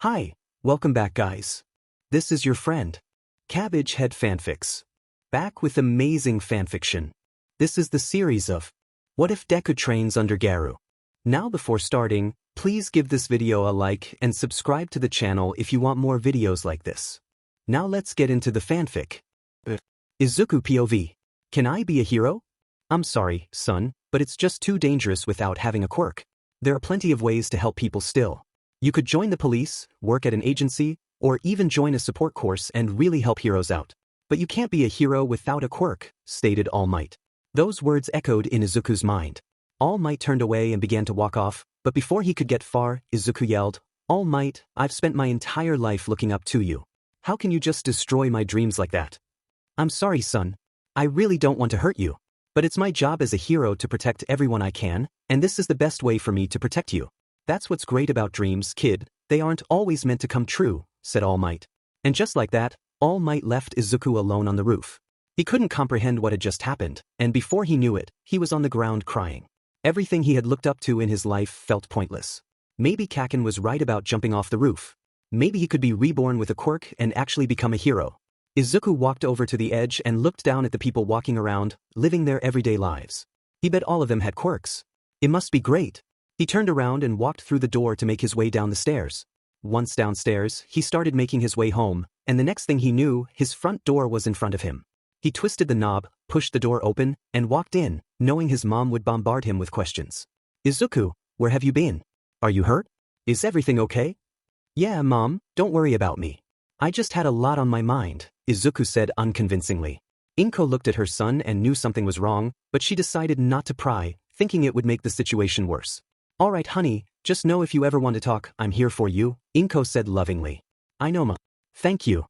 Hi, welcome back guys. This is your friend, Cabbage Head Fanfics. Back with amazing fanfiction. This is the series of What If Deku Trains Under Garu. Now before starting, please give this video a like and subscribe to the channel if you want more videos like this. Now let's get into the fanfic. Izuku POV. Can I be a hero? I'm sorry, son, but it's just too dangerous without having a quirk. There are plenty of ways to help people still. You could join the police, work at an agency, or even join a support course and really help heroes out. But you can't be a hero without a quirk, stated All Might. Those words echoed in Izuku's mind. All Might turned away and began to walk off, but before he could get far, Izuku yelled, All Might, I've spent my entire life looking up to you. How can you just destroy my dreams like that? I'm sorry, son. I really don't want to hurt you. But it's my job as a hero to protect everyone I can, and this is the best way for me to protect you. That's what's great about dreams, kid, they aren't always meant to come true, said All Might. And just like that, All Might left Izuku alone on the roof. He couldn't comprehend what had just happened, and before he knew it, he was on the ground crying. Everything he had looked up to in his life felt pointless. Maybe Kaken was right about jumping off the roof. Maybe he could be reborn with a quirk and actually become a hero. Izuku walked over to the edge and looked down at the people walking around, living their everyday lives. He bet all of them had quirks. It must be great. He turned around and walked through the door to make his way down the stairs. Once downstairs, he started making his way home, and the next thing he knew, his front door was in front of him. He twisted the knob, pushed the door open, and walked in, knowing his mom would bombard him with questions. Izuku, where have you been? Are you hurt? Is everything okay? Yeah, Mom, don't worry about me. I just had a lot on my mind, Izuku said unconvincingly. Inko looked at her son and knew something was wrong, but she decided not to pry, thinking it would make the situation worse. All right, honey, just know if you ever want to talk, I'm here for you, Inko said lovingly. I know, Ma. Thank you.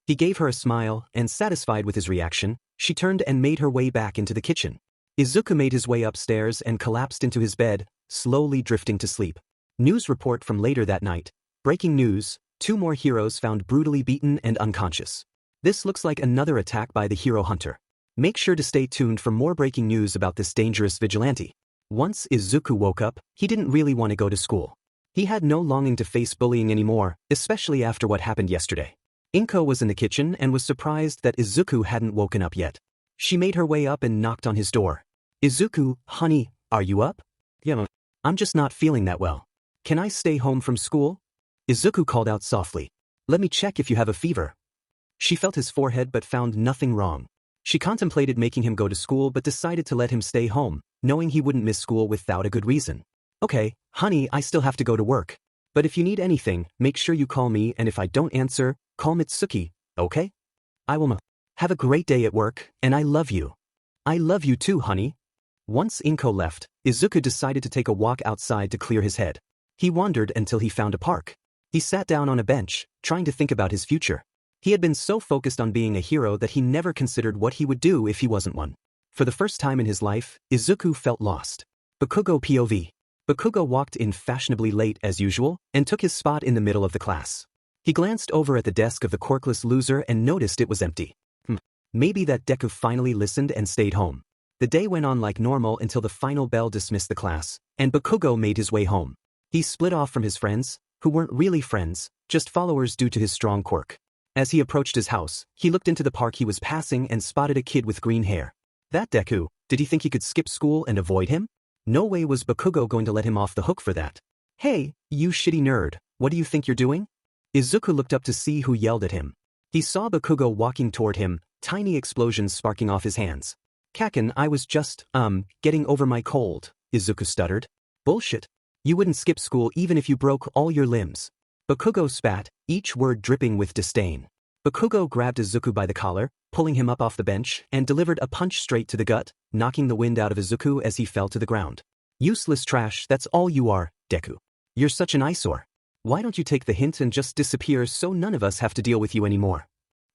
He gave her a smile, and satisfied with his reaction, she turned and made her way back into the kitchen. Izuku made his way upstairs and collapsed into his bed, slowly drifting to sleep. News report from later that night. Breaking news, 2 more heroes found brutally beaten and unconscious. This looks like another attack by the hero hunter. Make sure to stay tuned for more breaking news about this dangerous vigilante. Once Izuku woke up, he didn't really want to go to school. He had no longing to face bullying anymore, especially after what happened yesterday. Inko was in the kitchen and was surprised that Izuku hadn't woken up yet. She made her way up and knocked on his door. Izuku, honey, are you up? Yeah, I'm just not feeling that well. Can I stay home from school? Izuku called out softly. Let me check if you have a fever. She felt his forehead but found nothing wrong. She contemplated making him go to school but decided to let him stay home, knowing he wouldn't miss school without a good reason. Okay, honey, I still have to go to work. But if you need anything, make sure you call me, and if I don't answer, call Mitsuki, okay? I will. Have a great day at work, and I love you. I love you too, honey. Once Inko left, Izuku decided to take a walk outside to clear his head. He wandered until he found a park. He sat down on a bench, trying to think about his future. He had been so focused on being a hero that he never considered what he would do if he wasn't one. For the first time in his life, Izuku felt lost. Bakugo POV. Bakugo walked in fashionably late as usual and took his spot in the middle of the class. He glanced over at the desk of the quirkless loser and noticed it was empty. Maybe that Deku finally listened and stayed home. The day went on like normal until the final bell dismissed the class, and Bakugo made his way home. He split off from his friends, who weren't really friends, just followers due to his strong quirk. As he approached his house, he looked into the park he was passing and spotted a kid with green hair. That Deku, did he think he could skip school and avoid him? No way was Bakugo going to let him off the hook for that. Hey, you shitty nerd, what do you think you're doing? Izuku looked up to see who yelled at him. He saw Bakugo walking toward him, tiny explosions sparking off his hands. Kaken, I was just, getting over my cold, Izuku stuttered. Bullshit. You wouldn't skip school even if you broke all your limbs. Bakugo spat, each word dripping with disdain. Bakugo grabbed Izuku by the collar, pulling him up off the bench, and delivered a punch straight to the gut, knocking the wind out of Izuku as he fell to the ground. Useless trash, that's all you are, Deku. You're such an eyesore. Why don't you take the hint and just disappear so none of us have to deal with you anymore?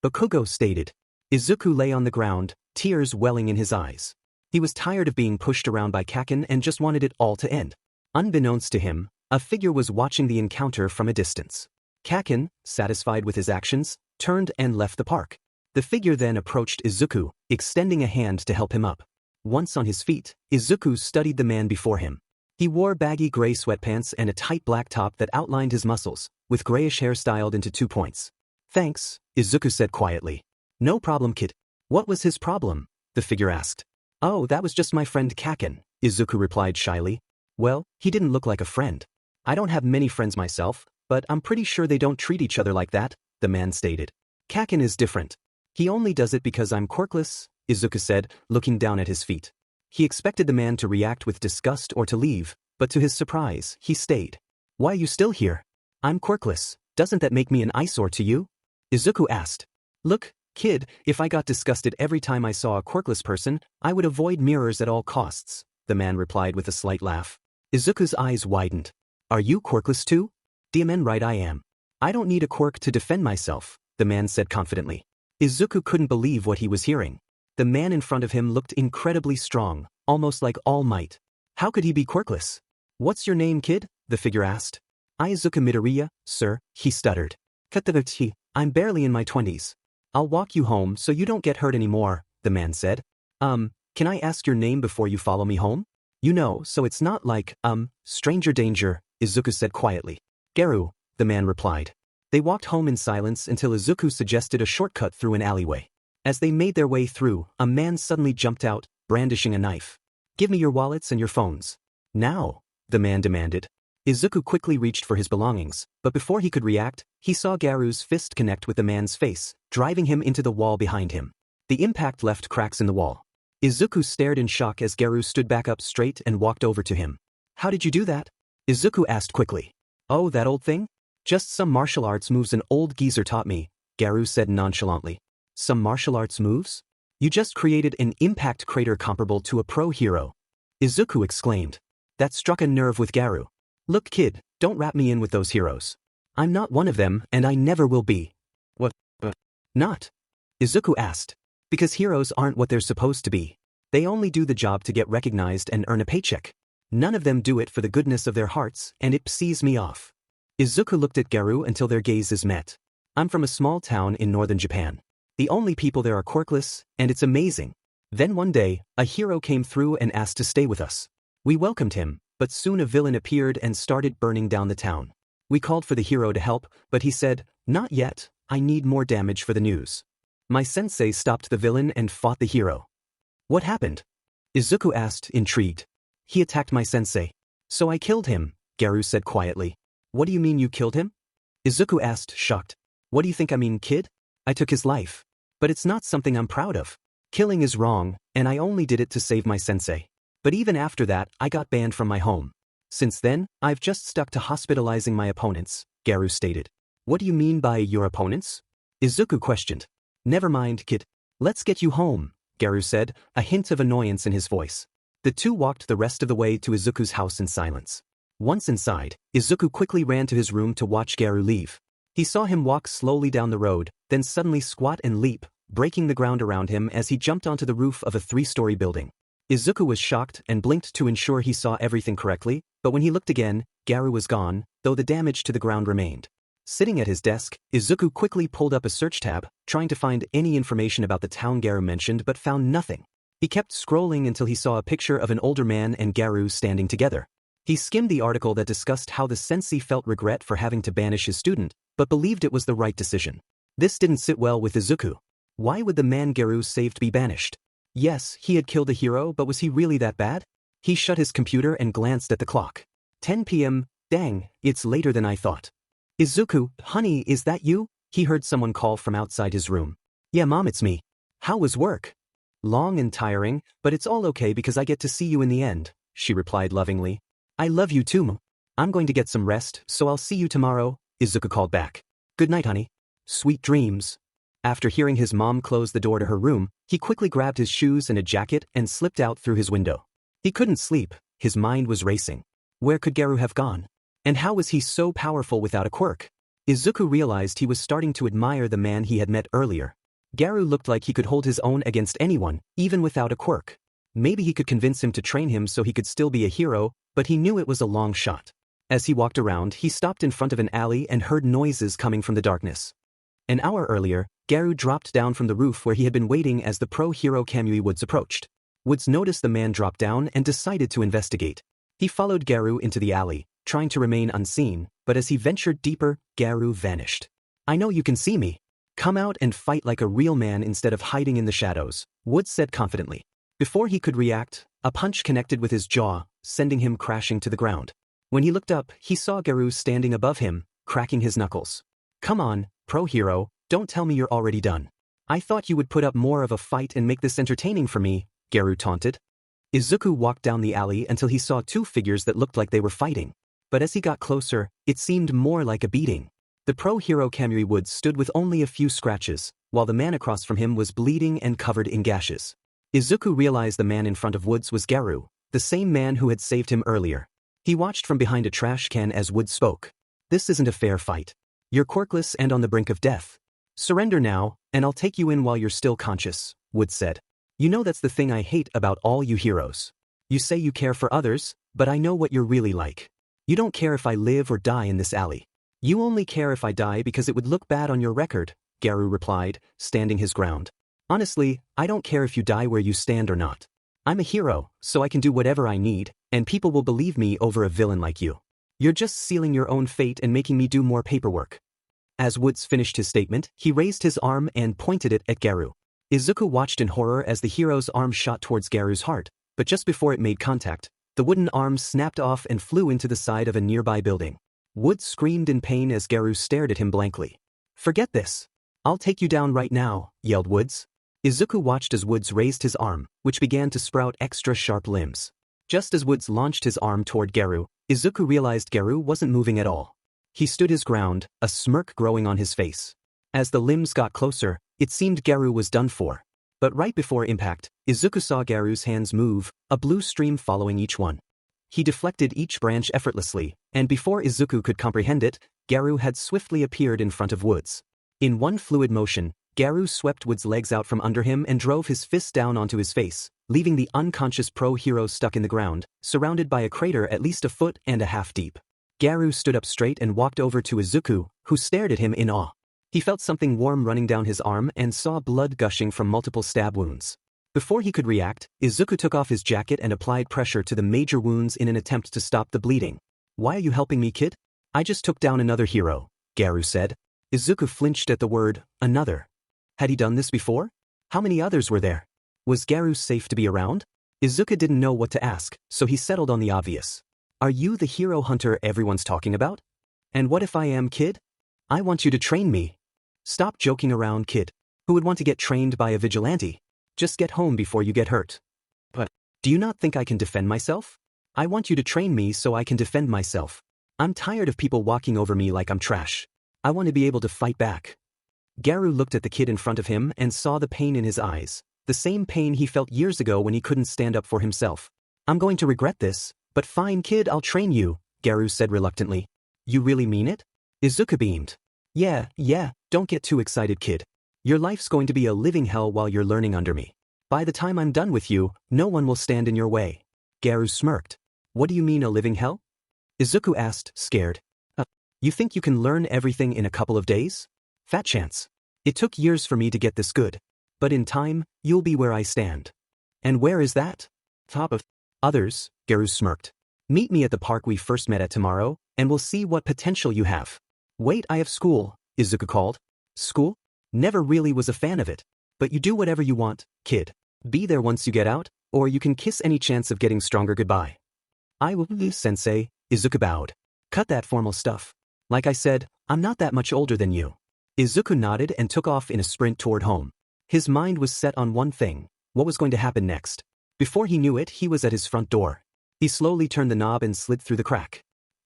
Bakugo stated. Izuku lay on the ground, tears welling in his eyes. He was tired of being pushed around by Kaken and just wanted it all to end. Unbeknownst to him, a figure was watching the encounter from a distance. Kaken, satisfied with his actions, turned and left the park. The figure then approached Izuku, extending a hand to help him up. Once on his feet, Izuku studied the man before him. He wore baggy gray sweatpants and a tight black top that outlined his muscles, with grayish hair styled into 2 points. Thanks, Izuku said quietly. No problem, kid. What was his problem? The figure asked. Oh, that was just my friend Kaken, Izuku replied shyly. Well, he didn't look like a friend. I don't have many friends myself, but I'm pretty sure they don't treat each other like that, the man stated. Kaken is different. He only does it because I'm quirkless, Izuku said, looking down at his feet. He expected the man to react with disgust or to leave, but to his surprise, he stayed. Why are you still here? I'm quirkless. Doesn't that make me an eyesore to you? Izuku asked. Look, kid, if I got disgusted every time I saw a quirkless person, I would avoid mirrors at all costs, the man replied with a slight laugh. Izuku's eyes widened. Are you quirkless too? Damn right I am. I don't need a quirk to defend myself, the man said confidently. Izuku couldn't believe what he was hearing. The man in front of him looked incredibly strong, almost like All Might. How could he be quirkless? What's your name, kid? The figure asked. Izuku Midoriya, sir, he stuttered. Katabuchi, I'm barely in my 20s. I'll walk you home so you don't get hurt anymore, the man said. Can I ask your name before you follow me home? You know, so it's not like, stranger danger, Izuku said quietly. Garou, the man replied. They walked home in silence until Izuku suggested a shortcut through an alleyway. As they made their way through, a man suddenly jumped out, brandishing a knife. Give me your wallets and your phones. Now, the man demanded. Izuku quickly reached for his belongings, but before he could react, he saw Garou's fist connect with the man's face, driving him into the wall behind him. The impact left cracks in the wall. Izuku stared in shock as Garou stood back up straight and walked over to him. How did you do that? Izuku asked quickly. Oh, that old thing? Just some martial arts moves an old geezer taught me, Garou said nonchalantly. Some martial arts moves? You just created an impact crater comparable to a pro hero. Izuku exclaimed. That struck a nerve with Garou. Look, kid, don't wrap me in with those heroes. I'm not one of them and I never will be. What? Not? Izuku asked. Because heroes aren't what they're supposed to be. They only do the job to get recognized and earn a paycheck. None of them do it for the goodness of their hearts, and it pisses me off. Izuku looked at Garou until their gazes met. I'm from a small town in northern Japan. The only people there are quirkless, and it's amazing. Then one day, a hero came through and asked to stay with us. We welcomed him, but soon a villain appeared and started burning down the town. We called for the hero to help, but he said, not yet, I need more damage for the news. My sensei stopped the villain and fought the hero. What happened? Izuku asked, intrigued. He attacked my sensei. So I killed him, Garou said quietly. What do you mean you killed him? Izuku asked, shocked. What do you think I mean, kid? I took his life. But it's not something I'm proud of. Killing is wrong, and I only did it to save my sensei. But even after that, I got banned from my home. Since then, I've just stuck to hospitalizing my opponents, Garou stated. What do you mean by your opponents? Izuku questioned. Never mind, kid. Let's get you home, Garou said, a hint of annoyance in his voice. The two walked the rest of the way to Izuku's house in silence. Once inside, Izuku quickly ran to his room to watch Garou leave. He saw him walk slowly down the road, then suddenly squat and leap, breaking the ground around him as he jumped onto the roof of a 3-story building. Izuku was shocked and blinked to ensure he saw everything correctly, but when he looked again, Garou was gone, though the damage to the ground remained. Sitting at his desk, Izuku quickly pulled up a search tab, trying to find any information about the town Garou mentioned but found nothing. He kept scrolling until he saw a picture of an older man and Garou standing together. He skimmed the article that discussed how the sensei felt regret for having to banish his student, but believed it was the right decision. This didn't sit well with Izuku. Why would the man Garou saved be banished? Yes, he had killed a hero, but was he really that bad? He shut his computer and glanced at the clock. 10 p.m. Dang, it's later than I thought. Izuku, honey, is that you? He heard someone call from outside his room. Yeah, Mom, it's me. How was work? Long and tiring, but it's all okay because I get to see you in the end, she replied lovingly. I love you too, Mom. I'm going to get some rest, so I'll see you tomorrow, Izuku called back. Good night, honey. Sweet dreams. After hearing his mom close the door to her room, he quickly grabbed his shoes and a jacket and slipped out through his window. He couldn't sleep, his mind was racing. Where could Garou have gone? And how was he so powerful without a quirk? Izuku realized he was starting to admire the man he had met earlier. Garou looked like he could hold his own against anyone, even without a quirk. Maybe he could convince him to train him so he could still be a hero, but he knew it was a long shot. As he walked around, he stopped in front of an alley and heard noises coming from the darkness. An hour earlier, Garou dropped down from the roof where he had been waiting as the pro-hero Kamui Woods approached. Woods noticed the man drop down and decided to investigate. He followed Garu into the alley, trying to remain unseen, but as he ventured deeper, Garu vanished. I know you can see me. Come out and fight like a real man instead of hiding in the shadows, Woods said confidently. Before he could react, a punch connected with his jaw, sending him crashing to the ground. When he looked up, he saw Garu standing above him, cracking his knuckles. Come on, pro hero, don't tell me you're already done. I thought you would put up more of a fight and make this entertaining for me, Garu taunted. Izuku walked down the alley until he saw two figures that looked like they were fighting. But as he got closer, it seemed more like a beating. The pro hero Kamui Woods stood with only a few scratches, while the man across from him was bleeding and covered in gashes. Izuku realized the man in front of Woods was Garu, the same man who had saved him earlier. He watched from behind a trash can as Woods spoke. This isn't a fair fight. You're quirkless and on the brink of death. Surrender now, and I'll take you in while you're still conscious, Woods said. You know that's the thing I hate about all you heroes. You say you care for others, but I know what you're really like. You don't care if I live or die in this alley. You only care if I die because it would look bad on your record, Garu replied, standing his ground. Honestly, I don't care if you die where you stand or not. I'm a hero, so I can do whatever I need, and people will believe me over a villain like you. You're just sealing your own fate and making me do more paperwork. As Woods finished his statement, he raised his arm and pointed it at Garu. Izuku watched in horror as the hero's arm shot towards Garu's heart, but just before it made contact, the wooden arm snapped off and flew into the side of a nearby building. Woods screamed in pain as Garu stared at him blankly. Forget this. I'll take you down right now, yelled Woods. Izuku watched as Woods raised his arm, which began to sprout extra sharp limbs. Just as Woods launched his arm toward Garu, Izuku realized Garu wasn't moving at all. He stood his ground, a smirk growing on his face. As the limbs got closer, it seemed Garu was done for. But right before impact, Izuku saw Garu's hands move, a blue stream following each one. He deflected each branch effortlessly, and before Izuku could comprehend it, Garu had swiftly appeared in front of Woods. In one fluid motion, Garu swept Woods' legs out from under him and drove his fist down onto his face, leaving the unconscious pro-hero stuck in the ground, surrounded by a crater at least a foot and a half deep. Garu stood up straight and walked over to Izuku, who stared at him in awe. He felt something warm running down his arm and saw blood gushing from multiple stab wounds. Before he could react, Izuku took off his jacket and applied pressure to the major wounds in an attempt to stop the bleeding. Why are you helping me, kid? I just took down another hero, Garu said. Izuku flinched at the word, another. Had he done this before? How many others were there? Was Garu safe to be around? Izuku didn't know what to ask, so he settled on the obvious. Are you the hero hunter everyone's talking about? And what if I am, kid? I want you to train me. Stop joking around, kid. Who would want to get trained by a vigilante? Just get home before you get hurt. But, do you not think I can defend myself? I want you to train me so I can defend myself. I'm tired of people walking over me like I'm trash. I want to be able to fight back. Garu looked at the kid in front of him and saw the pain in his eyes, the same pain he felt years ago when he couldn't stand up for himself. I'm going to regret this, but fine kid, I'll train you, Garu said reluctantly. You really mean it? Izuku beamed. Yeah, don't get too excited, kid. Your life's going to be a living hell while you're learning under me. By the time I'm done with you, no one will stand in your way. Garu smirked. What do you mean a living hell? Izuku asked, scared. You think you can learn everything in a couple of days? Fat chance. It took years for me to get this good. But in time, you'll be where I stand. And where is that? Top of others, Garu smirked. Meet me at the park we first met at tomorrow, and we'll see what potential you have. Wait, I have school, Izuku called. School? Never really was a fan of it. But you do whatever you want, kid. Be there once you get out, or you can kiss any chance of getting stronger goodbye. I will, sensei, Izuku bowed. Cut that formal stuff. Like I said, I'm not that much older than you. Izuku nodded and took off in a sprint toward home. His mind was set on one thing, what was going to happen next. Before he knew it, he was at his front door. He slowly turned the knob and slid through the crack.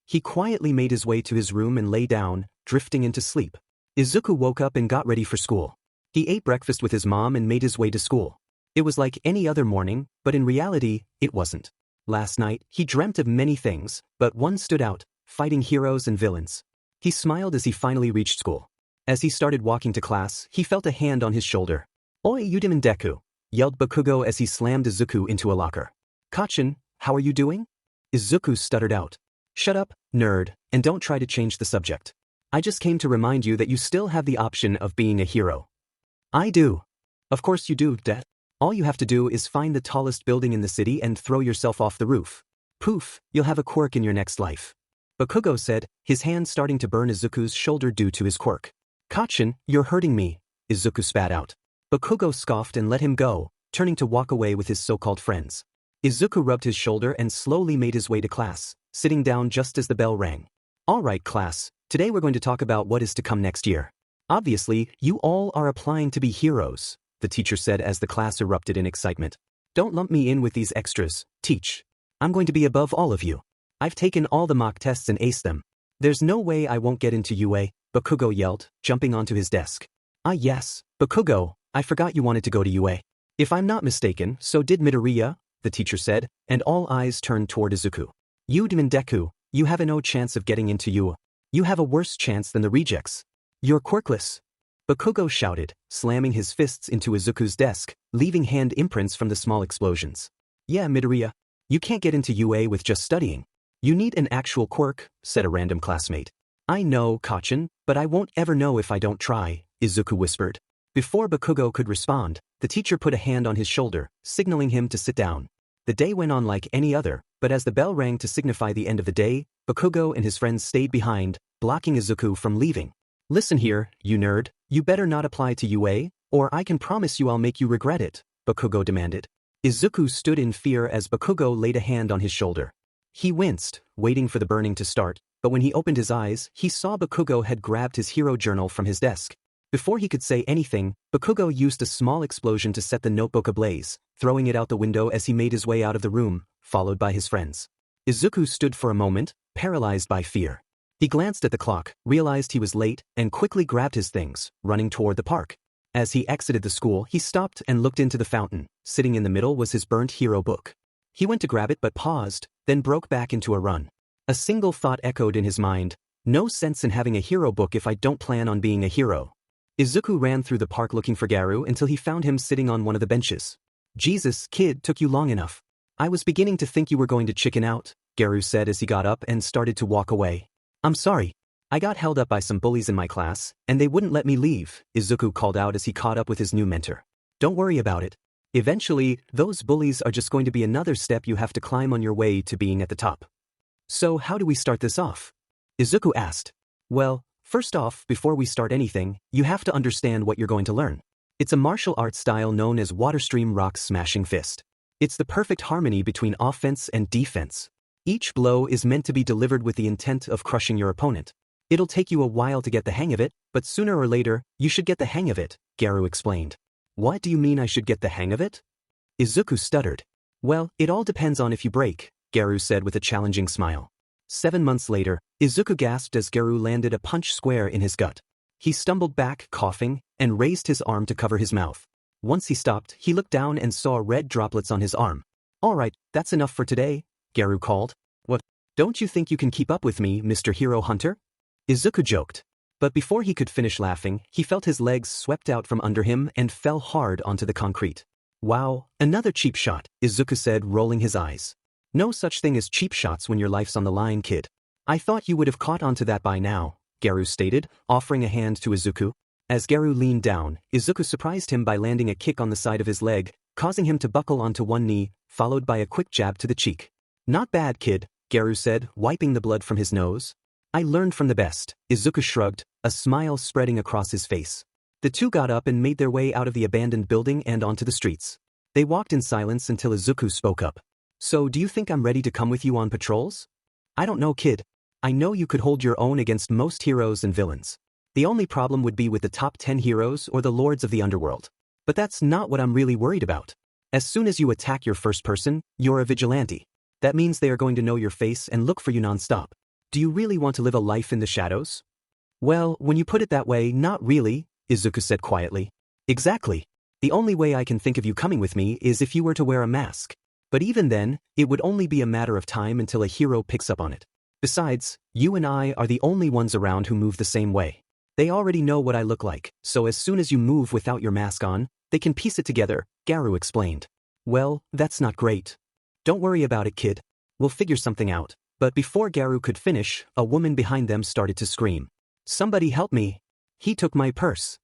He quietly made his way to his room and lay down, drifting into sleep. Izuku woke up and got ready for school. He ate breakfast with his mom and made his way to school. It was like any other morning, but in reality, it wasn't. Last night, he dreamt of many things, but one stood out, fighting heroes and villains. He smiled as he finally reached school. As he started walking to class, he felt a hand on his shoulder. Oi, Udiman Deku, yelled Bakugo as he slammed Izuku into a locker. Kachin, how are you doing? Izuku stuttered out. Shut up, nerd, and don't try to change the subject. I just came to remind you that you still have the option of being a hero. I do. Of course you do, All you have to do is find the tallest building in the city and throw yourself off the roof. Poof, you'll have a quirk in your next life. Bakugo said, his hand starting to burn Izuku's shoulder due to his quirk. Kachin, you're hurting me, Izuku spat out. Bakugo scoffed and let him go, turning to walk away with his so-called friends. Izuku rubbed his shoulder and slowly made his way to class, sitting down just as the bell rang. Alright class, today we're going to talk about what is to come next year. Obviously, you all are applying to be heroes, the teacher said as the class erupted in excitement. Don't lump me in with these extras, teach. I'm going to be above all of you. I've taken all the mock tests and aced them. There's no way I won't get into UA, Bakugo yelled, jumping onto his desk. Ah yes, Bakugo, I forgot you wanted to go to UA. If I'm not mistaken, so did Midoriya, the teacher said, and all eyes turned toward Izuku. You and Deku, you have no chance of getting into UA. You have a worse chance than the rejects. You're quirkless. Bakugo shouted, slamming his fists into Izuku's desk, leaving hand imprints from the small explosions. Yeah, Midoriya. You can't get into UA with just studying. You need an actual quirk, said a random classmate. I know, Kachin, but I won't ever know if I don't try, Izuku whispered. Before Bakugo could respond, the teacher put a hand on his shoulder, signaling him to sit down. The day went on like any other, but as the bell rang to signify the end of the day, Bakugo and his friends stayed behind, blocking Izuku from leaving. Listen here, you nerd, you better not apply to UA, or I can promise you I'll make you regret it, Bakugo demanded. Izuku stood in fear as Bakugo laid a hand on his shoulder. He winced, waiting for the burning to start, but when he opened his eyes, he saw Bakugo had grabbed his hero journal from his desk. Before he could say anything, Bakugo used a small explosion to set the notebook ablaze, throwing it out the window as he made his way out of the room, followed by his friends. Izuku stood for a moment, paralyzed by fear. He glanced at the clock, realized he was late, and quickly grabbed his things, running toward the park. As he exited the school, he stopped and looked into the fountain. Sitting in the middle was his burnt hero book. He went to grab it but paused, then broke back into a run. A single thought echoed in his mind: no sense in having a hero book if I don't plan on being a hero. Izuku ran through the park looking for Garu until he found him sitting on one of the benches. Jesus, kid, took you long enough. I was beginning to think you were going to chicken out, Garu said as he got up and started to walk away. I'm sorry. I got held up by some bullies in my class, and they wouldn't let me leave, Izuku called out as he caught up with his new mentor. Don't worry about it. Eventually, those bullies are just going to be another step you have to climb on your way to being at the top. So how do we start this off? Izuku asked. Well, first off, before we start anything, you have to understand what you're going to learn. It's a martial arts style known as Waterstream Rock Smashing Fist. It's the perfect harmony between offense and defense. Each blow is meant to be delivered with the intent of crushing your opponent. It'll take you a while to get the hang of it, but sooner or later, you should get the hang of it, Garu explained. What do you mean I should get the hang of it? Izuku stuttered. Well, it all depends on if you break, Garu said with a challenging smile. 7 months later, Izuku gasped as Garu landed a punch square in his gut. He stumbled back, coughing, and raised his arm to cover his mouth. Once he stopped, he looked down and saw red droplets on his arm. Alright, that's enough for today, Garu called. What? Don't you think you can keep up with me, Mr. Hero Hunter? Izuku joked. But before he could finish laughing, he felt his legs swept out from under him and fell hard onto the concrete. Wow, another cheap shot, Izuku said, rolling his eyes. No such thing as cheap shots when your life's on the line, kid. I thought you would have caught onto that by now, Garu stated, offering a hand to Izuku. As Garu leaned down, Izuku surprised him by landing a kick on the side of his leg, causing him to buckle onto one knee, followed by a quick jab to the cheek. Not bad, kid, Garu said, wiping the blood from his nose. I learned from the best, Izuku shrugged, a smile spreading across his face. The two got up and made their way out of the abandoned building and onto the streets. They walked in silence until Izuku spoke up. So do you think I'm ready to come with you on patrols? I don't know, kid. I know you could hold your own against most heroes and villains. The only problem would be with the top 10 heroes or the lords of the underworld. But that's not what I'm really worried about. As soon as you attack your first person, you're a vigilante. That means they are going to know your face and look for you non-stop. Do you really want to live a life in the shadows? Well, when you put it that way, not really, Izuku said quietly. Exactly. The only way I can think of you coming with me is if you were to wear a mask. But even then, it would only be a matter of time until a hero picks up on it. Besides, you and I are the only ones around who move the same way. They already know what I look like, so as soon as you move without your mask on, they can piece it together, Garu explained. Well, that's not great. Don't worry about it, kid. We'll figure something out. But before Garu could finish, a woman behind them started to scream. Somebody help me. He took my purse.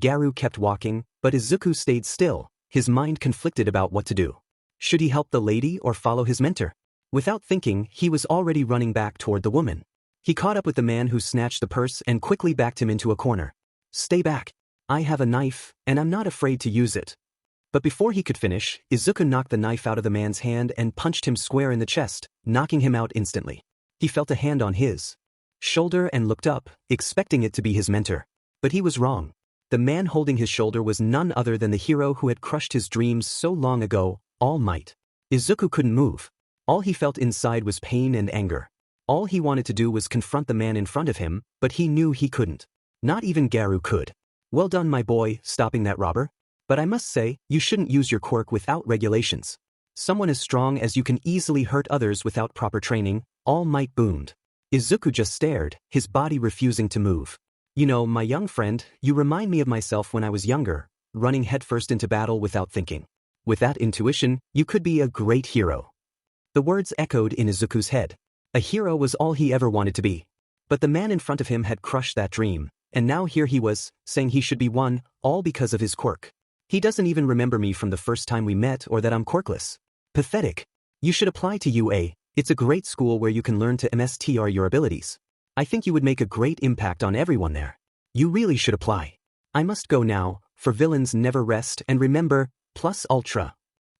Garu kept walking, but Izuku stayed still, his mind conflicted about what to do. Should he help the lady or follow his mentor? Without thinking, he was already running back toward the woman. He caught up with the man who snatched the purse and quickly backed him into a corner. Stay back. I have a knife, and I'm not afraid to use it. But before he could finish, Izuku knocked the knife out of the man's hand and punched him square in the chest, knocking him out instantly. He felt a hand on his shoulder and looked up, expecting it to be his mentor. But he was wrong. The man holding his shoulder was none other than the hero who had crushed his dreams so long ago, All Might. Izuku couldn't move. All he felt inside was pain and anger. All he wanted to do was confront the man in front of him, but he knew he couldn't. Not even Garu could. Well done, my boy, stopping that robber. But I must say, you shouldn't use your quirk without regulations. Someone as strong as you can easily hurt others without proper training, All Might boomed. Izuku just stared, his body refusing to move. You know, my young friend, you remind me of myself when I was younger, running headfirst into battle without thinking. With that intuition, you could be a great hero. The words echoed in Izuku's head. A hero was all he ever wanted to be. But the man in front of him had crushed that dream, and now here he was, saying he should be one, all because of his quirk. He doesn't even remember me from the first time we met or that I'm quirkless. Pathetic. You should apply to UA, it's a great school where you can learn to MSTR your abilities. I think you would make a great impact on everyone there. You really should apply. I must go now, for villains never rest and remember, plus ultra.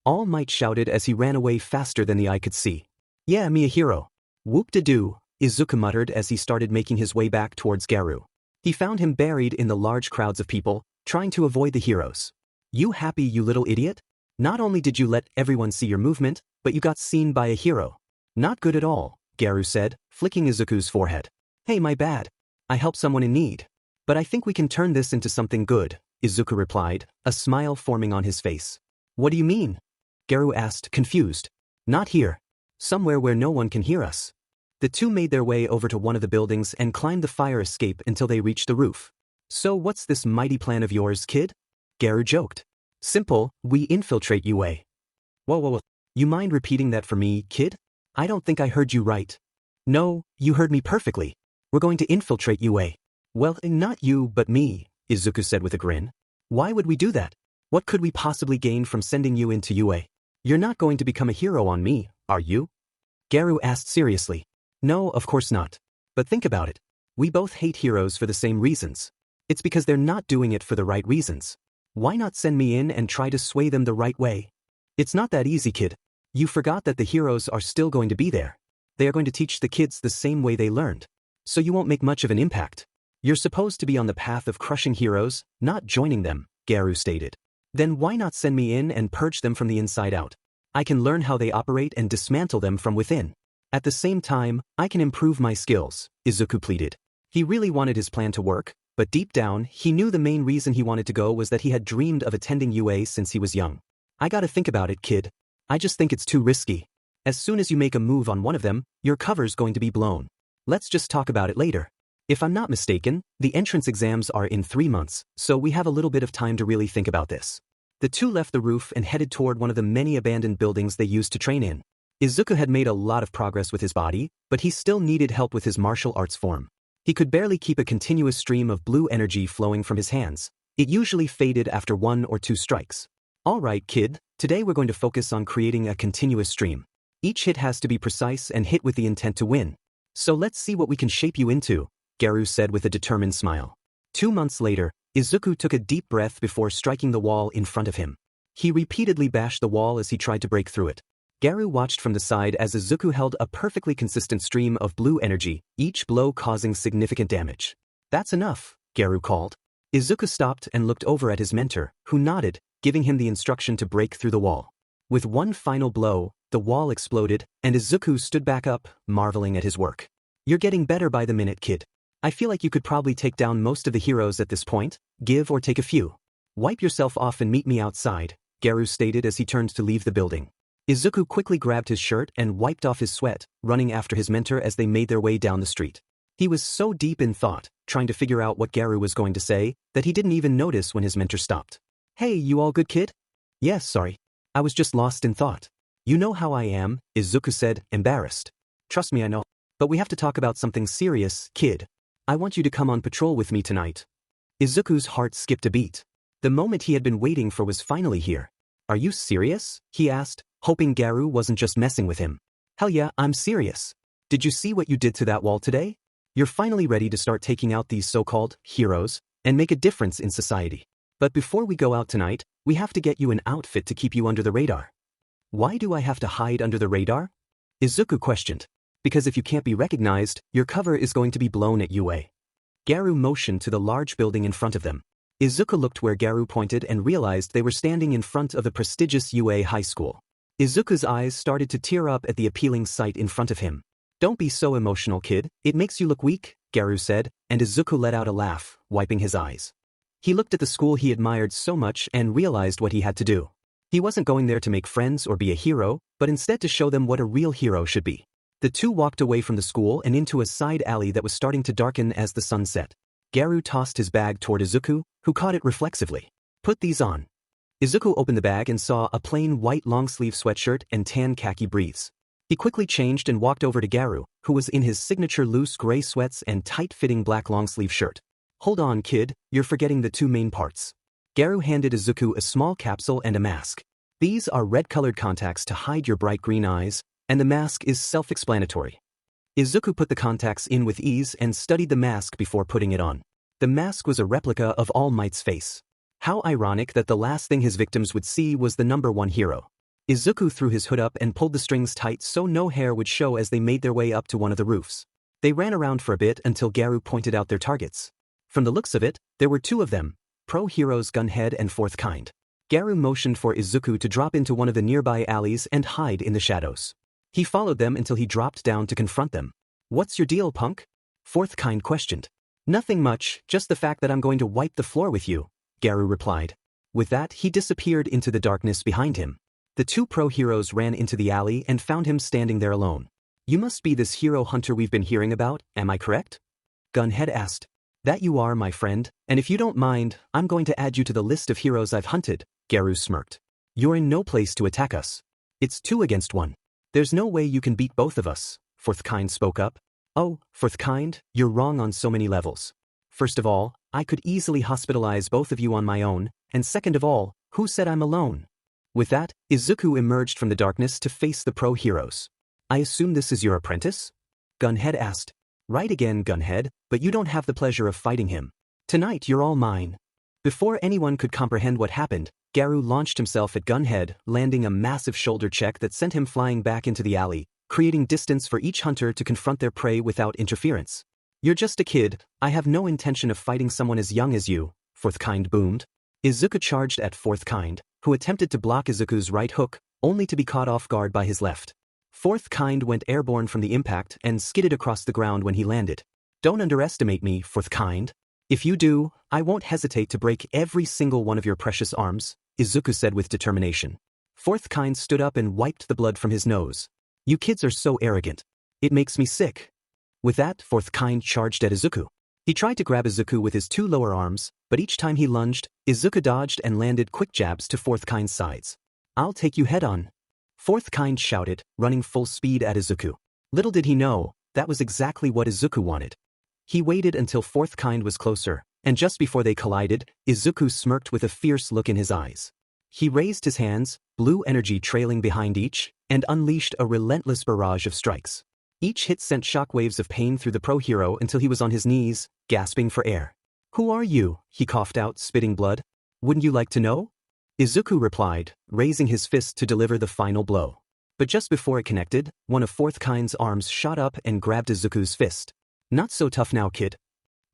All Might shouted as he ran away faster than the eye could see. Yeah, me a hero. Whoop-de-doo, Izuku muttered as he started making his way back towards Garu. He found him buried in the large crowds of people, trying to avoid the heroes. You happy, you little idiot? Not only did you let everyone see your movement, but you got seen by a hero. Not good at all, Garu said, flicking Izuku's forehead. Hey, my bad. I helped someone in need. But I think we can turn this into something good, Izuku replied, a smile forming on his face. What do you mean? Garu asked, confused. Not here. Somewhere where no one can hear us. The two made their way over to one of the buildings and climbed the fire escape until they reached the roof. So what's this mighty plan of yours, kid? Garu joked. Simple, we infiltrate UA. Whoa. You mind repeating that for me, kid? I don't think I heard you right. No, you heard me perfectly. We're going to infiltrate UA. Well, not you, but me, Izuku said with a grin. Why would we do that? What could we possibly gain from sending you into UA? You're not going to become a hero on me, are you? Garu asked seriously. No, of course not. But think about it. We both hate heroes for the same reasons. It's because they're not doing it for the right reasons. Why not send me in and try to sway them the right way? It's not that easy, kid. You forgot that the heroes are still going to be there. They are going to teach the kids the same way they learned. So you won't make much of an impact. You're supposed to be on the path of crushing heroes, not joining them, Garu stated. Then why not send me in and purge them from the inside out? I can learn how they operate and dismantle them from within. At the same time, I can improve my skills, Izuku pleaded. He really wanted his plan to work, but deep down, he knew the main reason he wanted to go was that he had dreamed of attending UA since he was young. I gotta think about it, kid. I just think it's too risky. As soon as you make a move on one of them, your cover's going to be blown. Let's just talk about it later. If I'm not mistaken, the entrance exams are in 3 months, so we have a little bit of time to really think about this. The two left the roof and headed toward one of the many abandoned buildings they used to train in. Izuku had made a lot of progress with his body, but he still needed help with his martial arts form. He could barely keep a continuous stream of blue energy flowing from his hands. It usually faded after 1 or 2 strikes. All right, kid, today we're going to focus on creating a continuous stream. Each hit has to be precise and hit with the intent to win. So let's see what we can shape you into, Garu said with a determined smile. 2 months later, Izuku took a deep breath before striking the wall in front of him. He repeatedly bashed the wall as he tried to break through it. Garu watched from the side as Izuku held a perfectly consistent stream of blue energy, each blow causing significant damage. That's enough, Garu called. Izuku stopped and looked over at his mentor, who nodded, giving him the instruction to break through the wall. With one final blow, the wall exploded, and Izuku stood back up, marveling at his work. You're getting better by the minute, kid. I feel like you could probably take down most of the heroes at this point, give or take a few. Wipe yourself off and meet me outside, Garu stated as he turned to leave the building. Izuku quickly grabbed his shirt and wiped off his sweat, running after his mentor as they made their way down the street. He was so deep in thought, trying to figure out what Garu was going to say, that he didn't even notice when his mentor stopped. Hey, you all good, kid? Yes, sorry. I was just lost in thought. You know how I am, Izuku said, embarrassed. Trust me, I know. But we have to talk about something serious, kid. I want you to come on patrol with me tonight. Izuku's heart skipped a beat. The moment he had been waiting for was finally here. Are you serious? He asked, hoping Garu wasn't just messing with him. Hell yeah, I'm serious. Did you see what you did to that wall today? You're finally ready to start taking out these so-called heroes and make a difference in society. But before we go out tonight, we have to get you an outfit to keep you under the radar. Why do I have to hide under the radar? Izuku questioned. Because if you can't be recognized, your cover is going to be blown at UA. Garu motioned to the large building in front of them. Izuku looked where Garu pointed and realized they were standing in front of the prestigious UA high school. Izuku's eyes started to tear up at the appealing sight in front of him. Don't be so emotional, kid, it makes you look weak, Garu said, and Izuku let out a laugh, wiping his eyes. He looked at the school he admired so much and realized what he had to do. He wasn't going there to make friends or be a hero, but instead to show them what a real hero should be. The two walked away from the school and into a side alley that was starting to darken as the sun set. Garu tossed his bag toward Izuku, who caught it reflexively. Put these on. Izuku opened the bag and saw a plain white long-sleeve sweatshirt and tan khaki briefs. He quickly changed and walked over to Garu, who was in his signature loose gray sweats and tight-fitting black long-sleeve shirt. Hold on, kid, you're forgetting the two main parts. Garu handed Izuku a small capsule and a mask. These are red-colored contacts to hide your bright green eyes, and the mask is self-explanatory. Izuku put the contacts in with ease and studied the mask before putting it on. The mask was a replica of All Might's face. How ironic that the last thing his victims would see was the #1 hero. Izuku threw his hood up and pulled the strings tight so no hair would show as they made their way up to one of the roofs. They ran around for a bit until Garu pointed out their targets. From the looks of it, there were two of them, pro heroes Gunhead and Fourth Kind. Garu motioned for Izuku to drop into one of the nearby alleys and hide in the shadows. He followed them until he dropped down to confront them. What's your deal, punk? Fourth Kind questioned. Nothing much, just the fact that I'm going to wipe the floor with you, Garu replied. With that, he disappeared into the darkness behind him. The two pro heroes ran into the alley and found him standing there alone. You must be this hero hunter we've been hearing about, am I correct? Gunhead asked. That you are, my friend, and if you don't mind, I'm going to add you to the list of heroes I've hunted, Garu smirked. You're in no place to attack us. It's 2 against 1. There's no way you can beat both of us, Fourth Kind spoke up. Oh, Fourth Kind, you're wrong on so many levels. First of all, I could easily hospitalize both of you on my own, and second of all, who said I'm alone? With that, Izuku emerged from the darkness to face the pro heroes. I assume this is your apprentice? Gunhead asked. Right again, Gunhead, but you don't have the pleasure of fighting him. Tonight you're all mine. Before anyone could comprehend what happened, Garu launched himself at Gunhead, landing a massive shoulder check that sent him flying back into the alley, creating distance for each hunter to confront their prey without interference. You're just a kid, I have no intention of fighting someone as young as you, Fourth Kind boomed. Izuku charged at Fourth Kind, who attempted to block Izuku's right hook, only to be caught off guard by his left. Fourth Kind went airborne from the impact and skidded across the ground when he landed. Don't underestimate me, Fourth Kind. If you do, I won't hesitate to break every single one of your precious arms, Izuku said with determination. Fourth Kind stood up and wiped the blood from his nose. You kids are so arrogant. It makes me sick. With that, Fourth Kind charged at Izuku. He tried to grab Izuku with his 2 lower arms, but each time he lunged, Izuku dodged and landed quick jabs to Fourth Kind's sides. I'll take you head on. Fourth Kind shouted, running full speed at Izuku. Little did he know, that was exactly what Izuku wanted. He waited until Fourth Kind was closer, and just before they collided, Izuku smirked with a fierce look in his eyes. He raised his hands, blue energy trailing behind each, and unleashed a relentless barrage of strikes. Each hit sent shockwaves of pain through the pro hero until he was on his knees, gasping for air. Who are you? He coughed out, spitting blood. Wouldn't you like to know? Izuku replied, raising his fist to deliver the final blow. But just before it connected, one of Fourth Kind's arms shot up and grabbed Izuku's fist. Not so tough now, kid.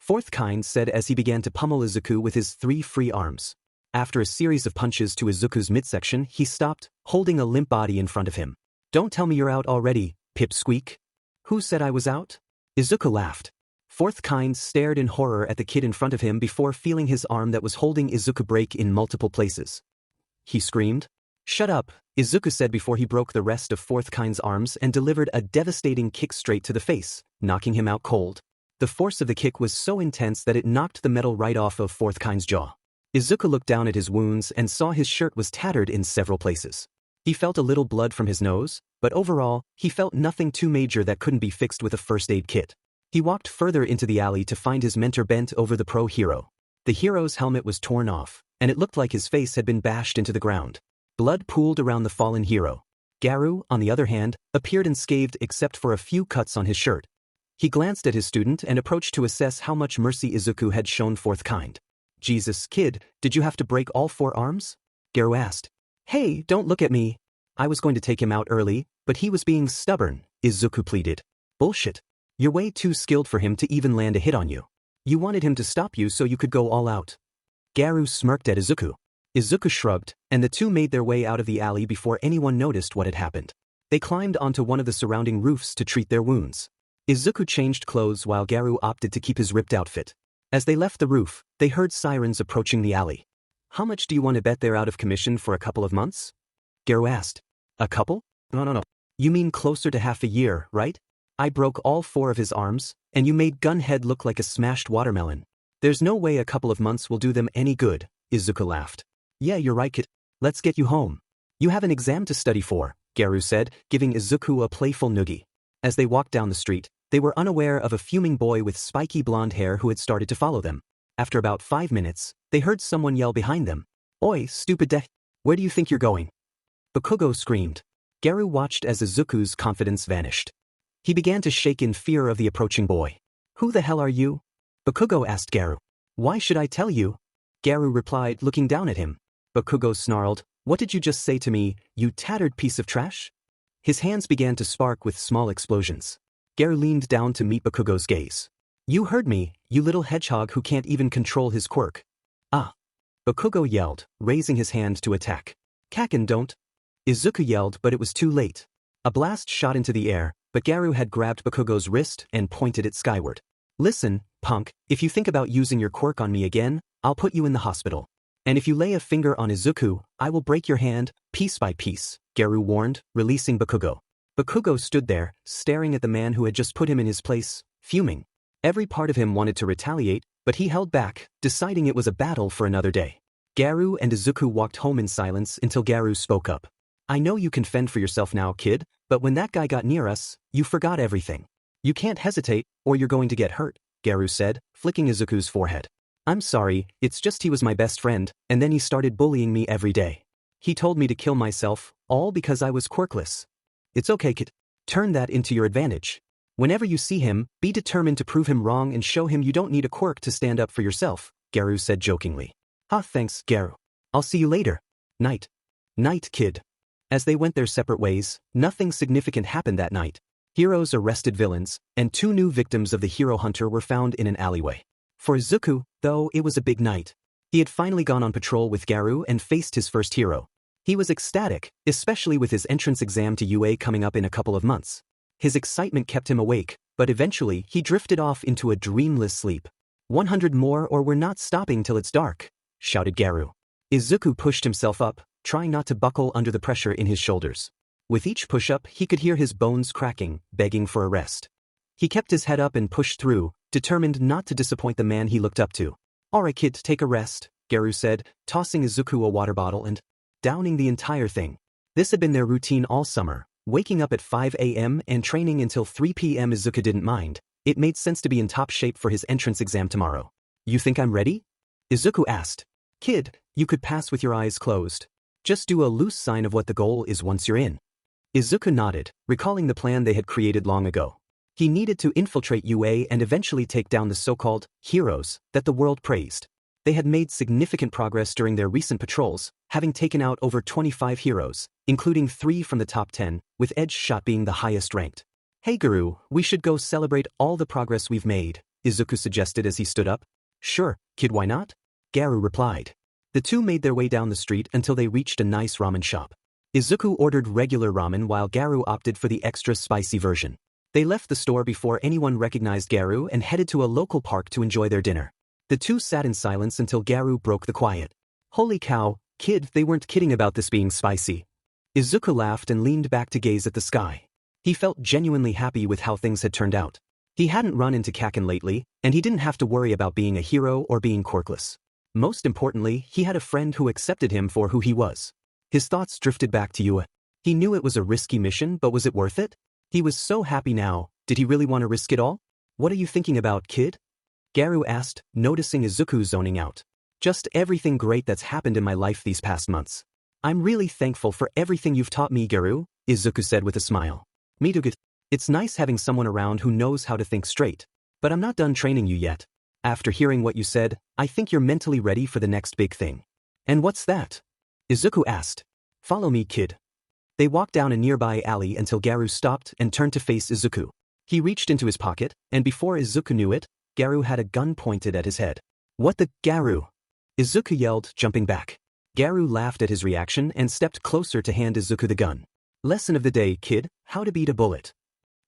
Fourth Kind said as he began to pummel Izuku with his 3 free arms. After a series of punches to Izuku's midsection, he stopped, holding a limp body in front of him. Don't tell me you're out already, pipsqueak. Who said I was out? Izuku laughed. Fourth Kind stared in horror at the kid in front of him before feeling his arm that was holding Izuku break in multiple places. He screamed. Shut up, Izuku said before he broke the rest of Fourth Kind's arms and delivered a devastating kick straight to the face, knocking him out cold. The force of the kick was so intense that it knocked the metal right off of Fourth Kind's jaw. Izuku looked down at his wounds and saw his shirt was tattered in several places. He felt a little blood from his nose, but overall, he felt nothing too major that couldn't be fixed with a first aid kit. He walked further into the alley to find his mentor bent over the pro hero. The hero's helmet was torn off, and it looked like his face had been bashed into the ground. Blood pooled around the fallen hero. Garu, on the other hand, appeared unscathed except for a few cuts on his shirt. He glanced at his student and approached to assess how much mercy Izuku had shown forthkind. Jesus, kid, did you have to break all 4 arms? Garu asked. Hey, don't look at me. I was going to take him out early, but he was being stubborn, Izuku pleaded. Bullshit. You're way too skilled for him to even land a hit on you. You wanted him to stop you so you could go all out. Garu smirked at Izuku. Izuku shrugged, and the two made their way out of the alley before anyone noticed what had happened. They climbed onto one of the surrounding roofs to treat their wounds. Izuku changed clothes while Garu opted to keep his ripped outfit. As they left the roof, they heard sirens approaching the alley. How much do you want to bet they're out of commission for a couple of months? Garu asked. A couple? No. You mean closer to half a year, right? I broke all 4 of his arms, and you made Gunhead look like a smashed watermelon. There's no way a couple of months will do them any good, Izuku laughed. Yeah, you're right, kid. Let's get you home. You have an exam to study for, Garu said, giving Izuku a playful noogie. As they walked down the street, they were unaware of a fuming boy with spiky blonde hair who had started to follow them. After about 5 minutes, they heard someone yell behind them. Oi, stupid where do you think you're going? Bakugo screamed. Garu watched as Izuku's confidence vanished. He began to shake in fear of the approaching boy. Who the hell are you? Bakugo asked Garu. Why should I tell you? Garu replied, looking down at him. Bakugo snarled, What did you just say to me, you tattered piece of trash? His hands began to spark with small explosions. Garu leaned down to meet Bakugo's gaze. You heard me, you little hedgehog who can't even control his quirk. Ah! Bakugo yelled, raising his hand to attack. Kaken don't. Izuku yelled, but it was too late. A blast shot into the air, but Garu had grabbed Bakugo's wrist and pointed it skyward. Listen, punk, if you think about using your quirk on me again, I'll put you in the hospital. And if you lay a finger on Izuku, I will break your hand, piece by piece, Garu warned, releasing Bakugo. Bakugo stood there, staring at the man who had just put him in his place, fuming. Every part of him wanted to retaliate, but he held back, deciding it was a battle for another day. Garu and Izuku walked home in silence until Garu spoke up. I know you can fend for yourself now, kid, but when that guy got near us, you forgot everything. You can't hesitate, or you're going to get hurt, Garu said, flicking Izuku's forehead. I'm sorry, it's just he was my best friend, and then he started bullying me every day. He told me to kill myself, all because I was quirkless. It's okay, kid. Turn that into your advantage. Whenever you see him, be determined to prove him wrong and show him you don't need a quirk to stand up for yourself, Garu said jokingly. Thanks, Garu. I'll see you later. Night. Night, kid. As they went their separate ways, nothing significant happened that night. Heroes arrested villains, and 2 new victims of the hero hunter were found in an alleyway. For Izuku, though, it was a big night. He had finally gone on patrol with Garu and faced his first hero. He was ecstatic, especially with his entrance exam to UA coming up in a couple of months. His excitement kept him awake, but eventually he drifted off into a dreamless sleep. 100 more or we're not stopping till it's dark, shouted Garu. Izuku pushed himself up, trying not to buckle under the pressure in his shoulders. With each push-up, he could hear his bones cracking, begging for a rest. He kept his head up and pushed through, determined not to disappoint the man he looked up to. Alright kid, take a rest, Garu said, tossing Izuku a water bottle and downing the entire thing. This had been their routine all summer, waking up at 5 a.m. and training until 3 p.m. Izuku didn't mind. It made sense to be in top shape for his entrance exam tomorrow. You think I'm ready? Izuku asked. Kid, you could pass with your eyes closed. Just do a loose sign of what the goal is once you're in. Izuku nodded, recalling the plan they had created long ago. He needed to infiltrate UA and eventually take down the so-called heroes that the world praised. They had made significant progress during their recent patrols, having taken out over 25 heroes, including 3 from the top 10, with Edge Shot being the highest ranked. Hey Garou, we should go celebrate all the progress we've made, Izuku suggested as he stood up. Sure, kid, why not? Garu replied. The two made their way down the street until they reached a nice ramen shop. Izuku ordered regular ramen while Garu opted for the extra spicy version. They left the store before anyone recognized Garu and headed to a local park to enjoy their dinner. The two sat in silence until Garu broke the quiet. Holy cow, kid, they weren't kidding about this being spicy. Izuku laughed and leaned back to gaze at the sky. He felt genuinely happy with how things had turned out. He hadn't run into Kaken lately, and he didn't have to worry about being a hero or being quirkless. Most importantly, he had a friend who accepted him for who he was. His thoughts drifted back to UA. He knew it was a risky mission, but was it worth it? He was so happy now. Did he really want to risk it all? What are you thinking about, kid? Garu asked, noticing Izuku zoning out. Just everything great that's happened in my life these past months. I'm really thankful for everything you've taught me, Garu, Izuku said with a smile. Me too. It's nice having someone around who knows how to think straight. But I'm not done training you yet. After hearing what you said, I think you're mentally ready for the next big thing. And what's that? Izuku asked. Follow me, kid. They walked down a nearby alley until Garu stopped and turned to face Izuku. He reached into his pocket, and before Izuku knew it, Garu had a gun pointed at his head. What the, Garu? Izuku yelled, jumping back. Garu laughed at his reaction and stepped closer to hand Izuku the gun. Lesson of the day, kid, how to beat a bullet.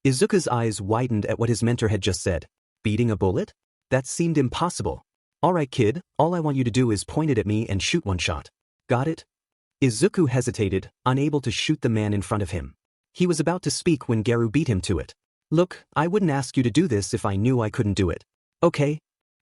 Izuku's eyes widened at what his mentor had just said. Beating a bullet? That seemed impossible. Alright kid, all I want you to do is point it at me and shoot one shot. Got it? Izuku hesitated, unable to shoot the man in front of him. He was about to speak when Garu beat him to it. Look, I wouldn't ask you to do this if I knew I couldn't do it. Okay.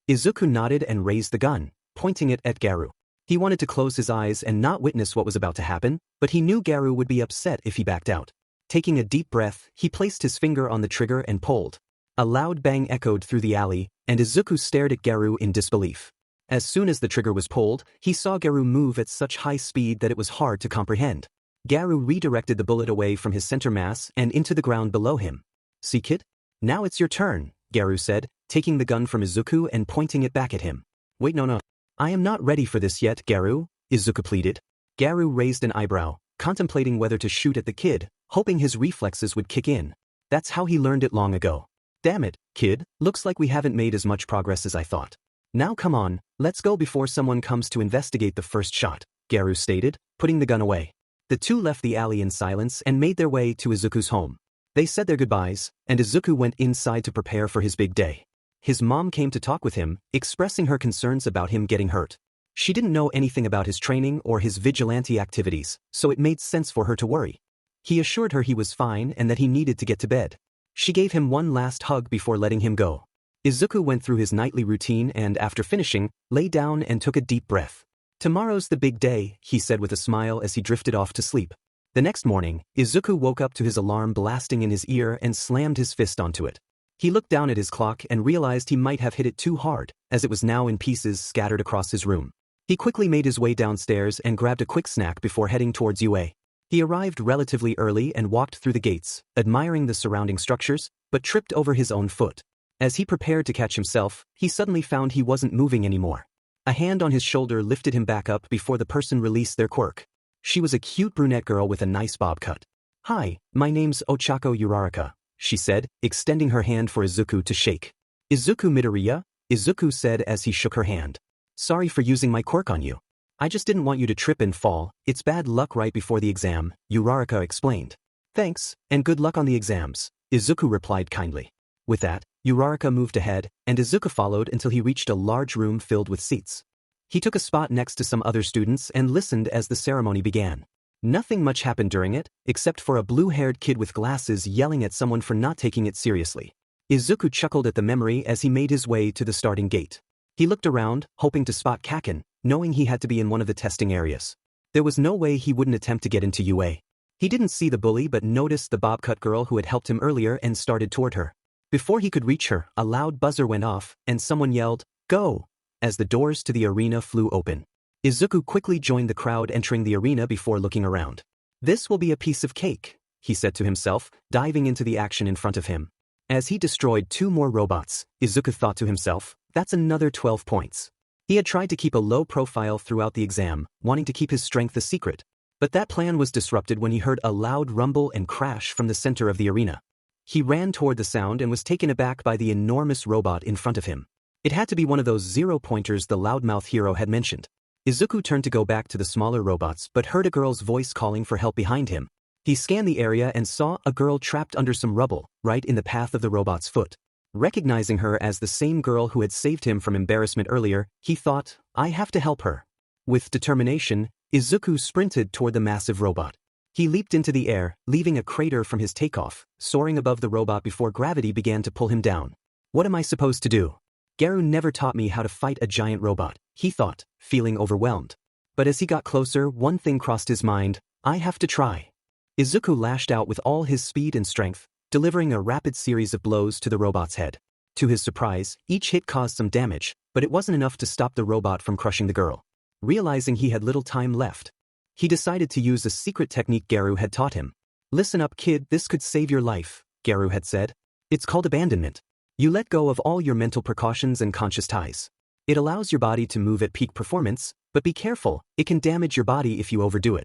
Izuku nodded and raised the gun, pointing it at Garu. He wanted to close his eyes and not witness what was about to happen, but he knew Garu would be upset if he backed out. Taking a deep breath, he placed his finger on the trigger and pulled. A loud bang echoed through the alley, and Izuku stared at Garu in disbelief. As soon as the trigger was pulled, he saw Garu move at such high speed that it was hard to comprehend. Garu redirected the bullet away from his center mass and into the ground below him. See kid? Now it's your turn, Garu said, taking the gun from Izuku and pointing it back at him. Wait no. I am not ready for this yet, Garu, Izuku pleaded. Garu raised an eyebrow, contemplating whether to shoot at the kid, hoping his reflexes would kick in. That's how he learned it long ago. Damn it, kid, looks like we haven't made as much progress as I thought. Now come on, let's go before someone comes to investigate the first shot, Garu stated, putting the gun away. The two left the alley in silence and made their way to Izuku's home. They said their goodbyes, and Izuku went inside to prepare for his big day. His mom came to talk with him, expressing her concerns about him getting hurt. She didn't know anything about his training or his vigilante activities, so it made sense for her to worry. He assured her he was fine and that he needed to get to bed. She gave him one last hug before letting him go. Izuku went through his nightly routine and, after finishing, lay down and took a deep breath. Tomorrow's the big day, he said with a smile as he drifted off to sleep. The next morning, Izuku woke up to his alarm blasting in his ear and slammed his fist onto it. He looked down at his clock and realized he might have hit it too hard, as it was now in pieces scattered across his room. He quickly made his way downstairs and grabbed a quick snack before heading towards UA. He arrived relatively early and walked through the gates, admiring the surrounding structures, but tripped over his own foot. As he prepared to catch himself, he suddenly found he wasn't moving anymore. A hand on his shoulder lifted him back up before the person released their quirk. She was a cute brunette girl with a nice bob cut. Hi, my name's Ochako Uraraka, she said, extending her hand for Izuku to shake. Izuku Midoriya? Izuku said as he shook her hand. Sorry for using my quirk on you. I just didn't want you to trip and fall, it's bad luck right before the exam, Uraraka explained. Thanks, and good luck on the exams, Izuku replied kindly. With that, Uraraka moved ahead, and Izuku followed until he reached a large room filled with seats. He took a spot next to some other students and listened as the ceremony began. Nothing much happened during it, except for a blue-haired kid with glasses yelling at someone for not taking it seriously. Izuku chuckled at the memory as he made his way to the starting gate. He looked around, hoping to spot Kaken, knowing he had to be in one of the testing areas. There was no way he wouldn't attempt to get into UA. He didn't see the bully but noticed the bob-cut girl who had helped him earlier and started toward her. Before he could reach her, a loud buzzer went off, and someone yelled, "Go!" as the doors to the arena flew open. Izuku quickly joined the crowd entering the arena before looking around. This will be a piece of cake, he said to himself, diving into the action in front of him. As he destroyed 2 more robots, Izuku thought to himself, that's another 12 points. He had tried to keep a low profile throughout the exam, wanting to keep his strength a secret. But that plan was disrupted when he heard a loud rumble and crash from the center of the arena. He ran toward the sound and was taken aback by the enormous robot in front of him. It had to be one of those 0-pointers the loudmouth hero had mentioned. Izuku turned to go back to the smaller robots but heard a girl's voice calling for help behind him. He scanned the area and saw a girl trapped under some rubble, right in the path of the robot's foot. Recognizing her as the same girl who had saved him from embarrassment earlier, he thought, I have to help her. With determination, Izuku sprinted toward the massive robot. He leaped into the air, leaving a crater from his takeoff, soaring above the robot before gravity began to pull him down. What am I supposed to do? Garu never taught me how to fight a giant robot, he thought, feeling overwhelmed. But as he got closer, one thing crossed his mind, I have to try. Izuku lashed out with all his speed and strength, delivering a rapid series of blows to the robot's head. To his surprise, each hit caused some damage, but it wasn't enough to stop the robot from crushing the girl. Realizing he had little time left, he decided to use a secret technique Garu had taught him. Listen up, kid, this could save your life, Garu had said. It's called abandonment. You let go of all your mental precautions and conscious ties. It allows your body to move at peak performance, but be careful, it can damage your body if you overdo it.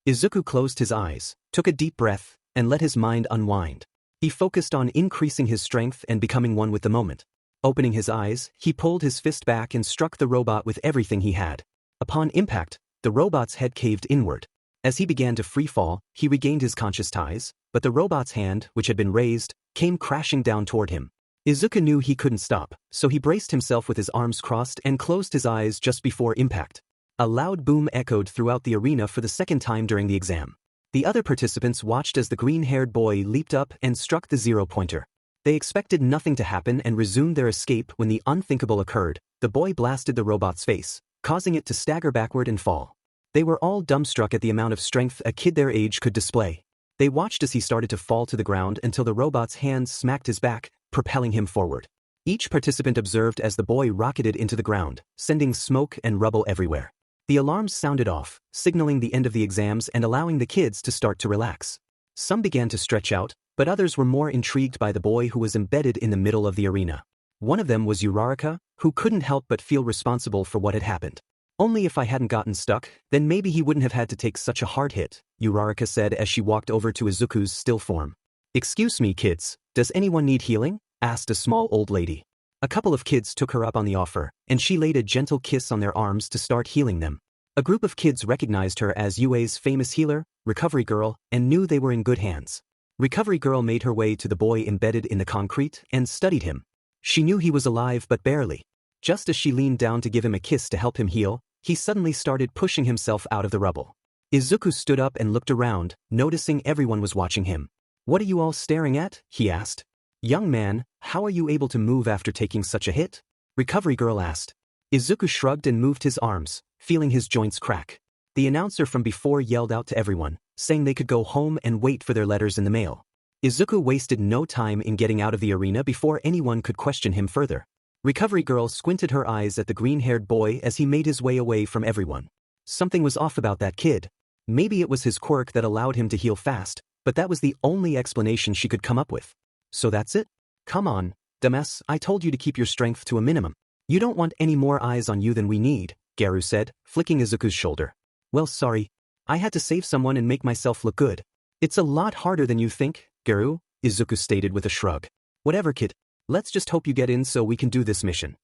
Izuku closed his eyes, took a deep breath, and let his mind unwind. He focused on increasing his strength and becoming one with the moment. Opening his eyes, he pulled his fist back and struck the robot with everything he had. Upon impact, the robot's head caved inward. As he began to free fall, he regained his conscious ties, but the robot's hand, which had been raised, came crashing down toward him. Izuku knew he couldn't stop, so he braced himself with his arms crossed and closed his eyes just before impact. A loud boom echoed throughout the arena for the second time during the exam. The other participants watched as the green-haired boy leaped up and struck the zero-pointer. They expected nothing to happen and resumed their escape when the unthinkable occurred. The boy blasted the robot's face, causing it to stagger backward and fall. They were all dumbstruck at the amount of strength a kid their age could display. They watched as he started to fall to the ground until the robot's hands smacked his back, propelling him forward. Each participant observed as the boy rocketed into the ground, sending smoke and rubble everywhere. The alarms sounded off, signaling the end of the exams and allowing the kids to start to relax. Some began to stretch out, but others were more intrigued by the boy who was embedded in the middle of the arena. One of them was Uraraka, who couldn't help but feel responsible for what had happened. Only if I hadn't gotten stuck, then maybe he wouldn't have had to take such a hard hit, Uraraka said as she walked over to Izuku's still form. Excuse me, kids, does anyone need healing? Asked a small old lady. A couple of kids took her up on the offer, and she laid a gentle kiss on their arms to start healing them. A group of kids recognized her as UA's famous healer, Recovery Girl, and knew they were in good hands. Recovery Girl made her way to the boy embedded in the concrete and studied him. She knew he was alive but barely. Just as she leaned down to give him a kiss to help him heal, he suddenly started pushing himself out of the rubble. Izuku stood up and looked around, noticing everyone was watching him. What are you all staring at? He asked. Young man, how are you able to move after taking such a hit? Recovery Girl asked. Izuku shrugged and moved his arms, feeling his joints crack. The announcer from before yelled out to everyone, saying they could go home and wait for their letters in the mail. Izuku wasted no time in getting out of the arena before anyone could question him further. Recovery Girl squinted her eyes at the green-haired boy as he made his way away from everyone. Something was off about that kid. Maybe it was his quirk that allowed him to heal fast, but that was the only explanation she could come up with. So that's it? Come on, dumbass, I told you to keep your strength to a minimum. You don't want any more eyes on you than we need, Garu said, flicking Izuku's shoulder. Well, sorry. I had to save someone and make myself look good. It's a lot harder than you think, Garu, Izuku stated with a shrug. Whatever, kid. Let's just hope you get in so we can do this mission.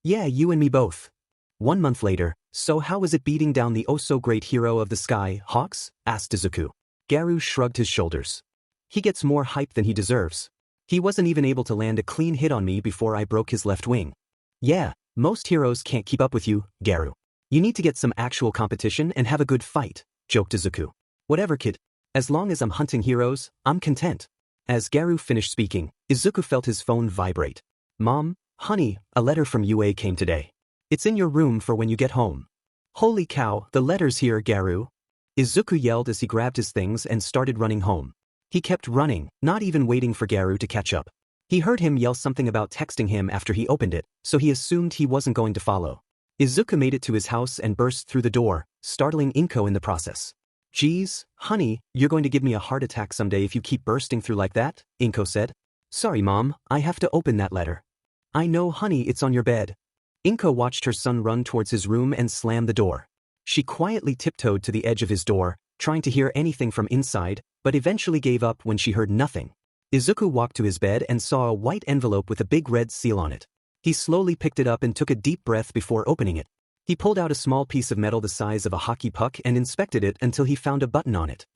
Yeah, you and me both. 1 month later, so how was it beating down the oh-so-great hero of the sky, Hawks? Asked Izuku. Garu shrugged his shoulders. He gets more hype than he deserves. He wasn't even able to land a clean hit on me before I broke his left wing. Yeah, most heroes can't keep up with you, Garu. You need to get some actual competition and have a good fight, joked Izuku. Whatever, kid. As long as I'm hunting heroes, I'm content. As Garu finished speaking, Izuku felt his phone vibrate. Mom, honey, a letter from UA came today. It's in your room for when you get home. Holy cow, the letter's here, Garu. Izuku yelled as he grabbed his things and started running home. He kept running, not even waiting for Garu to catch up. He heard him yell something about texting him after he opened it, so he assumed he wasn't going to follow. Izuku made it to his house and burst through the door, startling Inko in the process. Geez, honey, you're going to give me a heart attack someday if you keep bursting through like that, Inko said. Sorry, Mom, I have to open that letter. I know, honey, it's on your bed. Inko watched her son run towards his room and slam the door. She quietly tiptoed to the edge of his door, trying to hear anything from inside, but eventually gave up when she heard nothing. Izuku walked to his bed and saw a white envelope with a big red seal on it. He slowly picked it up and took a deep breath before opening it. He pulled out a small piece of metal the size of a hockey puck and inspected it until he found a button on it.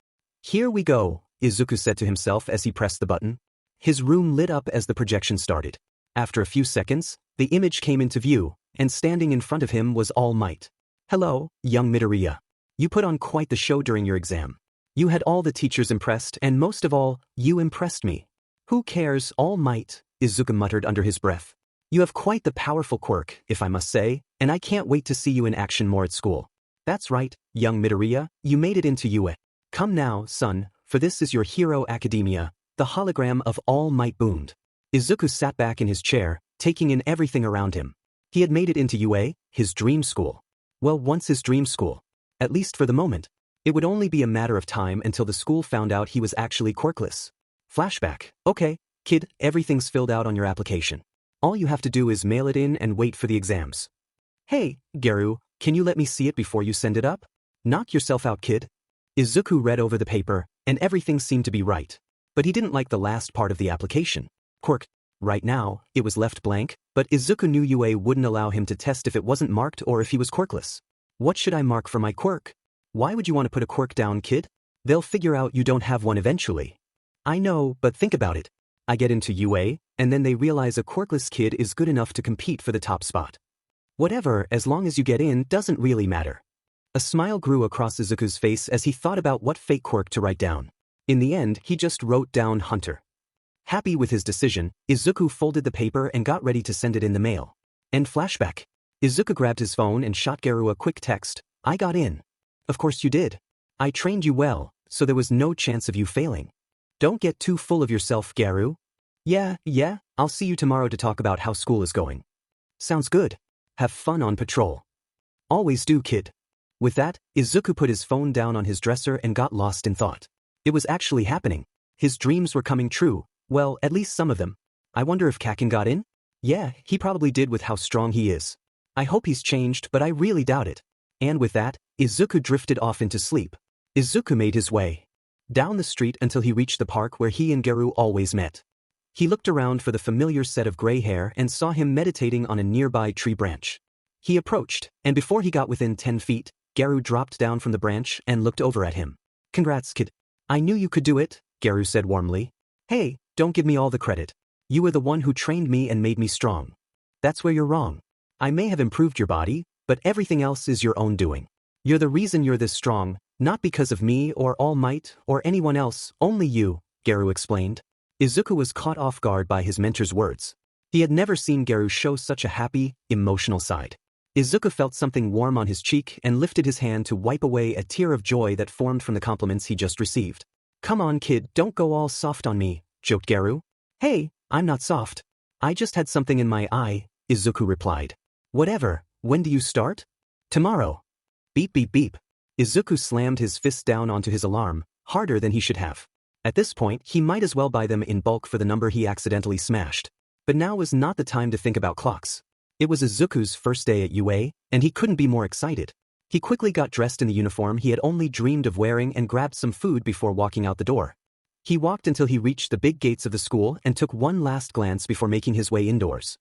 Here we go, Izuku said to himself as he pressed the button. His room lit up as the projection started. After a few seconds, the image came into view, and standing in front of him was All Might. Hello, young Midoriya. You put on quite the show during your exam. You had all the teachers impressed and most of all, you impressed me. Who cares, All Might, Izuku muttered under his breath. You have quite the powerful quirk, if I must say, and I can't wait to see you in action more at school. That's right, young Midoriya, you made it into UA. Come now, son, for this is your Hero Academia, the hologram of All Might boomed. Izuku sat back in his chair, taking in everything around him. He had made it into UA, his dream school. Well, once his dream school. At least for the moment. It would only be a matter of time until the school found out he was actually quirkless. Flashback. Okay, kid, everything's filled out on your application. All you have to do is mail it in and wait for the exams. Hey, Garu, can you let me see it before you send it up? Knock yourself out, kid. Izuku read over the paper, and everything seemed to be right. But he didn't like the last part of the application. Quirk. Right now, it was left blank, but Izuku knew UA wouldn't allow him to test if it wasn't marked or if he was quirkless. What should I mark for my quirk? Why would you want to put a quirk down, kid? They'll figure out you don't have one eventually. I know, but think about it. I get into UA, and then they realize a quirkless kid is good enough to compete for the top spot. Whatever, as long as you get in, doesn't really matter. A smile grew across Izuku's face as he thought about what fake quirk to write down. In the end, he just wrote down Hunter. Happy with his decision, Izuku folded the paper and got ready to send it in the mail. End flashback. Izuku grabbed his phone and shot Garu a quick text. I got in. Of course you did. I trained you well, so there was no chance of you failing. Don't get too full of yourself, Garu. Yeah, I'll see you tomorrow to talk about how school is going. Sounds good. Have fun on patrol. Always do, kid. With that, Izuku put his phone down on his dresser and got lost in thought. It was actually happening. His dreams were coming true. Well, at least some of them. I wonder if Kaken got in? Yeah, he probably did with how strong he is. I hope he's changed, but I really doubt it. And with that, Izuku drifted off into sleep. Izuku made his way down the street until he reached the park where he and Garu always met. He looked around for the familiar set of gray hair and saw him meditating on a nearby tree branch. He approached, and before he got within 10 feet, Garu dropped down from the branch and looked over at him. Congrats, kid. I knew you could do it, Garu said warmly. Hey, don't give me all the credit. You were the one who trained me and made me strong. That's where you're wrong. I may have improved your body, but everything else is your own doing. You're the reason you're this strong, not because of me or All Might or anyone else, only you, Garu explained. Izuku was caught off guard by his mentor's words. He had never seen Garu show such a happy, emotional side. Izuku felt something warm on his cheek and lifted his hand to wipe away a tear of joy that formed from the compliments he just received. Come on, kid, don't go all soft on me, joked Garu. Hey, I'm not soft. I just had something in my eye, Izuku replied. Whatever, when do you start? Tomorrow. Beep beep beep. Izuku slammed his fist down onto his alarm, harder than he should have. At this point, he might as well buy them in bulk for the number he accidentally smashed. But now was not the time to think about clocks. It was Izuku's first day at UA, and he couldn't be more excited. He quickly got dressed in the uniform he had only dreamed of wearing and grabbed some food before walking out the door. He walked until he reached the big gates of the school and took one last glance before making his way indoors.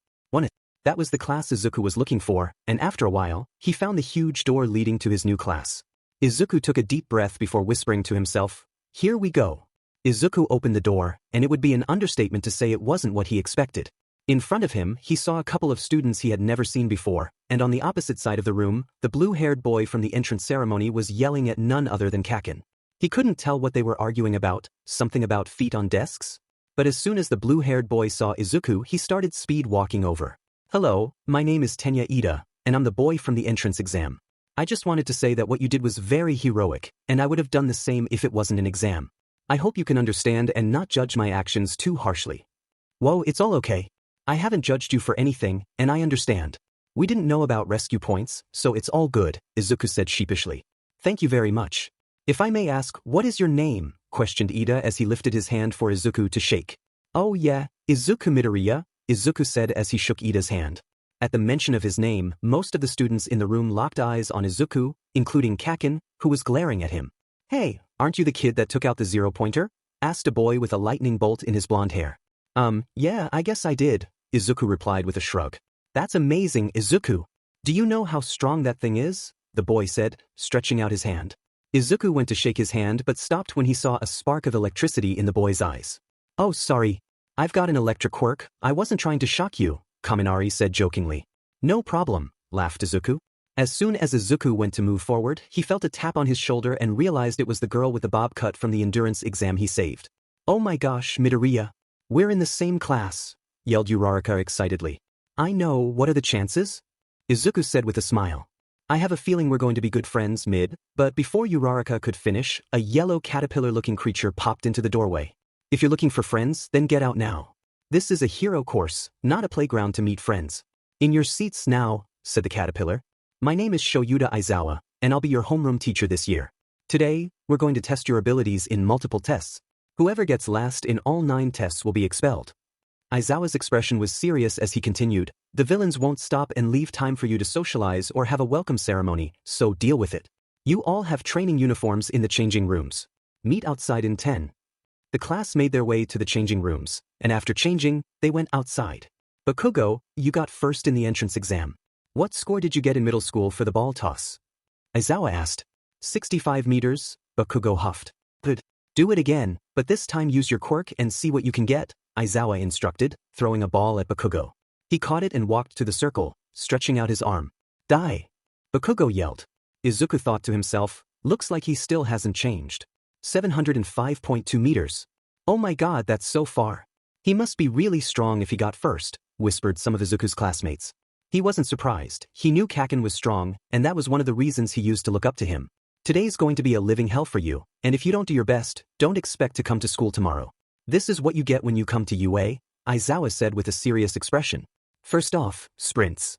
That was the class Izuku was looking for, and after a while, he found the huge door leading to his new class. Izuku took a deep breath before whispering to himself, "Here we go." Izuku opened the door, and it would be an understatement to say it wasn't what he expected. In front of him, he saw a couple of students he had never seen before, and on the opposite side of the room, the blue-haired boy from the entrance ceremony was yelling at none other than Kaken. He couldn't tell what they were arguing about, something about feet on desks? But as soon as the blue-haired boy saw Izuku, he started speed walking over. Hello, my name is Tenya Ida, and I'm the boy from the entrance exam. I just wanted to say that what you did was very heroic, and I would have done the same if it wasn't an exam. I hope you can understand and not judge my actions too harshly. Whoa, it's all okay. I haven't judged you for anything, and I understand. We didn't know about rescue points, so it's all good, Izuku said sheepishly. Thank you very much. If I may ask, what is your name? Questioned Ida as he lifted his hand for Izuku to shake. Oh yeah, Izuku Midoriya, Izuku said as he shook Ida's hand. At the mention of his name, most of the students in the room locked eyes on Izuku, including Kaken, who was glaring at him. Hey, aren't you the kid that took out the zero-pointer? Asked a boy with a lightning bolt in his blonde hair. Yeah, I guess I did, Izuku replied with a shrug. That's amazing, Izuku. Do you know how strong that thing is? The boy said, stretching out his hand. Izuku went to shake his hand but stopped when he saw a spark of electricity in the boy's eyes. Oh, sorry. I've got an electric quirk. I wasn't trying to shock you, Kaminari said jokingly. No problem, laughed Izuku. As soon as Izuku went to move forward, he felt a tap on his shoulder and realized it was the girl with the bob cut from the endurance exam he saved. Oh my gosh, Midoriya. We're in the same class, yelled Uraraka excitedly. I know, what are the chances? Izuku said with a smile. I have a feeling we're going to be good friends, Mid, but before Uraraka could finish, a yellow caterpillar-looking creature popped into the doorway. If you're looking for friends, then get out now. This is a hero course, not a playground to meet friends. In your seats now, said the caterpillar. My name is Shoyuda Aizawa, and I'll be your homeroom teacher this year. Today, we're going to test your abilities in multiple tests. Whoever gets last in all 9 tests will be expelled. Aizawa's expression was serious as he continued, the villains won't stop and leave time for you to socialize or have a welcome ceremony, so deal with it. You all have training uniforms in the changing rooms. Meet outside in 10. The class made their way to the changing rooms, and after changing, they went outside. Bakugo, you got first in the entrance exam. What score did you get in middle school for the ball toss? Aizawa asked. 65 meters, Bakugo huffed. Good. Do it again, but this time use your quirk and see what you can get, Aizawa instructed, throwing a ball at Bakugo. He caught it and walked to the circle, stretching out his arm. Die! Bakugo yelled. Izuku thought to himself, looks like he still hasn't changed. 705.2 meters. Oh my god, that's so far. He must be really strong if he got first, whispered some of Izuku's classmates. He wasn't surprised, he knew Kaken was strong, and that was one of the reasons he used to look up to him. Today's going to be a living hell for you, and if you don't do your best, don't expect to come to school tomorrow. This is what you get when you come to UA, Aizawa said with a serious expression. First off, sprints.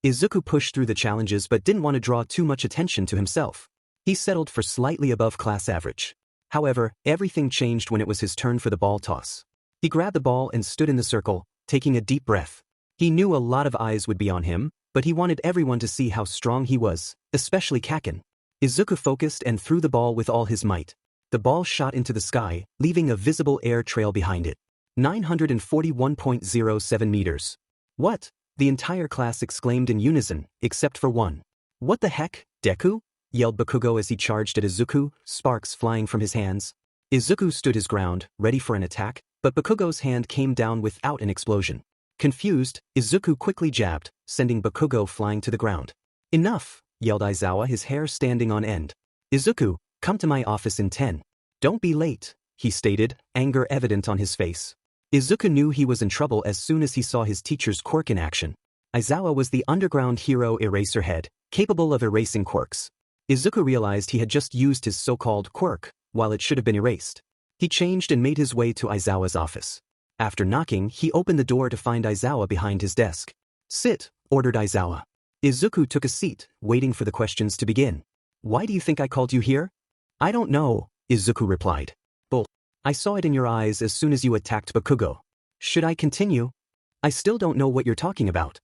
Izuku pushed through the challenges but didn't want to draw too much attention to himself. He settled for slightly above class average. However, everything changed when it was his turn for the ball toss. He grabbed the ball and stood in the circle, taking a deep breath. He knew a lot of eyes would be on him, but he wanted everyone to see how strong he was, especially Kaken. Izuku focused and threw the ball with all his might. The ball shot into the sky, leaving a visible air trail behind it. 941.07 meters. What? The entire class exclaimed in unison, except for one. What the heck, Deku? Yelled Bakugo as he charged at Izuku, sparks flying from his hands. Izuku stood his ground, ready for an attack, but Bakugo's hand came down without an explosion. Confused, Izuku quickly jabbed, sending Bakugo flying to the ground. Enough, yelled Aizawa, his hair standing on end. Izuku, come to my office in 10. Don't be late, he stated, anger evident on his face. Izuku knew he was in trouble as soon as he saw his teacher's quirk in action. Aizawa was the underground hero Eraserhead, capable of erasing quirks. Izuku realized he had just used his so-called quirk, while it should have been erased. He changed and made his way to Aizawa's office. After knocking, he opened the door to find Aizawa behind his desk. Sit, ordered Aizawa. Izuku took a seat, waiting for the questions to begin. Why do you think I called you here? I don't know, Izuku replied. Bull. I saw it in your eyes as soon as you attacked Bakugo. Should I continue? I still don't know what you're talking about.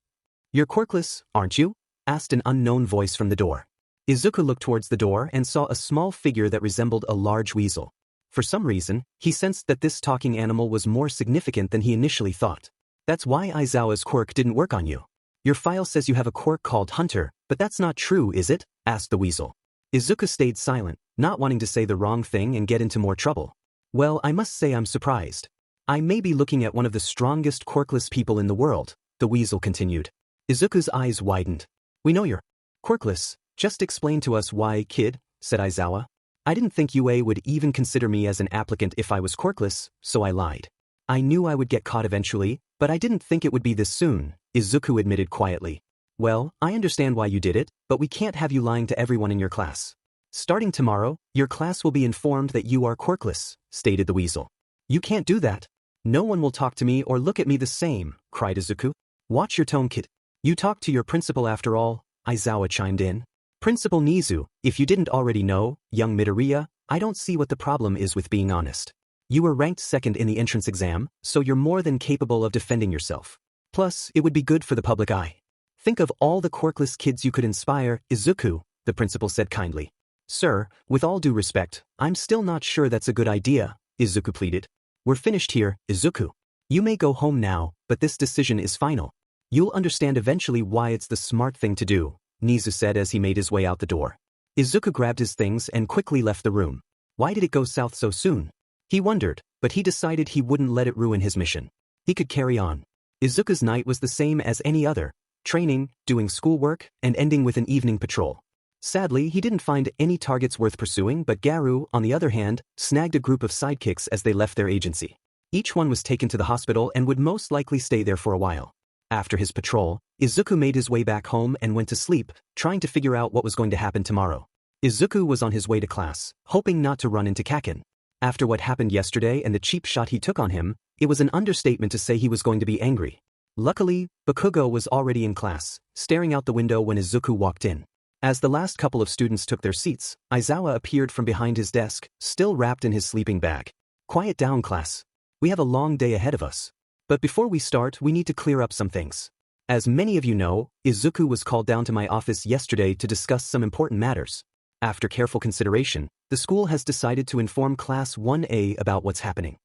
You're quirkless, aren't you? Asked an unknown voice from the door. Izuku looked towards the door and saw a small figure that resembled a large weasel. For some reason, he sensed that this talking animal was more significant than he initially thought. That's why Aizawa's quirk didn't work on you. Your file says you have a quirk called Hunter, but that's not true, is it? Asked the weasel. Izuku stayed silent, not wanting to say the wrong thing and get into more trouble. Well, I must say I'm surprised. I may be looking at one of the strongest quirkless people in the world, the weasel continued. Izuku's eyes widened. We know you're quirkless, just explain to us why, kid, said Aizawa. I didn't think UA would even consider me as an applicant if I was quirkless, so I lied. I knew I would get caught eventually, but I didn't think it would be this soon, Izuku admitted quietly. Well, I understand why you did it, but we can't have you lying to everyone in your class. Starting tomorrow, your class will be informed that you are quirkless, stated the weasel. You can't do that. No one will talk to me or look at me the same, cried Izuku. Watch your tone, kid. You talk to your principal after all, Aizawa chimed in. Principal Nizu, if you didn't already know, young Midoriya, I don't see what the problem is with being honest. You were ranked second in the entrance exam, so you're more than capable of defending yourself. Plus, it would be good for the public eye. Think of all the quirkless kids you could inspire, Izuku, the principal said kindly. Sir, with all due respect, I'm still not sure that's a good idea, Izuku pleaded. We're finished here, Izuku. You may go home now, but this decision is final. You'll understand eventually why it's the smart thing to do, Nizu said as he made his way out the door. Izuku grabbed his things and quickly left the room. Why did it go south so soon? He wondered, but he decided he wouldn't let it ruin his mission. He could carry on. Izuku's night was the same as any other, training, doing schoolwork, and ending with an evening patrol. Sadly, he didn't find any targets worth pursuing, but Garu, on the other hand, snagged a group of sidekicks as they left their agency. Each one was taken to the hospital and would most likely stay there for a while. After his patrol, Izuku made his way back home and went to sleep, trying to figure out what was going to happen tomorrow. Izuku was on his way to class, hoping not to run into Kaken. After what happened yesterday and the cheap shot he took on him, it was an understatement to say he was going to be angry. Luckily, Bakugo was already in class, staring out the window when Izuku walked in. As the last couple of students took their seats, Aizawa appeared from behind his desk, still wrapped in his sleeping bag. Quiet down, class. We have a long day ahead of us. But before we start, we need to clear up some things. As many of you know, Izuku was called down to my office yesterday to discuss some important matters. After careful consideration, the school has decided to inform Class 1A about what's happening.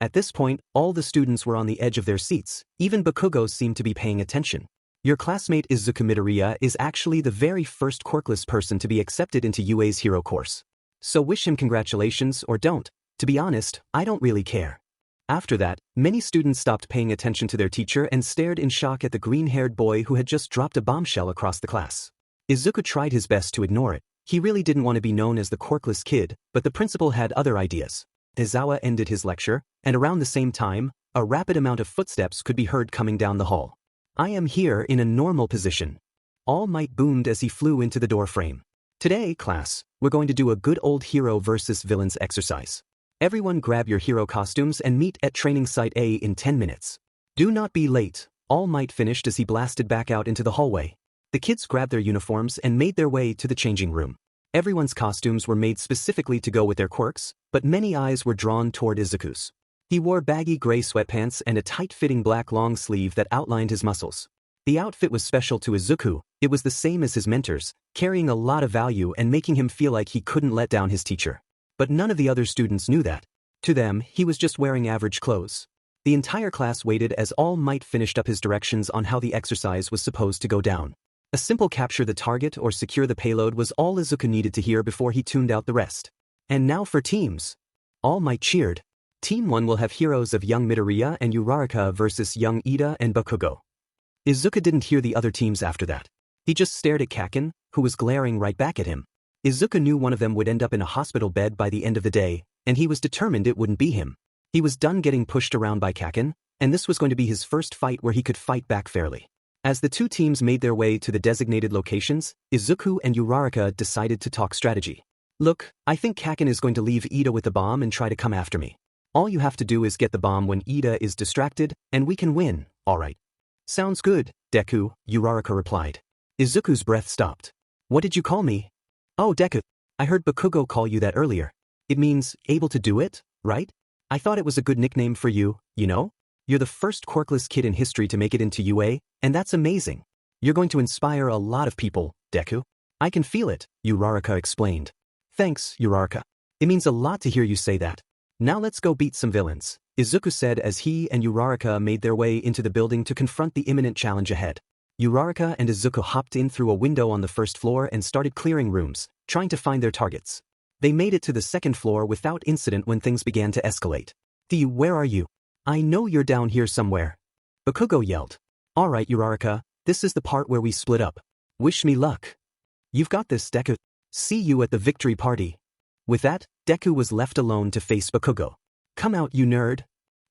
At this point, all the students were on the edge of their seats, even Bakugo seemed to be paying attention. Your classmate Izuku Midoriya is actually the very first quirkless person to be accepted into UA's hero course. So wish him congratulations or don't. To be honest, I don't really care. After that, many students stopped paying attention to their teacher and stared in shock at the green-haired boy who had just dropped a bombshell across the class. Izuku tried his best to ignore it. He really didn't want to be known as the quirkless kid, but the principal had other ideas. Aizawa ended his lecture, and around the same time, a rapid amount of footsteps could be heard coming down the hall. I am here in a normal position. All Might boomed as he flew into the doorframe. Today, class, we're going to do a good old hero versus villains exercise. Everyone grab your hero costumes and meet at training site A in 10 minutes. Do not be late. All Might finished as he blasted back out into the hallway. The kids grabbed their uniforms and made their way to the changing room. Everyone's costumes were made specifically to go with their quirks, but many eyes were drawn toward Izuku's. He wore baggy gray sweatpants and a tight-fitting black long sleeve that outlined his muscles. The outfit was special to Izuku. It was the same as his mentor's, carrying a lot of value and making him feel like he couldn't let down his teacher. But none of the other students knew that. To them, he was just wearing average clothes. The entire class waited as All Might finished up his directions on how the exercise was supposed to go down. A simple capture the target or secure the payload was all Izuku needed to hear before he tuned out the rest. And now for teams. All Might cheered. Team 1 will have heroes of young Midoriya and Uraraka versus young Ida and Bakugo. Izuku didn't hear the other teams after that. He just stared at Kaken, who was glaring right back at him. Izuku knew one of them would end up in a hospital bed by the end of the day, and he was determined it wouldn't be him. He was done getting pushed around by Kaken, and this was going to be his first fight where he could fight back fairly. As the two teams made their way to the designated locations, Izuku and Uraraka decided to talk strategy. Look, I think Kaken is going to leave Ida with the bomb and try to come after me. All you have to do is get the bomb when Ida is distracted, and we can win, alright. Sounds good, Deku, Uraraka replied. Izuku's breath stopped. What did you call me? Oh, Deku. I heard Bakugo call you that earlier. It means, able to do it, right? I thought it was a good nickname for you, you know? You're the first quirkless kid in history to make it into UA, and that's amazing. You're going to inspire a lot of people, Deku. I can feel it, Uraraka explained. Thanks, Uraraka. It means a lot to hear you say that. Now let's go beat some villains, Izuku said as he and Uraraka made their way into the building to confront the imminent challenge ahead. Uraraka and Izuku hopped in through a window on the first floor and started clearing rooms, trying to find their targets. They made it to the second floor without incident when things began to escalate. Where are you? I know you're down here somewhere. Bakugo yelled. Alright, Uraraka, this is the part where we split up. Wish me luck. You've got this, Deku. See you at the victory party. With that, Deku was left alone to face Bakugo. Come out, you nerd.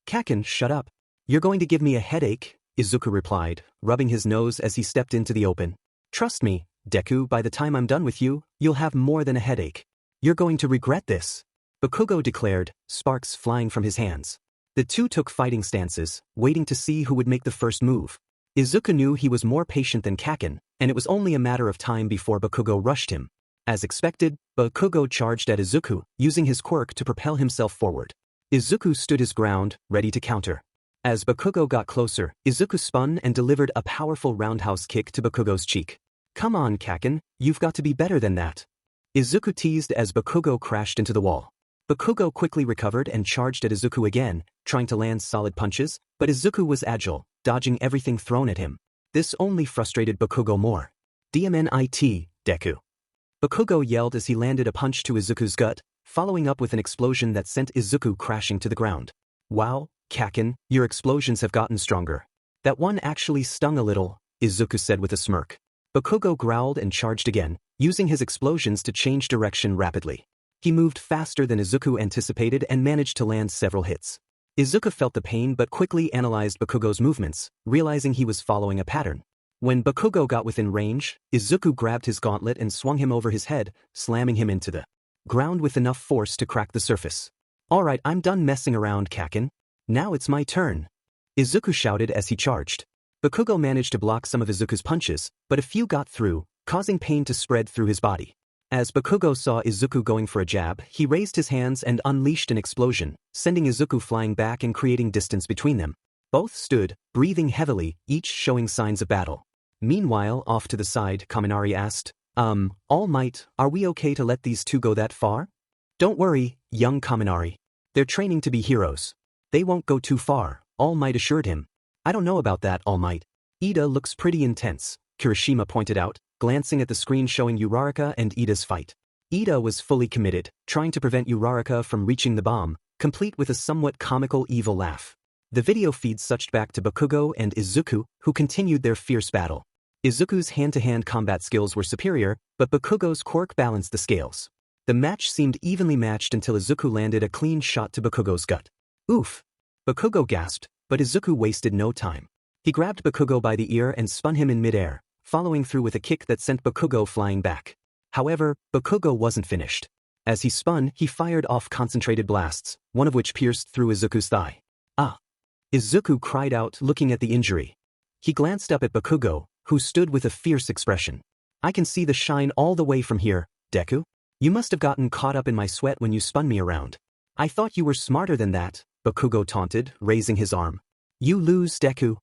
Kaken, shut up. You're going to give me a headache, Izuku replied, rubbing his nose as he stepped into the open. Trust me, Deku, by the time I'm done with you, you'll have more than a headache. You're going to regret this, Bakugo declared, sparks flying from his hands. The two took fighting stances, waiting to see who would make the first move. Izuku knew he was more patient than Kaken, and it was only a matter of time before Bakugo rushed him. As expected, Bakugo charged at Izuku, using his quirk to propel himself forward. Izuku stood his ground, ready to counter. As Bakugo got closer, Izuku spun and delivered a powerful roundhouse kick to Bakugo's cheek. Come on, Kaken, you've got to be better than that. Izuku teased as Bakugo crashed into the wall. Bakugo quickly recovered and charged at Izuku again, trying to land solid punches, but Izuku was agile, dodging everything thrown at him. This only frustrated Bakugo more. DMNIT, Deku. Bakugo yelled as he landed a punch to Izuku's gut, following up with an explosion that sent Izuku crashing to the ground. Wow, Kaken, your explosions have gotten stronger. That one actually stung a little, Izuku said with a smirk. Bakugo growled and charged again, using his explosions to change direction rapidly. He moved faster than Izuku anticipated and managed to land several hits. Izuku felt the pain but quickly analyzed Bakugo's movements, realizing he was following a pattern. When Bakugo got within range, Izuku grabbed his gauntlet and swung him over his head, slamming him into the ground with enough force to crack the surface. Alright, I'm done messing around, Kaken. Now it's my turn, Izuku shouted as he charged. Bakugo managed to block some of Izuku's punches, but a few got through, causing pain to spread through his body. As Bakugo saw Izuku going for a jab, he raised his hands and unleashed an explosion, sending Izuku flying back and creating distance between them. Both stood, breathing heavily, each showing signs of battle. Meanwhile, off to the side, Kaminari asked, All Might, are we okay to let these two go that far? Don't worry, young Kaminari. They're training to be heroes. They won't go too far, All Might assured him. I don't know about that, All Might. Ida looks pretty intense, Kirishima pointed out, glancing at the screen showing Uraraka and Ida's fight. Ida was fully committed, trying to prevent Uraraka from reaching the bomb, complete with a somewhat comical evil laugh. The video feed switched back to Bakugo and Izuku, who continued their fierce battle. Izuku's hand-to-hand combat skills were superior, but Bakugo's quirk balanced the scales. The match seemed evenly matched until Izuku landed a clean shot to Bakugo's gut. Oof! Bakugo gasped, but Izuku wasted no time. He grabbed Bakugo by the ear and spun him in midair, following through with a kick that sent Bakugo flying back. However, Bakugo wasn't finished. As he spun, he fired off concentrated blasts, one of which pierced through Izuku's thigh. Ah! Izuku cried out, looking at the injury. He glanced up at Bakugo, who stood with a fierce expression. I can see the shine all the way from here, Deku. You must have gotten caught up in my sweat when you spun me around. I thought you were smarter than that, Bakugo taunted, raising his arm. You lose, Deku.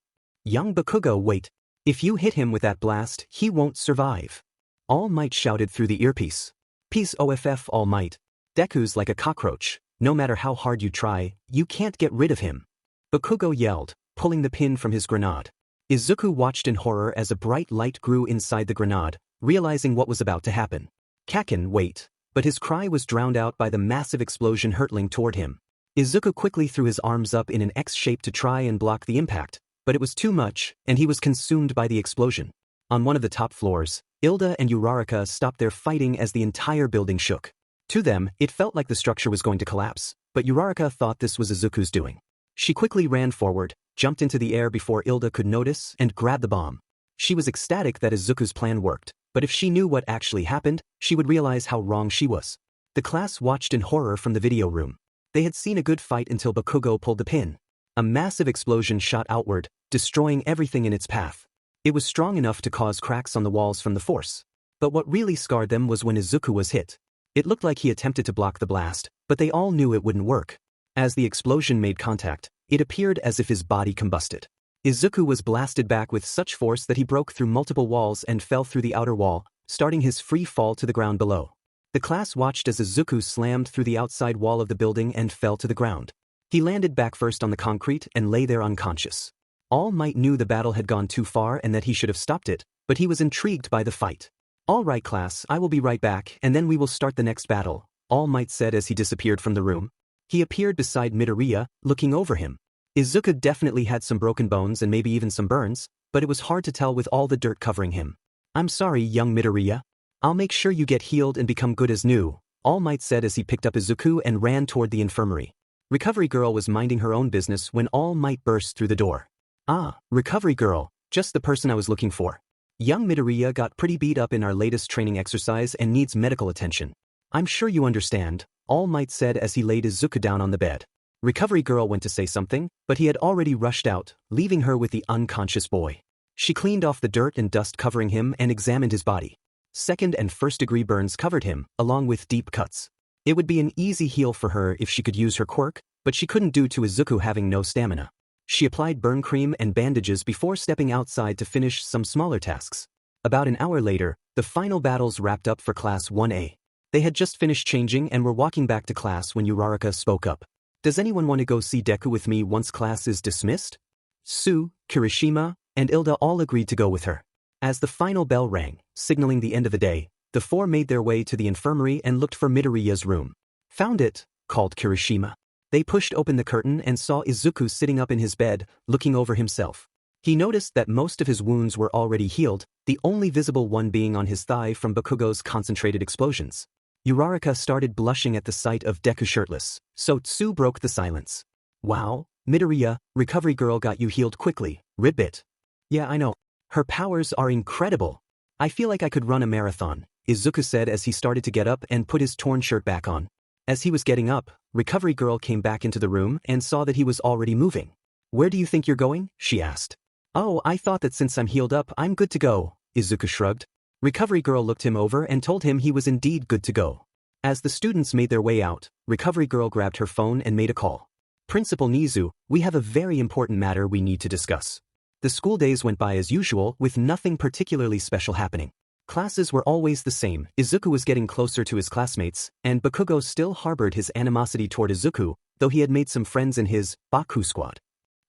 Young Bakugo, wait. If you hit him with that blast, he won't survive. All Might shouted through the earpiece. Peace OFF All Might. Deku's like a cockroach. No matter how hard you try, you can't get rid of him. Bakugo yelled, pulling the pin from his grenade. Izuku watched in horror as a bright light grew inside the grenade, realizing what was about to happen. Kaken, wait. But his cry was drowned out by the massive explosion hurtling toward him. Izuku quickly threw his arms up in an X shape to try and block the impact, but it was too much, and he was consumed by the explosion. On one of the top floors, Ilda and Uraraka stopped their fighting as the entire building shook. To them, it felt like the structure was going to collapse, but Uraraka thought this was Izuku's doing. She quickly ran forward, jumped into the air before Ilda could notice, and grabbed the bomb. She was ecstatic that Izuku's plan worked, but if she knew what actually happened, she would realize how wrong she was. The class watched in horror from the video room. They had seen a good fight until Bakugo pulled the pin. A massive explosion shot outward, destroying everything in its path. It was strong enough to cause cracks on the walls from the force. But what really scarred them was when Izuku was hit. It looked like he attempted to block the blast, but they all knew it wouldn't work. As the explosion made contact, it appeared as if his body combusted. Izuku was blasted back with such force that he broke through multiple walls and fell through the outer wall, starting his free fall to the ground below. The class watched as Izuku slammed through the outside wall of the building and fell to the ground. He landed back first on the concrete and lay there unconscious. All Might knew the battle had gone too far and that he should have stopped it, but he was intrigued by the fight. All right class, I will be right back and then we will start the next battle, All Might said as he disappeared from the room. He appeared beside Midoriya, looking over him. Izuku definitely had some broken bones and maybe even some burns, but it was hard to tell with all the dirt covering him. I'm sorry, young Midoriya. I'll make sure you get healed and become good as new, All Might said as he picked up Izuku and ran toward the infirmary. Recovery Girl was minding her own business when All Might burst through the door. Ah, Recovery Girl, just the person I was looking for. Young Midoriya got pretty beat up in our latest training exercise and needs medical attention. I'm sure you understand, All Might said as he laid Izuku down on the bed. Recovery Girl went to say something, but he had already rushed out, leaving her with the unconscious boy. She cleaned off the dirt and dust covering him and examined his body. Second and first-degree burns covered him, along with deep cuts. It would be an easy heal for her if she could use her quirk, but she couldn't due to Izuku having no stamina. She applied burn cream and bandages before stepping outside to finish some smaller tasks. About an hour later, the final battles wrapped up for Class 1A. They had just finished changing and were walking back to class when Uraraka spoke up. Does anyone want to go see Deku with me once class is dismissed? Sue, Kirishima, and Ilda all agreed to go with her. As the final bell rang, signaling the end of the day, the four made their way to the infirmary and looked for Midoriya's room. Found it, called Kirishima. They pushed open the curtain and saw Izuku sitting up in his bed, looking over himself. He noticed that most of his wounds were already healed, the only visible one being on his thigh from Bakugo's concentrated explosions. Uraraka started blushing at the sight of Deku shirtless, so Tsu broke the silence. Wow, Midoriya, Recovery Girl got you healed quickly, ribbit. Yeah, I know. Her powers are incredible. I feel like I could run a marathon, Izuku said as he started to get up and put his torn shirt back on. As he was getting up, Recovery Girl came back into the room and saw that he was already moving. Where do you think you're going? She asked. Oh, I thought that since I'm healed up, I'm good to go, Izuku shrugged. Recovery Girl looked him over and told him he was indeed good to go. As the students made their way out, Recovery Girl grabbed her phone and made a call. Principal Nizu, we have a very important matter we need to discuss. The school days went by as usual with nothing particularly special happening. Classes were always the same. Izuku was getting closer to his classmates, and Bakugo still harbored his animosity toward Izuku, though he had made some friends in his Baku squad.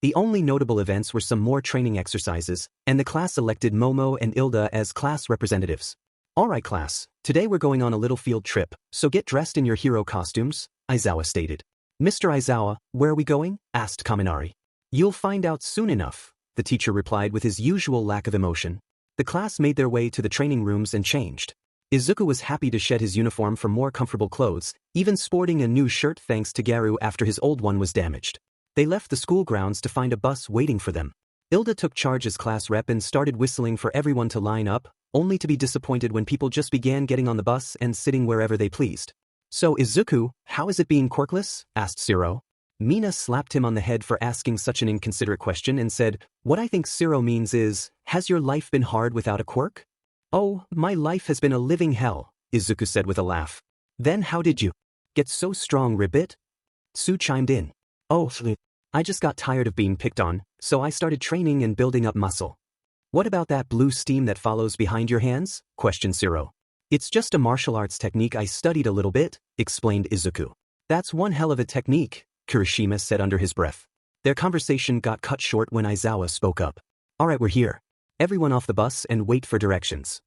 The only notable events were some more training exercises, and the class elected Momo and Ilda as class representatives. Alright class, today we're going on a little field trip, so get dressed in your hero costumes, Aizawa stated. Mr. Aizawa, where are we going? Asked Kaminari. You'll find out soon enough, the teacher replied with his usual lack of emotion. The class made their way to the training rooms and changed. Izuku was happy to shed his uniform for more comfortable clothes, even sporting a new shirt thanks to Garu after his old one was damaged. They left the school grounds to find a bus waiting for them. Ilda took charge as class rep and started whistling for everyone to line up, only to be disappointed when people just began getting on the bus and sitting wherever they pleased. So Izuku, how is it being quirkless? Asked Siro. Mina slapped him on the head for asking such an inconsiderate question and said, what I think Siro means is, has your life been hard without a quirk? Oh, my life has been a living hell, Izuku said with a laugh. Then how did you get so strong, Ribbit? Sue chimed in. Oh, I just got tired of being picked on, so I started training and building up muscle. What about that blue steam that follows behind your hands? Questioned Siro. It's just a martial arts technique I studied a little bit, explained Izuku. That's one hell of a technique, Kirishima said under his breath. Their conversation got cut short when Aizawa spoke up. Alright, we're here. Everyone off the bus and wait for directions.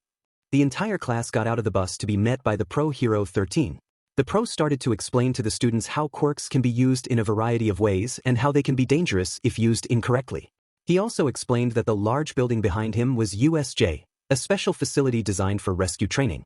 The entire class got out of the bus to be met by the Pro Hero 13. The pro started to explain to the students how quirks can be used in a variety of ways and how they can be dangerous if used incorrectly. He also explained that the large building behind him was USJ, a special facility designed for rescue training.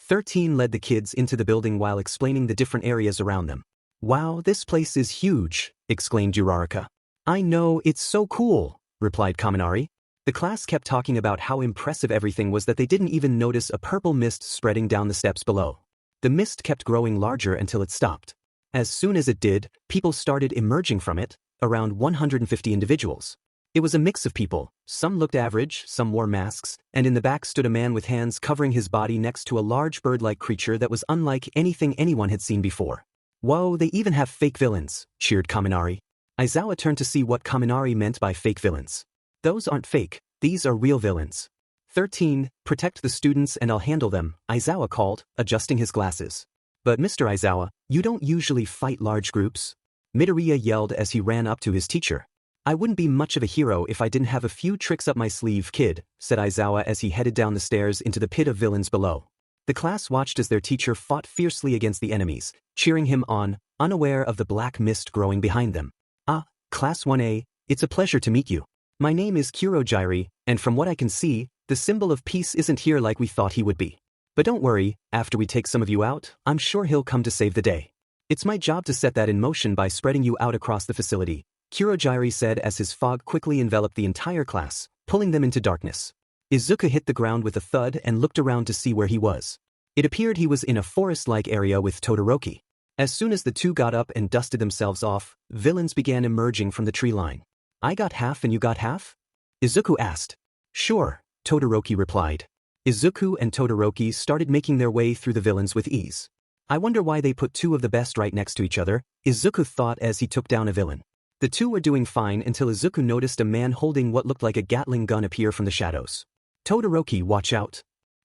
13 led the kids into the building while explaining the different areas around them. Wow, this place is huge, exclaimed Uraraka. I know, it's so cool, replied Kaminari. The class kept talking about how impressive everything was that they didn't even notice a purple mist spreading down the steps below. The mist kept growing larger until it stopped. As soon as it did, people started emerging from it, around 150 individuals. It was a mix of people, some looked average, some wore masks, and in the back stood a man with hands covering his body next to a large bird-like creature that was unlike anything anyone had seen before. Whoa, they even have fake villains, cheered Kaminari. Aizawa turned to see what Kaminari meant by fake villains. Those aren't fake, these are real villains. 13, protect the students and I'll handle them, Aizawa called, adjusting his glasses. But Mr. Aizawa, you don't usually fight large groups. Midoriya yelled as he ran up to his teacher. I wouldn't be much of a hero if I didn't have a few tricks up my sleeve, kid, said Aizawa as he headed down the stairs into the pit of villains below. The class watched as their teacher fought fiercely against the enemies, cheering him on, unaware of the black mist growing behind them. Ah, Class 1A, it's a pleasure to meet you. My name is Kurojairi, and from what I can see, the symbol of peace isn't here like we thought he would be. But don't worry, after we take some of you out, I'm sure he'll come to save the day. It's my job to set that in motion by spreading you out across the facility, Kurojairi said as his fog quickly enveloped the entire class, pulling them into darkness. Izuku hit the ground with a thud and looked around to see where he was. It appeared he was in a forest-like area with Todoroki. As soon as the two got up and dusted themselves off, villains began emerging from the tree line. I got half and you got half? Izuku asked. Sure, Todoroki replied. Izuku and Todoroki started making their way through the villains with ease. I wonder why they put two of the best right next to each other, Izuku thought as he took down a villain. The two were doing fine until Izuku noticed a man holding what looked like a Gatling gun appear from the shadows. Todoroki, watch out.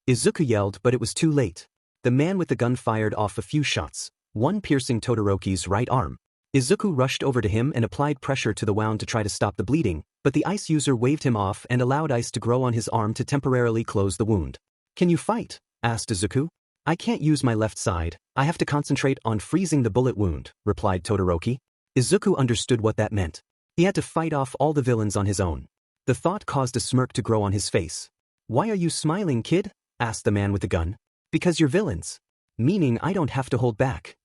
Izuku yelled, but it was too late. The man with the gun fired off a few shots, one piercing Todoroki's right arm. Izuku rushed over to him and applied pressure to the wound to try to stop the bleeding, but the ice user waved him off and allowed ice to grow on his arm to temporarily close the wound. Can you fight? Asked Izuku. I can't use my left side, I have to concentrate on freezing the bullet wound, replied Todoroki. Izuku understood what that meant. He had to fight off all the villains on his own. The thought caused a smirk to grow on his face. Why are you smiling, kid? Asked the man with the gun. Because you're villains. Meaning I don't have to hold back.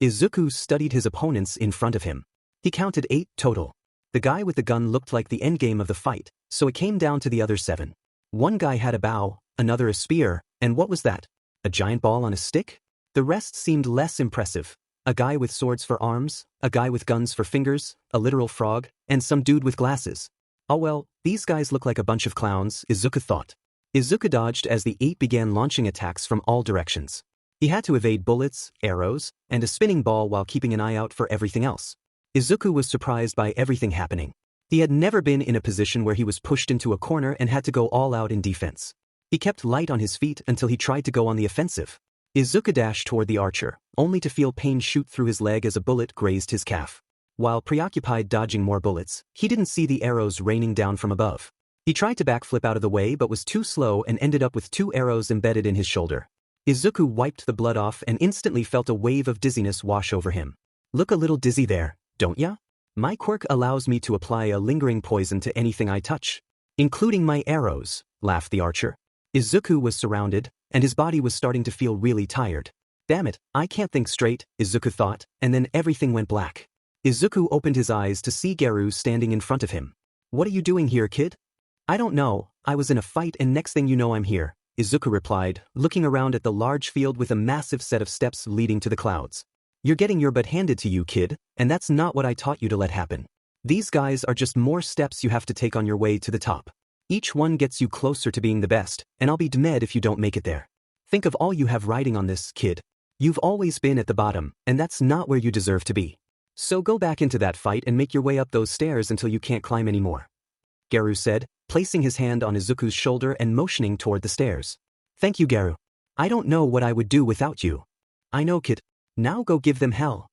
Izuku studied his opponents in front of him. He counted 8 total. The guy with the gun looked like the endgame of the fight, so it came down to the other 7. One guy had a bow, another a spear, and what was that? A giant ball on a stick? The rest seemed less impressive. A guy with swords for arms, a guy with guns for fingers, a literal frog, and some dude with glasses. Oh well, these guys look like a bunch of clowns, Izuku thought. Izuku dodged as the 8 began launching attacks from all directions. He had to evade bullets, arrows, and a spinning ball while keeping an eye out for everything else. Izuku was surprised by everything happening. He had never been in a position where he was pushed into a corner and had to go all out in defense. He kept light on his feet until he tried to go on the offensive. Izuku dashed toward the archer, only to feel pain shoot through his leg as a bullet grazed his calf. While preoccupied dodging more bullets, he didn't see the arrows raining down from above. He tried to backflip out of the way but was too slow and ended up with 2 arrows embedded in his shoulder. Izuku wiped the blood off and instantly felt a wave of dizziness wash over him. Look a little dizzy there, don't ya? My quirk allows me to apply a lingering poison to anything I touch. Including my arrows, laughed the archer. Izuku was surrounded, and his body was starting to feel really tired. Damn it, I can't think straight, Izuku thought, and then everything went black. Izuku opened his eyes to see Garu standing in front of him. What are you doing here, kid? I don't know, I was in a fight and next thing you know I'm here, Izuku replied, looking around at the large field with a massive set of steps leading to the clouds. You're getting your butt handed to you, kid, and that's not what I taught you to let happen. These guys are just more steps you have to take on your way to the top. Each one gets you closer to being the best, and I'll be dead if you don't make it there. Think of all you have riding on this, kid. You've always been at the bottom, and that's not where you deserve to be. So go back into that fight and make your way up those stairs until you can't climb anymore. Garu said, placing his hand on Izuku's shoulder and motioning toward the stairs. Thank you, Garu. I don't know what I would do without you. I know, kid. Now go give them hell.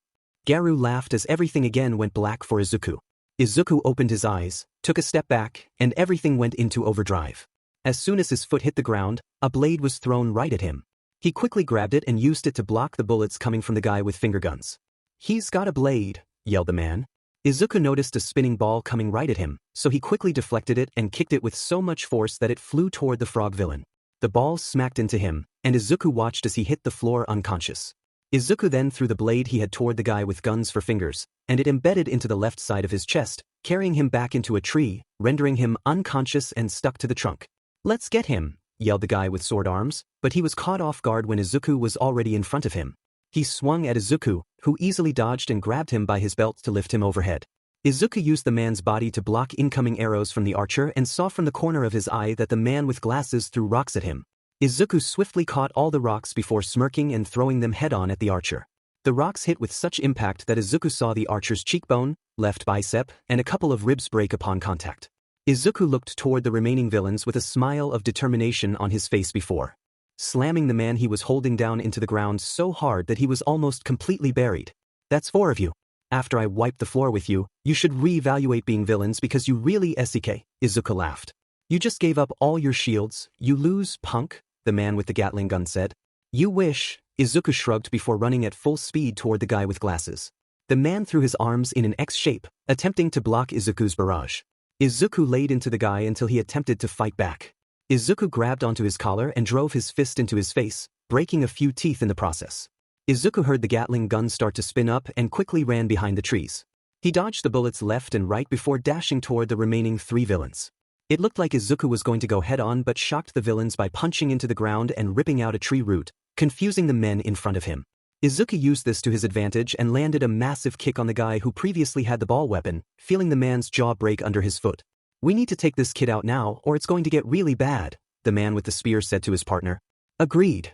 Garu laughed as everything again went black for Izuku. Izuku opened his eyes, took a step back, and everything went into overdrive. As soon as his foot hit the ground, a blade was thrown right at him. He quickly grabbed it and used it to block the bullets coming from the guy with finger guns. He's got a blade, yelled the man. Izuku noticed a spinning ball coming right at him, so he quickly deflected it and kicked it with so much force that it flew toward the frog villain. The ball smacked into him, and Izuku watched as he hit the floor unconscious. Izuku then threw the blade he had toward the guy with guns for fingers, and it embedded into the left side of his chest, carrying him back into a tree, rendering him unconscious and stuck to the trunk. Let's get him, yelled the guy with sword arms, but he was caught off guard when Izuku was already in front of him. He swung at Izuku, who easily dodged and grabbed him by his belt to lift him overhead. Izuku used the man's body to block incoming arrows from the archer and saw from the corner of his eye that the man with glasses threw rocks at him. Izuku swiftly caught all the rocks before smirking and throwing them head-on at the archer. The rocks hit with such impact that Izuku saw the archer's cheekbone, left bicep, and a couple of ribs break upon contact. Izuku looked toward the remaining villains with a smile of determination on his face before slamming the man he was holding down into the ground so hard that he was almost completely buried. That's 4 of you. After I wipe the floor with you, you should re-evaluate being villains because you really SEK, Izuku laughed. You just gave up all your shields, you lose, punk, the man with the Gatling gun said. You wish, Izuku shrugged before running at full speed toward the guy with glasses. The man threw his arms in an X shape, attempting to block Izuku's barrage. Izuku laid into the guy until he attempted to fight back. Izuku grabbed onto his collar and drove his fist into his face, breaking a few teeth in the process. Izuku heard the Gatling gun start to spin up and quickly ran behind the trees. He dodged the bullets left and right before dashing toward the remaining 3 villains. It looked like Izuku was going to go head-on but shocked the villains by punching into the ground and ripping out a tree root, confusing the men in front of him. Izuku used this to his advantage and landed a massive kick on the guy who previously had the ball weapon, feeling the man's jaw break under his foot. We need to take this kid out now or it's going to get really bad, the man with the spear said to his partner. Agreed.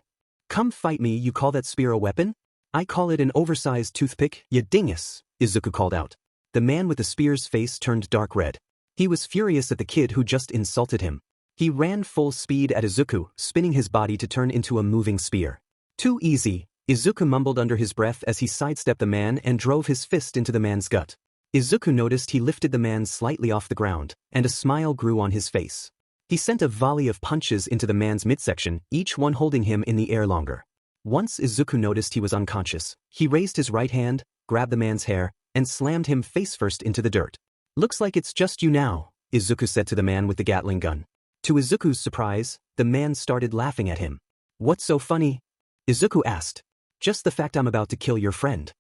Come fight me, you call that spear a weapon? I call it an oversized toothpick, you dingus, Izuku called out. The man with the spear's face turned dark red. He was furious at the kid who just insulted him. He ran full speed at Izuku, spinning his body to turn into a moving spear. Too easy, Izuku mumbled under his breath as he sidestepped the man and drove his fist into the man's gut. Izuku noticed he lifted the man slightly off the ground, and a smile grew on his face. He sent a volley of punches into the man's midsection, each one holding him in the air longer. Once Izuku noticed he was unconscious, he raised his right hand, grabbed the man's hair, and slammed him face-first into the dirt. Looks like it's just you now, Izuku said to the man with the Gatling gun. To Izuku's surprise, the man started laughing at him. What's so funny? Izuku asked. Just the fact I'm about to kill your friend.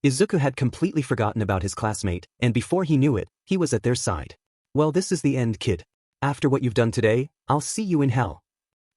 Izuku had completely forgotten about his classmate, and before he knew it, he was at their side. Well, this is the end, kid. After what you've done today, I'll see you in hell.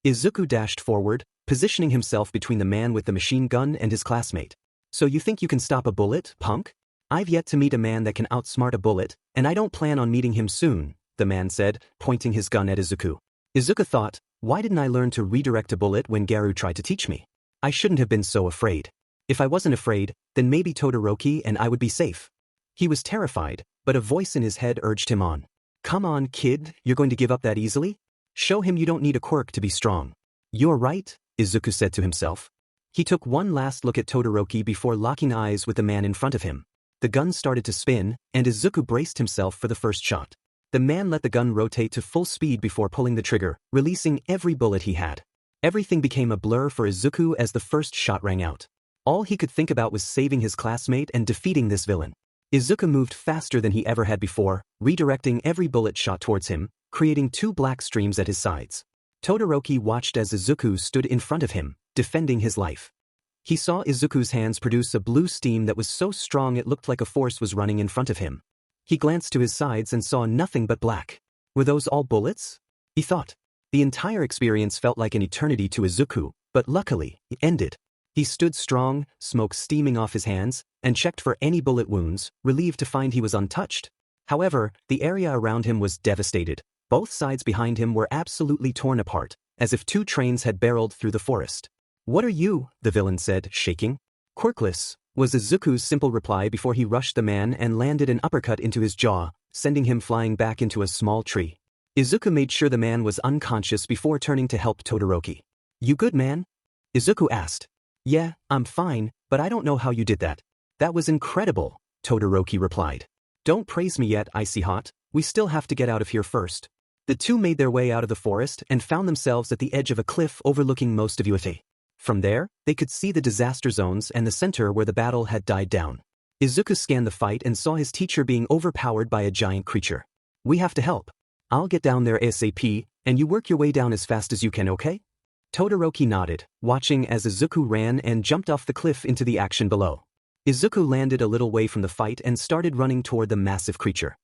Izuku dashed forward, positioning himself between the man with the machine gun and his classmate. So you think you can stop a bullet, punk? I've yet to meet a man that can outsmart a bullet, and I don't plan on meeting him soon, the man said, pointing his gun at Izuku. Izuku thought, Why didn't I learn to redirect a bullet when Garu tried to teach me? I shouldn't have been so afraid. If I wasn't afraid, then maybe Todoroki and I would be safe. He was terrified, but a voice in his head urged him on. Come on, kid, you're going to give up that easily? Show him you don't need a quirk to be strong. You're right, Izuku said to himself. He took one last look at Todoroki before locking eyes with the man in front of him. The gun started to spin, and Izuku braced himself for the first shot. The man let the gun rotate to full speed before pulling the trigger, releasing every bullet he had. Everything became a blur for Izuku as the first shot rang out. All he could think about was saving his classmate and defeating this villain. Izuku moved faster than he ever had before, redirecting every bullet shot towards him, creating two black streams at his sides. Todoroki watched as Izuku stood in front of him, defending his life. He saw Izuku's hands produce a blue steam that was so strong it looked like a force was running in front of him. He glanced to his sides and saw nothing but black. Were those all bullets? He thought. The entire experience felt like an eternity to Izuku, but luckily, it ended. He stood strong, smoke steaming off his hands, and checked for any bullet wounds, relieved to find he was untouched. However, the area around him was devastated. Both sides behind him were absolutely torn apart, as if two trains had barreled through the forest. What are you? The villain said, shaking. Quirkless, was Izuku's simple reply before he rushed the man and landed an uppercut into his jaw, sending him flying back into a small tree. Izuku made sure the man was unconscious before turning to help Todoroki. You good, man? Izuku asked. Yeah, I'm fine, but I don't know how you did that. That was incredible, Todoroki replied. Don't praise me yet, Icy Hot. We still have to get out of here first. The two made their way out of the forest and found themselves at the edge of a cliff overlooking most of UA. From there, they could see the disaster zones and the center where the battle had died down. Izuku scanned the fight and saw his teacher being overpowered by a giant creature. We have to help. I'll get down there ASAP, and you work your way down as fast as you can, okay? Todoroki nodded, watching as Izuku ran and jumped off the cliff into the action below. Izuku landed a little way from the fight and started running toward the massive creature.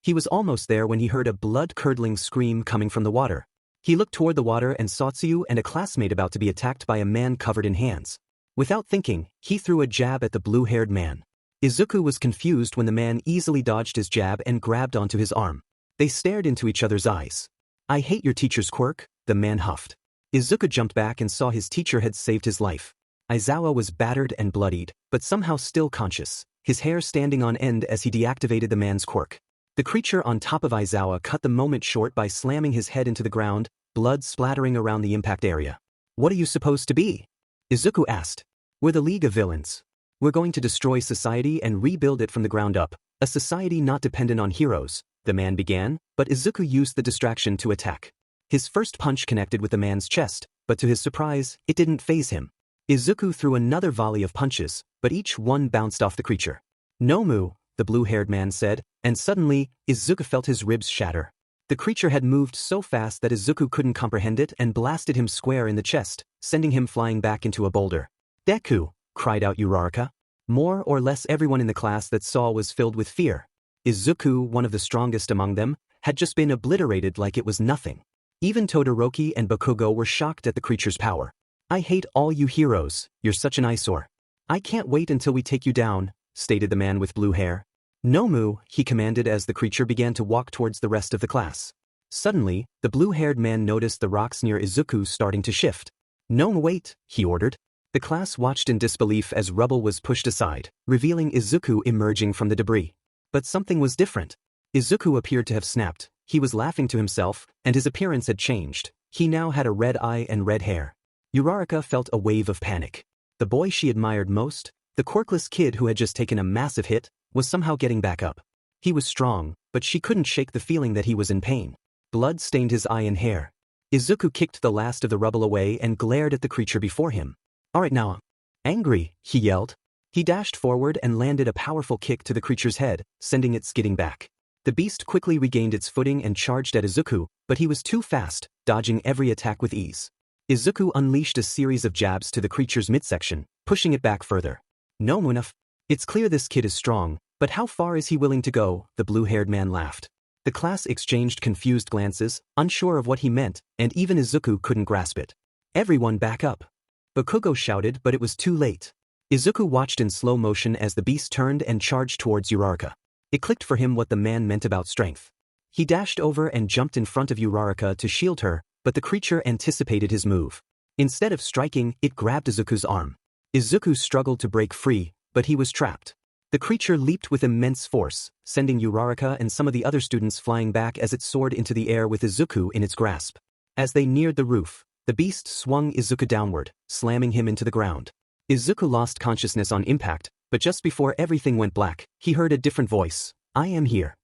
He was almost there when he heard a blood-curdling scream coming from the water. He looked toward the water and saw Tsuyu and a classmate about to be attacked by a man covered in hands. Without thinking, he threw a jab at the blue-haired man. Izuku was confused when the man easily dodged his jab and grabbed onto his arm. They stared into each other's eyes. I hate your teacher's quirk, the man huffed. Izuku jumped back and saw his teacher had saved his life. Aizawa was battered and bloodied, but somehow still conscious, his hair standing on end as he deactivated the man's quirk. The creature on top of Aizawa cut the moment short by slamming his head into the ground, blood splattering around the impact area. What are you supposed to be? Izuku asked. We're the League of Villains. We're going to destroy society and rebuild it from the ground up, a society not dependent on heroes, the man began, but Izuku used the distraction to attack. His first punch connected with the man's chest, but to his surprise, it didn't faze him. Izuku threw another volley of punches, but each one bounced off the creature. Nomu, the blue-haired man said, and suddenly, Izuku felt his ribs shatter. The creature had moved so fast that Izuku couldn't comprehend it and blasted him square in the chest, sending him flying back into a boulder. Deku, cried out Uraraka. More or less everyone in the class that saw was filled with fear. Izuku, one of the strongest among them, had just been obliterated like it was nothing. Even Todoroki and Bakugo were shocked at the creature's power. I hate all you heroes, you're such an eyesore. I can't wait until we take you down, stated the man with blue hair. Nomu, he commanded as the creature began to walk towards the rest of the class. Suddenly, the blue-haired man noticed the rocks near Izuku starting to shift. Nomu, wait, he ordered. The class watched in disbelief as rubble was pushed aside, revealing Izuku emerging from the debris. But something was different. Izuku appeared to have snapped. He was laughing to himself, and his appearance had changed. He now had a red eye and red hair. Uraraka felt a wave of panic. The boy she admired most, the quirkless kid who had just taken a massive hit, was somehow getting back up. He was strong, but she couldn't shake the feeling that he was in pain. Blood stained his eye and hair. Izuku kicked the last of the rubble away and glared at the creature before him. Alright now. Angry, he yelled. He dashed forward and landed a powerful kick to the creature's head, sending it skidding back. The beast quickly regained its footing and charged at Izuku, but he was too fast, dodging every attack with ease. Izuku unleashed a series of jabs to the creature's midsection, pushing it back further. No enough. It's clear this kid is strong, but how far is he willing to go? The blue-haired man laughed. The class exchanged confused glances, unsure of what he meant, and even Izuku couldn't grasp it. Everyone back up. Bakugo shouted, but it was too late. Izuku watched in slow motion as the beast turned and charged towards Uraraka. It clicked for him what the man meant about strength. He dashed over and jumped in front of Uraraka to shield her, but the creature anticipated his move. Instead of striking, it grabbed Izuku's arm. Izuku struggled to break free, but he was trapped. The creature leaped with immense force, sending Uraraka and some of the other students flying back as it soared into the air with Izuku in its grasp. As they neared the roof, the beast swung Izuku downward, slamming him into the ground. Izuku lost consciousness on impact, but just before everything went black, he heard a different voice. I am here.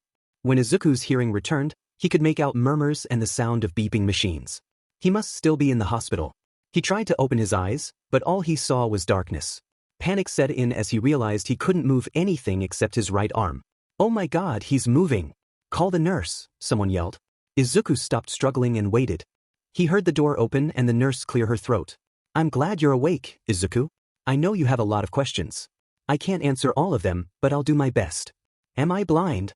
When Izuku's hearing returned, he could make out murmurs and the sound of beeping machines. He must still be in the hospital. He tried to open his eyes, but all he saw was darkness. Panic set in as he realized he couldn't move anything except his right arm. Oh my god, he's moving. Call the nurse, someone yelled. Izuku stopped struggling and waited. He heard the door open and the nurse clear her throat. I'm glad you're awake, Izuku. I know you have a lot of questions. I can't answer all of them, but I'll do my best. Am I blind?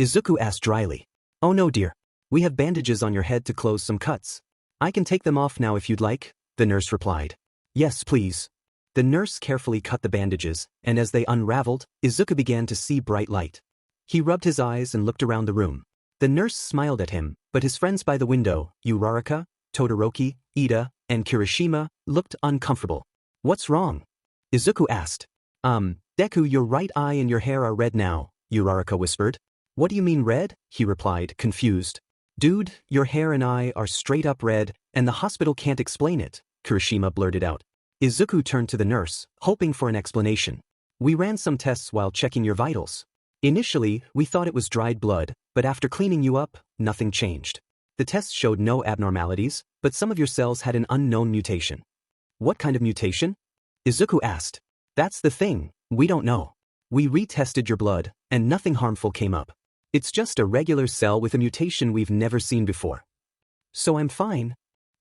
Izuku asked dryly. Oh no dear. We have bandages on your head to close some cuts. I can take them off now if you'd like, the nurse replied. Yes, please. The nurse carefully cut the bandages, and as they unraveled, Izuku began to see bright light. He rubbed his eyes and looked around the room. The nurse smiled at him, but his friends by the window, Uraraka, Todoroki, Ida, and Kirishima, looked uncomfortable. What's wrong? Izuku asked. Deku, your right eye and your hair are red now, Uraraka whispered. What do you mean red? He replied, confused. Dude, your hair and eye are straight up red, and the hospital can't explain it, Kirishima blurted out. Izuku turned to the nurse, hoping for an explanation. We ran some tests while checking your vitals. Initially, we thought it was dried blood, but after cleaning you up, nothing changed. The tests showed no abnormalities, but some of your cells had an unknown mutation. What kind of mutation? Izuku asked. That's the thing, we don't know. We retested your blood, and nothing harmful came up. It's just a regular cell with a mutation we've never seen before. So I'm fine?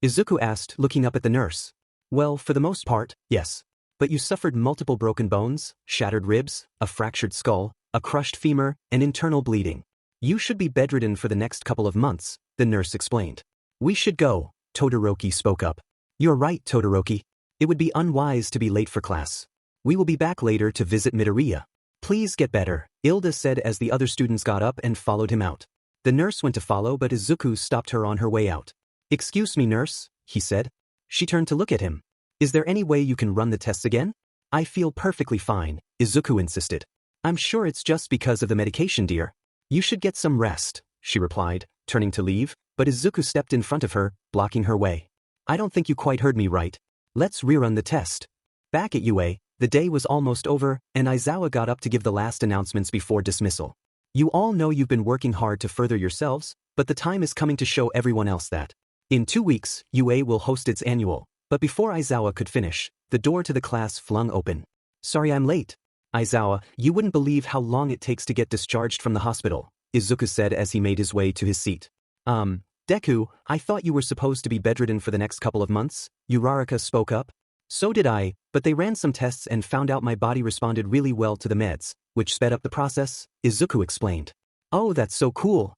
Izuku asked, looking up at the nurse. Well, for the most part, yes. But you suffered multiple broken bones, shattered ribs, a fractured skull, a crushed femur, and internal bleeding. You should be bedridden for the next couple of months, the nurse explained. We should go, Todoroki spoke up. You're right, Todoroki. It would be unwise to be late for class. We will be back later to visit Midoriya. Please get better, Ilda said as the other students got up and followed him out. The nurse went to follow, but Izuku stopped her on her way out. Excuse me, nurse, he said. She turned to look at him. Is there any way you can run the tests again? I feel perfectly fine, Izuku insisted. I'm sure it's just because of the medication, dear. You should get some rest, she replied, turning to leave, but Izuku stepped in front of her, blocking her way. I don't think you quite heard me right. Let's rerun the test. Back at UA, the day was almost over, and Aizawa got up to give the last announcements before dismissal. You all know you've been working hard to further yourselves, but the time is coming to show everyone else that. In 2 weeks, UA will host its annual, but before Aizawa could finish, the door to the class flung open. Sorry I'm late. Aizawa, you wouldn't believe how long it takes to get discharged from the hospital, Izuku said as he made his way to his seat. Deku, I thought you were supposed to be bedridden for the next couple of months, Uraraka spoke up. So did I, but they ran some tests and found out my body responded really well to the meds, which sped up the process, Izuku explained. Oh, that's so cool,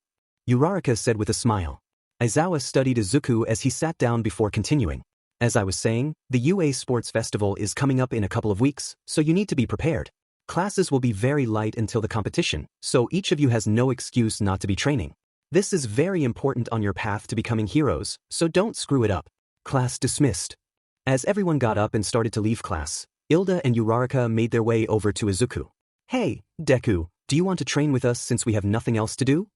Uraraka said with a smile. Aizawa studied Izuku as he sat down before continuing. As I was saying, the UA Sports Festival is coming up in a couple of weeks, so you need to be prepared. Classes will be very light until the competition, so each of you has no excuse not to be training. This is very important on your path to becoming heroes, so don't screw it up. Class dismissed. As everyone got up and started to leave class, Ilda and Uraraka made their way over to Izuku. Hey, Deku, do you want to train with us since we have nothing else to do?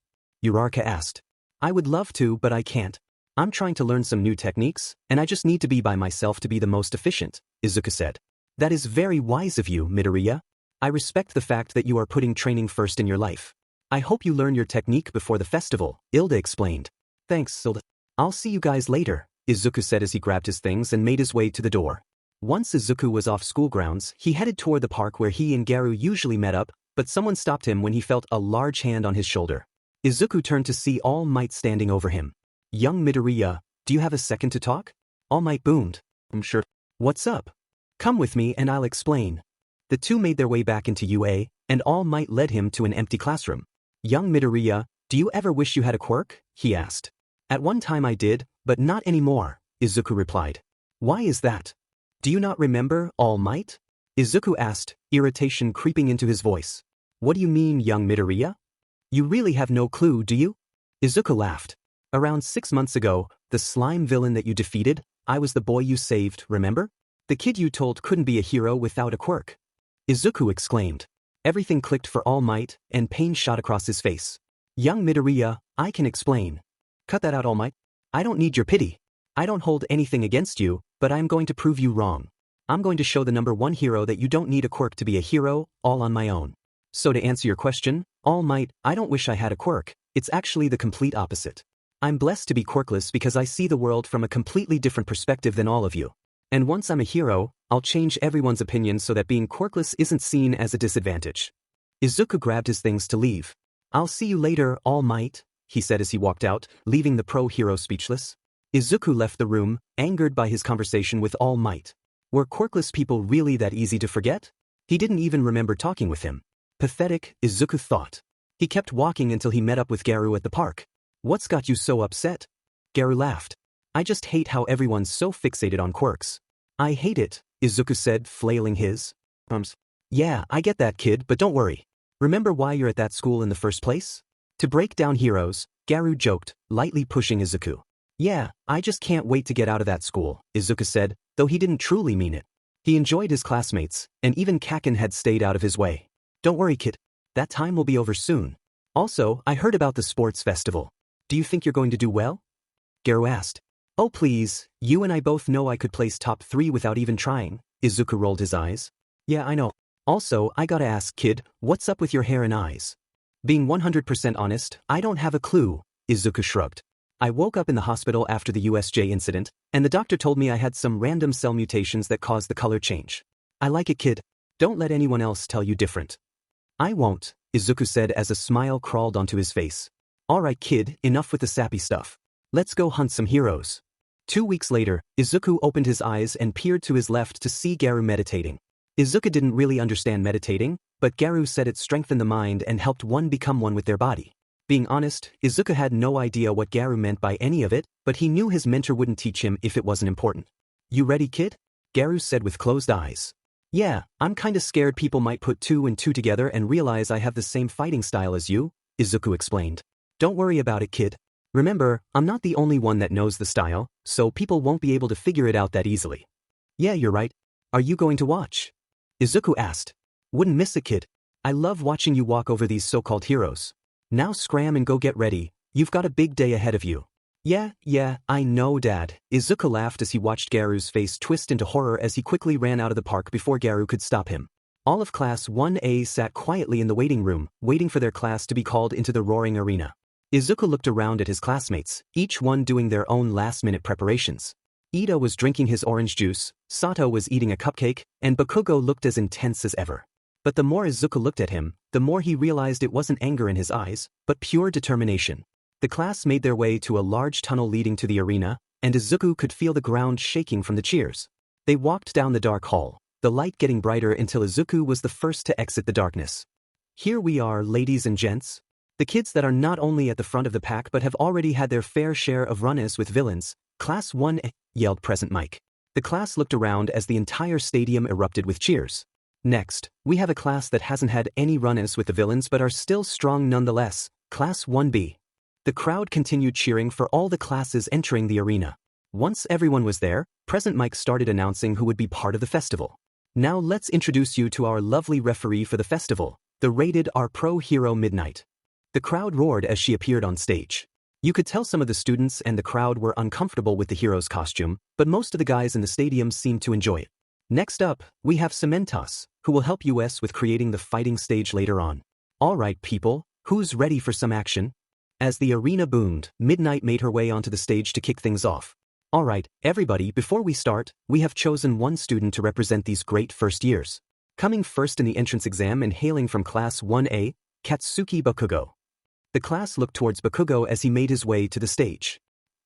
Uraraka asked. I would love to, but I can't. I'm trying to learn some new techniques, and I just need to be by myself to be the most efficient, Izuku said. That is very wise of you, Midoriya. I respect the fact that you are putting training first in your life. I hope you learn your technique before the festival, Ilda explained. Thanks, Ilda. I'll see you guys later, Izuku said as he grabbed his things and made his way to the door. Once Izuku was off school grounds, he headed toward the park where he and Garu usually met up, but someone stopped him when he felt a large hand on his shoulder. Izuku turned to see All Might standing over him. Young Midoriya, do you have a second to talk? All Might boomed. I'm sure. What's up? Come with me and I'll explain. The two made their way back into UA, and All Might led him to an empty classroom. Young Midoriya, do you ever wish you had a quirk? He asked. At one time I did, but not anymore, Izuku replied. Why is that? Do you not remember, All Might? Izuku asked, irritation creeping into his voice. What do you mean, young Midoriya? You really have no clue, do you? Izuku laughed. Around 6 months ago, the slime villain that you defeated, I was the boy you saved, remember? The kid you told couldn't be a hero without a quirk. Izuku exclaimed. Everything clicked for All Might, and pain shot across his face. Young Midoriya, I can explain. Cut that out, All Might. I don't need your pity. I don't hold anything against you, but I'm going to prove you wrong. I'm going to show the #1 hero that you don't need a quirk to be a hero, all on my own. So to answer your question, All Might, I don't wish I had a quirk, it's actually the complete opposite. I'm blessed to be quirkless because I see the world from a completely different perspective than all of you. And once I'm a hero, I'll change everyone's opinion so that being quirkless isn't seen as a disadvantage. Izuku grabbed his things to leave. I'll see you later, All Might, he said as he walked out, leaving the pro-hero speechless. Izuku left the room, angered by his conversation with All Might. Were quirkless people really that easy to forget? He didn't even remember talking with him. Pathetic, Izuku thought. He kept walking until he met up with Garu at the park. What's got you so upset? Garu laughed. I just hate how everyone's so fixated on quirks. I hate it, Izuku said, flailing his arms. Yeah, I get that, kid, but don't worry. Remember why you're at that school in the first place? To break down heroes, Garu joked, lightly pushing Izuku. Yeah, I just can't wait to get out of that school, Izuku said, though he didn't truly mean it. He enjoyed his classmates, and even Kaken had stayed out of his way. Don't worry, kid. That time will be over soon. Also, I heard about the sports festival. Do you think you're going to do well? Garu asked. Oh please, you and I both know I could place top 3 without even trying, Izuku rolled his eyes. Yeah, I know. Also, I gotta ask, kid, what's up with your hair and eyes? Being 100% honest, I don't have a clue, Izuku shrugged. I woke up in the hospital after the USJ incident, and the doctor told me I had some random cell mutations that caused the color change. I like it, kid. Don't let anyone else tell you different. I won't, Izuku said as a smile crawled onto his face. Alright, kid, enough with the sappy stuff. Let's go hunt some heroes. 2 weeks later, Izuku opened his eyes and peered to his left to see Garu meditating. Izuku didn't really understand meditating, but Garu said it strengthened the mind and helped one become one with their body. Being honest, Izuku had no idea what Garu meant by any of it, but he knew his mentor wouldn't teach him if it wasn't important. You ready, kid? Garu said with closed eyes. Yeah, I'm kinda scared people might put 2 and 2 together and realize I have the same fighting style as you, Izuku explained. Don't worry about it, kid. Remember, I'm not the only one that knows the style, so people won't be able to figure it out that easily. Yeah, you're right. Are you going to watch? Izuku asked. Wouldn't miss it, kid. I love watching you walk over these so-called heroes. Now scram and go get ready, you've got a big day ahead of you. Yeah, I know, Dad. Izuku laughed as he watched Garu's face twist into horror as he quickly ran out of the park before Garu could stop him. All of Class 1A sat quietly in the waiting room, waiting for their class to be called into the roaring arena. Izuku looked around at his classmates, each one doing their own last-minute preparations. Ito was drinking his orange juice, Sato was eating a cupcake, and Bakugo looked as intense as ever. But the more Izuku looked at him, the more he realized it wasn't anger in his eyes, but pure determination. The class made their way to a large tunnel leading to the arena, and Izuku could feel the ground shaking from the cheers. They walked down the dark hall, the light getting brighter until Izuku was the first to exit the darkness. Here we are, ladies and gents. The kids that are not only at the front of the pack but have already had their fair share of run-ins with villains, Class 1A, yelled Present Mike. The class looked around as the entire stadium erupted with cheers. Next, we have a class that hasn't had any run-ins with the villains but are still strong nonetheless, Class 1B. The crowd continued cheering for all the classes entering the arena. Once everyone was there, Present Mike started announcing who would be part of the festival. Now let's introduce you to our lovely referee for the festival, the rated R Pro Hero Midnight. The crowd roared as she appeared on stage. You could tell some of the students and the crowd were uncomfortable with the hero's costume, but most of the guys in the stadium seemed to enjoy it. Next up, we have Cementos, who will help us with creating the fighting stage later on. Alright people, who's ready for some action? As the arena boomed, Midnight made her way onto the stage to kick things off. Alright, everybody, before we start, we have chosen one student to represent these great first years. Coming first in the entrance exam and hailing from Class 1A, Katsuki Bakugo. The class looked towards Bakugo as he made his way to the stage.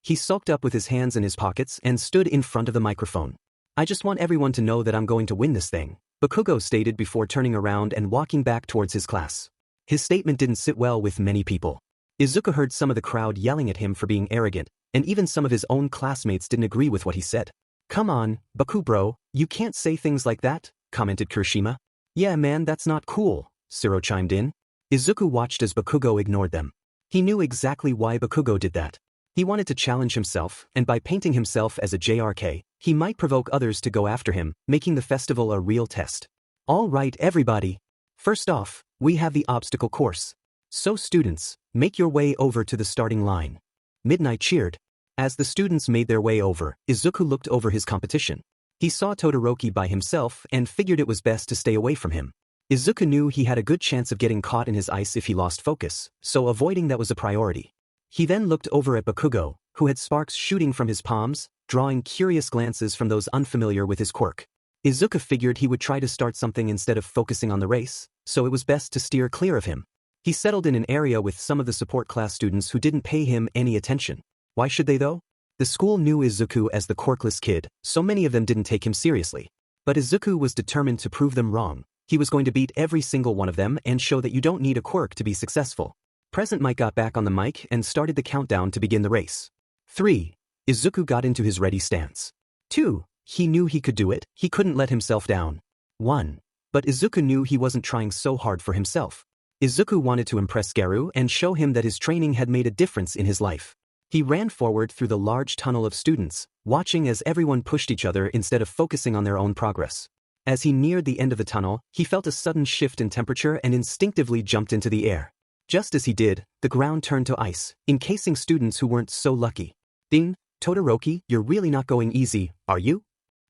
He sulked up with his hands in his pockets and stood in front of the microphone. I just want everyone to know that I'm going to win this thing, Bakugo stated before turning around and walking back towards his class. His statement didn't sit well with many people. Izuku heard some of the crowd yelling at him for being arrogant, and even some of his own classmates didn't agree with what he said. Come on, Baku bro, you can't say things like that, commented Kirishima. Yeah man, that's not cool, Siro chimed in. Izuku watched as Bakugo ignored them. He knew exactly why Bakugo did that. He wanted to challenge himself, and by painting himself as a JRK, he might provoke others to go after him, making the festival a real test. All right, everybody. First off, we have the obstacle course. So students, make your way over to the starting line. Midnight cheered. As the students made their way over, Izuku looked over his competition. He saw Todoroki by himself and figured it was best to stay away from him. Izuku knew he had a good chance of getting caught in his ice if he lost focus, so avoiding that was a priority. He then looked over at Bakugo, who had sparks shooting from his palms, drawing curious glances from those unfamiliar with his quirk. Izuku figured he would try to start something instead of focusing on the race, so it was best to steer clear of him. He settled in an area with some of the support class students who didn't pay him any attention. Why should they though? The school knew Izuku as the quirkless kid, so many of them didn't take him seriously. But Izuku was determined to prove them wrong. He was going to beat every single one of them and show that you don't need a quirk to be successful. Present Mike got back on the mic and started the countdown to begin the race. 3. Izuku got into his ready stance. 2. He knew he could do it, he couldn't let himself down. 1. But Izuku knew he wasn't trying so hard for himself. Izuku wanted to impress Garu and show him that his training had made a difference in his life. He ran forward through the large tunnel of students, watching as everyone pushed each other instead of focusing on their own progress. As he neared the end of the tunnel, he felt a sudden shift in temperature and instinctively jumped into the air. Just as he did, the ground turned to ice, encasing students who weren't so lucky. Ding, Todoroki, you're really not going easy, are you?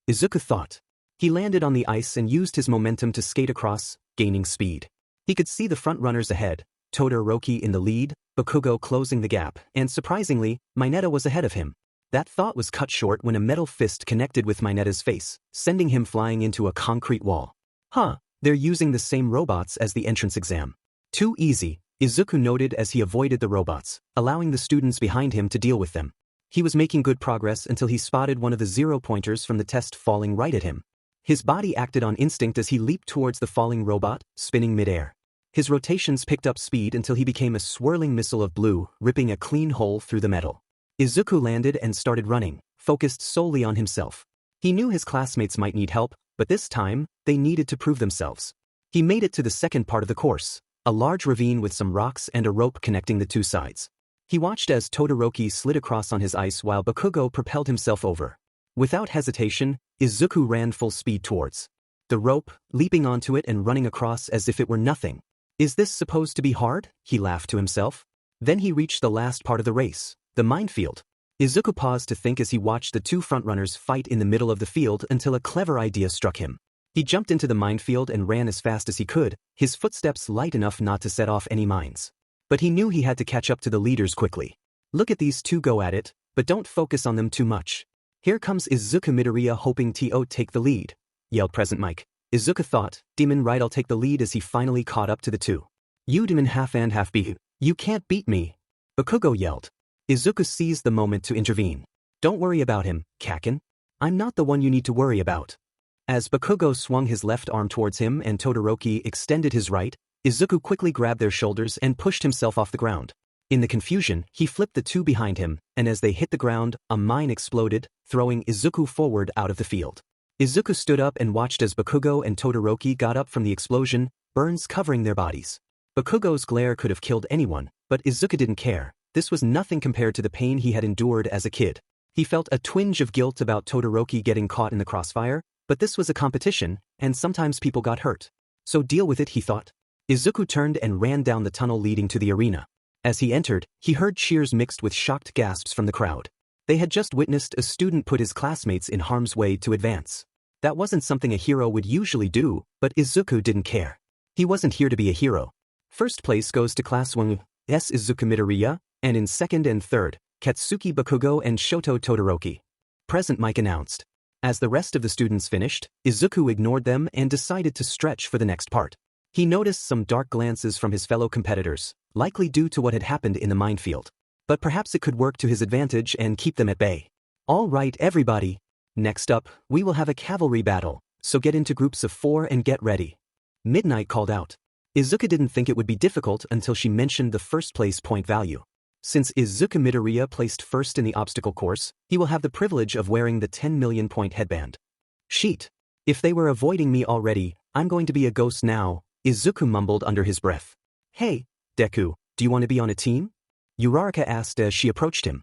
Izuku thought. He landed on the ice and used his momentum to skate across, gaining speed. He could see the front runners ahead, Todoroki in the lead, Bakugo closing the gap, and surprisingly, Mineta was ahead of him. That thought was cut short when a metal fist connected with Mineta's face, sending him flying into a concrete wall. Huh, they're using the same robots as the entrance exam. Too easy, Izuku noted as he avoided the robots, allowing the students behind him to deal with them. He was making good progress until he spotted one of the zero-pointers from the test falling right at him. His body acted on instinct as he leaped towards the falling robot, spinning midair. His rotations picked up speed until he became a swirling missile of blue, ripping a clean hole through the metal. Izuku landed and started running, focused solely on himself. He knew his classmates might need help, but this time, they needed to prove themselves. He made it to the second part of the course, a large ravine with some rocks and a rope connecting the two sides. He watched as Todoroki slid across on his ice while Bakugo propelled himself over. Without hesitation, Izuku ran full speed towards the rope, leaping onto it and running across as if it were nothing. Is this supposed to be hard? He laughed to himself. Then he reached the last part of the race, the minefield. Izuku paused to think as he watched the two frontrunners fight in the middle of the field until a clever idea struck him. He jumped into the minefield and ran as fast as he could, his footsteps light enough not to set off any mines. But he knew he had to catch up to the leaders quickly. Look at these two go at it, but don't focus on them too much. Here comes Izuku Midoriya hoping to take the lead, yelled Present Mike. Izuku thought, Demon right, I'll take the lead as he finally caught up to the two. You demon half and half beat. You can't beat me. Bakugo yelled. Izuku seized the moment to intervene. Don't worry about him, Kaken. I'm not the one you need to worry about. As Bakugo swung his left arm towards him and Todoroki extended his right, Izuku quickly grabbed their shoulders and pushed himself off the ground. In the confusion, he flipped the two behind him, and as they hit the ground, a mine exploded, throwing Izuku forward out of the field. Izuku stood up and watched as Bakugo and Todoroki got up from the explosion, burns covering their bodies. Bakugo's glare could have killed anyone, but Izuku didn't care. This was nothing compared to the pain he had endured as a kid. He felt a twinge of guilt about Todoroki getting caught in the crossfire, but this was a competition, and sometimes people got hurt. So deal with it, he thought. Izuku turned and ran down the tunnel leading to the arena. As he entered, he heard cheers mixed with shocked gasps from the crowd. They had just witnessed a student put his classmates in harm's way to advance. That wasn't something a hero would usually do, but Izuku didn't care. He wasn't here to be a hero. First place goes to Class 1's Izuku Midoriya, and in second and third, Katsuki Bakugo and Shoto Todoroki. Present Mike announced. As the rest of the students finished, Izuku ignored them and decided to stretch for the next part. He noticed some dark glances from his fellow competitors, likely due to what had happened in the minefield. But perhaps it could work to his advantage and keep them at bay. All right, everybody. Next up, we will have a cavalry battle, so get into groups of 4 and get ready. Midnight called out. Izuku didn't think it would be difficult until she mentioned the first place point value. Since Izuku Midoriya placed first in the obstacle course, he will have the privilege of wearing the 10 million point headband. Sheet. If they were avoiding me already, I'm going to be a ghost now, Izuku mumbled under his breath. Hey, Deku, do you want to be on a team? Uraraka asked as she approached him.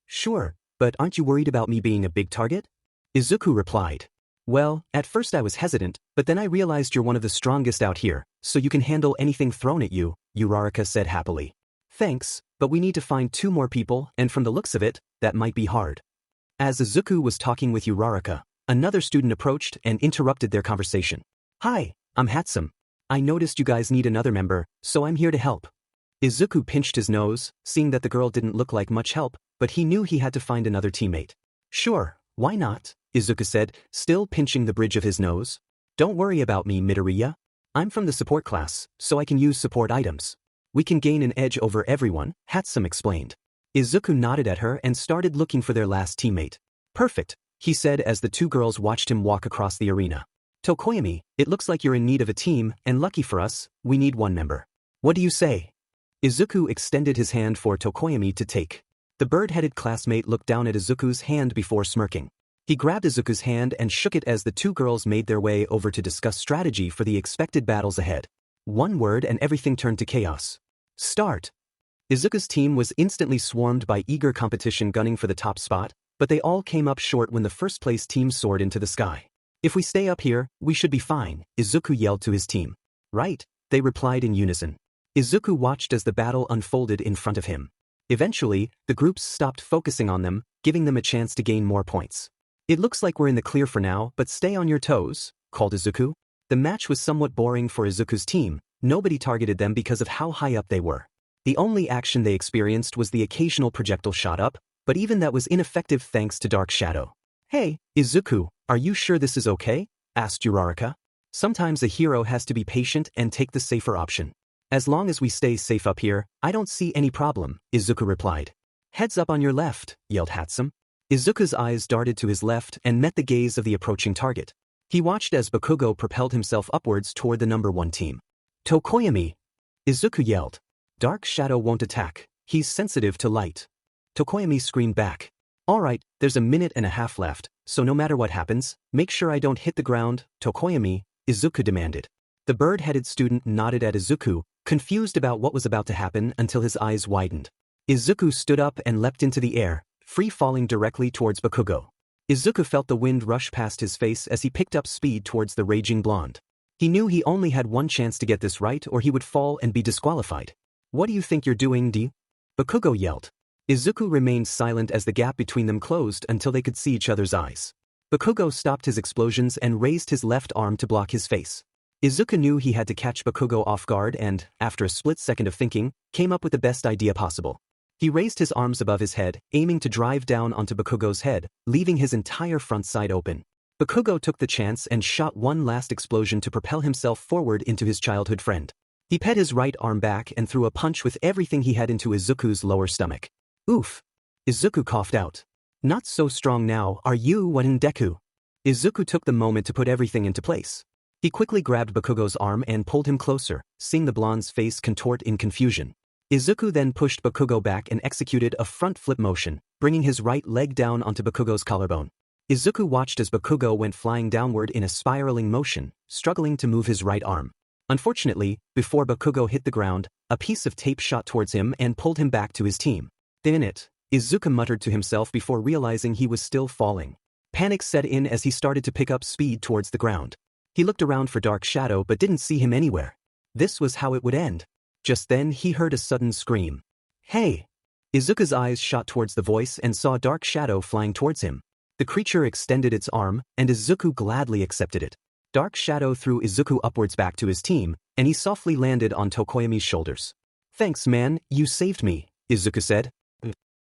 Sure, but aren't you worried about me being a big target? Izuku replied. Well, at first I was hesitant, but then I realized you're one of the strongest out here, so you can handle anything thrown at you, Uraraka said happily. Thanks, but we need to find 2 more people, and from the looks of it, that might be hard. As Izuku was talking with Uraraka, another student approached and interrupted their conversation. Hi, I'm Hatsum. I noticed you guys need another member, so I'm here to help. Izuku pinched his nose, seeing that the girl didn't look like much help, but he knew he had to find another teammate. Sure, why not? Izuku said, still pinching the bridge of his nose. Don't worry about me, Midoriya. I'm from the support class, so I can use support items. We can gain an edge over everyone, Hatsum explained. Izuku nodded at her and started looking for their last teammate. Perfect, he said as the 2 girls watched him walk across the arena. Tokoyami, it looks like you're in need of a team, and lucky for us, we need 1 member. What do you say? Izuku extended his hand for Tokoyami to take. The bird-headed classmate looked down at Izuku's hand before smirking. He grabbed Izuku's hand and shook it as the 2 girls made their way over to discuss strategy for the expected battles ahead. 1 word and everything turned to chaos. Start. Izuku's team was instantly swarmed by eager competition gunning for the top spot, but they all came up short when the first-place team soared into the sky. If we stay up here, we should be fine, Izuku yelled to his team. Right, they replied in unison. Izuku watched as the battle unfolded in front of him. Eventually, the groups stopped focusing on them, giving them a chance to gain more points. It looks like we're in the clear for now, but stay on your toes, called Izuku. The match was somewhat boring for Izuku's team. Nobody targeted them because of how high up they were. The only action they experienced was the occasional projectile shot up, but even that was ineffective thanks to Dark Shadow. Hey, Izuku, are you sure this is okay? Asked Uraraka. Sometimes a hero has to be patient and take the safer option. As long as we stay safe up here, I don't see any problem, Izuku replied. Heads up on your left, yelled Hatsum. Izuku's eyes darted to his left and met the gaze of the approaching target. He watched as Bakugo propelled himself upwards toward the number 1 team. Tokoyami! Izuku yelled. Dark Shadow won't attack, he's sensitive to light. Tokoyami screamed back. Alright, there's a minute and a half left, so no matter what happens, make sure I don't hit the ground, Tokoyami, Izuku demanded. The bird-headed student nodded at Izuku, confused about what was about to happen until his eyes widened. Izuku stood up and leapt into the air, free-falling directly towards Bakugo. Izuku felt the wind rush past his face as he picked up speed towards the raging blonde. He knew he only had 1 chance to get this right or he would fall and be disqualified. What do you think you're doing, D? Bakugo yelled. Izuku remained silent as the gap between them closed until they could see each other's eyes. Bakugo stopped his explosions and raised his left arm to block his face. Izuku knew he had to catch Bakugo off guard and, after a split second of thinking, came up with the best idea possible. He raised his arms above his head, aiming to drive down onto Bakugo's head, leaving his entire front side open. Bakugo took the chance and shot 1 last explosion to propel himself forward into his childhood friend. He pet his right arm back and threw a punch with everything he had into Izuku's lower stomach. Oof! Izuku coughed out. Not so strong now, are you, what in Deku? Izuku took the moment to put everything into place. He quickly grabbed Bakugo's arm and pulled him closer, seeing the blonde's face contort in confusion. Izuku then pushed Bakugo back and executed a front flip motion, bringing his right leg down onto Bakugo's collarbone. Izuku watched as Bakugo went flying downward in a spiraling motion, struggling to move his right arm. Unfortunately, before Bakugo hit the ground, a piece of tape shot towards him and pulled him back to his team. Damn it, Izuku muttered to himself before realizing he was still falling. Panic set in as he started to pick up speed towards the ground. He looked around for Dark Shadow but didn't see him anywhere. This was how it would end. Just then he heard a sudden scream. Hey! Izuku's eyes shot towards the voice and saw Dark Shadow flying towards him. The creature extended its arm, and Izuku gladly accepted it. Dark Shadow threw Izuku upwards back to his team, and he softly landed on Tokoyami's shoulders. Thanks man, you saved me, Izuku said.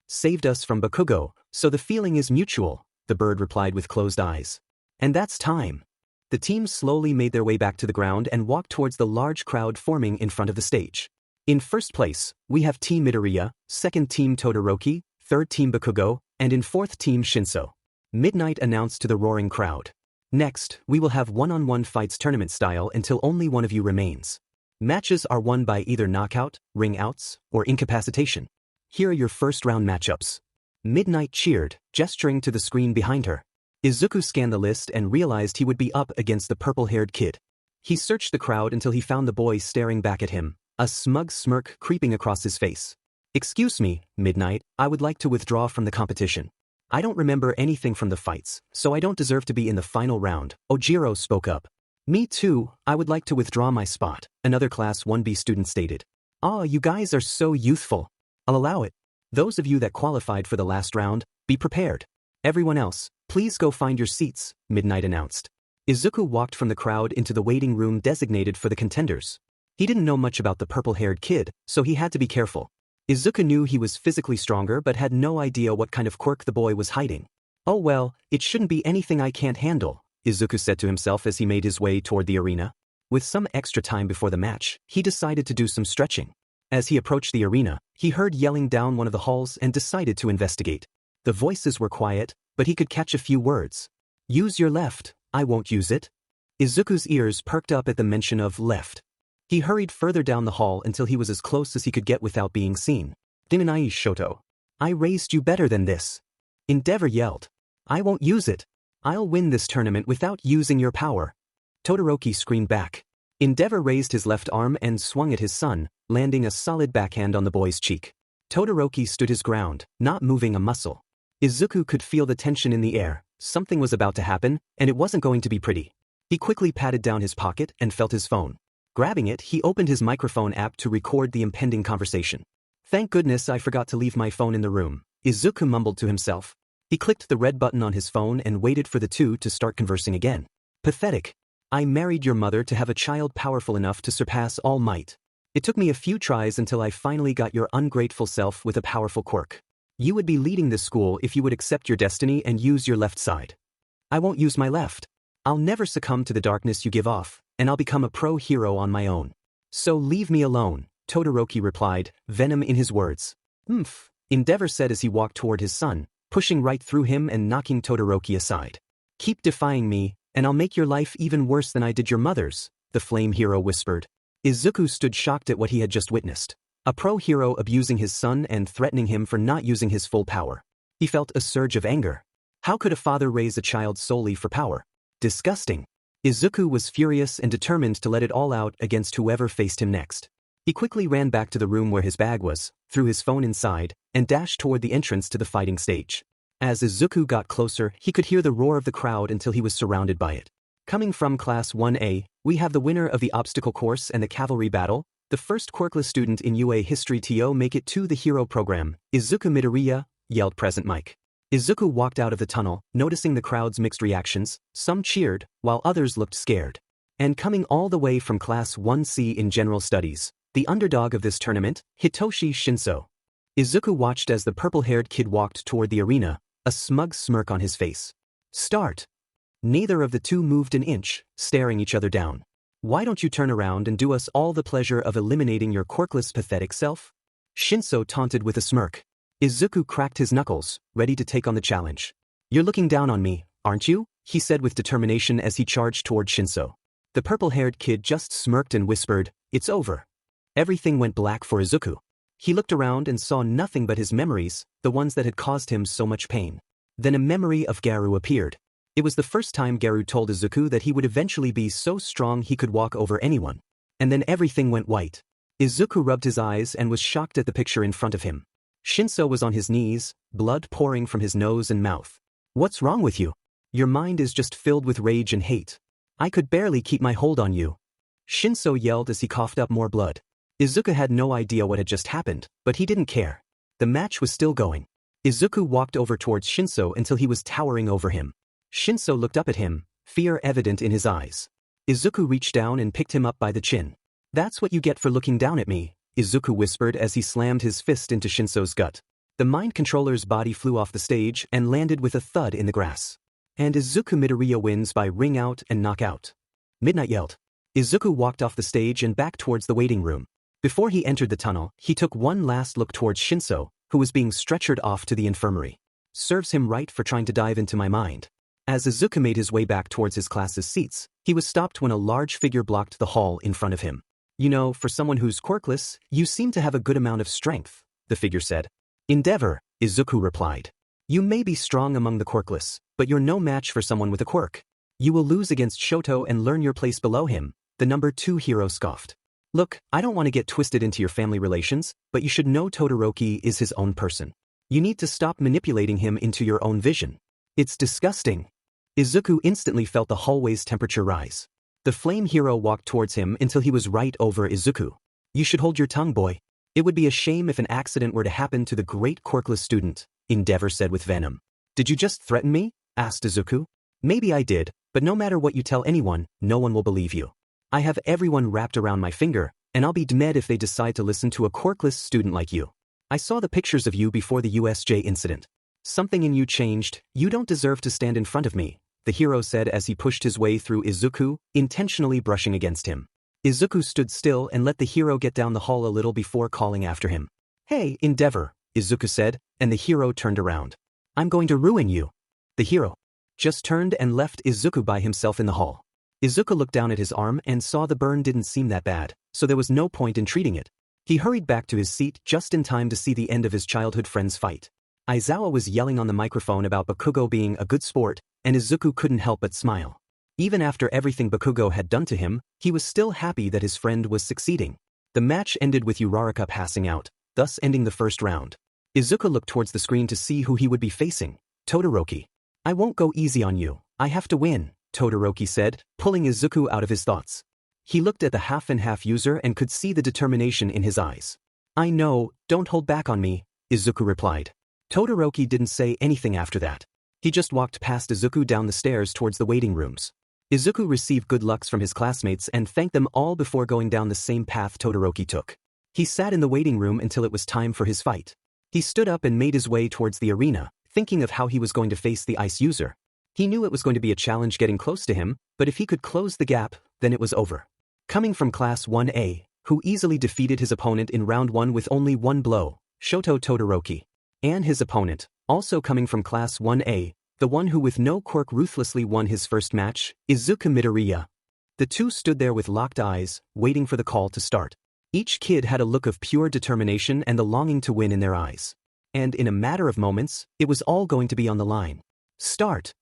Saved us from Bakugo, so the feeling is mutual, the bird replied with closed eyes. And that's time. The team slowly made their way back to the ground and walked towards the large crowd forming in front of the stage. In first place, we have Team Midoriya, second Team Todoroki, third Team Bakugo, and in fourth Team Shinso. Midnight announced to the roaring crowd. Next, we will have one-on-one fights tournament style until only one of you remains. Matches are won by either knockout, ring outs, or incapacitation. Here are your first round matchups. Midnight cheered, gesturing to the screen behind her. Izuku scanned the list and realized he would be up against the purple-haired kid. He searched the crowd until he found the boy staring back at him, a smug smirk creeping across his face. Excuse me, Midnight, I would like to withdraw from the competition. I don't remember anything from the fights, so I don't deserve to be in the final round, Ojiro spoke up. Me too, I would like to withdraw my spot, another Class 1B student stated. You guys are so youthful. I'll allow it. Those of you that qualified for the last round, be prepared. Everyone else, please go find your seats, Midnight announced. Izuku walked from the crowd into the waiting room designated for the contenders. He didn't know much about the purple-haired kid, so he had to be careful. Izuku knew he was physically stronger but had no idea what kind of quirk the boy was hiding. Oh well, it shouldn't be anything I can't handle, Izuku said to himself as he made his way toward the arena. With some extra time before the match, he decided to do some stretching. As he approached the arena, he heard yelling down one of the halls and decided to investigate. The voices were quiet, but he could catch a few words. Use your left, I won't use it. Izuku's ears perked up at the mention of left. He hurried further down the hall until he was as close as he could get without being seen. Dinanai Shoto. I raised you better than this. Endeavor yelled. I won't use it. I'll win this tournament without using your power. Todoroki screamed back. Endeavor raised his left arm and swung at his son, landing a solid backhand on the boy's cheek. Todoroki stood his ground, not moving a muscle. Izuku could feel the tension in the air. Something was about to happen, and it wasn't going to be pretty. He quickly patted down his pocket and felt his phone. Grabbing it, he opened his microphone app to record the impending conversation. Thank goodness I forgot to leave my phone in the room, Izuku mumbled to himself. He clicked the red button on his phone and waited for the two to start conversing again. Pathetic. I married your mother to have a child powerful enough to surpass all might. It took me a few tries until I finally got your ungrateful self with a powerful quirk. You would be leading this school if you would accept your destiny and use your left side. I won't use my left. I'll never succumb to the darkness you give off, and I'll become a pro-hero on my own. So leave me alone, Todoroki replied, venom in his words. Endeavor said as he walked toward his son, pushing right through him and knocking Todoroki aside. Keep defying me, and I'll make your life even worse than I did your mother's, the flame hero whispered. Izuku stood shocked at what he had just witnessed. A pro-hero abusing his son and threatening him for not using his full power. He felt a surge of anger. How could a father raise a child solely for power? Disgusting. Izuku was furious and determined to let it all out against whoever faced him next. He quickly ran back to the room where his bag was, threw his phone inside, and dashed toward the entrance to the fighting stage. As Izuku got closer, he could hear the roar of the crowd until he was surrounded by it. Coming from Class 1A, we have the winner of the obstacle course and the cavalry battle, the first quirkless student in UA history to make it to the hero program, Izuku Midoriya, yelled Present Mike. Izuku walked out of the tunnel, noticing the crowd's mixed reactions. Some cheered, while others looked scared. And coming all the way from Class 1C in General Studies, the underdog of this tournament, Hitoshi Shinso. Izuku watched as the purple-haired kid walked toward the arena, a smug smirk on his face. Start. Neither of the two moved an inch, staring each other down. Why don't you turn around and do us all the pleasure of eliminating your quirkless pathetic self? Shinso taunted with a smirk. Izuku cracked his knuckles, ready to take on the challenge. You're looking down on me, aren't you? He said with determination as he charged toward Shinso. The purple-haired kid just smirked and whispered, it's over. Everything went black for Izuku. He looked around and saw nothing but his memories, the ones that had caused him so much pain. Then a memory of Garu appeared. It was the first time Garu told Izuku that he would eventually be so strong he could walk over anyone. And then everything went white. Izuku rubbed his eyes and was shocked at the picture in front of him. Shinso was on his knees, blood pouring from his nose and mouth. What's wrong with you? Your mind is just filled with rage and hate. I could barely keep my hold on you. Shinso yelled as he coughed up more blood. Izuku had no idea what had just happened, but he didn't care. The match was still going. Izuku walked over towards Shinso until he was towering over him. Shinso looked up at him, fear evident in his eyes. Izuku reached down and picked him up by the chin. That's what you get for looking down at me, Izuku whispered as he slammed his fist into Shinso's gut. The mind controller's body flew off the stage and landed with a thud in the grass. And Izuku Midoriya wins by ring out and knockout. Midnight yelled. Izuku walked off the stage and back towards the waiting room. Before he entered the tunnel, he took one last look towards Shinso, who was being stretchered off to the infirmary. Serves him right for trying to dive into my mind. As Izuku made his way back towards his class's seats, he was stopped when a large figure blocked the hall in front of him. You know, for someone who's quirkless, you seem to have a good amount of strength, the figure said. Endeavor, Izuku replied. You may be strong among the quirkless, but you're no match for someone with a quirk. You will lose against Shoto and learn your place below him, the number 2 hero scoffed. Look, I don't want to get twisted into your family relations, but you should know Todoroki is his own person. You need to stop manipulating him into your own vision. It's disgusting. Izuku instantly felt the hallway's temperature rise. The flame hero walked towards him until he was right over Izuku. You should hold your tongue, boy. It would be a shame if an accident were to happen to the great quirkless student, Endeavor said with venom. Did you just threaten me? Asked Izuku. Maybe I did, but no matter what you tell anyone, no one will believe you. I have everyone wrapped around my finger, and I'll be dead if they decide to listen to a quirkless student like you. I saw the pictures of you before the USJ incident. Something in you changed. You don't deserve to stand in front of me, the hero said as he pushed his way through Izuku, intentionally brushing against him. Izuku stood still and let the hero get down the hall a little before calling after him. Hey, Endeavor, Izuku said, and the hero turned around. I'm going to ruin you. The hero just turned and left Izuku by himself in the hall. Izuku looked down at his arm and saw the burn didn't seem that bad, so there was no point in treating it. He hurried back to his seat just in time to see the end of his childhood friend's fight. Aizawa was yelling on the microphone about Bakugo being a good sport, and Izuku couldn't help but smile. Even after everything Bakugo had done to him, he was still happy that his friend was succeeding. The match ended with Uraraka passing out, thus ending the first round. Izuku looked towards the screen to see who he would be facing. Todoroki. I won't go easy on you, I have to win, Todoroki said, pulling Izuku out of his thoughts. He looked at the half-and-half user and could see the determination in his eyes. I know, don't hold back on me, Izuku replied. Todoroki didn't say anything after that. He just walked past Izuku down the stairs towards the waiting rooms. Izuku received good lucks from his classmates and thanked them all before going down the same path Todoroki took. He sat in the waiting room until it was time for his fight. He stood up and made his way towards the arena, thinking of how he was going to face the ice user. He knew it was going to be a challenge getting close to him, but if he could close the gap, then it was over. Coming from Class 1A, who easily defeated his opponent in round 1 with only one blow, Shoto Todoroki. And his opponent, also coming from Class 1A, the one who with no quirk ruthlessly won his first match, Izuku Midoriya. The two stood there with locked eyes, waiting for the call to start. Each kid had a look of pure determination and the longing to win in their eyes. And in a matter of moments, it was all going to be on the line. Start!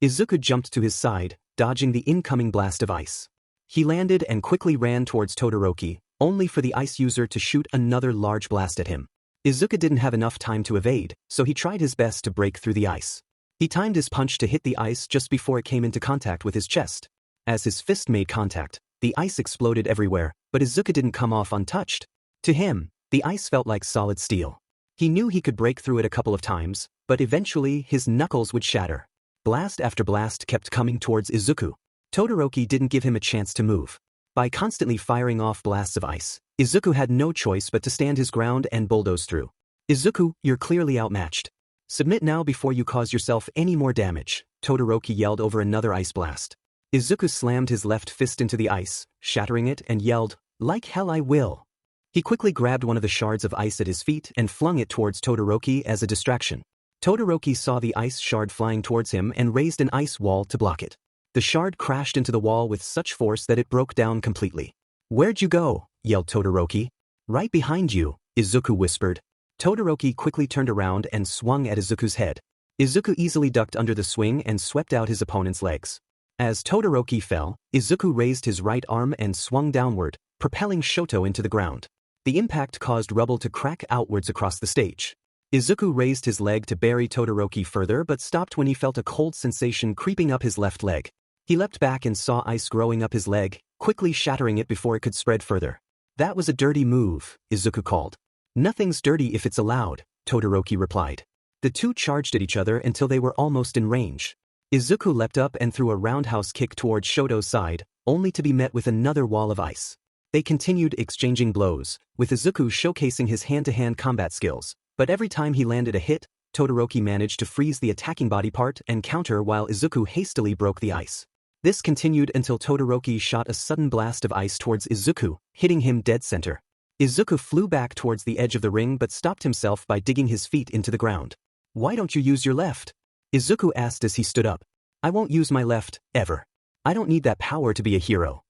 Izuku jumped to his side, dodging the incoming blast of ice. He landed and quickly ran towards Todoroki, only for the ice user to shoot another large blast at him. Izuku didn't have enough time to evade, so he tried his best to break through the ice. He timed his punch to hit the ice just before it came into contact with his chest. As his fist made contact, the ice exploded everywhere, but Izuku didn't come off untouched. To him, the ice felt like solid steel. He knew he could break through it a couple of times, but eventually his knuckles would shatter. Blast after blast kept coming towards Izuku. Todoroki didn't give him a chance to move. By constantly firing off blasts of ice, Izuku had no choice but to stand his ground and bulldoze through. Izuku, you're clearly outmatched. Submit now before you cause yourself any more damage, Todoroki yelled over another ice blast. Izuku slammed his left fist into the ice, shattering it, and yelled, like hell I will. He quickly grabbed one of the shards of ice at his feet and flung it towards Todoroki as a distraction. Todoroki saw the ice shard flying towards him and raised an ice wall to block it. The shard crashed into the wall with such force that it broke down completely. Where'd you go? Yelled Todoroki. Right behind you, Izuku whispered. Todoroki quickly turned around and swung at Izuku's head. Izuku easily ducked under the swing and swept out his opponent's legs. As Todoroki fell, Izuku raised his right arm and swung downward, propelling Shoto into the ground. The impact caused rubble to crack outwards across the stage. Izuku raised his leg to bury Todoroki further but stopped when he felt a cold sensation creeping up his left leg. He leapt back and saw ice growing up his leg, quickly shattering it before it could spread further. That was a dirty move, Izuku called. Nothing's dirty if it's allowed, Todoroki replied. The two charged at each other until they were almost in range. Izuku leapt up and threw a roundhouse kick towards Shoto's side, only to be met with another wall of ice. They continued exchanging blows, with Izuku showcasing his hand-to-hand combat skills, but every time he landed a hit, Todoroki managed to freeze the attacking body part and counter while Izuku hastily broke the ice. This continued until Todoroki shot a sudden blast of ice towards Izuku, hitting him dead center. Izuku flew back towards the edge of the ring but stopped himself by digging his feet into the ground. Why don't you use your left? Izuku asked as he stood up. I won't use my left, ever. I don't need that power to be a hero.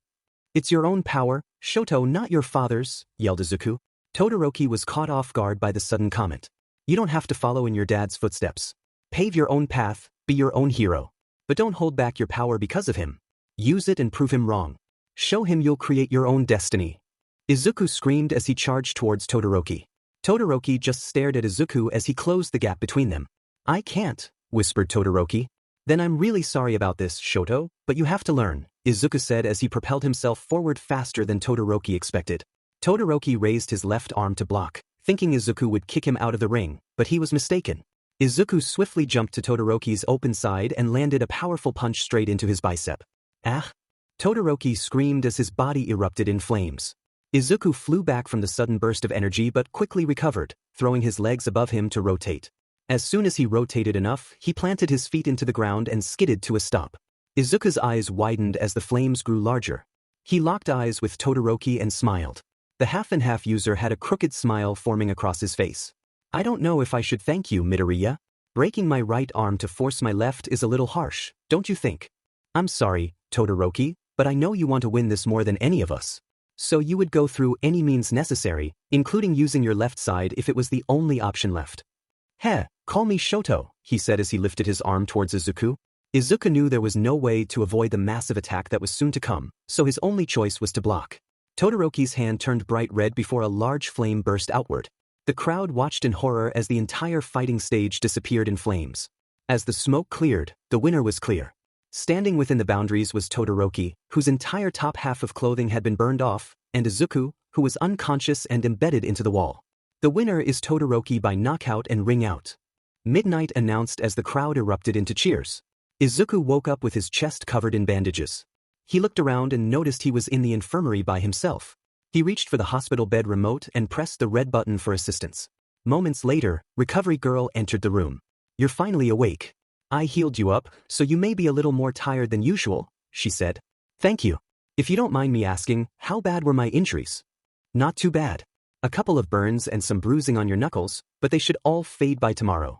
It's your own power, Shoto, not your father's, yelled Izuku. Todoroki was caught off guard by the sudden comment. You don't have to follow in your dad's footsteps. Pave your own path, be your own hero. But don't hold back your power because of him. Use it and prove him wrong. Show him you'll create your own destiny. Izuku screamed as he charged towards Todoroki. Todoroki just stared at Izuku as he closed the gap between them. I can't, whispered Todoroki. Then I'm really sorry about this, Shoto, but you have to learn, Izuku said as he propelled himself forward faster than Todoroki expected. Todoroki raised his left arm to block, thinking Izuku would kick him out of the ring, but he was mistaken. Izuku swiftly jumped to Todoroki's open side and landed a powerful punch straight into his bicep. Ah! Todoroki screamed as his body erupted in flames. Izuku flew back from the sudden burst of energy but quickly recovered, throwing his legs above him to rotate. As soon as he rotated enough, he planted his feet into the ground and skidded to a stop. Izuku's eyes widened as the flames grew larger. He locked eyes with Todoroki and smiled. The half-and-half user had a crooked smile forming across his face. I don't know if I should thank you, Midoriya. Breaking my right arm to force my left is a little harsh, don't you think? I'm sorry, Todoroki, but I know you want to win this more than any of us. So you would go through any means necessary, including using your left side if it was the only option left. Heh, call me Shoto, he said as he lifted his arm towards Izuku. Izuku knew there was no way to avoid the massive attack that was soon to come, so his only choice was to block. Todoroki's hand turned bright red before a large flame burst outward. The crowd watched in horror as the entire fighting stage disappeared in flames. As the smoke cleared, the winner was clear. Standing within the boundaries was Todoroki, whose entire top half of clothing had been burned off, and Izuku, who was unconscious and embedded into the wall. The winner is Todoroki by knockout and ring out. Midnight announced as the crowd erupted into cheers. Izuku woke up with his chest covered in bandages. He looked around and noticed he was in the infirmary by himself. He reached for the hospital bed remote and pressed the red button for assistance. Moments later, Recovery Girl entered the room. You're finally awake. I healed you up, so you may be a little more tired than usual, she said. Thank you. If you don't mind me asking, how bad were my injuries? Not too bad. A couple of burns and some bruising on your knuckles, but they should all fade by tomorrow.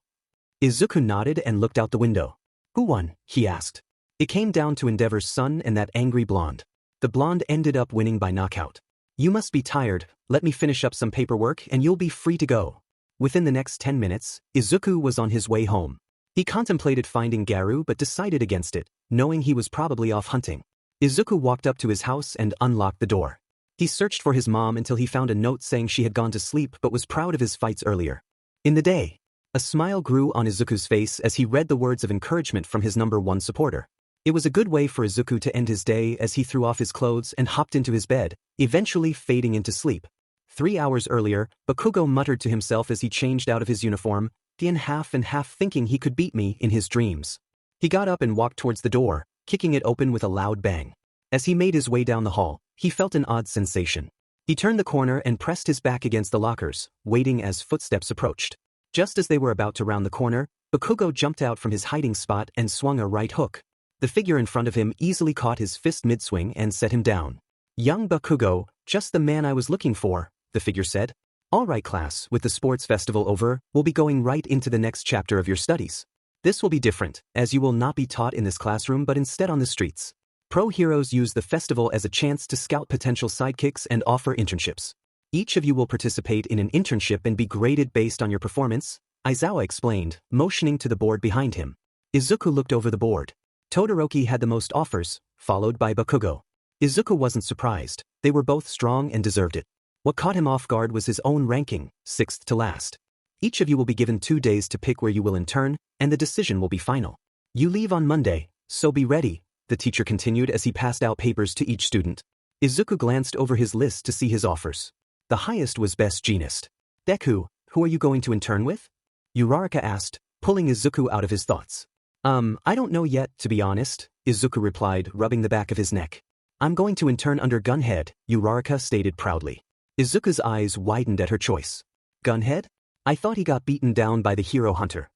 Izuku nodded and looked out the window. Who won? He asked. It came down to Endeavor's son and that angry blonde. The blonde ended up winning by knockout. You must be tired, let me finish up some paperwork and you'll be free to go. Within the next 10 minutes, Izuku was on his way home. He contemplated finding Garu but decided against it, knowing he was probably off hunting. Izuku walked up to his house and unlocked the door. He searched for his mom until he found a note saying she had gone to sleep but was proud of his fights earlier. In the day, a smile grew on Izuku's face as he read the words of encouragement from his #1 supporter. It was a good way for Izuku to end his day as he threw off his clothes and hopped into his bed, eventually fading into sleep. 3 hours earlier, Bakugo muttered to himself as he changed out of his uniform, half and half thinking he could beat me in his dreams. He got up and walked towards the door, kicking it open with a loud bang. As he made his way down the hall, he felt an odd sensation. He turned the corner and pressed his back against the lockers, waiting as footsteps approached. Just as they were about to round the corner, Bakugo jumped out from his hiding spot and swung a right hook. The figure in front of him easily caught his fist mid-swing and set him down. Young Bakugo, just the man I was looking for, the figure said. All right class, with the sports festival over, we'll be going right into the next chapter of your studies. This will be different, as you will not be taught in this classroom but instead on the streets. Pro heroes use the festival as a chance to scout potential sidekicks and offer internships. Each of you will participate in an internship and be graded based on your performance, Aizawa explained, motioning to the board behind him. Izuku looked over the board. Todoroki had the most offers, followed by Bakugo. Izuku wasn't surprised, they were both strong and deserved it. What caught him off guard was his own ranking, 6th to last. Each of you will be given 2 days to pick where you will intern, and the decision will be final. You leave on Monday, so be ready, the teacher continued as he passed out papers to each student. Izuku glanced over his list to see his offers. The highest was Best Genist. Deku, who are you going to intern with? Uraraka asked, pulling Izuku out of his thoughts. I don't know yet, to be honest, Izuku replied, rubbing the back of his neck. I'm going to intern under Gunhead, Uraraka stated proudly. Izuku's eyes widened at her choice. Gunhead? I thought he got beaten down by the hero hunter.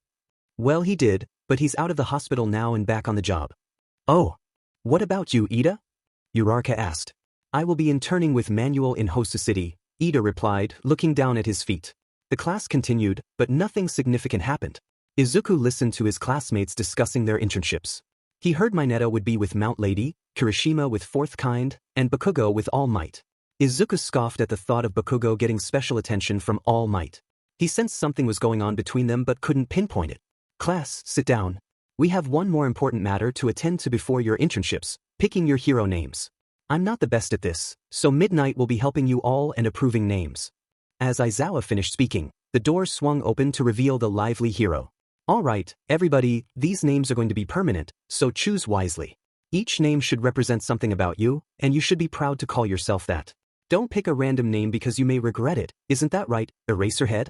Well, he did, but he's out of the hospital now and back on the job. Oh. What about you, Ida? Uraraka asked. I will be interning with Manuel in Hosu City, Ida replied, looking down at his feet. The class continued, but nothing significant happened. Izuku listened to his classmates discussing their internships. He heard Mineta would be with Mount Lady, Kirishima with Fourth Kind, and Bakugo with All Might. Izuku scoffed at the thought of Bakugo getting special attention from All Might. He sensed something was going on between them but couldn't pinpoint it. Class, sit down. We have one more important matter to attend to before your internships, picking your hero names. I'm not the best at this, so Midnight will be helping you all and approving names. As Aizawa finished speaking, the door swung open to reveal the lively hero. Alright, everybody, these names are going to be permanent, so choose wisely. Each name should represent something about you, and you should be proud to call yourself that. Don't pick a random name because you may regret it, isn't that right, Eraserhead?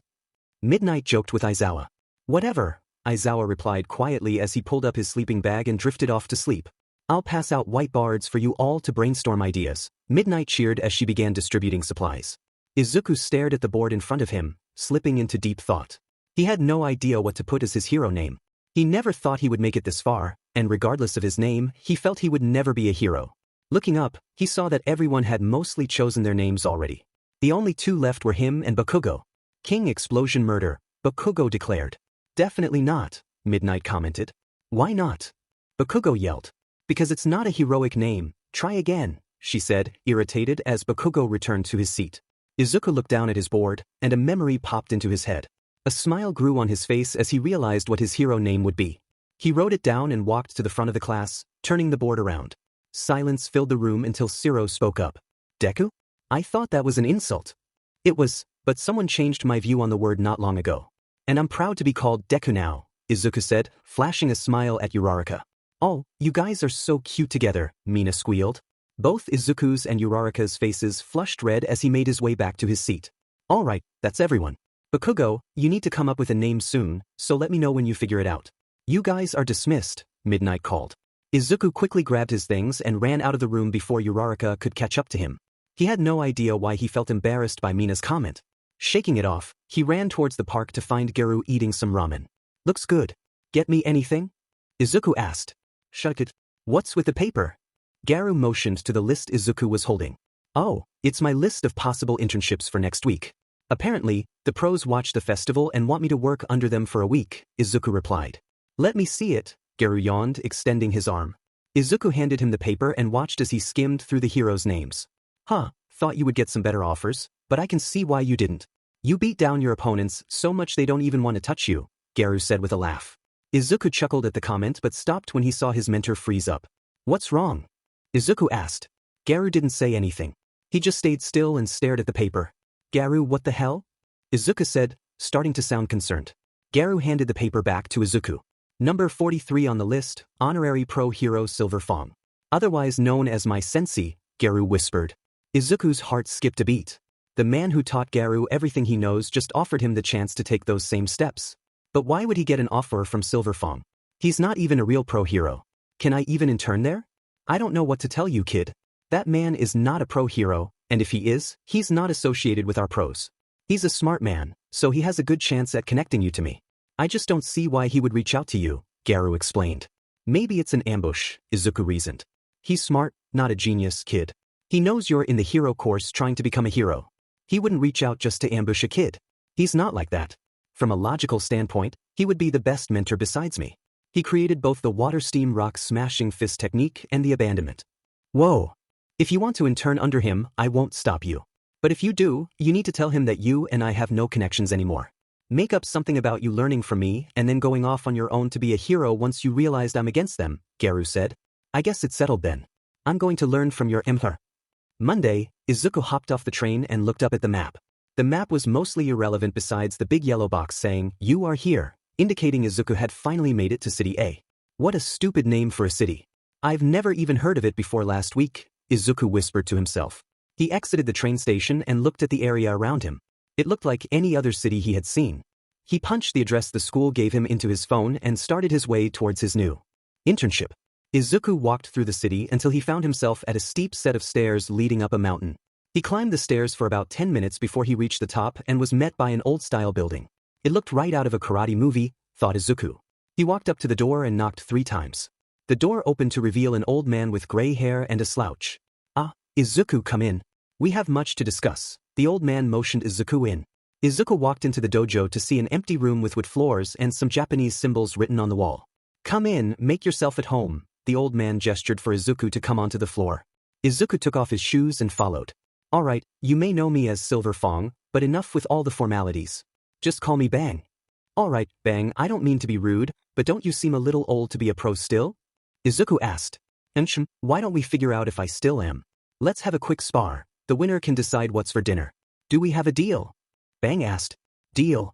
Midnight joked with Aizawa. Whatever, Aizawa replied quietly as he pulled up his sleeping bag and drifted off to sleep. I'll pass out whiteboards for you all to brainstorm ideas, Midnight cheered as she began distributing supplies. Izuku stared at the board in front of him, slipping into deep thought. He had no idea what to put as his hero name. He never thought he would make it this far, and regardless of his name, he felt he would never be a hero. Looking up, he saw that everyone had mostly chosen their names already. The only two left were him and Bakugo. King Explosion Murder, Bakugo declared. Definitely not, Midnight commented. Why not? Bakugo yelled. Because it's not a heroic name, try again, she said, irritated as Bakugo returned to his seat. Izuku looked down at his board, and a memory popped into his head. A smile grew on his face as he realized what his hero name would be. He wrote it down and walked to the front of the class, turning the board around. Silence filled the room until Zero spoke up. Deku? I thought that was an insult. It was, but someone changed my view on the word not long ago. And I'm proud to be called Deku now, Izuku said, flashing a smile at Uraraka. Oh, you guys are so cute together, Mina squealed. Both Izuku's and Uraraka's faces flushed red as he made his way back to his seat. Alright, that's everyone. Bakugo, you need to come up with a name soon, so let me know when you figure it out. You guys are dismissed, Midnight called. Izuku quickly grabbed his things and ran out of the room before Uraraka could catch up to him. He had no idea why he felt embarrassed by Mina's comment. Shaking it off, he ran towards the park to find Garu eating some ramen. Looks good. Get me anything? Izuku asked. Shut it. What's with the paper? Garu motioned to the list Izuku was holding. Oh, it's my list of possible internships for next week. Apparently, the pros watch the festival and want me to work under them for a week, Izuku replied. Let me see it, Garu yawned, extending his arm. Izuku handed him the paper and watched as he skimmed through the heroes' names. Huh, thought you would get some better offers, but I can see why you didn't. You beat down your opponents so much they don't even want to touch you, Garu said with a laugh. Izuku chuckled at the comment but stopped when he saw his mentor freeze up. What's wrong? Izuku asked. Garu didn't say anything. He just stayed still and stared at the paper. Garu, what the hell? Izuku said, starting to sound concerned. Garu handed the paper back to Izuku. Number 43 on the list, Honorary Pro Hero Silverfang. Otherwise known as my sensei, Garu whispered. Izuku's heart skipped a beat. The man who taught Garu everything he knows just offered him the chance to take those same steps. But why would he get an offer from Silverfang? He's not even a real pro hero. Can I even intern there? I don't know what to tell you, kid. That man is not a pro hero, and if he is, he's not associated with our pros. He's a smart man, so he has a good chance at connecting you to me. I just don't see why he would reach out to you, Garu explained. Maybe it's an ambush, Izuku reasoned. He's smart, not a genius, kid. He knows you're in the hero course trying to become a hero. He wouldn't reach out just to ambush a kid. He's not like that. From a logical standpoint, he would be the best mentor besides me. He created both the water steam rock smashing fist technique and the abandonment. Whoa. If you want to intern under him, I won't stop you. But if you do, you need to tell him that you and I have no connections anymore. Make up something about you learning from me and then going off on your own to be a hero once you realized I'm against them, Garu said. I guess it's settled then. I'm going to learn from your emperor. Monday, Izuku hopped off the train and looked up at the map. The map was mostly irrelevant besides the big yellow box saying, "You are here," indicating Izuku had finally made it to City A. What a stupid name for a city. I've never even heard of it before last week, Izuku whispered to himself. He exited the train station and looked at the area around him. It looked like any other city he had seen. He punched the address the school gave him into his phone and started his way towards his new internship. Izuku walked through the city until he found himself at a steep set of stairs leading up a mountain. He climbed the stairs for about 10 minutes before he reached the top and was met by an old-style building. It looked right out of a karate movie, thought Izuku. He walked up to the door and knocked 3 times. The door opened to reveal an old man with gray hair and a slouch. Ah, Izuku, come in. We have much to discuss. The old man motioned Izuku in. Izuku walked into the dojo to see an empty room with wood floors and some Japanese symbols written on the wall. Come in, make yourself at home. The old man gestured for Izuku to come onto the floor. Izuku took off his shoes and followed. Alright, you may know me as Silverfang, but enough with all the formalities. Just call me Bang. Alright, Bang, I don't mean to be rude, but don't you seem a little old to be a pro still? Izuku asked. Why don't we figure out if I still am? Let's have a quick spar. The winner can decide what's for dinner. Do we have a deal? Bang asked. Deal.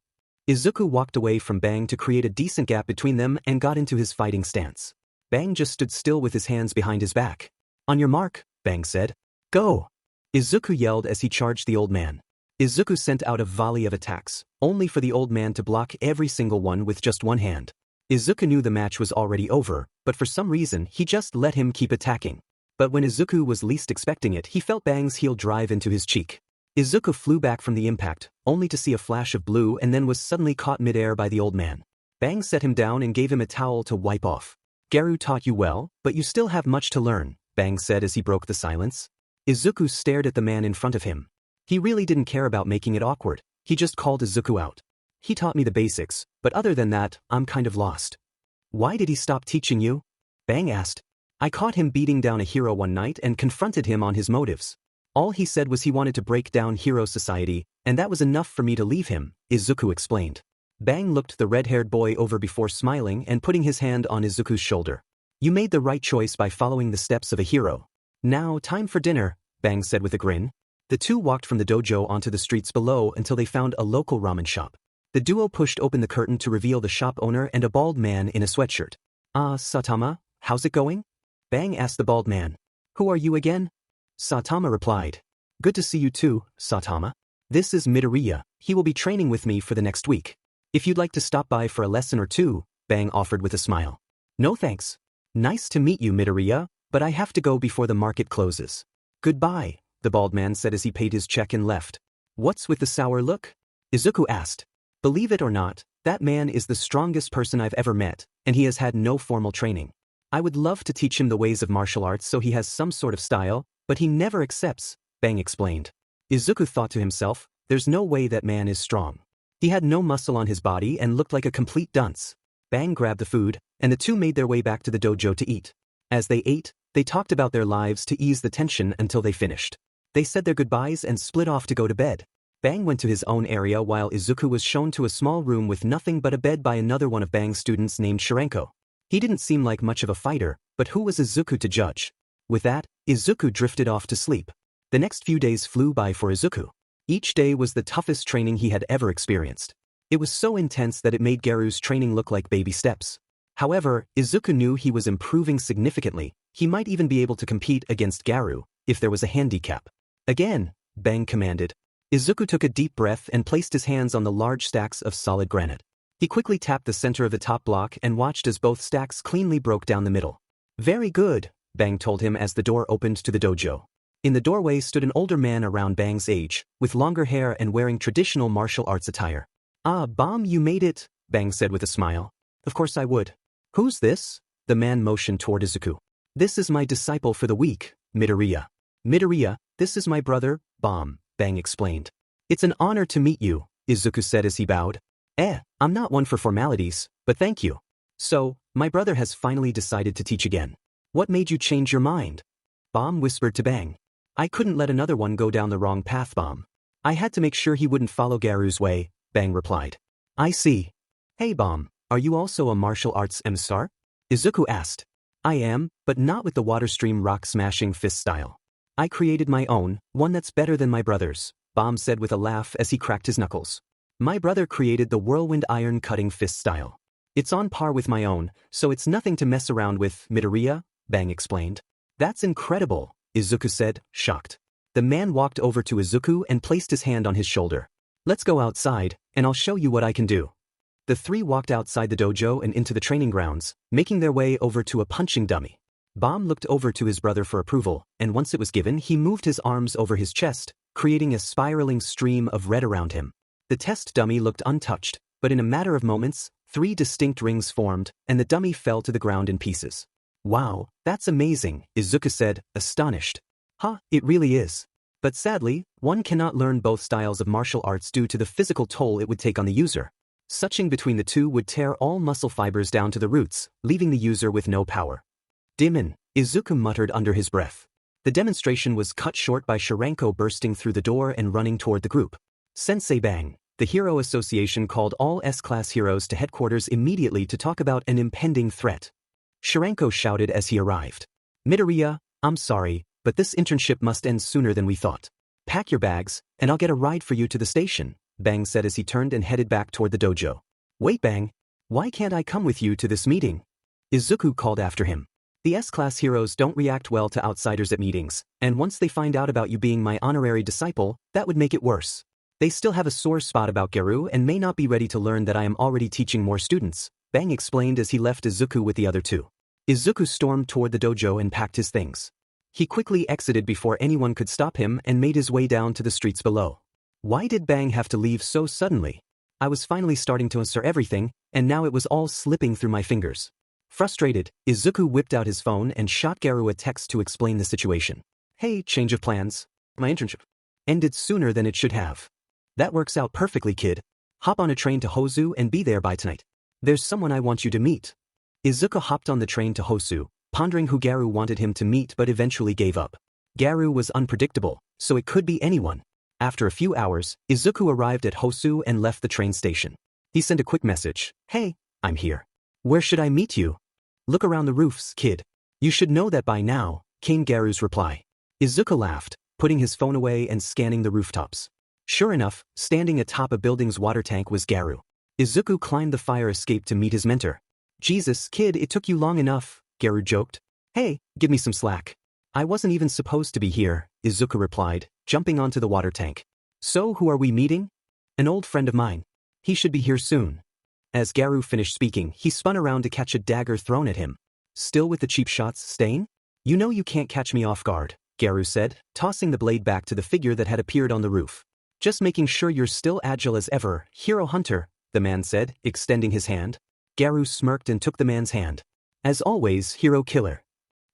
Izuku walked away from Bang to create a decent gap between them and got into his fighting stance. Bang just stood still with his hands behind his back. On your mark, Bang said. Go! Izuku yelled as he charged the old man. Izuku sent out a volley of attacks, only for the old man to block every single one with just one hand. Izuku knew the match was already over, but for some reason he just let him keep attacking. But when Izuku was least expecting it, he felt Bang's heel drive into his cheek. Izuku flew back from the impact, only to see a flash of blue and then was suddenly caught midair by the old man. Bang set him down and gave him a towel to wipe off. Garu taught you well, but you still have much to learn, Bang said as he broke the silence. Izuku stared at the man in front of him. He really didn't care about making it awkward, he just called Izuku out. He taught me the basics, but other than that, I'm kind of lost. Why did he stop teaching you? Bang asked. I caught him beating down a hero one night and confronted him on his motives. All he said was he wanted to break down hero society, and that was enough for me to leave him, Izuku explained. Bang looked the red-haired boy over before smiling and putting his hand on Izuku's shoulder. You made the right choice by following the steps of a hero. Now, time for dinner, Bang said with a grin. The two walked from the dojo onto the streets below until they found a local ramen shop. The duo pushed open the curtain to reveal the shop owner and a bald man in a sweatshirt. Satama, how's it going? Bang asked the bald man. Who are you again? Satama replied. Good to see you too, Satama. This is Midoriya, he will be training with me for the next week. If you'd like to stop by for a lesson or two, Bang offered with a smile. No thanks. Nice to meet you, Midoriya, but I have to go before the market closes. Goodbye, the bald man said as he paid his check and left. What's with the sour look? Izuku asked. Believe it or not, that man is the strongest person I've ever met, and he has had no formal training. I would love to teach him the ways of martial arts so he has some sort of style, but he never accepts, Bang explained. Izuku thought to himself, there's no way that man is strong. He had no muscle on his body and looked like a complete dunce. Bang grabbed the food, and the two made their way back to the dojo to eat. As they ate, they talked about their lives to ease the tension until they finished. They said their goodbyes and split off to go to bed. Bang went to his own area while Izuku was shown to a small room with nothing but a bed by another one of Bang's students named Shirenko. He didn't seem like much of a fighter, but who was Izuku to judge? With that, Izuku drifted off to sleep. The next few days flew by for Izuku. Each day was the toughest training he had ever experienced. It was so intense that it made Garu's training look like baby steps. However, Izuku knew he was improving significantly. He might even be able to compete against Garu, if there was a handicap. Again, Bang commanded. Izuku took a deep breath and placed his hands on the large stacks of solid granite. He quickly tapped the center of the top block and watched as both stacks cleanly broke down the middle. Very good, Bang told him as the door opened to the dojo. In the doorway stood an older man around Bang's age, with longer hair and wearing traditional martial arts attire. Ah, Bam, you made it, Bang said with a smile. Of course I would. Who's this? The man motioned toward Izuku. This is my disciple for the week, Midoriya. Midoriya, this is my brother, Bam, Bang explained. It's an honor to meet you, Izuku said as he bowed. I'm not one for formalities, but thank you. So, my brother has finally decided to teach again. What made you change your mind? Bam whispered to Bang. I couldn't let another one go down the wrong path, Bam. I had to make sure he wouldn't follow Garu's way, Bang replied. I see. Hey Bam, are you also a martial arts emissar? Izuku asked. I am, but not with the water stream rock smashing fist style. I created my own, one that's better than my brother's, Bam said with a laugh as he cracked his knuckles. My brother created the whirlwind iron cutting fist style. It's on par with my own, so it's nothing to mess around with, Midoriya, Bang explained. That's incredible, Izuku said, shocked. The man walked over to Izuku and placed his hand on his shoulder. Let's go outside, and I'll show you what I can do. The three walked outside the dojo and into the training grounds, making their way over to a punching dummy. Bam looked over to his brother for approval, and once it was given, he moved his arms over his chest, creating a spiraling stream of red around him. The test dummy looked untouched, but in a matter of moments, 3 distinct rings formed, and the dummy fell to the ground in pieces. Wow, that's amazing, Izuku said, astonished. It really is. But sadly, one cannot learn both styles of martial arts due to the physical toll it would take on the user. Switching between the two would tear all muscle fibers down to the roots, leaving the user with no power. Demon, Izuku muttered under his breath. The demonstration was cut short by Shirenko bursting through the door and running toward the group. Sensei Bang, the Hero Association called all S-Class heroes to headquarters immediately to talk about an impending threat. Shirenko shouted as he arrived. Midoriya, I'm sorry, but this internship must end sooner than we thought. Pack your bags, and I'll get a ride for you to the station, Bang said as he turned and headed back toward the dojo. Wait Bang, why can't I come with you to this meeting? Izuku called after him. The S-class heroes don't react well to outsiders at meetings, and once they find out about you being my honorary disciple, that would make it worse. They still have a sore spot about Garou and may not be ready to learn that I am already teaching more students, Bang explained as he left Izuku with the other two. Izuku stormed toward the dojo and packed his things. He quickly exited before anyone could stop him and made his way down to the streets below. Why did Bang have to leave so suddenly? I was finally starting to answer everything, and now it was all slipping through my fingers. Frustrated, Izuku whipped out his phone and shot Garou a text to explain the situation. Hey, change of plans. My internship ended sooner than it should have. That works out perfectly, kid. Hop on a train to Hosu and be there by tonight. There's someone I want you to meet. Izuku hopped on the train to Hosu, pondering who Garou wanted him to meet but eventually gave up. Garou was unpredictable, so it could be anyone. After a few hours, Izuku arrived at Hosu and left the train station. He sent a quick message. Hey, I'm here. Where should I meet you? Look around the roofs, kid. You should know that by now, came Garou's reply. Izuku laughed, putting his phone away and scanning the rooftops. Sure enough, standing atop a building's water tank was Garou. Izuku climbed the fire escape to meet his mentor. Jesus, kid, it took you long enough, Garou joked. Hey, give me some slack. I wasn't even supposed to be here, Izuku replied, jumping onto the water tank. So who are we meeting? An old friend of mine. He should be here soon. As Garou finished speaking, he spun around to catch a dagger thrown at him. Still with the cheap shots, Stain? You know you can't catch me off guard, Garou said, tossing the blade back to the figure that had appeared on the roof. Just making sure you're still agile as ever, Hero Hunter, the man said, extending his hand. Garou smirked and took the man's hand. As always, Hero Killer.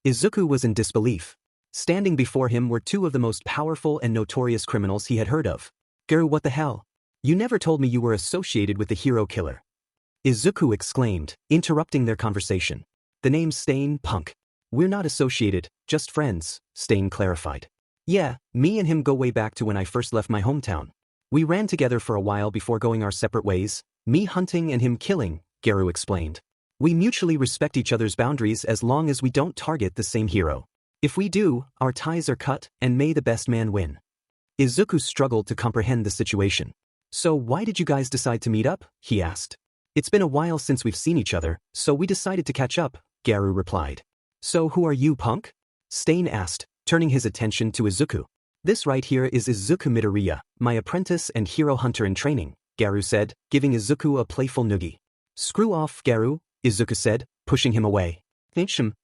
Izuku was in disbelief. Standing before him were two of the most powerful and notorious criminals he had heard of. Garou, what the hell? You never told me you were associated with the Hero Killer. Izuku exclaimed, interrupting their conversation. The name's Stain, punk. We're not associated, just friends, Stain clarified. Yeah, me and him go way back to when I first left my hometown. We ran together for a while before going our separate ways, me hunting and him killing, Garou explained. We mutually respect each other's boundaries as long as we don't target the same hero. If we do, our ties are cut and may the best man win. Izuku struggled to comprehend the situation. So why did you guys decide to meet up? He asked. It's been a while since we've seen each other, so we decided to catch up, Garou replied. So who are you, punk? Stain asked, turning his attention to Izuku. This right here is Izuku Midoriya, my apprentice and hero hunter in training, Garou said, giving Izuku a playful noogie. Screw off, Garou, Izuku said, pushing him away.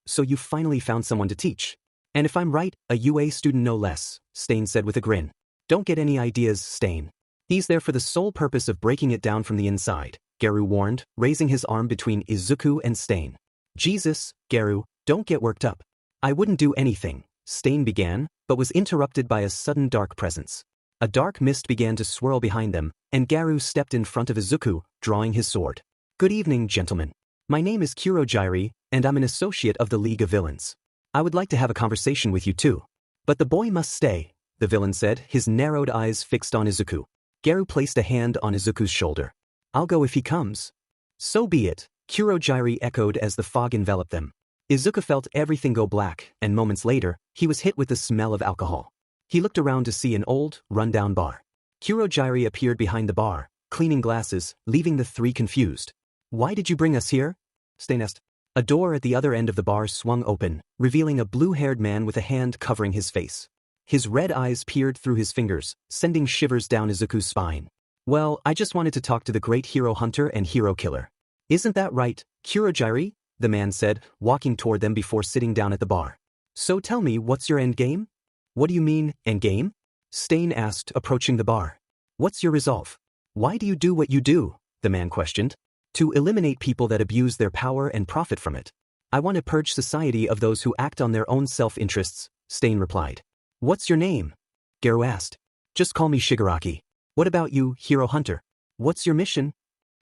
So you finally found someone to teach. And if I'm right, a UA student no less, Stain said with a grin. Don't get any ideas, Stain. He's there for the sole purpose of breaking it down from the inside, Garou warned, raising his arm between Izuku and Stain. Jesus, Garou, don't get worked up. I wouldn't do anything, Stain began, but was interrupted by a sudden dark presence. A dark mist began to swirl behind them, and Garou stepped in front of Izuku, drawing his sword. Good evening, gentlemen. My name is Kurojairi, and I'm an associate of the League of Villains. I would like to have a conversation with you too. But the boy must stay, the villain said, his narrowed eyes fixed on Izuku. Garou placed a hand on Izuku's shoulder. I'll go if he comes. So be it, Kurojairi echoed as the fog enveloped them. Izuku felt everything go black, and moments later, he was hit with the smell of alcohol. He looked around to see an old, run-down bar. Kurojairi appeared behind the bar, cleaning glasses, leaving the three confused. Why did you bring us here? Stain asked. A door at the other end of the bar swung open, revealing a blue-haired man with a hand covering his face. His red eyes peered through his fingers, sending shivers down Izuku's spine. Well, I just wanted to talk to the great hero hunter and hero killer. Isn't that right, Kurojairi? The man said, walking toward them before sitting down at the bar. So tell me, what's your endgame? What do you mean, endgame? Stain asked, approaching the bar. What's your resolve? Why do you do what you do? The man questioned. To eliminate people that abuse their power and profit from it. I want to purge society of those who act on their own self-interests, Stain replied. What's your name? Garou asked. Just call me Shigaraki. What about you, hero hunter? What's your mission?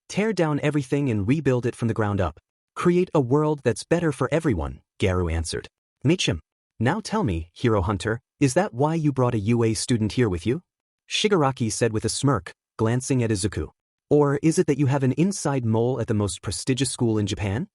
Tear down everything and rebuild it from the ground up. Create a world that's better for everyone, Garou answered. Michim. Now tell me, hero hunter, is that why you brought a UA student here with you? Shigaraki said with a smirk, glancing at Izuku. Or is it that you have an inside mole at the most prestigious school in Japan?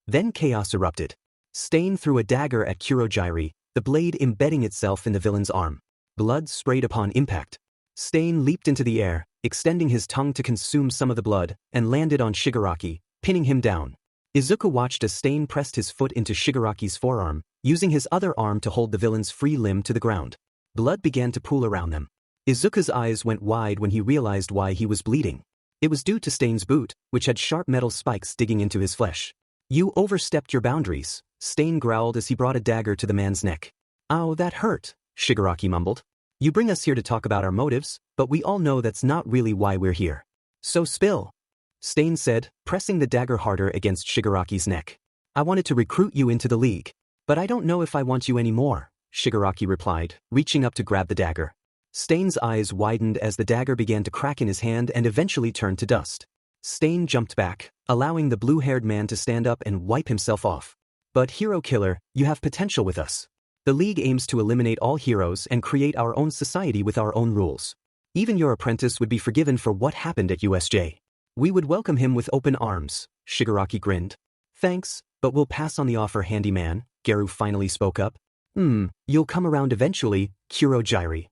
Then chaos erupted. Stain threw a dagger at Kurojairi, the blade embedding itself in the villain's arm. Blood sprayed upon impact. Stain leaped into the air, extending his tongue to consume some of the blood, and landed on Shigaraki, pinning him down. Izuku watched as Stain pressed his foot into Shigaraki's forearm, using his other arm to hold the villain's free limb to the ground. Blood began to pool around them. Izuku's eyes went wide when he realized why he was bleeding. It was due to Stain's boot, which had sharp metal spikes digging into his flesh. "You overstepped your boundaries," Stain growled as he brought a dagger to the man's neck. "Ow, that hurt," Shigaraki mumbled. "You bring us here to talk about our motives, but we all know that's not really why we're here. So spill," Stain said, pressing the dagger harder against Shigaraki's neck. "I wanted to recruit you into the league, but I don't know if I want you anymore," Shigaraki replied, reaching up to grab the dagger. Stain's eyes widened as the dagger began to crack in his hand and eventually turned to dust. Stain jumped back, allowing the blue-haired man to stand up and wipe himself off. "But Hero Killer, you have potential with us. The League aims to eliminate all heroes and create our own society with our own rules. Even your apprentice would be forgiven for what happened at USJ. We would welcome him with open arms," Shigaraki grinned. "Thanks, but we'll pass on the offer, handyman," Garu finally spoke up. You'll come around eventually, Kurojiri."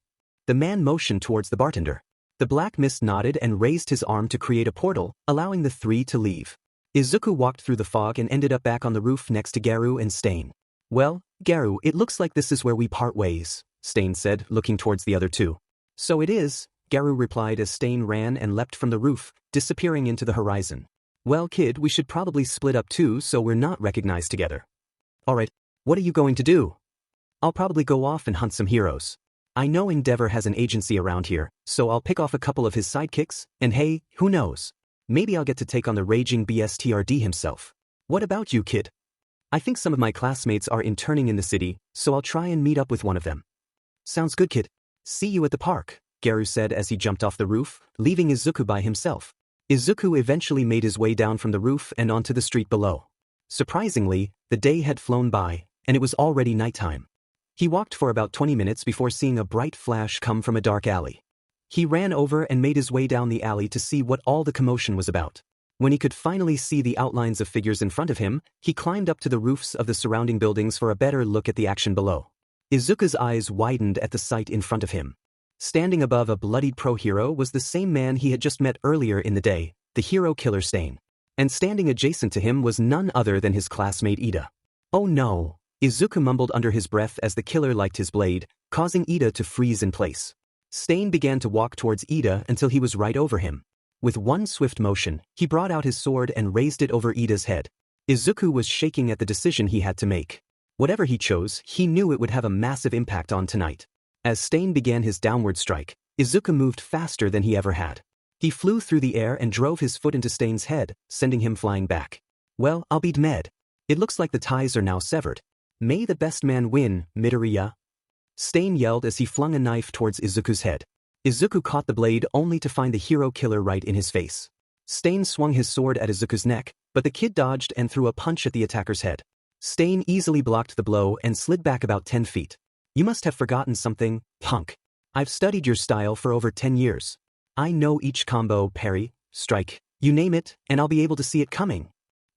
The man motioned towards the bartender. The black mist nodded and raised his arm to create a portal, allowing the three to leave. Izuku walked through the fog and ended up back on the roof next to Garu and Stain. "Well, Garu, it looks like this is where we part ways," Stain said, looking towards the other two. "So it is," Garu replied as Stain ran and leapt from the roof, disappearing into the horizon. "Well, kid, we should probably split up too so we're not recognized together." "Alright, what are you going to do?" "I'll probably go off and hunt some heroes. I know Endeavor has an agency around here, so I'll pick off a couple of his sidekicks, and hey, who knows? Maybe I'll get to take on the raging BSTRD himself. What about you, kid?" "I think some of my classmates are interning in the city, so I'll try and meet up with one of them." "Sounds good, kid. See you at the park," Garu said as he jumped off the roof, leaving Izuku by himself. Izuku eventually made his way down from the roof and onto the street below. Surprisingly, the day had flown by, and it was already nighttime. He walked for about 20 minutes before seeing a bright flash come from a dark alley. He ran over and made his way down the alley to see what all the commotion was about. When he could finally see the outlines of figures in front of him, he climbed up to the roofs of the surrounding buildings for a better look at the action below. Izuku's eyes widened at the sight in front of him. Standing above a bloodied pro-hero was the same man he had just met earlier in the day, the hero killer Stain. And standing adjacent to him was none other than his classmate Ida. "Oh no," Izuku mumbled under his breath as the killer liked his blade, causing Ida to freeze in place. Stain began to walk towards Ida until he was right over him. With one swift motion, he brought out his sword and raised it over Ida's head. Izuku was shaking at the decision he had to make. Whatever he chose, he knew it would have a massive impact on tonight. As Stain began his downward strike, Izuku moved faster than he ever had. He flew through the air and drove his foot into Stain's head, sending him flying back. "Well, I'll be med. It looks like the ties are now severed. May the best man win, Midoriya." Stain yelled as he flung a knife towards Izuku's head. Izuku caught the blade only to find the hero killer right in his face. Stain swung his sword at Izuku's neck, but the kid dodged and threw a punch at the attacker's head. Stain easily blocked the blow and slid back about 10 feet. "You must have forgotten something, punk. I've studied your style for over 10 years. I know each combo, parry, strike, you name it, and I'll be able to see it coming."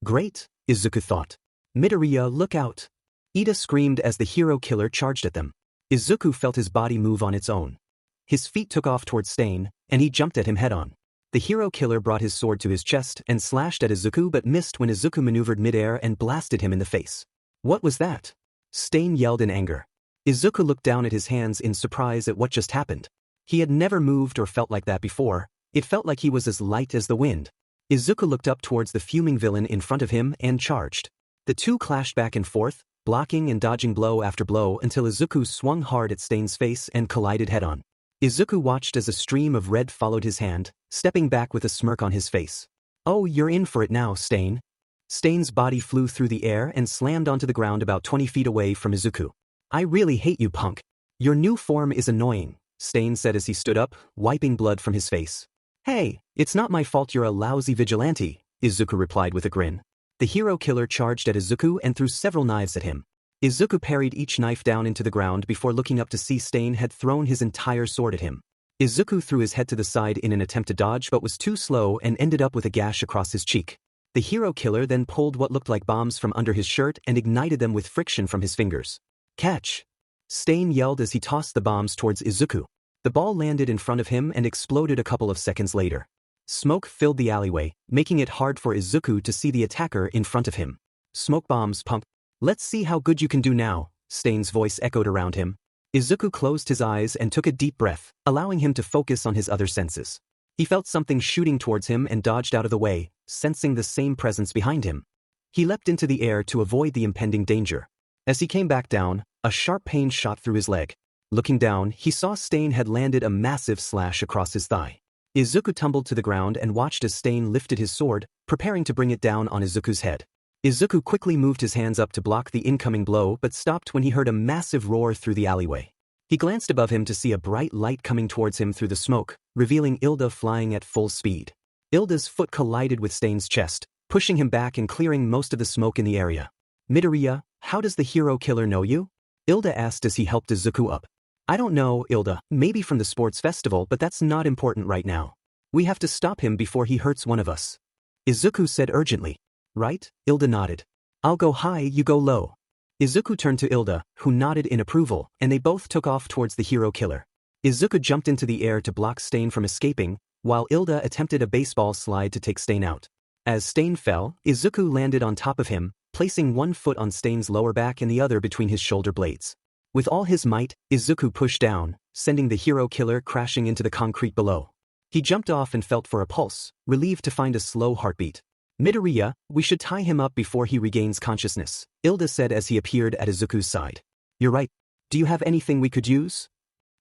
"Great," Izuku thought. "Midoriya, look out." Ida screamed as the hero killer charged at them. Izuku felt his body move on its own. His feet took off towards Stain, and he jumped at him head-on. The hero killer brought his sword to his chest and slashed at Izuku but missed when Izuku maneuvered midair and blasted him in the face. "What was that?" Stain yelled in anger. Izuku looked down at his hands in surprise at what just happened. He had never moved or felt like that before. It felt like he was as light as the wind. Izuku looked up towards the fuming villain in front of him and charged. The two clashed back and forth, blocking and dodging blow after blow until Izuku swung hard at Stain's face and collided head-on. Izuku watched as a stream of red followed his hand, stepping back with a smirk on his face. "Oh, you're in for it now, Stain." Stain's body flew through the air and slammed onto the ground about 20 feet away from Izuku. "I really hate you, punk. Your new form is annoying," Stain said as he stood up, wiping blood from his face. "Hey, it's not my fault you're a lousy vigilante," Izuku replied with a grin. The hero killer charged at Izuku and threw several knives at him. Izuku parried each knife down into the ground before looking up to see Stain had thrown his entire sword at him. Izuku threw his head to the side in an attempt to dodge but was too slow and ended up with a gash across his cheek. The hero killer then pulled what looked like bombs from under his shirt and ignited them with friction from his fingers. "Catch!" Stain yelled as he tossed the bombs towards Izuku. The ball landed in front of him and exploded a couple of seconds later. Smoke filled the alleyway, making it hard for Izuku to see the attacker in front of him. Smoke bombs pump. Let's see how good you can do now, Stain's voice echoed around him. Izuku closed his eyes and took a deep breath, allowing him to focus on his other senses. He felt something shooting towards him and dodged out of the way, sensing the same presence behind him. He leapt into the air to avoid the impending danger. As he came back down, a sharp pain shot through his leg. Looking down, he saw Stain had landed a massive slash across his thigh. Izuku tumbled to the ground and watched as Stain lifted his sword, preparing to bring it down on Izuku's head. Izuku quickly moved his hands up to block the incoming blow but stopped when he heard a massive roar through the alleyway. He glanced above him to see a bright light coming towards him through the smoke, revealing Ilda flying at full speed. Ilda's foot collided with Stain's chest, pushing him back and clearing most of the smoke in the area. Midoriya, how does the hero killer know you? Ilda asked as he helped Izuku up. I don't know, Ilda, maybe from the sports festival, but that's not important right now. We have to stop him before he hurts one of us. Izuku said urgently. Right? Ilda nodded. I'll go high, you go low. Izuku turned to Ilda, who nodded in approval, and they both took off towards the hero killer. Izuku jumped into the air to block Stain from escaping, while Ilda attempted a baseball slide to take Stain out. As Stain fell, Izuku landed on top of him, placing one foot on Stain's lower back and the other between his shoulder blades. With all his might, Izuku pushed down, sending the hero killer crashing into the concrete below. He jumped off and felt for a pulse, relieved to find a slow heartbeat. Midoriya, we should tie him up before he regains consciousness, Ilda said as he appeared at Izuku's side. You're right. Do you have anything we could use?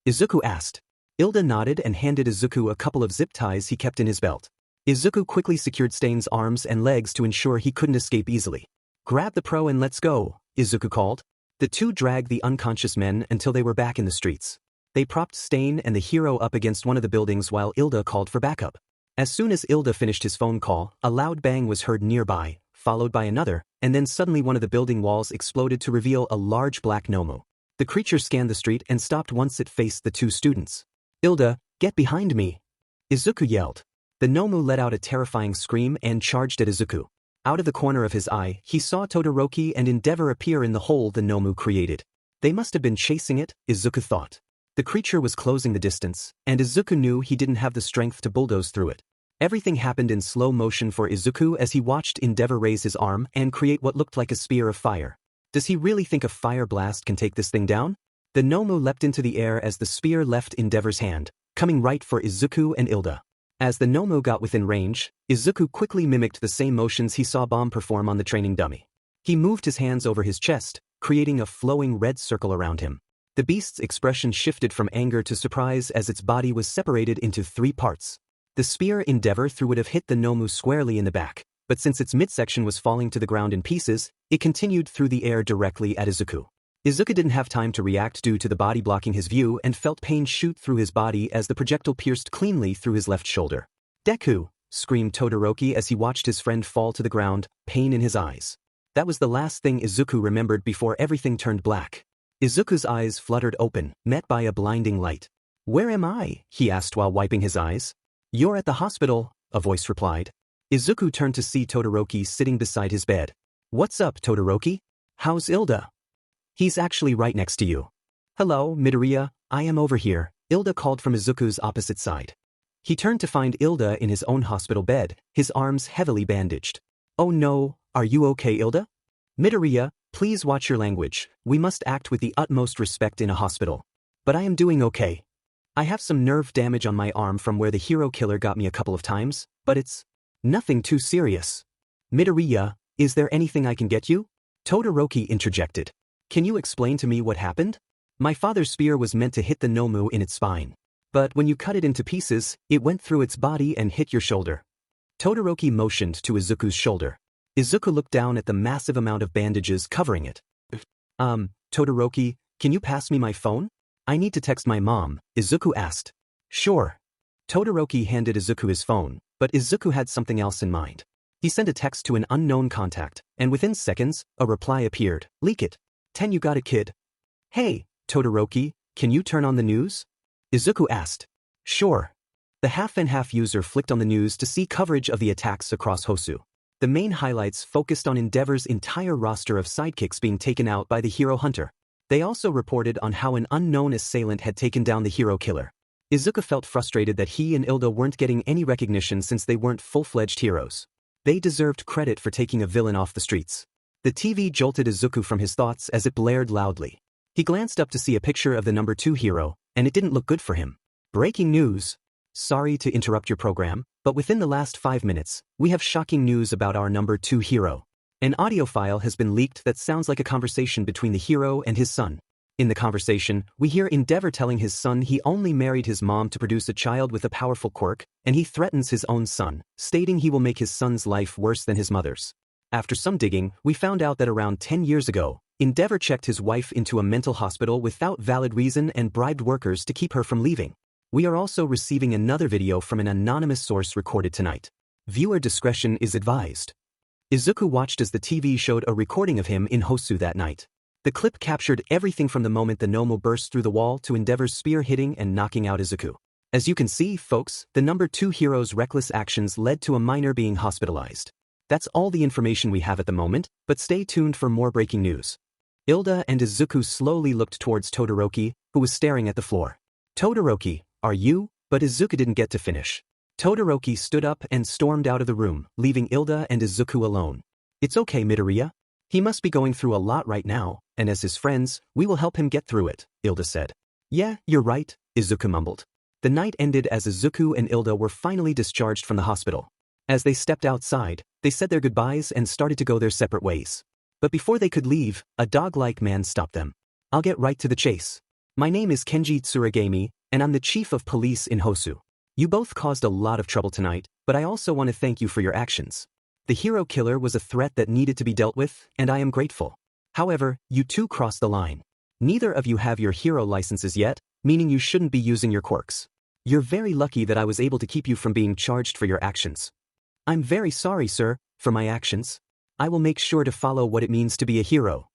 Izuku asked. Ilda nodded and handed Izuku a couple of zip ties he kept in his belt. Izuku quickly secured Stain's arms and legs to ensure he couldn't escape easily. Grab the pro and let's go, Izuku called. The two dragged the unconscious men until they were back in the streets. They propped Stain and the hero up against one of the buildings while Ilda called for backup. As soon as Ilda finished his phone call, a loud bang was heard nearby, followed by another, and then suddenly one of the building walls exploded to reveal a large black Nomu. The creature scanned the street and stopped once it faced the two students. Ilda, get behind me! Izuku yelled. The Nomu let out a terrifying scream and charged at Izuku. Out of the corner of his eye, he saw Todoroki and Endeavor appear in the hole the Nomu created. They must have been chasing it, Izuku thought. The creature was closing the distance, and Izuku knew he didn't have the strength to bulldoze through it. Everything happened in slow motion for Izuku as he watched Endeavor raise his arm and create what looked like a spear of fire. Does he really think a fire blast can take this thing down? The Nomu leapt into the air as the spear left Endeavor's hand, coming right for Izuku and Ilda. As the Nomu got within range, Izuku quickly mimicked the same motions he saw Bomb perform on the training dummy. He moved his hands over his chest, creating a flowing red circle around him. The beast's expression shifted from anger to surprise as its body was separated into three parts. The spear Endeavor threw would have hit the Nomu squarely in the back, but since its midsection was falling to the ground in pieces, it continued through the air directly at Izuku. Izuku didn't have time to react due to the body blocking his view and felt pain shoot through his body as the projectile pierced cleanly through his left shoulder. Deku! Screamed Todoroki as he watched his friend fall to the ground, pain in his eyes. That was the last thing Izuku remembered before everything turned black. Izuku's eyes fluttered open, met by a blinding light. Where am I? He asked while wiping his eyes. You're at the hospital, a voice replied. Izuku turned to see Todoroki sitting beside his bed. What's up, Todoroki? How's Ilda? He's actually right next to you. Hello, Midoriya, I am over here, Ilda called from Izuku's opposite side. He turned to find Ilda in his own hospital bed, his arms heavily bandaged. Oh no, are you okay, Ilda? Midoriya, please watch your language, we must act with the utmost respect in a hospital. But I am doing okay. I have some nerve damage on my arm from where the hero killer got me a couple of times, but it's nothing too serious. Midoriya, is there anything I can get you? Todoroki interjected. Can you explain to me what happened? My father's spear was meant to hit the Nomu in its spine. But when you cut it into pieces, it went through its body and hit your shoulder. Todoroki motioned to Izuku's shoulder. Izuku looked down at the massive amount of bandages covering it. Todoroki, can you pass me my phone? I need to text my mom, Izuku asked. Sure. Todoroki handed Izuku his phone, but Izuku had something else in mind. He sent a text to an unknown contact, and within seconds, a reply appeared. Leak it. 10 you got it, kid. Hey, Todoroki, can you turn on the news? Izuku asked. Sure. The half-and-half user flicked on the news to see coverage of the attacks across Hosu. The main highlights focused on Endeavor's entire roster of sidekicks being taken out by the hero hunter. They also reported on how an unknown assailant had taken down the hero killer. Izuku felt frustrated that he and Ilda weren't getting any recognition since they weren't full-fledged heroes. They deserved credit for taking a villain off the streets. The TV jolted Izuku from his thoughts as it blared loudly. He glanced up to see a picture of the number 2 hero, and it didn't look good for him. Breaking news. Sorry to interrupt your program, but within the last 5 minutes, we have shocking news about our number 2 hero. An audio file has been leaked that sounds like a conversation between the hero and his son. In the conversation, we hear Endeavor telling his son he only married his mom to produce a child with a powerful quirk, and he threatens his own son, stating he will make his son's life worse than his mother's. After some digging, we found out that around 10 years ago, Endeavor checked his wife into a mental hospital without valid reason and bribed workers to keep her from leaving. We are also receiving another video from an anonymous source recorded tonight. Viewer discretion is advised. Izuku watched as the TV showed a recording of him in Hosu that night. The clip captured everything from the moment the Nomu burst through the wall to Endeavor's spear hitting and knocking out Izuku. As you can see, folks, the number 2 hero's reckless actions led to a minor being hospitalized. That's all the information we have at the moment, but stay tuned for more breaking news. Ilda and Izuku slowly looked towards Todoroki, who was staring at the floor. Todoroki, are you? But Izuku didn't get to finish. Todoroki stood up and stormed out of the room, leaving Ilda and Izuku alone. It's okay, Midoriya. He must be going through a lot right now, and as his friends, we will help him get through it, Ilda said. Yeah, you're right, Izuku mumbled. The night ended as Izuku and Ilda were finally discharged from the hospital. As they stepped outside, they said their goodbyes and started to go their separate ways. But before they could leave, a dog-like man stopped them. I'll get right to the chase. My name is Kenji Tsuragami, and I'm the chief of police in Hosu. You both caused a lot of trouble tonight, but I also want to thank you for your actions. The hero killer was a threat that needed to be dealt with, and I am grateful. However, you two crossed the line. Neither of you have your hero licenses yet, meaning you shouldn't be using your quirks. You're very lucky that I was able to keep you from being charged for your actions. I'm very sorry, sir, for my actions. I will make sure to follow what it means to be a hero.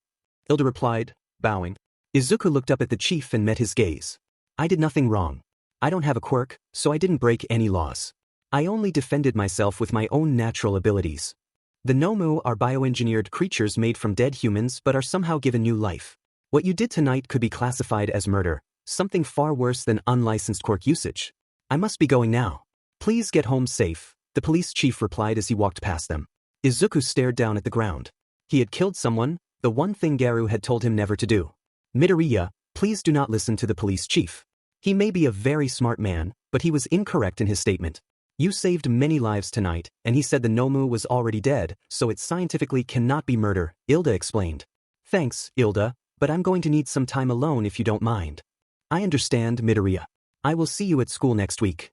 Ilda replied, bowing. Izuku looked up at the chief and met his gaze. I did nothing wrong. I don't have a quirk, so I didn't break any laws. I only defended myself with my own natural abilities. The Nomu are bioengineered creatures made from dead humans but are somehow given new life. What you did tonight could be classified as murder, something far worse than unlicensed quirk usage. I must be going now. Please get home safe, the police chief replied as he walked past them. Izuku stared down at the ground. He had killed someone, the one thing Garu had told him never to do. Midoriya, please do not listen to the police chief. He may be a very smart man, but he was incorrect in his statement. You saved many lives tonight, and he said the Nomu was already dead, so it scientifically cannot be murder, Ilda explained. Thanks, Ilda, but I'm going to need some time alone if you don't mind. I understand, Midoriya. I will see you at school next week.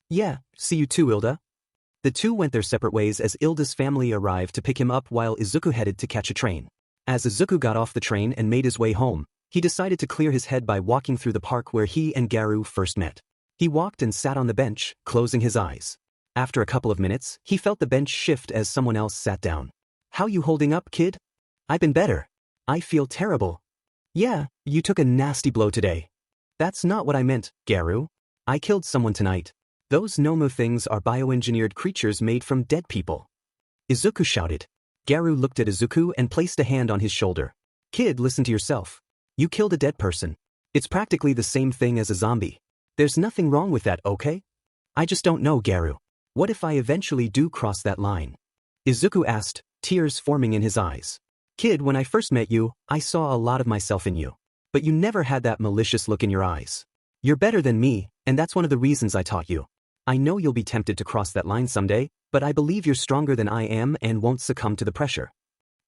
Yeah, see you too, Ilda. The two went their separate ways as Ilda's family arrived to pick him up while Izuku headed to catch a train. As Izuku got off the train and made his way home, he decided to clear his head by walking through the park where he and Garu first met. He walked and sat on the bench, closing his eyes. After a couple of minutes, he felt the bench shift as someone else sat down. How you holding up, kid? I've been better. I feel terrible. Yeah, you took a nasty blow today. That's not what I meant, Garu. I killed someone tonight. Those Nomu things are bioengineered creatures made from dead people. Izuku shouted. Garu looked at Izuku and placed a hand on his shoulder. Kid, listen to yourself. You killed a dead person. It's practically the same thing as a zombie. There's nothing wrong with that, okay? I just don't know, Garu. What if I eventually do cross that line? Izuku asked, tears forming in his eyes. Kid, when I first met you, I saw a lot of myself in you. But you never had that malicious look in your eyes. You're better than me, and that's one of the reasons I taught you. I know you'll be tempted to cross that line someday, but I believe you're stronger than I am and won't succumb to the pressure.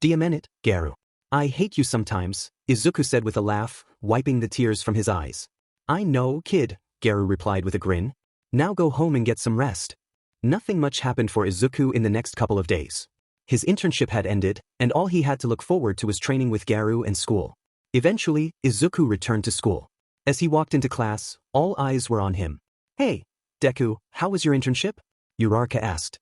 Do you mean it, Garu? I hate you sometimes, Izuku said with a laugh, wiping the tears from his eyes. I know, kid, Garu replied with a grin. Now go home and get some rest. Nothing much happened for Izuku in the next couple of days. His internship had ended, and all he had to look forward to was training with Garu and school. Eventually, Izuku returned to school. As he walked into class, all eyes were on him. Hey, Deku, how was your internship? Uraraka asked.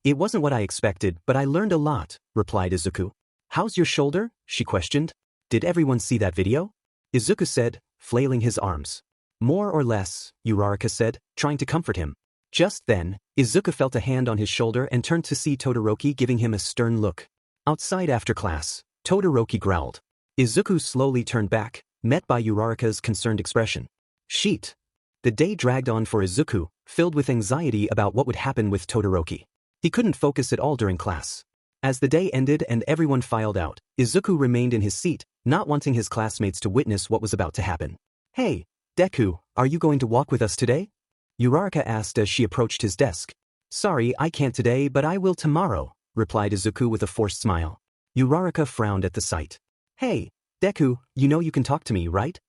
It wasn't what I expected, but I learned a lot, replied Izuku. How's your shoulder? She questioned. Did everyone see that video? Izuku said, flailing his arms. More or less, Uraraka said, trying to comfort him. Just then, Izuku felt a hand on his shoulder and turned to see Todoroki giving him a stern look. Outside after class, Todoroki growled. Izuku slowly turned back, met by Uraraka's concerned expression. Sheet. The day dragged on for Izuku, filled with anxiety about what would happen with Todoroki. He couldn't focus at all during class. As the day ended and everyone filed out, Izuku remained in his seat, not wanting his classmates to witness what was about to happen. Hey, Deku, are you going to walk with us today? Uraraka asked as she approached his desk. Sorry, I can't today, but I will tomorrow, replied Izuku with a forced smile. Uraraka frowned at the sight. Hey, Deku, you know you can talk to me, right?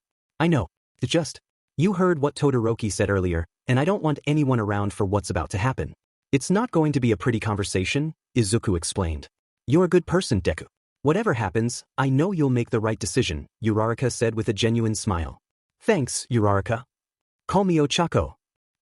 I know. It's just, you heard what Todoroki said earlier, and I don't want anyone around for what's about to happen. It's not going to be a pretty conversation, Izuku explained. You're a good person, Deku. Whatever happens, I know you'll make the right decision, Uraraka said with a genuine smile. Thanks, Uraraka. Call me Ochako.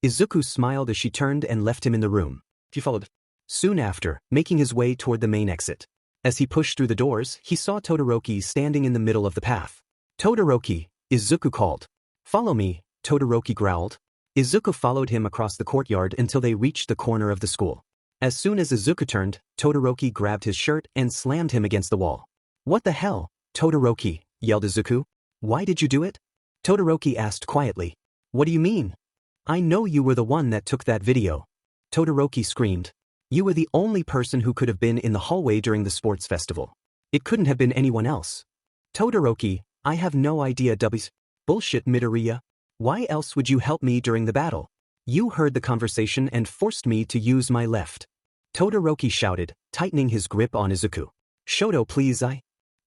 Izuku smiled as she turned and left him in the room. She followed. Soon after, making his way toward the main exit. As he pushed through the doors, he saw Todoroki standing in the middle of the path. Todoroki, Izuku called. Follow me, Todoroki growled. Izuku followed him across the courtyard until they reached the corner of the school. As soon as Izuku turned, Todoroki grabbed his shirt and slammed him against the wall. What the hell, Todoroki, yelled Izuku. Why did you do it? Todoroki asked quietly. What do you mean? I know you were the one that took that video. Todoroki screamed. You were the only person who could have been in the hallway during the sports festival. It couldn't have been anyone else. Todoroki, I have no idea. Bullshit, Midoriya. Why else would you help me during the battle? You heard the conversation and forced me to use my left. Todoroki shouted, tightening his grip on Izuku. Shoto, please.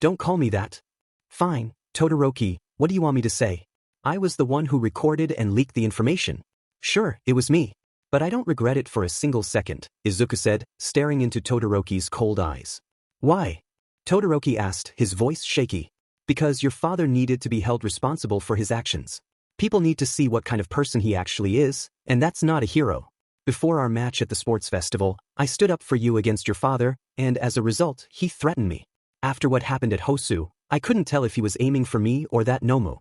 Don't call me that. Fine, Todoroki, what do you want me to say? I was the one who recorded and leaked the information. Sure, it was me. But I don't regret it for a single second, Izuku said, staring into Todoroki's cold eyes. Why? Todoroki asked, his voice shaky. Because your father needed to be held responsible for his actions. People need to see what kind of person he actually is, and that's not a hero. Before our match at the sports festival, I stood up for you against your father, and as a result, he threatened me. After what happened at Hosu, I couldn't tell if he was aiming for me or that Nomu.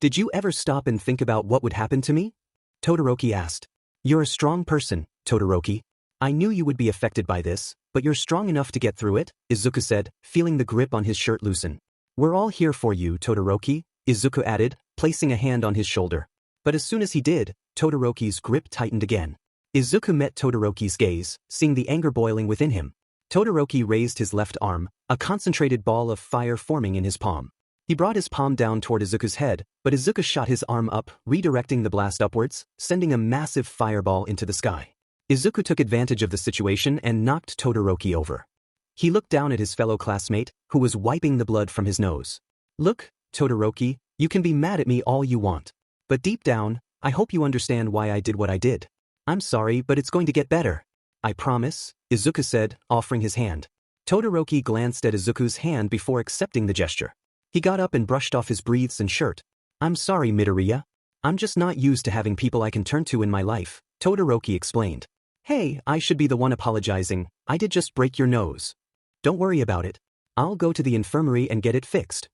Did you ever stop and think about what would happen to me? Todoroki asked. You're a strong person, Todoroki. I knew you would be affected by this, but you're strong enough to get through it, Izuku said, feeling the grip on his shirt loosen. We're all here for you, Todoroki, Izuku added, placing a hand on his shoulder. But as soon as he did, Todoroki's grip tightened again. Izuku met Todoroki's gaze, seeing the anger boiling within him. Todoroki raised his left arm, a concentrated ball of fire forming in his palm. He brought his palm down toward Izuku's head, but Izuku shot his arm up, redirecting the blast upwards, sending a massive fireball into the sky. Izuku took advantage of the situation and knocked Todoroki over. He looked down at his fellow classmate, who was wiping the blood from his nose. Look, Todoroki, you can be mad at me all you want. But deep down, I hope you understand why I did what I did. I'm sorry, but it's going to get better. I promise, Izuku said, offering his hand. Todoroki glanced at Izuku's hand before accepting the gesture. He got up and brushed off his briefs and shirt. I'm sorry, Midoriya. I'm just not used to having people I can turn to in my life, Todoroki explained. Hey, I should be the one apologizing. I did just break your nose. Don't worry about it. I'll go to the infirmary and get it fixed.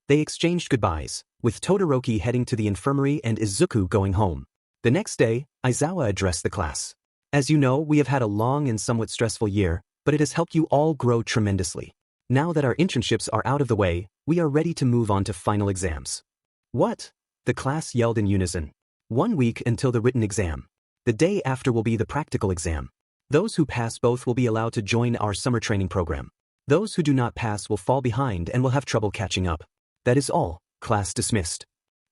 They exchanged goodbyes, with Todoroki heading to the infirmary and Izuku going home. The next day, Aizawa addressed the class. As you know, we have had a long and somewhat stressful year, but it has helped you all grow tremendously. Now that our internships are out of the way, we are ready to move on to final exams. What? The class yelled in unison. 1 week until the written exam. The day after will be the practical exam. Those who pass both will be allowed to join our summer training program. Those who do not pass will fall behind and will have trouble catching up. That is all. Class dismissed.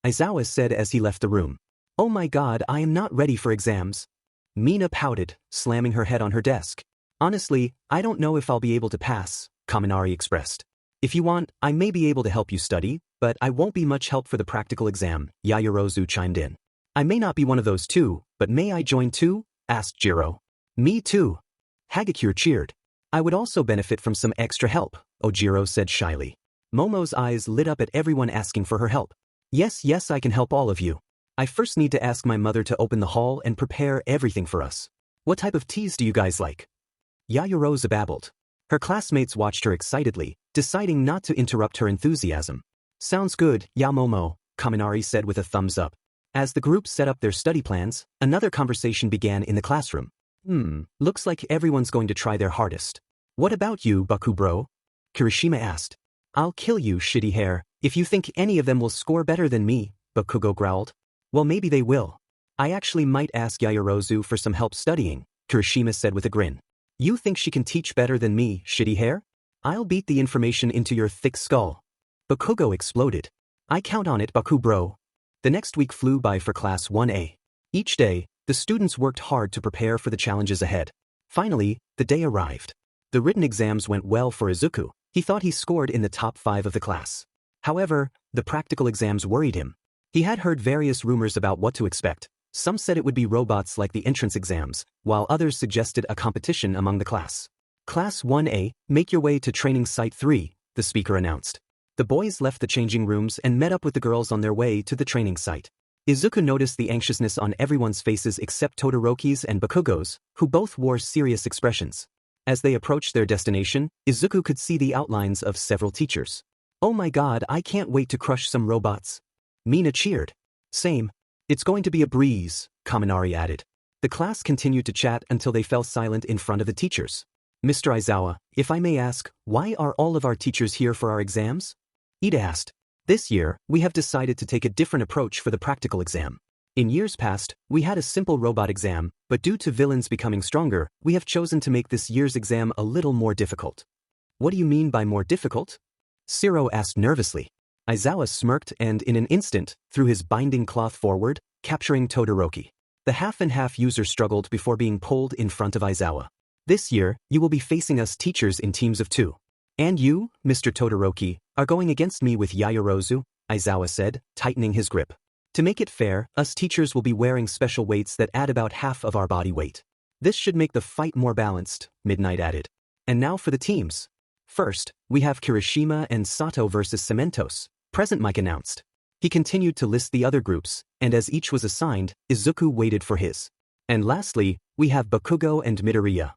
Aizawa said as he left the room. Oh my god, I am not ready for exams. Mina pouted, slamming her head on her desk. Honestly, I don't know if I'll be able to pass, Kaminari expressed. If you want, I may be able to help you study, but I won't be much help for the practical exam, Yaoyorozu chimed in. I may not be one of those two, but may I join too? Asked Jiro. Me too. Hagakure cheered. I would also benefit from some extra help, Ojiro said shyly. Momo's eyes lit up at everyone asking for her help. Yes, I can help all of you. I first need to ask my mother to open the hall and prepare everything for us. What type of teas do you guys like? Yaoyorozu babbled. Her classmates watched her excitedly, deciding not to interrupt her enthusiasm. Sounds good, Yamomo, Kaminari said with a thumbs up. As the group set up their study plans, another conversation began in the classroom. Looks like everyone's going to try their hardest. What about you, Bakubro? Kirishima asked. I'll kill you, shitty hair, if you think any of them will score better than me, Bakugo growled. Well, maybe they will. I actually might ask Yaoyorozu for some help studying, Kirishima said with a grin. You think she can teach better than me, shitty hair? I'll beat the information into your thick skull. Bakugo exploded. I count on it, Baku bro. The next week flew by for Class 1A. Each day, the students worked hard to prepare for the challenges ahead. Finally, the day arrived. The written exams went well for Izuku. He thought he scored in the top 5 of the class. However, the practical exams worried him. He had heard various rumors about what to expect. Some said it would be robots like the entrance exams, while others suggested a competition among the class. Class 1A, make your way to Training Site 3, the speaker announced. The boys left the changing rooms and met up with the girls on their way to the training site. Izuku noticed the anxiousness on everyone's faces except Todoroki's and Bakugo's, who both wore serious expressions. As they approached their destination, Izuku could see the outlines of several teachers. Oh my god, I can't wait to crush some robots. Mina cheered. Same. It's going to be a breeze, Kaminari added. The class continued to chat until they fell silent in front of the teachers. Mr. Aizawa, if I may ask, why are all of our teachers here for our exams? Ida asked. This year, we have decided to take a different approach for the practical exam. In years past, we had a simple robot exam, but due to villains becoming stronger, we have chosen to make this year's exam a little more difficult. What do you mean by more difficult? Shiro asked nervously. Aizawa smirked and, in an instant, threw his binding cloth forward, capturing Todoroki. The half-and-half user struggled before being pulled in front of Aizawa. This year, you will be facing us teachers in teams of 2. And you, Mr. Todoroki, are going against me with Yaoyorozu, Aizawa said, tightening his grip. To make it fair, us teachers will be wearing special weights that add about half of our body weight. This should make the fight more balanced, Midnight added. And now for the teams. First, we have Kirishima and Sato versus Cementos, Present Mike announced. He continued to list the other groups, and as each was assigned, Izuku waited for his. And lastly, we have Bakugo and Midoriya.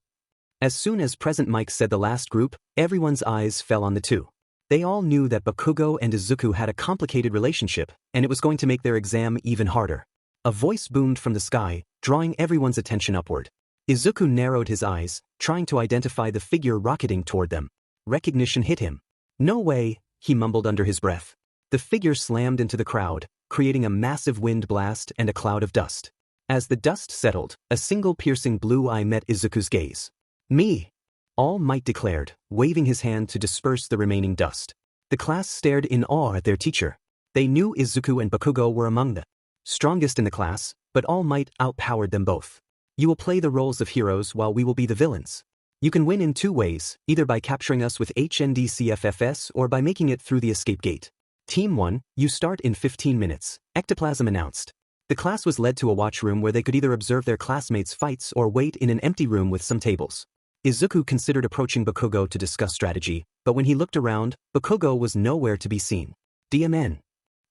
As soon as Present Mike said the last group, everyone's eyes fell on the two. They all knew that Bakugo and Izuku had a complicated relationship, and it was going to make their exam even harder. A voice boomed from the sky, drawing everyone's attention upward. Izuku narrowed his eyes, trying to identify the figure rocketing toward them. Recognition hit him. No way, he mumbled under his breath. The figure slammed into the crowd, creating a massive wind blast and a cloud of dust. As the dust settled, a single piercing blue eye met Izuku's gaze. Me! All Might declared, waving his hand to disperse the remaining dust. The class stared in awe at their teacher. They knew Izuku and Bakugo were among the strongest in the class, but All Might outpowered them both. You will play the roles of heroes while we will be the villains. You can win in 2 ways, either by capturing us with HNDCFFS or by making it through the escape gate. Team 1, you start in 15 minutes, Ectoplasm announced. The class was led to a watchroom where they could either observe their classmates' fights or wait in an empty room with some tables. Izuku considered approaching Bakugo to discuss strategy, but when he looked around, Bakugo was nowhere to be seen. DMN.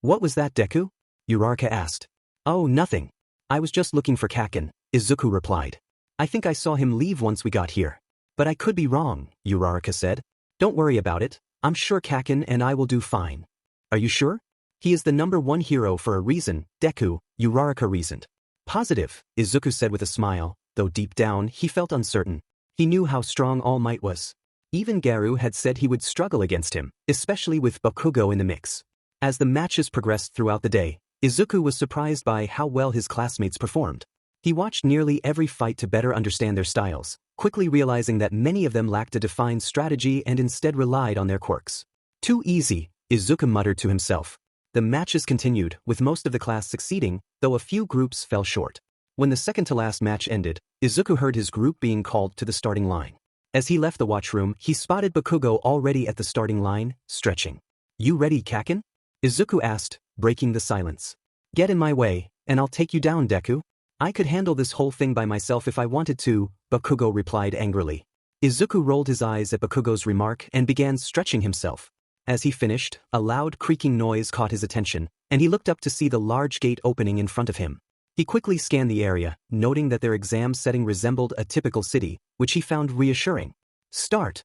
What was that, Deku? Uraraka asked. Oh, nothing. I was just looking for Kaken, Izuku replied. I think I saw him leave once we got here. But I could be wrong, Uraraka said. Don't worry about it, I'm sure Kaken and I will do fine. Are you sure? He is the #1 hero for a reason, Deku, Uraraka reasoned. Positive, Izuku said with a smile, though deep down he felt uncertain. He knew how strong All Might was. Even Garu had said he would struggle against him, especially with Bakugo in the mix. As the matches progressed throughout the day, Izuku was surprised by how well his classmates performed. He watched nearly every fight to better understand their styles, quickly realizing that many of them lacked a defined strategy and instead relied on their quirks. Too easy, Izuku muttered to himself. The matches continued, with most of the class succeeding, though a few groups fell short. When the second-to-last match ended, Izuku heard his group being called to the starting line. As he left the watchroom, he spotted Bakugo already at the starting line, stretching. You ready, Kaken? Izuku asked, breaking the silence. Get in my way, and I'll take you down, Deku. I could handle this whole thing by myself if I wanted to, Bakugo replied angrily. Izuku rolled his eyes at Bakugo's remark and began stretching himself. As he finished, a loud creaking noise caught his attention, and he looked up to see the large gate opening in front of him. He quickly scanned the area, noting that their exam setting resembled a typical city, which he found reassuring. Start!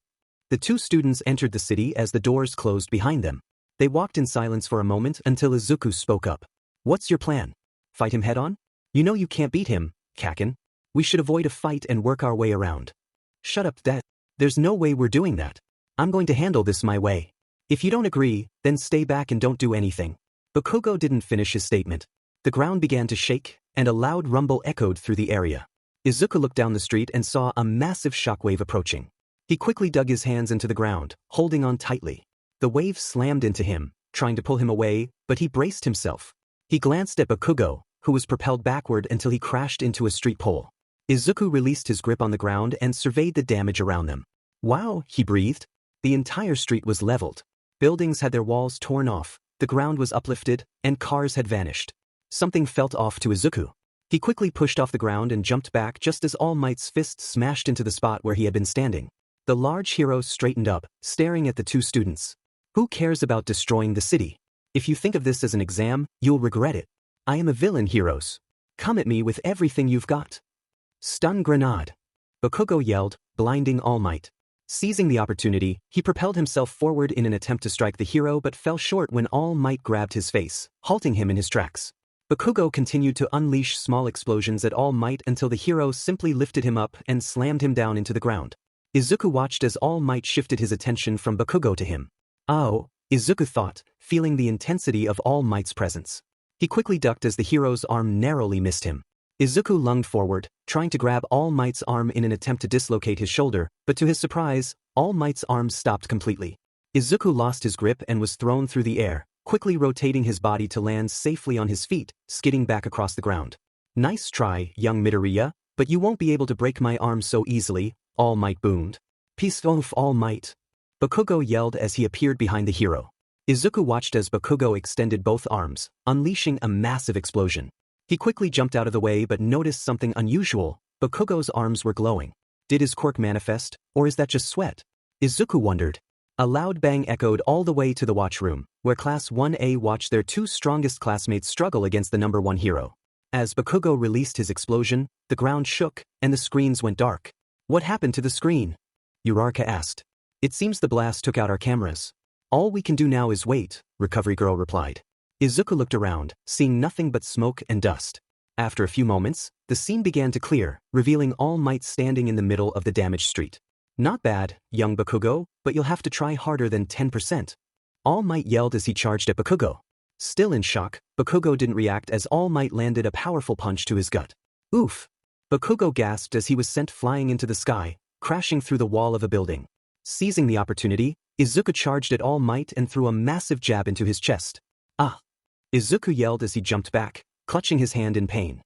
The 2 students entered the city as the doors closed behind them. They walked in silence for a moment until Izuku spoke up. What's your plan? Fight him head-on? You know you can't beat him, Kaken. We should avoid a fight and work our way around. Shut up, Dad. There's no way we're doing that. I'm going to handle this my way. If you don't agree, then stay back and don't do anything. Bakugo didn't finish his statement. The ground began to shake, and a loud rumble echoed through the area. Izuku looked down the street and saw a massive shockwave approaching. He quickly dug his hands into the ground, holding on tightly. The wave slammed into him, trying to pull him away, but he braced himself. He glanced at Bakugo, who was propelled backward until he crashed into a street pole. Izuku released his grip on the ground and surveyed the damage around them. Wow, he breathed. The entire street was leveled. Buildings had their walls torn off, the ground was uplifted, and cars had vanished. Something felt off to Izuku. He quickly pushed off the ground and jumped back just as All Might's fist smashed into the spot where he had been standing. The large hero straightened up, staring at the two students. Who cares about destroying the city? If you think of this as an exam, you'll regret it. I am a villain, heroes. Come at me with everything you've got. Stun grenade. Bakugo yelled, blinding All Might. Seizing the opportunity, he propelled himself forward in an attempt to strike the hero but fell short when All Might grabbed his face, halting him in his tracks. Bakugo continued to unleash small explosions at All Might until the hero simply lifted him up and slammed him down into the ground. Izuku watched as All Might shifted his attention from Bakugo to him. Oh, Izuku thought, feeling the intensity of All Might's presence. He quickly ducked as the hero's arm narrowly missed him. Izuku lunged forward, trying to grab All Might's arm in an attempt to dislocate his shoulder, but to his surprise, All Might's arm stopped completely. Izuku lost his grip and was thrown through the air, quickly rotating his body to land safely on his feet, skidding back across the ground. Nice try, young Midoriya, but you won't be able to break my arm so easily, All Might boomed. Peace off, All Might. Bakugo yelled as he appeared behind the hero. Izuku watched as Bakugo extended both arms, unleashing a massive explosion. He quickly jumped out of the way but noticed something unusual. Bakugo's arms were glowing. Did his quirk manifest, or is that just sweat? Izuku wondered. A loud bang echoed all the way to the watchroom, where Class 1A watched their two strongest classmates struggle against the number one hero. As Bakugo released his explosion, the ground shook, and the screens went dark. What happened to the screen? Uraraka asked. It seems the blast took out our cameras. All we can do now is wait, Recovery Girl replied. Izuku looked around, seeing nothing but smoke and dust. After a few moments, the scene began to clear, revealing All Might standing in the middle of the damaged street. Not bad, young Bakugo, but you'll have to try harder than 10%. All Might yelled as he charged at Bakugo. Still in shock, Bakugo didn't react as All Might landed a powerful punch to his gut. Oof! Bakugo gasped as he was sent flying into the sky, crashing through the wall of a building. Seizing the opportunity, Izuku charged at All Might and threw a massive jab into his chest. Ah! Izuku yelled as he jumped back, clutching his hand in pain.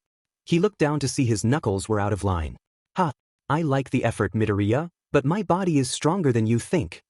He looked down to see his knuckles were out of line. Ha! I like the effort, Midoriya, but my body is stronger than you think.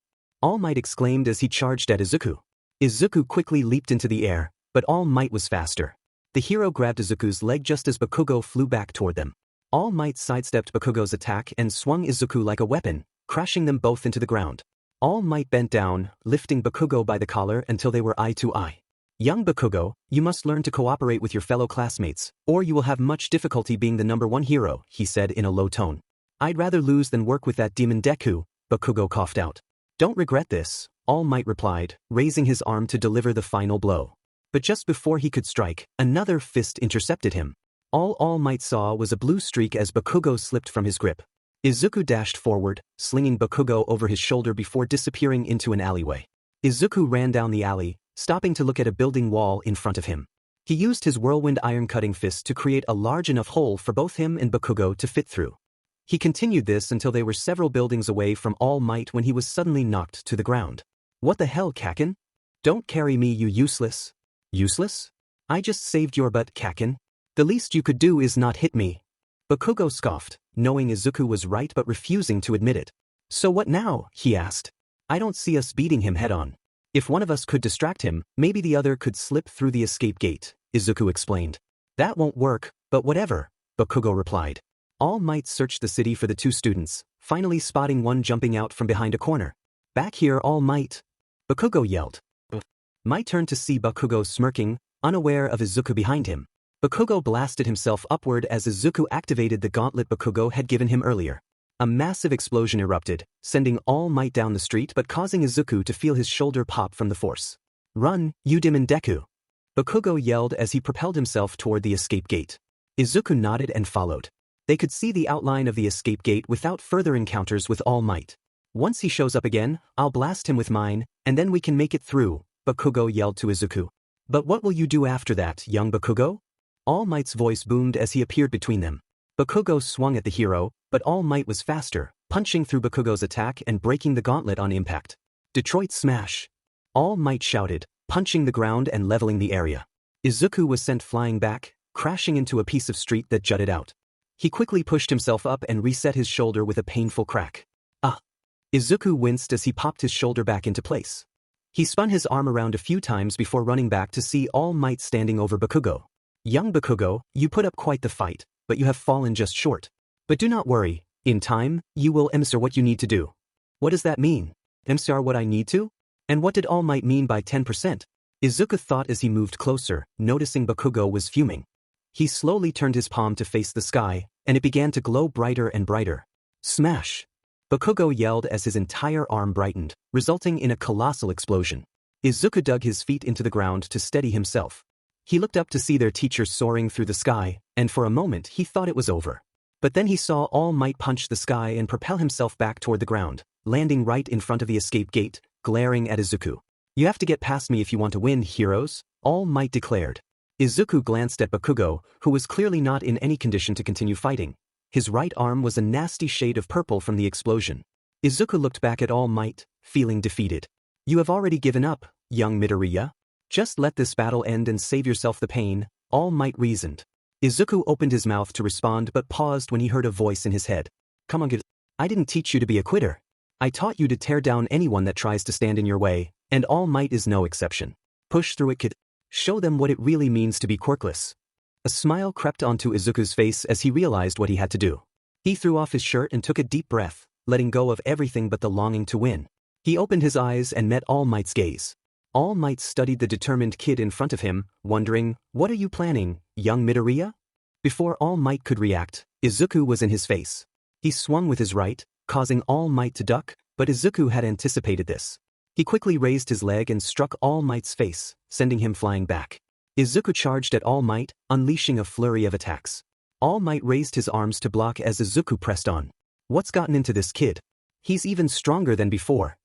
All Might exclaimed as he charged at Izuku. Izuku quickly leaped into the air, but All Might was faster. The hero grabbed Izuku's leg just as Bakugo flew back toward them. All Might sidestepped Bakugo's attack and swung Izuku like a weapon, crashing them both into the ground. All Might bent down, lifting Bakugo by the collar until they were eye to eye. Young Bakugo, you must learn to cooperate with your fellow classmates, or you will have much difficulty being the number one hero, he said in a low tone. I'd rather lose than work with that demon Deku, Bakugo coughed out. Don't regret this, All Might replied, raising his arm to deliver the final blow. But just before he could strike, another fist intercepted him. All Might saw was a blue streak as Bakugo slipped from his grip. Izuku dashed forward, slinging Bakugo over his shoulder before disappearing into an alleyway. Izuku ran down the alley, stopping to look at a building wall in front of him. He used his whirlwind iron-cutting fist to create a large enough hole for both him and Bakugo to fit through. He continued this until they were several buildings away from All Might when he was suddenly knocked to the ground. What the hell, Kakin? Don't carry me, you useless. Useless? I just saved your butt, Kakin. The least you could do is not hit me. Bakugo scoffed, knowing Izuku was right but refusing to admit it. So what now? He asked. I don't see us beating him head-on. If one of us could distract him, maybe the other could slip through the escape gate, Izuku explained. That won't work, but whatever, Bakugo replied. All Might searched the city for the two students, finally spotting one jumping out from behind a corner. Back here, All Might! Bakugo yelled. Might turned to see Bakugo smirking, unaware of Izuku behind him. Bakugo blasted himself upward as Izuku activated the gauntlet Bakugo had given him earlier. A massive explosion erupted, sending All Might down the street but causing Izuku to feel his shoulder pop from the force. Run, you demon Deku! Bakugo yelled as he propelled himself toward the escape gate. Izuku nodded and followed. They could see the outline of the escape gate without further encounters with All Might. Once he shows up again, I'll blast him with mine, and then we can make it through, Bakugo yelled to Izuku. But what will you do after that, young Bakugo? All Might's voice boomed as he appeared between them. Bakugo swung at the hero, but All Might was faster, punching through Bakugo's attack and breaking the gauntlet on impact. Detroit Smash! All Might shouted, punching the ground and leveling the area. Izuku was sent flying back, crashing into a piece of street that jutted out. He quickly pushed himself up and reset his shoulder with a painful crack. Ah! Izuku winced as he popped his shoulder back into place. He spun his arm around a few times before running back to see All Might standing over Bakugo. Young Bakugo, you put up quite the fight, but you have fallen just short. But do not worry, in time, you will answer what you need to do. What does that mean? Answer what I need to? And what did All Might mean by 10%? Izuku thought as he moved closer, noticing Bakugo was fuming. He slowly turned his palm to face the sky, and it began to glow brighter and brighter. Smash! Bakugo yelled as his entire arm brightened, resulting in a colossal explosion. Izuku dug his feet into the ground to steady himself. He looked up to see their teacher soaring through the sky, and for a moment he thought it was over. But then he saw All Might punch the sky and propel himself back toward the ground, landing right in front of the escape gate, glaring at Izuku. You have to get past me if you want to win, heroes, All Might declared. Izuku glanced at Bakugo, who was clearly not in any condition to continue fighting. His right arm was a nasty shade of purple from the explosion. Izuku looked back at All Might, feeling defeated. You have already given up, young Midoriya? Just let this battle end and save yourself the pain, All Might reasoned. Izuku opened his mouth to respond but paused when he heard a voice in his head. Come on, I didn't teach you to be a quitter. I taught you to tear down anyone that tries to stand in your way, and All Might is no exception. Push through it, kid. Show them what it really means to be quirkless. A smile crept onto Izuku's face as he realized what he had to do. He threw off his shirt and took a deep breath, letting go of everything but the longing to win. He opened his eyes and met All Might's gaze. All Might studied the determined kid in front of him, wondering, what are you planning, young Midoriya? Before All Might could react, Izuku was in his face. He swung with his right, causing All Might to duck, but Izuku had anticipated this. He quickly raised his leg and struck All Might's face, sending him flying back. Izuku charged at All Might, unleashing a flurry of attacks. All Might raised his arms to block as Izuku pressed on. What's gotten into this kid? He's even stronger than before.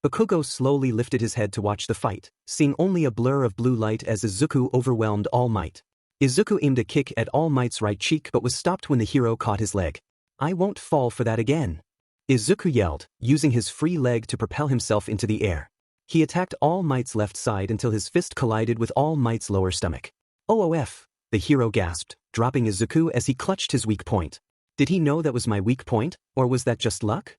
Bakugo slowly lifted his head to watch the fight, seeing only a blur of blue light as Izuku overwhelmed All Might. Izuku aimed a kick at All Might's right cheek but was stopped when the hero caught his leg. I won't fall for that again. Izuku yelled, using his free leg to propel himself into the air. He attacked All Might's left side until his fist collided with All Might's lower stomach. OOF, the hero gasped, dropping Izuku as he clutched his weak point. Did he know that was my weak point, or was that just luck?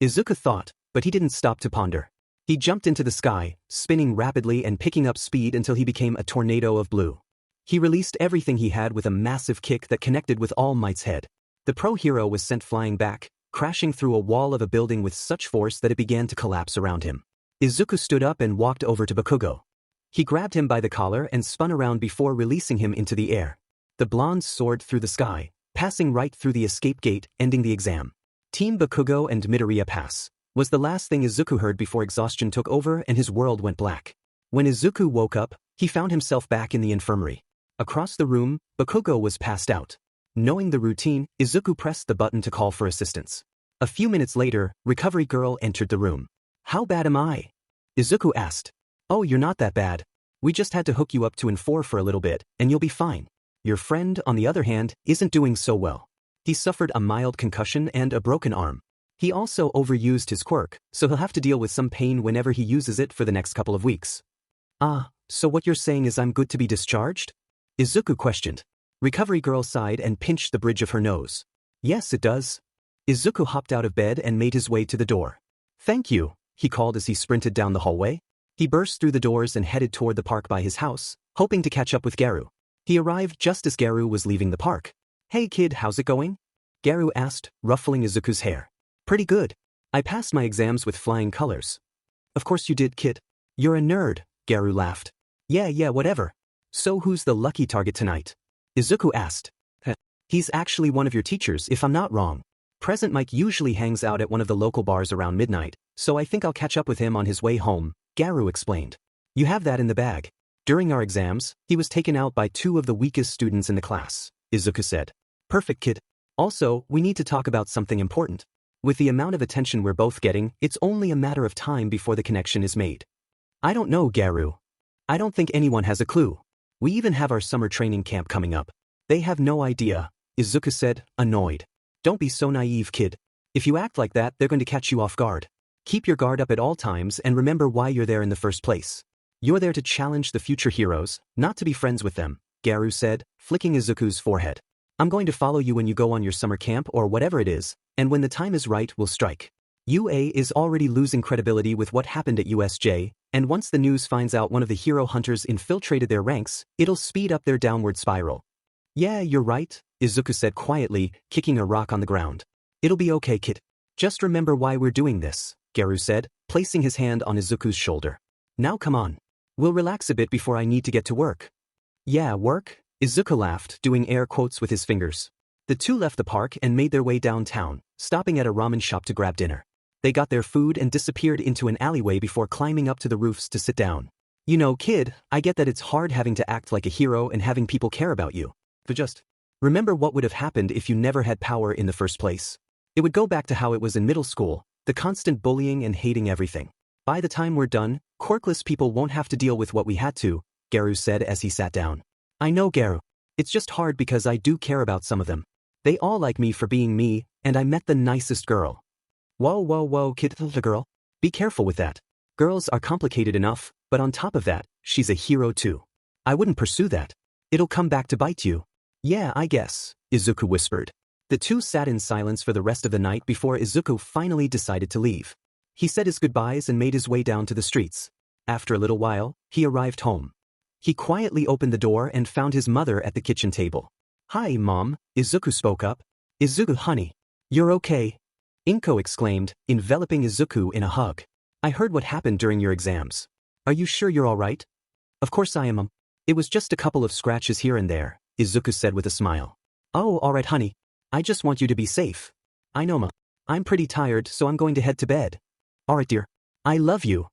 Izuku thought, but he didn't stop to ponder. He jumped into the sky, spinning rapidly and picking up speed until he became a tornado of blue. He released everything he had with a massive kick that connected with All Might's head. The pro hero was sent flying back, crashing through a wall of a building with such force that it began to collapse around him. Izuku stood up and walked over to Bakugo. He grabbed him by the collar and spun around before releasing him into the air. The blonde soared through the sky, passing right through the escape gate, ending the exam. Team Bakugo and Midoriya pass, was the last thing Izuku heard before exhaustion took over and his world went black. When Izuku woke up, he found himself back in the infirmary. Across the room, Bakugo was passed out. Knowing the routine, Izuku pressed the button to call for assistance. A few minutes later, Recovery Girl entered the room. How bad am I? Izuku asked. Oh, you're not that bad. We just had to hook you up to Infor for a little bit, and you'll be fine. Your friend, on the other hand, isn't doing so well. He suffered a mild concussion and a broken arm. He also overused his quirk, so he'll have to deal with some pain whenever he uses it for the next couple of weeks. Ah, so what you're saying is I'm good to be discharged? Izuku questioned. Recovery Girl sighed and pinched the bridge of her nose. Yes, it does. Izuku hopped out of bed and made his way to the door. Thank you, he called as he sprinted down the hallway. He burst through the doors and headed toward the park by his house, hoping to catch up with Garu. He arrived just as Garu was leaving the park. Hey kid, how's it going? Garu asked, ruffling Izuku's hair. Pretty good. I passed my exams with flying colors. Of course you did, kid. You're a nerd, Garu laughed. Yeah, whatever. So who's the lucky target tonight? Izuku asked. He's actually one of your teachers if I'm not wrong. Present Mike usually hangs out at one of the local bars around midnight, so I think I'll catch up with him on his way home, Garu explained. You have that in the bag. During our exams, he was taken out by 2 of the weakest students in the class, Izuku said. Perfect kid. Also, we need to talk about something important. With the amount of attention we're both getting, it's only a matter of time before the connection is made. I don't know, Garu. I don't think anyone has a clue. We even have our summer training camp coming up. They have no idea, Izuku said, annoyed. Don't be so naive, kid. If you act like that, they're going to catch you off guard. Keep your guard up at all times and remember why you're there in the first place. You're there to challenge the future heroes, not to be friends with them, Garu said, flicking Izuku's forehead. I'm going to follow you when you go on your summer camp or whatever it is, and when the time is right, we'll strike. UA is already losing credibility with what happened at USJ, and once the news finds out one of the hero hunters infiltrated their ranks, it'll speed up their downward spiral. Yeah, you're right, Izuku said quietly, kicking a rock on the ground. It'll be okay, kid. Just remember why we're doing this, Garu said, placing his hand on Izuku's shoulder. Now come on. We'll relax a bit before I need to get to work. Yeah, work? Izuku laughed, doing air quotes with his fingers. The two left the park and made their way downtown, stopping at a ramen shop to grab dinner. They got their food and disappeared into an alleyway before climbing up to the roofs to sit down. You know, kid, I get that it's hard having to act like a hero and having people care about you. But just remember what would have happened if you never had power in the first place. It would go back to how it was in middle school, the constant bullying and hating everything. By the time we're done, quirkless people won't have to deal with what we had to, Garu said as he sat down. I know, Garu. It's just hard because I do care about some of them. They all like me for being me, and I met the nicest girl. Whoa, kid, the girl. Be careful with that. Girls are complicated enough, but on top of that, she's a hero too. I wouldn't pursue that. It'll come back to bite you. Yeah, I guess, Izuku whispered. The two sat in silence for the rest of the night before Izuku finally decided to leave. He said his goodbyes and made his way down to the streets. After a little while, he arrived home. He quietly opened the door and found his mother at the kitchen table. Hi, Mom, Izuku spoke up. Izuku, honey. You're okay? Inko exclaimed, enveloping Izuku in a hug. I heard what happened during your exams. Are you sure you're all right? Of course I am, Mom. It was just a couple of scratches here and there, Izuku said with a smile. Oh, all right, honey. I just want you to be safe. I know, Ma. I'm pretty tired, so I'm going to head to bed. All right, dear. I love you.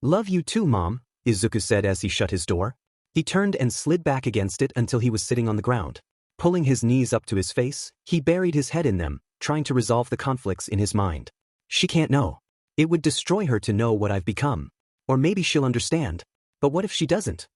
Love you too, Mom, Izuku said as he shut his door. He turned and slid back against it until he was sitting on the ground. Pulling his knees up to his face, he buried his head in them, trying to resolve the conflicts in his mind. She can't know. It would destroy her to know what I've become. Or maybe she'll understand. But what if she doesn't?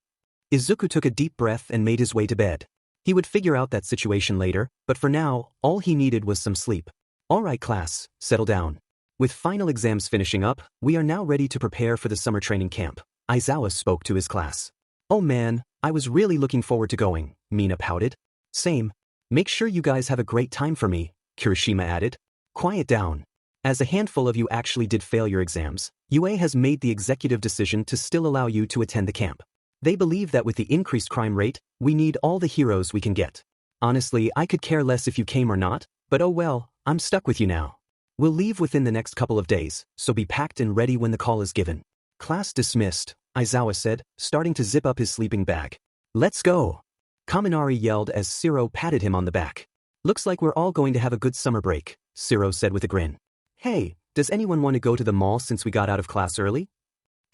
Izuku took a deep breath and made his way to bed. He would figure out that situation later, but for now, all he needed was some sleep. All right, class, settle down. With final exams finishing up, we are now ready to prepare for the summer training camp. Aizawa spoke to his class. Oh man, I was really looking forward to going, Mina pouted. Same. Make sure you guys have a great time for me, Kirishima added. Quiet down. As a handful of you actually did fail your exams, UA has made the executive decision to still allow you to attend the camp. They believe that with the increased crime rate, we need all the heroes we can get. Honestly, I could care less if you came or not, but oh well, I'm stuck with you now. We'll leave within the next couple of days, so be packed and ready when the call is given. Class dismissed, Aizawa said, starting to zip up his sleeping bag. Let's go. Kaminari yelled as Siro patted him on the back. Looks like we're all going to have a good summer break, Siro said with a grin. Hey, does anyone want to go to the mall since we got out of class early?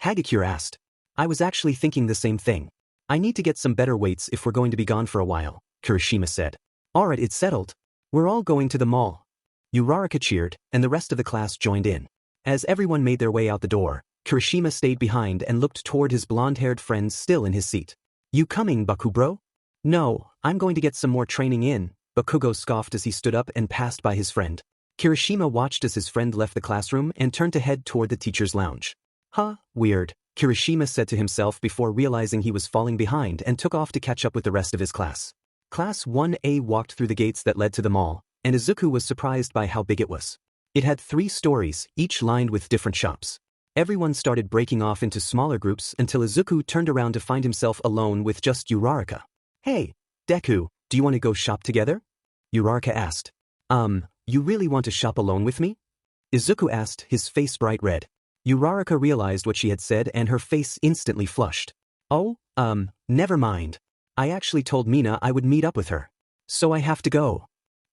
Hagakure asked. I was actually thinking the same thing. I need to get some better weights if we're going to be gone for a while, Kirishima said. Alright, it's settled. We're all going to the mall. Uraraka cheered, and the rest of the class joined in. As everyone made their way out the door, Kirishima stayed behind and looked toward his blonde-haired friends still in his seat. You coming, Bakugo? No, I'm going to get some more training in, Bakugo scoffed as he stood up and passed by his friend. Kirishima watched as his friend left the classroom and turned to head toward the teacher's lounge. Huh, weird, Kirishima said to himself before realizing he was falling behind and took off to catch up with the rest of his class. Class 1A walked through the gates that led to the mall, and Izuku was surprised by how big it was. It had 3 stories, each lined with different shops. Everyone started breaking off into smaller groups until Izuku turned around to find himself alone with just Uraraka. Hey, Deku, do you want to go shop together? Uraraka asked. You really want to shop alone with me? Izuku asked, his face bright red. Uraraka realized what she had said and her face instantly flushed. Oh, never mind. I actually told Mina I would meet up with her. So I have to go.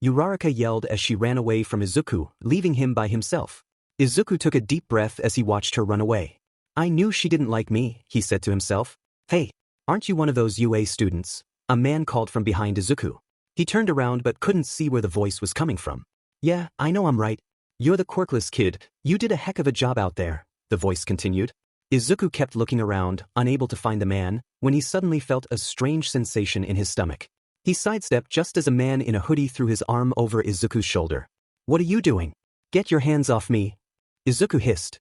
Uraraka yelled as she ran away from Izuku, leaving him by himself. Izuku took a deep breath as he watched her run away. I knew she didn't like me, he said to himself. Hey, aren't you one of those UA students? A man called from behind Izuku. He turned around but couldn't see where the voice was coming from. Yeah, I know I'm right. You're the quirkless kid, you did a heck of a job out there, the voice continued. Izuku kept looking around, unable to find the man, when he suddenly felt a strange sensation in his stomach. He sidestepped just as a man in a hoodie threw his arm over Izuku's shoulder. What are you doing? Get your hands off me. Izuku hissed.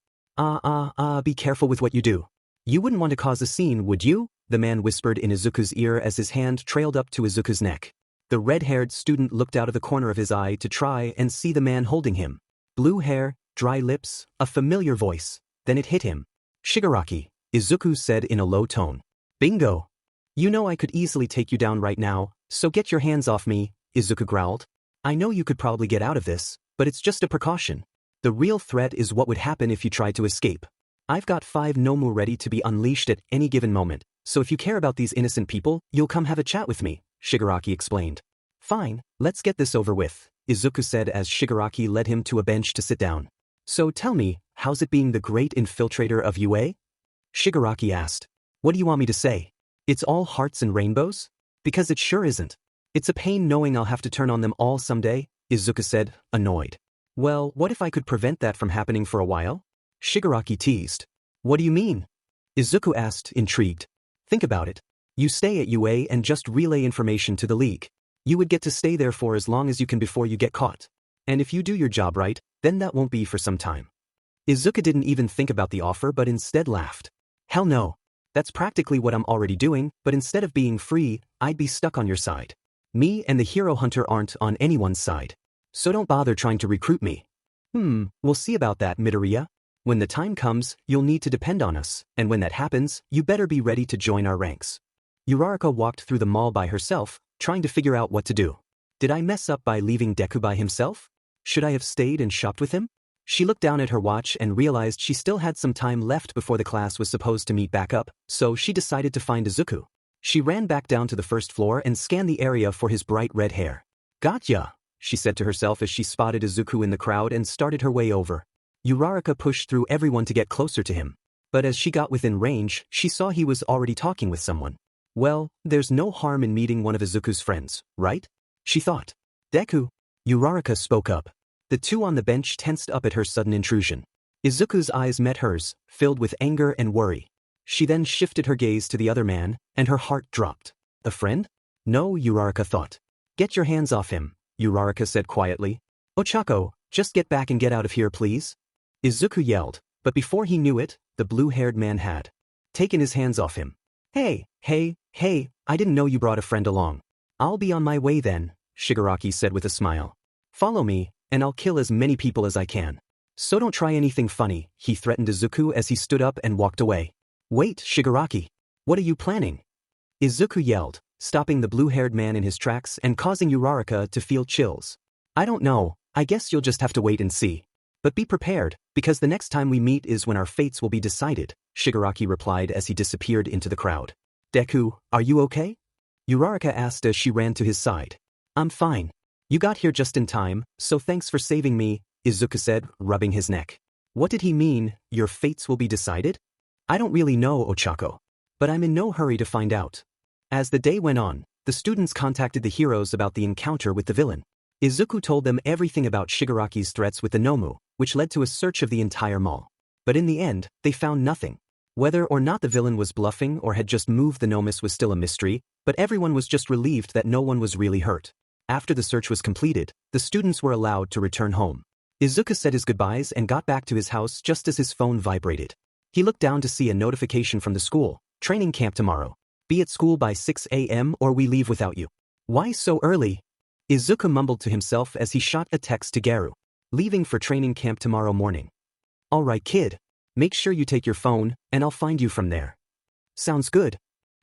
Be careful with what you do. You wouldn't want to cause a scene, would you? The man whispered in Izuku's ear as his hand trailed up to Izuku's neck. The red-haired student looked out of the corner of his eye to try and see the man holding him. Blue hair, dry lips, a familiar voice. Then it hit him. Shigaraki, Izuku said in a low tone. Bingo. You know I could easily take you down right now, so get your hands off me, Izuku growled. I know you could probably get out of this, but it's just a precaution. The real threat is what would happen if you tried to escape. I've got 5 Nomu ready to be unleashed at any given moment, so if you care about these innocent people, you'll come have a chat with me, Shigaraki explained. Fine, let's get this over with, Izuku said as Shigaraki led him to a bench to sit down. So tell me, how's it being the great infiltrator of UA? Shigaraki asked. What do you want me to say? It's all hearts and rainbows? Because it sure isn't. It's a pain knowing I'll have to turn on them all someday, Izuku said, annoyed. Well, what if I could prevent that from happening for a while? Shigaraki teased. What do you mean? Izuku asked, intrigued. Think about it. You stay at UA and just relay information to the league. You would get to stay there for as long as you can before you get caught. And if you do your job right, then that won't be for some time. Izuku didn't even think about the offer but instead laughed. Hell no. That's practically what I'm already doing, but instead of being free, I'd be stuck on your side. Me and the hero hunter aren't on anyone's side. So don't bother trying to recruit me. We'll see about that, Midoriya. When the time comes, you'll need to depend on us, and when that happens, you better be ready to join our ranks. Uraraka walked through the mall by herself, trying to figure out what to do. Did I mess up by leaving Deku by himself? Should I have stayed and shopped with him? She looked down at her watch and realized she still had some time left before the class was supposed to meet back up, so she decided to find Izuku. She ran back down to the first floor and scanned the area for his bright red hair. Gotcha, she said to herself as she spotted Izuku in the crowd and started her way over. Uraraka pushed through everyone to get closer to him. But as she got within range, she saw he was already talking with someone. Well, there's no harm in meeting one of Izuku's friends, right? She thought. Deku. Uraraka spoke up. The two on the bench tensed up at her sudden intrusion. Izuku's eyes met hers, filled with anger and worry. She then shifted her gaze to the other man, and her heart dropped. A friend? No, Uraraka thought. Get your hands off him, Uraraka said quietly. Ochako, just get back and get out of here, please. Izuku yelled, but before he knew it, the blue-haired man had taken his hands off him. Hey, I didn't know you brought a friend along. I'll be on my way then, Shigaraki said with a smile. Follow me, and I'll kill as many people as I can. So don't try anything funny, he threatened Izuku as he stood up and walked away. Wait, Shigaraki. What are you planning? Izuku yelled, stopping the blue-haired man in his tracks and causing Uraraka to feel chills. I don't know, I guess you'll just have to wait and see. But be prepared, because the next time we meet is when our fates will be decided, Shigaraki replied as he disappeared into the crowd. Deku, are you okay? Uraraka asked as she ran to his side. I'm fine. You got here just in time, so thanks for saving me, Izuku said, rubbing his neck. What did he mean, your fates will be decided? I don't really know, Ochako. But I'm in no hurry to find out. As the day went on, the students contacted the heroes about the encounter with the villain. Izuku told them everything about Shigaraki's threats with the Nomu, which led to a search of the entire mall. But in the end, they found nothing. Whether or not the villain was bluffing or had just moved the Nomus was still a mystery, but everyone was just relieved that no one was really hurt. After the search was completed, the students were allowed to return home. Izuku said his goodbyes and got back to his house just as his phone vibrated. He looked down to see a notification from the school. Training camp tomorrow. Be at school by 6 a.m. or we leave without you. Why so early? Izuku mumbled to himself as he shot a text to Garu. Leaving for training camp tomorrow morning. Alright kid. Make sure you take your phone, and I'll find you from there. Sounds good.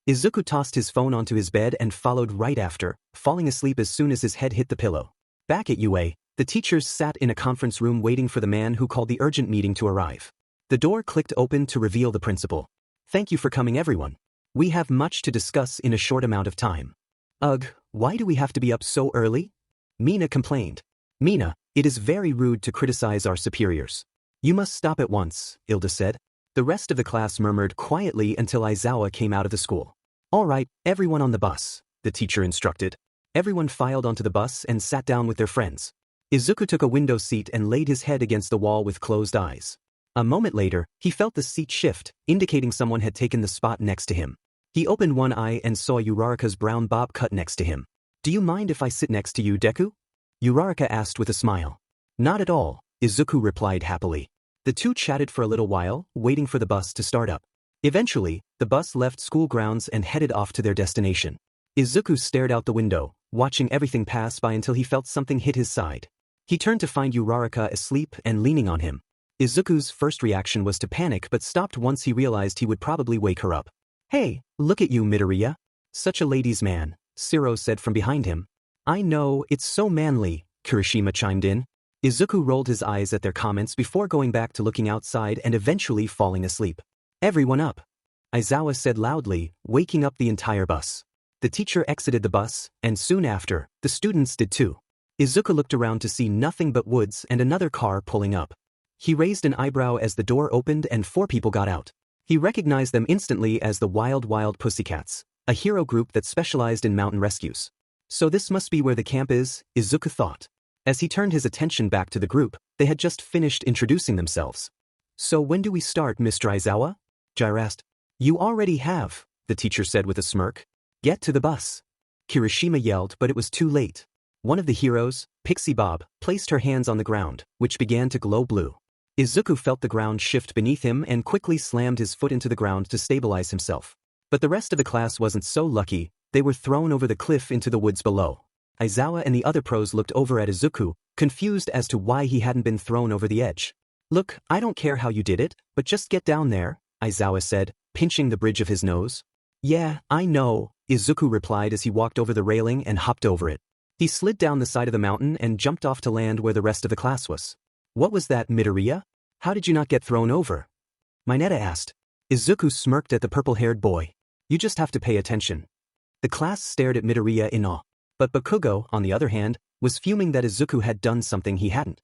Izuku tossed his phone onto his bed and followed right after, falling asleep as soon as his head hit the pillow. Back at UA, the teachers sat in a conference room waiting for the man who called the urgent meeting to arrive. The door clicked open to reveal the principal. Thank you for coming everyone. We have much to discuss in a short amount of time. Ugh, why do we have to be up so early? Mina complained. Mina, it is very rude to criticize our superiors. You must stop at once, Ilda said. The rest of the class murmured quietly until Aizawa came out of the school. All right, everyone on the bus, the teacher instructed. Everyone filed onto the bus and sat down with their friends. Izuku took a window seat and laid his head against the wall with closed eyes. A moment later, he felt the seat shift, indicating someone had taken the spot next to him. He opened one eye and saw Uraraka's brown bob cut next to him. "Do you mind if I sit next to you, Deku?" Uraraka asked with a smile. "Not at all," Izuku replied happily. The two chatted for a little while, waiting for the bus to start up. Eventually, the bus left school grounds and headed off to their destination. Izuku stared out the window, watching everything pass by until he felt something hit his side. He turned to find Uraraka asleep and leaning on him. Izuku's first reaction was to panic but stopped once he realized he would probably wake her up. "Hey, look at you, Midoriya. Such a ladies' man," Siro said from behind him. "I know, it's so manly," Kirishima chimed in. Izuku rolled his eyes at their comments before going back to looking outside and eventually falling asleep. "Everyone up," Aizawa said loudly, waking up the entire bus. The teacher exited the bus, and soon after, the students did too. Izuku looked around to see nothing but woods and another car pulling up. He raised an eyebrow as the door opened and 4 people got out. He recognized them instantly as the Wild Wild Pussycats, a hero group that specialized in mountain rescues. So this must be where the camp is, Izuku thought. As he turned his attention back to the group, they had just finished introducing themselves. "So when do we start, Mr. Aizawa?" Jair asked. "You already have," the teacher said with a smirk. "Get to the bus." Kirishima yelled, but it was too late. One of the heroes, Pixie Bob, placed her hands on the ground, which began to glow blue. Izuku felt the ground shift beneath him and quickly slammed his foot into the ground to stabilize himself. But the rest of the class wasn't so lucky, they were thrown over the cliff into the woods below. Aizawa and the other pros looked over at Izuku, confused as to why he hadn't been thrown over the edge. "Look, I don't care how you did it, but just get down there," Aizawa said, pinching the bridge of his nose. "Yeah, I know," Izuku replied as he walked over the railing and hopped over it. He slid down the side of the mountain and jumped off to land where the rest of the class was. "What was that, Midoriya? How did you not get thrown over?" Mineta asked. Izuku smirked at the purple-haired boy. "You just have to pay attention." The class stared at Midoriya in awe. But Bakugo, on the other hand, was fuming that Izuku had done something he hadn't.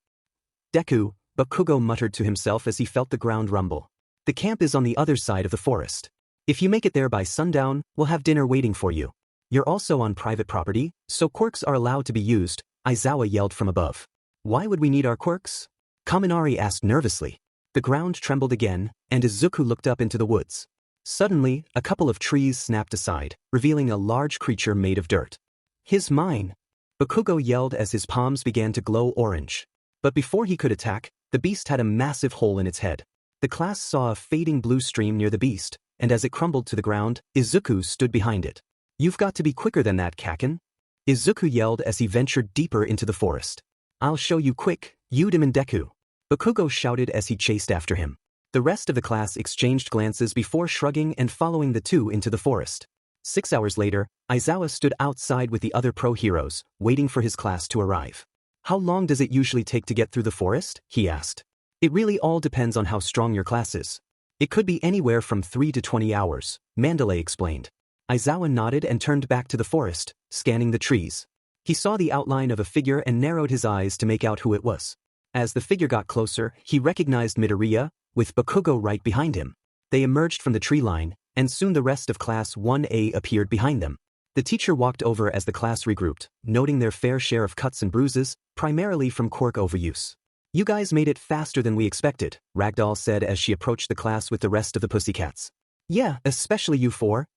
"Deku," Bakugo muttered to himself as he felt the ground rumble. "The camp is on the other side of the forest. If you make it there by sundown, we'll have dinner waiting for you. You're also on private property, so quirks are allowed to be used," Aizawa yelled from above. "Why would we need our quirks?" Kaminari asked nervously. The ground trembled again, and Izuku looked up into the woods. Suddenly, a couple of trees snapped aside, revealing a large creature made of dirt. "His mine!" Bakugo yelled as his palms began to glow orange. But before he could attack, the beast had a massive hole in its head. The class saw a fading blue stream near the beast, and as it crumbled to the ground, Izuku stood behind it. "You've got to be quicker than that, Kaken," Izuku yelled as he ventured deeper into the forest. "I'll show you quick, Udem and Deku," Bakugo shouted as he chased after him. The rest of the class exchanged glances before shrugging and following the two into the forest. 6 hours later, Aizawa stood outside with the other pro heroes, waiting for his class to arrive. "How long does it usually take to get through the forest?" he asked. "It really all depends on how strong your class is. It could be anywhere from 3 to 20 hours, Mandalay explained. Aizawa nodded and turned back to the forest, scanning the trees. He saw the outline of a figure and narrowed his eyes to make out who it was. As the figure got closer, he recognized Midoriya, with Bakugo right behind him. They emerged from the tree line, and soon the rest of Class 1A appeared behind them. The teacher walked over as the class regrouped, noting their fair share of cuts and bruises, primarily from quirk overuse. "You guys made it faster than we expected," Ragdoll said as she approached the class with the rest of the pussycats. "Yeah, especially you 4.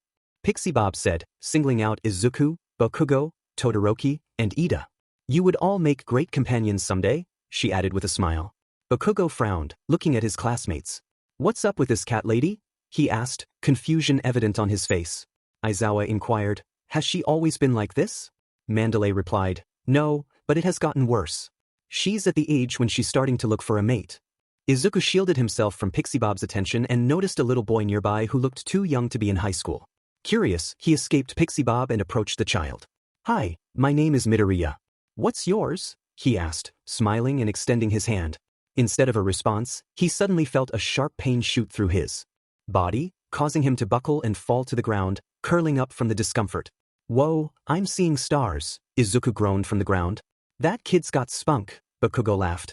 Pixie Bob said, singling out Izuku, Bakugo, Todoroki, and Ida. "You would all make great companions someday," she added with a smile. Bakugo frowned, looking at his classmates. "What's up with this cat lady?" he asked, confusion evident on his face. Aizawa inquired, "Has she always been like this?" Mandalay replied, "No, but it has gotten worse. She's at the age when she's starting to look for a mate." Izuku shielded himself from Pixie Bob's attention and noticed a little boy nearby who looked too young to be in high school. Curious, he escaped Pixie Bob and approached the child. "Hi, my name is Midoriya. What's yours?" he asked, smiling and extending his hand. Instead of a response, he suddenly felt a sharp pain shoot through his body, causing him to buckle and fall to the ground, curling up from the discomfort. "Whoa, I'm seeing stars," Izuku groaned from the ground. "That kid's got spunk," Bakugo laughed.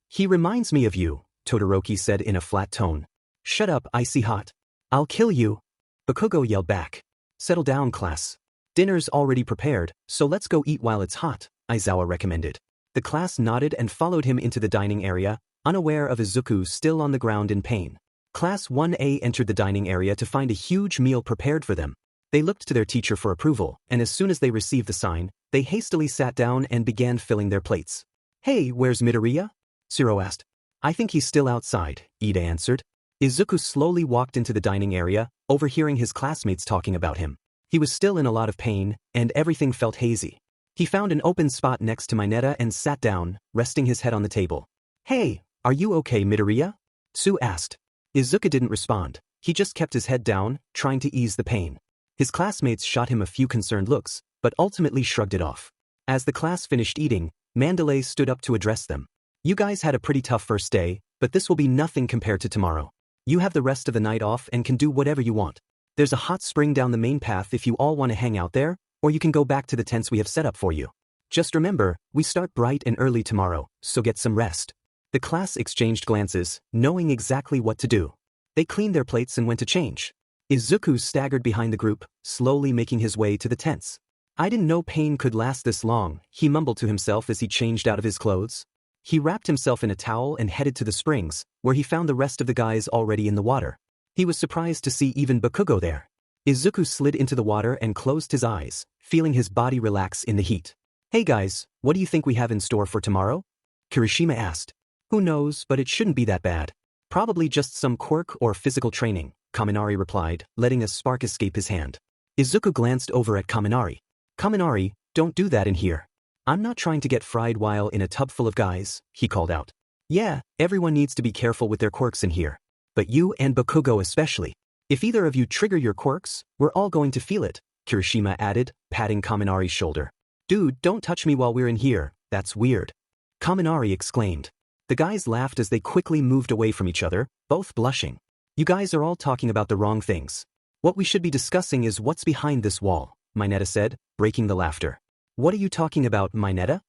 "He reminds me of you," Todoroki said in a flat tone. "Shut up, icy hot. I'll kill you," Bakugo yelled back. "Settle down, class. Dinner's already prepared, so let's go eat while it's hot," Aizawa recommended. The class nodded and followed him into the dining area, unaware of Izuku still on the ground in pain. Class 1A entered the dining area to find a huge meal prepared for them. They looked to their teacher for approval, and as soon as they received the sign, they hastily sat down and began filling their plates. "Hey, where's Midoriya?" Shiro asked. "I think he's still outside," Ida answered. Izuku slowly walked into the dining area, overhearing his classmates talking about him. He was still in a lot of pain, and everything felt hazy. He found an open spot next to Mineta and sat down, resting his head on the table. "Hey, are you okay, Midoriya?" Sue asked. Izuku didn't respond. He just kept his head down, trying to ease the pain. His classmates shot him a few concerned looks, but ultimately shrugged it off. As the class finished eating, Mandalay stood up to address them. "You guys had a pretty tough first day, but this will be nothing compared to tomorrow. You have the rest of the night off and can do whatever you want. There's a hot spring down the main path if you all want to hang out there, or you can go back to the tents we have set up for you. Just remember, we start bright and early tomorrow, so get some rest." The class exchanged glances, knowing exactly what to do. They cleaned their plates and went to change. Izuku staggered behind the group, slowly making his way to the tents. "I didn't know pain could last this long," he mumbled to himself as he changed out of his clothes. He wrapped himself in a towel and headed to the springs, where he found the rest of the guys already in the water. He was surprised to see even Bakugo there. Izuku slid into the water and closed his eyes, feeling his body relax in the heat. "Hey guys, what do you think we have in store for tomorrow?" Kirishima asked. "Who knows, but it shouldn't be that bad. Probably just some quirk or physical training," Kaminari replied, letting a spark escape his hand. Izuku glanced over at Kaminari. "Kaminari, don't do that in here. I'm not trying to get fried while in a tub full of guys," he called out. "Yeah, everyone needs to be careful with their quirks in here. But you and Bakugo especially. If either of you trigger your quirks, we're all going to feel it," Kirishima added, patting Kaminari's shoulder. "Dude, don't touch me while we're in here, that's weird," Kaminari exclaimed. The guys laughed as they quickly moved away from each other, both blushing. "You guys are all talking about the wrong things. What we should be discussing is what's behind this wall," Mineta said, breaking the laughter. "What are you talking about, Mineta?"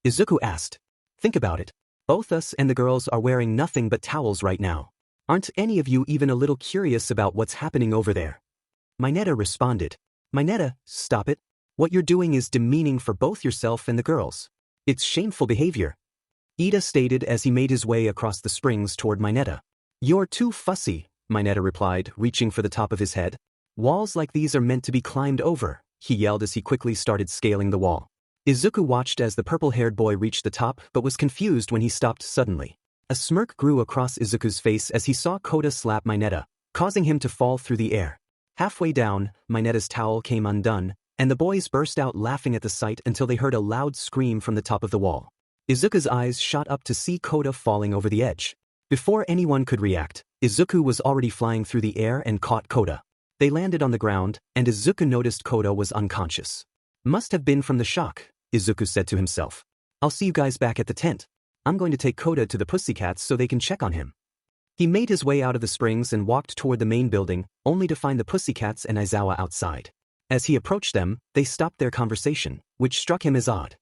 Izuku asked. "Think about it. Both us and the girls are wearing nothing but towels right now. Aren't any of you even a little curious about what's happening over there?" Mineta responded. "Mineta, stop it. What you're doing is demeaning for both yourself and the girls. It's shameful behavior," Ida stated as he made his way across the springs toward Mineta. "You're too fussy," Mineta replied, reaching for the top of his head. "Walls like these are meant to be climbed over," he yelled as he quickly started scaling the wall. Izuku watched as the purple-haired boy reached the top but was confused when he stopped suddenly. A smirk grew across Izuku's face as he saw Kota slap Mineta, causing him to fall through the air. Halfway down, Mineta's towel came undone, and the boys burst out laughing at the sight until they heard a loud scream from the top of the wall. Izuku's eyes shot up to see Kota falling over the edge. Before anyone could react, Izuku was already flying through the air and caught Kota. They landed on the ground, and Izuku noticed Kota was unconscious. "Must have been from the shock," Izuku said to himself. "I'll see you guys back at the tent. I'm going to take Kota to the Pussycats so they can check on him." He made his way out of the springs and walked toward the main building, only to find the Pussycats and Aizawa outside. As he approached them, they stopped their conversation, which struck him as odd.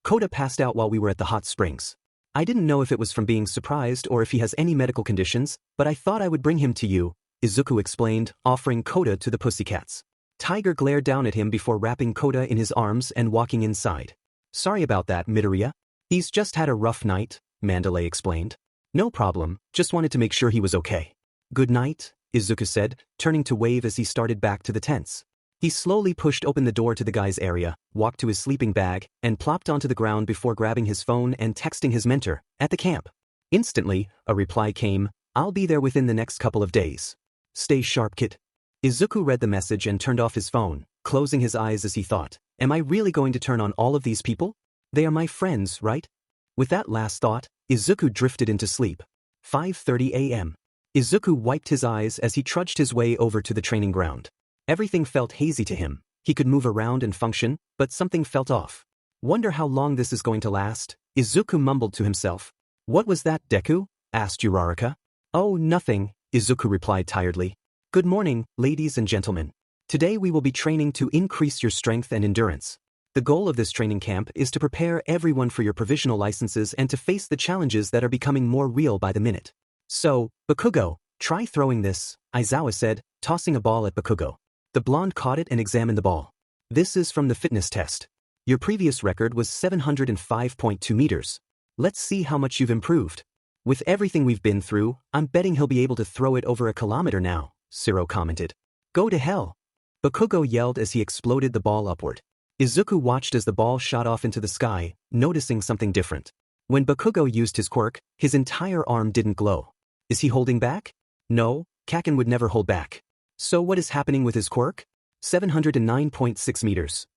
Kota passed out while we were at the hot springs. I didn't know if it was from being surprised or if he has any medical conditions, but I thought I would bring him to you," Izuku explained, offering Kota to the Pussycats. Tiger glared down at him before wrapping Kota in his arms and walking inside. "Sorry about that, Midoriya. He's just had a rough night," Mandalay explained. "No problem, just wanted to make sure he was okay." "Good night," Izuku said, turning to wave as he started back to the tents. He slowly pushed open the door to the guy's area, walked to his sleeping bag, and plopped onto the ground before grabbing his phone and texting his mentor, at the camp. Instantly, a reply came, "I'll be there within the next couple of days. Stay sharp, kid." Izuku read the message and turned off his phone, closing his eyes as he thought, "Am I really going to turn on all of these people? They are my friends, right?" With that last thought, Izuku drifted into sleep. 5:30 a.m. Izuku wiped his eyes as he trudged his way over to the training ground. Everything felt hazy to him. He could move around and function, but something felt off. "Wonder how long this is going to last," Izuku mumbled to himself. "What was that, Deku?" asked Uraraka. "Oh, nothing," Izuku replied tiredly. "Good morning, ladies and gentlemen. Today we will be training to increase your strength and endurance. The goal of this training camp is to prepare everyone for your provisional licenses and to face the challenges that are becoming more real by the minute. So, Bakugo, try throwing this," Aizawa said, tossing a ball at Bakugo. The blonde caught it and examined the ball. "This is from the fitness test. Your previous record was 705.2 meters. Let's see how much you've improved. With everything we've been through, I'm betting he'll be able to throw it over a kilometer now, Siro commented. Go to hell. Bakugo yelled as he exploded the ball upward. Izuku watched as the ball shot off into the sky, noticing something different. When Bakugo used his quirk, his entire arm didn't glow. Is he holding back? No, Kaken would never hold back. So what is happening with his quirk? 709.6 meters.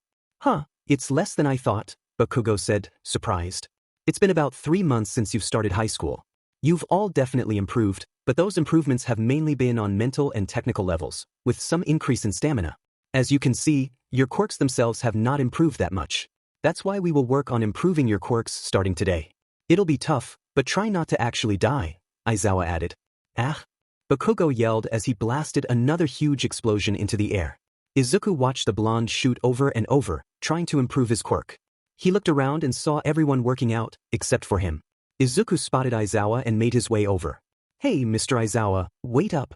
Huh, it's less than I thought, Bakugo said, surprised. It's been about 3 months since you've started high school. You've all definitely improved, but those improvements have mainly been on mental and technical levels, with some increase in stamina. As you can see, your quirks themselves have not improved that much. That's why we will work on improving your quirks starting today. It'll be tough, but try not to actually die, Aizawa added. Ah! Bakugo yelled as he blasted another huge explosion into the air. Izuku watched the blonde shoot over and over, trying to improve his quirk. He looked around and saw everyone working out, except for him. Izuku spotted Aizawa and made his way over. Hey, Mr. Aizawa, wait up.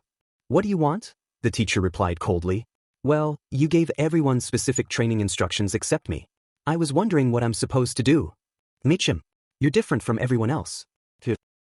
What do you want? The teacher replied coldly. Well, you gave everyone specific training instructions except me. I was wondering what I'm supposed to do. Michim, you're different from everyone else.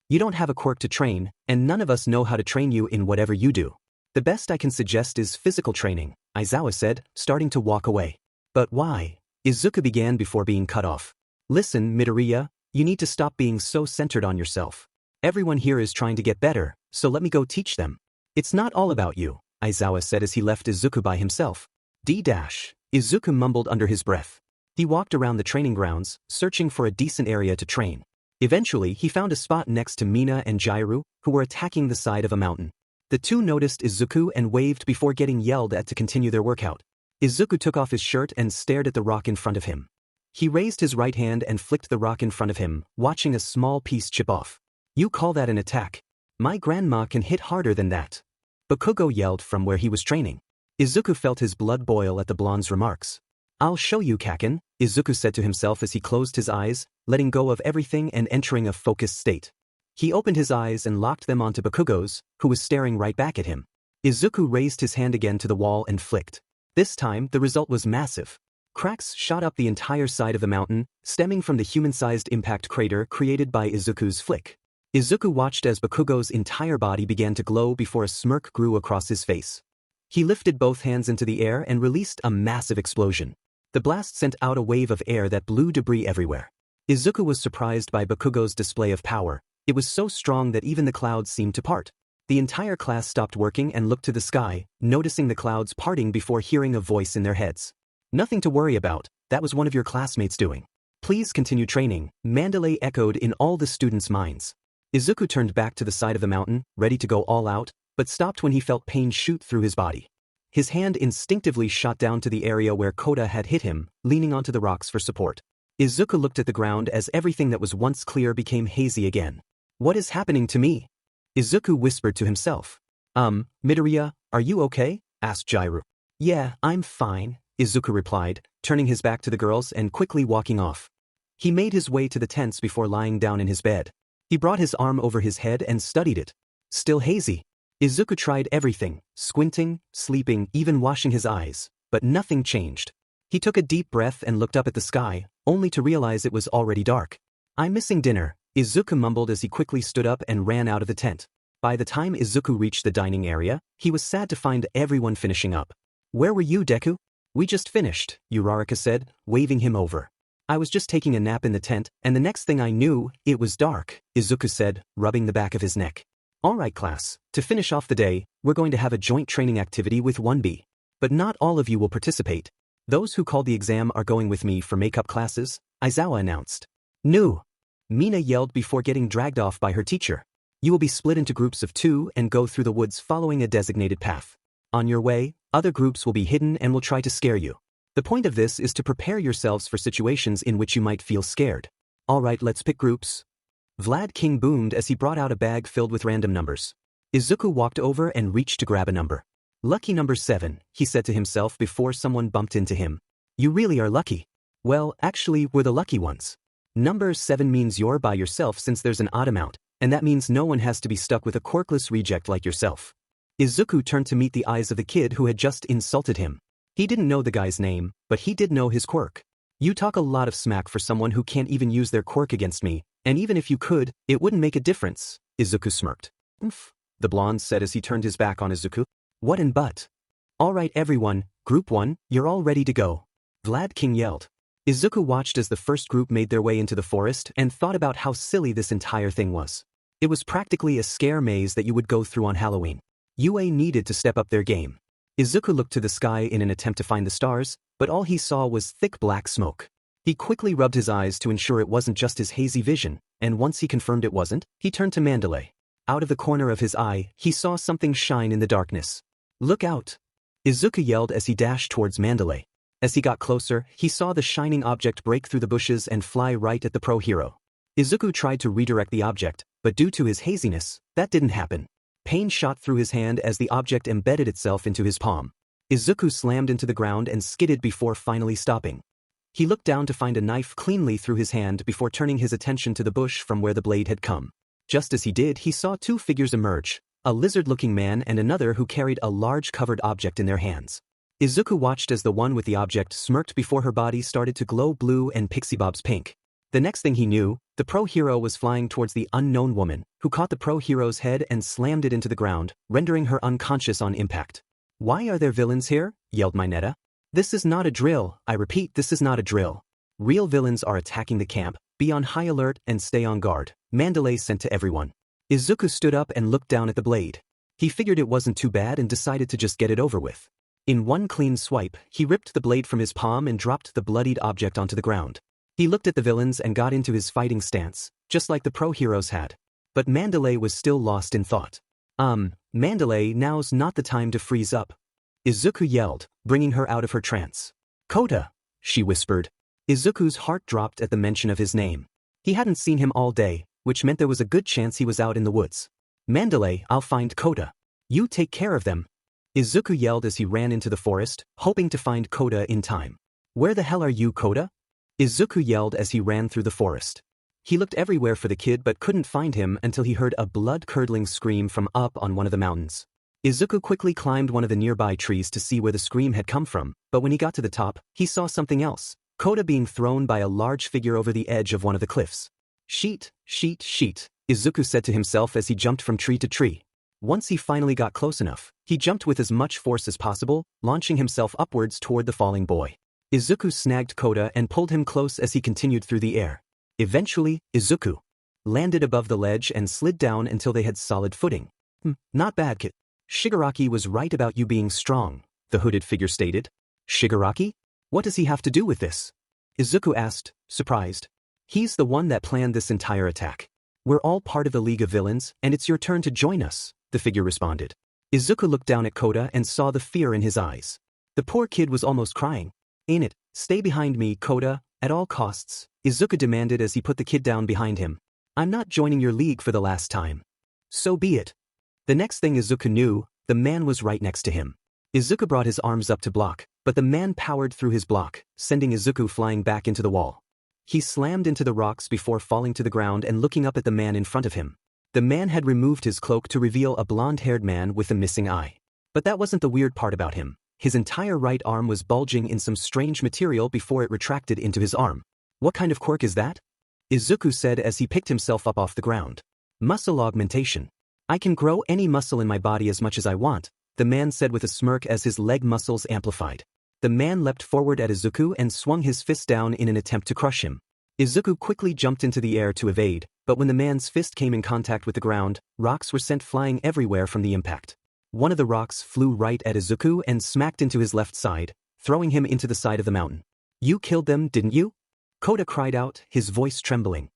You don't have a quirk to train, and none of us know how to train you in whatever you do. The best I can suggest is physical training, Aizawa said, starting to walk away. But why? Izuku began before being cut off. Listen, Midoriya, you need to stop being so centered on yourself. Everyone here is trying to get better, so let me go teach them. It's not all about you, Aizawa said as he left Izuku by himself. Izuku mumbled under his breath. He walked around the training grounds, searching for a decent area to train. Eventually, he found a spot next to Mina and Garu, who were attacking the side of a mountain. The two noticed Izuku and waved before getting yelled at to continue their workout. Izuku took off his shirt and stared at the rock in front of him. He raised his right hand and flicked the rock in front of him, watching a small piece chip off. You call that an attack? My grandma can hit harder than that. Bakugo yelled from where he was training. Izuku felt his blood boil at the blonde's remarks. I'll show you, Kaken, Izuku said to himself as he closed his eyes, letting go of everything and entering a focused state. He opened his eyes and locked them onto Bakugo's, who was staring right back at him. Izuku raised his hand again to the wall and flicked. This time, the result was massive. Cracks shot up the entire side of the mountain, stemming from the human-sized impact crater created by Izuku's flick. Izuku watched as Bakugo's entire body began to glow before a smirk grew across his face. He lifted both hands into the air and released a massive explosion. The blast sent out a wave of air that blew debris everywhere. Izuku was surprised by Bakugo's display of power. It was so strong that even the clouds seemed to part. The entire class stopped working and looked to the sky, noticing the clouds parting before hearing a voice in their heads. Nothing to worry about, that was one of your classmates doing. Please continue training, Mandalay echoed in all the students' minds. Izuku turned back to the side of the mountain, ready to go all out, but stopped when he felt pain shoot through his body. His hand instinctively shot down to the area where Kota had hit him, leaning onto the rocks for support. Izuku looked at the ground as everything that was once clear became hazy again. What is happening to me? Izuku whispered to himself. Midoriya, are you okay? Asked Garu. Yeah, I'm fine, Izuku replied, turning his back to the girls and quickly walking off. He made his way to the tents before lying down in his bed. He brought his arm over his head and studied it. Still hazy. Izuku tried everything, squinting, sleeping, even washing his eyes, but nothing changed. He took a deep breath and looked up at the sky, only to realize it was already dark. I'm missing dinner, Izuku mumbled as he quickly stood up and ran out of the tent. By the time Izuku reached the dining area, he was sad to find everyone finishing up. Where were you, Deku? We just finished, Uraraka said, waving him over. I was just taking a nap in the tent, and the next thing I knew, it was dark, Izuku said, rubbing the back of his neck. Alright class, to finish off the day, we're going to have a joint training activity with 1B. But not all of you will participate. Those who called the exam are going with me for makeup classes, Aizawa announced. No! Mina yelled before getting dragged off by her teacher. You will be split into groups of 2 and go through the woods following a designated path. On your way, other groups will be hidden and will try to scare you. The point of this is to prepare yourselves for situations in which you might feel scared. Alright, let's pick groups. Vlad King boomed as he brought out a bag filled with random numbers. Izuku walked over and reached to grab a number. Lucky number 7, he said to himself before someone bumped into him. You really are lucky. Well, actually, we're the lucky ones. Number 7 means you're by yourself since there's an odd amount, and that means no one has to be stuck with a quirkless reject like yourself. Izuku turned to meet the eyes of the kid who had just insulted him. He didn't know the guy's name, but he did know his quirk. You talk a lot of smack for someone who can't even use their quirk against me, and even if you could, it wouldn't make a difference, Izuku smirked. Oof, the blonde said as he turned his back on Izuku. What in but? Alright everyone, Group 1, you're all ready to go. Vlad King yelled. Izuku watched as the first group made their way into the forest and thought about how silly this entire thing was. It was practically a scare maze that you would go through on Halloween. UA needed to step up their game. Izuku looked to the sky in an attempt to find the stars, but all he saw was thick black smoke. He quickly rubbed his eyes to ensure it wasn't just his hazy vision, and once he confirmed it wasn't, he turned to Mandalay. Out of the corner of his eye, he saw something shine in the darkness. Look out! Izuku yelled as he dashed towards Mandalay. As he got closer, he saw the shining object break through the bushes and fly right at the pro-hero. Izuku tried to redirect the object, but due to his haziness, that didn't happen. Pain shot through his hand as the object embedded itself into his palm. Izuku slammed into the ground and skidded before finally stopping. He looked down to find a knife cleanly through his hand before turning his attention to the bush from where the blade had come. Just as he did, he saw two figures emerge, a lizard-looking man and another who carried a large covered object in their hands. Izuku watched as the one with the object smirked before her body started to glow blue and Pixie Bob's pink. The next thing he knew, the pro-hero was flying towards the unknown woman, who caught the pro-hero's head and slammed it into the ground, rendering her unconscious on impact. Why are there villains here? Yelled Mineta. This is not a drill, I repeat, this is not a drill. Real villains are attacking the camp, be on high alert and stay on guard, Mandalay sent to everyone. Izuku stood up and looked down at the blade. He figured it wasn't too bad and decided to just get it over with. In one clean swipe, he ripped the blade from his palm and dropped the bloodied object onto the ground. He looked at the villains and got into his fighting stance, just like the pro-heroes had. But Mandalay was still lost in thought. Mandalay, now's not the time to freeze up. Izuku yelled, bringing her out of her trance. Kota, she whispered. Izuku's heart dropped at the mention of his name. He hadn't seen him all day, which meant there was a good chance he was out in the woods. Mandalay, I'll find Kota. You take care of them. Izuku yelled as he ran into the forest, hoping to find Kota in time. Where the hell are you, Kota? Izuku yelled as he ran through the forest. He looked everywhere for the kid but couldn't find him until he heard a blood-curdling scream from up on one of the mountains. Izuku quickly climbed one of the nearby trees to see where the scream had come from, but when he got to the top, he saw something else, Kota being thrown by a large figure over the edge of one of the cliffs. Sheet, Izuku said to himself as he jumped from tree to tree. Once he finally got close enough, he jumped with as much force as possible, launching himself upwards toward the falling boy. Izuku snagged Kota and pulled him close as he continued through the air. Eventually, Izuku landed above the ledge and slid down until they had solid footing. Not bad, kid. Shigaraki was right about you being strong, the hooded figure stated. Shigaraki? What does he have to do with this? Izuku asked, surprised. He's the one that planned this entire attack. We're all part of the League of Villains, and it's your turn to join us, the figure responded. Izuku looked down at Kota and saw the fear in his eyes. The poor kid was almost crying. Ain't it? Stay behind me, Kota, at all costs, Izuku demanded as he put the kid down behind him. I'm not joining your league for the last time. So be it. The next thing Izuku knew, the man was right next to him. Izuku brought his arms up to block, but the man powered through his block, sending Izuku flying back into the wall. He slammed into the rocks before falling to the ground and looking up at the man in front of him. The man had removed his cloak to reveal a blonde-haired man with a missing eye. But that wasn't the weird part about him. His entire right arm was bulging in some strange material before it retracted into his arm. What kind of quirk is that? Izuku said as he picked himself up off the ground. Muscle augmentation. I can grow any muscle in my body as much as I want, the man said with a smirk as his leg muscles amplified. The man leapt forward at Izuku and swung his fist down in an attempt to crush him. Izuku quickly jumped into the air to evade, but when the man's fist came in contact with the ground, rocks were sent flying everywhere from the impact. One of the rocks flew right at Izuku and smacked into his left side, throwing him into the side of the mountain. You killed them, didn't you? Kota cried out, his voice trembling.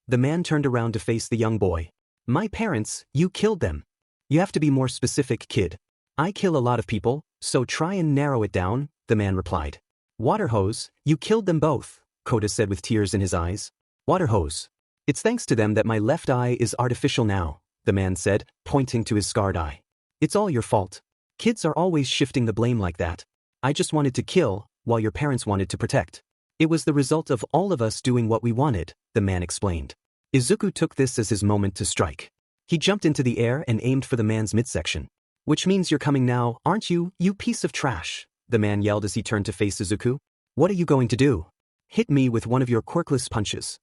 The man turned around to face the young boy. My parents, you killed them. You have to be more specific, kid. I kill a lot of people, so try and narrow it down, the man replied. Water hose, you killed them both, Kota said with tears in his eyes. Water hose. It's thanks to them that my left eye is artificial now, the man said, pointing to his scarred eye. It's all your fault. Kids are always shifting the blame like that. I just wanted to kill, while your parents wanted to protect. It was the result of all of us doing what we wanted, the man explained. Izuku took this as his moment to strike. He jumped into the air and aimed for the man's midsection. Which means you're coming now, aren't you, you piece of trash, the man yelled as he turned to face Izuku. What are you going to do? Hit me with one of your quirkless punches.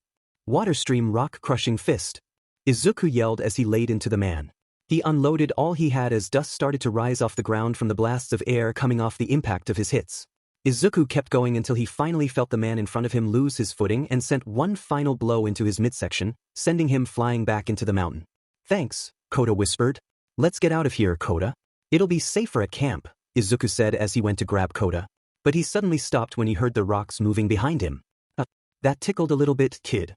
Water stream rock-crushing fist. Izuku yelled as he laid into the man. He unloaded all he had as dust started to rise off the ground from the blasts of air coming off the impact of his hits. Izuku kept going until he finally felt the man in front of him lose his footing and sent one final blow into his midsection, sending him flying back into the mountain. Thanks, Kota whispered. Let's get out of here, Kota. It'll be safer at camp, Izuku said as he went to grab Kota. But he suddenly stopped when he heard the rocks moving behind him. That tickled a little bit, kid.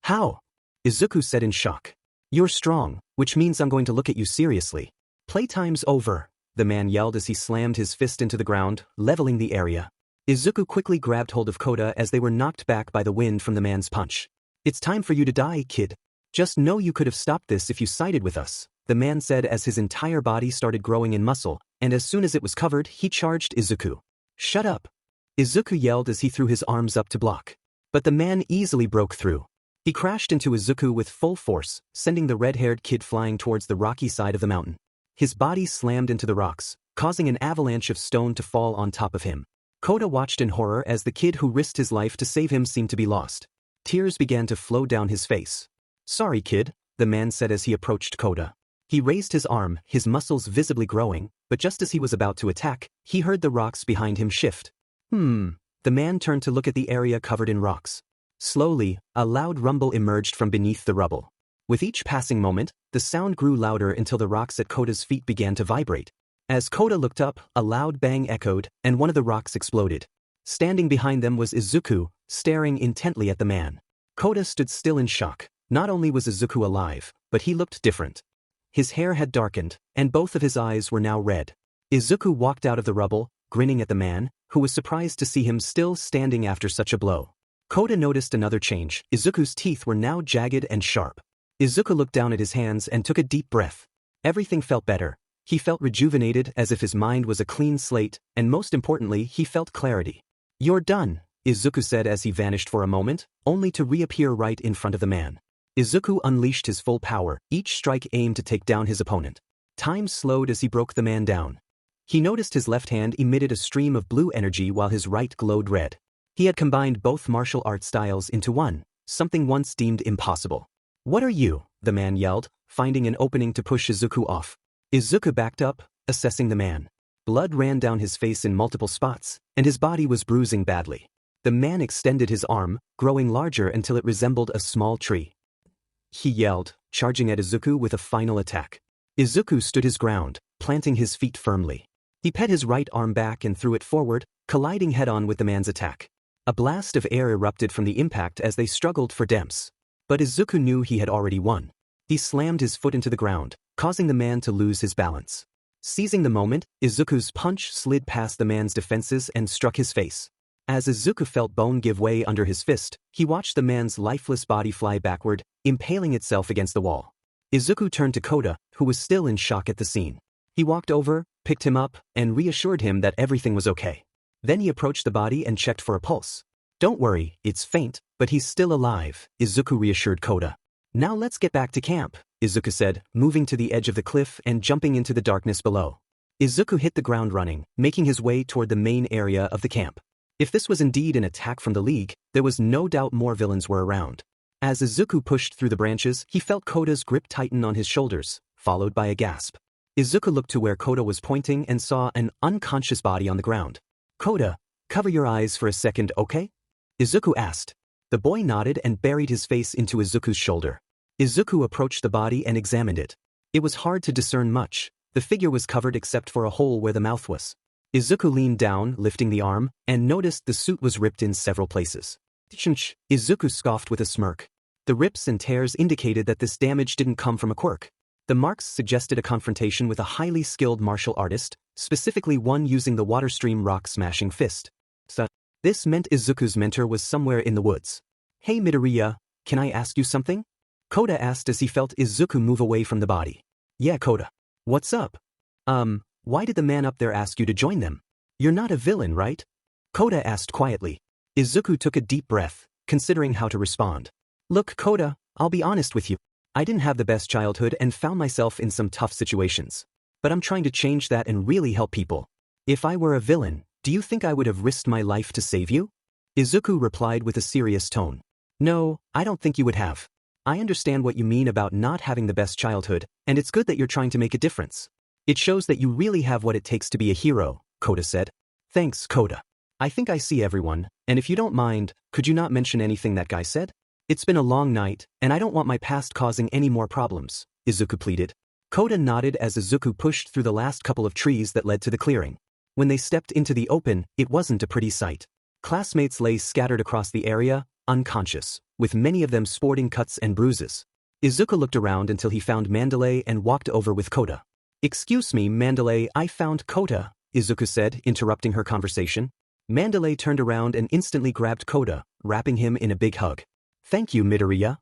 How? Izuku said in shock. You're strong, which means I'm going to look at you seriously. Playtime's over, the man yelled as he slammed his fist into the ground, leveling the area. Izuku quickly grabbed hold of Kota as they were knocked back by the wind from the man's punch. It's time for you to die, kid. Just know you could have stopped this if you sided with us, the man said as his entire body started growing in muscle, and as soon as it was covered, he charged Izuku. Shut up. Izuku yelled as he threw his arms up to block. But the man easily broke through. He crashed into Izuku with full force, sending the red-haired kid flying towards the rocky side of the mountain. His body slammed into the rocks, causing an avalanche of stone to fall on top of him. Kota watched in horror as the kid who risked his life to save him seemed to be lost. Tears began to flow down his face. Sorry, kid, the man said as he approached Kota. He raised his arm, his muscles visibly growing, but just as he was about to attack, he heard the rocks behind him shift. The man turned to look at the area covered in rocks. Slowly, a loud rumble emerged from beneath the rubble. With each passing moment, the sound grew louder until the rocks at Kota's feet began to vibrate. As Kota looked up, a loud bang echoed, and one of the rocks exploded. Standing behind them was Izuku, staring intently at the man. Kota stood still in shock. Not only was Izuku alive, but he looked different. His hair had darkened, and both of his eyes were now red. Izuku walked out of the rubble, grinning at the man, who was surprised to see him still standing after such a blow. Kota noticed another change. Izuku's teeth were now jagged and sharp. Izuku looked down at his hands and took a deep breath. Everything felt better. He felt rejuvenated as if his mind was a clean slate, and most importantly, he felt clarity. You're done, Izuku said as he vanished for a moment, only to reappear right in front of the man. Izuku unleashed his full power, each strike aimed to take down his opponent. Time slowed as he broke the man down. He noticed his left hand emitted a stream of blue energy while his right glowed red. He had combined both martial art styles into one, something once deemed impossible. What are you? The man yelled, finding an opening to push Izuku off. Izuku backed up, assessing the man. Blood ran down his face in multiple spots, and his body was bruising badly. The man extended his arm, growing larger until it resembled a small tree. He yelled, charging at Izuku with a final attack. Izuku stood his ground, planting his feet firmly. He pet his right arm back and threw it forward, colliding head-on with the man's attack. A blast of air erupted from the impact as they struggled for depths. But Izuku knew he had already won. He slammed his foot into the ground, causing the man to lose his balance. Seizing the moment, Izuku's punch slid past the man's defenses and struck his face. As Izuku felt bone give way under his fist, he watched the man's lifeless body fly backward, impaling itself against the wall. Izuku turned to Kota, who was still in shock at the scene. He walked over, picked him up, and reassured him that everything was okay. Then he approached the body and checked for a pulse. Don't worry, it's faint, but he's still alive, Izuku reassured Kota. Now let's get back to camp, Izuku said, moving to the edge of the cliff and jumping into the darkness below. Izuku hit the ground running, making his way toward the main area of the camp. If this was indeed an attack from the League, there was no doubt more villains were around. As Izuku pushed through the branches, he felt Kota's grip tighten on his shoulders, followed by a gasp. Izuku looked to where Kota was pointing and saw an unconscious body on the ground. Kota, cover your eyes for a second, okay? Izuku asked. The boy nodded and buried his face into Izuku's shoulder. Izuku approached the body and examined it. It was hard to discern much. The figure was covered except for a hole where the mouth was. Izuku leaned down, lifting the arm, and noticed the suit was ripped in several places. Izuku scoffed with a smirk. The rips and tears indicated that this damage didn't come from a quirk. The marks suggested a confrontation with a highly skilled martial artist, specifically one using the water stream rock-smashing fist. This meant Izuku's mentor was somewhere in the woods. Hey Midoriya, can I ask you something? Kota asked as he felt Izuku move away from the body. Yeah, Kota. What's up? Why did the man up there ask you to join them? You're not a villain, right? Kota asked quietly. Izuku took a deep breath, considering how to respond. Look, Kota, I'll be honest with you. I didn't have the best childhood and found myself in some tough situations. But I'm trying to change that and really help people. If I were a villain, Do you think I would have risked my life to save you? Izuku replied with a serious tone. No, I don't think you would have. I understand what you mean about not having the best childhood, and it's good that you're trying to make a difference. It shows that you really have what it takes to be a hero, Kota said. Thanks, Kota. I think I see everyone, and if you don't mind, could you not mention anything that guy said? It's been a long night, and I don't want my past causing any more problems, Izuku pleaded. Kota nodded as Izuku pushed through the last couple of trees that led to the clearing. When they stepped into the open, it wasn't a pretty sight. Classmates lay scattered across the area, unconscious, with many of them sporting cuts and bruises. Izuku looked around until he found Mandalay and walked over with Kota. Excuse me, Mandalay, I found Kota, Izuku said, interrupting her conversation. Mandalay turned around and instantly grabbed Kota, wrapping him in a big hug. Thank you, Midoriya.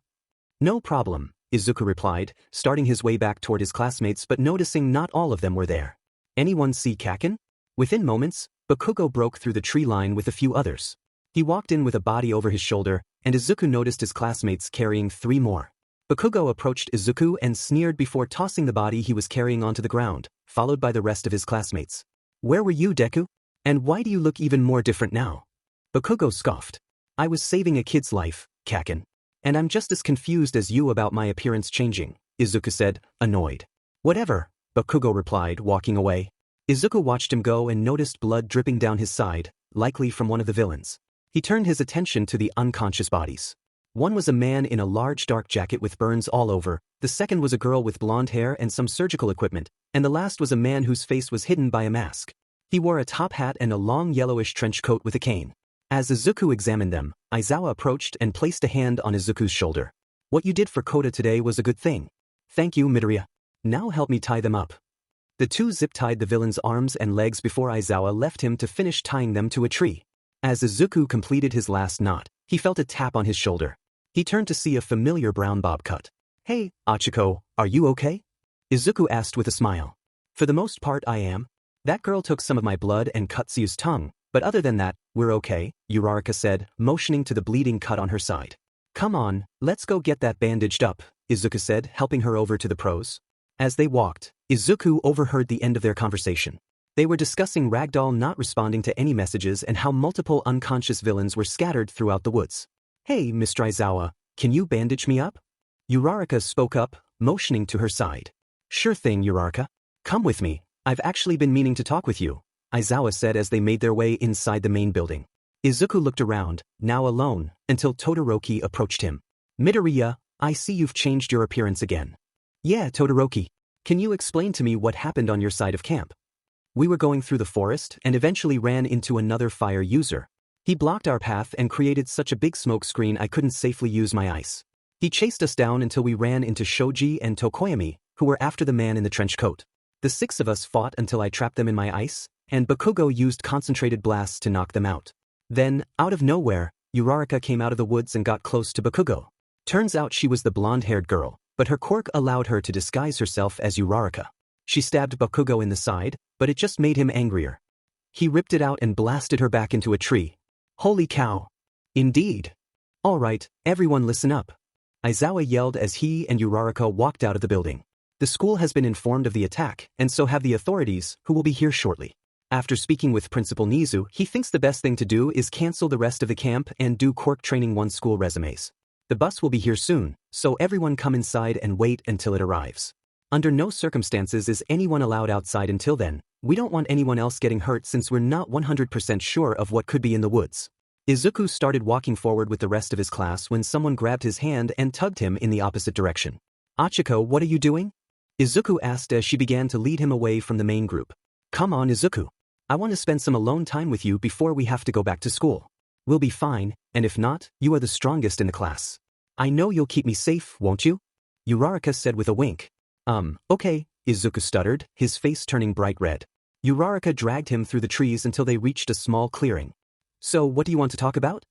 No problem, Izuku replied, starting his way back toward his classmates but noticing not all of them were there. Anyone see Kaken? Within moments, Bakugo broke through the tree line with a few others. He walked in with a body over his shoulder, and Izuku noticed his classmates carrying 3 more. Bakugo approached Izuku and sneered before tossing the body he was carrying onto the ground, followed by the rest of his classmates. Where were you, Deku? And why do you look even more different now? Bakugo scoffed. I was saving a kid's life, Kaken. And I'm just as confused as you about my appearance changing, Izuku said, annoyed. Whatever, Bakugo replied, walking away. Izuku watched him go and noticed blood dripping down his side, likely from one of the villains. He turned his attention to the unconscious bodies. One was a man in a large dark jacket with burns all over, the second was a girl with blonde hair and some surgical equipment, and the last was a man whose face was hidden by a mask. He wore a top hat and a long yellowish trench coat with a cane. As Izuku examined them, Aizawa approached and placed a hand on Izuku's shoulder. What you did for Kota today was a good thing. Thank you, Midoriya. Now help me tie them up. The two zip-tied the villain's arms and legs before Aizawa left him to finish tying them to a tree. As Izuku completed his last knot, he felt a tap on his shoulder. He turned to see a familiar brown bob cut. Hey, Achiko, are you okay? Izuku asked with a smile. For the most part I am. That girl took some of my blood and cut Tsu's tongue, but other than that, we're okay, Uraraka said, motioning to the bleeding cut on her side. Come on, let's go get that bandaged up, Izuku said, helping her over to the pros. As they walked, Izuku overheard the end of their conversation. They were discussing Ragdoll not responding to any messages and how multiple unconscious villains were scattered throughout the woods. Hey, Mr. Aizawa, can you bandage me up? Uraraka spoke up, motioning to her side. Sure thing, Uraraka. Come with me, I've actually been meaning to talk with you, Aizawa said as they made their way inside the main building. Izuku looked around, now alone, until Todoroki approached him. Midoriya, I see you've changed your appearance again. Yeah, Todoroki. Can you explain to me what happened on your side of camp? We were going through the forest and eventually ran into another fire user. He blocked our path and created such a big smoke screen I couldn't safely use my ice. He chased us down until we ran into Shoji and Tokoyami, who were after the man in the trench coat. The 6 of us fought until I trapped them in my ice, and Bakugo used concentrated blasts to knock them out. Then, out of nowhere, Uraraka came out of the woods and got close to Bakugo. Turns out she was the blonde-haired girl, but her quirk allowed her to disguise herself as Uraraka. She stabbed Bakugo in the side, but it just made him angrier. He ripped it out and blasted her back into a tree. Holy cow! Indeed. All right, everyone listen up. Aizawa yelled as he and Uraraka walked out of the building. The school has been informed of the attack, and so have the authorities, who will be here shortly. After speaking with Principal Nizu, he thinks the best thing to do is cancel the rest of the camp and do quirk training 1 school resumes. The bus will be here soon, so everyone come inside and wait until it arrives. Under no circumstances is anyone allowed outside until then. We don't want anyone else getting hurt since we're not 100% sure of what could be in the woods. Izuku started walking forward with the rest of his class when someone grabbed his hand and tugged him in the opposite direction. Achiko, what are you doing? Izuku asked as she began to lead him away from the main group. Come on, Izuku. I want to spend some alone time with you before we have to go back to school. We'll be fine, and if not, you are the strongest in the class. I know you'll keep me safe, won't you? Uraraka said with a wink. Okay, Izuku stuttered, his face turning bright red. Uraraka dragged him through the trees until they reached a small clearing. So what do you want to talk about?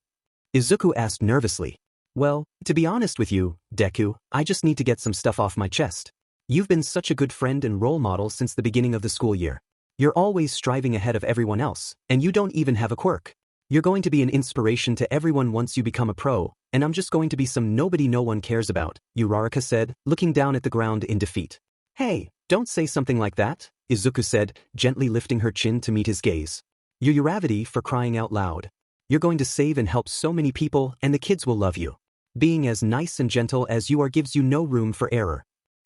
Izuku asked nervously. Well, to be honest with you, Deku, I just need to get some stuff off my chest. You've been such a good friend and role model since the beginning of the school year. You're always striving ahead of everyone else, and you don't even have a quirk. You're going to be an inspiration to everyone once you become a pro, and I'm just going to be some nobody no one cares about, Uraraka said, looking down at the ground in defeat. Hey, don't say something like that, Izuku said, gently lifting her chin to meet his gaze. Your Uravity for crying out loud. You're going to save and help so many people and the kids will love you. Being as nice and gentle as you are gives you no room for error.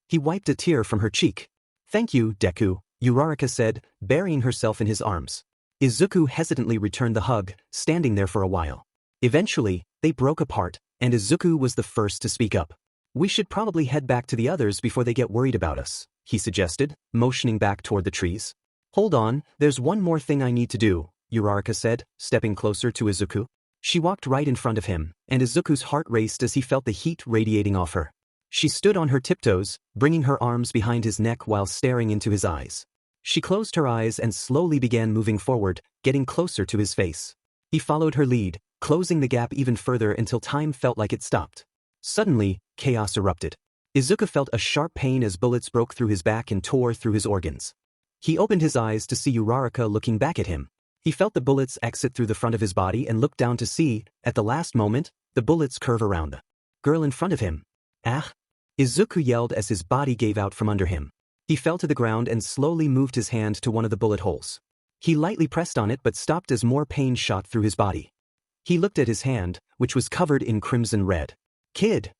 He wiped a tear from her cheek. Thank you, Deku, Uraraka said, burying herself in his arms. Izuku hesitantly returned the hug, standing there for a while. Eventually, they broke apart, and Izuku was the first to speak up. We should probably head back to the others before they get worried about us, he suggested, motioning back toward the trees. Hold on, there's one more thing I need to do, Uraraka said, stepping closer to Izuku. She walked right in front of him, and Izuku's heart raced as he felt the heat radiating off her. She stood on her tiptoes, bringing her arms behind his neck while staring into his eyes. She closed her eyes and slowly began moving forward, getting closer to his face. He followed her lead, closing the gap even further until time felt like it stopped. Suddenly, chaos erupted. Izuku felt a sharp pain as bullets broke through his back and tore through his organs. He opened his eyes to see Uraraka looking back at him. He felt the bullets exit through the front of his body and looked down to see, at the last moment, the bullets curve around the girl in front of him. Ah! Izuku yelled as his body gave out from under him. He fell to the ground and slowly moved his hand to one of the bullet holes. He lightly pressed on it but stopped as more pain shot through his body. He looked at his hand, which was covered in crimson red. Kid!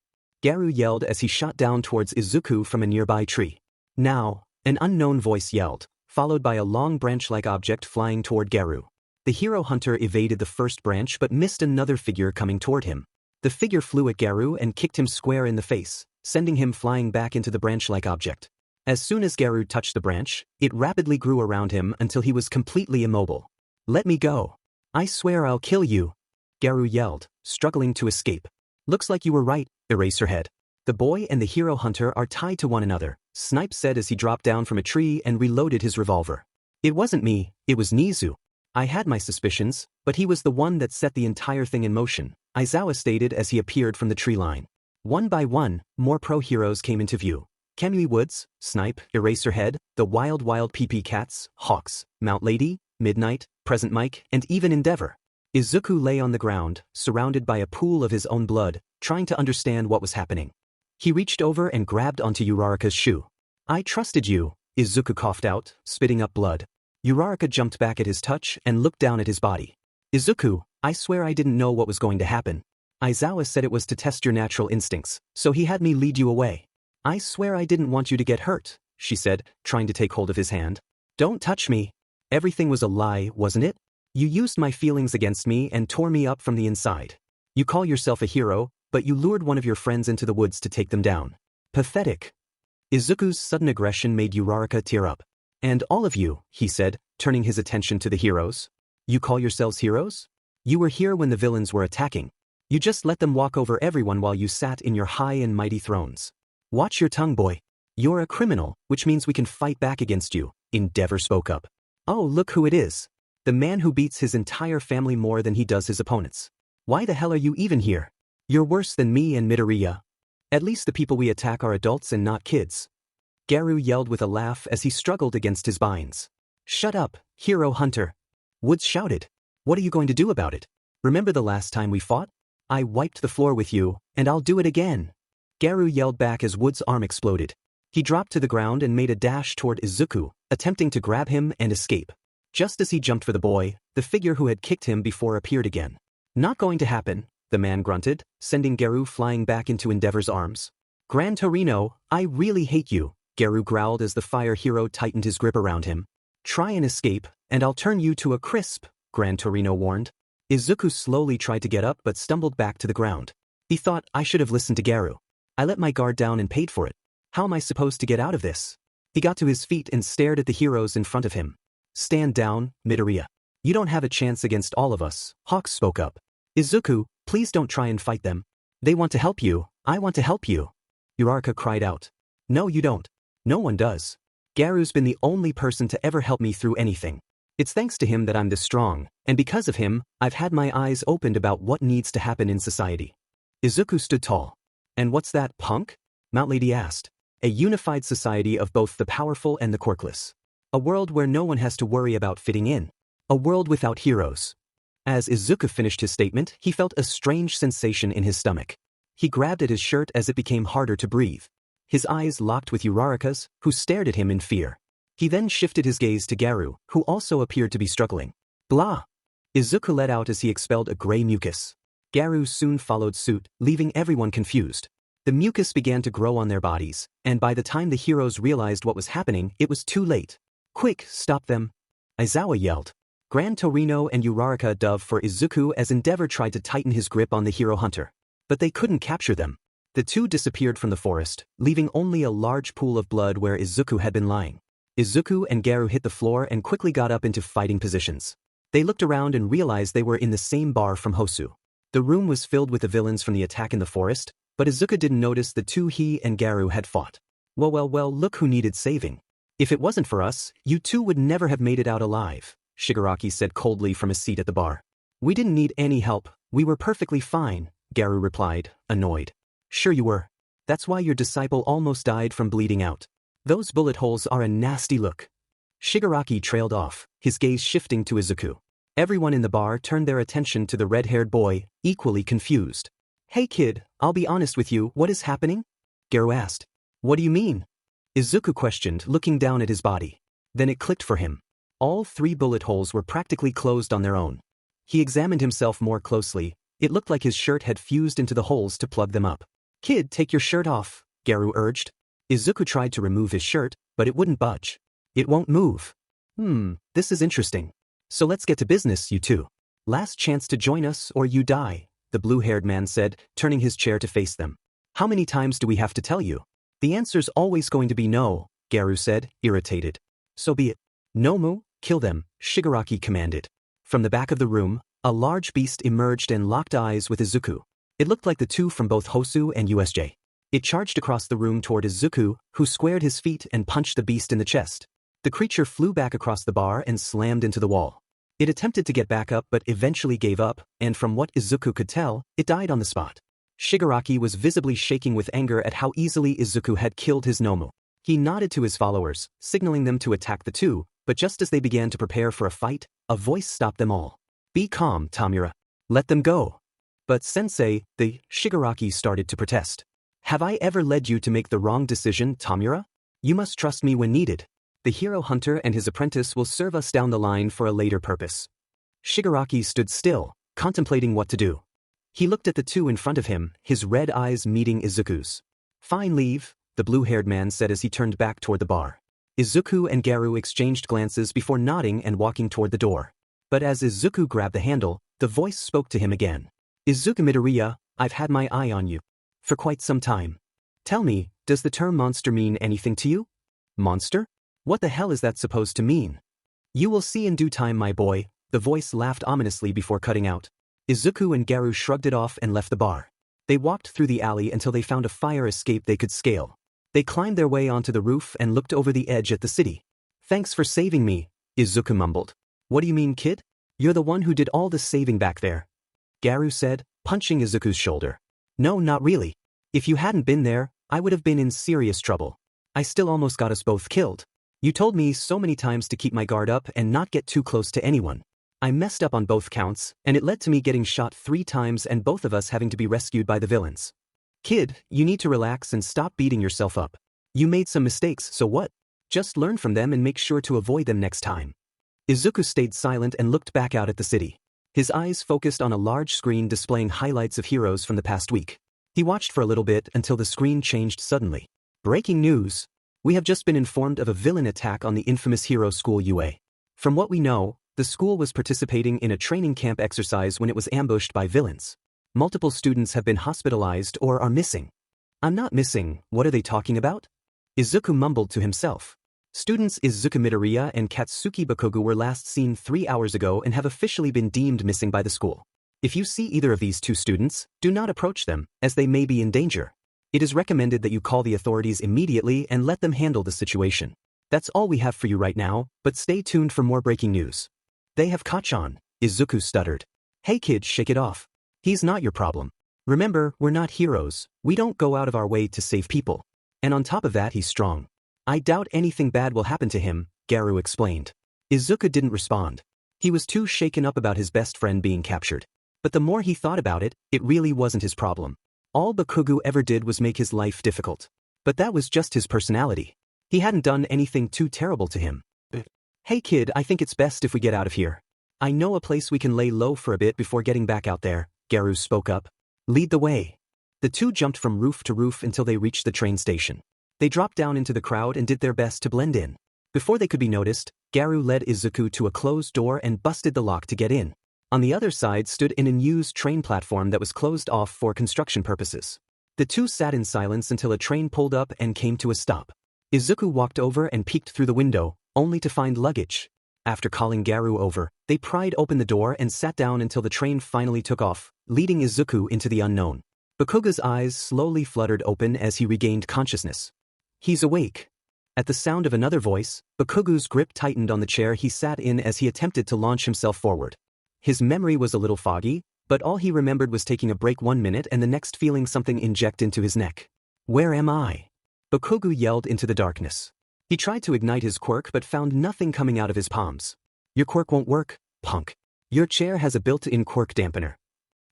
Garu yelled as he shot down towards Izuku from a nearby tree. Now, an unknown voice yelled, followed by a long branch-like object flying toward Garu. The hero hunter evaded the first branch but missed another figure coming toward him. The figure flew at Garu and kicked him square in the face, sending him flying back into the branch-like object. As soon as Garu touched the branch, it rapidly grew around him until he was completely immobile. Let me go. I swear I'll kill you, Garu yelled, struggling to escape. Looks like you were right, Eraserhead. The boy and the hero hunter are tied to one another, Snipe said as he dropped down from a tree and reloaded his revolver. It wasn't me, it was Nizu. I had my suspicions, but he was the one that set the entire thing in motion, Aizawa stated as he appeared from the tree line. One by one, more pro-heroes came into view. Kamui Woods, Snipe, Eraserhead, the Wild PP Cats, Hawks, Mount Lady, Midnight, Present Mike, and even Endeavor. Izuku lay on the ground, surrounded by a pool of his own blood, trying to understand what was happening. He reached over and grabbed onto Uraraka's shoe. I trusted you, Izuku coughed out, spitting up blood. Uraraka jumped back at his touch and looked down at his body. Izuku, I swear I didn't know what was going to happen. Aizawa said it was to test your natural instincts, so he had me lead you away. I swear I didn't want you to get hurt, she said, trying to take hold of his hand. Don't touch me. Everything was a lie, wasn't it? You used my feelings against me and tore me up from the inside. You call yourself a hero, but you lured one of your friends into the woods to take them down. Pathetic. Izuku's sudden aggression made Uraraka tear up. And all of you, he said, turning his attention to the heroes. You call yourselves heroes? You were here when the villains were attacking. You just let them walk over everyone while you sat in your high and mighty thrones. Watch your tongue, boy. You're a criminal, which means we can fight back against you, Endeavor spoke up. Oh, look who it is. The man who beats his entire family more than he does his opponents. Why the hell are you even here? You're worse than me and Midoriya. At least the people we attack are adults and not kids. Garu yelled with a laugh as he struggled against his binds. Shut up, hero hunter. Woods shouted. What are you going to do about it? Remember the last time we fought? I wiped the floor with you, and I'll do it again. Garu yelled back as Wood's arm exploded. He dropped to the ground and made a dash toward Izuku, attempting to grab him and escape. Just as he jumped for the boy, the figure who had kicked him before appeared again. Not going to happen, the man grunted, sending Garu flying back into Endeavor's arms. Gran Torino, I really hate you, Garu growled as the fire hero tightened his grip around him. Try and escape, and I'll turn you to a crisp, Gran Torino warned. Izuku slowly tried to get up but stumbled back to the ground. He thought, I should have listened to Garu. I let my guard down and paid for it. How am I supposed to get out of this? He got to his feet and stared at the heroes in front of him. Stand down, Midoriya. You don't have a chance against all of us, Hawks spoke up. Izuku, please don't try and fight them. They want to help you, I want to help you. Uraraka cried out. No you don't. No one does. Garu's been the only person to ever help me through anything. It's thanks to him that I'm this strong, and because of him, I've had my eyes opened about what needs to happen in society. Izuku stood tall. And what's that, punk? Mount Lady asked. A unified society of both the powerful and the quirkless. A world where no one has to worry about fitting in. A world without heroes. As Izuku finished his statement, he felt a strange sensation in his stomach. He grabbed at his shirt as it became harder to breathe. His eyes locked with Uraraka's, who stared at him in fear. He then shifted his gaze to Garu, who also appeared to be struggling. Blah! Izuku let out as he expelled a gray mucus. Garu soon followed suit, leaving everyone confused. The mucus began to grow on their bodies, and by the time the heroes realized what was happening, it was too late. Quick, stop them! Aizawa yelled. Gran Torino and Uraraka dove for Izuku as Endeavor tried to tighten his grip on the hero hunter. But they couldn't capture them. The two disappeared from the forest, leaving only a large pool of blood where Izuku had been lying. Izuku and Garu hit the floor and quickly got up into fighting positions. They looked around and realized they were in the same bar from Hosu. The room was filled with the villains from the attack in the forest, but Izuku didn't notice the two he and Garu had fought. Well, look who needed saving. If it wasn't for us, you two would never have made it out alive, Shigaraki said coldly from his seat at the bar. We didn't need any help, we were perfectly fine, Garu replied, annoyed. Sure you were. That's why your disciple almost died from bleeding out. Those bullet holes are a nasty look. Shigaraki trailed off, his gaze shifting to Izuku. Everyone in the bar turned their attention to the red-haired boy, equally confused. Hey kid, I'll be honest with you, what is happening? Garu asked. What do you mean? Izuku questioned, looking down at his body. Then it clicked for him. All 3 bullet holes were practically closed on their own. He examined himself more closely. It looked like his shirt had fused into the holes to plug them up. Kid, take your shirt off, Garu urged. Izuku tried to remove his shirt, but it wouldn't budge. It won't move. This is interesting. So let's get to business, you two. Last chance to join us or you die, the blue-haired man said, turning his chair to face them. How many times do we have to tell you? The answer's always going to be no, Garu said, irritated. So be it. Nomu, kill them, Shigaraki commanded. From the back of the room, a large beast emerged and locked eyes with Izuku. It looked like the two from both Hosu and USJ. It charged across the room toward Izuku, who squared his feet and punched the beast in the chest. The creature flew back across the bar and slammed into the wall. It attempted to get back up but eventually gave up, and from what Izuku could tell, it died on the spot. Shigaraki was visibly shaking with anger at how easily Izuku had killed his Nomu. He nodded to his followers, signaling them to attack the two, but just as they began to prepare for a fight, a voice stopped them all. Be calm, Tamura. Let them go. But sensei, the Shigaraki started to protest. Have I ever led you to make the wrong decision, Tamura? You must trust me when needed. The hero hunter and his apprentice will serve us down the line for a later purpose. Shigaraki stood still, contemplating what to do. He looked at the two in front of him, his red eyes meeting Izuku's. Fine, leave, the blue-haired man said as he turned back toward the bar. Izuku and Garu exchanged glances before nodding and walking toward the door. But as Izuku grabbed the handle, the voice spoke to him again. Izuku Midoriya, I've had my eye on you. For quite some time. Tell me, does the term monster mean anything to you? Monster? What the hell is that supposed to mean? You will see in due time, my boy, the voice laughed ominously before cutting out. Izuku and Garu shrugged it off and left the bar. They walked through the alley until they found a fire escape they could scale. They climbed their way onto the roof and looked over the edge at the city. Thanks for saving me, Izuku mumbled. What do you mean, kid? You're the one who did all the saving back there. Garu said, punching Izuku's shoulder. No, not really. If you hadn't been there, I would have been in serious trouble. I still almost got us both killed. You told me so many times to keep my guard up and not get too close to anyone. I messed up on both counts, and it led to me getting shot 3 times and both of us having to be rescued by the villains. Kid, you need to relax and stop beating yourself up. You made some mistakes, so what? Just learn from them and make sure to avoid them next time. Izuku stayed silent and looked back out at the city. His eyes focused on a large screen displaying highlights of heroes from the past week. He watched for a little bit until the screen changed suddenly. Breaking news. We have just been informed of a villain attack on the infamous hero school UA. From what we know, the school was participating in a training camp exercise when it was ambushed by villains. Multiple students have been hospitalized or are missing. I'm not missing, what are they talking about? Izuku mumbled to himself. Students Izuku Midoriya and Katsuki Bakugo were last seen 3 hours ago and have officially been deemed missing by the school. If you see either of these 2 students, do not approach them, as they may be in danger. It is recommended that you call the authorities immediately and let them handle the situation. That's all we have for you right now, but stay tuned for more breaking news. They have Kachan, Izuku stuttered. Hey kid, shake it off. He's not your problem. Remember, we're not heroes, we don't go out of our way to save people. And on top of that, he's strong. I doubt anything bad will happen to him, Garu explained. Izuku didn't respond. He was too shaken up about his best friend being captured. But the more he thought about it, it really wasn't his problem. All Bakugo ever did was make his life difficult. But that was just his personality. He hadn't done anything too terrible to him. Hey kid, I think it's best if we get out of here. I know a place we can lay low for a bit before getting back out there, Garu spoke up. Lead the way. The two jumped from roof to roof until they reached the train station. They dropped down into the crowd and did their best to blend in. Before they could be noticed, Garu led Izuku to a closed door and busted the lock to get in. On the other side stood an unused train platform that was closed off for construction purposes. The two sat in silence until a train pulled up and came to a stop. Izuku walked over and peeked through the window, only to find luggage. After calling Garu over, they pried open the door and sat down until the train finally took off, leading Izuku into the unknown. Bakugo's eyes slowly fluttered open as he regained consciousness. He's awake. At the sound of another voice, Bakugo's grip tightened on the chair he sat in as he attempted to launch himself forward. His memory was a little foggy, but all he remembered was taking a break 1 minute and the next feeling something inject into his neck. Where am I? Bakugo yelled into the darkness. He tried to ignite his quirk but found nothing coming out of his palms. Your quirk won't work, punk. Your chair has a built-in quirk dampener.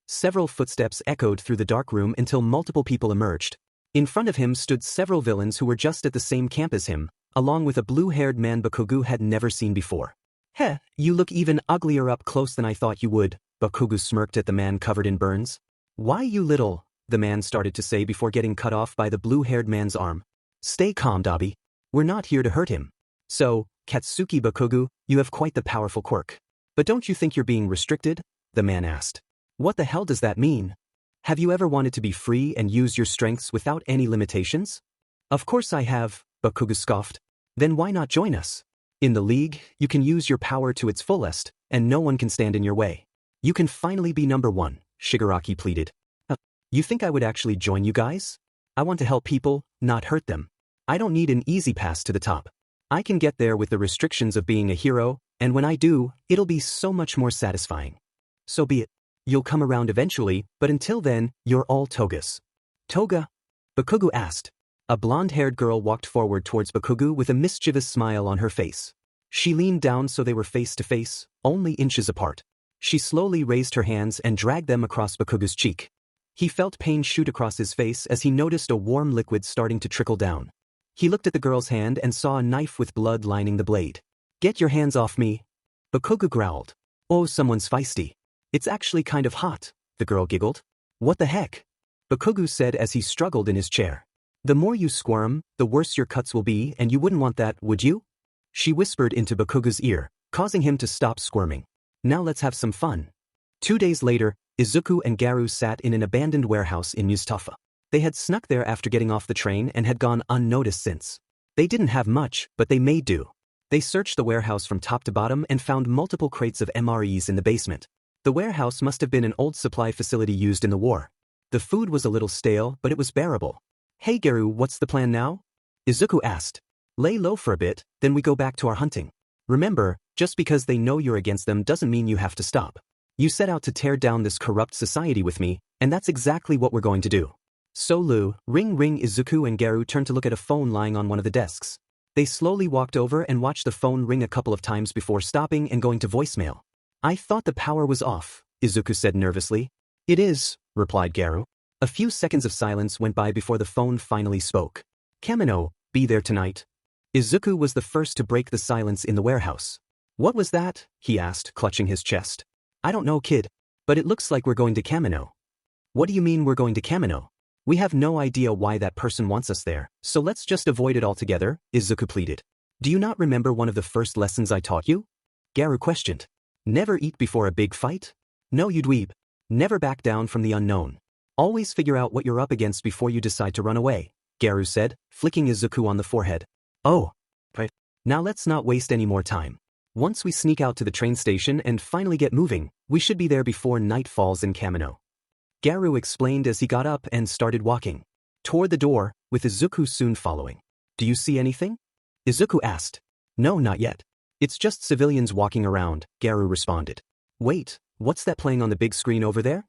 Several footsteps echoed through the dark room until multiple people emerged. In front of him stood several villains who were just at the same camp as him, along with a blue-haired man Bakugo had never seen before. Heh, you look even uglier up close than I thought you would, Bakugo smirked at the man covered in burns. Why you little, the man started to say before getting cut off by the blue-haired man's arm. Stay calm, Dabi. We're not here to hurt him. So, Katsuki Bakugo, you have quite the powerful quirk. But don't you think you're being restricted? The man asked. What the hell does that mean? Have you ever wanted to be free and use your strengths without any limitations? Of course I have, Bakugo scoffed. Then why not join us? In the league, you can use your power to its fullest, and no one can stand in your way. You can finally be number one, Shigaraki pleaded. You think I would actually join you guys? I want to help people, not hurt them. I don't need an easy pass to the top. I can get there with the restrictions of being a hero, and when I do, it'll be so much more satisfying. So be it. You'll come around eventually, but until then, you're all togas. Toga? Bakugo asked. A blonde-haired girl walked forward towards Bakugo with a mischievous smile on her face. She leaned down so they were face to face, only inches apart. She slowly raised her hands and dragged them across Bakugo's cheek. He felt pain shoot across his face as he noticed a warm liquid starting to trickle down. He looked at the girl's hand and saw a knife with blood lining the blade. Get your hands off me. Bakugo growled. Oh, someone's feisty. It's actually kind of hot, the girl giggled. What the heck? Bakugo said as he struggled in his chair. The more you squirm, the worse your cuts will be, and you wouldn't want that, would you? She whispered into Bakugo's ear, causing him to stop squirming. Now let's have some fun. 2 days later, Izuku and Garu sat in an abandoned warehouse in Mustafa. They had snuck there after getting off the train and had gone unnoticed since. They didn't have much, but they made do. They searched the warehouse from top to bottom and found multiple crates of MREs in the basement. The warehouse must have been an old supply facility used in the war. The food was a little stale, but it was bearable. Hey Garu, what's the plan now? Izuku asked. Lay low for a bit, then we go back to our hunting. Remember, just because they know you're against them doesn't mean you have to stop. You set out to tear down this corrupt society with me, and that's exactly what we're going to do. So Lu, ring. Izuku and Garu turned to look at a phone lying on one of the desks. They slowly walked over and watched the phone ring a couple of times before stopping and going to voicemail. I thought the power was off, Izuku said nervously. It is, replied Garu. A few seconds of silence went by before the phone finally spoke. Kamino, be there tonight. Izuku was the first to break the silence in the warehouse. What was that? He asked, clutching his chest. I don't know, kid. But it looks like we're going to Kamino. What do you mean we're going to Kamino? We have no idea why that person wants us there, so let's just avoid it altogether, Izuku pleaded. Do you not remember one of the first lessons I taught you? Garu questioned. Never eat before a big fight? No, you dweeb. Never back down from the unknown. Always figure out what you're up against before you decide to run away, Garu said, flicking Izuku on the forehead. Oh. Right. Now let's not waste any more time. Once we sneak out to the train station and finally get moving, we should be there before night falls in Kamino. Garu explained as he got up and started walking toward the door, with Izuku soon following. Do you see anything? Izuku asked. No, not yet. It's just civilians walking around, Garu responded. Wait, what's that playing on the big screen over there?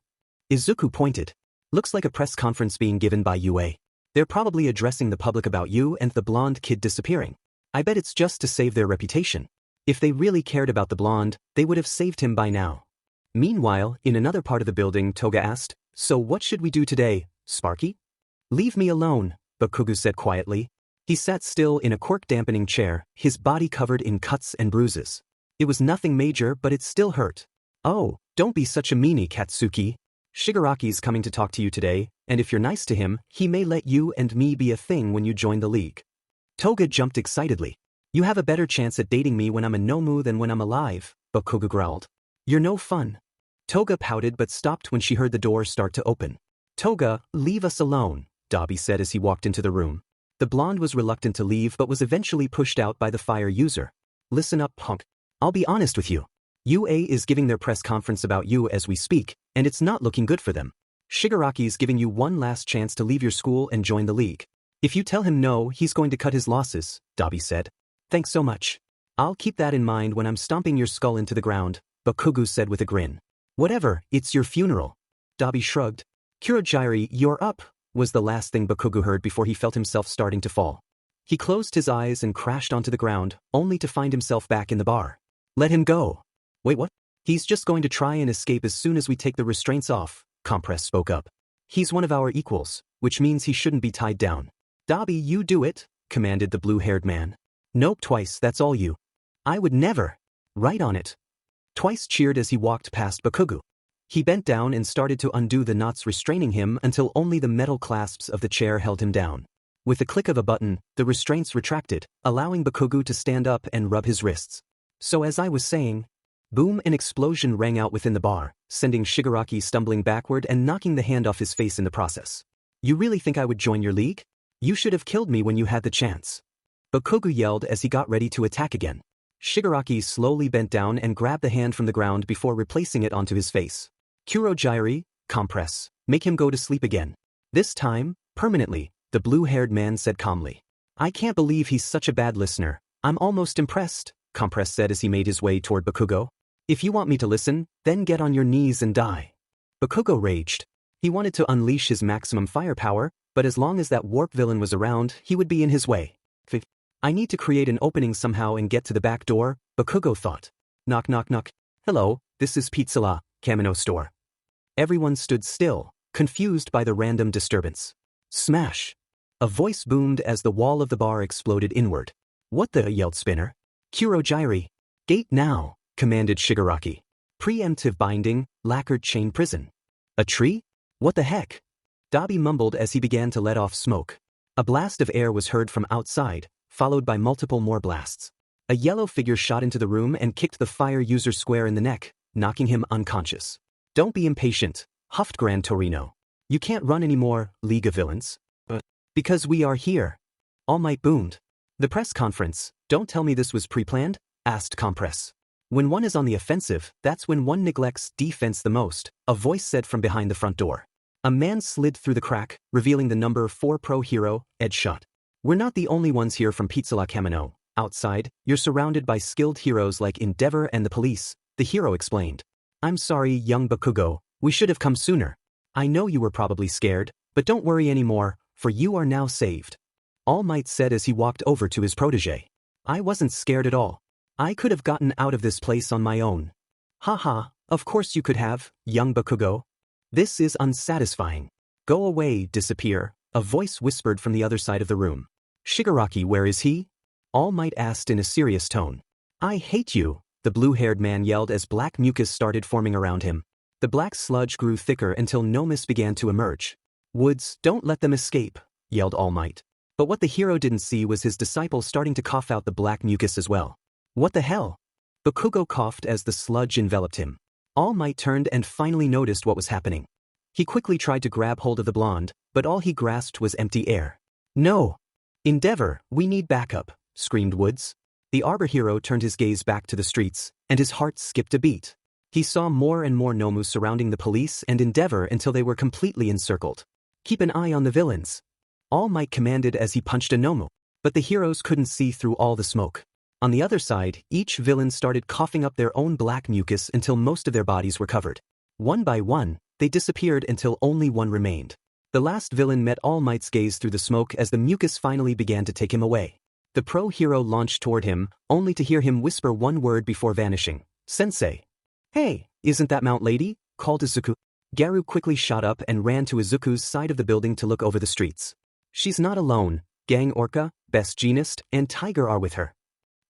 Izuku pointed. Looks like a press conference being given by UA. They're probably addressing the public about you and the blonde kid disappearing. I bet it's just to save their reputation. If they really cared about the blonde, they would have saved him by now. Meanwhile, in another part of the building, Toga asked, So what should we do today, Sparky? Leave me alone, Bakugo said quietly. He sat still in a quirk-dampening chair, his body covered in cuts and bruises. It was nothing major, but it still hurt. Oh, don't be such a meanie, Katsuki. Shigaraki's coming to talk to you today, and if you're nice to him, he may let you and me be a thing when you join the league. Toga jumped excitedly. You have a better chance at dating me when I'm a Nomu than when I'm alive, Bakugo growled. You're no fun. Toga pouted but stopped when she heard the door start to open. Toga, leave us alone, Dabi said as he walked into the room. The blonde was reluctant to leave but was eventually pushed out by the fire user. Listen up, punk. I'll be honest with you. UA is giving their press conference about you as we speak, and it's not looking good for them. Shigaraki's giving you one last chance to leave your school and join the league. If you tell him no, he's going to cut his losses, Dabi said. Thanks so much. I'll keep that in mind when I'm stomping your skull into the ground, Bakugo said with a grin. Whatever, it's your funeral. Dabi shrugged. Kurogiri, you're up, was the last thing Bakugo heard before he felt himself starting to fall. He closed his eyes and crashed onto the ground, only to find himself back in the bar. Let him go. Wait, what? He's just going to try and escape as soon as we take the restraints off, Compress spoke up. He's one of our equals, which means he shouldn't be tied down. Dabi, you do it, commanded the blue-haired man. Nope, twice, that's all you. I would never. Right on it. Twice cheered as he walked past Bakugo. He bent down and started to undo the knots restraining him until only the metal clasps of the chair held him down. With the click of a button, the restraints retracted, allowing Bakugo to stand up and rub his wrists. So as I was saying, boom, an explosion rang out within the bar, sending Shigaraki stumbling backward and knocking the hand off his face in the process. You really think I would join your league? You should have killed me when you had the chance. Bakugo yelled as he got ready to attack again. Shigaraki slowly bent down and grabbed the hand from the ground before replacing it onto his face. Kurogiri, compress, make him go to sleep again. This time, permanently, the blue-haired man said calmly. I can't believe he's such a bad listener. I'm almost impressed, Compress said as he made his way toward Bakugo. If you want me to listen, then get on your knees and die. Bakugo raged. He wanted to unleash his maximum firepower, but as long as that warp villain was around, he would be in his way. I need to create an opening somehow and get to the back door, Bakugo thought. Knock knock knock. Hello, this is Pizza Kamino store. Everyone stood still, confused by the random disturbance. Smash! A voice boomed as the wall of the bar exploded inward. What the? Yelled Spinner. Kurogiri. Gate now, commanded Shigaraki. Preemptive binding, lacquered chain prison. A tree? What the heck? Dabi mumbled as he began to let off smoke. A blast of air was heard from outside, followed by multiple more blasts. A yellow figure shot into the room and kicked the fire user square in the neck, knocking him unconscious. Don't be impatient, huffed Gran Torino. You can't run anymore, League of Villains. But because we are here. All Might boomed. The press conference, don't tell me this was pre-planned, asked Compress. When one is on the offensive, that's when one neglects defense the most, a voice said from behind the front door. A man slid through the crack, revealing the number 4 pro hero, Ed Shot. We're not the only ones here from Pizza La Camino. Outside, you're surrounded by skilled heroes like Endeavor and the police, the hero explained. I'm sorry, young Bakugo, we should have come sooner. I know you were probably scared, but don't worry anymore, for you are now saved. All Might said as he walked over to his protege. I wasn't scared at all. I could have gotten out of this place on my own. Haha, of course you could have, young Bakugo. This is unsatisfying. Go away, disappear, a voice whispered from the other side of the room. Shigaraki, where is he? All Might asked in a serious tone. I hate you, the blue-haired man yelled as black mucus started forming around him. The black sludge grew thicker until Nomus began to emerge. Woods, don't let them escape, yelled All Might. But what the hero didn't see was his disciple starting to cough out the black mucus as well. What the hell? Bakugo coughed as the sludge enveloped him. All Might turned and finally noticed what was happening. He quickly tried to grab hold of the blonde, but all he grasped was empty air. No! Endeavor, we need backup, screamed Woods. The Arbor hero turned his gaze back to the streets, and his heart skipped a beat. He saw more and more Nomu surrounding the police and Endeavor until they were completely encircled. Keep an eye on the villains. All Might commanded as he punched a Nomu, but the heroes couldn't see through all the smoke. On the other side, each villain started coughing up their own black mucus until most of their bodies were covered. One by one, they disappeared until only one remained. The last villain met All Might's gaze through the smoke as the mucus finally began to take him away. The pro hero launched toward him, only to hear him whisper one word before vanishing. Sensei. Hey, isn't that Mount Lady? Called Izuku. Garu quickly shot up and ran to Izuku's side of the building to look over the streets. She's not alone. Gang Orca, Best Jeanist, and Tiger are with her.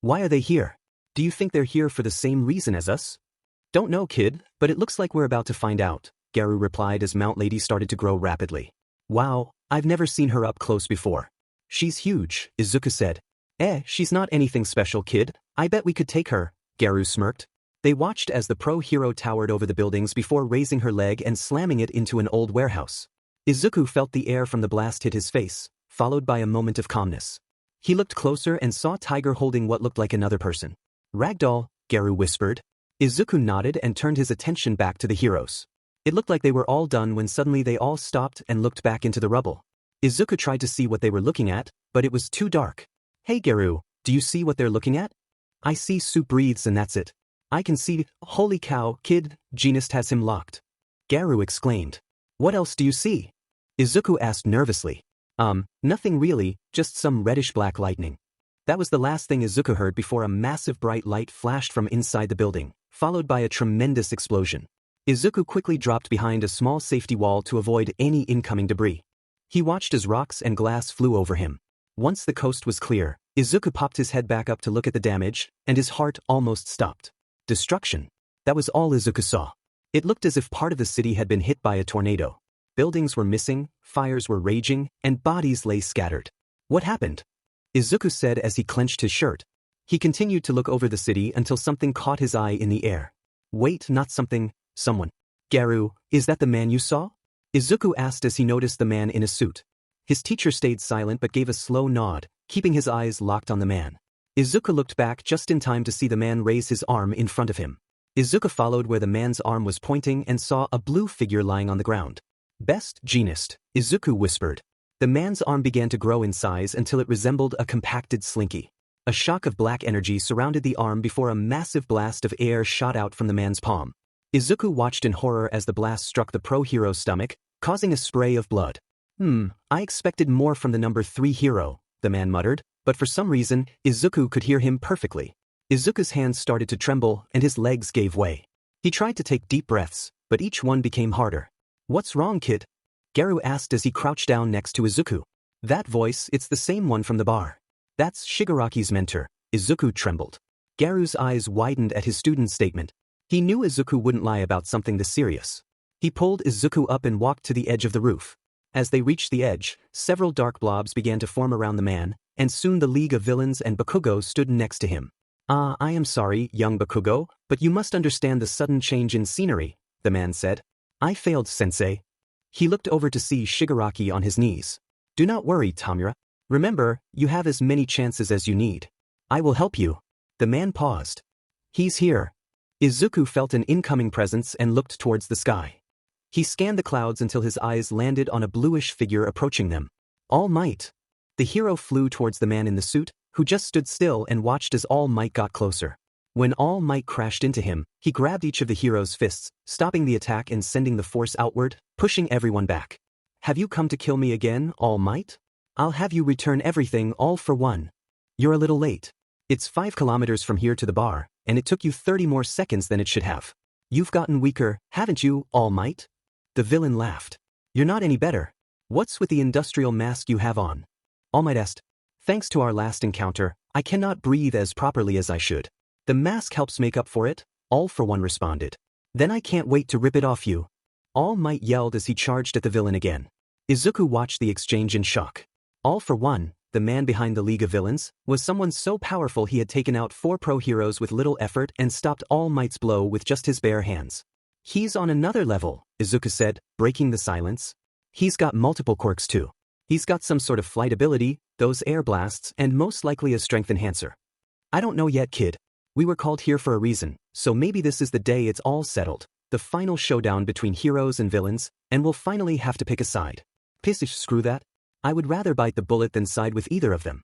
Why are they here? Do you think they're here for the same reason as us? Don't know, kid, but it looks like we're about to find out, Garu replied as Mount Lady started to grow rapidly. Wow, I've never seen her up close before. She's huge, Izuku said. She's not anything special, kid. I bet we could take her, Garu smirked. They watched as the pro-hero towered over the buildings before raising her leg and slamming it into an old warehouse. Izuku felt the air from the blast hit his face, followed by a moment of calmness. He looked closer and saw Tiger holding what looked like another person. Ragdoll, Garu whispered. Izuku nodded and turned his attention back to the heroes. It looked like they were all done when suddenly they all stopped and looked back into the rubble. Izuku tried to see what they were looking at, but it was too dark. Hey Garu, do you see what they're looking at? I see Soup breathes and that's it. I can see, holy cow, kid, Genist has him locked. Garu exclaimed. What else do you see? Izuku asked nervously. Nothing really, just some reddish-black lightning. That was the last thing Izuku heard before a massive bright light flashed from inside the building, followed by a tremendous explosion. Izuku quickly dropped behind a small safety wall to avoid any incoming debris. He watched as rocks and glass flew over him. Once the coast was clear, Izuku popped his head back up to look at the damage, and his heart almost stopped. Destruction. That was all Izuku saw. It looked as if part of the city had been hit by a tornado. Buildings were missing, fires were raging, and bodies lay scattered. What happened? Izuku said as he clenched his shirt. He continued to look over the city until something caught his eye in the air. Wait, not something, someone. Garu, is that the man you saw? Izuku asked as he noticed the man in a suit. His teacher stayed silent but gave a slow nod, keeping his eyes locked on the man. Izuku looked back just in time to see the man raise his arm in front of him. Izuku followed where the man's arm was pointing and saw a blue figure lying on the ground. Best Genist, Izuku whispered. The man's arm began to grow in size until it resembled a compacted slinky. A shock of black energy surrounded the arm before a massive blast of air shot out from the man's palm. Izuku watched in horror as the blast struck the pro-hero's stomach, causing a spray of blood. I expected more from the number 3 hero, the man muttered, but for some reason, Izuku could hear him perfectly. Izuku's hands started to tremble and his legs gave way. He tried to take deep breaths, but each one became harder. What's wrong, kid? Garu asked as he crouched down next to Izuku. That voice, it's the same one from the bar. That's Shigaraki's mentor. Izuku trembled. Garu's eyes widened at his student's statement. He knew Izuku wouldn't lie about something this serious. He pulled Izuku up and walked to the edge of the roof. As they reached the edge, several dark blobs began to form around the man, and soon the League of Villains and Bakugo stood next to him. I am sorry, young Bakugo, but you must understand the sudden change in scenery, the man said. I failed, sensei. He looked over to see Shigaraki on his knees. Do not worry, Tamura. Remember, you have as many chances as you need. I will help you. The man paused. He's here. Izuku felt an incoming presence and looked towards the sky. He scanned the clouds until his eyes landed on a bluish figure approaching them. All Might. The hero flew towards the man in the suit, who just stood still and watched as All Might got closer. When All Might crashed into him, he grabbed each of the hero's fists, stopping the attack and sending the force outward, pushing everyone back. Have you come to kill me again, All Might? I'll have you return everything all for one. You're a little late. It's 5 kilometers from here to the bar, and it took you 30 more seconds than it should have. You've gotten weaker, haven't you, All Might? The villain laughed. You're not any better. What's with the industrial mask you have on? All Might asked. Thanks to our last encounter, I cannot breathe as properly as I should. The mask helps make up for it, All for One responded. Then I can't wait to rip it off you. All Might yelled as he charged at the villain again. Izuku watched the exchange in shock. All for One, the man behind the League of Villains, was someone so powerful he had taken out 4 pro-heroes with little effort and stopped All Might's blow with just his bare hands. He's on another level, Izuku said, breaking the silence. He's got multiple quirks too. He's got some sort of flight ability, those air blasts, and most likely a strength enhancer. I don't know yet, kid. We were called here for a reason, so maybe this is the day it's all settled, the final showdown between heroes and villains, and we'll finally have to pick a side. Pissish, screw that. I would rather bite the bullet than side with either of them.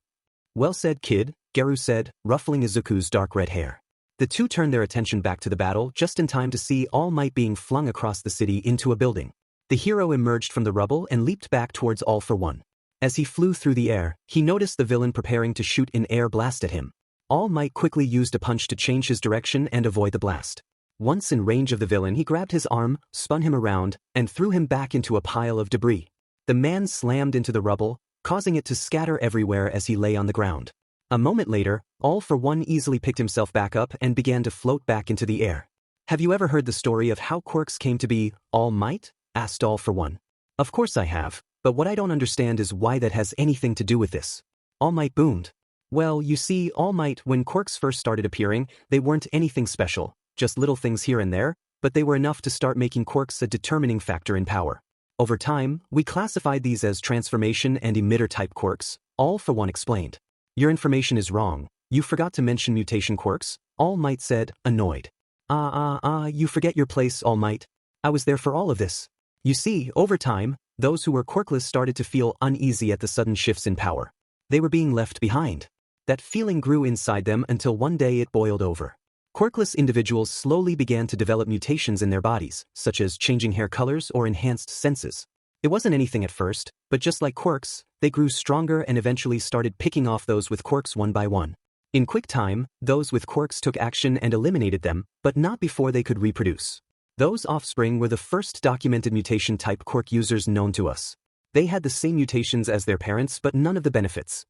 Well said, kid, Garu said, ruffling Izuku's dark red hair. The two turned their attention back to the battle just in time to see All Might being flung across the city into a building. The hero emerged from the rubble and leaped back towards All for One. As he flew through the air, he noticed the villain preparing to shoot an air blast at him. All Might quickly used a punch to change his direction and avoid the blast. Once in range of the villain, he grabbed his arm, spun him around, and threw him back into a pile of debris. The man slammed into the rubble, causing it to scatter everywhere as he lay on the ground. A moment later, All for One easily picked himself back up and began to float back into the air. Have you ever heard the story of how quirks came to be? All Might? Asked All for One. Of course I have, but what I don't understand is why that has anything to do with this. All Might boomed. Well, you see, All Might, when quirks first started appearing, they weren't anything special, just little things here and there, but they were enough to start making quirks a determining factor in power. Over time, we classified these as transformation and emitter-type quirks, All for One explained. Your information is wrong. You forgot to mention mutation quirks, All Might said, annoyed. You forget your place, All Might. I was there for all of this. You see, over time, those who were quirkless started to feel uneasy at the sudden shifts in power. They were being left behind. That feeling grew inside them until one day it boiled over. Quirkless individuals slowly began to develop mutations in their bodies, such as changing hair colors or enhanced senses. It wasn't anything at first, but just like quirks, they grew stronger and eventually started picking off those with quirks one by one. In quick time, those with quirks took action and eliminated them, but not before they could reproduce. Those offspring were the first documented mutation-type quirk users known to us. They had the same mutations as their parents but none of the benefits.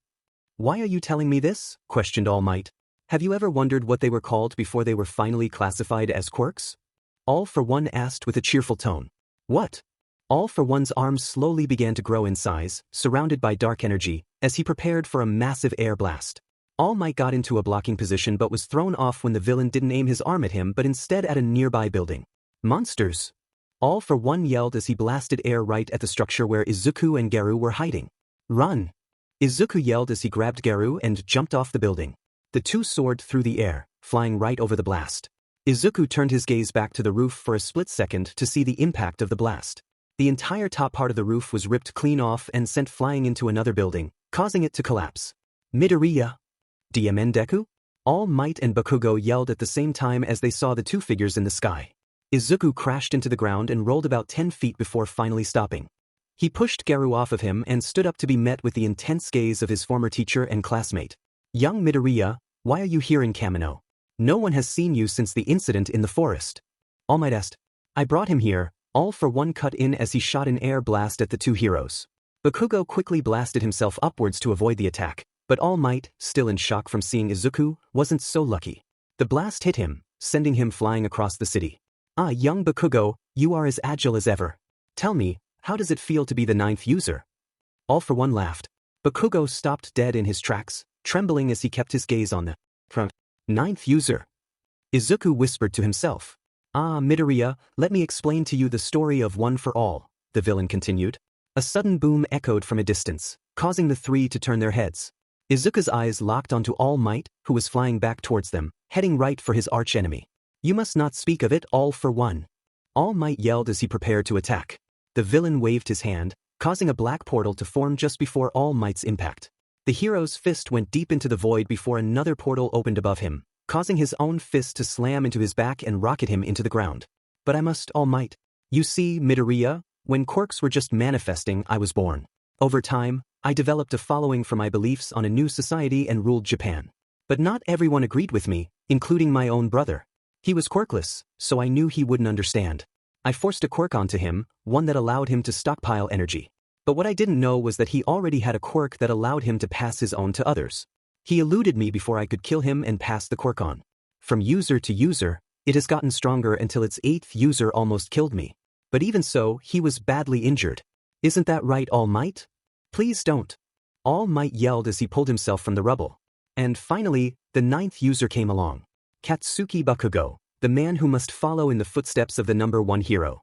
Why are you telling me this? Questioned All Might. Have you ever wondered what they were called before they were finally classified as quirks? All for One asked with a cheerful tone. What? All for One's arms slowly began to grow in size, surrounded by dark energy, as he prepared for a massive air blast. All Might got into a blocking position but was thrown off when the villain didn't aim his arm at him but instead at a nearby building. Monsters! All for One yelled as he blasted air right at the structure where Izuku and Garu were hiding. Run! Izuku yelled as he grabbed Garu and jumped off the building. The two soared through the air, flying right over the blast. Izuku turned his gaze back to the roof for a split second to see the impact of the blast. The entire top part of the roof was ripped clean off and sent flying into another building, causing it to collapse. Midoriya! DMN Deku? All Might and Bakugo yelled at the same time as they saw the two figures in the sky. Izuku crashed into the ground and rolled about 10 feet before finally stopping. He pushed Garu off of him and stood up to be met with the intense gaze of his former teacher and classmate. Young Midoriya, why are you here in Kamino? No one has seen you since the incident in the forest. All Might asked. I brought him here. All for One cut in as he shot an air blast at the two heroes. Bakugo quickly blasted himself upwards to avoid the attack, but All Might, still in shock from seeing Izuku, wasn't so lucky. The blast hit him, sending him flying across the city. Young Bakugo, you are as agile as ever. Tell me, how does it feel to be the 9th user? All for One laughed. Bakugo stopped dead in his tracks, trembling as he kept his gaze on the 9th user. Izuku whispered to himself. Midoriya, let me explain to you the story of One for All, the villain continued. A sudden boom echoed from a distance, causing the three to turn their heads. Izuku's eyes locked onto All Might, who was flying back towards them, heading right for his archenemy. You must not speak of it, All for One. All Might yelled as he prepared to attack. The villain waved his hand, causing a black portal to form just before All Might's impact. The hero's fist went deep into the void before another portal opened above him, causing his own fist to slam into his back and rocket him into the ground. But I must, All Might. You see, Midoriya, when quirks were just manifesting, I was born. Over time, I developed a following for my beliefs on a new society and ruled Japan. But not everyone agreed with me, including my own brother. He was quirkless, so I knew he wouldn't understand. I forced a quirk onto him, one that allowed him to stockpile energy. But what I didn't know was that he already had a quirk that allowed him to pass his own to others. He eluded me before I could kill him and pass the quirk on. From user to user, it has gotten stronger until its 8th user almost killed me. But even so, he was badly injured. Isn't that right, All Might? Please don't. All Might yelled as he pulled himself from the rubble. And finally, the 9th user came along. Katsuki Bakugo, the man who must follow in the footsteps of the number 1 hero.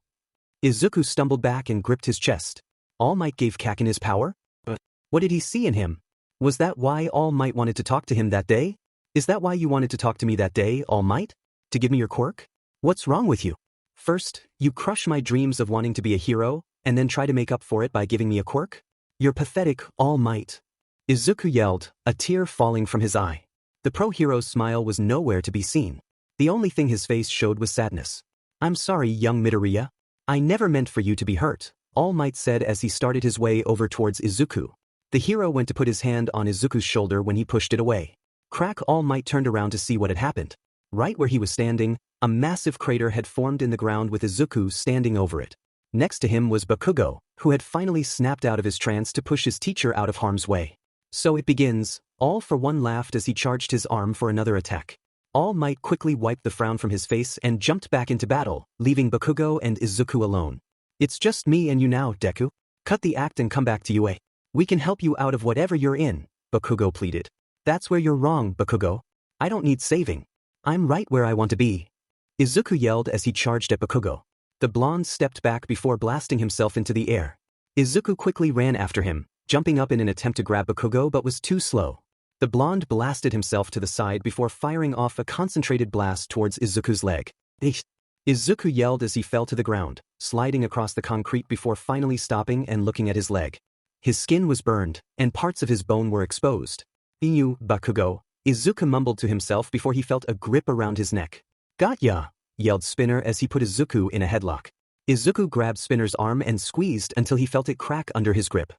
Izuku stumbled back and gripped his chest. All Might gave Kaken his power? What did he see in him? Was that why All Might wanted to talk to him that day? Is that why you wanted to talk to me that day, All Might? To give me your quirk? What's wrong with you? First, you crush my dreams of wanting to be a hero, and then try to make up for it by giving me a quirk? You're pathetic, All Might. Izuku yelled, a tear falling from his eye. The pro-hero's smile was nowhere to be seen. The only thing his face showed was sadness. I'm sorry, young Midoriya. I never meant for you to be hurt, All Might said as he started his way over towards Izuku. The hero went to put his hand on Izuku's shoulder when he pushed it away. Crack! All Might turned around to see what had happened. Right where he was standing, a massive crater had formed in the ground with Izuku standing over it. Next to him was Bakugo, who had finally snapped out of his trance to push his teacher out of harm's way. So it begins, All for one laughed as he charged his arm for another attack. All Might quickly wiped the frown from his face and jumped back into battle, leaving Bakugo and Izuku alone. It's just me and you now, Deku. Cut the act and come back to UA. We can help you out of whatever you're in, Bakugo pleaded. That's where you're wrong, Bakugo. I don't need saving. I'm right where I want to be. Izuku yelled as he charged at Bakugo. The blonde stepped back before blasting himself into the air. Izuku quickly ran after him, jumping up in an attempt to grab Bakugo but was too slow. The blonde blasted himself to the side before firing off a concentrated blast towards Izuku's leg. Izuku yelled as he fell to the ground, sliding across the concrete before finally stopping and looking at his leg. His skin was burned, and parts of his bone were exposed. "You, Bakugo," Izuku mumbled to himself before he felt a grip around his neck. "Got ya," yelled Spinner as he put Izuku in a headlock. Izuku grabbed Spinner's arm and squeezed until he felt it crack under his grip.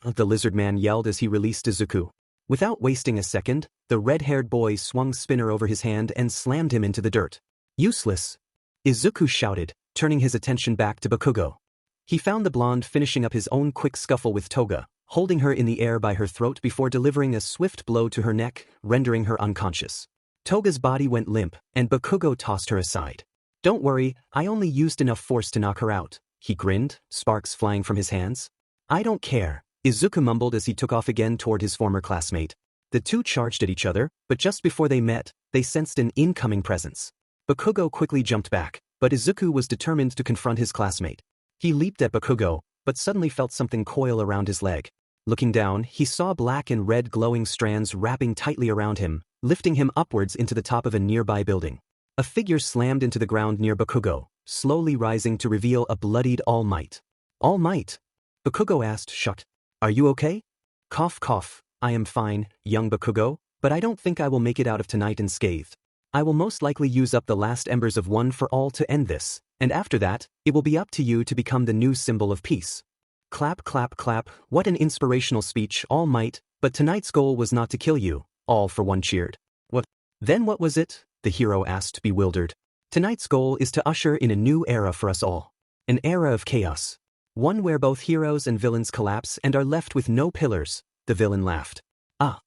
The lizard man yelled as he released Izuku. Without wasting a second, the red-haired boy swung Spinner over his hand and slammed him into the dirt. "Useless," Izuku shouted, turning his attention back to Bakugo. He found the blonde finishing up his own quick scuffle with Toga, holding her in the air by her throat before delivering a swift blow to her neck, rendering her unconscious. Toga's body went limp, and Bakugo tossed her aside. "Don't worry, I only used enough force to knock her out," he grinned, sparks flying from his hands. "I don't care," Izuku mumbled as he took off again toward his former classmate. The two charged at each other, but just before they met, they sensed an incoming presence. Bakugo quickly jumped back, but Izuku was determined to confront his classmate. He leaped at Bakugo, but suddenly felt something coil around his leg. Looking down, he saw black and red glowing strands wrapping tightly around him, lifting him upwards into the top of a nearby building. A figure slammed into the ground near Bakugo, slowly rising to reveal a bloodied All Might. "All Might?" Bakugo asked, shocked. "Are you okay?" Cough cough, "I am fine, young Bakugo, but I don't think I will make it out of tonight unscathed. I will most likely use up the last embers of One for All to end this, and after that, it will be up to you to become the new symbol of peace." Clap clap clap, what an inspirational speech, All Might, but tonight's goal was not to kill you, All for One cheered. "What? Then what was it?" the hero asked, bewildered. "Tonight's goal is to usher in a new era for us all. An era of chaos. One where both heroes and villains collapse and are left with no pillars," the villain laughed. "Ah."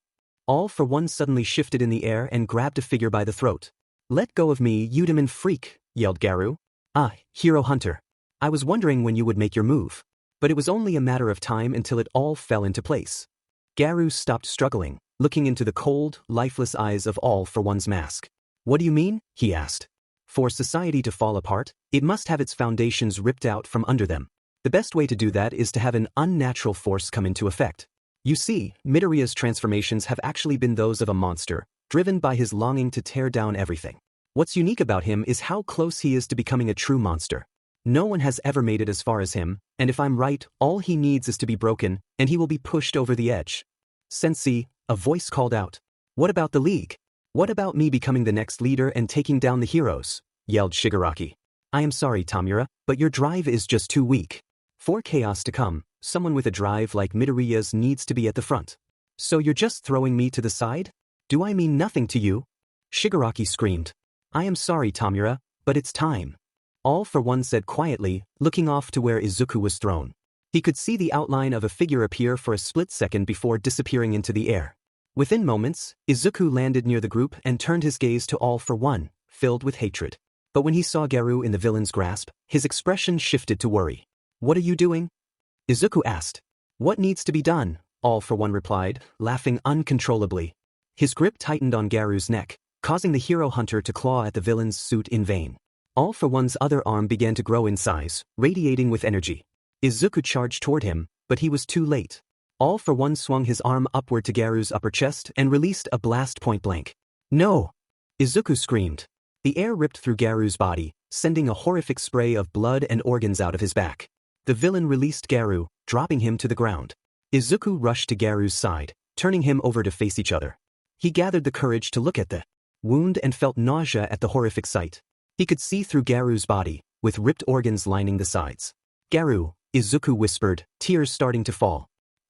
All for One suddenly shifted in the air and grabbed a figure by the throat. "Let go of me, you demon freak," yelled Garu. "Ah, Hero Hunter. I was wondering when you would make your move. But it was only a matter of time until it all fell into place." Garu stopped struggling, looking into the cold, lifeless eyes of All for One's mask. "What do you mean?" he asked. "For society to fall apart, it must have its foundations ripped out from under them. The best way to do that is to have an unnatural force come into effect. You see, Midoriya's transformations have actually been those of a monster, driven by his longing to tear down everything. What's unique about him is how close he is to becoming a true monster. No one has ever made it as far as him, and if I'm right, all he needs is to be broken, and he will be pushed over the edge." "Sensei," a voice called out. "What about the League? What about me becoming the next leader and taking down the heroes?" yelled Shigaraki. "I am sorry, Tamura, but your drive is just too weak. For chaos to come, someone with a drive like Midoriya's needs to be at the front. So you're just throwing me to the side? Do I mean nothing to you?" Shigaraki screamed. "I am sorry, Tamura, but it's time." All for One said quietly, looking off to where Izuku was thrown. He could see the outline of a figure appear for a split second before disappearing into the air. Within moments, Izuku landed near the group and turned his gaze to All for One, filled with hatred. But when he saw Garu in the villain's grasp, his expression shifted to worry. "What are you doing?" Izuku asked. "What needs to be done?" All for One replied, laughing uncontrollably. His grip tightened on Garu's neck, causing the hero hunter to claw at the villain's suit in vain. All for One's other arm began to grow in size, radiating with energy. Izuku charged toward him, but he was too late. All for One swung his arm upward to Garu's upper chest and released a blast point blank. "No!" Izuku screamed. The air ripped through Garu's body, sending a horrific spray of blood and organs out of his back. The villain released Garu, dropping him to the ground. Izuku rushed to Garu's side, turning him over to face each other. He gathered the courage to look at the wound and felt nausea at the horrific sight. He could see through Garu's body, with ripped organs lining the sides. "Garu," Izuku whispered, tears starting to fall.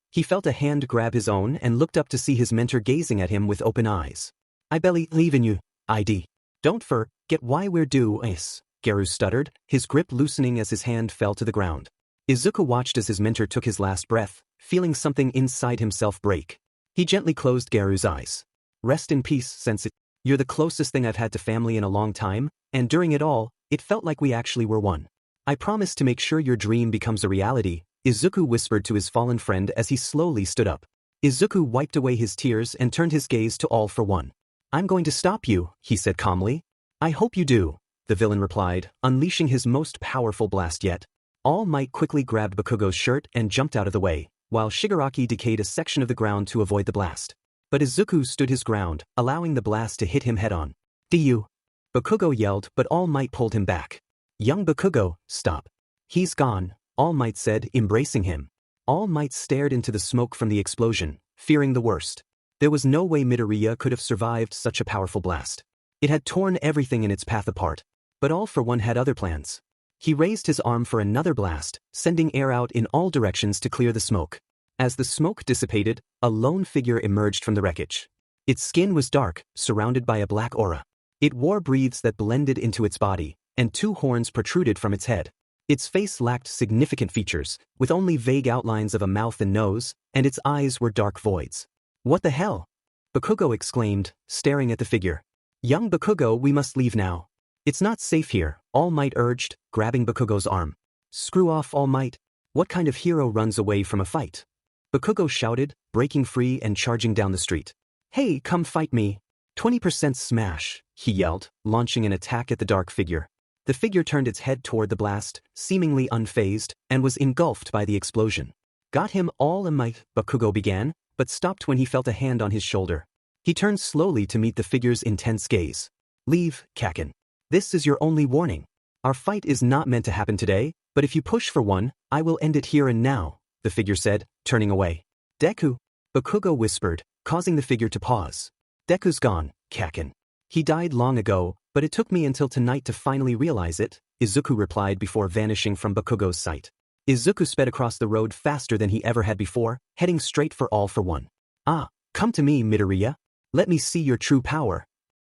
He felt a hand grab his own and looked up to see his mentor gazing at him with open eyes. "I believe in you, ID. Don't forget why we're doing this," Garu stuttered, his grip loosening as his hand fell to the ground. Izuku watched as his mentor took his last breath, feeling something inside himself break. He gently closed Garu's eyes. Rest in peace, Sensei. You're the closest thing I've had to family in a long time, and during it all, it felt like we actually were one. I promise to make sure your dream becomes a reality, Izuku whispered to his fallen friend as he slowly stood up. Izuku wiped away his tears and turned his gaze to All for One. I'm going to stop you, he said calmly. I hope you do, the villain replied, unleashing his most powerful blast yet. All Might quickly grabbed Bakugo's shirt and jumped out of the way, while Shigaraki decayed a section of the ground to avoid the blast. But Izuku stood his ground, allowing the blast to hit him head-on. "You!" Bakugo yelled, but All Might pulled him back. "Young Bakugo, stop. He's gone," All Might said, embracing him. All Might stared into the smoke from the explosion, fearing the worst. There was no way Midoriya could have survived such a powerful blast. It had torn everything in its path apart. But All for One had other plans. He raised his arm for another blast, sending air out in all directions to clear the smoke. As the smoke dissipated, a lone figure emerged from the wreckage. Its skin was dark, surrounded by a black aura. It wore breaths that blended into its body, and two horns protruded from its head. Its face lacked significant features, with only vague outlines of a mouth and nose, and its eyes were dark voids. "What the hell?" Bakugo exclaimed, staring at the figure. "Young Bakugo, we must leave now. It's not safe here," All Might urged, grabbing Bakugo's arm. "Screw off, All Might. What kind of hero runs away from a fight?" Bakugo shouted, breaking free and charging down the street. "Hey, come fight me. 20% smash," he yelled, launching an attack at the dark figure. The figure turned its head toward the blast, seemingly unfazed, and was engulfed by the explosion. "Got him All Might," Bakugo began, but stopped when he felt a hand on his shoulder. He turned slowly to meet the figure's intense gaze. "Leave, Kaken. This is your only warning. Our fight is not meant to happen today, but if you push for one, I will end it here and now," the figure said, turning away. "Deku," Bakugo whispered, causing the figure to pause. "Deku's gone, Kaken. He died long ago, but it took me until tonight to finally realize it," Izuku replied before vanishing from Bakugo's sight. Izuku sped across the road faster than he ever had before, heading straight for All for One. "Ah, come to me, Midoriya. Let me see your true power."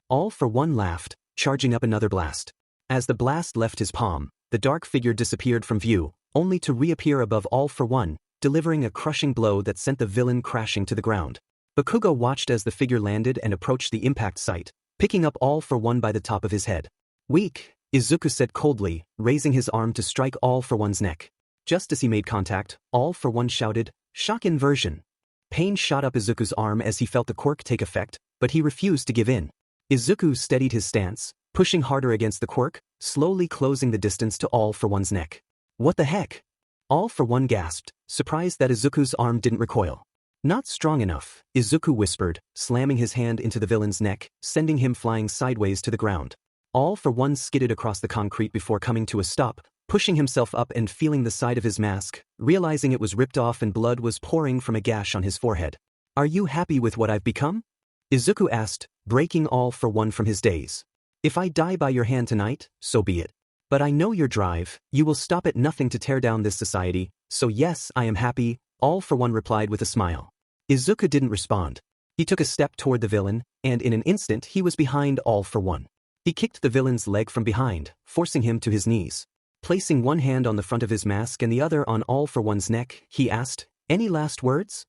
All for One laughed, charging up another blast. As the blast left his palm, the dark figure disappeared from view, only to reappear above All for One, delivering a crushing blow that sent the villain crashing to the ground. Bakugo watched as the figure landed and approached the impact site, picking up All for One by the top of his head. "Weak," Izuku said coldly, raising his arm to strike All for One's neck. Just as he made contact, All for One shouted, "Shock inversion." Pain shot up Izuku's arm as he felt the quirk take effect, but he refused to give in. Izuku steadied his stance, pushing harder against the quirk, slowly closing the distance to All for One's neck. "What the heck?" All for One gasped, surprised that Izuku's arm didn't recoil. "Not strong enough," Izuku whispered, slamming his hand into the villain's neck, sending him flying sideways to the ground. All for One skidded across the concrete before coming to a stop, pushing himself up and feeling the side of his mask, realizing it was ripped off and blood was pouring from a gash on his forehead. "Are you happy with what I've become?" Izuku asked, breaking All for One from his daze. "If I die by your hand tonight, so be it. But I know your drive, you will stop at nothing to tear down this society, so yes, I am happy," All for One replied with a smile. Izuku didn't respond. He took a step toward the villain, and in an instant he was behind All for One. He kicked the villain's leg from behind, forcing him to his knees. Placing one hand on the front of his mask and the other on All for One's neck, he asked, "Any last words?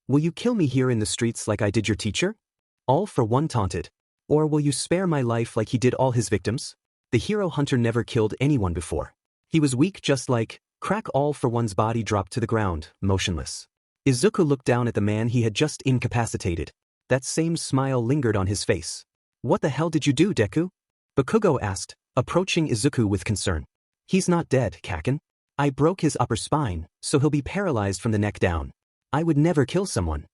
Will you kill me here in the streets like I did your teacher?" All for One taunted. "Or will you spare my life like he did all his victims?" The hero hunter never killed anyone before. He was weak just like, crack. All for One's body dropped to the ground, motionless. Izuku looked down at the man he had just incapacitated. That same smile lingered on his face. "What the hell did you do, Deku?" Bakugo asked, approaching Izuku with concern. "He's not dead, Kaken. I broke his upper spine, so he'll be paralyzed from the neck down. I would never kill someone.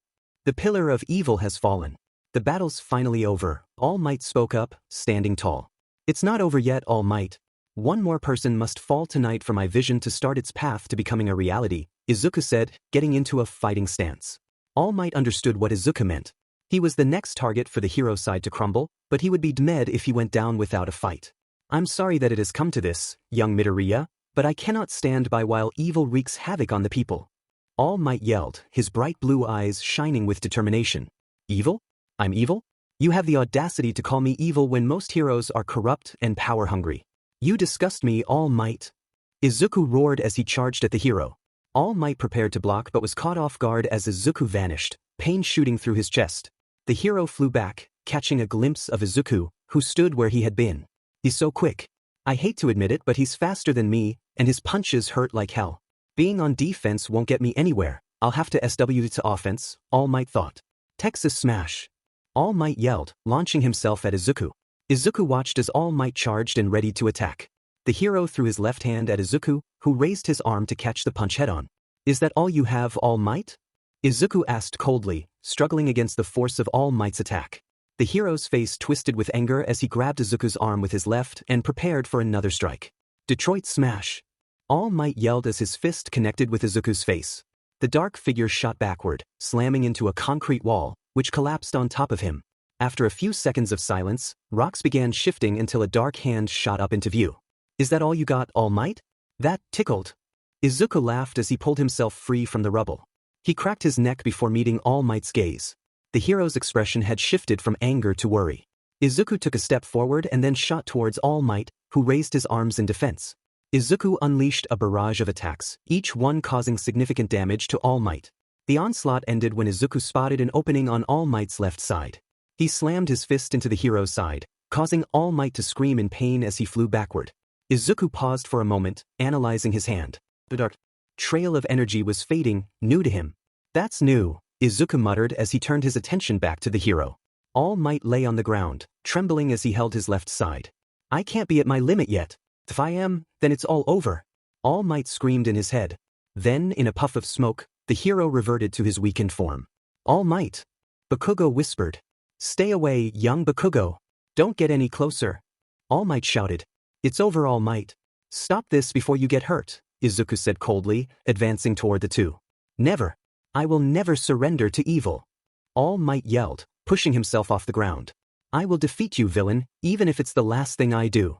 The pillar of evil has fallen. The battle's finally over," All Might spoke up, standing tall. "It's not over yet, All Might. One more person must fall tonight for my vision to start its path to becoming a reality," Izuku said, getting into a fighting stance. All Might understood what Izuku meant. He was the next target for the hero side to crumble, but he would be dead if he went down without a fight. "I'm sorry that it has come to this, young Midoriya, but I cannot stand by while evil wreaks havoc on the people." All Might yelled, his bright blue eyes shining with determination. "Evil? I'm evil? You have the audacity to call me evil when most heroes are corrupt and power-hungry. You disgust me, All Might." Izuku roared as he charged at the hero. All Might prepared to block but was caught off guard as Izuku vanished, pain shooting through his chest. The hero flew back, catching a glimpse of Izuku, who stood where he had been. He's so quick. I hate to admit it, but he's faster than me, and his punches hurt like hell. Being on defense won't get me anywhere. I'll have to SW to offense, All Might thought. Texas Smash. All Might yelled, launching himself at Izuku. Izuku watched as All Might charged and ready to attack. The hero threw his left hand at Izuku, who raised his arm to catch the punch head-on. Is that all you have, All Might? Izuku asked coldly, struggling against the force of All Might's attack. The hero's face twisted with anger as he grabbed Izuku's arm with his left and prepared for another strike. Detroit Smash. All Might yelled as his fist connected with Izuku's face. The dark figure shot backward, slamming into a concrete wall, which collapsed on top of him. After a few seconds of silence, rocks began shifting until a dark hand shot up into view. Is that all you got, All Might? That tickled. Izuku laughed as he pulled himself free from the rubble. He cracked his neck before meeting All Might's gaze. The hero's expression had shifted from anger to worry. Izuku took a step forward and then shot towards All Might, who raised his arms in defense. Izuku unleashed a barrage of attacks, each one causing significant damage to All Might. The onslaught ended when Izuku spotted an opening on All Might's left side. He slammed his fist into the hero's side, causing All Might to scream in pain as he flew backward. Izuku paused for a moment, analyzing his hand. The dark trail of energy was fading, new to him. That's new, Izuku muttered as he turned his attention back to the hero. All Might lay on the ground, trembling as he held his left side. I can't be at my limit yet. If I am, then it's all over. All Might screamed in his head. Then, in a puff of smoke, the hero reverted to his weakened form. All Might. Bakugo whispered. Stay away, young Bakugo. Don't get any closer. All Might shouted. It's over, All Might. Stop this before you get hurt, Izuku said coldly, advancing toward the two. Never. I will never surrender to evil. All Might yelled, pushing himself off the ground. I will defeat you, villain, even if it's the last thing I do.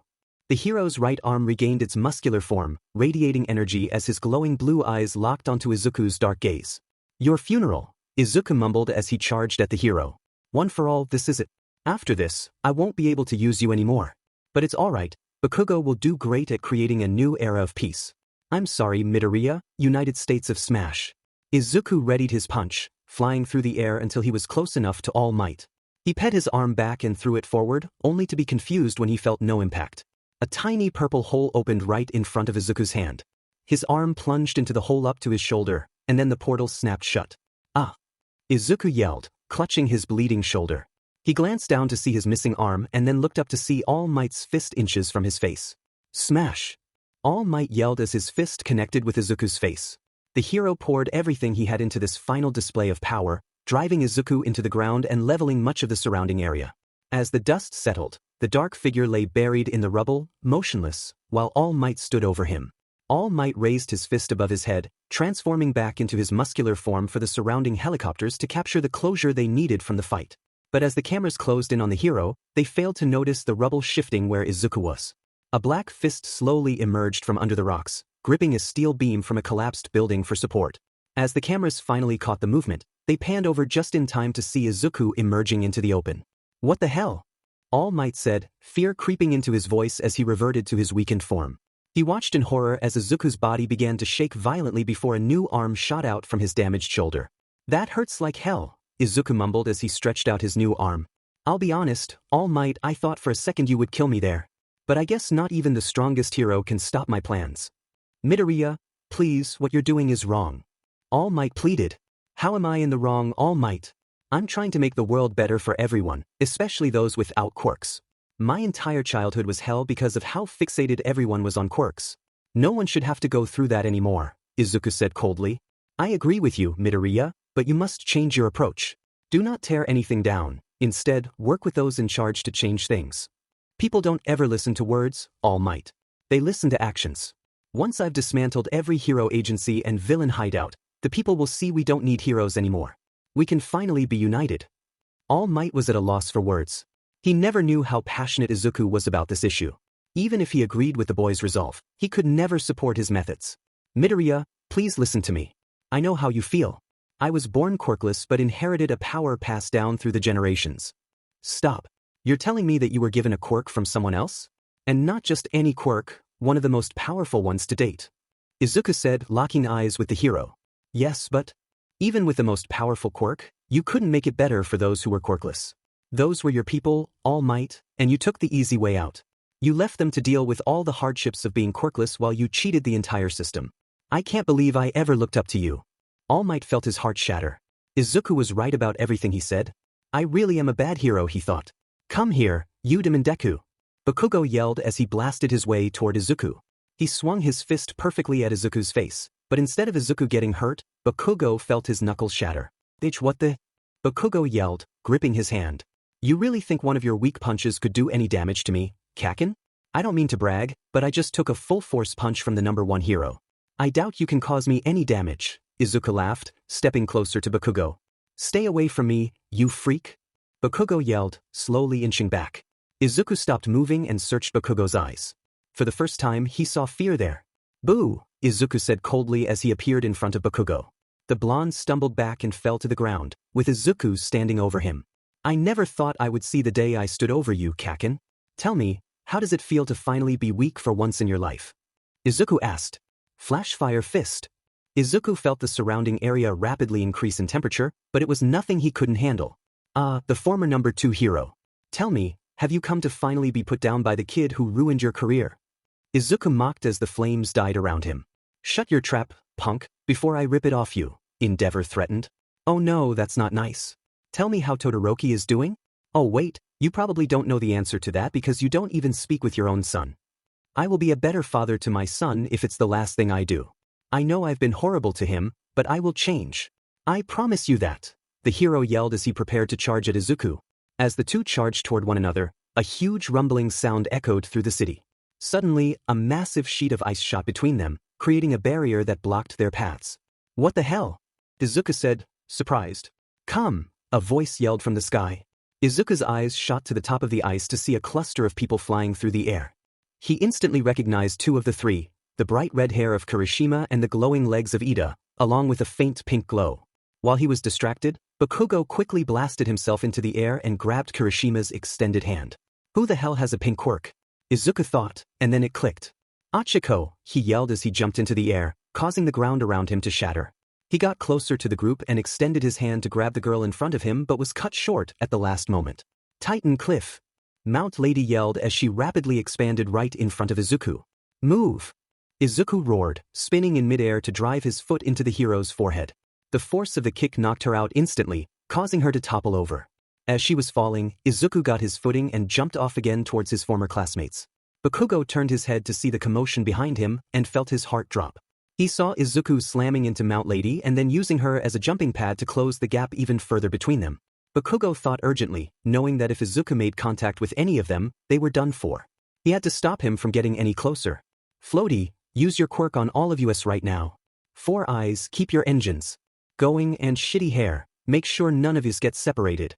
The hero's right arm regained its muscular form, radiating energy as his glowing blue eyes locked onto Izuku's dark gaze. Your funeral, Izuku mumbled as he charged at the hero. One for all, this is it. After this, I won't be able to use you anymore. But it's alright, Bakugo will do great at creating a new era of peace. I'm sorry, Midoriya, United States of Smash. Izuku readied his punch, flying through the air until he was close enough to All Might. He pet his arm back and threw it forward, only to be confused when he felt no impact. A tiny purple hole opened right in front of Izuku's hand. His arm plunged into the hole up to his shoulder, and then the portal snapped shut. Ah! Izuku yelled, clutching his bleeding shoulder. He glanced down to see his missing arm and then looked up to see All Might's fist inches from his face. Smash! All Might yelled as his fist connected with Izuku's face. The hero poured everything he had into this final display of power, driving Izuku into the ground and leveling much of the surrounding area. As the dust settled, the dark figure lay buried in the rubble, motionless, while All Might stood over him. All Might raised his fist above his head, transforming back into his muscular form for the surrounding helicopters to capture the closure they needed from the fight. But as the cameras closed in on the hero, they failed to notice the rubble shifting where Izuku was. A black fist slowly emerged from under the rocks, gripping a steel beam from a collapsed building for support. As the cameras finally caught the movement, they panned over just in time to see Izuku emerging into the open. What the hell? All Might said, fear creeping into his voice as he reverted to his weakened form. He watched in horror as Izuku's body began to shake violently before a new arm shot out from his damaged shoulder. That hurts like hell, Izuku mumbled as he stretched out his new arm. I'll be honest, All Might, I thought for a second you would kill me there. But I guess not even the strongest hero can stop my plans. Midoriya, please, what you're doing is wrong. All Might pleaded. How am I in the wrong, All Might? I'm trying to make the world better for everyone, especially those without quirks. My entire childhood was hell because of how fixated everyone was on quirks. No one should have to go through that anymore, Izuku said coldly. I agree with you, Midoriya, but you must change your approach. Do not tear anything down. Instead, work with those in charge to change things. People don't ever listen to words, All Might. They listen to actions. Once I've dismantled every hero agency and villain hideout, the people will see we don't need heroes anymore. We can finally be united. All Might was at a loss for words. He never knew how passionate Izuku was about this issue. Even if he agreed with the boy's resolve, he could never support his methods. Midoriya, please listen to me. I know how you feel. I was born quirkless but inherited a power passed down through the generations. Stop. You're telling me that you were given a quirk from someone else? And not just any quirk, one of the most powerful ones to date. Izuku said, locking eyes with the hero. Yes, but even with the most powerful quirk, You couldn't make it better for those who were quirkless. Those were your people, All Might, and you took the easy way out. You left them to deal with all the hardships of being quirkless while you cheated the entire system. I can't believe I ever looked up to you. All Might felt his heart shatter. Izuku was right about everything he said. I really am a bad hero, he thought. Come here, you demon Deku. Bakugo yelled as he blasted his way toward Izuku. He swung his fist perfectly at Izuku's face, but instead of Izuku getting hurt, Bakugo felt his knuckles shatter. Bitch, what the? Bakugo yelled, gripping his hand. You really think one of your weak punches could do any damage to me, Kakin? I don't mean to brag, but I just took a full-force punch from the #1 hero. I doubt you can cause me any damage, Izuku laughed, stepping closer to Bakugo. Stay away from me, you freak. Bakugo yelled, slowly inching back. Izuku stopped moving and searched Bakugo's eyes. For the first time, he saw fear there. Boo, Izuku said coldly as he appeared in front of Bakugo. The blonde stumbled back and fell to the ground, with Izuku standing over him. I never thought I would see the day I stood over you, Kakin. Tell me, how does it feel to finally be weak for once in your life? Izuku asked. Flashfire fist. Izuku felt the surrounding area rapidly increase in temperature, but it was nothing he couldn't handle. The former #2 hero. Tell me, have you come to finally be put down by the kid who ruined your career? Izuku mocked as the flames died around him. Shut your trap, punk, before I rip it off you, Endeavor threatened. Oh no, that's not nice. Tell me how Todoroki is doing? Oh wait, you probably don't know the answer to that because you don't even speak with your own son. I will be a better father to my son if it's the last thing I do. I know I've been horrible to him, but I will change. I promise you that, the hero yelled as he prepared to charge at Izuku. As the two charged toward one another, a huge rumbling sound echoed through the city. Suddenly, a massive sheet of ice shot between them, creating a barrier that blocked their paths. What the hell? Izuku said, surprised. Come, a voice yelled from the sky. Izuku's eyes shot to the top of the ice to see a cluster of people flying through the air. He instantly recognized two of the three, the bright red hair of Kirishima and the glowing legs of Ida, along with a faint pink glow. While he was distracted, Bakugo quickly blasted himself into the air and grabbed Kirishima's extended hand. Who the hell has a pink quirk? Izuku thought, and then it clicked. Achiko, he yelled as he jumped into the air, causing the ground around him to shatter. He got closer to the group and extended his hand to grab the girl in front of him but was cut short at the last moment. Titan Cliff. Mount Lady yelled as she rapidly expanded right in front of Izuku. Move! Izuku roared, spinning in midair to drive his foot into the hero's forehead. The force of the kick knocked her out instantly, causing her to topple over. As she was falling, Izuku got his footing and jumped off again towards his former classmates. Bakugo turned his head to see the commotion behind him and felt his heart drop. He saw Izuku slamming into Mount Lady and then using her as a jumping pad to close the gap even further between them. Bakugo thought urgently, knowing that if Izuku made contact with any of them, they were done for. He had to stop him from getting any closer. Floaty, use your quirk on all of us right now. Four Eyes, keep your engines going, and Shitty Hair, make sure none of us get separated.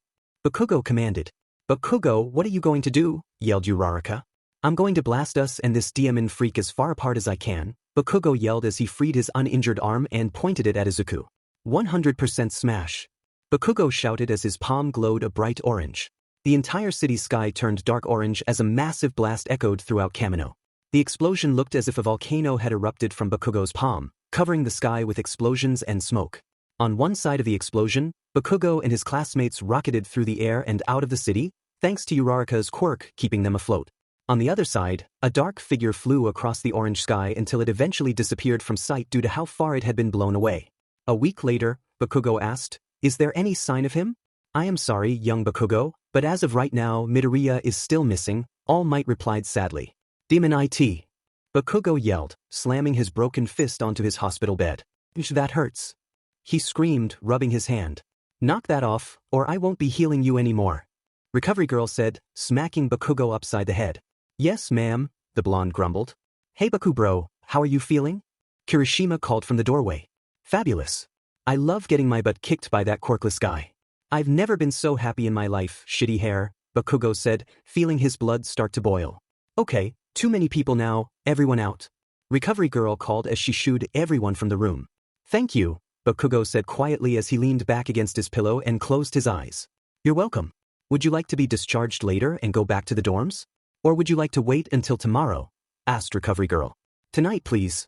Bakugo commanded. Bakugo, what are you going to do? Yelled Uraraka. I'm going to blast us and this demon freak as far apart as I can, Bakugo yelled as he freed his uninjured arm and pointed it at Izuku. 100% smash. Bakugo shouted as his palm glowed a bright orange. The entire city sky turned dark orange as a massive blast echoed throughout Kamino. The explosion looked as if a volcano had erupted from Bakugo's palm, covering the sky with explosions and smoke. On one side of the explosion, Bakugo and his classmates rocketed through the air and out of the city, thanks to Uraraka's quirk keeping them afloat. On the other side, a dark figure flew across the orange sky until it eventually disappeared from sight due to how far it had been blown away. A week later, Bakugo asked, "Is there any sign of him?" "I am sorry, young Bakugo, but as of right now Midoriya is still missing," All Might replied sadly. "Demon IT." Bakugo yelled, slamming his broken fist onto his hospital bed. "That hurts." He screamed, rubbing his hand. "Knock that off, or I won't be healing you anymore," Recovery Girl said, smacking Bakugo upside the head. "Yes, ma'am," the blonde grumbled. "Hey Baku bro, how are you feeling?" Kirishima called from the doorway. "Fabulous. I love getting my butt kicked by that quirkless guy. I've never been so happy in my life, Shitty Hair," Bakugo said, feeling his blood start to boil. "Okay, too many people now, everyone out," Recovery Girl called as she shooed everyone from the room. "Thank you," Bakugo said quietly as he leaned back against his pillow and closed his eyes. "You're welcome. Would you like to be discharged later and go back to the dorms? Or would you like to wait until tomorrow?" asked Recovery Girl. "Tonight, please."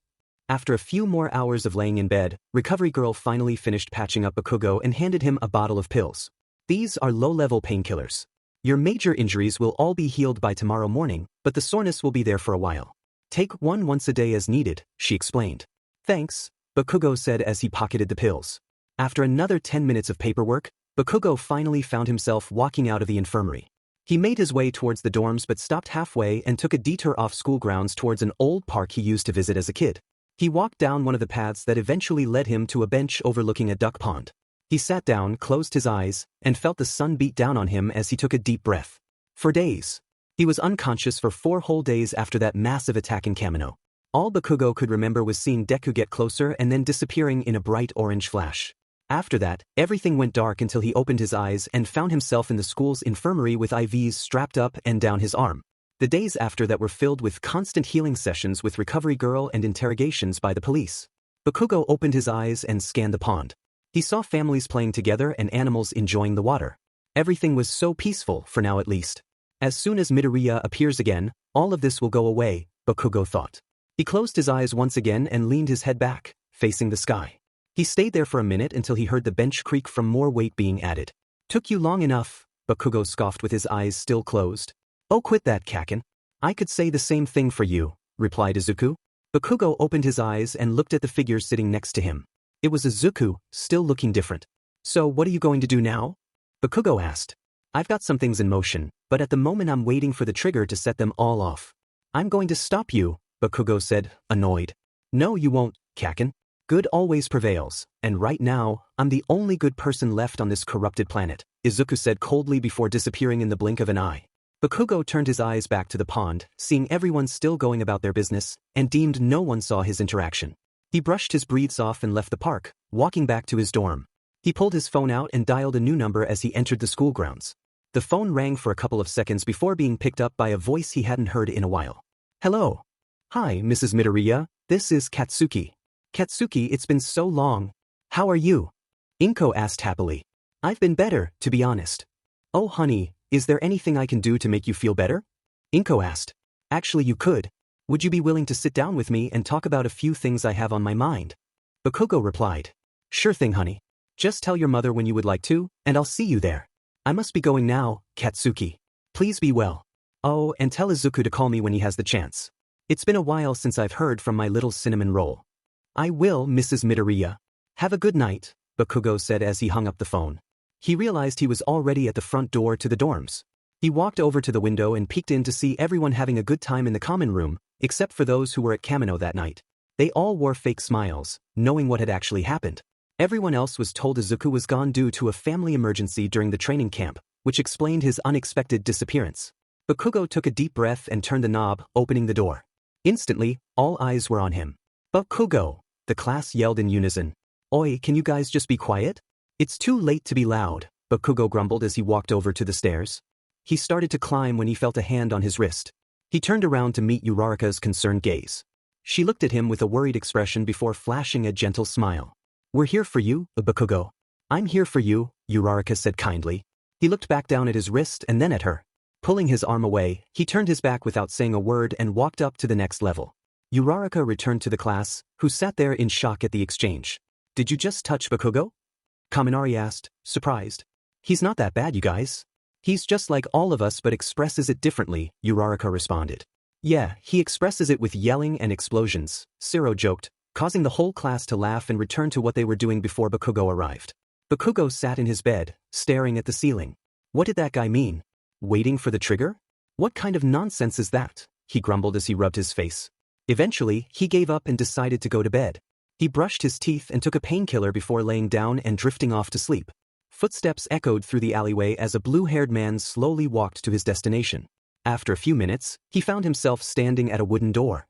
After a few more hours of laying in bed, Recovery Girl finally finished patching up Bakugo and handed him a bottle of pills. These are low-level painkillers. Your major injuries will all be healed by tomorrow morning, but the soreness will be there for a while. Take one once a day as needed, she explained. Thanks, Bakugo said as he pocketed the pills. After another 10 minutes of paperwork, Bakugo finally found himself walking out of the infirmary. He made his way towards the dorms but stopped halfway and took a detour off school grounds towards an old park he used to visit as a kid. He walked down one of the paths that eventually led him to a bench overlooking a duck pond. He sat down, closed his eyes, and felt the sun beat down on him as he took a deep breath. For days. He was unconscious for 4 whole days after that massive attack in Kamino. All Bakugo could remember was seeing Deku get closer and then disappearing in a bright orange flash. After that, everything went dark until he opened his eyes and found himself in the school's infirmary with IVs strapped up and down his arm. The days after that were filled with constant healing sessions with Recovery Girl and interrogations by the police. Bakugo opened his eyes and scanned the pond. He saw families playing together and animals enjoying the water. Everything was so peaceful, for now at least. As soon as Midoriya appears again, all of this will go away, Bakugo thought. He closed his eyes once again and leaned his head back, facing the sky. He stayed there for a minute until he heard the bench creak from more weight being added. Took you long enough, Bakugo scoffed with his eyes still closed. Oh, quit that, Kaken. I could say the same thing for you, replied Izuku. Bakugo opened his eyes and looked at the figure sitting next to him. It was Izuku, still looking different. So what are you going to do now? Bakugo asked. I've got some things in motion, but at the moment I'm waiting for the trigger to set them all off. I'm going to stop you, Bakugo said, annoyed. No, you won't, Kaken. Good always prevails, and right now, I'm the only good person left on this corrupted planet, Izuku said coldly before disappearing in the blink of an eye. Bakugo turned his eyes back to the pond, seeing everyone still going about their business, and deemed no one saw his interaction. He brushed his breaths off and left the park, walking back to his dorm. He pulled his phone out and dialed a new number as he entered the school grounds. The phone rang for a couple of seconds before being picked up by a voice he hadn't heard in a while. Hello. Hi, Mrs. Midoriya, this is Katsuki. Katsuki, it's been so long. How are you? Inko asked happily. I've been better, to be honest. Oh honey, is there anything I can do to make you feel better? Inko asked. Actually you could. Would you be willing to sit down with me and talk about a few things I have on my mind? Bakugo replied. Sure thing, honey. Just tell your mother when you would like to, and I'll see you there. I must be going now, Katsuki. Please be well. Oh, and tell Izuku to call me when he has the chance. It's been a while since I've heard from my little cinnamon roll. I will, Mrs. Midoriya. Have a good night, Bakugo said as he hung up the phone. He realized he was already at the front door to the dorms. He walked over to the window and peeked in to see everyone having a good time in the common room, except for those who were at Kamino that night. They all wore fake smiles, knowing what had actually happened. Everyone else was told Izuku was gone due to a family emergency during the training camp, which explained his unexpected disappearance. Bakugo took a deep breath and turned the knob, opening the door. Instantly, all eyes were on him. Bakugo, the class yelled in unison. Oi, can you guys just be quiet? It's too late to be loud, Bakugo grumbled as he walked over to the stairs. He started to climb when he felt a hand on his wrist. He turned around to meet Uraraka's concerned gaze. She looked at him with a worried expression before flashing a gentle smile. We're here for you, Bakugo. I'm here for you, Uraraka said kindly. He looked back down at his wrist and then at her. Pulling his arm away, he turned his back without saying a word and walked up to the next level. Uraraka returned to the class, who sat there in shock at the exchange. Did you just touch Bakugo? Kaminari asked, surprised. He's not that bad, you guys. He's just like all of us but expresses it differently, Uraraka responded. Yeah, he expresses it with yelling and explosions, Siro joked, causing the whole class to laugh and return to what they were doing before Bakugo arrived. Bakugo sat in his bed, staring at the ceiling. What did that guy mean? Waiting for the trigger? What kind of nonsense is that? He grumbled as he rubbed his face. Eventually, he gave up and decided to go to bed. He brushed his teeth and took a painkiller before laying down and drifting off to sleep. Footsteps echoed through the alleyway as a blue-haired man slowly walked to his destination. After a few minutes, he found himself standing at a wooden door.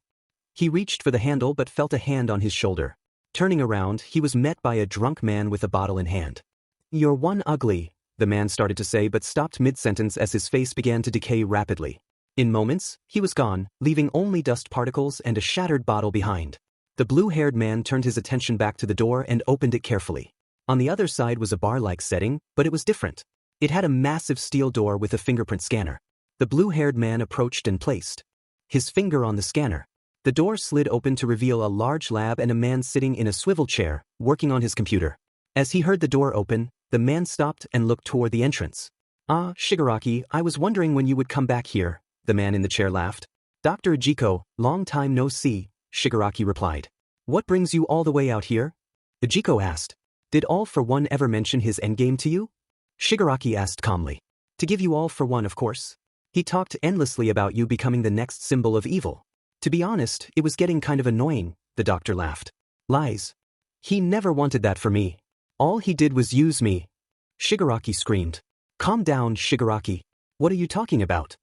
He reached for the handle but felt a hand on his shoulder. Turning around, he was met by a drunk man with a bottle in hand. You're one ugly, the man started to say but stopped mid-sentence as his face began to decay rapidly. In moments, he was gone, leaving only dust particles and a shattered bottle behind. The blue-haired man turned his attention back to the door and opened it carefully. On the other side was a bar-like setting, but it was different. It had a massive steel door with a fingerprint scanner. The blue-haired man approached and placed his finger on the scanner. The door slid open to reveal a large lab and a man sitting in a swivel chair, working on his computer. As he heard the door open, the man stopped and looked toward the entrance. "Ah, Shigaraki, I was wondering when you would come back here," the man in the chair laughed. "Dr. Ujiko, long time no see," Shigaraki replied. "What brings you all the way out here?" Ujiko asked. "Did All for One ever mention his endgame to you?" Shigaraki asked calmly. "To give you All for One, of course. He talked endlessly about you becoming the next symbol of evil. To be honest, it was getting kind of annoying," the doctor laughed. "Lies. He never wanted that for me. All he did was use me." Shigaraki screamed. "Calm down, Shigaraki. What are you talking about?"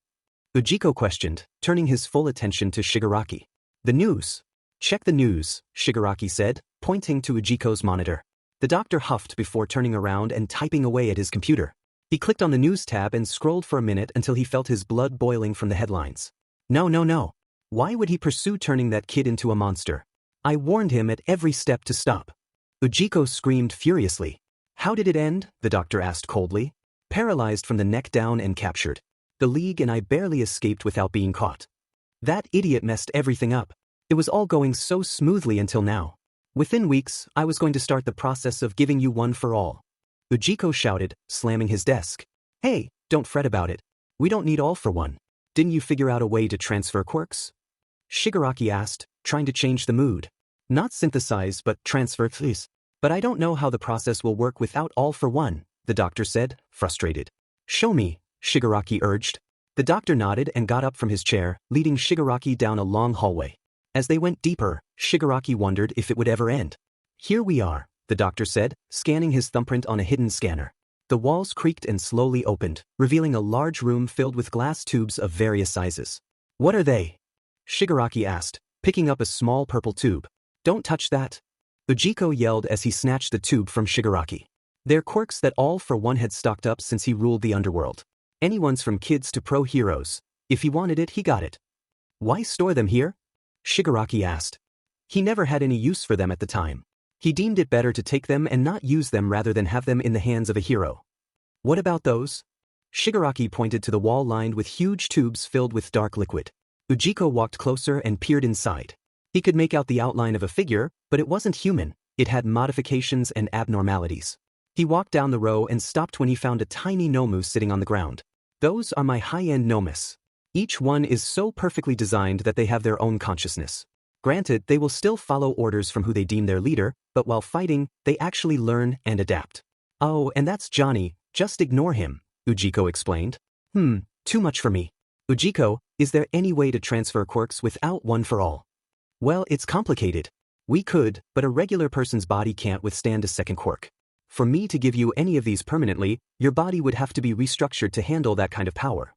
Ujiko questioned, turning his full attention to Shigaraki. "The news. Check the news," Shigaraki said, pointing to Ujiko's monitor. The doctor huffed before turning around and typing away at his computer. He clicked on the news tab and scrolled for a minute until he felt his blood boiling from the headlines. No. Why would he pursue turning that kid into a monster? I warned him at every step to stop." Ujiko screamed furiously. "How did it end?" the doctor asked coldly. "Paralyzed from the neck down and captured. The League and I barely escaped without being caught. That idiot messed everything up. It was all going so smoothly until now. Within weeks, I was going to start the process of giving you one for all." Ujiko shouted, slamming his desk. "Hey, don't fret about it. We don't need All for One. Didn't you figure out a way to transfer quirks?" Shigaraki asked, trying to change the mood. "Not synthesize but transfer, please. But I don't know how the process will work without All for One," the doctor said, frustrated. "Show me," Shigaraki urged. The doctor nodded and got up from his chair, leading Shigaraki down a long hallway. As they went deeper, Shigaraki wondered if it would ever end. "Here we are," the doctor said, scanning his thumbprint on a hidden scanner. The walls creaked and slowly opened, revealing a large room filled with glass tubes of various sizes. "What are they?" Shigaraki asked, picking up a small purple tube. "Don't touch that!" Ujiko yelled as he snatched the tube from Shigaraki. They're quirks that All for One had stocked up since he ruled the underworld. Anyone's from kids to pro heroes. If he wanted it, he got it. "Why store them here?" Shigaraki asked. He never had any use for them at the time. He deemed it better to take them and not use them rather than have them in the hands of a hero. "What about those?" Shigaraki pointed to the wall lined with huge tubes filled with dark liquid. Ujiko walked closer and peered inside. He could make out the outline of a figure, but it wasn't human. It had modifications and abnormalities. He walked down the row and stopped when he found a tiny Nomu sitting on the ground. "Those are my high-end Nomus. Each one is so perfectly designed that they have their own consciousness. Granted, they will still follow orders from who they deem their leader, but while fighting, they actually learn and adapt." "Oh, and that's Johnny, just ignore him," Ujiko explained. Too much for me." "Ujiko, is there any way to transfer quirks without one for all?" "Well, it's complicated. We could, but a regular person's body can't withstand a second quirk. For me to give you any of these permanently, your body would have to be restructured to handle that kind of power."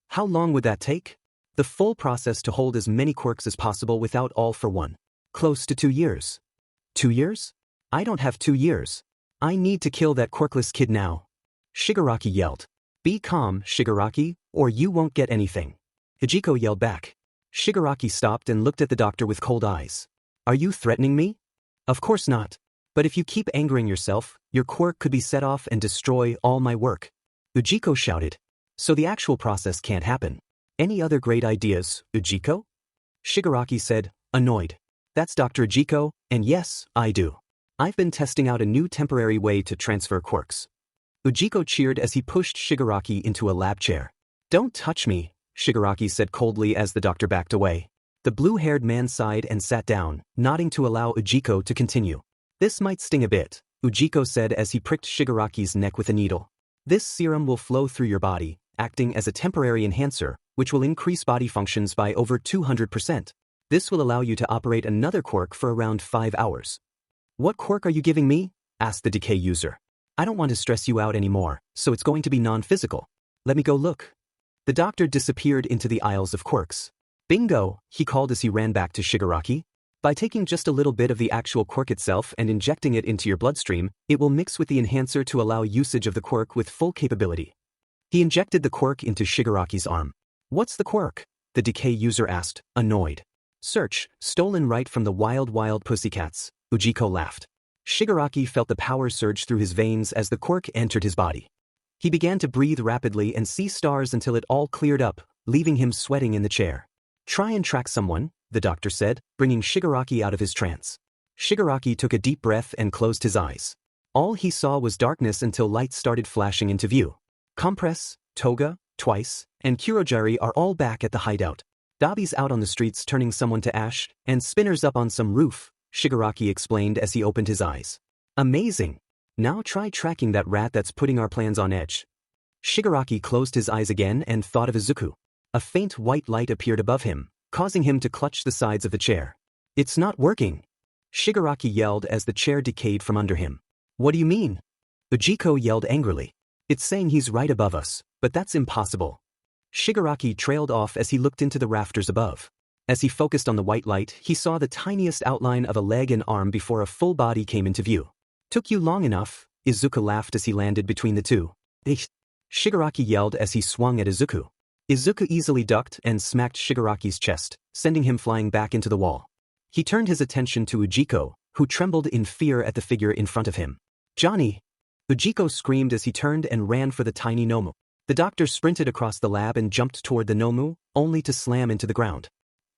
"How long would that take?" "The full process to hold as many quirks as possible without All for One. Close to 2 years." 2 years? I don't have 2 years. I need to kill that quirkless kid now." Shigaraki yelled. "Be calm, Shigaraki, or you won't get anything." Ujiko yelled back. Shigaraki stopped and looked at the doctor with cold eyes. "Are you threatening me?" "Of course not. But if you keep angering yourself, your quirk could be set off and destroy all my work." Ujiko shouted. "So the actual process can't happen. Any other great ideas, Ujiko?" Shigaraki said, annoyed. "That's Dr. Ujiko, and yes, I do. I've been testing out a new temporary way to transfer quirks." Ujiko cheered as he pushed Shigaraki into a lab chair. "Don't touch me," Shigaraki said coldly as the doctor backed away. The blue-haired man sighed and sat down, nodding to allow Ujiko to continue. "This might sting a bit," Ujiko said as he pricked Shigaraki's neck with a needle. "This serum will flow through your body, acting as a temporary enhancer, which will increase body functions by over 200%. This will allow you to operate another quirk for around 5 hours. "What quirk are you giving me?" asked the decay user. "I don't want to stress you out anymore, so it's going to be non-physical. Let me go look." The doctor disappeared into the aisles of quirks. "Bingo," he called as he ran back to Shigaraki. "By taking just a little bit of the actual quirk itself and injecting it into your bloodstream, it will mix with the enhancer to allow usage of the quirk with full capability." He injected the quirk into Shigaraki's arm. "What's the quirk?" the decay user asked, annoyed. "Search, stolen right from the wild pussycats," Ujiko laughed. Shigaraki felt the power surge through his veins as the quirk entered his body. He began to breathe rapidly and see stars until it all cleared up, leaving him sweating in the chair. "Try and track someone," the doctor said, bringing Shigaraki out of his trance. Shigaraki took a deep breath and closed his eyes. All he saw was darkness until lights started flashing into view. Compress, Toga, Twice, and Kurogiri are all back at the hideout. Dabi's out on the streets turning someone to ash, and Spinner's up on some roof, Shigaraki explained as he opened his eyes. Amazing. Now try tracking that rat that's putting our plans on edge. Shigaraki closed his eyes again and thought of Izuku. A faint white light appeared above him, causing him to clutch the sides of the chair. It's not working. Shigaraki yelled as the chair decayed from under him. What do you mean? Ujiko yelled angrily. It's saying he's right above us, but that's impossible. Shigaraki trailed off as he looked into the rafters above. As he focused on the white light, he saw the tiniest outline of a leg and arm before a full body came into view. Took you long enough, Izuku laughed as he landed between the two. Shigaraki yelled as he swung at Izuku. Izuku easily ducked and smacked Shigaraki's chest, sending him flying back into the wall. He turned his attention to Ujiko, who trembled in fear at the figure in front of him. Johnny! Ujiko screamed as he turned and ran for the tiny Nomu. The doctor sprinted across the lab and jumped toward the Nomu, only to slam into the ground.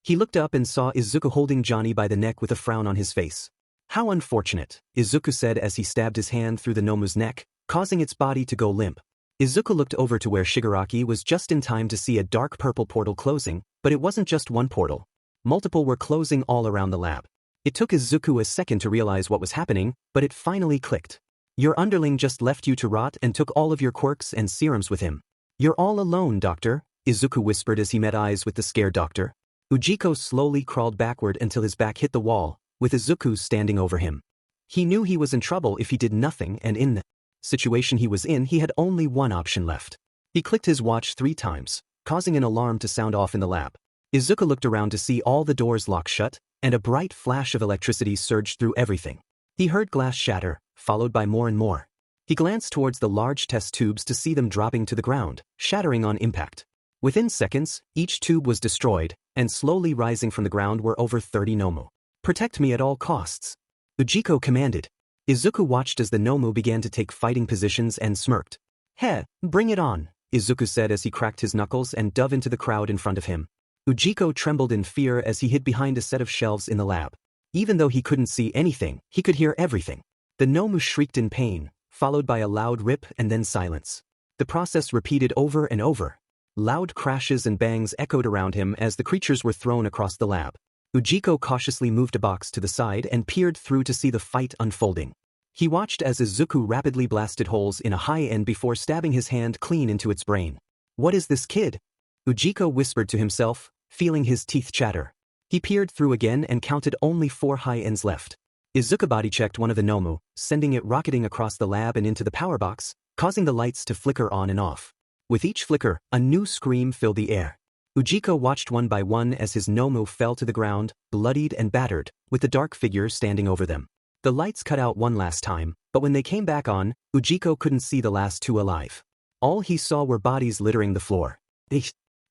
He looked up and saw Izuku holding Johnny by the neck with a frown on his face. How unfortunate, Izuku said as he stabbed his hand through the Nomu's neck, causing its body to go limp. Izuku looked over to where Shigaraki was just in time to see a dark purple portal closing, but it wasn't just one portal. Multiple were closing all around the lab. It took Izuku a second to realize what was happening, but it finally clicked. Your underling just left you to rot and took all of your quirks and serums with him. You're all alone, doctor, Izuku whispered as he met eyes with the scared doctor. Ujiko slowly crawled backward until his back hit the wall, with Izuku standing over him. He knew he was in trouble if he did nothing, and in the situation he was in, he had only one option left. He clicked his watch 3 times, causing an alarm to sound off in the lab. Izuku looked around to see all the doors lock shut, and a bright flash of electricity surged through everything. He heard glass shatter, followed by more and more. He glanced towards the large test tubes to see them dropping to the ground, shattering on impact. Within seconds, each tube was destroyed, and slowly rising from the ground were over 30 Nomu. Protect me at all costs, Ujiko commanded. Izuku watched as the Nomu began to take fighting positions and smirked. Heh, bring it on, Izuku said as he cracked his knuckles and dove into the crowd in front of him. Ujiko trembled in fear as he hid behind a set of shelves in the lab. Even though he couldn't see anything, he could hear everything. The Nomu shrieked in pain, followed by a loud rip and then silence. The process repeated over and over. Loud crashes and bangs echoed around him as the creatures were thrown across the lab. Ujiko cautiously moved a box to the side and peered through to see the fight unfolding. He watched as Izuku rapidly blasted holes in a high end before stabbing his hand clean into its brain. What is this kid? Ujiko whispered to himself, feeling his teeth chatter. He peered through again and counted only 4 high ends left. Izuku body-checked one of the Nomu, sending it rocketing across the lab and into the power box, causing the lights to flicker on and off. With each flicker, a new scream filled the air. Ujiko watched one by one as his Nomu fell to the ground, bloodied and battered, with the dark figure standing over them. The lights cut out one last time, but when they came back on, Ujiko couldn't see the last 2 alive. All he saw were bodies littering the floor.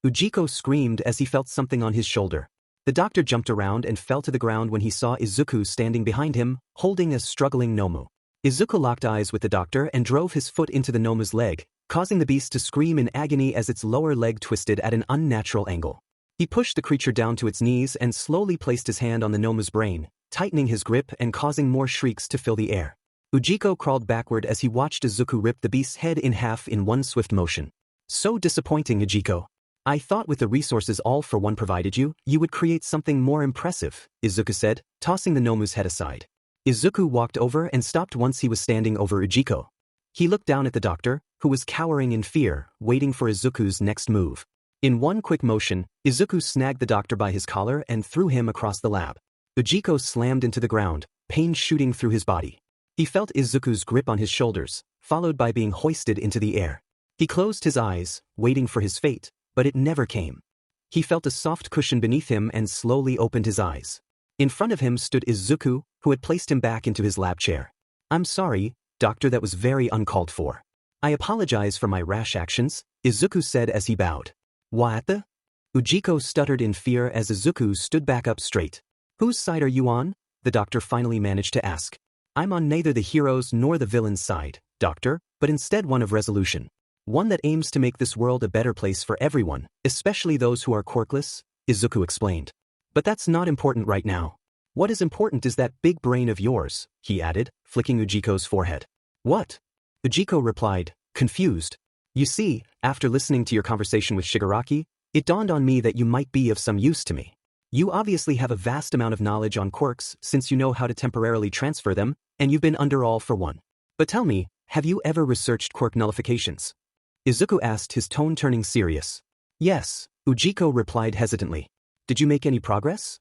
Ujiko screamed as he felt something on his shoulder. The doctor jumped around and fell to the ground when he saw Izuku standing behind him, holding a struggling Nomu. Izuku locked eyes with the doctor and drove his foot into the Nomu's leg, causing the beast to scream in agony as its lower leg twisted at an unnatural angle. He pushed the creature down to its knees and slowly placed his hand on the Nomu's brain, tightening his grip and causing more shrieks to fill the air. Ujiko crawled backward as he watched Izuku rip the beast's head in half in one swift motion. So disappointing, Ujiko. I thought with the resources all for one provided you would create something more impressive, Izuku said, tossing the Nomu's head aside. Izuku walked over and stopped once he was standing over Ujiko. He looked down at the doctor, who was cowering in fear, waiting for Izuku's next move. In one quick motion, Izuku snagged the doctor by his collar and threw him across the lab. Ujiko slammed into the ground, pain shooting through his body. He felt Izuku's grip on his shoulders, followed by being hoisted into the air. He closed his eyes, waiting for his fate, but it never came. He felt a soft cushion beneath him and slowly opened his eyes. In front of him stood Izuku, who had placed him back into his lab chair. I'm sorry, doctor, that was very uncalled for. I apologize for my rash actions, Izuku said as he bowed. What the? Ujiko stuttered in fear as Izuku stood back up straight. Whose side are you on? The doctor finally managed to ask. I'm on neither the hero's nor the villain's side, doctor, but instead one of resolution. One that aims to make this world a better place for everyone, especially those who are quirkless, Izuku explained. But that's not important right now. What is important is that big brain of yours, he added, flicking Ujiko's forehead. What? Ujiko replied, confused. You see, after listening to your conversation with Shigaraki, it dawned on me that you might be of some use to me. You obviously have a vast amount of knowledge on quirks since you know how to temporarily transfer them, and you've been under all for one. But tell me, have you ever researched quirk nullifications? Izuku asked, his tone turning serious. Yes, Ujiko replied hesitantly. Did you make any progress?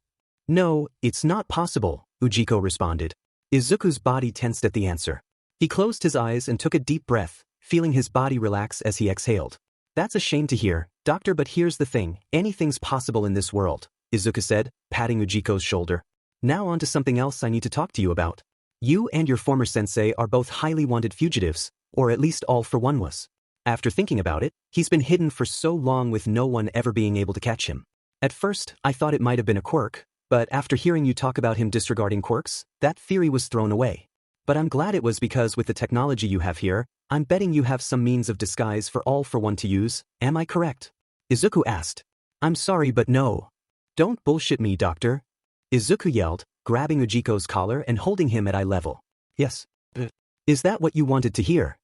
No, it's not possible, Ujiko responded. Izuku's body tensed at the answer. He closed his eyes and took a deep breath, feeling his body relax as he exhaled. That's a shame to hear, doctor, but here's the thing, anything's possible in this world, Izuku said, patting Ujiko's shoulder. Now on to something else I need to talk to you about. You and your former sensei are both highly wanted fugitives, or at least all for one was. After thinking about it, he's been hidden for so long with no one ever being able to catch him. At first, I thought it might have been a quirk, but after hearing you talk about him disregarding quirks, that theory was thrown away. But I'm glad it was because with the technology you have here, I'm betting you have some means of disguise for all for one to use, am I correct? Izuku asked. I'm sorry but no. Don't bullshit me, doctor. Izuku yelled, grabbing Ujiko's collar and holding him at eye level. Yes. Is that what you wanted to hear?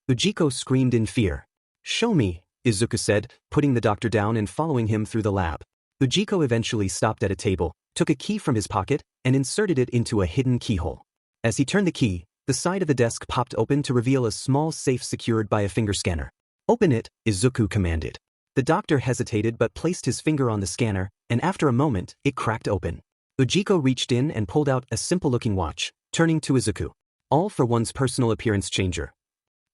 Ujiko screamed in fear. Show me, Izuku said, putting the doctor down and following him through the lab. Ujiko eventually stopped at a table, took a key from his pocket, and inserted it into a hidden keyhole. As he turned the key, the side of the desk popped open to reveal a small safe secured by a finger scanner. Open it, Izuku commanded. The doctor hesitated but placed his finger on the scanner, and after a moment, it cracked open. Ujiko reached in and pulled out a simple-looking watch, turning to Izuku. All for one's personal appearance changer.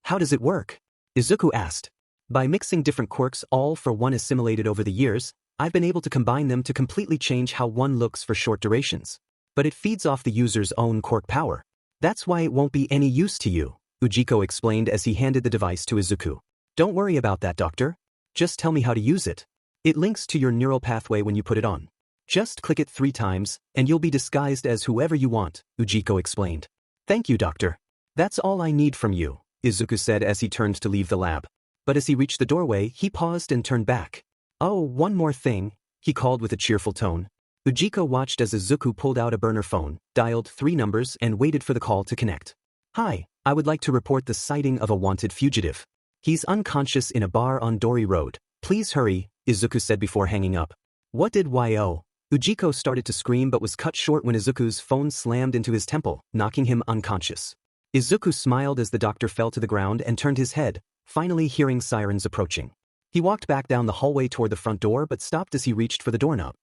How does it work? Izuku asked. By mixing different quirks all for one assimilated over the years, I've been able to combine them to completely change how one looks for short durations. But it feeds off the user's own quirk power. That's why it won't be any use to you, Ujiko explained as he handed the device to Izuku. Don't worry about that, doctor. Just tell me how to use it. It links to your neural pathway when you put it on. Just click it 3 times, and you'll be disguised as whoever you want, Ujiko explained. Thank you, doctor. That's all I need from you, Izuku said as he turned to leave the lab. But as he reached the doorway, he paused and turned back. Oh, one more thing, he called with a cheerful tone. Ujiko watched as Izuku pulled out a burner phone, dialed 3 numbers and waited for the call to connect. Hi, I would like to report the sighting of a wanted fugitive. He's unconscious in a bar on Dori Road. Please hurry, Izuku said before hanging up. What did yo? Ujiko started to scream but was cut short when Izuku's phone slammed into his temple, knocking him unconscious. Izuku smiled as the doctor fell to the ground and turned his head, finally hearing sirens approaching. He walked back down the hallway toward the front door but stopped as he reached for the doorknob.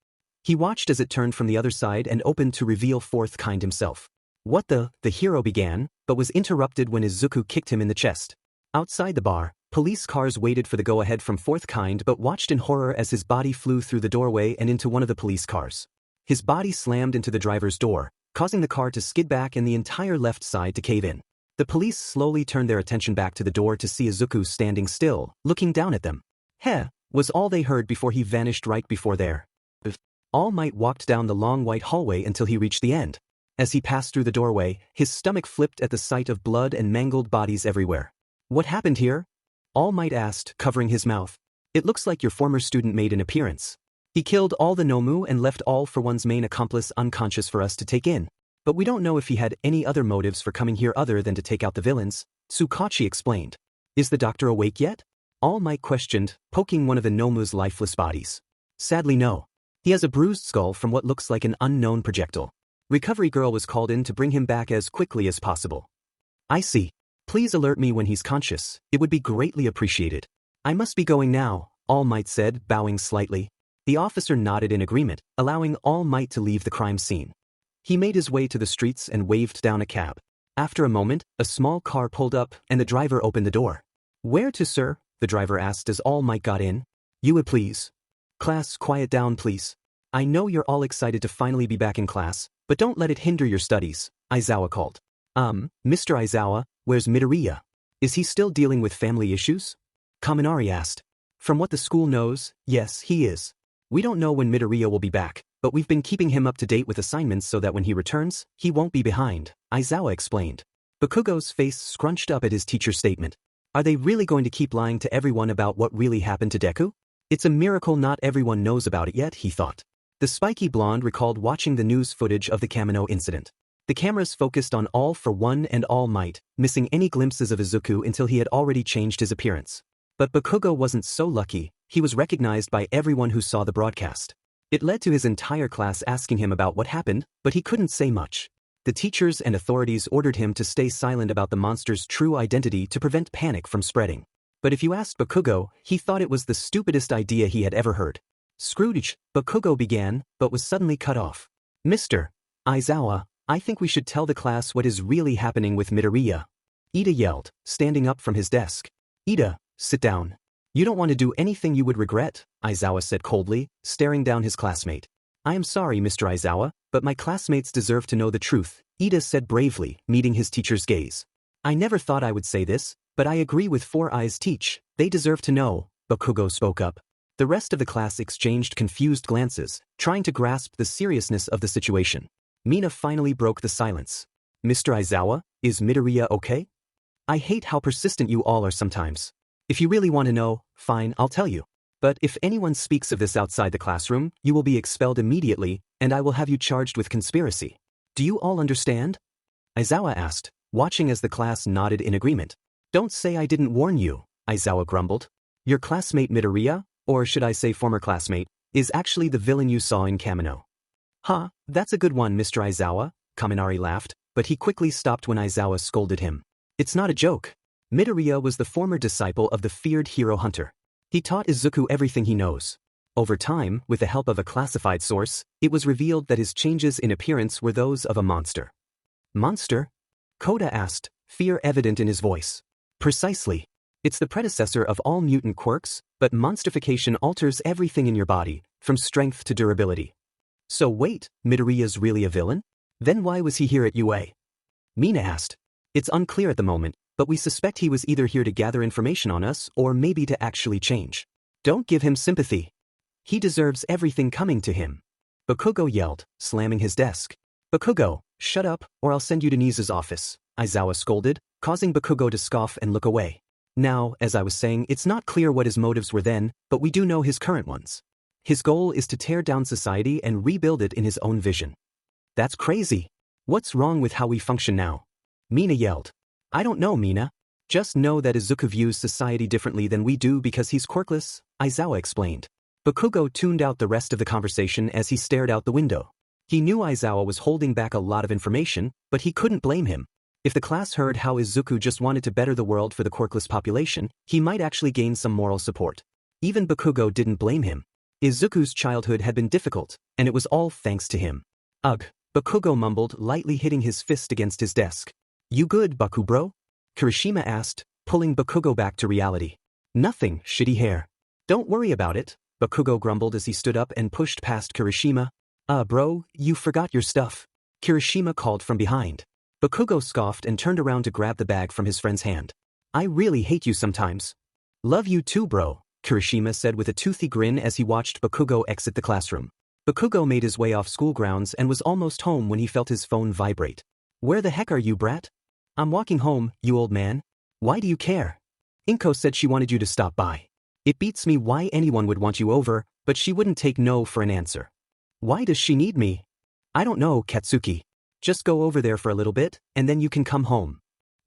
He watched as it turned from the other side and opened to reveal Fourth Kind himself. What the hero began, but was interrupted when Izuku kicked him in the chest. Outside the bar, police cars waited for the go-ahead from Fourth Kind but watched in horror as his body flew through the doorway and into one of the police cars. His body slammed into the driver's door, causing the car to skid back and the entire left side to cave in. The police slowly turned their attention back to the door to see Izuku standing still, looking down at them. Heh, was all they heard before he vanished right before there. All Might walked down the long white hallway until he reached the end. As he passed through the doorway, his stomach flipped at the sight of blood and mangled bodies everywhere. What happened here? All Might asked, covering his mouth. It looks like your former student made an appearance. He killed all the Nomu and left all for one's main accomplice unconscious for us to take in. But we don't know if he had any other motives for coming here other than to take out the villains, Tsukachi explained. Is the doctor awake yet? All Might questioned, poking one of the Nomu's lifeless bodies. Sadly no. He has a bruised skull from what looks like an unknown projectile. Recovery girl was called in to bring him back as quickly as possible. I see. Please alert me when he's conscious, it would be greatly appreciated. I must be going now, All Might said, bowing slightly. The officer nodded in agreement, allowing All Might to leave the crime scene. He made his way to the streets and waved down a cab. After a moment, a small car pulled up and the driver opened the door. Where to, sir? The driver asked as All Might got in. UA please. Class, quiet down please. I know you're all excited to finally be back in class, but don't let it hinder your studies, Aizawa called. Mr. Aizawa, where's Midoriya? Is he still dealing with family issues? Kaminari asked. From what the school knows, yes, he is. We don't know when Midoriya will be back, but we've been keeping him up to date with assignments so that when he returns, he won't be behind, Aizawa explained. Bakugo's face scrunched up at his teacher's statement. Are they really going to keep lying to everyone about what really happened to Deku? It's a miracle not everyone knows about it yet, he thought. The spiky blonde recalled watching the news footage of the Kamino incident. The cameras focused on All for One and All Might, missing any glimpses of Izuku until he had already changed his appearance. But Bakugo wasn't so lucky. He was recognized by everyone who saw the broadcast. It led to his entire class asking him about what happened, but he couldn't say much. The teachers and authorities ordered him to stay silent about the monster's true identity to prevent panic from spreading. But if you asked Bakugo, he thought it was the stupidest idea he had ever heard. Scrooge, Bakugo began, but was suddenly cut off. Mr. Aizawa, I think we should tell the class what is really happening with Midoriya. Ida yelled, standing up from his desk. Ida, sit down. You don't want to do anything you would regret, Aizawa said coldly, staring down his classmate. I am sorry, Mr. Aizawa, but my classmates deserve to know the truth, Ida said bravely, meeting his teacher's gaze. I never thought I would say this, but I agree with Four Eyes Teach, they deserve to know, Bakugo spoke up. The rest of the class exchanged confused glances, trying to grasp the seriousness of the situation. Mina finally broke the silence. Mr. Aizawa, is Midoriya okay? I hate how persistent you all are sometimes. If you really want to know, fine, I'll tell you. But if anyone speaks of this outside the classroom, you will be expelled immediately, and I will have you charged with conspiracy. Do you all understand? Aizawa asked, watching as the class nodded in agreement. Don't say I didn't warn you, Aizawa grumbled. Your classmate Midoriya, or should I say former classmate, is actually the villain you saw in Kamino. Huh, that's a good one, Mr. Aizawa, Kaminari laughed, but he quickly stopped when Aizawa scolded him. It's not a joke. Midoriya was the former disciple of the feared hero hunter. He taught Izuku everything he knows. Over time, with the help of a classified source, it was revealed that his changes in appearance were those of a monster. Monster? Kota asked, fear evident in his voice. Precisely. It's the predecessor of all mutant quirks, but monsterification alters everything in your body, from strength to durability. So wait, Midoriya's really a villain? Then why was he here at UA? Mina asked. It's unclear at the moment, but we suspect he was either here to gather information on us or maybe to actually change. Don't give him sympathy. He deserves everything coming to him. Bakugo yelled, slamming his desk. Bakugo, shut up, or I'll send you to Nisa's office, Aizawa scolded, causing Bakugo to scoff and look away. Now, as I was saying, it's not clear what his motives were then, but we do know his current ones. His goal is to tear down society and rebuild it in his own vision. That's crazy. What's wrong with how we function now? Mina yelled. I don't know, Mina. Just know that Izuku views society differently than we do because he's quirkless, Aizawa explained. Bakugo tuned out the rest of the conversation as he stared out the window. He knew Aizawa was holding back a lot of information, but he couldn't blame him. If the class heard how Izuku just wanted to better the world for the quirkless population, he might actually gain some moral support. Even Bakugo didn't blame him. Izuku's childhood had been difficult, and it was all thanks to him. Ugh, Bakugo mumbled, lightly hitting his fist against his desk. You good, Baku bro? Kirishima asked, pulling Bakugo back to reality. Nothing, shitty hair. Don't worry about it, Bakugo grumbled as he stood up and pushed past Kirishima. Bro, you forgot your stuff. Kirishima called from behind. Bakugo scoffed and turned around to grab the bag from his friend's hand. I really hate you sometimes. Love you too, bro, Kirishima said with a toothy grin as he watched Bakugo exit the classroom. Bakugo made his way off school grounds and was almost home when he felt his phone vibrate. Where the heck are you, brat? I'm walking home, you old man. Why do you care? Inko said she wanted you to stop by. It beats me why anyone would want you over, but she wouldn't take no for an answer. Why does she need me? I don't know, Katsuki. Just go over there for a little bit, and then you can come home.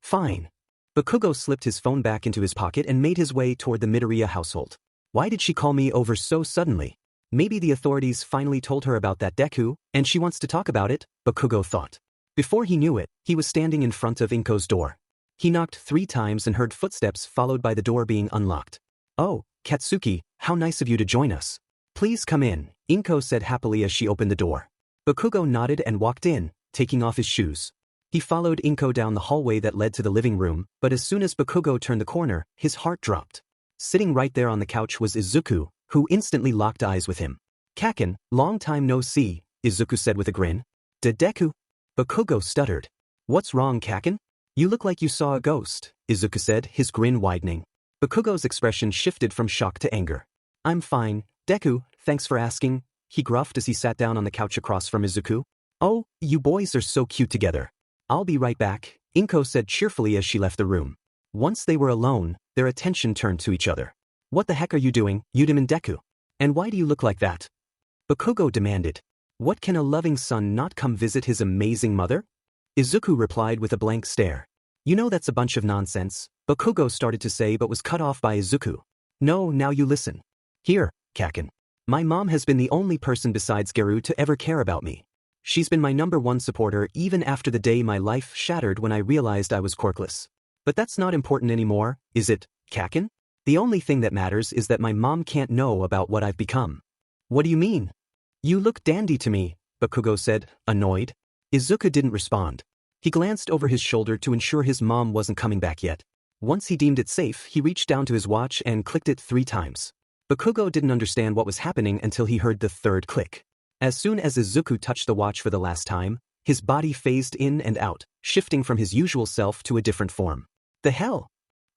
Fine. Bakugo slipped his phone back into his pocket and made his way toward the Midoriya household. Why did she call me over so suddenly? Maybe the authorities finally told her about that Deku, and she wants to talk about it, Bakugo thought. Before he knew it, he was standing in front of Inko's door. He knocked 3 times and heard footsteps followed by the door being unlocked. Oh, Katsuki, how nice of you to join us. Please come in, Inko said happily as she opened the door. Bakugo nodded and walked in, taking off his shoes. He followed Inko down the hallway that led to the living room, but as soon as Bakugo turned the corner, his heart dropped. Sitting right there on the couch was Izuku, who instantly locked eyes with him. Kaken, long time no see, Izuku said with a grin. Deku? Bakugo stuttered. What's wrong, Kaken? You look like you saw a ghost, Izuku said, his grin widening. Bakugo's expression shifted from shock to anger. I'm fine, Deku, thanks for asking, he gruffed as he sat down on the couch across from Izuku. Oh, you boys are so cute together. I'll be right back, Inko said cheerfully as she left the room. Once they were alone, their attention turned to each other. What the heck are you doing, Udam and Deku? And why do you look like that? Bakugo demanded. What can a loving son not come visit his amazing mother? Izuku replied with a blank stare. You know that's a bunch of nonsense, Bakugo started to say but was cut off by Izuku. No, now you listen. Here, Kaken. My mom has been the only person besides Garu to ever care about me. She's been my #1 supporter even after the day my life shattered when I realized I was quirkless. But that's not important anymore, is it, Kaken? The only thing that matters is that my mom can't know about what I've become. What do you mean? You look dandy to me, Bakugo said, annoyed. Izuku didn't respond. He glanced over his shoulder to ensure his mom wasn't coming back yet. Once he deemed it safe, he reached down to his watch and clicked it 3 times. Bakugo didn't understand what was happening until he heard the 3rd click. As soon as Izuku touched the watch for the last time, his body phased in and out, shifting from his usual self to a different form. The hell?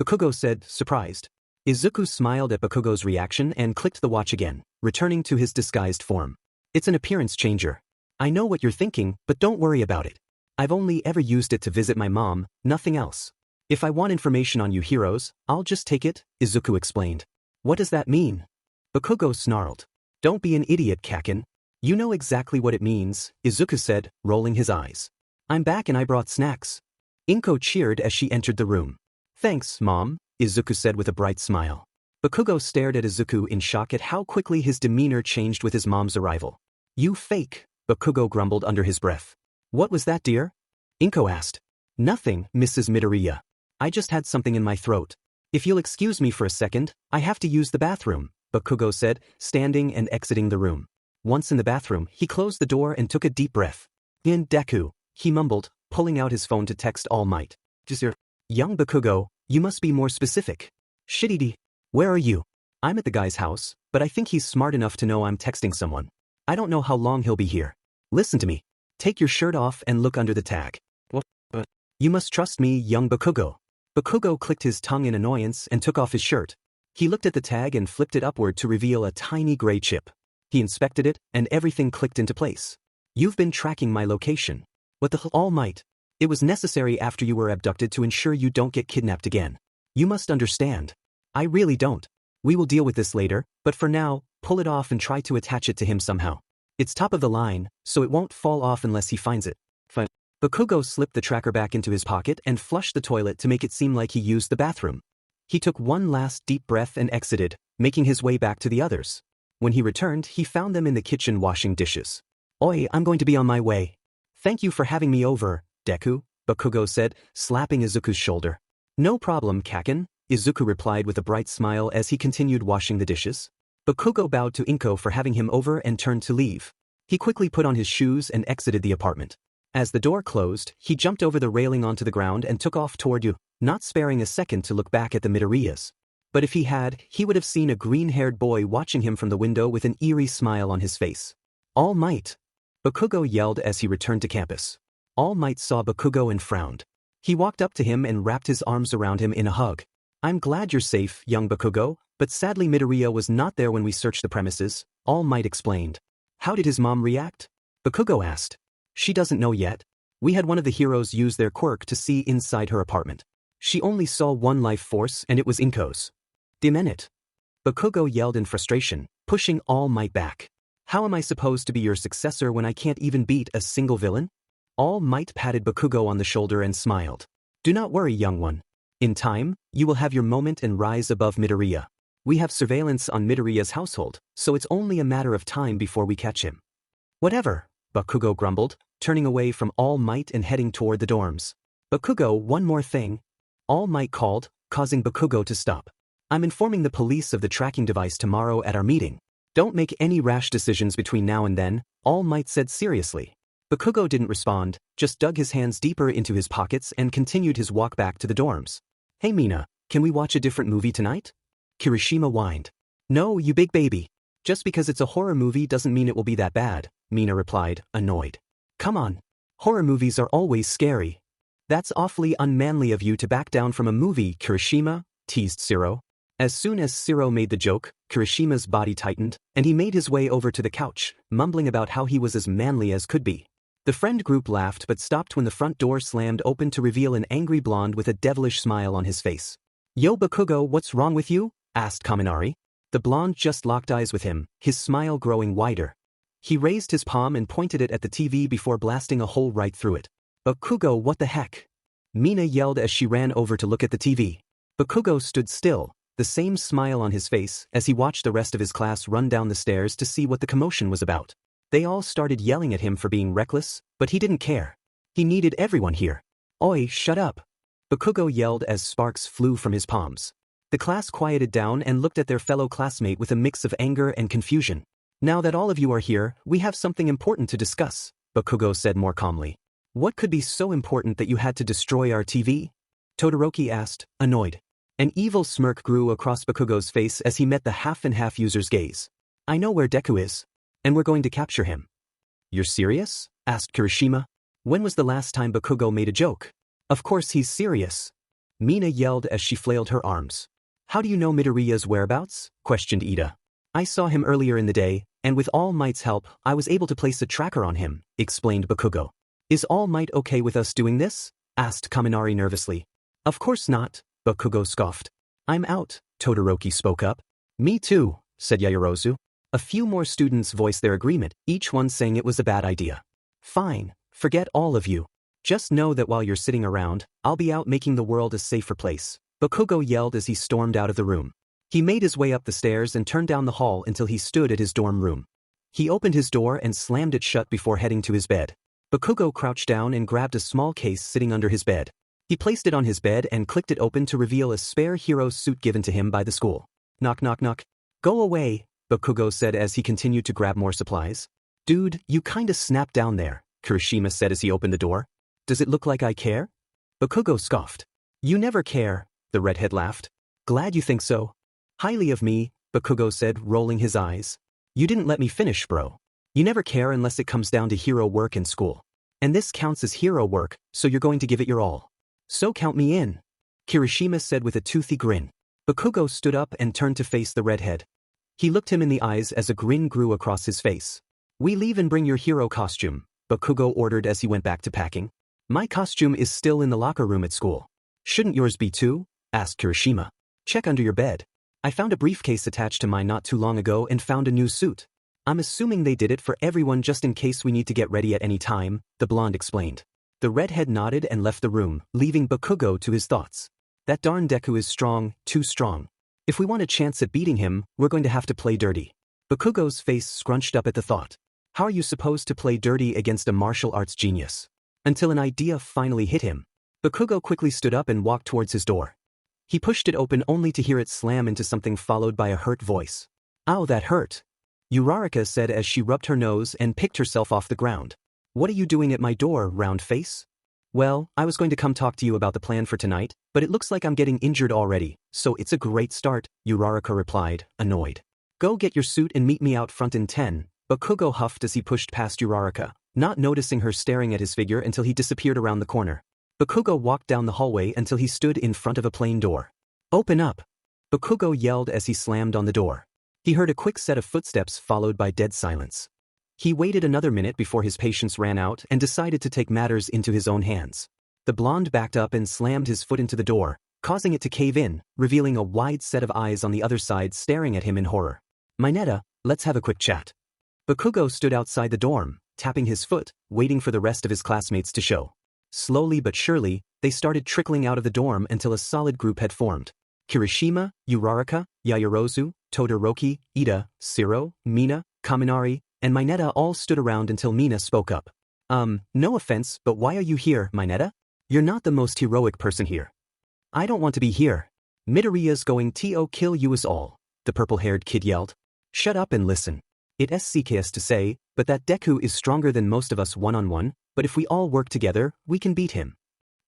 Bakugo said, surprised. Izuku smiled at Bakugo's reaction and clicked the watch again, returning to his disguised form. It's an appearance changer. I know what you're thinking, but don't worry about it. I've only ever used it to visit my mom, nothing else. If I want information on you heroes, I'll just take it, Izuku explained. What does that mean? Bakugo snarled. Don't be an idiot, Kaken. You know exactly what it means, Izuku said, rolling his eyes. I'm back and I brought snacks. Inko cheered as she entered the room. Thanks, Mom, Izuku said with a bright smile. Bakugo stared at Izuku in shock at how quickly his demeanor changed with his mom's arrival. You fake, Bakugo grumbled under his breath. What was that, dear? Inko asked. Nothing, Mrs. Midoriya. I just had something in my throat. If you'll excuse me for a second, I have to use the bathroom, Bakugo said, standing and exiting the room. Once in the bathroom, he closed the door and took a deep breath. In Deku, he mumbled, pulling out his phone to text All Might. Young Bakugo, you must be more specific. Shitty. Where are you? I'm at the guy's house, but I think he's smart enough to know I'm texting someone. I don't know how long he'll be here. Listen to me. Take your shirt off and look under the tag. What? You must trust me, young Bakugo. Bakugo clicked his tongue in annoyance and took off his shirt. He looked at the tag and flipped it upward to reveal a tiny gray chip. He inspected it, and everything clicked into place. You've been tracking my location. What the hell, All Might? It was necessary after you were abducted to ensure you don't get kidnapped again. You must understand. I really don't. We will deal with this later, but for now, pull it off and try to attach it to him somehow. It's top of the line, so it won't fall off unless he finds it. Fine. Bakugo slipped the tracker back into his pocket and flushed the toilet to make it seem like he used the bathroom. He took one last deep breath and exited, making his way back to the others. When he returned, he found them in the kitchen washing dishes. Oi, I'm going to be on my way. Thank you for having me over, Deku, Bakugo said, slapping Izuku's shoulder. No problem, Kaken, Izuku replied with a bright smile as he continued washing the dishes. Bakugo bowed to Inko for having him over and turned to leave. He quickly put on his shoes and exited the apartment. As the door closed, he jumped over the railing onto the ground and took off toward you, not sparing a second to look back at the Midoriyas. But if he had, he would have seen a green-haired boy watching him from the window with an eerie smile on his face. All Might! Bakugo yelled as he returned to campus. All Might saw Bakugo and frowned. He walked up to him and wrapped his arms around him in a hug. I'm glad you're safe, young Bakugo, but sadly Midoriya was not there when we searched the premises, All Might explained. How did his mom react? Bakugo asked. She doesn't know yet. We had one of the heroes use their quirk to see inside her apartment. She only saw one life force and it was Inko's. Damn it. Bakugo yelled in frustration, pushing All Might back. How am I supposed to be your successor when I can't even beat a single villain? All Might patted Bakugo on the shoulder and smiled. Do not worry, young one. In time, you will have your moment and rise above Midoriya. We have surveillance on Midoriya's household, so it's only a matter of time before we catch him. Whatever, Bakugo grumbled, turning away from All Might and heading toward the dorms. Bakugo, one more thing. All Might called, causing Bakugo to stop. I'm informing the police of the tracking device tomorrow at our meeting. Don't make any rash decisions between now and then, All Might said seriously. Bakugo didn't respond, just dug his hands deeper into his pockets and continued his walk back to the dorms. Hey Mina, can we watch a different movie tonight? Kirishima whined. No, you big baby. Just because it's a horror movie doesn't mean it will be that bad, Mina replied, annoyed. Come on. Horror movies are always scary. That's awfully unmanly of you to back down from a movie, Kirishima, teased Siro. As soon as Siro made the joke, Kirishima's body tightened, and he made his way over to the couch, mumbling about how he was as manly as could be. The friend group laughed but stopped when the front door slammed open to reveal an angry blonde with a devilish smile on his face. Yo Bakugo, what's wrong with you? Asked Kaminari. The blonde just locked eyes with him, his smile growing wider. He raised his palm and pointed it at the TV before blasting a hole right through it. Bakugo, what the heck? Mina yelled as she ran over to look at the TV. Bakugo stood still, the same smile on his face as he watched the rest of his class run down the stairs to see what the commotion was about. They all started yelling at him for being reckless, but he didn't care. He needed everyone here. Oi, shut up! Bakugo yelled as sparks flew from his palms. The class quieted down and looked at their fellow classmate with a mix of anger and confusion. Now that all of you are here, we have something important to discuss, Bakugo said more calmly. What could be so important that you had to destroy our TV? Todoroki asked, annoyed. An evil smirk grew across Bakugo's face as he met the half-and-half user's gaze. I know where Deku is. And we're going to capture him. You're serious? Asked Kirishima. When was the last time Bakugo made a joke? Of course he's serious. Mina yelled as she flailed her arms. How do you know Midoriya's whereabouts? Questioned Ida. I saw him earlier in the day, and with All Might's help, I was able to place a tracker on him, explained Bakugo. Is All Might okay with us doing this? Asked Kaminari nervously. Of course not, Bakugo scoffed. I'm out, Todoroki spoke up. Me too, said Yaoyorozu. A few more students voiced their agreement, each one saying it was a bad idea. Fine, forget all of you. Just know that while you're sitting around, I'll be out making the world a safer place, Bakugo yelled as he stormed out of the room. He made his way up the stairs and turned down the hall until he stood at his dorm room. He opened his door and slammed it shut before heading to his bed. Bakugo crouched down and grabbed a small case sitting under his bed. He placed it on his bed and clicked it open to reveal a spare hero suit given to him by the school. Knock knock knock. Go away, Bakugo said as he continued to grab more supplies. Dude, you kinda snapped down there, Kirishima said as he opened the door. Does it look like I care? Bakugo scoffed. You never care, the redhead laughed. Glad you think so. Highly of me, Bakugo said, rolling his eyes. You didn't let me finish, bro. You never care unless it comes down to hero work in school. And this counts as hero work, so you're going to give it your all. So count me in, Kirishima said with a toothy grin. Bakugo stood up and turned to face the redhead. He looked him in the eyes as a grin grew across his face. We leave and bring your hero costume, Bakugo ordered as he went back to packing. My costume is still in the locker room at school. Shouldn't yours be too? Asked Kirishima. Check under your bed. I found a briefcase attached to mine not too long ago and found a new suit. I'm assuming they did it for everyone just in case we need to get ready at any time, the blonde explained. The redhead nodded and left the room, leaving Bakugo to his thoughts. That darn Deku is strong, too strong. If we want a chance at beating him, we're going to have to play dirty. Bakugo's face scrunched up at the thought. How are you supposed to play dirty against a martial arts genius? Until an idea finally hit him. Bakugo quickly stood up and walked towards his door. He pushed it open only to hear it slam into something followed by a hurt voice. Ow, that hurt. Uraraka said as she rubbed her nose and picked herself off the ground. What are you doing at my door, round face? Well, I was going to come talk to you about the plan for tonight, but it looks like I'm getting injured already, so it's a great start, Uraraka replied, annoyed. Go get your suit and meet me out front in 10, Bakugo huffed as he pushed past Uraraka, not noticing her staring at his figure until he disappeared around the corner. Bakugo walked down the hallway until he stood in front of a plain door. Open up! Bakugo yelled as he slammed on the door. He heard a quick set of footsteps followed by dead silence. He waited another minute before his patience ran out and decided to take matters into his own hands. The blonde backed up and slammed his foot into the door, causing it to cave in, revealing a wide set of eyes on the other side staring at him in horror. Mineta, let's have a quick chat. Bakugo stood outside the dorm, tapping his foot, waiting for the rest of his classmates to show. Slowly but surely, they started trickling out of the dorm until a solid group had formed. Kirishima, Uraraka, Yaoyorozu, Todoroki, Ida, Shiro, Mina, Kaminari, and Mineta all stood around until Mina spoke up. No offense, but why are you here, Mineta? You're not the most heroic person here. I don't want to be here. Midoriya's going to kill you us all, the purple-haired kid yelled. Shut up and listen. It's SCKS to say, but that Deku is stronger than most of us one-on-one, but if we all work together, we can beat him.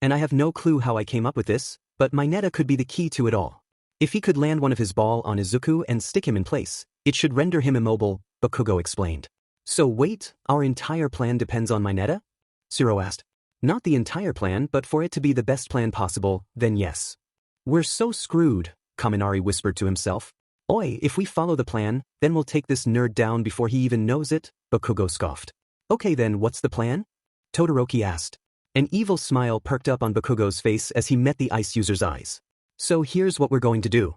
And I have no clue how I came up with this, but Mineta could be the key to it all. If he could land one of his ball on Izuku and stick him in place, it should render him immobile, Bakugo explained. So wait, our entire plan depends on Mineta? Shiro asked. Not the entire plan, but for it to be the best plan possible, then yes. We're so screwed, Kaminari whispered to himself. Oi, if we follow the plan, then we'll take this nerd down before he even knows it, Bakugo scoffed. Okay then, what's the plan? Todoroki asked. An evil smile perked up on Bakugo's face as he met the ice user's eyes. So here's what we're going to do.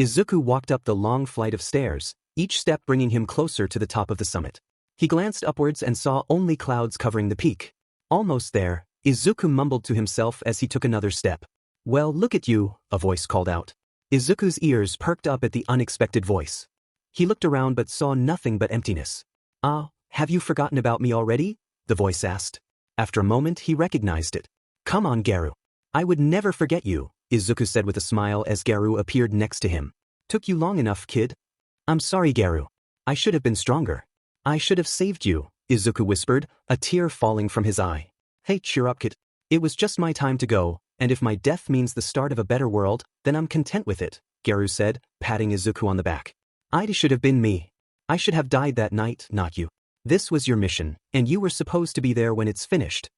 Izuku walked up the long flight of stairs, each step bringing him closer to the top of the summit. He glanced upwards and saw only clouds covering the peak. Almost there, Izuku mumbled to himself as he took another step. "Well, look at you," a voice called out. Izuku's ears perked up at the unexpected voice. He looked around but saw nothing but emptiness. "Ah, have you forgotten about me already?" the voice asked. After a moment he recognized it. "Come on, Garu. I would never forget you," Izuku said with a smile as Garu appeared next to him. "Took you long enough, kid." "I'm sorry, Garu. I should have been stronger. I should have saved you," Izuku whispered, a tear falling from his eye. "Hey, cheer up, kid. It was just my time to go, and if my death means the start of a better world, then I'm content with it," Garu said, patting Izuku on the back. "It should have been me. I should have died that night, not you. This was your mission, and you were supposed to be there when it's finished."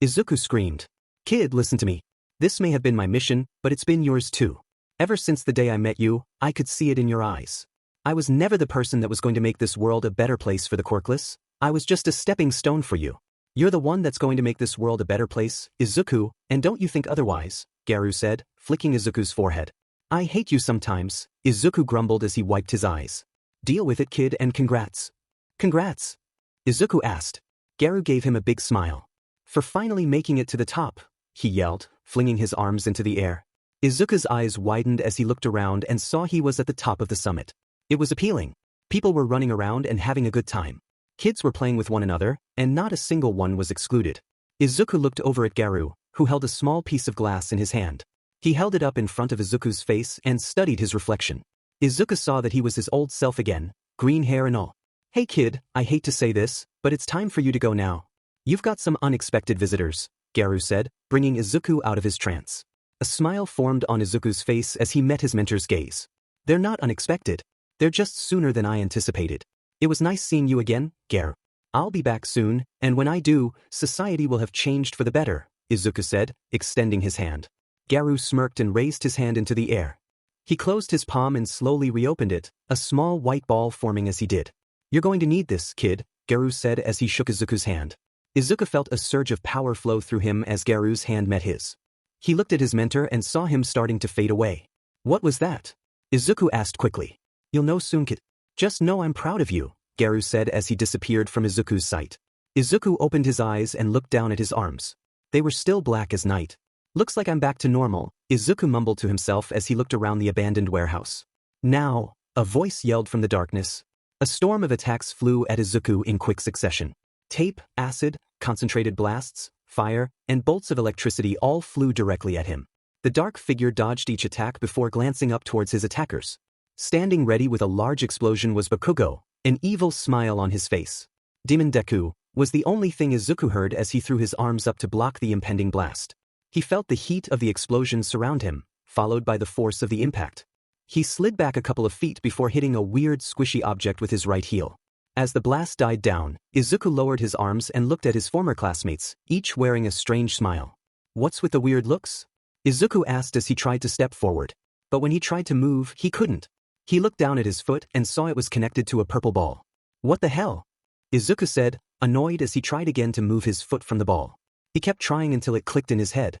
Izuku screamed. "Kid, listen to me. This may have been my mission, but it's been yours too. Ever since the day I met you, I could see it in your eyes. I was never the person that was going to make this world a better place for the quirkless. I was just a stepping stone for you. You're the one that's going to make this world a better place, Izuku, and don't you think otherwise," Garu said, flicking Izuku's forehead. "I hate you sometimes," Izuku grumbled as he wiped his eyes. "Deal with it, kid, and congrats." "Congrats?" Izuku asked. Garu gave him a big smile. "For finally making it to the top," he yelled, flinging his arms into the air. Izuku's eyes widened as he looked around and saw he was at the top of the summit. It was appealing. People were running around and having a good time. Kids were playing with one another, and not a single one was excluded. Izuku looked over at Garu, who held a small piece of glass in his hand. He held it up in front of Izuku's face and studied his reflection. Izuku saw that he was his old self again, green hair and all. "Hey kid, I hate to say this, but it's time for you to go now. You've got some unexpected visitors," Garu said, bringing Izuku out of his trance. A smile formed on Izuku's face as he met his mentor's gaze. "They're not unexpected. They're just sooner than I anticipated. It was nice seeing you again, Garu. I'll be back soon, and when I do, society will have changed for the better," Izuku said, extending his hand. Garu smirked and raised his hand into the air. He closed his palm and slowly reopened it, a small white ball forming as he did. "You're going to need this, kid," Garu said as he shook Izuku's hand. Izuku felt a surge of power flow through him as Garu's hand met his. He looked at his mentor and saw him starting to fade away. "What was that?" Izuku asked quickly. "You'll know soon, kid. Just know I'm proud of you," Garu said as he disappeared from Izuku's sight. Izuku opened his eyes and looked down at his arms. They were still black as night. "Looks like I'm back to normal," Izuku mumbled to himself as he looked around the abandoned warehouse. "Now," a voice yelled from the darkness. A storm of attacks flew at Izuku in quick succession. Tape, acid, concentrated blasts, fire, and bolts of electricity all flew directly at him. The dark figure dodged each attack before glancing up towards his attackers. Standing ready with a large explosion was Bakugo, an evil smile on his face. Demon Deku was the only thing Izuku heard as he threw his arms up to block the impending blast. He felt the heat of the explosion surround him, followed by the force of the impact. He slid back a couple of feet before hitting a weird squishy object with his right heel. As the blast died down, Izuku lowered his arms and looked at his former classmates, each wearing a strange smile. "What's with the weird looks?" Izuku asked as he tried to step forward. But when he tried to move, he couldn't. He looked down at his foot and saw it was connected to a purple ball. "What the hell?" Izuku said, annoyed as he tried again to move his foot from the ball. He kept trying until it clicked in his head.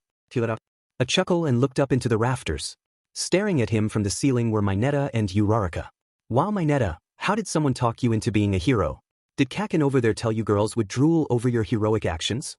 A chuckle and looked up into the rafters. Staring at him from the ceiling were Mineta and Uraraka. "Wow, Mineta, how did someone talk you into being a hero? Did Kaken over there tell you girls would drool over your heroic actions?"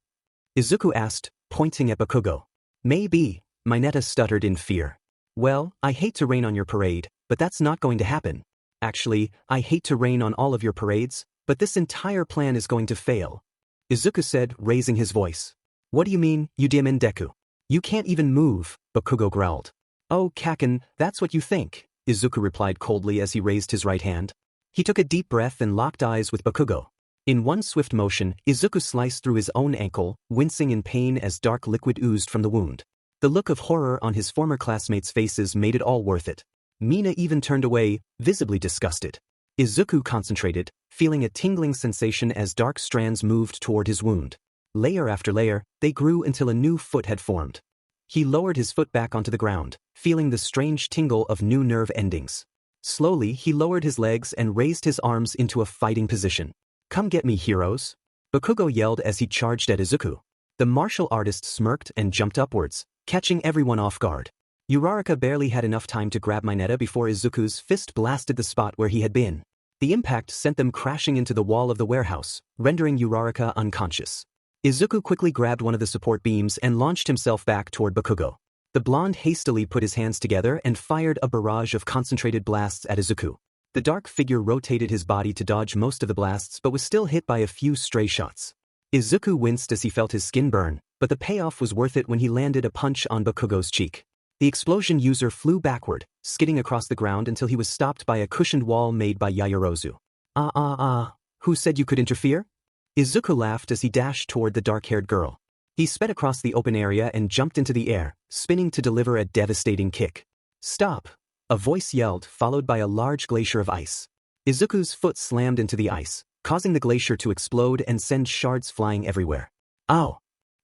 Izuku asked, pointing at Bakugo. "Maybe," Mineta stuttered in fear. "Well, I hate to rain on your parade, but that's not going to happen. Actually, I hate to rain on all of your parades, but this entire plan is going to fail," Izuku said, raising his voice. "What do you mean, you Demon Deku? You can't even move," Bakugo growled. "Oh, Kaken, that's what you think," Izuku replied coldly as he raised his right hand. He took a deep breath and locked eyes with Bakugo. In one swift motion, Izuku sliced through his own ankle, wincing in pain as dark liquid oozed from the wound. The look of horror on his former classmates' faces made it all worth it. Mina even turned away, visibly disgusted. Izuku concentrated, feeling a tingling sensation as dark strands moved toward his wound. Layer after layer, they grew until a new foot had formed. He lowered his foot back onto the ground, feeling the strange tingle of new nerve endings. Slowly, he lowered his legs and raised his arms into a fighting position. "Come get me, heroes," Bakugo yelled as he charged at Izuku. The martial artist smirked and jumped upwards, catching everyone off guard. Uraraka barely had enough time to grab Mineta before Izuku's fist blasted the spot where he had been. The impact sent them crashing into the wall of the warehouse, rendering Uraraka unconscious. Izuku quickly grabbed one of the support beams and launched himself back toward Bakugo. The blonde hastily put his hands together and fired a barrage of concentrated blasts at Izuku. The dark figure rotated his body to dodge most of the blasts but was still hit by a few stray shots. Izuku winced as he felt his skin burn, but the payoff was worth it when he landed a punch on Bakugo's cheek. The explosion user flew backward, skidding across the ground until he was stopped by a cushioned wall made by Yaoyorozu. Who said you could interfere? Izuku laughed as he dashed toward the dark-haired girl. He sped across the open area and jumped into the air, spinning to deliver a devastating kick. Stop! A voice yelled, followed by a large glacier of ice. Izuku's foot slammed into the ice, causing the glacier to explode and send shards flying everywhere. Ow!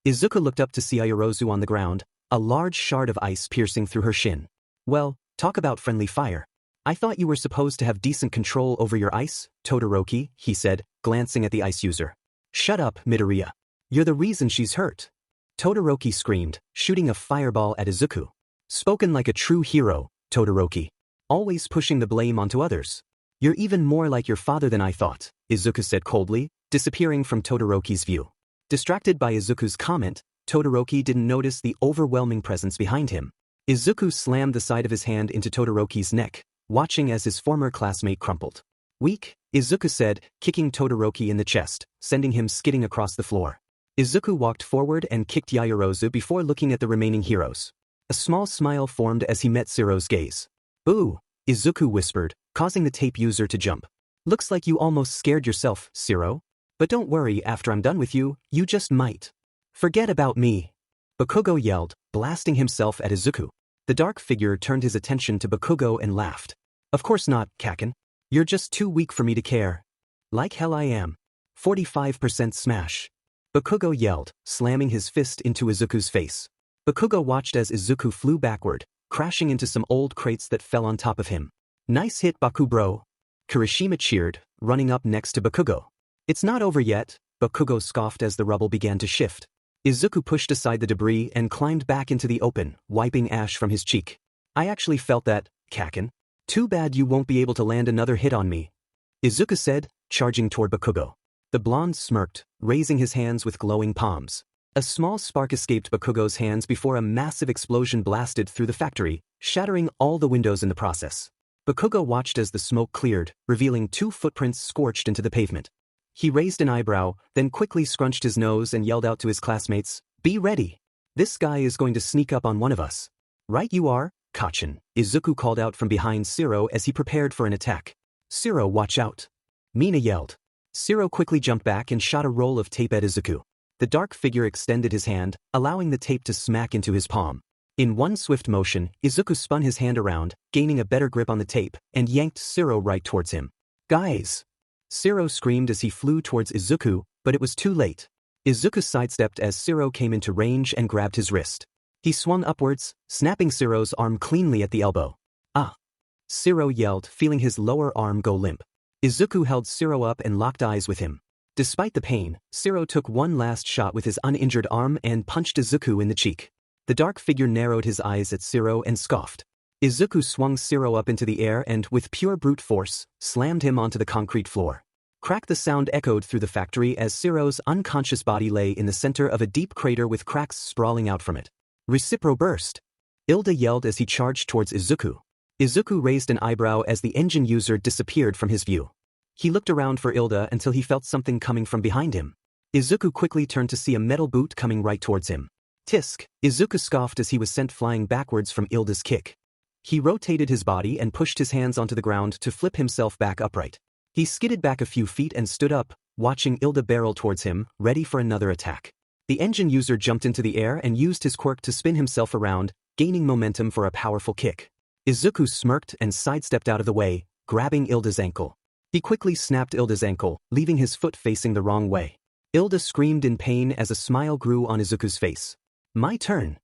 Izuku looked up to see Yaoyorozu on the ground, a large shard of ice piercing through her shin. Well, talk about friendly fire. I thought you were supposed to have decent control over your ice, Todoroki, he said, glancing at the ice user. Shut up, Midoriya. You're the reason she's hurt. Todoroki screamed, shooting a fireball at Izuku. Spoken like a true hero, Todoroki. Always pushing the blame onto others. You're even more like your father than I thought, Izuku said coldly, disappearing from Todoroki's view. Distracted by Izuku's comment, Todoroki didn't notice the overwhelming presence behind him. Izuku slammed the side of his hand into Todoroki's neck, watching as his former classmate crumpled. Weak, Izuku said, kicking Todoroki in the chest, sending him skidding across the floor. Izuku walked forward and kicked Yaoyorozu before looking at the remaining heroes. A small smile formed as he met Zero's gaze. Ooh, Izuku whispered, causing the tape user to jump. Looks like you almost scared yourself, Zero. But don't worry, after I'm done with you, you just might. Forget about me. Bakugo yelled, blasting himself at Izuku. The dark figure turned his attention to Bakugo and laughed. Of course not, Kaken. You're just too weak for me to care. Like hell I am. 45% smash. Bakugo yelled, slamming his fist into Izuku's face. Bakugo watched as Izuku flew backward, crashing into some old crates that fell on top of him. Nice hit, Baku bro. Kirishima cheered, running up next to Bakugo. It's not over yet, Bakugo scoffed as the rubble began to shift. Izuku pushed aside the debris and climbed back into the open, wiping ash from his cheek. I actually felt that, Kaken. Too bad you won't be able to land another hit on me, Izuku said, charging toward Bakugo. The blonde smirked, raising his hands with glowing palms. A small spark escaped Bakugo's hands before a massive explosion blasted through the factory, shattering all the windows in the process. Bakugo watched as the smoke cleared, revealing 2 footprints scorched into the pavement. He raised an eyebrow, then quickly scrunched his nose and yelled out to his classmates, "Be ready! This guy is going to sneak up on one of us." "Right you are, Kachen," Izuku called out from behind Zero as he prepared for an attack. "Zero, watch out!" Mina yelled. Zero quickly jumped back and shot a roll of tape at Izuku. The dark figure extended his hand, allowing the tape to smack into his palm. In one swift motion, Izuku spun his hand around, gaining a better grip on the tape, and yanked Zero right towards him. "Guys!" Zero screamed as he flew towards Izuku, but it was too late. Izuku sidestepped as Zero came into range and grabbed his wrist. He swung upwards, snapping Zero's arm cleanly at the elbow. "Ah!" Zero yelled, feeling his lower arm go limp. Izuku held Zero up and locked eyes with him. Despite the pain, Zero took one last shot with his uninjured arm and punched Izuku in the cheek. The dark figure narrowed his eyes at Zero and scoffed. Izuku swung Zero up into the air and, with pure brute force, slammed him onto the concrete floor. Crack! The sound echoed through the factory as Zero's unconscious body lay in the center of a deep crater with cracks sprawling out from it. "Recipro burst!" Ilda yelled as he charged towards Izuku. Izuku raised an eyebrow as the engine user disappeared from his view. He looked around for Ilda until he felt something coming from behind him. Izuku quickly turned to see a metal boot coming right towards him. "Tisk!" Izuku scoffed as he was sent flying backwards from Ilda's kick. He rotated his body and pushed his hands onto the ground to flip himself back upright. He skidded back a few feet and stood up, watching Ilda barrel towards him, ready for another attack. The engine user jumped into the air and used his quirk to spin himself around, gaining momentum for a powerful kick. Izuku smirked and sidestepped out of the way, grabbing Ilda's ankle. He quickly snapped Ilda's ankle, leaving his foot facing the wrong way. Ilda screamed in pain as a smile grew on Izuku's face. "My turn!"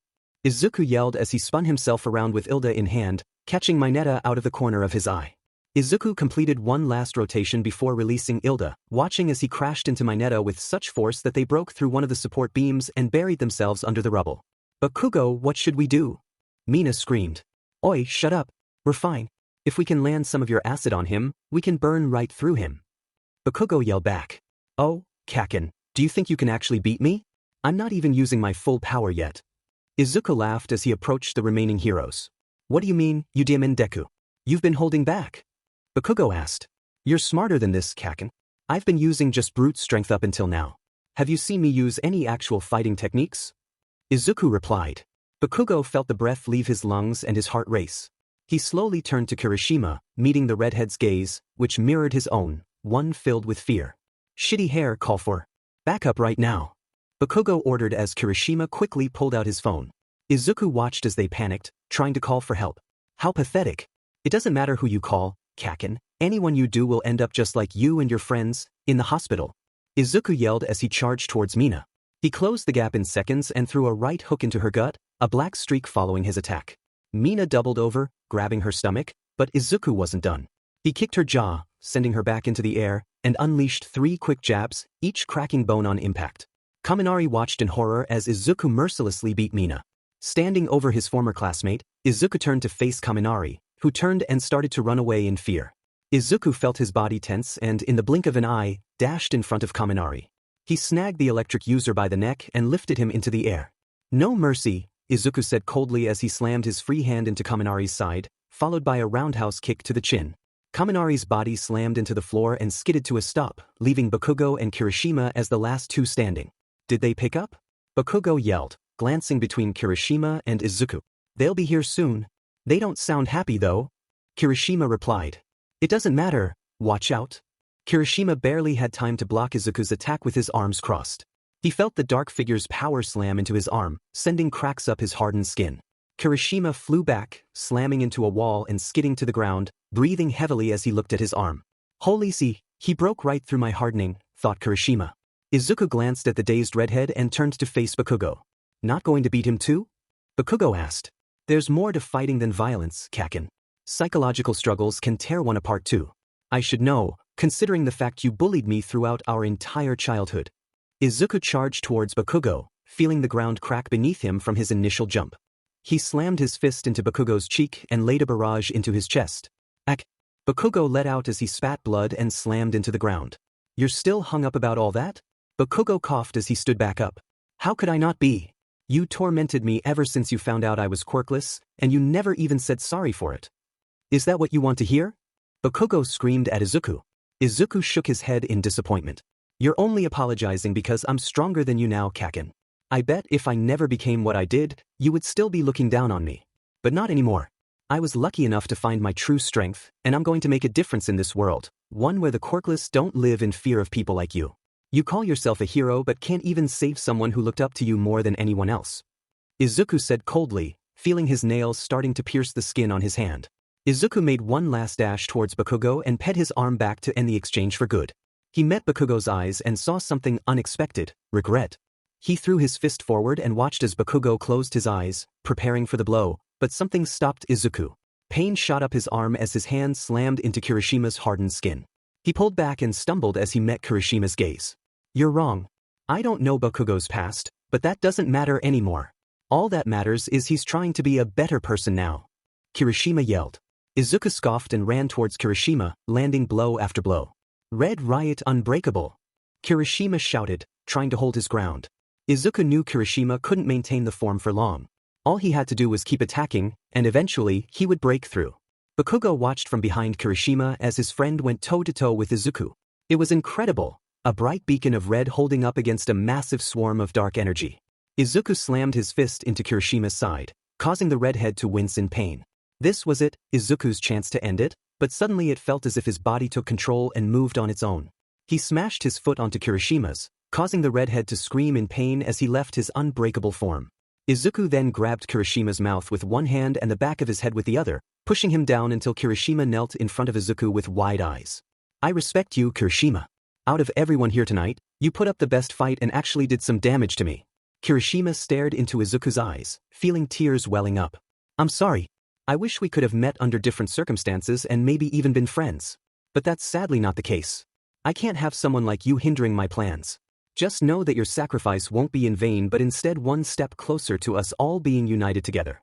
Izuku yelled as he spun himself around with Ilda in hand, catching Mineta out of the corner of his eye. Izuku completed one last rotation before releasing Ilda, watching as he crashed into Mineta with such force that they broke through one of the support beams and buried themselves under the rubble. "Bakugo, what should we do?" Mina screamed. "Oi, shut up. We're fine. If we can land some of your acid on him, we can burn right through him. Bakugo yelled back. Oh, Kaken, do you think you can actually beat me? I'm not even using my full power yet. Izuku laughed as he approached the remaining heroes. What do you mean, you demon Deku? You've been holding back? Bakugo asked. You're smarter than this, Kaken. I've been using just brute strength up until now. Have you seen me use any actual fighting techniques? Izuku replied. Bakugo felt the breath leave his lungs and his heart race. He slowly turned to Kirishima, meeting the redhead's gaze, which mirrored his own, one filled with fear. Shitty hair, call for. Back up right now. Bakugo ordered as Kirishima quickly pulled out his phone. Izuku watched as they panicked, trying to call for help. How pathetic. It doesn't matter who you call, Kaken. Anyone you do will end up just like you and your friends, in the hospital. Izuku yelled as he charged towards Mina. He closed the gap in seconds and threw a right hook into her gut, a black streak following his attack. Mina doubled over, grabbing her stomach, but Izuku wasn't done. He kicked her jaw, sending her back into the air, and unleashed 3 quick jabs, each cracking bone on impact. Kaminari watched in horror as Izuku mercilessly beat Mina. Standing over his former classmate, Izuku turned to face Kaminari, who turned and started to run away in fear. Izuku felt his body tense and, in the blink of an eye, dashed in front of Kaminari. He snagged the electric user by the neck and lifted him into the air. No mercy, Izuku said coldly as he slammed his free hand into Kaminari's side, followed by a roundhouse kick to the chin. Kaminari's body slammed into the floor and skidded to a stop, leaving Bakugo and Kirishima as the last two standing. Did they pick up? Bakugo yelled, glancing between Kirishima and Izuku. They'll be here soon. They don't sound happy though. Kirishima replied. It doesn't matter, watch out. Kirishima barely had time to block Izuku's attack with his arms crossed. He felt the dark figure's power slam into his arm, sending cracks up his hardened skin. Kirishima flew back, slamming into a wall and skidding to the ground, breathing heavily as he looked at his arm. Holy see, he broke right through my hardening, thought Kirishima. Izuku glanced at the dazed redhead and turned to face Bakugo. Not going to beat him too? Bakugo asked. There's more to fighting than violence, Kaken. Psychological struggles can tear one apart too. I should know, considering the fact you bullied me throughout our entire childhood. Izuku charged towards Bakugo, feeling the ground crack beneath him from his initial jump. He slammed his fist into Bakugo's cheek and laid a barrage into his chest. Ack! Bakugo let out as he spat blood and slammed into the ground. You're still hung up about all that? Bakugo coughed as he stood back up. How could I not be? You tormented me ever since you found out I was quirkless, and you never even said sorry for it. Is that what you want to hear? Bakugo screamed at Izuku. Izuku shook his head in disappointment. You're only apologizing because I'm stronger than you now, Kaken. I bet if I never became what I did, you would still be looking down on me. But not anymore. I was lucky enough to find my true strength, and I'm going to make a difference in this world, one where the quirkless don't live in fear of people like you. You call yourself a hero but can't even save someone who looked up to you more than anyone else. Izuku said coldly, feeling his nails starting to pierce the skin on his hand. Izuku made one last dash towards Bakugo and pet his arm back to end the exchange for good. He met Bakugo's eyes and saw something unexpected, regret. He threw his fist forward and watched as Bakugo closed his eyes, preparing for the blow, but something stopped Izuku. Pain shot up his arm as his hand slammed into Kirishima's hardened skin. He pulled back and stumbled as he met Kirishima's gaze. You're wrong. I don't know Bakugo's past, but that doesn't matter anymore. All that matters is he's trying to be a better person now. Kirishima yelled. Izuku scoffed and ran towards Kirishima, landing blow after blow. Red Riot Unbreakable. Kirishima shouted, trying to hold his ground. Izuku knew Kirishima couldn't maintain the form for long. All he had to do was keep attacking, and eventually he would break through. Bakugo watched from behind Kirishima as his friend went toe-to-toe with Izuku. It was incredible, a bright beacon of red holding up against a massive swarm of dark energy. Izuku slammed his fist into Kirishima's side, causing the redhead to wince in pain. This was it, Izuku's chance to end it, but suddenly it felt as if his body took control and moved on its own. He smashed his foot onto Kirishima's, causing the redhead to scream in pain as he left his unbreakable form. Izuku then grabbed Kirishima's mouth with one hand and the back of his head with the other, pushing him down until Kirishima knelt in front of Izuku with wide eyes. I respect you, Kirishima. Out of everyone here tonight, you put up the best fight and actually did some damage to me. Kirishima stared into Izuku's eyes, feeling tears welling up. I'm sorry. I wish we could have met under different circumstances and maybe even been friends. But that's sadly not the case. I can't have someone like you hindering my plans. Just know that your sacrifice won't be in vain but instead one step closer to us all being united together.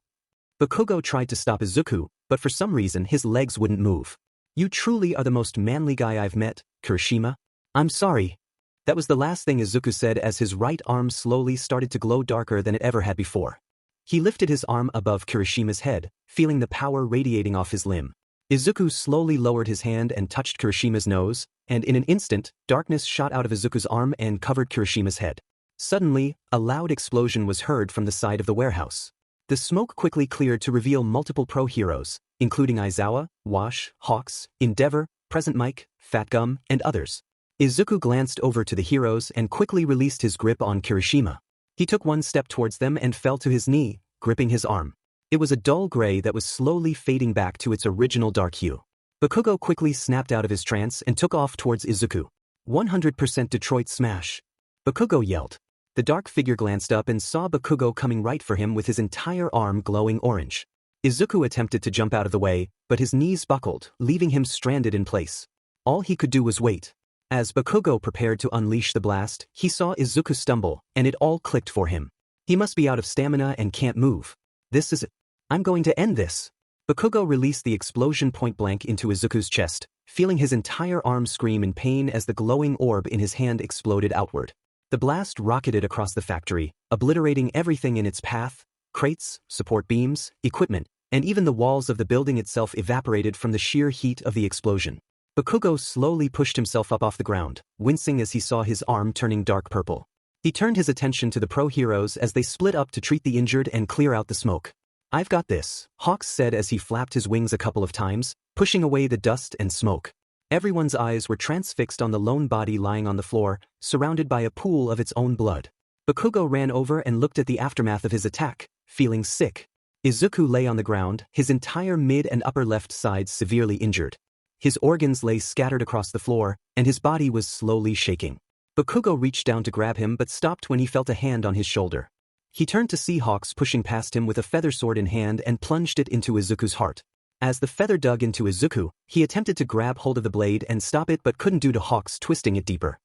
Bakugo tried to stop Izuku, but for some reason his legs wouldn't move. You truly are the most manly guy I've met, Kirishima. I'm sorry. That was the last thing Izuku said as his right arm slowly started to glow darker than it ever had before. He lifted his arm above Kirishima's head, feeling the power radiating off his limb. Izuku slowly lowered his hand and touched Kirishima's nose, and in an instant, darkness shot out of Izuku's arm and covered Kirishima's head. Suddenly, a loud explosion was heard from the side of the warehouse. The smoke quickly cleared to reveal multiple pro-heroes, including Aizawa, Wash, Hawks, Endeavor, Present Mike, Fat Gum, and others. Izuku glanced over to the heroes and quickly released his grip on Kirishima. He took one step towards them and fell to his knee, gripping his arm. It was a dull gray that was slowly fading back to its original dark hue. Bakugo quickly snapped out of his trance and took off towards Izuku. 100% Detroit Smash. Bakugo yelled. The dark figure glanced up and saw Bakugo coming right for him with his entire arm glowing orange. Izuku attempted to jump out of the way, but his knees buckled, leaving him stranded in place. All he could do was wait. As Bakugo prepared to unleash the blast, he saw Izuku stumble, and it all clicked for him. He must be out of stamina and can't move. This is it. I'm going to end this. Bakugo released the explosion point-blank into Izuku's chest, feeling his entire arm scream in pain as the glowing orb in his hand exploded outward. The blast rocketed across the factory, obliterating everything in its path. Crates, support beams, equipment, and even the walls of the building itself evaporated from the sheer heat of the explosion. Bakugo slowly pushed himself up off the ground, wincing as he saw his arm turning dark purple. He turned his attention to the pro-heroes as they split up to treat the injured and clear out the smoke. I've got this, Hawks said as he flapped his wings a couple of times, pushing away the dust and smoke. Everyone's eyes were transfixed on the lone body lying on the floor, surrounded by a pool of its own blood. Bakugo ran over and looked at the aftermath of his attack, feeling sick. Izuku lay on the ground, his entire mid and upper left sides severely injured. His organs lay scattered across the floor, and his body was slowly shaking. Bakugo reached down to grab him but stopped when he felt a hand on his shoulder. He turned to see Hawks pushing past him with a feather sword in hand and plunged it into Izuku's heart. As the feather dug into Izuku, he attempted to grab hold of the blade and stop it but couldn't due to Hawks twisting it deeper.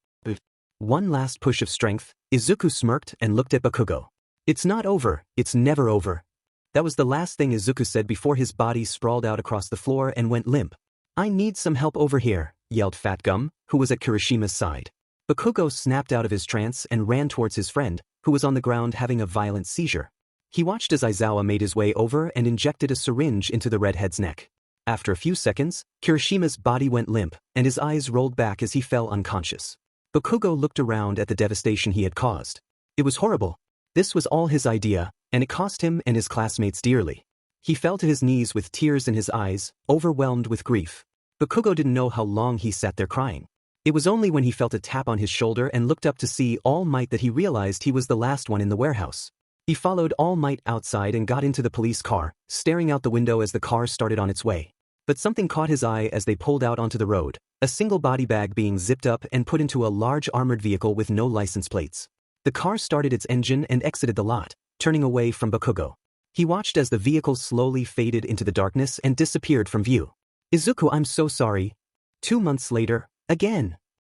One last push of strength, Izuku smirked and looked at Bakugo. It's not over, it's never over. That was the last thing Izuku said before his body sprawled out across the floor and went limp. I need some help over here, yelled Fat Gum, who was at Kirishima's side. Bakugo snapped out of his trance and ran towards his friend, who was on the ground having a violent seizure. He watched as Aizawa made his way over and injected a syringe into the redhead's neck. After a few seconds, Kirishima's body went limp, and his eyes rolled back as he fell unconscious. Bakugo looked around at the devastation he had caused. It was horrible. This was all his idea, and it cost him and his classmates dearly. He fell to his knees with tears in his eyes, overwhelmed with grief. Bakugo didn't know how long he sat there crying. It was only when he felt a tap on his shoulder and looked up to see All Might that he realized he was the last one in the warehouse. He followed All Might outside and got into the police car, staring out the window as the car started on its way. But something caught his eye as they pulled out onto the road, a single body bag being zipped up and put into a large armored vehicle with no license plates. The car started its engine and exited the lot, turning away from Bakugo. He watched as the vehicle slowly faded into the darkness and disappeared from view. Izuku, I'm so sorry. 2 months later, again.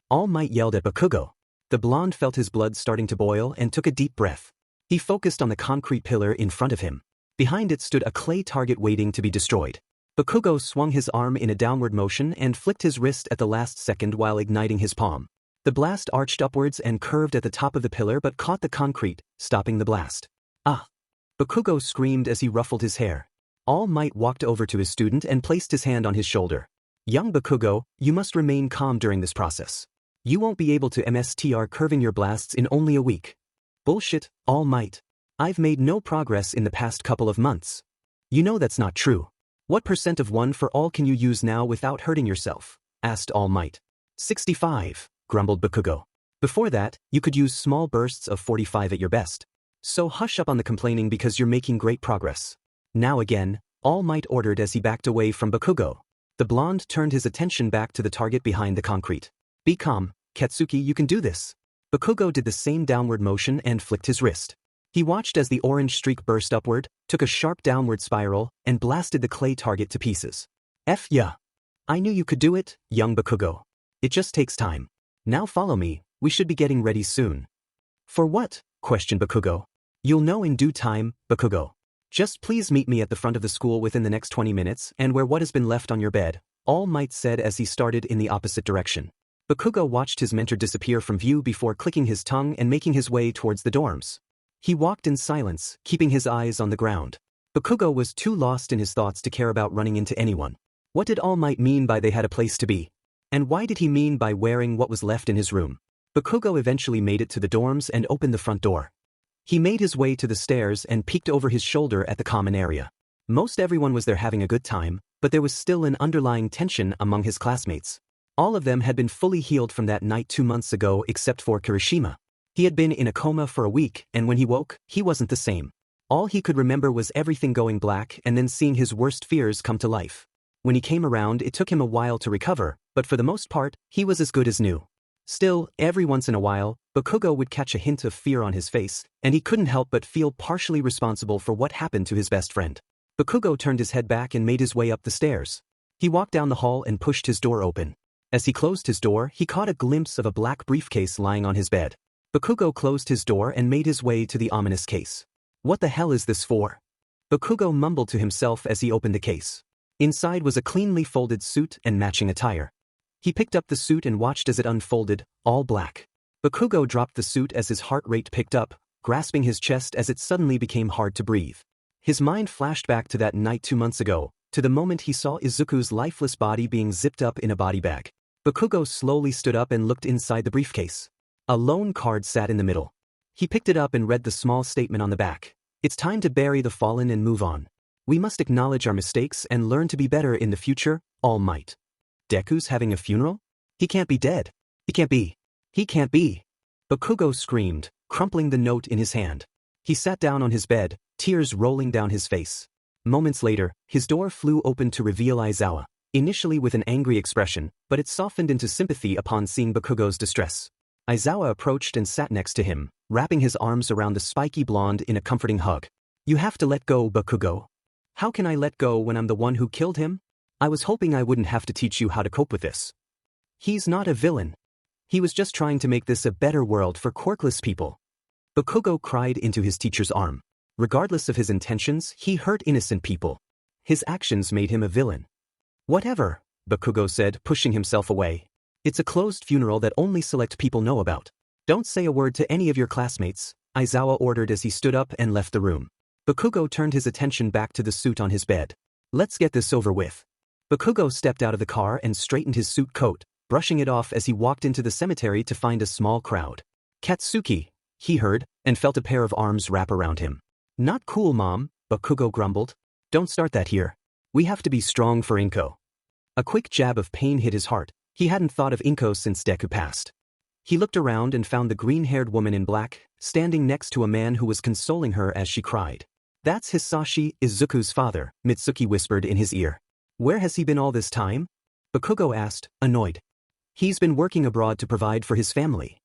All Might yelled at Bakugo. The blonde felt his blood starting to boil and took a deep breath. He focused on the concrete pillar in front of him. Behind it stood a clay target waiting to be destroyed. Bakugo swung his arm in a downward motion and flicked his wrist at the last second while igniting his palm. The blast arched upwards and curved at the top of the pillar but caught the concrete, stopping the blast. Ah! Bakugo screamed as he ruffled his hair. All Might walked over to his student and placed his hand on his shoulder. Young Bakugo, you must remain calm during this process. You won't be able to MSTR curving your blasts in only a week. Bullshit, All Might. I've made no progress in the past couple of months. You know that's not true. What % of 1 for all can you use now without hurting yourself? Asked All Might. 65, grumbled Bakugo. Before that, you could use small bursts of 45 at your best. So hush up on the complaining because you're making great progress. Now again, All Might ordered as he backed away from Bakugo. The blonde turned his attention back to the target behind the concrete. Be calm, Katsuki, you can do this. Bakugo did the same downward motion and flicked his wrist. He watched as the orange streak burst upward, took a sharp downward spiral, and blasted the clay target to pieces. Yeah. I knew you could do it, young Bakugo. It just takes time. Now follow me, we should be getting ready soon. For what? Questioned Bakugo. You'll know in due time, Bakugo. Just please meet me at the front of the school within the next 20 minutes and wear what has been left on your bed, All Might said as he started in the opposite direction. Bakugo watched his mentor disappear from view before clicking his tongue and making his way towards the dorms. He walked in silence, keeping his eyes on the ground. Bakugo was too lost in his thoughts to care about running into anyone. What did All Might mean by they had a place to be? And why did he mean by wearing what was left in his room? Bakugo eventually made it to the dorms and opened the front door. He made his way to the stairs and peeked over his shoulder at the common area. Most everyone was there having a good time, but there was still an underlying tension among his classmates. All of them had been fully healed from that night 2 months ago except for Kirishima. He had been in a coma for a week, and when he woke, he wasn't the same. All he could remember was everything going black and then seeing his worst fears come to life. When he came around, it took him a while to recover, but for the most part, he was as good as new. Still, every once in a while, Bakugo would catch a hint of fear on his face, and he couldn't help but feel partially responsible for what happened to his best friend. Bakugo turned his head back and made his way up the stairs. He walked down the hall and pushed his door open. As he closed his door, he caught a glimpse of a black briefcase lying on his bed. Bakugo closed his door and made his way to the ominous case. What the hell is this for? Bakugo mumbled to himself as he opened the case. Inside was a cleanly folded suit and matching attire. He picked up the suit and watched as it unfolded, all black. Bakugo dropped the suit as his heart rate picked up, grasping his chest as it suddenly became hard to breathe. His mind flashed back to that night 2 months ago, to the moment he saw Izuku's lifeless body being zipped up in a body bag. Bakugo slowly stood up and looked inside the briefcase. A loan card sat in the middle. He picked it up and read the small statement on the back. It's time to bury the fallen and move on. We must acknowledge our mistakes and learn to be better in the future, All Might. Deku's having a funeral? He can't be dead. He can't be. He can't be. Bakugo screamed, crumpling the note in his hand. He sat down on his bed, tears rolling down his face. Moments later, his door flew open to reveal Aizawa, initially with an angry expression, but it softened into sympathy upon seeing Bakugo's distress. Aizawa approached and sat next to him, wrapping his arms around the spiky blonde in a comforting hug. You have to let go, Bakugo. How can I let go when I'm the one who killed him? I was hoping I wouldn't have to teach you how to cope with this. He's not a villain. He was just trying to make this a better world for quirkless people. Bakugo cried into his teacher's arm. Regardless of his intentions, he hurt innocent people. His actions made him a villain. Whatever, Bakugo said, pushing himself away. It's a closed funeral that only select people know about. Don't say a word to any of your classmates, Aizawa ordered as he stood up and left the room. Bakugo turned his attention back to the suit on his bed. Let's get this over with. Bakugo stepped out of the car and straightened his suit coat, brushing it off as he walked into the cemetery to find a small crowd. Katsuki, he heard, and felt a pair of arms wrap around him. Not cool, Mom, Bakugo grumbled. Don't start that here. We have to be strong for Inko. A quick jab of pain hit his heart. He hadn't thought of Inko since Deku passed. He looked around and found the green-haired woman in black, standing next to a man who was consoling her as she cried. That's Hisashi, Izuku's father, Mitsuki whispered in his ear. Where has he been all this time? Bakugo asked, annoyed. He's been working abroad to provide for his family.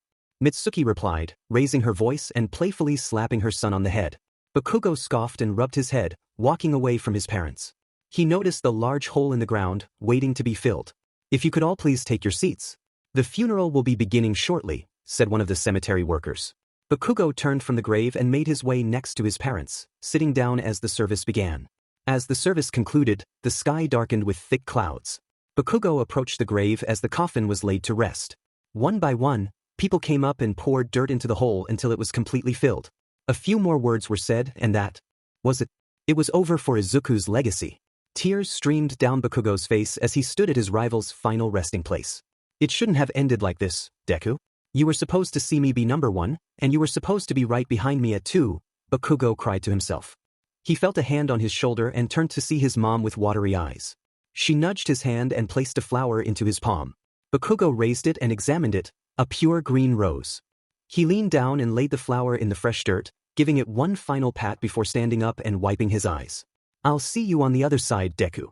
Mitsuki replied, raising her voice and playfully slapping her son on the head. Bakugo scoffed and rubbed his head, walking away from his parents. He noticed the large hole in the ground, waiting to be filled. If you could all please take your seats. The funeral will be beginning shortly, said one of the cemetery workers. Bakugo turned from the grave and made his way next to his parents, sitting down as the service began. As the service concluded, the sky darkened with thick clouds. Bakugo approached the grave as the coffin was laid to rest. One by one, people came up and poured dirt into the hole until it was completely filled. A few more words were said and that was it. It was over for Izuku's legacy. Tears streamed down Bakugo's face as he stood at his rival's final resting place. It shouldn't have ended like this, Deku. You were supposed to see me be number 1, and you were supposed to be right behind me at 2, Bakugo cried to himself. He felt a hand on his shoulder and turned to see his mom with watery eyes. She nudged his hand and placed a flower into his palm. Bakugo raised it and examined it, a pure green rose. He leaned down and laid the flower in the fresh dirt, giving it one final pat before standing up and wiping his eyes. I'll see you on the other side, Deku.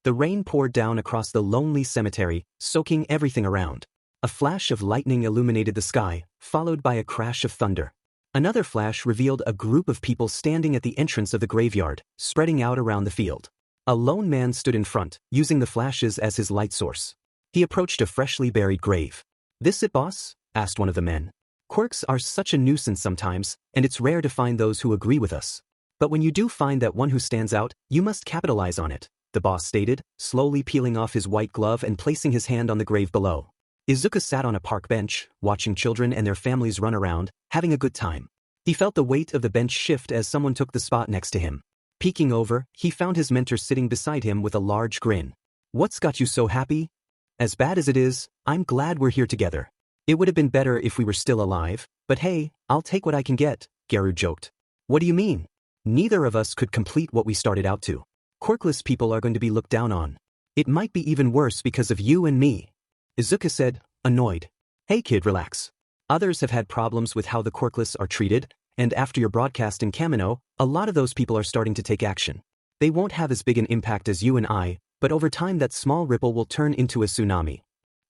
The rain poured down across the lonely cemetery, soaking everything around. A flash of lightning illuminated the sky, followed by a crash of thunder. Another flash revealed a group of people standing at the entrance of the graveyard, spreading out around the field. A lone man stood in front, using the flashes as his light source. He approached a freshly buried grave. This it, boss? Asked one of the men. Quirks are such a nuisance sometimes, and it's rare to find those who agree with us. But when you do find that one who stands out, you must capitalize on it, the boss stated, slowly peeling off his white glove and placing his hand on the grave below. Izuku sat on a park bench, watching children and their families run around, having a good time. He felt the weight of the bench shift as someone took the spot next to him. Peeking over, he found his mentor sitting beside him with a large grin. "What's got you so happy?" "As bad as it is, I'm glad we're here together. It would have been better if we were still alive, but hey, I'll take what I can get," Garu joked. "What do you mean? Neither of us could complete what we started out to. Quirkless people are going to be looked down on. It might be even worse because of you and me," Izuku said, annoyed. "Hey kid, relax. Others have had problems with how the quirkless are treated, and after your broadcast in Kamino, a lot of those people are starting to take action. They won't have as big an impact as you and I, but over time that small ripple will turn into a tsunami."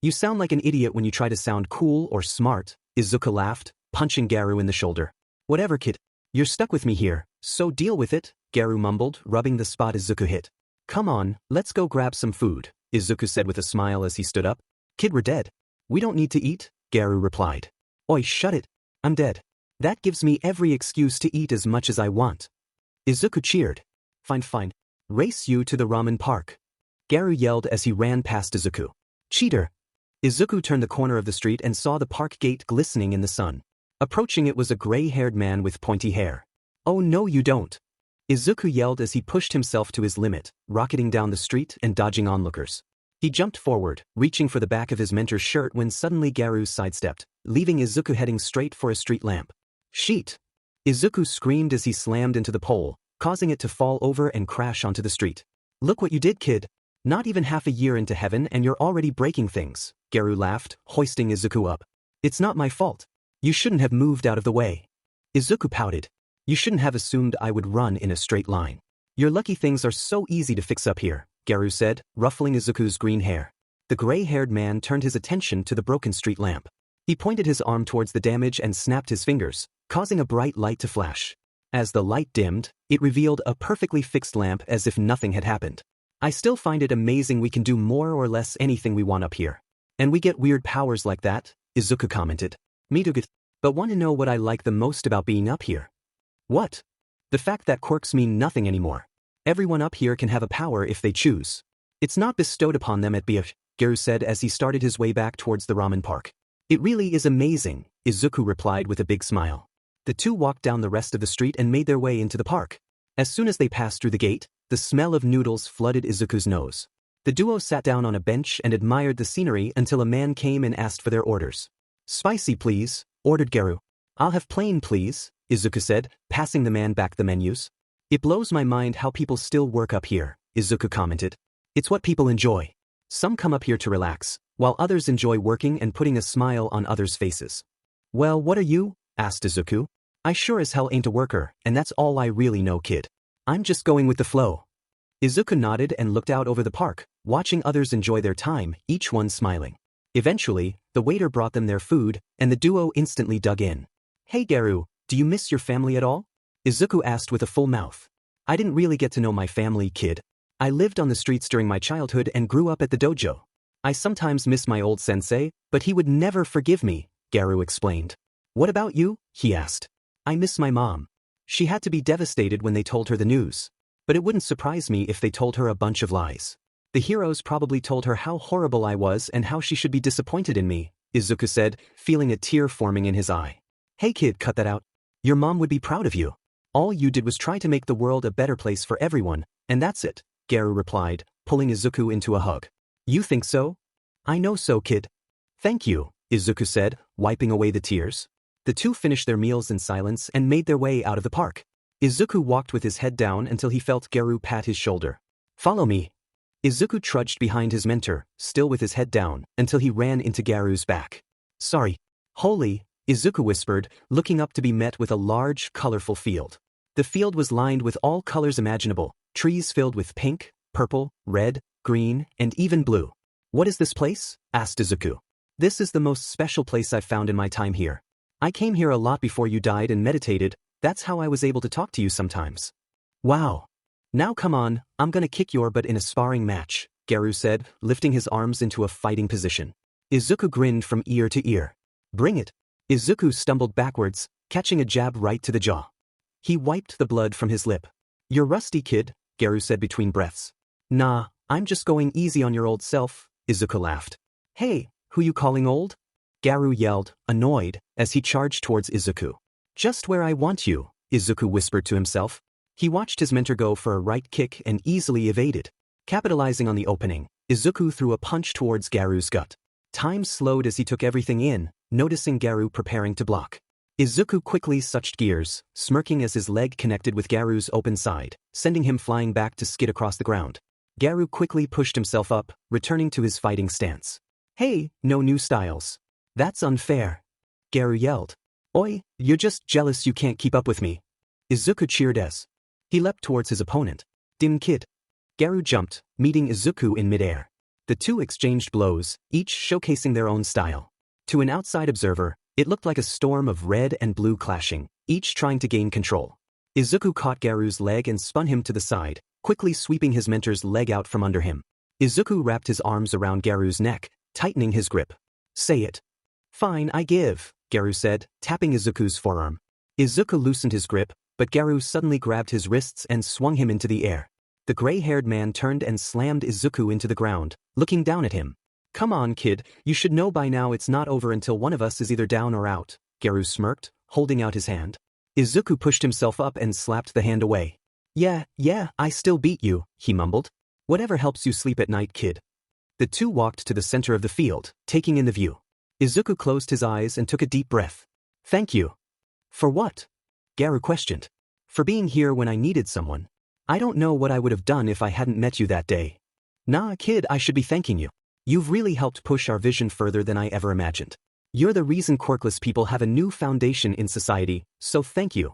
"You sound like an idiot when you try to sound cool or smart," Izuku laughed, punching Garu in the shoulder. "Whatever kid. You're stuck with me here, so deal with it," Garu mumbled, rubbing the spot Izuku hit. "Come on, let's go grab some food," Izuku said with a smile as he stood up. "Kid, we're dead. We don't need to eat," Garu replied. "Oi, shut it. I'm dead. That gives me every excuse to eat as much as I want." Izuku cheered. Fine, fine. Race you to the ramen park," Garu yelled as he ran past Izuku. "Cheater." Izuku turned the corner of the street and saw the park gate glistening in the sun. Approaching it was a gray-haired man with pointy hair. "Oh no you don't," Izuku yelled as he pushed himself to his limit, rocketing down the street and dodging onlookers. He jumped forward, reaching for the back of his mentor's shirt when suddenly Garu sidestepped, leaving Izuku heading straight for a street lamp. "Sheet!" Izuku screamed as he slammed into the pole, causing it to fall over and crash onto the street. "Look what you did, kid. Not even half a year into heaven and you're already breaking things," Garu laughed, hoisting Izuku up. "It's not my fault. You shouldn't have moved out of the way." Izuku pouted. "You shouldn't have assumed I would run in a straight line. Your lucky things are so easy to fix up here," Garu said, ruffling Izuku's green hair. The gray-haired man turned his attention to the broken street lamp. He pointed his arm towards the damage and snapped his fingers, causing a bright light to flash. As the light dimmed, it revealed a perfectly fixed lamp as if nothing had happened. "I still find it amazing we can do more or less anything we want up here. And we get weird powers like that," Izuku commented. "Me too, but want to know what I like the most about being up here?" "What?" "The fact that quirks mean nothing anymore. Everyone up here can have a power if they choose. It's not bestowed upon them at BGMI," Garu said as he started his way back towards the ramen park. "It really is amazing," Izuku replied with a big smile. The two walked down the rest of the street and made their way into the park. As soon as they passed through the gate, the smell of noodles flooded Izuku's nose. The duo sat down on a bench and admired the scenery until a man came and asked for their orders. "Spicy please," ordered Garu. "I'll have plain please," Izuku said, passing the man back the menus. "It blows my mind how people still work up here," Izuku commented. "It's what people enjoy. Some come up here to relax, while others enjoy working and putting a smile on others' faces." "Well, what are you?" asked Izuku. "I sure as hell ain't a worker, and that's all I really know, kid. I'm just going with the flow." Izuku nodded and looked out over the park, watching others enjoy their time, each one smiling. Eventually, the waiter brought them their food, and the duo instantly dug in. "Hey Garu, do you miss your family at all?" Izuku asked with a full mouth. "I didn't really get to know my family, kid. I lived on the streets during my childhood and grew up at the dojo. I sometimes miss my old sensei, but he would never forgive me," Garu explained. "What about you?" he asked. "I miss my mom. She had to be devastated when they told her the news. But it wouldn't surprise me if they told her a bunch of lies. The heroes probably told her how horrible I was and how she should be disappointed in me," Izuku said, feeling a tear forming in his eye. "Hey kid, cut that out. Your mom would be proud of you. All you did was try to make the world a better place for everyone, and that's it," Garu replied, pulling Izuku into a hug. "You think so?" "I know so, kid." "Thank you," Izuku said, wiping away the tears. The two finished their meals in silence and made their way out of the park. Izuku walked with his head down until he felt Garu pat his shoulder. "Follow me." Izuku trudged behind his mentor, still with his head down, until he ran into Garu's back. "Sorry." "Holy," Izuku whispered, looking up to be met with a large, colorful field. The field was lined with all colors imaginable, trees filled with pink, purple, red, green, and even blue. "What is this place?" asked Izuku. "This is the most special place I've found in my time here. I came here a lot before you died and meditated. That's how I was able to talk to you sometimes." "Wow. Now come on, I'm gonna kick your butt in a sparring match," Garu said, lifting his arms into a fighting position. Izuku grinned from ear to ear. "Bring it." Izuku stumbled backwards, catching a jab right to the jaw. He wiped the blood from his lip. You're rusty, kid, Garu said between breaths. Nah, I'm just going easy on your old self, Izuku laughed. Hey, who you calling old? Garu yelled, annoyed, as he charged towards Izuku. Just where I want you, Izuku whispered to himself. He watched his mentor go for a right kick and easily evaded. Capitalizing on the opening, Izuku threw a punch towards Garu's gut. Time slowed as he took everything in, noticing Garu preparing to block. Izuku quickly switched gears, smirking as his leg connected with Garu's open side, sending him flying back to skid across the ground. Garu quickly pushed himself up, returning to his fighting stance. Hey, no new styles. That's unfair. Garu yelled. Oi, you're just jealous you can't keep up with me. Izuku cheered as he leapt towards his opponent. Dim kid. Garu jumped, meeting Izuku in midair. The two exchanged blows, each showcasing their own style. To an outside observer, it looked like a storm of red and blue clashing, each trying to gain control. Izuku caught Garu's leg and spun him to the side, quickly sweeping his mentor's leg out from under him. Izuku wrapped his arms around Garu's neck, tightening his grip. Say it. Fine, I give, Garu said, tapping Izuku's forearm. Izuku loosened his grip, but Garu suddenly grabbed his wrists and swung him into the air. The gray-haired man turned and slammed Izuku into the ground, looking down at him. Come on, kid, you should know by now it's not over until one of us is either down or out, Garu smirked, holding out his hand. Izuku pushed himself up and slapped the hand away. Yeah, I still beat you, he mumbled. Whatever helps you sleep at night, kid. The two walked to the center of the field, taking in the view. Izuku closed his eyes and took a deep breath. Thank you. For what? Garu questioned. For being here when I needed someone. I don't know what I would have done if I hadn't met you that day. Nah, kid, I should be thanking you. You've really helped push our vision further than I ever imagined. You're the reason quirkless people have a new foundation in society, so thank you.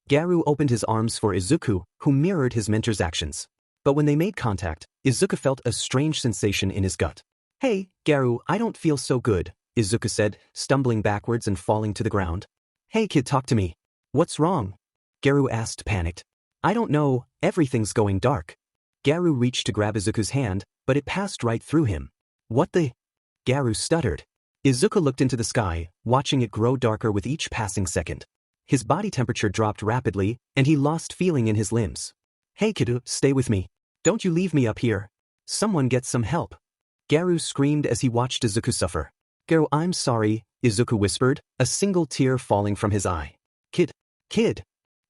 Garu opened his arms for Izuku, who mirrored his mentor's actions. But when they made contact, Izuku felt a strange sensation in his gut. Hey, Garu, I don't feel so good, Izuku said, stumbling backwards and falling to the ground. Hey kid, talk to me. What's wrong? Garu asked, panicked. I don't know, everything's going dark. Garu reached to grab Izuku's hand, but it passed right through him. What the? Garu stuttered. Izuku looked into the sky, watching it grow darker with each passing second. His body temperature dropped rapidly, and he lost feeling in his limbs. Hey kid, stay with me. Don't you leave me up here. Someone get some help. Garu screamed as he watched Izuku suffer. Garu, I'm sorry, Izuku whispered, a single tear falling from his eye. Kid.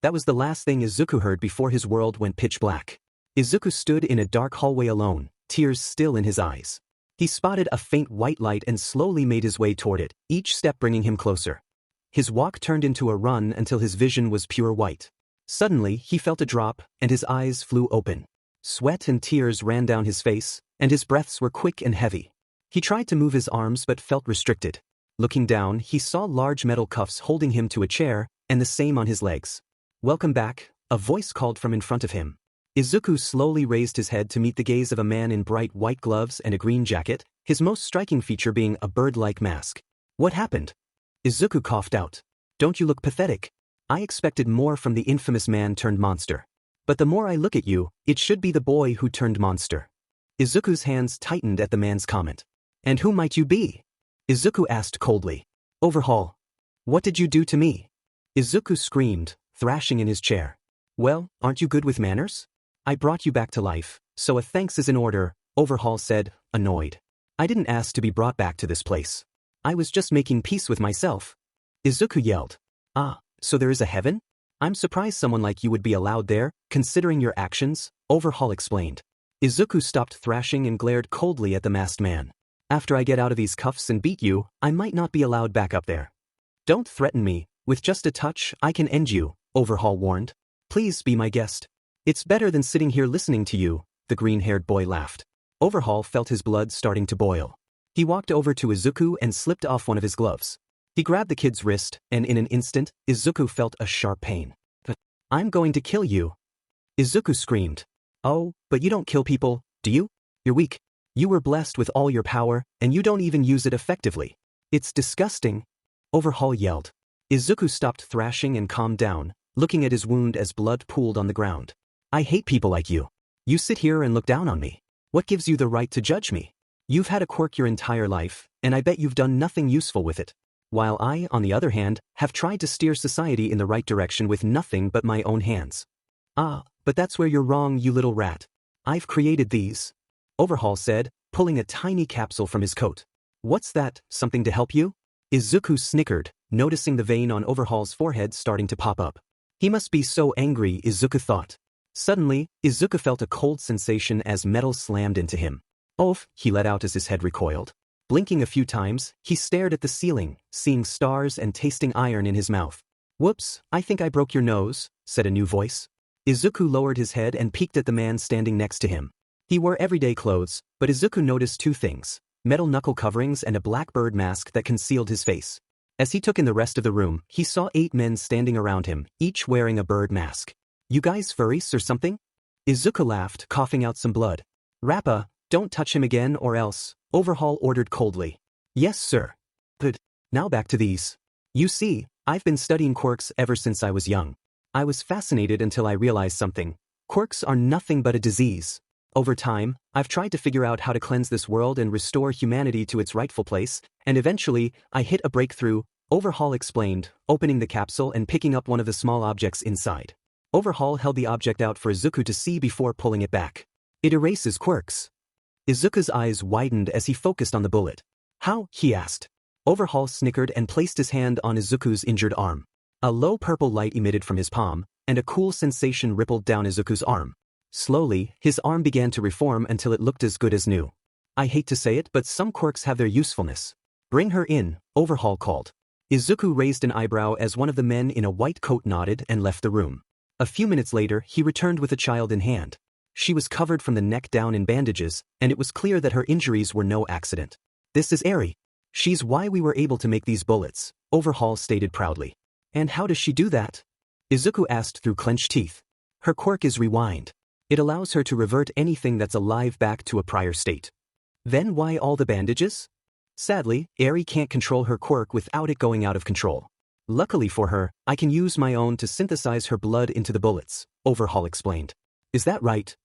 That was the last thing Izuku heard before his world went pitch black. Izuku stood in a dark hallway alone, tears still in his eyes. He spotted a faint white light and slowly made his way toward it, each step bringing him closer. His walk turned into a run until his vision was pure white. Suddenly, he felt a drop, and his eyes flew open. Sweat and tears ran down his face, and his breaths were quick and heavy. He tried to move his arms but felt restricted. Looking down, he saw large metal cuffs holding him to a chair, and the same on his legs. Welcome back, a voice called from in front of him. Izuku slowly raised his head to meet the gaze of a man in bright white gloves and a green jacket, his most striking feature being a bird-like mask. What happened? Izuku coughed out. Don't you look pathetic? I expected more from the infamous man turned monster. But the more I look at you, it should be the boy who turned monster. Izuku's hands tightened at the man's comment. And who might you be? Izuku asked coldly. Overhaul. What did you do to me? Izuku screamed, thrashing in his chair. Well, aren't you good with manners? I brought you back to life, so a thanks is in order, Overhaul said, annoyed. I didn't ask to be brought back to this place. I was just making peace with myself. Izuku yelled. Ah, so there is a heaven? I'm surprised someone like you would be allowed there, considering your actions, Overhaul explained. Izuku stopped thrashing and glared coldly at the masked man. After I get out of these cuffs and beat you, I might not be allowed back up there. Don't threaten me, with just a touch, I can end you, Overhaul warned. Please be my guest. It's better than sitting here listening to you, the green-haired boy laughed. Overhaul felt his blood starting to boil. He walked over to Izuku and slipped off one of his gloves. He grabbed the kid's wrist, and in an instant, Izuku felt a sharp pain. I'm going to kill you. Izuku screamed. Oh, but you don't kill people, do you? You're weak. You were blessed with all your power, and you don't even use it effectively. It's disgusting. Overhaul yelled. Izuku stopped thrashing and calmed down, looking at his wound as blood pooled on the ground. I hate people like you. You sit here and look down on me. What gives you the right to judge me? You've had a quirk your entire life, and I bet you've done nothing useful with it. while I, on the other hand, have tried to steer society in the right direction with nothing but my own hands. Ah, but that's where you're wrong, you little rat. I've created these. Overhaul said, pulling a tiny capsule from his coat. What's that, something to help you? Izuku snickered, noticing the vein on Overhaul's forehead starting to pop up. He must be so angry, Izuku thought. Suddenly, Izuku felt a cold sensation as metal slammed into him. Oof, he let out as his head recoiled. Blinking a few times, he stared at the ceiling, seeing stars and tasting iron in his mouth. Whoops, I think I broke your nose, said a new voice. Izuku lowered his head and peeked at the man standing next to him. He wore everyday clothes, but Izuku noticed two things: metal knuckle coverings and a black bird mask that concealed his face. As he took in the rest of the room, he saw 8 men standing around him, each wearing a bird mask. You guys furries or something? Izuku laughed, coughing out some blood. Rappa, don't touch him again or else, Overhaul ordered coldly. Yes, sir. Good. Now back to these. You see, I've been studying quirks ever since I was young. I was fascinated until I realized something. Quirks are nothing but a disease. Over time, I've tried to figure out how to cleanse this world and restore humanity to its rightful place, and eventually, I hit a breakthrough, Overhaul explained, opening the capsule and picking up one of the small objects inside. Overhaul held the object out for Izuku to see before pulling it back. It erases quirks. Izuku's eyes widened as he focused on the bullet. How? He asked. Overhaul snickered and placed his hand on Izuku's injured arm. A low purple light emitted from his palm, and a cool sensation rippled down Izuku's arm. Slowly, his arm began to reform until it looked as good as new. I hate to say it, but some quirks have their usefulness. Bring her in, Overhaul called. Izuku raised an eyebrow as one of the men in a white coat nodded and left the room. A few minutes later, he returned with a child in hand. She was covered from the neck down in bandages, and it was clear that her injuries were no accident. This is Eri. She's why we were able to make these bullets, Overhaul stated proudly. And how does she do that? Izuku asked through clenched teeth. Her quirk is Rewind. It allows her to revert anything that's alive back to a prior state. Then why all the bandages? Sadly, Eri can't control her quirk without it going out of control. Luckily for her, I can use my own to synthesize her blood into the bullets, Overhaul explained. Is that right?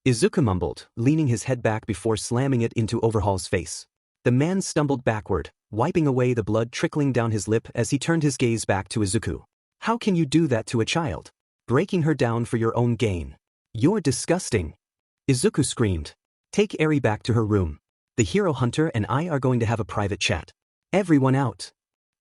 Izuku mumbled, leaning his head back before slamming it into Overhaul's face. The man stumbled backward, wiping away the blood trickling down his lip as he turned his gaze back to Izuku. How can you do that to a child? Breaking her down for your own gain. You're disgusting. Izuku screamed. Take Eri back to her room. The hero hunter and I are going to have a private chat. Everyone out.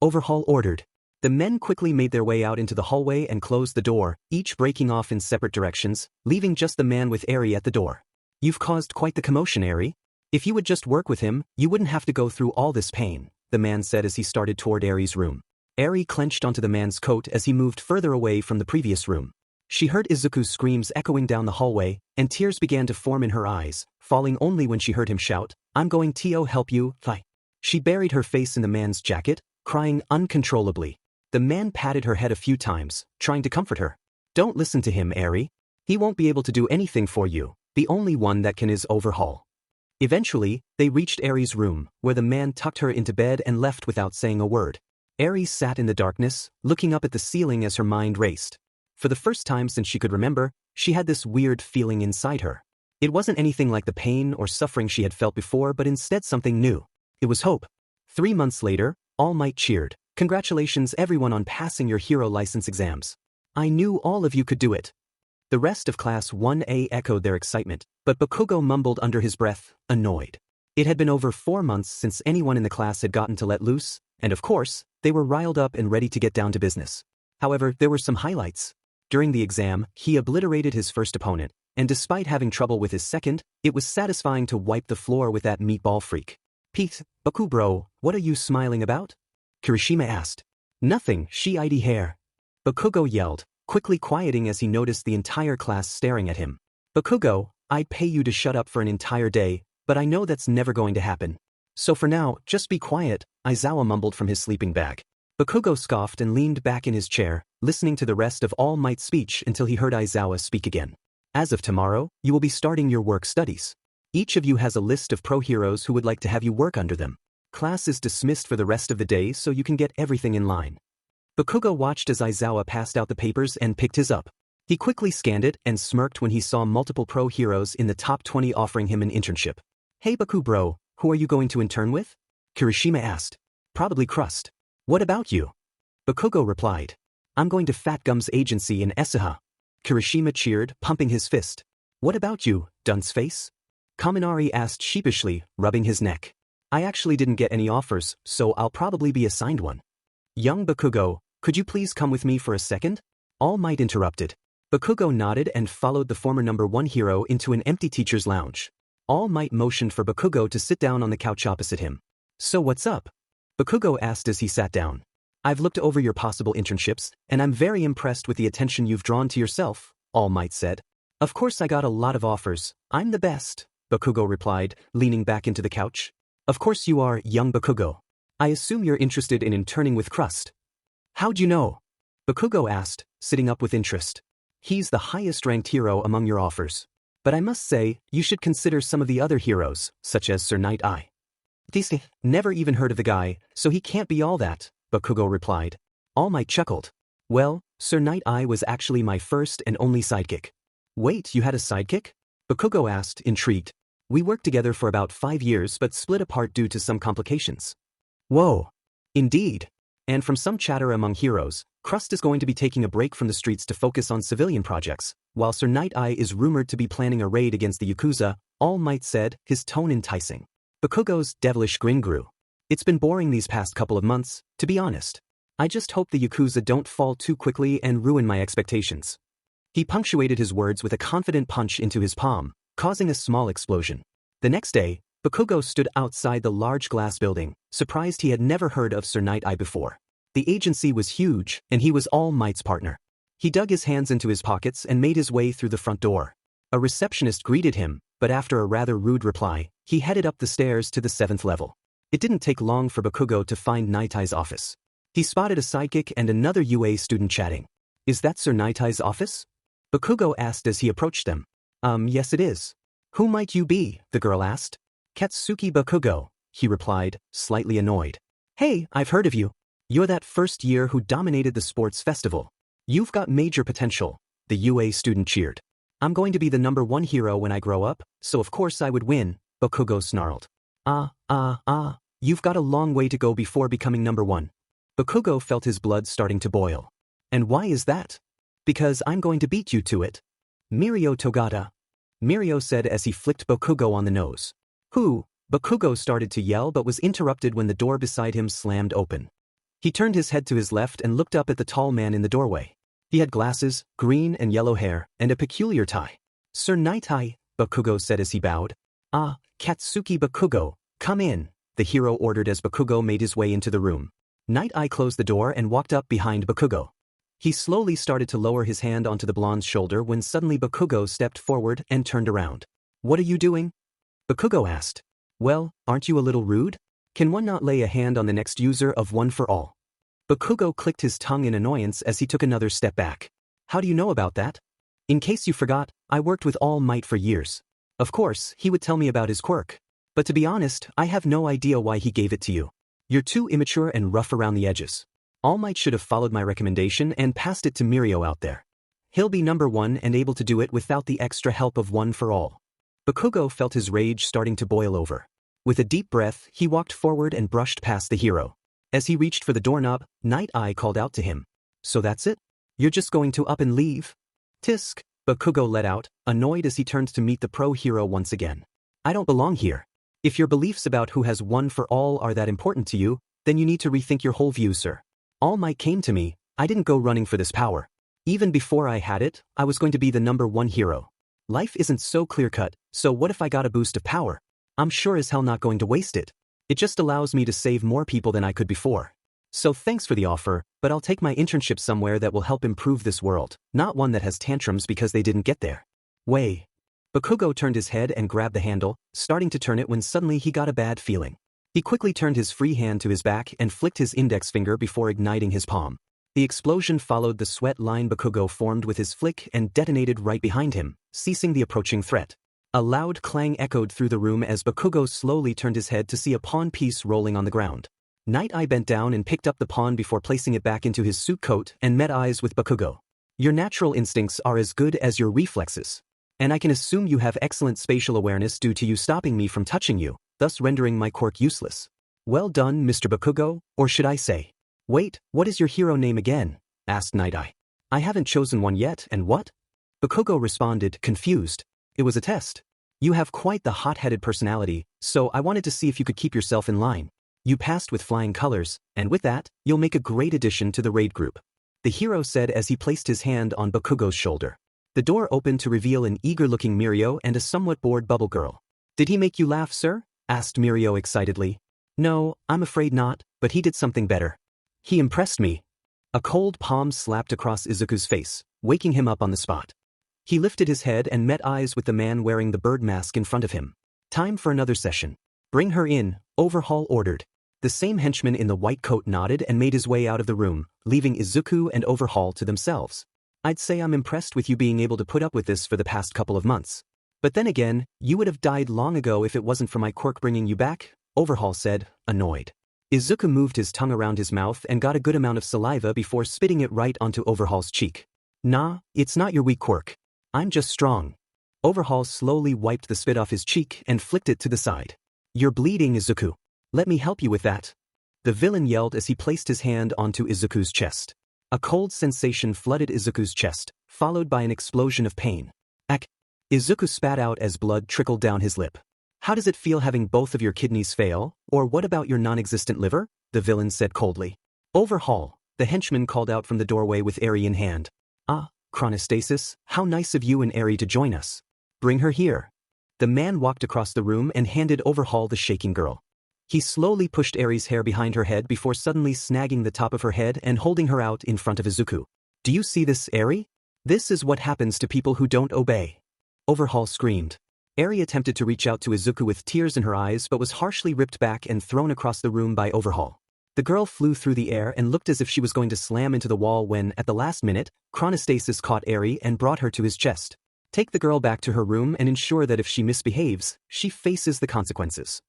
Overhaul ordered. The men quickly made their way out into the hallway and closed the door, each breaking off in separate directions, leaving just the man with Eri at the door. You've caused quite the commotion, Eri. If you would just work with him, you wouldn't have to go through all this pain, the man said as he started toward Eri's room. Eri clenched onto the man's coat as he moved further away from the previous room. She heard Izuku's screams echoing down the hallway, and tears began to form in her eyes, falling only when she heard him shout, I'm going to help you, Fi. She buried her face in the man's jacket, crying uncontrollably. The man patted her head a few times, trying to comfort her. Don't listen to him, Eri. He won't be able to do anything for you. The only one that can is Overhaul. Eventually, they reached Eri's room, where the man tucked her into bed and left without saying a word. Eri sat in the darkness, looking up at the ceiling as her mind raced. For the first time since she could remember, she had this weird feeling inside her. It wasn't anything like the pain or suffering she had felt before, but instead something new. It was hope. 3 months later, All Might cheered. Congratulations everyone on passing your hero license exams. I knew all of you could do it. The rest of Class 1A echoed their excitement, but Bakugo mumbled under his breath, annoyed. It had been over 4 months since anyone in the class had gotten to let loose, and of course, they were riled up and ready to get down to business. However, there were some highlights. During the exam, he obliterated his first opponent, and despite having trouble with his second, it was satisfying to wipe the floor with that meatball freak. Pete, Baku bro, what are you smiling about? Kirishima asked. Nothing, she-ID hair. Bakugo yelled, quickly quieting as he noticed the entire class staring at him. Bakugo, I'd pay you to shut up for an entire day, but I know that's never going to happen. So for now, just be quiet, Aizawa mumbled from his sleeping bag. Bakugo scoffed and leaned back in his chair, listening to the rest of All Might's speech until he heard Aizawa speak again. As of tomorrow, you will be starting your work studies. Each of you has a list of pro heroes who would like to have you work under them. Class is dismissed for the rest of the day so you can get everything in line. Bakugo watched as Aizawa passed out the papers and picked his up. He quickly scanned it and smirked when he saw multiple pro heroes in the top 20 offering him an internship. Hey Baku bro, who are you going to intern with? Kirishima asked. Probably Crust. What about you? Bakugo replied. I'm going to Fat Gum's agency in Esaha. Kirishima cheered, pumping his fist. What about you, dunce face? Kaminari asked sheepishly, rubbing his neck. I actually didn't get any offers, so I'll probably be assigned one. Young Bakugo, could you please come with me for a second? All Might interrupted. Bakugo nodded and followed the former number 1 hero into an empty teacher's lounge. All Might motioned for Bakugo to sit down on the couch opposite him. So what's up? Bakugo asked as he sat down. I've looked over your possible internships, and I'm very impressed with the attention you've drawn to yourself, All Might said. Of course I got a lot of offers, I'm the best, Bakugo replied, leaning back into the couch. Of course you are, young Bakugo. I assume you're interested in interning with Crust. How'd you know? Bakugo asked, sitting up with interest. He's the highest-ranked hero among your offers. But I must say, you should consider some of the other heroes, such as Sir Night Eye. Never even heard of the guy, so he can't be all that, Bakugo replied. All Might chuckled. Well, Sir Night Eye was actually my first and only sidekick. Wait, you had a sidekick? Bakugo asked, intrigued. We worked together for about 5 years but split apart due to some complications. Whoa. Indeed. And from some chatter among heroes, Crust is going to be taking a break from the streets to focus on civilian projects, while Sir Night Eye is rumored to be planning a raid against the Yakuza, All Might said, his tone enticing. Bakugo's devilish grin grew. It's been boring these past couple of months, to be honest. I just hope the Yakuza don't fall too quickly and ruin my expectations. He punctuated his words with a confident punch into his palm, causing a small explosion. The next day, Bakugo stood outside the large glass building, surprised he had never heard of Sir Night Eye before. The agency was huge, and he was All Might's partner. He dug his hands into his pockets and made his way through the front door. A receptionist greeted him, but after a rather rude reply, he headed up the stairs to the 7th level. It didn't take long for Bakugo to find Night Eye's office. He spotted a sidekick and another UA student chatting. Is that Sir Night Eye's office? Bakugo asked as he approached them. Yes it is. Who might you be? The girl asked. Katsuki Bakugo, he replied, slightly annoyed. Hey, I've heard of you. You're that first year who dominated the sports festival. You've got major potential, the UA student cheered. I'm going to be the number 1 hero when I grow up, so of course I would win, Bakugo snarled. You've got a long way to go before becoming number 1. Bakugo felt his blood starting to boil. And why is that? Because I'm going to beat you to it. Mirio Togata. Mirio said as he flicked Bakugo on the nose. Who? Bakugo started to yell but was interrupted when the door beside him slammed open. He turned his head to his left and looked up at the tall man in the doorway. He had glasses, green and yellow hair, and a peculiar tie. Sir Night Eye, Bakugo said as he bowed. Katsuki Bakugo, come in, the hero ordered as Bakugo made his way into the room. Night Eye closed the door and walked up behind Bakugo. He slowly started to lower his hand onto the blonde's shoulder when suddenly Bakugo stepped forward and turned around. What are you doing? Bakugo asked. Well, aren't you a little rude? Can one not lay a hand on the next user of One for All? Bakugo clicked his tongue in annoyance as he took another step back. How do you know about that? In case you forgot, I worked with All Might for years. Of course, he would tell me about his quirk. But to be honest, I have no idea why he gave it to you. You're too immature and rough around the edges. All Might should have followed my recommendation and passed it to Mirio out there. He'll be number 1 and able to do it without the extra help of One for All. Bakugo felt his rage starting to boil over. With a deep breath, he walked forward and brushed past the hero. As he reached for the doorknob, Night Eye called out to him. So that's it? You're just going to up and leave? Tisk, Bakugo let out, annoyed as he turned to meet the pro hero once again. I don't belong here. If your beliefs about who has One for All are that important to you, then you need to rethink your whole view, sir. All Might came to me, I didn't go running for this power. Even before I had it, I was going to be the number 1 hero. Life isn't so clear-cut, so what if I got a boost of power? I'm sure as hell not going to waste it. It just allows me to save more people than I could before. So thanks for the offer, but I'll take my internship somewhere that will help improve this world, not one that has tantrums because they didn't get there. Way. Bakugo turned his head and grabbed the handle, starting to turn it when suddenly he got a bad feeling. He quickly turned his free hand to his back and flicked his index finger before igniting his palm. The explosion followed the sweat line Bakugo formed with his flick and detonated right behind him, ceasing the approaching threat. A loud clang echoed through the room as Bakugo slowly turned his head to see a pawn piece rolling on the ground. Night Eye bent down and picked up the pawn before placing it back into his suit coat and met eyes with Bakugo. Your natural instincts are as good as your reflexes. And I can assume you have excellent spatial awareness due to you stopping me from touching you, thus rendering my quirk useless. Well done, Mr. Bakugo, or should I say, Wait, what is your hero name again? Asked Night Eye. I haven't chosen one yet, and what? Bakugo responded, confused. It was a test. You have quite the hot-headed personality, so I wanted to see if you could keep yourself in line. You passed with flying colors, and with that, you'll make a great addition to the raid group. The hero said as he placed his hand on Bakugo's shoulder. The door opened to reveal an eager-looking Mirio and a somewhat bored Bubble Girl. Did he make you laugh, sir? Asked Mirio excitedly. No, I'm afraid not, but he did something better. He impressed me. A cold palm slapped across Izuku's face, waking him up on the spot. He lifted his head and met eyes with the man wearing the bird mask in front of him. Time for another session. Bring her in, Overhaul ordered. The same henchman in the white coat nodded and made his way out of the room, leaving Izuku and Overhaul to themselves. I'd say I'm impressed with you being able to put up with this for the past couple of months. But then again, you would have died long ago if it wasn't for my quirk bringing you back, Overhaul said, annoyed. Izuku moved his tongue around his mouth and got a good amount of saliva before spitting it right onto Overhaul's cheek. Nah, it's not your weak quirk. I'm just strong. Overhaul slowly wiped the spit off his cheek and flicked it to the side. You're bleeding, Izuku. Let me help you with that. The villain yelled as he placed his hand onto Izuku's chest. A cold sensation flooded Izuku's chest, followed by an explosion of pain. Ack! Izuku spat out as blood trickled down his lip. How does it feel having both of your kidneys fail, or what about your non-existent liver? The villain said coldly. Overhaul, the henchman called out from the doorway with Eri in hand. Ah, Chronostasis, how nice of you and Eri to join us. Bring her here. The man walked across the room and handed Overhaul the shaking girl. He slowly pushed Eri's hair behind her head before suddenly snagging the top of her head and holding her out in front of Izuku. Do you see this, Eri? This is what happens to people who don't obey. Overhaul screamed. Eri attempted to reach out to Izuku with tears in her eyes but was harshly ripped back and thrown across the room by Overhaul. The girl flew through the air and looked as if she was going to slam into the wall when, at the last minute, Chronostasis caught Eri and brought her to his chest. Take the girl back to her room and ensure that if she misbehaves, she faces the consequences.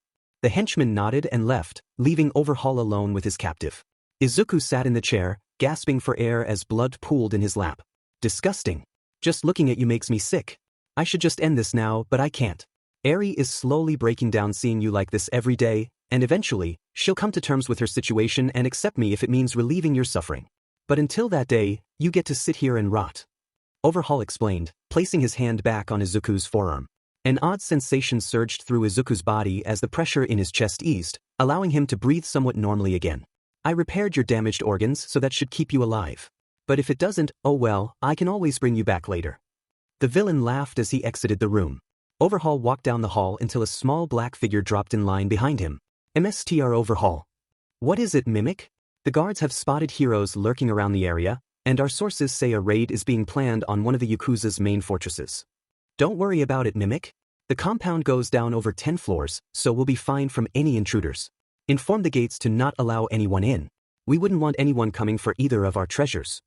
The henchman nodded and left, leaving Overhaul alone with his captive. Izuku sat in the chair, gasping for air as blood pooled in his lap. Disgusting. Just looking at you makes me sick. I should just end this now, but I can't. Eri is slowly breaking down seeing you like this every day, and eventually, she'll come to terms with her situation and accept me if it means relieving your suffering. But until that day, you get to sit here and rot. Overhaul explained, placing his hand back on Izuku's forearm. An odd sensation surged through Izuku's body as the pressure in his chest eased, allowing him to breathe somewhat normally again. I repaired your damaged organs, so that should keep you alive. But if it doesn't, oh well, I can always bring you back later. The villain laughed as he exited the room. Overhaul walked down the hall until a small black figure dropped in line behind him. MSTR Overhaul. What is it, Mimic? The guards have spotted heroes lurking around the area, and our sources say a raid is being planned on one of the Yakuza's main fortresses. Don't worry about it, Mimic. The compound goes down over 10 floors, so we'll be fine from any intruders. Inform the gates to not allow anyone in. We wouldn't want anyone coming for either of our treasures.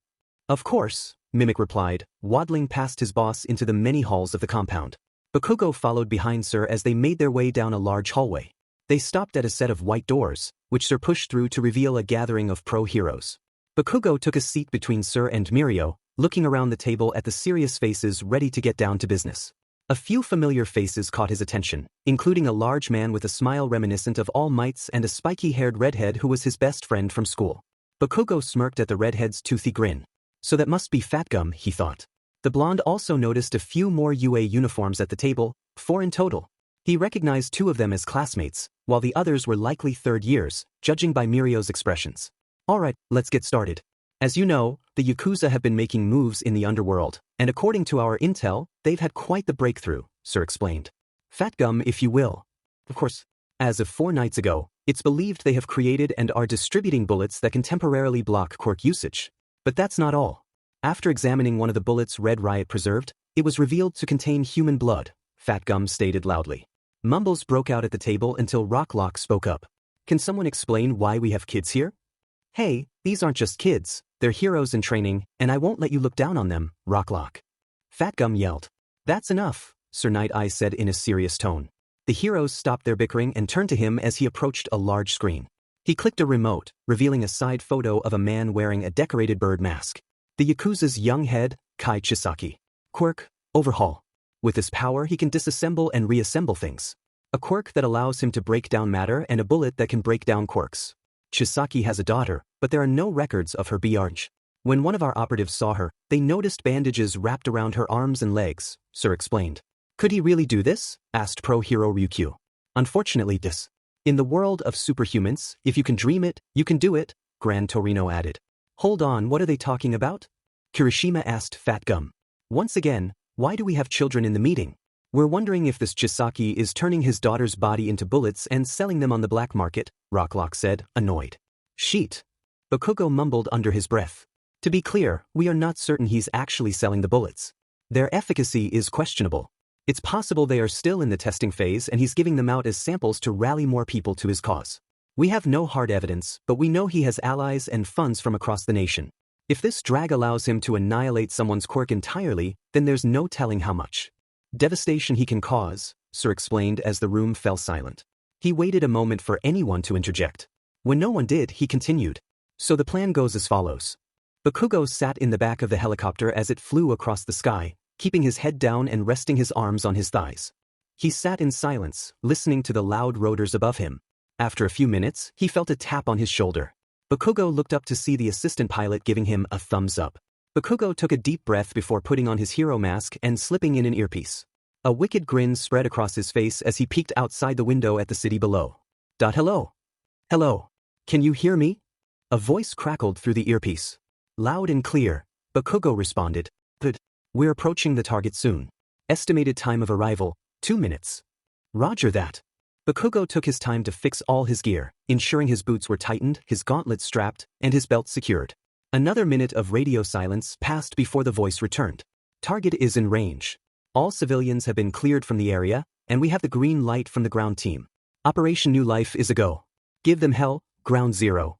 Of course, Mimic replied, waddling past his boss into the many halls of the compound. Bakugo followed behind Sir as they made their way down a large hallway. They stopped at a set of white doors, which Sir pushed through to reveal a gathering of pro-heroes. Bakugo took a seat between Sir and Mirio, looking around the table at the serious faces ready to get down to business. A few familiar faces caught his attention, including a large man with a smile reminiscent of All Might's and a spiky-haired redhead who was his best friend from school. Bakugo smirked at the redhead's toothy grin. So that must be Fatgum, he thought. The blonde also noticed a few more UA uniforms at the table, 4 in total. He recognized 2 of them as classmates, while the others were likely third years, judging by Mirio's expressions. Alright, let's get started. As you know, the Yakuza have been making moves in the underworld, and according to our intel, they've had quite the breakthrough, Sir explained. Fatgum, if you will. Of course, as of 4 nights ago, it's believed they have created and are distributing bullets that can temporarily block quirk usage. But that's not all. After examining one of the bullets Red Riot preserved, it was revealed to contain human blood, Fatgum stated loudly. Mumbles broke out at the table until Rocklock spoke up. Can someone explain why we have kids here? Hey, these aren't just kids, they're heroes in training, and I won't let you look down on them, Rocklock. Fatgum yelled. That's enough, Sir Night Eye said in a serious tone. The heroes stopped their bickering and turned to him as he approached a large screen. He clicked a remote, revealing a side photo of a man wearing a decorated bird mask. The Yakuza's young head, Kai Chisaki. Quirk, Overhaul. With his power he can disassemble and reassemble things. A quirk that allows him to break down matter and a bullet that can break down quirks. Chisaki has a daughter, but there are no records of her BRG. When one of our operatives saw her, they noticed bandages wrapped around her arms and legs, Sir explained. Could he really do this? Asked Pro-Hero Ryukyu. Unfortunately this. In the world of superhumans, if you can dream it, you can do it, Gran Torino added. Hold on, what are they talking about? Kirishima asked Fat Gum. Once again, why do we have children in the meeting? We're wondering if this Chisaki is turning his daughter's body into bullets and selling them on the black market, Rocklock said, annoyed. Sheet. Bakugo mumbled under his breath. To be clear, we are not certain he's actually selling the bullets. Their efficacy is questionable. It's possible they are still in the testing phase and he's giving them out as samples to rally more people to his cause. We have no hard evidence, but we know he has allies and funds from across the nation. If this drag allows him to annihilate someone's quirk entirely, then there's no telling how much devastation he can cause, Sir explained as the room fell silent. He waited a moment for anyone to interject. When no one did, he continued. So the plan goes as follows. Bakugo sat in the back of the helicopter as it flew across the sky, keeping his head down and resting his arms on his thighs. He sat in silence, listening to the loud rotors above him. After a few minutes, he felt a tap on his shoulder. Bakugo looked up to see the assistant pilot giving him a thumbs up. Bakugo took a deep breath before putting on his hero mask and slipping in an earpiece. A wicked grin spread across his face as he peeked outside the window at the city below. Hello? Hello? Can you hear me? A voice crackled through the earpiece. Loud and clear, Bakugo responded. Good. We're approaching the target soon. Estimated time of arrival, 2 minutes. Roger that. Bakugo took his time to fix all his gear, ensuring his boots were tightened, his gauntlets strapped, and his belt secured. Another minute of radio silence passed before the voice returned. Target is in range. All civilians have been cleared from the area, and we have the green light from the ground team. Operation New Life is a go. Give them hell, Ground Zero.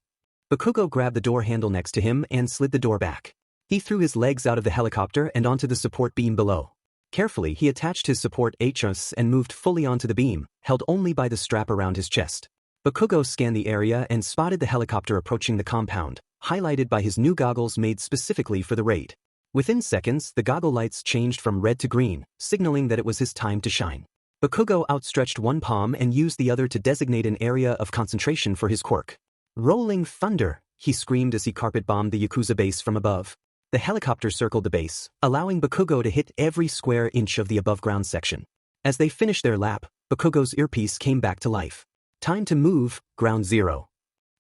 Bakugo grabbed the door handle next to him and slid the door back. He threw his legs out of the helicopter and onto the support beam below. Carefully, he attached his support HS and moved fully onto the beam, held only by the strap around his chest. Bakugo scanned the area and spotted the helicopter approaching the compound, highlighted by his new goggles made specifically for the raid. Within seconds, the goggle lights changed from red to green, signaling that it was his time to shine. Bakugo outstretched one palm and used the other to designate an area of concentration for his quirk. Rolling thunder, he screamed as he carpet-bombed the Yakuza base from above. The helicopter circled the base, allowing Bakugo to hit every square inch of the above-ground section. As they finished their lap, Bakugo's earpiece came back to life. Time to move, Ground Zero.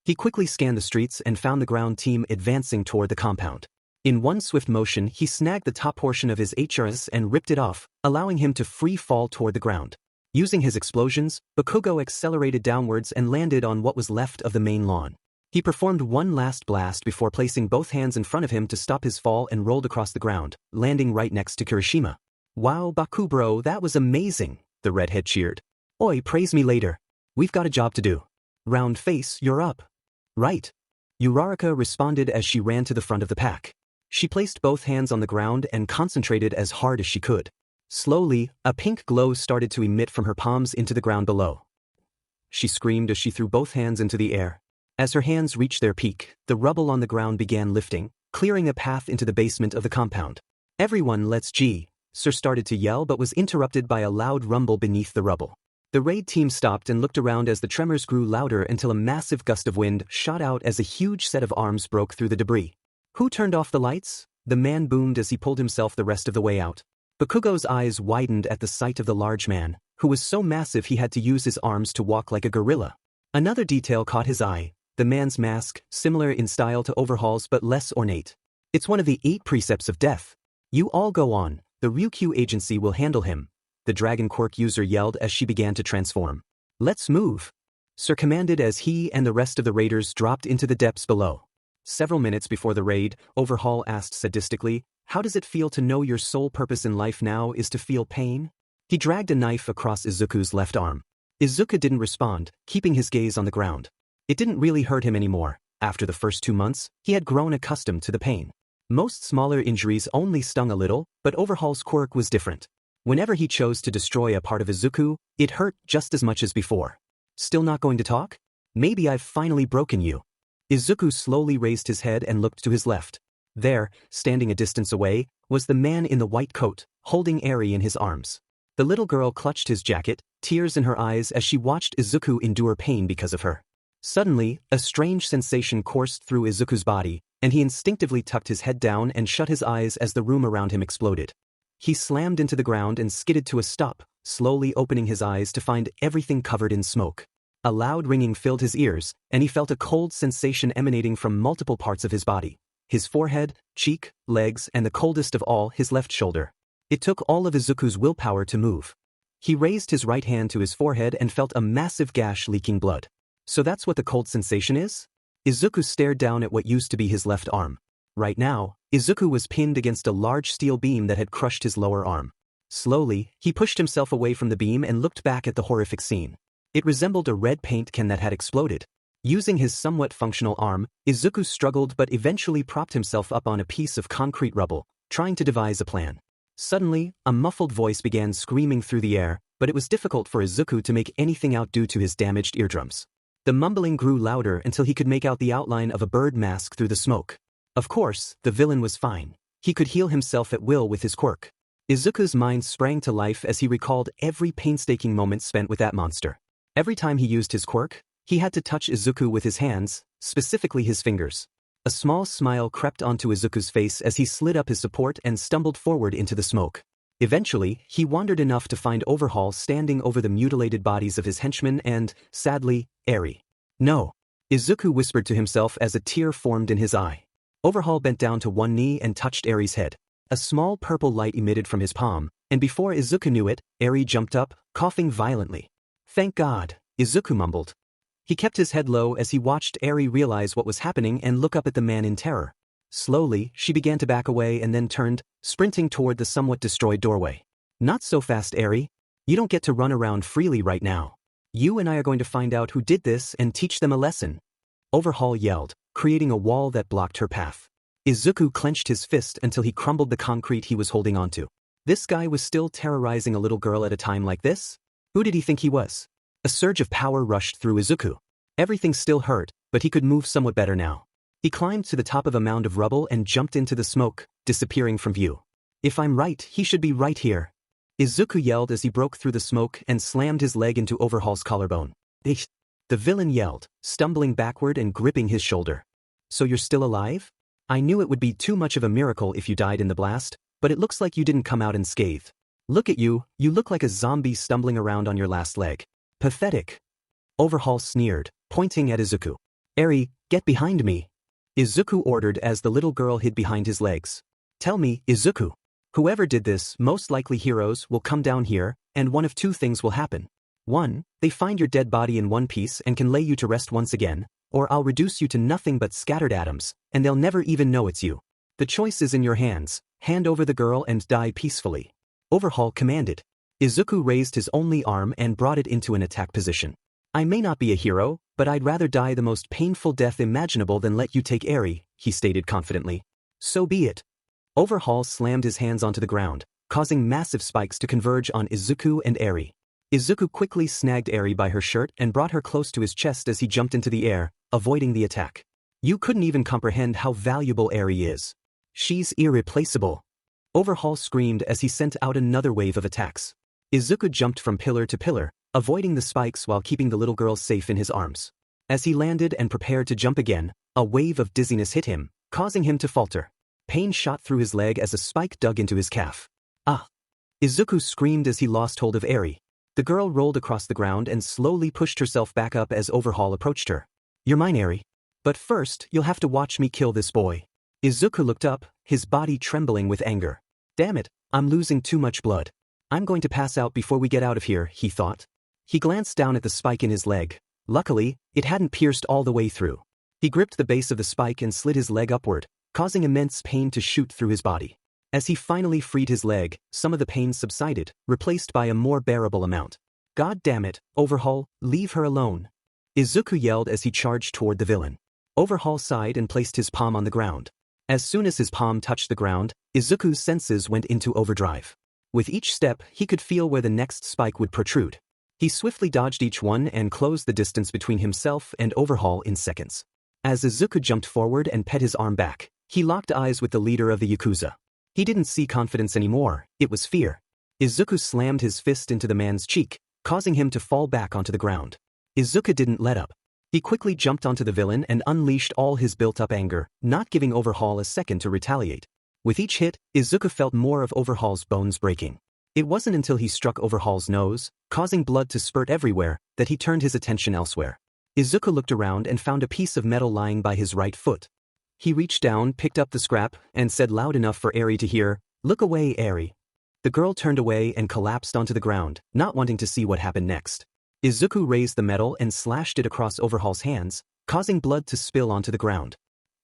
He quickly scanned the streets and found the ground team advancing toward the compound. In one swift motion, he snagged the top portion of his HRS and ripped it off, allowing him to free fall toward the ground. Using his explosions, Bakugo accelerated downwards and landed on what was left of the main lawn. He performed one last blast before placing both hands in front of him to stop his fall and rolled across the ground, landing right next to Kirishima. Wow, Baku bro, that was amazing, the redhead cheered. Oi, praise me later. We've got a job to do. Round face, you're up. Right. Uraraka responded as she ran to the front of the pack. She placed both hands on the ground and concentrated as hard as she could. Slowly, a pink glow started to emit from her palms into the ground below. She screamed as she threw both hands into the air. As her hands reached their peak, the rubble on the ground began lifting, clearing a path into the basement of the compound. Everyone let's G, Sir started to yell but was interrupted by a loud rumble beneath the rubble. The raid team stopped and looked around as the tremors grew louder until a massive gust of wind shot out as a huge set of arms broke through the debris. Who turned off the lights? The man boomed as he pulled himself the rest of the way out. Bakugo's eyes widened at the sight of the large man, who was so massive he had to use his arms to walk like a gorilla. Another detail caught his eye, the man's mask, similar in style to Overhaul's but less ornate. It's one of the 8 precepts of death. You all go on, the Ryukyu agency will handle him, the dragon quirk user yelled as she began to transform. Let's move. Sir commanded as he and the rest of the raiders dropped into the depths below. Several minutes before the raid, Overhaul asked sadistically, how does it feel to know your sole purpose in life now is to feel pain? He dragged a knife across Izuku's left arm. Izuku didn't respond, keeping his gaze on the ground. It didn't really hurt him anymore. After the first 2 months, he had grown accustomed to the pain. Most smaller injuries only stung a little, but Overhaul's quirk was different. Whenever he chose to destroy a part of Izuku, it hurt just as much as before. Still not going to talk? Maybe I've finally broken you. Izuku slowly raised his head and looked to his left. There, standing a distance away, was the man in the white coat, holding Eri in his arms. The little girl clutched his jacket, tears in her eyes as she watched Izuku endure pain because of her. Suddenly, a strange sensation coursed through Izuku's body, and he instinctively tucked his head down and shut his eyes as the room around him exploded. He slammed into the ground and skidded to a stop, slowly opening his eyes to find everything covered in smoke. A loud ringing filled his ears, and he felt a cold sensation emanating from multiple parts of his body. His forehead, cheek, legs, and the coldest of all, his left shoulder. It took all of Izuku's willpower to move. He raised his right hand to his forehead and felt a massive gash leaking blood. So that's what the cold sensation is? Izuku stared down at what used to be his left arm. Right now, Izuku was pinned against a large steel beam that had crushed his lower arm. Slowly, he pushed himself away from the beam and looked back at the horrific scene. It resembled a red paint can that had exploded. Using his somewhat functional arm, Izuku struggled but eventually propped himself up on a piece of concrete rubble, trying to devise a plan. Suddenly, a muffled voice began screaming through the air, but it was difficult for Izuku to make anything out due to his damaged eardrums. The mumbling grew louder until he could make out the outline of a bird mask through the smoke. Of course, the villain was fine. He could heal himself at will with his quirk. Izuku's mind sprang to life as he recalled every painstaking moment spent with that monster. Every time he used his quirk, he had to touch Izuku with his hands, specifically his fingers. A small smile crept onto Izuku's face as he slid up his support and stumbled forward into the smoke. Eventually, he wandered enough to find Overhaul standing over the mutilated bodies of his henchmen and, sadly, Eri. No. Izuku whispered to himself as a tear formed in his eye. Overhaul bent down to one knee and touched Eri's head. A small purple light emitted from his palm, and before Izuku knew it, Eri jumped up, coughing violently. Thank God, Izuku mumbled. He kept his head low as he watched Eri realize what was happening and look up at the man in terror. Slowly, she began to back away and then turned, sprinting toward the somewhat destroyed doorway. Not so fast, Eri. You don't get to run around freely right now. You and I are going to find out who did this and teach them a lesson. Overhaul yelled, creating a wall that blocked her path. Izuku clenched his fist until he crumbled the concrete he was holding onto. This guy was still terrorizing a little girl at a time like this? Who did he think he was? A surge of power rushed through Izuku. Everything still hurt, but he could move somewhat better now. He climbed to the top of a mound of rubble and jumped into the smoke, disappearing from view. If I'm right, he should be right here. Izuku yelled as he broke through the smoke and slammed his leg into Overhaul's collarbone. The villain yelled, stumbling backward and gripping his shoulder. So you're still alive? I knew it would be too much of a miracle if you died in the blast, but it looks like you didn't come out unscathed. Look at you look like a zombie stumbling around on your last leg. Pathetic. Overhaul sneered, pointing at Izuku. Eri, get behind me. Izuku ordered as the little girl hid behind his legs. Tell me, Izuku. Whoever did this, most likely heroes, will come down here, and one of two things will happen. 1, they find your dead body in one piece and can lay you to rest once again, or I'll reduce you to nothing but scattered atoms, and they'll never even know it's you. The choice is in your hands. Hand over the girl and die peacefully. Overhaul commanded. Izuku raised his only arm and brought it into an attack position. I may not be a hero, but I'd rather die the most painful death imaginable than let you take Eri, he stated confidently. So be it. Overhaul slammed his hands onto the ground, causing massive spikes to converge on Izuku and Eri. Izuku quickly snagged Eri by her shirt and brought her close to his chest as he jumped into the air, avoiding the attack. You couldn't even comprehend how valuable Eri is. She's irreplaceable. Overhaul screamed as he sent out another wave of attacks. Izuku jumped from pillar to pillar, avoiding the spikes while keeping the little girl safe in his arms. As he landed and prepared to jump again, a wave of dizziness hit him, causing him to falter. Pain shot through his leg as a spike dug into his calf. Ah! Izuku screamed as he lost hold of Eri. The girl rolled across the ground and slowly pushed herself back up as Overhaul approached her. You're mine, Eri. But first, you'll have to watch me kill this boy. Izuku looked up, his body trembling with anger. Damn it, I'm losing too much blood. I'm going to pass out before we get out of here, he thought. He glanced down at the spike in his leg. Luckily, it hadn't pierced all the way through. He gripped the base of the spike and slid his leg upward, causing immense pain to shoot through his body. As he finally freed his leg, some of the pain subsided, replaced by a more bearable amount. God damn it, Overhaul, leave her alone. Izuku yelled as he charged toward the villain. Overhaul sighed and placed his palm on the ground. As soon as his palm touched the ground, Izuku's senses went into overdrive. With each step, he could feel where the next spike would protrude. He swiftly dodged each one and closed the distance between himself and Overhaul in seconds. As Izuku jumped forward and pet his arm back, he locked eyes with the leader of the Yakuza. He didn't see confidence anymore, it was fear. Izuku slammed his fist into the man's cheek, causing him to fall back onto the ground. Izuku didn't let up. He quickly jumped onto the villain and unleashed all his built-up anger, not giving Overhaul a second to retaliate. With each hit, Izuku felt more of Overhaul's bones breaking. It wasn't until he struck Overhaul's nose, causing blood to spurt everywhere, that he turned his attention elsewhere. Izuku looked around and found a piece of metal lying by his right foot. He reached down, picked up the scrap, and said loud enough for Eri to hear, "Look away, Eri." The girl turned away and collapsed onto the ground, not wanting to see what happened next. Izuku raised the metal and slashed it across Overhaul's hands, causing blood to spill onto the ground.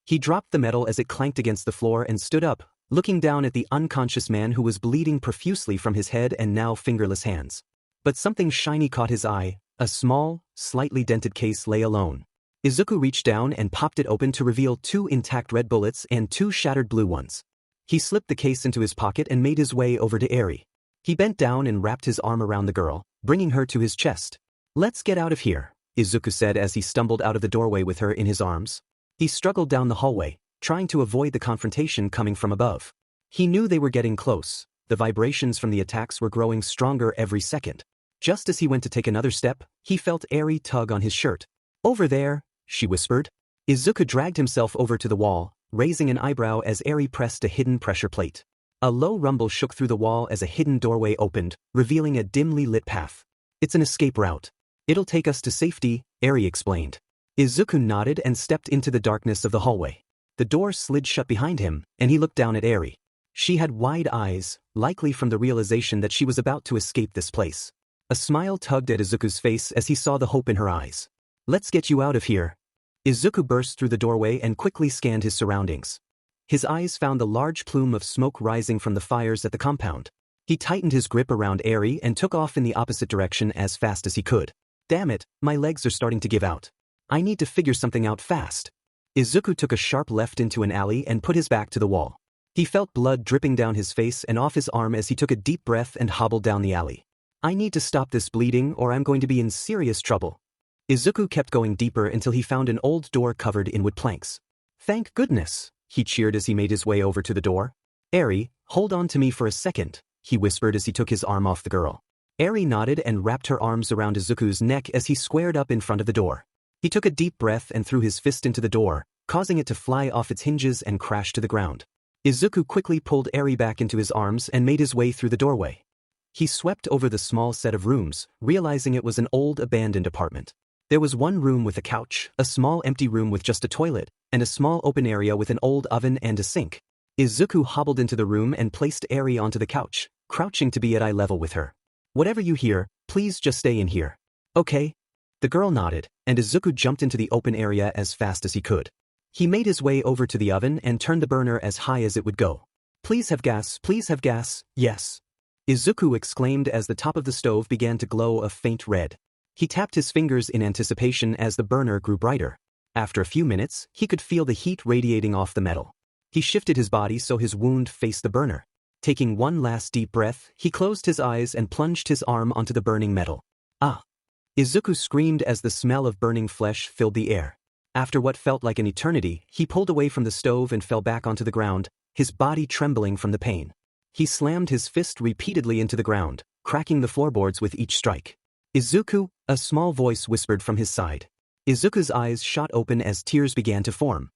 He dropped the metal as it clanked against the floor and stood up, looking down at the unconscious man who was bleeding profusely from his head and now fingerless hands. But something shiny caught his eye. A small, slightly dented case lay alone. Izuku reached down and popped it open to reveal 2 intact red bullets and 2 shattered blue ones. He slipped the case into his pocket and made his way over to Eri. He bent down and wrapped his arm around the girl, bringing her to his chest. "Let's get out of here," Izuku said as he stumbled out of the doorway with her in his arms. He struggled down the hallway, trying to avoid the confrontation coming from above. He knew they were getting close. The vibrations from the attacks were growing stronger every second. Just as he went to take another step, he felt Eri tug on his shirt. "Over there," she whispered. Izuku dragged himself over to the wall, raising an eyebrow as Eri pressed a hidden pressure plate. A low rumble shook through the wall as a hidden doorway opened, revealing a dimly lit path. "It's an escape route. It'll take us to safety," Eri explained. Izuku nodded and stepped into the darkness of the hallway. The door slid shut behind him, and he looked down at Eri. She had wide eyes, likely from the realization that she was about to escape this place. A smile tugged at Izuku's face as he saw the hope in her eyes. "Let's get you out of here." Izuku burst through the doorway and quickly scanned his surroundings. His eyes found the large plume of smoke rising from the fires at the compound. He tightened his grip around Eri and took off in the opposite direction as fast as he could. "Damn it, my legs are starting to give out. I need to figure something out fast." Izuku took a sharp left into an alley and put his back to the wall. He felt blood dripping down his face and off his arm as he took a deep breath and hobbled down the alley. "I need to stop this bleeding or I'm going to be in serious trouble." Izuku kept going deeper until he found an old door covered in wood planks. "Thank goodness," he cheered as he made his way over to the door. "Eri, hold on to me for a second," he whispered as he took his arm off the girl. Eri nodded and wrapped her arms around Izuku's neck as he squared up in front of the door. He took a deep breath and threw his fist into the door, causing it to fly off its hinges and crash to the ground. Izuku quickly pulled Eri back into his arms and made his way through the doorway. He swept over the small set of rooms, realizing it was an old abandoned apartment. There was one room with a couch, a small empty room with just a toilet, and a small open area with an old oven and a sink. Izuku hobbled into the room and placed Eri onto the couch, crouching to be at eye level with her. "Whatever you hear, please just stay in here." "Okay." The girl nodded, and Izuku jumped into the open area as fast as he could. He made his way over to the oven and turned the burner as high as it would go. Please have gas, yes." Izuku exclaimed as the top of the stove began to glow a faint red. He tapped his fingers in anticipation as the burner grew brighter. After a few minutes, he could feel the heat radiating off the metal. He shifted his body so his wound faced the burner. Taking one last deep breath, he closed his eyes and plunged his arm onto the burning metal. "Ah!" Izuku screamed as the smell of burning flesh filled the air. After what felt like an eternity, he pulled away from the stove and fell back onto the ground, his body trembling from the pain. He slammed his fist repeatedly into the ground, cracking the floorboards with each strike. "Izuku," a small voice whispered from his side. Izuku's eyes shot open as tears began to form.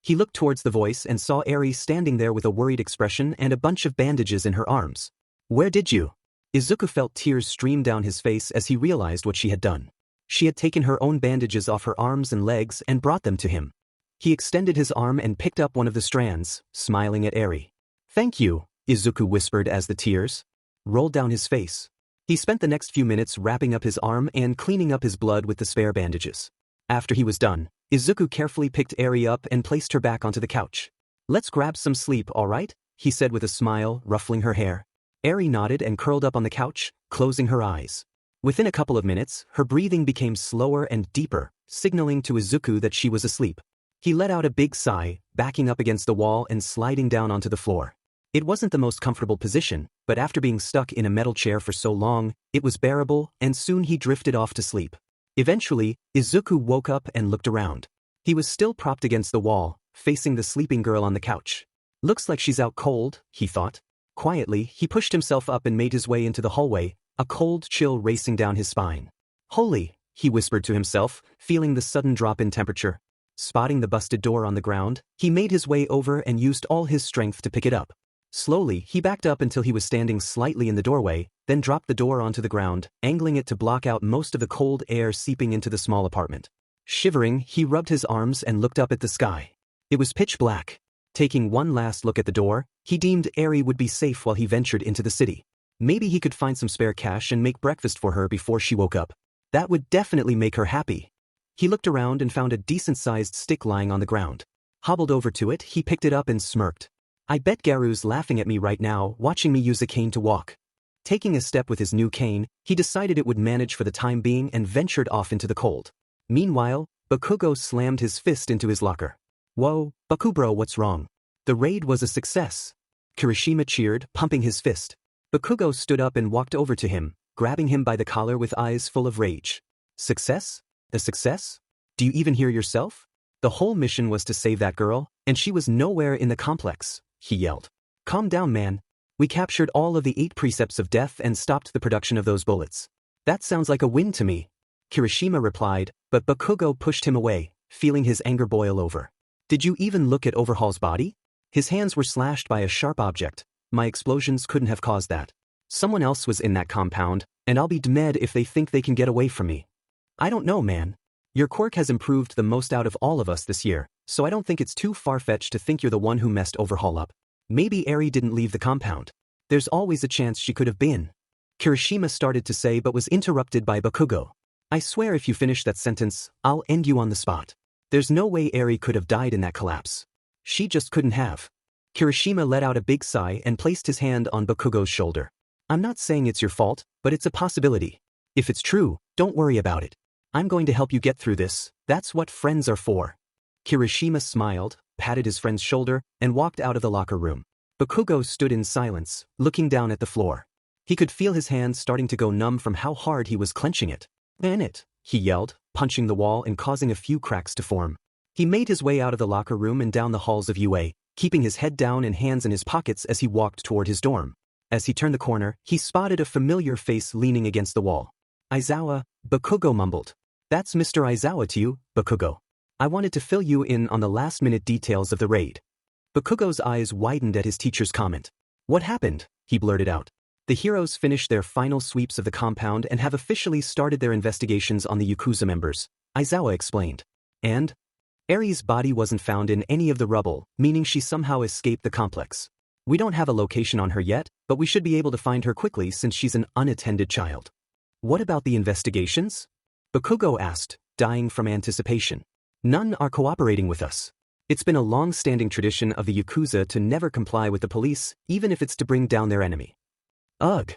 He looked towards the voice and saw Eri standing there with a worried expression and a bunch of bandages in her arms. "Where did you?" Izuku felt tears stream down his face as he realized what she had done. She had taken her own bandages off her arms and legs and brought them to him. He extended his arm and picked up one of the strands, smiling at Eri. "Thank you," Izuku whispered as the tears rolled down his face. He spent the next few minutes wrapping up his arm and cleaning up his blood with the spare bandages. After he was done, Izuku carefully picked Eri up and placed her back onto the couch. "Let's grab some sleep, all right?" he said with a smile, ruffling her hair. Eri nodded and curled up on the couch, closing her eyes. Within a couple of minutes, her breathing became slower and deeper, signaling to Izuku that she was asleep. He let out a big sigh, backing up against the wall and sliding down onto the floor. It wasn't the most comfortable position, but after being stuck in a metal chair for so long, it was bearable, and soon he drifted off to sleep. Eventually, Izuku woke up and looked around. He was still propped against the wall, facing the sleeping girl on the couch. "Looks like she's out cold," he thought. Quietly, he pushed himself up and made his way into the hallway, a cold chill racing down his spine. "Holy," he whispered to himself, feeling the sudden drop in temperature. Spotting the busted door on the ground, he made his way over and used all his strength to pick it up. Slowly, he backed up until he was standing slightly in the doorway, then dropped the door onto the ground, angling it to block out most of the cold air seeping into the small apartment. Shivering, he rubbed his arms and looked up at the sky. It was pitch black. Taking one last look at the door, he deemed Eri would be safe while he ventured into the city. Maybe he could find some spare cash and make breakfast for her before she woke up. That would definitely make her happy. He looked around and found a decent-sized stick lying on the ground. Hobbled over to it, he picked it up and smirked. I bet Garu's laughing at me right now, watching me use a cane to walk. Taking a step with his new cane, he decided it would manage for the time being and ventured off into the cold. Meanwhile, Bakugo slammed his fist into his locker. Whoa, Bakubro, what's wrong? The raid was a success. Kirishima cheered, pumping his fist. Bakugo stood up and walked over to him, grabbing him by the collar with eyes full of rage. Success? A success? Do you even hear yourself? The whole mission was to save that girl, and she was nowhere in the complex, he yelled. Calm down, man. We captured all of the 8 precepts of death and stopped the production of those bullets. That sounds like a win to me, Kirishima replied, but Bakugo pushed him away, feeling his anger boil over. Did you even look at Overhaul's body? His hands were slashed by a sharp object. My explosions couldn't have caused that. Someone else was in that compound, and I'll be dead if they think they can get away from me. I don't know, man. Your quirk has improved the most out of all of us this year, so I don't think it's too far-fetched to think you're the one who messed Overhaul up. Maybe Eri didn't leave the compound. There's always a chance she could have been. Kirishima started to say but was interrupted by Bakugo. I swear if you finish that sentence, I'll end you on the spot. There's no way Eri could have died in that collapse. She just couldn't have. Kirishima let out a big sigh and placed his hand on Bakugo's shoulder. I'm not saying it's your fault, but it's a possibility. If it's true, don't worry about it. I'm going to help you get through this, that's what friends are for. Kirishima smiled, patted his friend's shoulder, and walked out of the locker room. Bakugo stood in silence, looking down at the floor. He could feel his hands starting to go numb from how hard he was clenching it. "In it," he yelled, punching the wall and causing a few cracks to form. He made his way out of the locker room and down the halls of UA, keeping his head down and hands in his pockets as he walked toward his dorm. As he turned the corner, he spotted a familiar face leaning against the wall. Aizawa, Bakugo mumbled. That's Mr. Aizawa to you, Bakugo. I wanted to fill you in on the last-minute details of the raid. Bakugo's eyes widened at his teacher's comment. What happened? He blurted out. The heroes finished their final sweeps of the compound and have officially started their investigations on the Yakuza members, Aizawa explained. And? Eri's body wasn't found in any of the rubble, meaning she somehow escaped the complex. We don't have a location on her yet, but we should be able to find her quickly since she's an unattended child. What about the investigations? Bakugo asked, dying from anticipation. None are cooperating with us. It's been a long-standing tradition of the Yakuza to never comply with the police, even if it's to bring down their enemy. Ugh.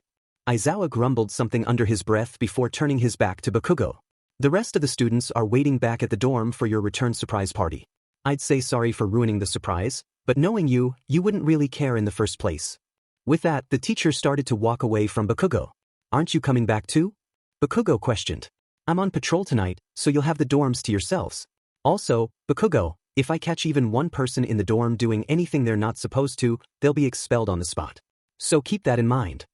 Aizawa grumbled something under his breath before turning his back to Bakugo. The rest of the students are waiting back at the dorm for your return surprise party. I'd say sorry for ruining the surprise, but knowing you wouldn't really care in the first place. With that, the teacher started to walk away from Bakugo. Aren't you coming back too? Bakugo questioned. I'm on patrol tonight, so you'll have the dorms to yourselves. Also, Bakugo, if I catch even one person in the dorm doing anything they're not supposed to, they'll be expelled on the spot. So keep that in mind.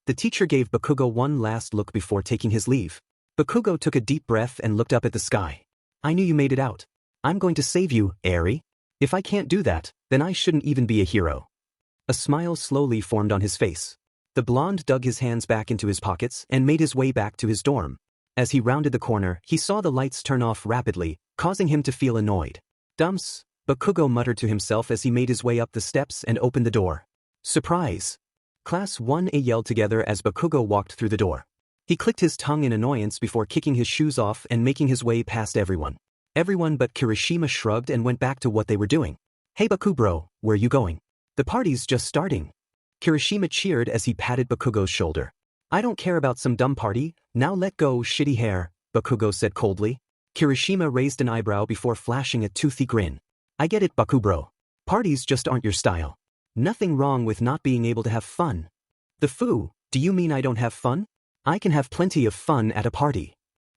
The teacher gave Bakugo one last look before taking his leave. Bakugo took a deep breath and looked up at the sky. I knew you made it out. I'm going to save you, Eri. If I can't do that, then I shouldn't even be a hero. A smile slowly formed on his face. The blonde dug his hands back into his pockets and made his way back to his dorm. As he rounded the corner, he saw the lights turn off rapidly, causing him to feel annoyed. Dumps, Bakugo muttered to himself as he made his way up the steps and opened the door. Surprise! Class 1A yelled together as Bakugo walked through the door. He clicked his tongue in annoyance before kicking his shoes off and making his way past everyone. Everyone but Kirishima shrugged and went back to what they were doing. Hey Bakubro, where you going? The party's just starting. Kirishima cheered as he patted Bakugo's shoulder. I don't care about some dumb party, now let go shitty hair, Bakugo said coldly. Kirishima raised an eyebrow before flashing a toothy grin. I get it, Bakubro. Parties just aren't your style. Nothing wrong with not being able to have fun. The foo, do you mean I don't have fun? I can have plenty of fun at a party.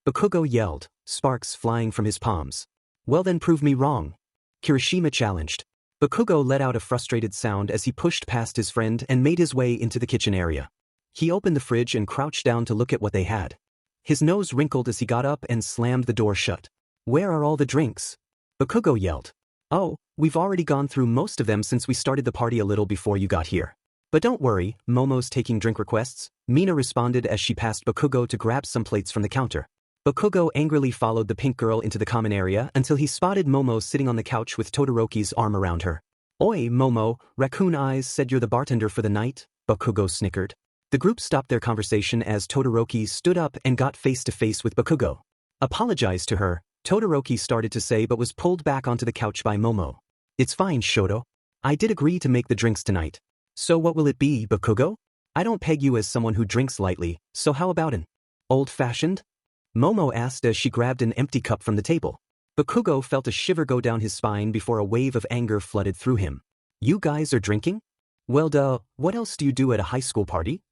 Bakugo yelled, sparks flying from his palms. Well then prove me wrong. Kirishima challenged. Bakugo let out a frustrated sound as he pushed past his friend and made his way into the kitchen area. He opened the fridge and crouched down to look at what they had. His nose wrinkled as he got up and slammed the door shut. Where are all the drinks? Bakugo yelled. Oh, we've already gone through most of them since we started the party a little before you got here. But don't worry, Momo's taking drink requests, Mina responded as she passed Bakugo to grab some plates from the counter. Bakugo angrily followed the pink girl into the common area until he spotted Momo sitting on the couch with Todoroki's arm around her. Oi, Momo, Raccoon Eyes said you're the bartender for the night, Bakugo snickered. The group stopped their conversation as Todoroki stood up and got face to face with Bakugo. Apologize to her, Todoroki started to say but was pulled back onto the couch by Momo. It's fine, Shoto. I did agree to make the drinks tonight. So what will it be, Bakugo? I don't peg you as someone who drinks lightly, so how about an old-fashioned? Momo asked as she grabbed an empty cup from the table. Bakugo felt a shiver go down his spine before a wave of anger flooded through him. You guys are drinking? Well duh, what else do you do at a high school party?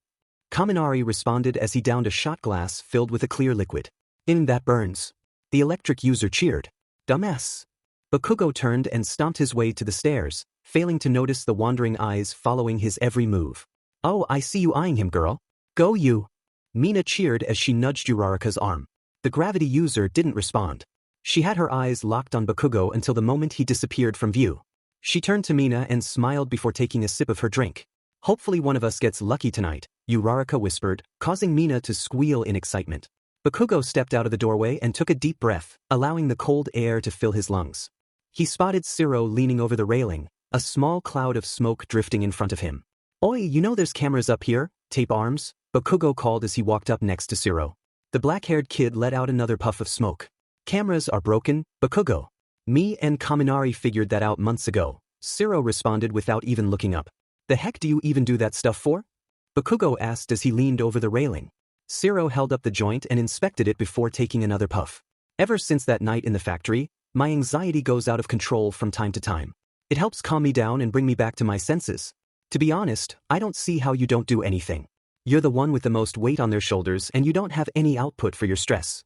Kaminari responded as he downed a shot glass filled with a clear liquid. That burns. The electric user cheered. Dumbass. Bakugo turned and stomped his way to the stairs, failing to notice the wandering eyes following his every move. Oh, I see you eyeing him, girl. Go you. Mina cheered as she nudged Uraraka's arm. The gravity user didn't respond. She had her eyes locked on Bakugo until the moment he disappeared from view. She turned to Mina and smiled before taking a sip of her drink. Hopefully one of us gets lucky tonight, Uraraka whispered, causing Mina to squeal in excitement. Bakugo stepped out of the doorway and took a deep breath, allowing the cold air to fill his lungs. He spotted Siro leaning over the railing, a small cloud of smoke drifting in front of him. Oi, you know there's cameras up here, tape arms, Bakugo called as he walked up next to Siro. The black-haired kid let out another puff of smoke. Cameras are broken, Bakugo. Me and Kaminari figured that out months ago, Siro responded without even looking up. The heck do you even do that stuff for? Bakugo asked as he leaned over the railing. Siro held up the joint and inspected it before taking another puff. Ever since that night in the factory, my anxiety goes out of control from time to time. It helps calm me down and bring me back to my senses. To be honest, I don't see how you don't do anything. You're the one with the most weight on their shoulders and you don't have any output for your stress.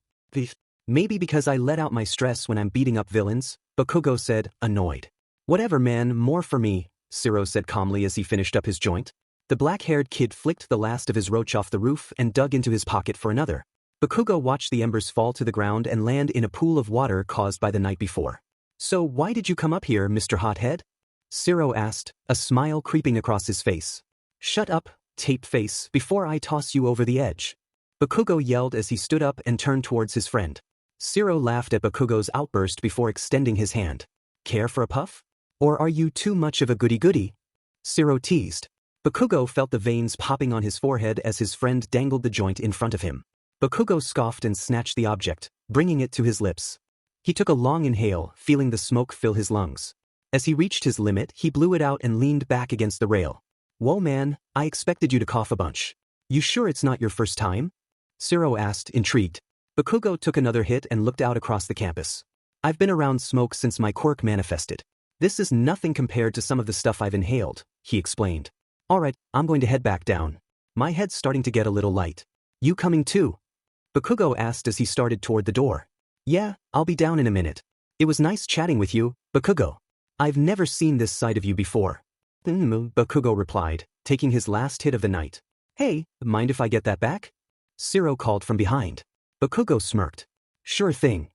Maybe because I let out my stress when I'm beating up villains, Bakugo said, annoyed. Whatever man, more for me, Siro said calmly as he finished up his joint. The black-haired kid flicked the last of his roach off the roof and dug into his pocket for another. Bakugo watched the embers fall to the ground and land in a pool of water caused by the night before. So why did you come up here, Mr. Hothead? Siro asked, a smile creeping across his face. Shut up, tape face, before I toss you over the edge. Bakugo yelled as he stood up and turned towards his friend. Siro laughed at Bakugo's outburst before extending his hand. Care for a puff? Or are you too much of a goody-goody? Siro teased. Bakugo felt the veins popping on his forehead as his friend dangled the joint in front of him. Bakugo scoffed and snatched the object, bringing it to his lips. He took a long inhale, feeling the smoke fill his lungs. As he reached his limit, he blew it out and leaned back against the rail. Whoa man, I expected you to cough a bunch. You sure it's not your first time? Siro asked, intrigued. Bakugo took another hit and looked out across the campus. I've been around smoke since my quirk manifested. This is nothing compared to some of the stuff I've inhaled, he explained. Alright, I'm going to head back down. My head's starting to get a little light. You coming too? Bakugo asked as he started toward the door. Yeah, I'll be down in a minute. It was nice chatting with you, Bakugo. I've never seen this side of you before. Bakugo replied, taking his last hit of the night. Hey, mind if I get that back? Siro called from behind. Bakugo smirked. Sure thing.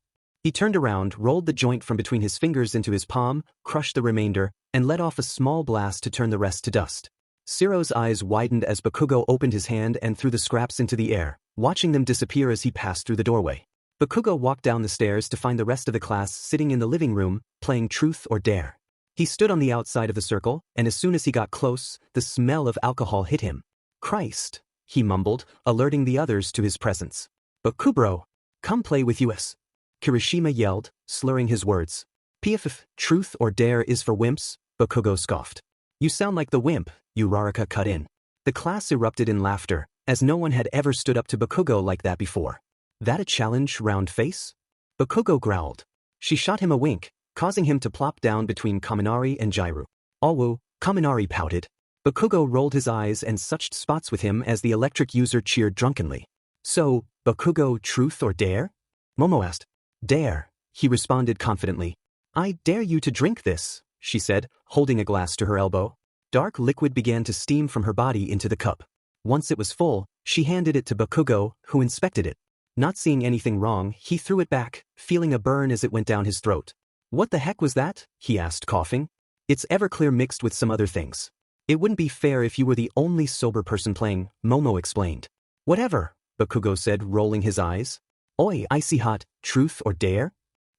He turned around, rolled the joint from between his fingers into his palm, crushed the remainder, and let off a small blast to turn the rest to dust. Siro's eyes widened as Bakugo opened his hand and threw the scraps into the air, watching them disappear as he passed through the doorway. Bakugo walked down the stairs to find the rest of the class sitting in the living room, playing Truth or Dare. He stood on the outside of the circle, and as soon as he got close, the smell of alcohol hit him. Christ, he mumbled, alerting the others to his presence. Bakubro, come play with us. Kirishima yelled, slurring his words. Pff, Truth or Dare is for wimps, Bakugo scoffed. You sound like the wimp, Uraraka cut in. The class erupted in laughter, as no one had ever stood up to Bakugo like that before. That a challenge, round face? Bakugo growled. She shot him a wink, causing him to plop down between Kaminari and Garu. Alwoo, Kaminari pouted. Bakugo rolled his eyes and suched spots with him as the electric user cheered drunkenly. So, Bakugo, Truth or Dare? Momo asked. Dare, he responded confidently. I dare you to drink this, she said, holding a glass to her elbow. Dark liquid began to steam from her body into the cup. Once it was full, she handed it to Bakugo, who inspected it. Not seeing anything wrong, he threw it back, feeling a burn as it went down his throat. What the heck was that? He asked, coughing. It's Everclear mixed with some other things. It wouldn't be fair if you were the only sober person playing, Momo explained. Whatever, Bakugo said, rolling his eyes. Oi, icy hot, truth or dare?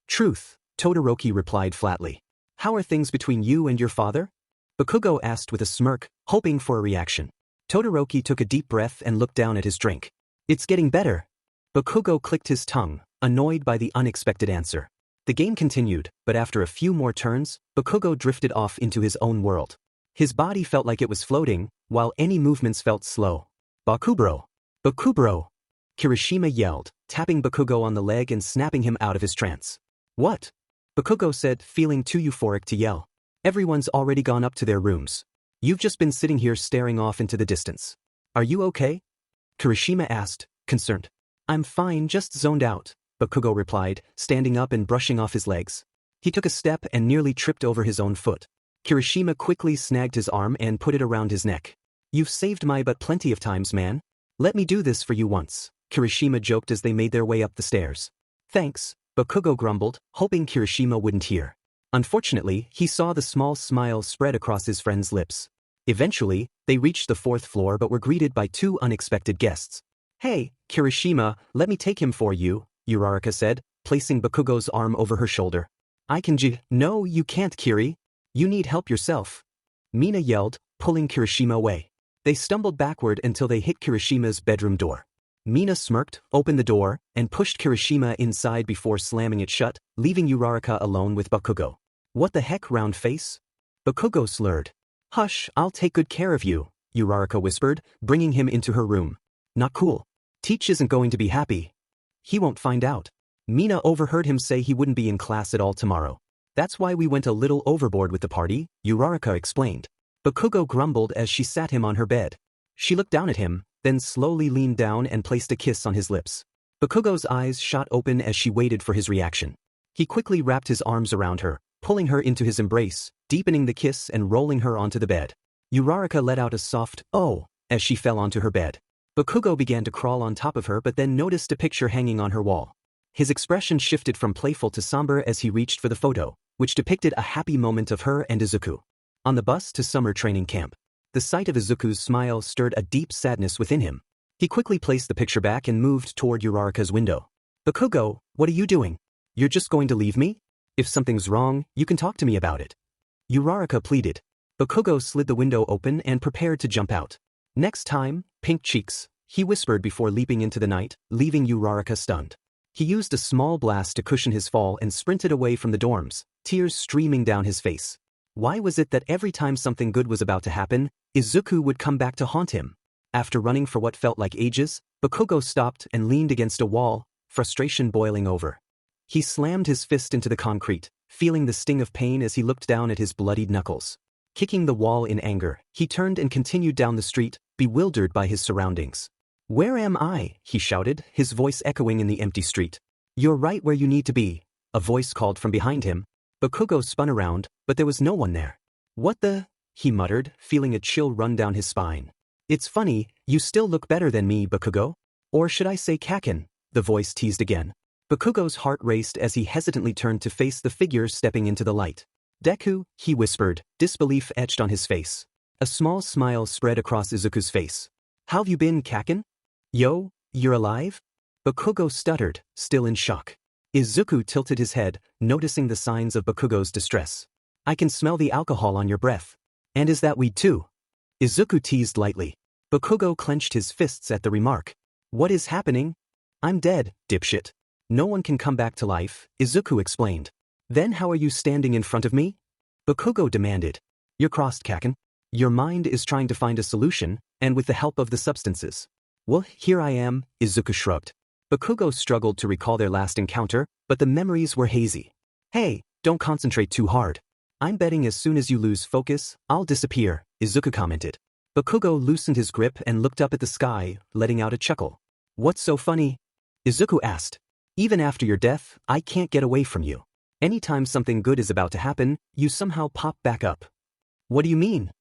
Truth, Todoroki replied flatly. How are things between you and your father? Bakugo asked with a smirk, hoping for a reaction. Todoroki took a deep breath and looked down at his drink. It's getting better. Bakugo clicked his tongue, annoyed by the unexpected answer. The game continued, but after a few more turns, Bakugo drifted off into his own world. His body felt like it was floating, while any movements felt slow. Bakubro! Bakubro! Kirishima yelled, tapping Bakugo on the leg and snapping him out of his trance. What? Bakugo said, feeling too euphoric to yell. Everyone's already gone up to their rooms. You've just been sitting here staring off into the distance. Are you okay? Kirishima asked, concerned. I'm fine, just zoned out, Bakugo replied, standing up and brushing off his legs. He took a step and nearly tripped over his own foot. Kirishima quickly snagged his arm and put it around his neck. You've saved my butt plenty of times, man. Let me do this for you once, Kirishima joked as they made their way up the stairs. Thanks, Bakugo grumbled, hoping Kirishima wouldn't hear. Unfortunately, he saw the small smile spread across his friend's lips. Eventually, they reached the 4th floor but were greeted by 2 unexpected guests. Hey, Kirishima, let me take him for you, Uraraka said, placing Bakugo's arm over her shoulder. I can No, you can't, Kiri. You need help yourself. Mina yelled, pulling Kirishima away. They stumbled backward until they hit Kirishima's bedroom door. Mina smirked, opened the door, and pushed Kirishima inside before slamming it shut, leaving Uraraka alone with Bakugo. What the heck, round face? Bakugo slurred. Hush, I'll take good care of you, Uraraka whispered, bringing him into her room. Not cool. Teach isn't going to be happy. He won't find out. Mina overheard him say he wouldn't be in class at all tomorrow. That's why we went a little overboard with the party, Uraraka explained. Bakugo grumbled as she sat him on her bed. She looked down at him, then slowly leaned down and placed a kiss on his lips. Bakugo's eyes shot open as she waited for his reaction. He quickly wrapped his arms around her, pulling her into his embrace, deepening the kiss and rolling her onto the bed. Uraraka let out a soft, "Oh," as she fell onto her bed. Bakugo began to crawl on top of her but then noticed a picture hanging on her wall. His expression shifted from playful to somber as he reached for the photo, which depicted a happy moment of her and Izuku. On the bus to summer training camp. The sight of Izuku's smile stirred a deep sadness within him. He quickly placed the picture back and moved toward Uraraka's window. Bakugo, what are you doing? You're just going to leave me? If something's wrong, you can talk to me about it. Uraraka pleaded. Bakugo slid the window open and prepared to jump out. Next time, pink cheeks, he whispered before leaping into the night, leaving Uraraka stunned. He used a small blast to cushion his fall and sprinted away from the dorms, tears streaming down his face. Why was it that every time something good was about to happen, Izuku would come back to haunt him? After running for what felt like ages, Bakugo stopped and leaned against a wall, frustration boiling over. He slammed his fist into the concrete, feeling the sting of pain as he looked down at his bloodied knuckles. Kicking the wall in anger, he turned and continued down the street, bewildered by his surroundings. Where am I? He shouted, his voice echoing in the empty street. You're right where you need to be, a voice called from behind him. Bakugo spun around, but there was no one there. What the? He muttered, feeling a chill run down his spine. It's funny, you still look better than me, Bakugo. Or should I say Kaken? The voice teased again. Bakugo's heart raced as he hesitantly turned to face the figure stepping into the light. Deku, he whispered, disbelief etched on his face. A small smile spread across Izuku's face. How've you been, Kaken? Yo, you're alive? Bakugo stuttered, still in shock. Izuku tilted his head, noticing the signs of Bakugo's distress. I can smell the alcohol on your breath. And is that weed too? Izuku teased lightly. Bakugo clenched his fists at the remark. What is happening? I'm dead, dipshit. No one can come back to life, Izuku explained. Then how are you standing in front of me? Bakugo demanded. You're crossed, Kaken. Your mind is trying to find a solution, and with the help of the substances. Well, here I am, Izuku shrugged. Bakugo struggled to recall their last encounter, but the memories were hazy. Hey, don't concentrate too hard. I'm betting as soon as you lose focus, I'll disappear, Izuku commented. Bakugo loosened his grip and looked up at the sky, letting out a chuckle. What's so funny? Izuku asked. Even after your death, I can't get away from you. Anytime something good is about to happen, you somehow pop back up. What do you mean?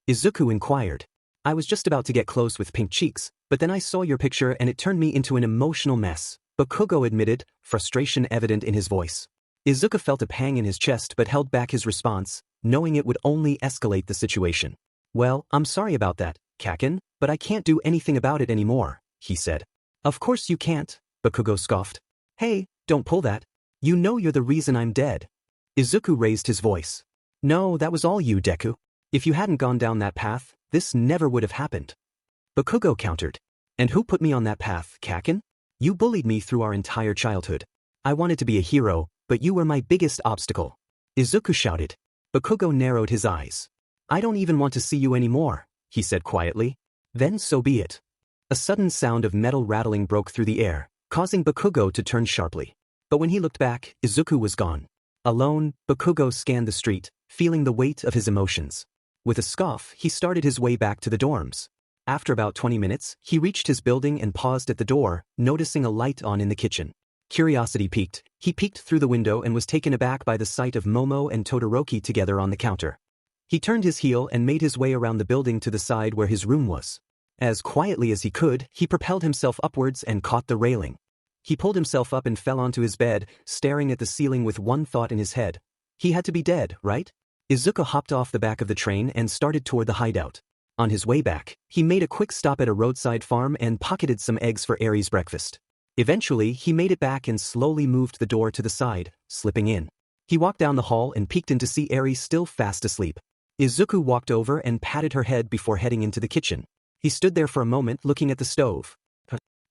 Izuku inquired. I was just about to get close with pink cheeks, but then I saw your picture and it turned me into an emotional mess, Bakugo admitted, frustration evident in his voice. Izuku felt a pang in his chest but held back his response, knowing it would only escalate the situation. Well, I'm sorry about that, Kaken, but I can't do anything about it anymore, he said. Of course you can't, Bakugo scoffed. Hey, don't pull that. You know you're the reason I'm dead. Izuku raised his voice. No, that was all you, Deku. If you hadn't gone down that path, this never would have happened. Bakugo countered. And who put me on that path, Kaken? You bullied me through our entire childhood. I wanted to be a hero, but you were my biggest obstacle. Izuku shouted. Bakugo narrowed his eyes. I don't even want to see you anymore, he said quietly. Then so be it. A sudden sound of metal rattling broke through the air, causing Bakugo to turn sharply. But when he looked back, Izuku was gone. Alone, Bakugo scanned the street, feeling the weight of his emotions. With a scoff, he started his way back to the dorms. After about 20 minutes, he reached his building and paused at the door, noticing a light on in the kitchen. Curiosity piqued, he peeked through the window and was taken aback by the sight of Momo and Todoroki together on the counter. He turned his heel and made his way around the building to the side where his room was. As quietly as he could, he propelled himself upwards and caught the railing. He pulled himself up and fell onto his bed, staring at the ceiling with one thought in his head. He had to be dead, right? Izuku hopped off the back of the train and started toward the hideout. On his way back, he made a quick stop at a roadside farm and pocketed some eggs for Eri's breakfast. Eventually, he made it back and slowly moved the door to the side, slipping in. He walked down the hall and peeked in to see Eri still fast asleep. Izuku walked over and patted her head before heading into the kitchen. He stood there for a moment looking at the stove.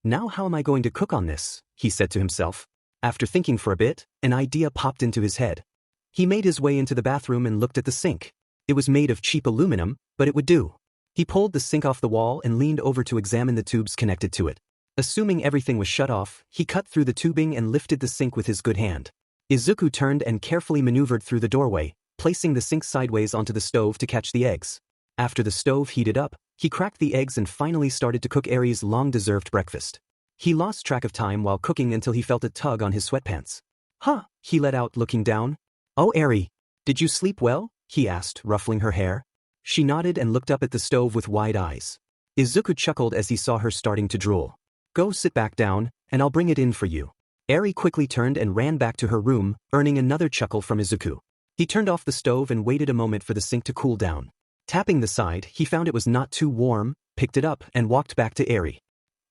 Now how am I going to cook on this? He said to himself. After thinking for a bit, an idea popped into his head. He made his way into the bathroom and looked at the sink. It was made of cheap aluminum, but it would do. He pulled the sink off the wall and leaned over to examine the tubes connected to it. Assuming everything was shut off, he cut through the tubing and lifted the sink with his good hand. Izuku turned and carefully maneuvered through the doorway, placing the sink sideways onto the stove to catch the eggs. After the stove heated up, he cracked the eggs and finally started to cook Eri's long-deserved breakfast. He lost track of time while cooking until he felt a tug on his sweatpants. Huh, he let out looking down. Oh Eri, did you sleep well? He asked, ruffling her hair. She nodded and looked up at the stove with wide eyes. Izuku chuckled as he saw her starting to drool. Go sit back down, and I'll bring it in for you. Eri quickly turned and ran back to her room, earning another chuckle from Izuku. He turned off the stove and waited a moment for the sink to cool down. Tapping the side, he found it was not too warm, picked it up, and walked back to Eri.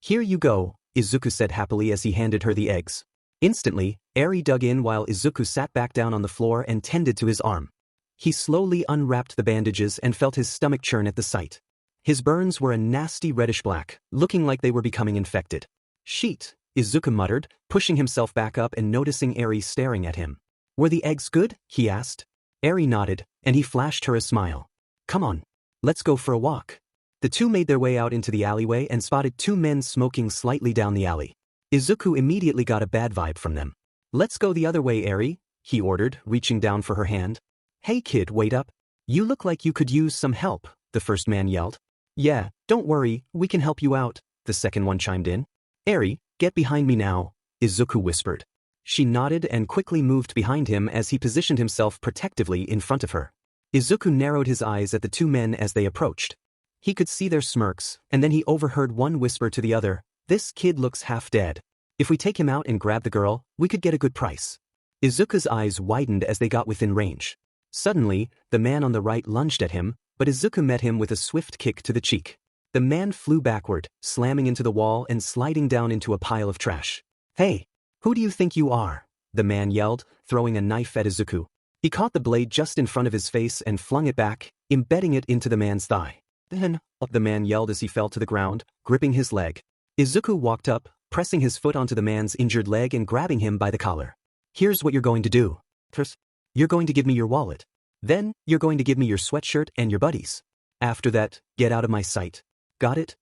Here you go, Izuku said happily as he handed her the eggs. Instantly, Eri dug in while Izuku sat back down on the floor and tended to his arm. He slowly unwrapped the bandages and felt his stomach churn at the sight. His burns were a nasty reddish black, looking like they were becoming infected. Sheet, Izuku muttered, pushing himself back up and noticing Eri staring at him. Were the eggs good? He asked. Eri nodded, and he flashed her a smile. Come on, let's go for a walk. The two made their way out into the alleyway and spotted two men smoking slightly down the alley. Izuku immediately got a bad vibe from them. Let's go the other way, Eri, he ordered, reaching down for her hand. Hey kid, wait up. You look like you could use some help, the first man yelled. Yeah, don't worry, we can help you out, the second one chimed in. Eri, get behind me now, Izuku whispered. She nodded and quickly moved behind him as he positioned himself protectively in front of her. Izuku narrowed his eyes at the two men as they approached. He could see their smirks, and then he overheard one whisper to the other, "This kid looks half dead. If we take him out and grab the girl, we could get a good price." Izuku's eyes widened as they got within range. Suddenly, the man on the right lunged at him, but Izuku met him with a swift kick to the cheek. The man flew backward, slamming into the wall and sliding down into a pile of trash. Hey, who do you think you are? The man yelled, throwing a knife at Izuku. He caught the blade just in front of his face and flung it back, embedding it into the man's thigh. Then, the man yelled as he fell to the ground, gripping his leg. Izuku walked up, pressing his foot onto the man's injured leg and grabbing him by the collar. Here's what you're going to do. First, you're going to give me your wallet. Then, you're going to give me your sweatshirt and your buddies. After that, get out of my sight. Got it?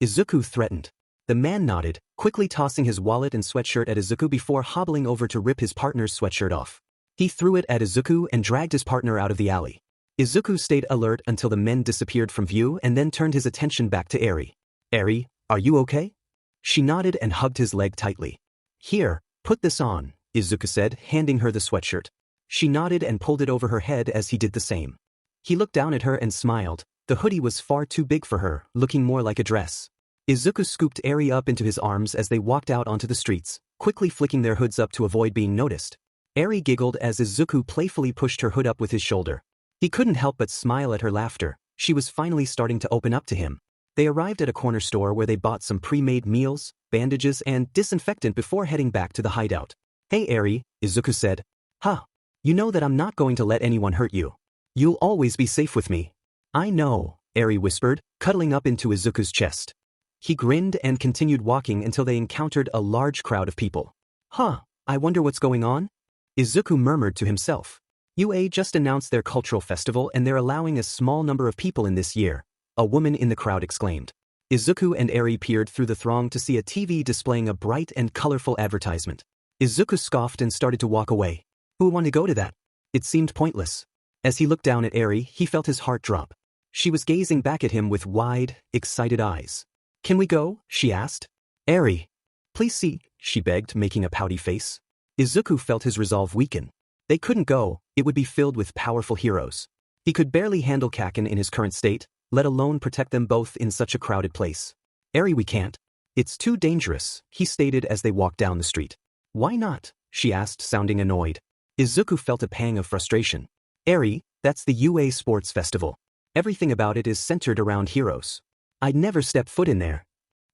Izuku threatened. The man nodded, quickly tossing his wallet and sweatshirt at Izuku before hobbling over to rip his partner's sweatshirt off. He threw it at Izuku and dragged his partner out of the alley. Izuku stayed alert until the men disappeared from view and then turned his attention back to Eri. Eri, are you okay? She nodded and hugged his leg tightly. Here, put this on, Izuku said, handing her the sweatshirt. She nodded and pulled it over her head as he did the same. He looked down at her and smiled. The hoodie was far too big for her, looking more like a dress. Izuku scooped Eri up into his arms as they walked out onto the streets, quickly flicking their hoods up to avoid being noticed. Eri giggled as Izuku playfully pushed her hood up with his shoulder. He couldn't help but smile at her laughter. She was finally starting to open up to him. They arrived at a corner store where they bought some pre-made meals, bandages, and disinfectant before heading back to the hideout. "Hey Eri," Izuku said. "Huh. You know that I'm not going to let anyone hurt you. You'll always be safe with me." "I know," Eri whispered, cuddling up into Izuku's chest. He grinned and continued walking until they encountered a large crowd of people. "Huh, I wonder what's going on?" Izuku murmured to himself. UA just announced their cultural festival and they're allowing a small number of people in this year, a woman in the crowd exclaimed. Izuku and Eri peered through the throng to see a TV displaying a bright and colorful advertisement. Izuku scoffed and started to walk away. Who would want to go to that? It seemed pointless. As he looked down at Eri, he felt his heart drop. She was gazing back at him with wide, excited eyes. "Can we go?" she asked. "Eri, please see," she begged, making a pouty face. Izuku felt his resolve weaken. They couldn't go, it would be filled with powerful heroes. He could barely handle Kaken in his current state, let alone protect them both in such a crowded place. "Eri, we can't. It's too dangerous," he stated as they walked down the street. "Why not?" she asked, sounding annoyed. Izuku felt a pang of frustration. "Eri, that's the UA Sports Festival. Everything about it is centered around heroes. I'd never step foot in there."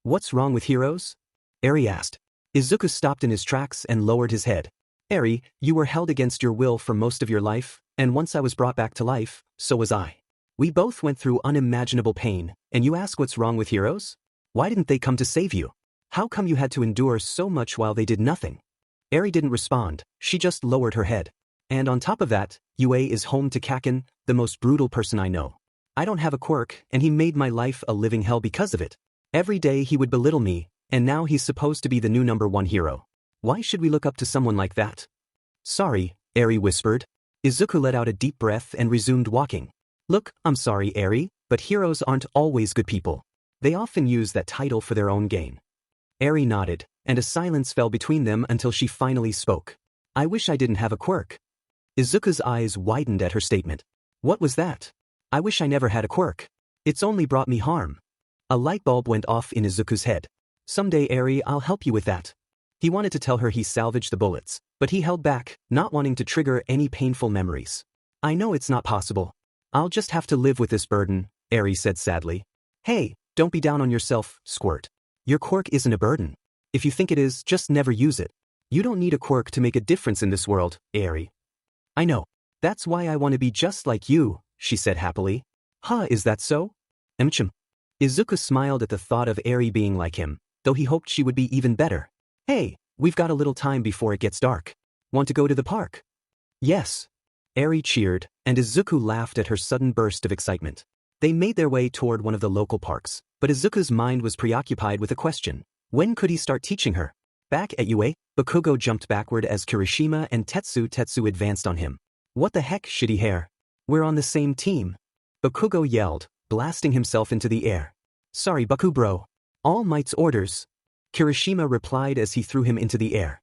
"What's wrong with heroes?" Eri asked. Izuku stopped in his tracks and lowered his head. "Eri, you were held against your will for most of your life, and once I was brought back to life, so was I. We both went through unimaginable pain, and you ask what's wrong with heroes? Why didn't they come to save you? How come you had to endure so much while they did nothing?" Eri didn't respond, she just lowered her head. "And on top of that, UA is home to Kaken, the most brutal person I know. I don't have a quirk, and he made my life a living hell because of it. Every day he would belittle me, and now he's supposed to be the new #1 hero. Why should we look up to someone like that?" "Sorry," Eri whispered. Izuku let out a deep breath and resumed walking. "Look, I'm sorry, Eri, but heroes aren't always good people. They often use that title for their own gain." Eri nodded, and a silence fell between them until she finally spoke. "I wish I didn't have a quirk." Izuku's eyes widened at her statement. "What was that?" "I wish I never had a quirk. It's only brought me harm." A light bulb went off in Izuku's head. "Someday, Eri, I'll help you with that." He wanted to tell her he salvaged the bullets, but he held back, not wanting to trigger any painful memories. "I know it's not possible. I'll just have to live with this burden," Eri said sadly. "Hey, don't be down on yourself, Squirt. Your quirk isn't a burden. If you think it is, just never use it. You don't need a quirk to make a difference in this world, Eri." "I know. That's why I want to be just like you," she said happily. "Huh, is that so?" Izuku smiled at the thought of Eri being like him, though he hoped she would be even better. "Hey, we've got a little time before it gets dark. Want to go to the park?" "Yes." Eri cheered, and Izuku laughed at her sudden burst of excitement. They made their way toward one of the local parks, but Izuku's mind was preoccupied with a question. When could he start teaching her? Back at UA, Bakugo jumped backward as Kirishima and Tetsu advanced on him. "What the heck, shitty hair? We're on the same team." Bakugo yelled, blasting himself into the air. "Sorry, Baku bro. All Might's orders." Kirishima replied as he threw him into the air.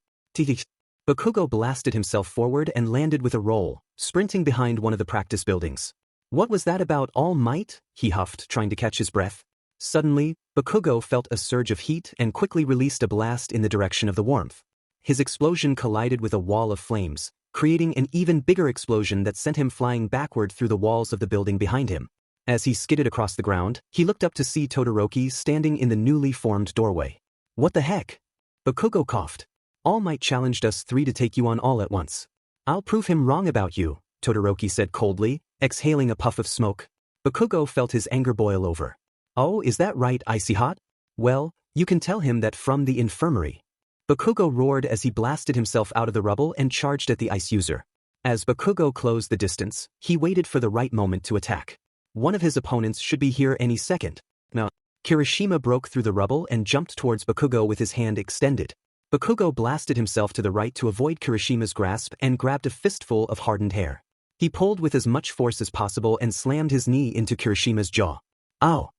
Bakugo blasted himself forward and landed with a roll, sprinting behind one of the practice buildings. "What was that about All Might?" he huffed, trying to catch his breath. Suddenly, Bakugo felt a surge of heat and quickly released a blast in the direction of the warmth. His explosion collided with a wall of flames, creating an even bigger explosion that sent him flying backward through the walls of the building behind him. As he skidded across the ground, he looked up to see Todoroki standing in the newly formed doorway. "What the heck?" Bakugo coughed. "All Might challenged us three to take you on all at once. I'll prove him wrong about you," Todoroki said coldly, exhaling a puff of smoke. Bakugo felt his anger boil over. "Oh, is that right, Icy Hot? Well, you can tell him that from the infirmary." Bakugo roared as he blasted himself out of the rubble and charged at the ice user. As Bakugo closed the distance, he waited for the right moment to attack. One of his opponents should be here any second. Now, Kirishima broke through the rubble and jumped towards Bakugo with his hand extended. Bakugo blasted himself to the right to avoid Kirishima's grasp and grabbed a fistful of hardened hair. He pulled with as much force as possible and slammed his knee into Kirishima's jaw. "Ow!"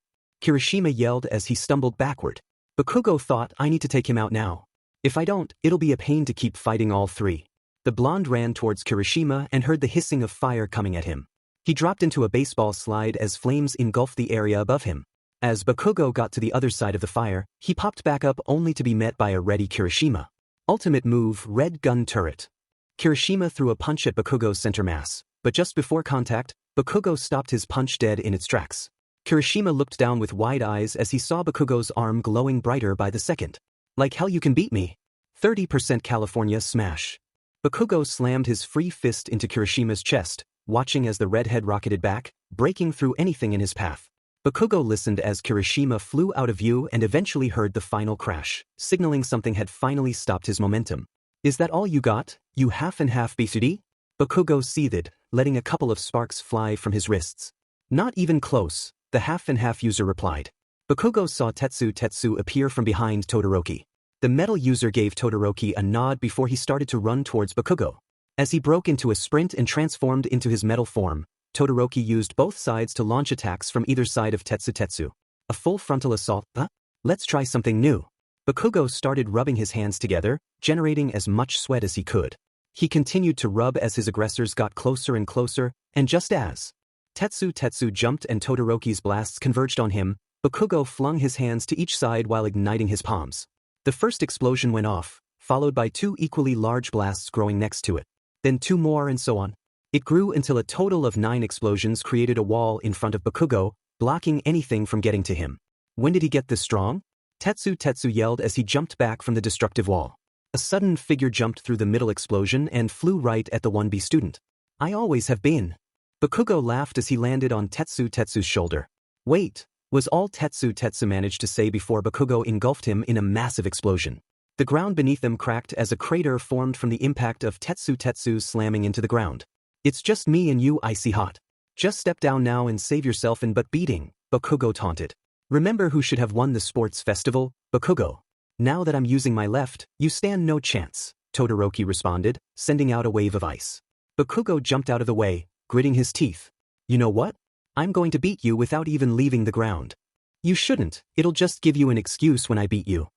Kirishima yelled as he stumbled backward. Bakugo thought, "I need to take him out now. If I don't, it'll be a pain to keep fighting all three." The blonde ran towards Kirishima and heard the hissing of fire coming at him. He dropped into a baseball slide as flames engulfed the area above him. As Bakugo got to the other side of the fire, he popped back up only to be met by a ready Kirishima. Ultimate move, Red Gun Turret. Kirishima threw a punch at Bakugo's center mass, but just before contact, Bakugo stopped his punch dead in its tracks. Kirishima looked down with wide eyes as he saw Bakugo's arm glowing brighter by the second. Like hell you can beat me. 30% California Smash. Bakugo slammed his free fist into Kirishima's chest, watching as the redhead rocketed back, breaking through anything in his path. Bakugo listened as Kirishima flew out of view and eventually heard the final crash, signaling something had finally stopped his momentum. Is that all you got, you half-and-half BCD? Bakugo seethed, letting a couple of sparks fly from his wrists. Not even close, the half-and-half user replied. Bakugo saw Tetsu appear from behind Todoroki. The metal user gave Todoroki a nod before he started to run towards Bakugo. As he broke into a sprint and transformed into his metal form, Todoroki used both sides to launch attacks from either side of Tetsu. A full frontal assault, huh? Let's try something new. Bakugo started rubbing his hands together, generating as much sweat as he could. He continued to rub as his aggressors got closer and closer, and just as Tetsu jumped and Todoroki's blasts converged on him, Bakugo flung his hands to each side while igniting his palms. The first explosion went off, followed by two equally large blasts growing next to it. Then two more and so on. It grew until a total of 9 explosions created a wall in front of Bakugo, blocking anything from getting to him. When did he get this strong? Tetsu yelled as he jumped back from the destructive wall. A sudden figure jumped through the middle explosion and flew right at the 1B student. I always have been. Bakugo laughed as he landed on Tetsu's shoulder. Wait, was all Tetsu managed to say before Bakugo engulfed him in a massive explosion. The ground beneath them cracked as a crater formed from the impact of Tetsu slamming into the ground. It's just me and you, icy hot. Just step down now and save yourself in butt beating, Bakugo taunted. Remember who should have won the sports festival, Bakugo. Now that I'm using my left, you stand no chance, Todoroki responded, sending out a wave of ice. Bakugo jumped out of the way, gritting his teeth. You know what? I'm going to beat you without even leaving the ground. You shouldn't, it'll just give you an excuse when I beat you.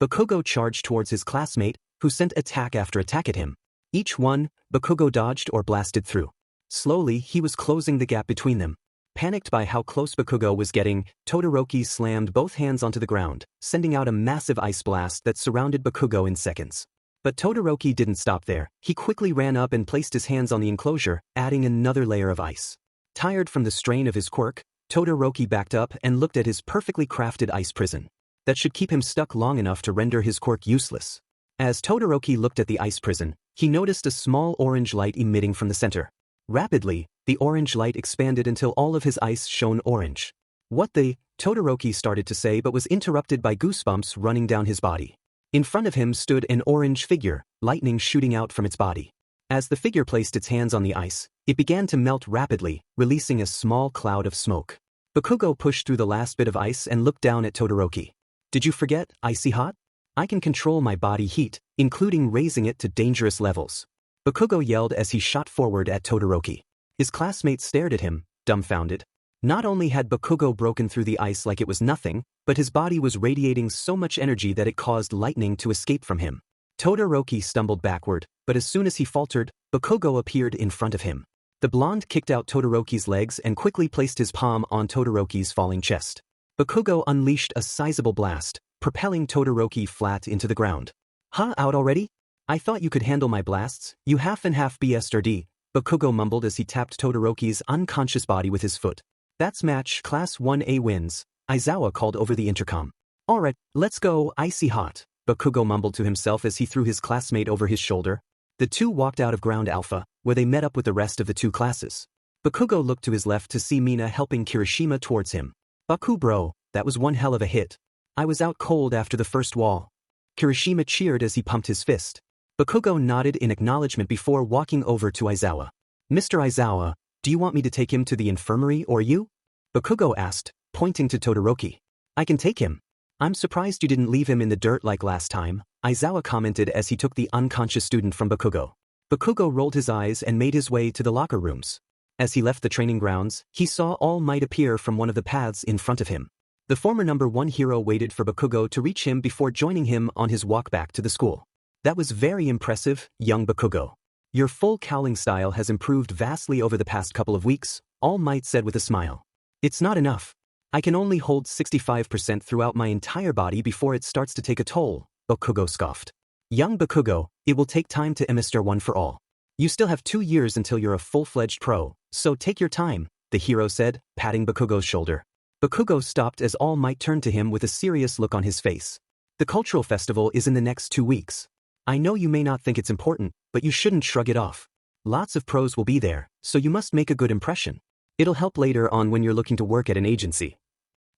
Bakugo charged towards his classmate, who sent attack after attack at him. Each one, Bakugo dodged or blasted through. Slowly, he was closing the gap between them. Panicked by how close Bakugo was getting, Todoroki slammed both hands onto the ground, sending out a massive ice blast that surrounded Bakugo in seconds. But Todoroki didn't stop there. He quickly ran up and placed his hands on the enclosure, adding another layer of ice. Tired from the strain of his quirk, Todoroki backed up and looked at his perfectly crafted ice prison. That should keep him stuck long enough to render his quirk useless. As Todoroki looked at the ice prison, he noticed a small orange light emitting from the center. Rapidly, the orange light expanded until all of his ice shone orange. What the? Todoroki started to say but was interrupted by goosebumps running down his body. In front of him stood an orange figure, lightning shooting out from its body. As the figure placed its hands on the ice, it began to melt rapidly, releasing a small cloud of smoke. Bakugo pushed through the last bit of ice and looked down at Todoroki. Did you forget, icy hot? I can control my body heat, including raising it to dangerous levels. Bakugo yelled as he shot forward at Todoroki. His classmates stared at him, dumbfounded. Not only had Bakugo broken through the ice like it was nothing, but his body was radiating so much energy that it caused lightning to escape from him. Todoroki stumbled backward, but as soon as he faltered, Bakugo appeared in front of him. The blonde kicked out Todoroki's legs and quickly placed his palm on Todoroki's falling chest. Bakugo unleashed a sizable blast, propelling Todoroki flat into the ground. Huh, out already? I thought you could handle my blasts, you half-and-half BSRD, Bakugo mumbled as he tapped Todoroki's unconscious body with his foot. That's match, Class 1A wins, Aizawa called over the intercom. Alright, let's go, icy hot, Bakugo mumbled to himself as he threw his classmate over his shoulder. The two walked out of Ground Alpha, where they met up with the rest of the two classes. Bakugo looked to his left to see Mina helping Kirishima towards him. Baku bro, that was one hell of a hit. I was out cold after the first wall. Kirishima cheered as he pumped his fist. Bakugo nodded in acknowledgement before walking over to Aizawa. Mr. Aizawa, do you want me to take him to the infirmary or you? Bakugo asked, pointing to Todoroki. I can take him. I'm surprised you didn't leave him in the dirt like last time, Aizawa commented as he took the unconscious student from Bakugo. Bakugo rolled his eyes and made his way to the locker rooms. As he left the training grounds, he saw All Might appear from one of the paths in front of him. The former number 1 hero waited for Bakugo to reach him before joining him on his walk back to the school. That was very impressive, young Bakugo. Your full cowling style has improved vastly over the past couple of weeks, All Might said with a smile. It's not enough. I can only hold 65% throughout my entire body before it starts to take a toll, Bakugo scoffed. Young Bakugo, it will take time to master one for all. You still have 2 years until you're a full-fledged pro, so take your time, the hero said, patting Bakugo's shoulder. Bakugo stopped as All Might turned to him with a serious look on his face. The cultural festival is in the next 2 weeks. I know you may not think it's important, but you shouldn't shrug it off. Lots of pros will be there, so you must make a good impression. It'll help later on when you're looking to work at an agency.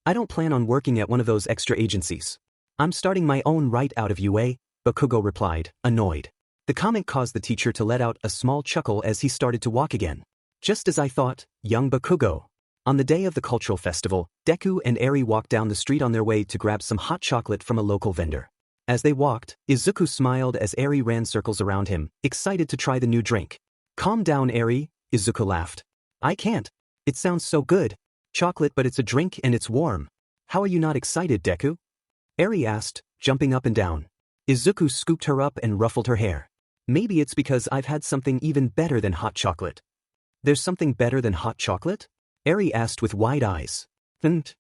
I don't plan on working at one of those extra agencies. I'm starting my own right out of UA, Bakugo replied, annoyed. The comment caused the teacher to let out a small chuckle as he started to walk again. Just as I thought, young Bakugo. On the day of the cultural festival, Deku and Eri walked down the street on their way to grab some hot chocolate from a local vendor. As they walked, Izuku smiled as Eri ran circles around him, excited to try the new drink. Calm down, Eri, Izuku laughed. I can't. It sounds so good. Chocolate, but it's a drink and it's warm. How are you not excited, Deku? Eri asked, jumping up and down. Izuku scooped her up and ruffled her hair. Maybe it's because I've had something even better than hot chocolate. There's something better than hot chocolate? Eri asked with wide eyes.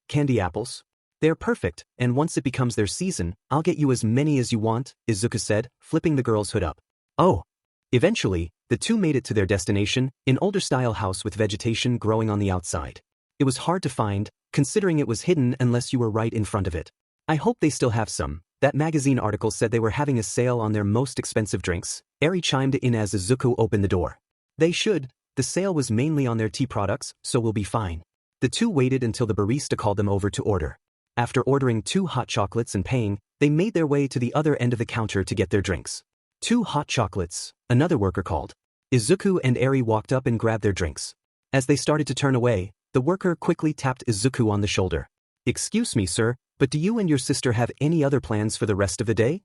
Candy apples. They're perfect, and once it becomes their season, I'll get you as many as you want, Izuku said, flipping the girl's hood up. Oh. Eventually, the two made it to their destination, an older-style house with vegetation growing on the outside. It was hard to find, considering it was hidden unless you were right in front of it. I hope they still have some. That magazine article said they were having a sale on their most expensive drinks. Eri chimed in as Izuku opened the door. They should. The sale was mainly on their tea products, so we'll be fine. The two waited until the barista called them over to order. After ordering 2 hot chocolates and paying, they made their way to the other end of the counter to get their drinks. 2 hot chocolates, another worker called. Izuku and Eri walked up and grabbed their drinks. As they started to turn away, the worker quickly tapped Izuku on the shoulder. Excuse me, sir, but do you and your sister have any other plans for the rest of the day?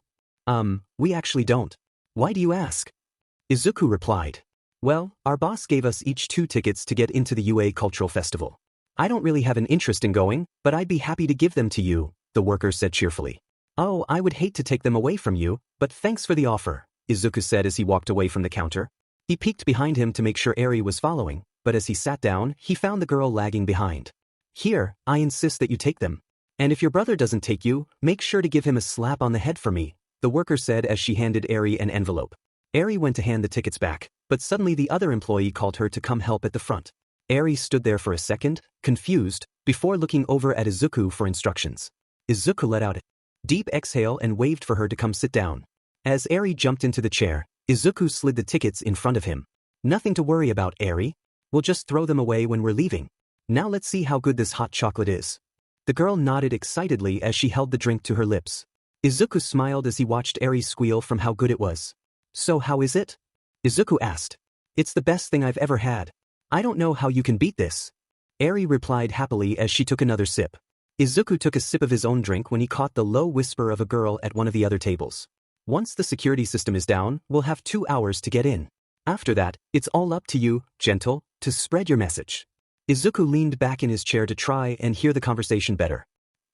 We actually don't. Why do you ask? Izuku replied. Well, our boss gave us each 2 tickets to get into the UA Cultural Festival. I don't really have an interest in going, but I'd be happy to give them to you, the worker said cheerfully. Oh, I would hate to take them away from you, but thanks for the offer, Izuku said as he walked away from the counter. He peeked behind him to make sure Eri was following, but as he sat down, he found the girl lagging behind. Here, I insist that you take them. And if your brother doesn't take you, make sure to give him a slap on the head for me, the worker said as she handed Eri an envelope. Eri went to hand the tickets back, but suddenly the other employee called her to come help at the front. Eri stood there for a second, confused, before looking over at Izuku for instructions. Izuku let out a deep exhale and waved for her to come sit down. As Eri jumped into the chair, Izuku slid the tickets in front of him. Nothing to worry about, Eri. We'll just throw them away when we're leaving. Now let's see how good this hot chocolate is. The girl nodded excitedly as she held the drink to her lips. Izuku smiled as he watched Eri squeal from how good it was. So how is it? Izuku asked. It's the best thing I've ever had. I don't know how you can beat this. Eri replied happily as she took another sip. Izuku took a sip of his own drink when he caught the low whisper of a girl at one of the other tables. Once the security system is down, we'll have 2 hours to get in. After that, it's all up to you, gentle, to spread your message. Izuku leaned back in his chair to try and hear the conversation better.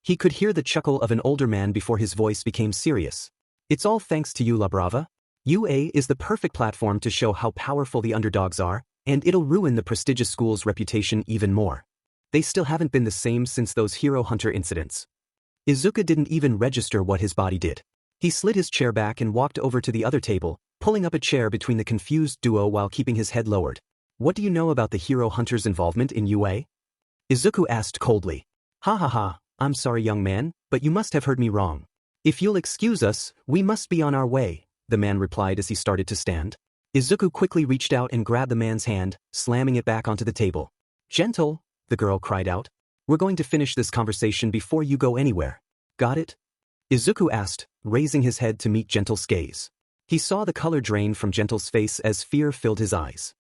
He could hear the chuckle of an older man before his voice became serious. It's all thanks to you, La Brava. UA is the perfect platform to show how powerful the underdogs are, and it'll ruin the prestigious school's reputation even more. They still haven't been the same since those hero hunter incidents. Izuku didn't even register what his body did. He slid his chair back and walked over to the other table, pulling up a chair between the confused duo while keeping his head lowered. What do you know about the hero hunter's involvement in UA? Izuku asked coldly. Ha ha ha, I'm sorry young man, but you must have heard me wrong. If you'll excuse us, we must be on our way, the man replied as he started to stand. Izuku quickly reached out and grabbed the man's hand, slamming it back onto the table. Gentle, the girl cried out. We're going to finish this conversation before you go anywhere. Got it? Izuku asked, raising his head to meet Gentle's gaze. He saw the color drain from Gentle's face as fear filled his eyes.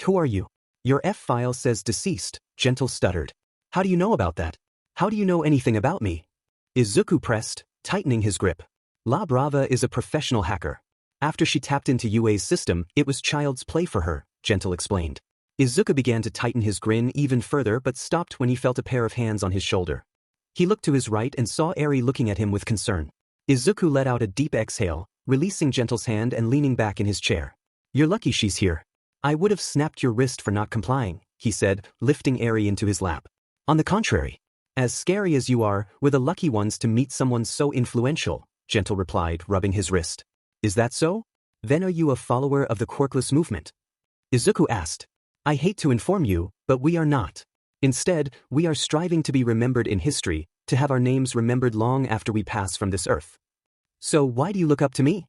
Who are you? Your F-file says deceased, Gentle stuttered. How do you know about that? How do you know anything about me? Izuku pressed, tightening his grip. La Brava is a professional hacker. After she tapped into UA's system, it was child's play for her, Gentle explained. Izuku began to tighten his grin even further but stopped when he felt a pair of hands on his shoulder. He looked to his right and saw Eri looking at him with concern. Izuku let out a deep exhale, releasing Gentle's hand and leaning back in his chair. You're lucky she's here. I would have snapped your wrist for not complying, he said, lifting Eri into his lap. On the contrary. As scary as you are, we're the lucky ones to meet someone so influential, Gentle replied, rubbing his wrist. Is that so? Then are you a follower of the quirkless movement? Izuku asked. I hate to inform you, but we are not. Instead, we are striving to be remembered in history, to have our names remembered long after we pass from this earth. So why do you look up to me?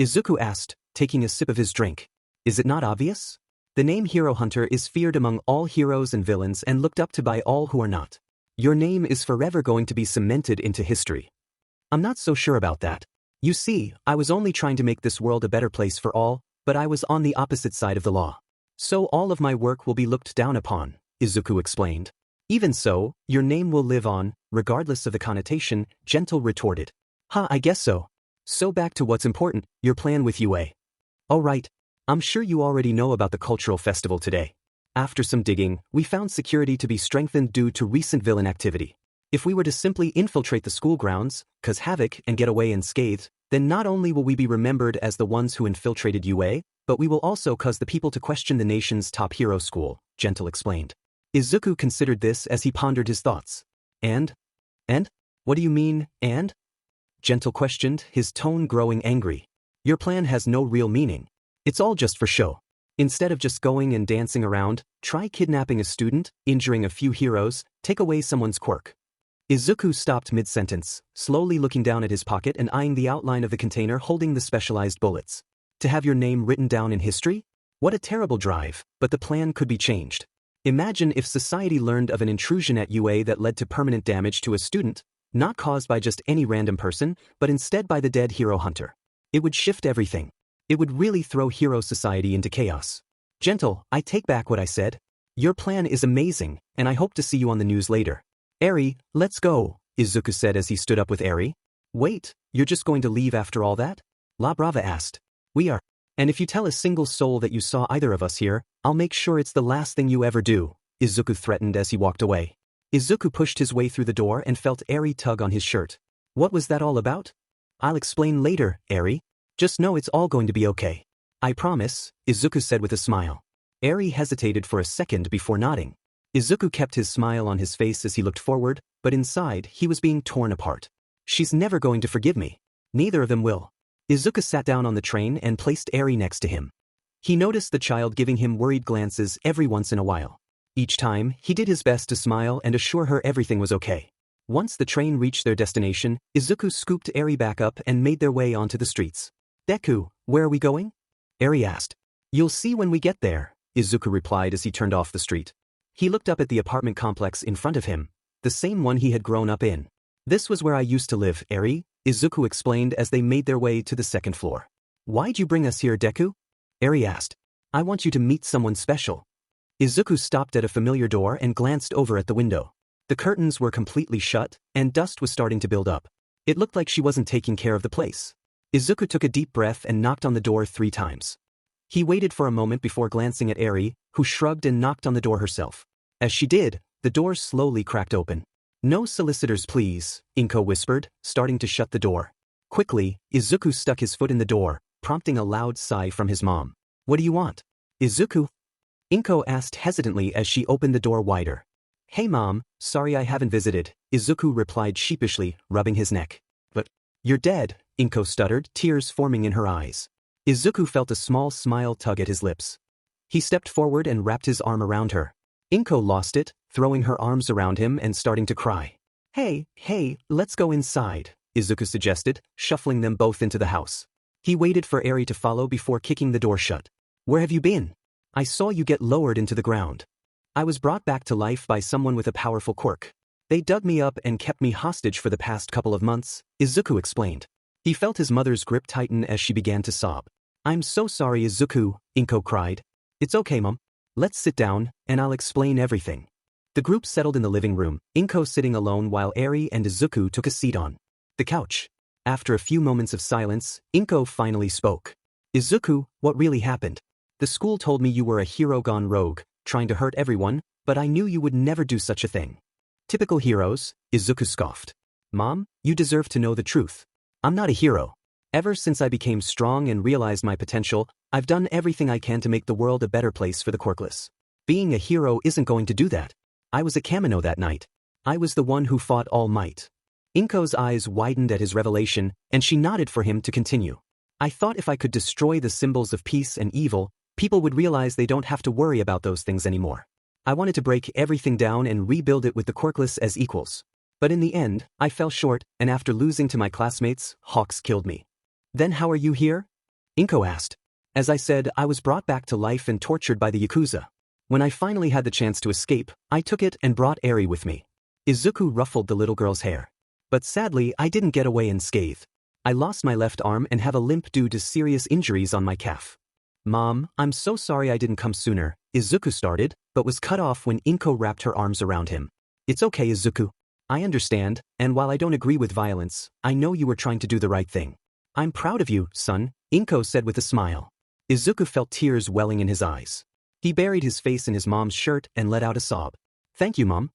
Izuku asked, taking a sip of his drink. Is it not obvious? The name Hero Hunter is feared among all heroes and villains and looked up to by all who are not. Your name is forever going to be cemented into history. I'm not so sure about that. You see, I was only trying to make this world a better place for all, but I was on the opposite side of the law. So all of my work will be looked down upon, Izuku explained. Even so, your name will live on, regardless of the connotation, Gentle retorted. I guess so. So back to what's important, your plan with UA. Oh right. I'm sure you already know about the cultural festival today. After some digging, we found security to be strengthened due to recent villain activity. If we were to simply infiltrate the school grounds, cause havoc and get away unscathed, then not only will we be remembered as the ones who infiltrated UA, but we will also cause the people to question the nation's top hero school, Gentle explained. Izuku considered this as he pondered his thoughts. And? What do you mean, and? Gentle questioned, his tone growing angry. Your plan has no real meaning. It's all just for show. Instead of just going and dancing around, try kidnapping a student, injuring a few heroes, take away someone's quirk. Izuku stopped mid-sentence, slowly looking down at his pocket and eyeing the outline of the container holding the specialized bullets. To have your name written down in history? What a terrible drive, but the plan could be changed. Imagine if society learned of an intrusion at UA that led to permanent damage to a student, not caused by just any random person, but instead by the dead hero hunter. It would shift everything. It would really throw hero society into chaos. Gentle, I take back what I said. Your plan is amazing, and I hope to see you on the news later. Eri, let's go, Izuku said as he stood up with Eri. Wait, you're just going to leave after all that? La Brava asked. We are. And if you tell a single soul that you saw either of us here, I'll make sure it's the last thing you ever do, Izuku threatened as he walked away. Izuku pushed his way through the door and felt Eri tug on his shirt. What was that all about? I'll explain later, Eri. Just know it's all going to be okay. I promise, Izuku said with a smile. Eri hesitated for a second before nodding. Izuku kept his smile on his face as he looked forward, but inside he was being torn apart. She's never going to forgive me. Neither of them will. Izuku sat down on the train and placed Eri next to him. He noticed the child giving him worried glances every once in a while. Each time, he did his best to smile and assure her everything was okay. Once the train reached their destination, Izuku scooped Eri back up and made their way onto the streets. Deku, where are we going? Eri asked. You'll see when we get there, Izuku replied as he turned off the street. He looked up at the apartment complex in front of him, the same one he had grown up in. This was where I used to live, Eri, Izuku explained as they made their way to the second floor. Why'd you bring us here, Deku? Eri asked. I want you to meet someone special. Izuku stopped at a familiar door and glanced over at the window. The curtains were completely shut, and dust was starting to build up. It looked like she wasn't taking care of the place. Izuku took a deep breath and knocked on the door 3 times. He waited for a moment before glancing at Eri, who shrugged and knocked on the door herself. As she did, the door slowly cracked open. No solicitors please, Inko whispered, starting to shut the door. Quickly, Izuku stuck his foot in the door, prompting a loud sigh from his mom. What do you want? Izuku? Inko asked hesitantly as she opened the door wider. Hey mom, sorry I haven't visited, Izuku replied sheepishly, rubbing his neck. But, you're dead, Inko stuttered, tears forming in her eyes. Izuku felt a small smile tug at his lips. He stepped forward and wrapped his arm around her. Inko lost it, throwing her arms around him and starting to cry. Hey, let's go inside, Izuku suggested, shuffling them both into the house. He waited for Eri to follow before kicking the door shut. Where have you been? I saw you get lowered into the ground. I was brought back to life by someone with a powerful quirk. They dug me up and kept me hostage for the past couple of months, Izuku explained. He felt his mother's grip tighten as she began to sob. I'm so sorry, Izuku, Inko cried. It's okay, Mom. Let's sit down, and I'll explain everything. The group settled in the living room, Inko sitting alone while Eri and Izuku took a seat on the couch. After a few moments of silence, Inko finally spoke. Izuku, what really happened? The school told me you were a hero gone rogue, trying to hurt everyone, but I knew you would never do such a thing. Typical heroes, Izuku scoffed. Mom, you deserve to know the truth. I'm not a hero. Ever since I became strong and realized my potential, I've done everything I can to make the world a better place for the quirkless. Being a hero isn't going to do that. I was a Kamino that night. I was the one who fought All Might. Inko's eyes widened at his revelation, and she nodded for him to continue. I thought if I could destroy the symbols of peace and evil, people would realize they don't have to worry about those things anymore. I wanted to break everything down and rebuild it with the quirkless as equals. But in the end, I fell short, and after losing to my classmates, Hawks killed me. Then how are you here? Inko asked. As I said, I was brought back to life and tortured by the Yakuza. When I finally had the chance to escape, I took it and brought Eri with me. Izuku ruffled the little girl's hair. But sadly, I didn't get away unscathed. I lost my left arm and have a limp due to serious injuries on my calf. Mom, I'm so sorry I didn't come sooner, Izuku started, but was cut off when Inko wrapped her arms around him. It's okay, Izuku. I understand, and while I don't agree with violence, I know you were trying to do the right thing. I'm proud of you, son, Inko said with a smile. Izuku felt tears welling in his eyes. He buried his face in his mom's shirt and let out a sob. Thank you, Mom.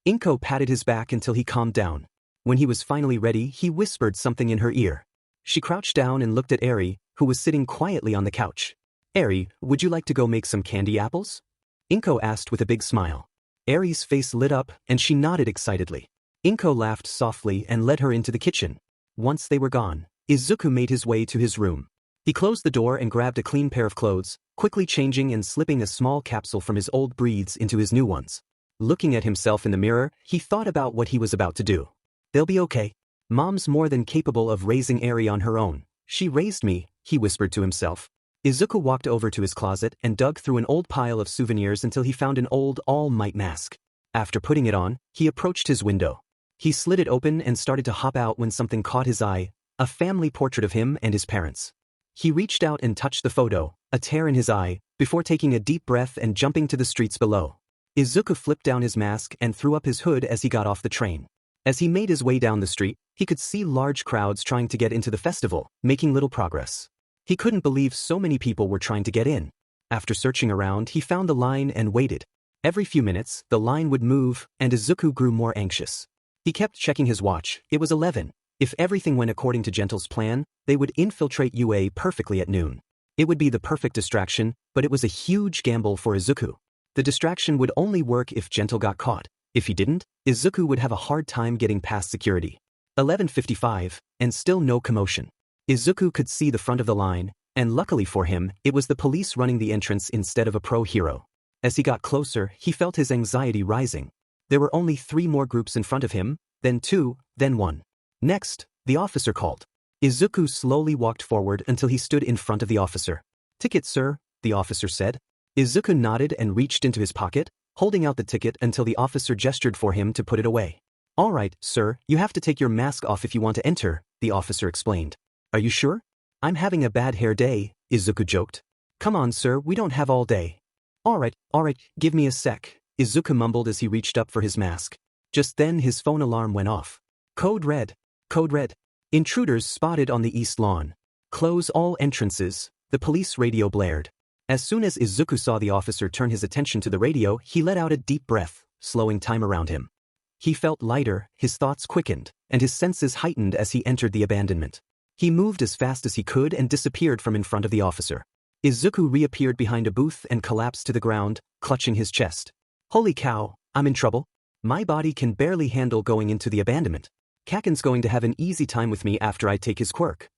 Inko patted his back until he calmed down. When he was finally ready, he whispered something in her ear. She crouched down and looked at Eri, who was sitting quietly on the couch. Eri, would you like to go make some candy apples? Inko asked with a big smile. Eri's face lit up, and she nodded excitedly. Inko laughed softly and led her into the kitchen. Once they were gone, Izuku made his way to his room. He closed the door and grabbed a clean pair of clothes, quickly changing and slipping a small capsule from his old breathes into his new ones. Looking at himself in the mirror, he thought about what he was about to do. They'll be okay. Mom's more than capable of raising Eri on her own. She raised me, he whispered to himself. Izuku walked over to his closet and dug through an old pile of souvenirs until he found an old All Might mask. After putting it on, he approached his window. He slid it open and started to hop out when something caught his eye, a family portrait of him and his parents. He reached out and touched the photo, a tear in his eye, before taking a deep breath and jumping to the streets below. Izuku flipped down his mask and threw up his hood as he got off the train. As he made his way down the street, he could see large crowds trying to get into the festival, making little progress. He couldn't believe so many people were trying to get in. After searching around, he found the line and waited. Every few minutes, the line would move, and Izuku grew more anxious. He kept checking his watch. It was 11. If everything went according to Gentle's plan, they would infiltrate UA perfectly at noon. It would be the perfect distraction, but it was a huge gamble for Izuku. The distraction would only work if Gentle got caught. If he didn't, Izuku would have a hard time getting past security. 11:55, and still no commotion. Izuku could see the front of the line, and luckily for him, it was the police running the entrance instead of a pro-hero. As he got closer, he felt his anxiety rising. There were only 3 more groups in front of him, then 2, then 1. Next, the officer called. Izuku slowly walked forward until he stood in front of the officer. "Ticket, sir," the officer said. Izuku nodded and reached into his pocket, holding out the ticket until the officer gestured for him to put it away. "All right, sir, you have to take your mask off if you want to enter," the officer explained. "Are you sure?" "I'm having a bad hair day," Izuku joked. "Come on, sir, we don't have all day." All right, give me a sec," Izuku mumbled as he reached up for his mask. Just then his phone alarm went off. Code red. Code red. Intruders spotted on the east lawn. Close all entrances, the police radio blared. As soon as Izuku saw the officer turn his attention to the radio, he let out a deep breath, slowing time around him. He felt lighter, his thoughts quickened, and his senses heightened as he entered the abandonment. He moved as fast as he could and disappeared from in front of the officer. Izuku reappeared behind a booth and collapsed to the ground, clutching his chest. "Holy cow, I'm in trouble. My body can barely handle going into the abandonment. Kaken's going to have an easy time with me after I take his quirk."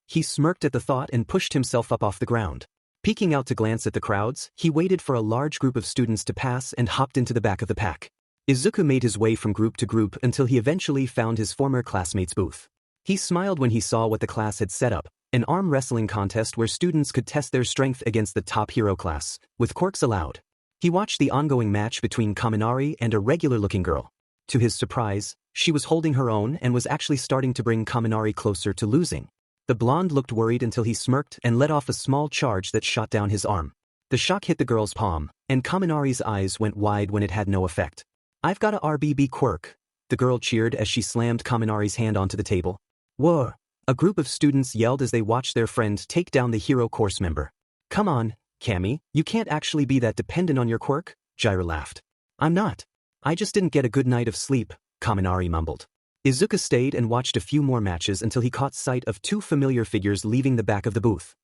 He smirked at the thought and pushed himself up off the ground. Peeking out to glance at the crowds, he waited for a large group of students to pass and hopped into the back of the pack. Izuku made his way from group to group until he eventually found his former classmate's booth. He smiled when he saw what the class had set up, an arm wrestling contest where students could test their strength against the top hero class, with quirks allowed. He watched the ongoing match between Kaminari and a regular-looking girl. To his surprise, she was holding her own and was actually starting to bring Kaminari closer to losing. The blonde looked worried until he smirked and let off a small charge that shot down his arm. The shock hit the girl's palm, and Kaminari's eyes went wide when it had no effect. "I've got a RBB quirk," the girl cheered as she slammed Kaminari's hand onto the table. "Whoa!" A group of students yelled as they watched their friend take down the hero course member. "Come on, Kami, you can't actually be that dependent on your quirk," Jaira laughed. "I'm not. I just didn't get a good night of sleep," Kaminari mumbled. Izuku stayed and watched a few more matches until he caught sight of 2 familiar figures leaving the back of the booth.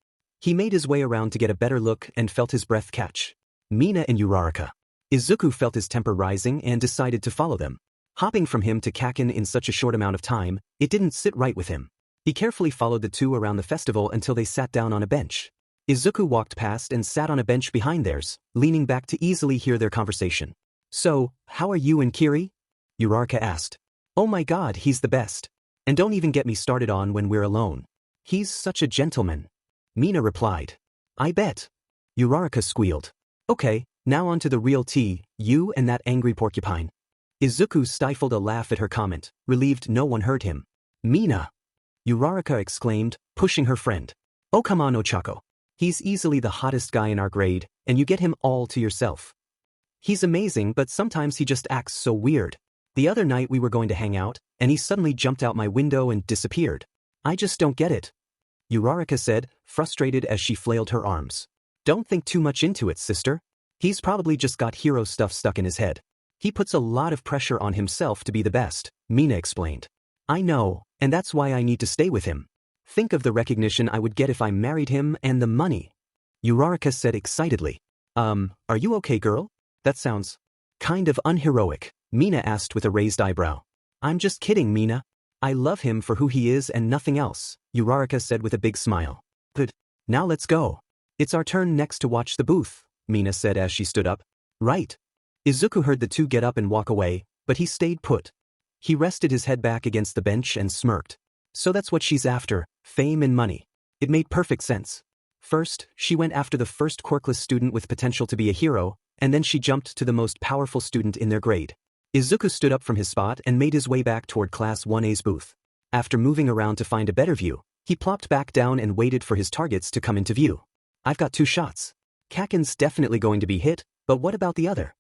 He made his way around to get a better look and felt his breath catch. Mina and Uraraka. Izuku felt his temper rising and decided to follow them. Hopping from him to Kaken in such a short amount of time, it didn't sit right with him. He carefully followed the two around the festival until they sat down on a bench. Izuku walked past and sat on a bench behind theirs, leaning back to easily hear their conversation. "So, how are you and Kiri?" Uraraka asked. "Oh my god, he's the best. And don't even get me started on when we're alone. He's such a gentleman." Mina replied. "I bet." Uraraka squealed. "Okay, now on to the real tea, you and that angry porcupine." Izuku stifled a laugh at her comment, relieved no one heard him. "Mina!" Uraraka exclaimed, pushing her friend. "Oh come on Ochako. He's easily the hottest guy in our grade, and you get him all to yourself. He's amazing but sometimes he just acts so weird. The other night we were going to hang out, and he suddenly jumped out my window and disappeared. I just don't get it." Uraraka said, frustrated as she flailed her arms. "Don't think too much into it, sister. He's probably just got hero stuff stuck in his head. He puts a lot of pressure on himself to be the best," Mina explained. "I know, and that's why I need to stay with him. Think of the recognition I would get if I married him and the money." Uraraka said excitedly. Are you okay, girl? That sounds kind of unheroic," Mina asked with a raised eyebrow. "I'm just kidding, Mina. I love him for who he is and nothing else," Uraraka said with a big smile. "Good. Now let's go. It's our turn next to watch the booth," Mina said as she stood up. "Right." Izuku heard the two get up and walk away, but he stayed put. He rested his head back against the bench and smirked. So that's what she's after, fame and money. It made perfect sense. First, she went after the first quirkless student with potential to be a hero, and then she jumped to the most powerful student in their grade. Izuku stood up from his spot and made his way back toward Class 1A's booth. After moving around to find a better view, he plopped back down and waited for his targets to come into view. "I've got 2 shots. Kaken's definitely going to be hit, but what about the other?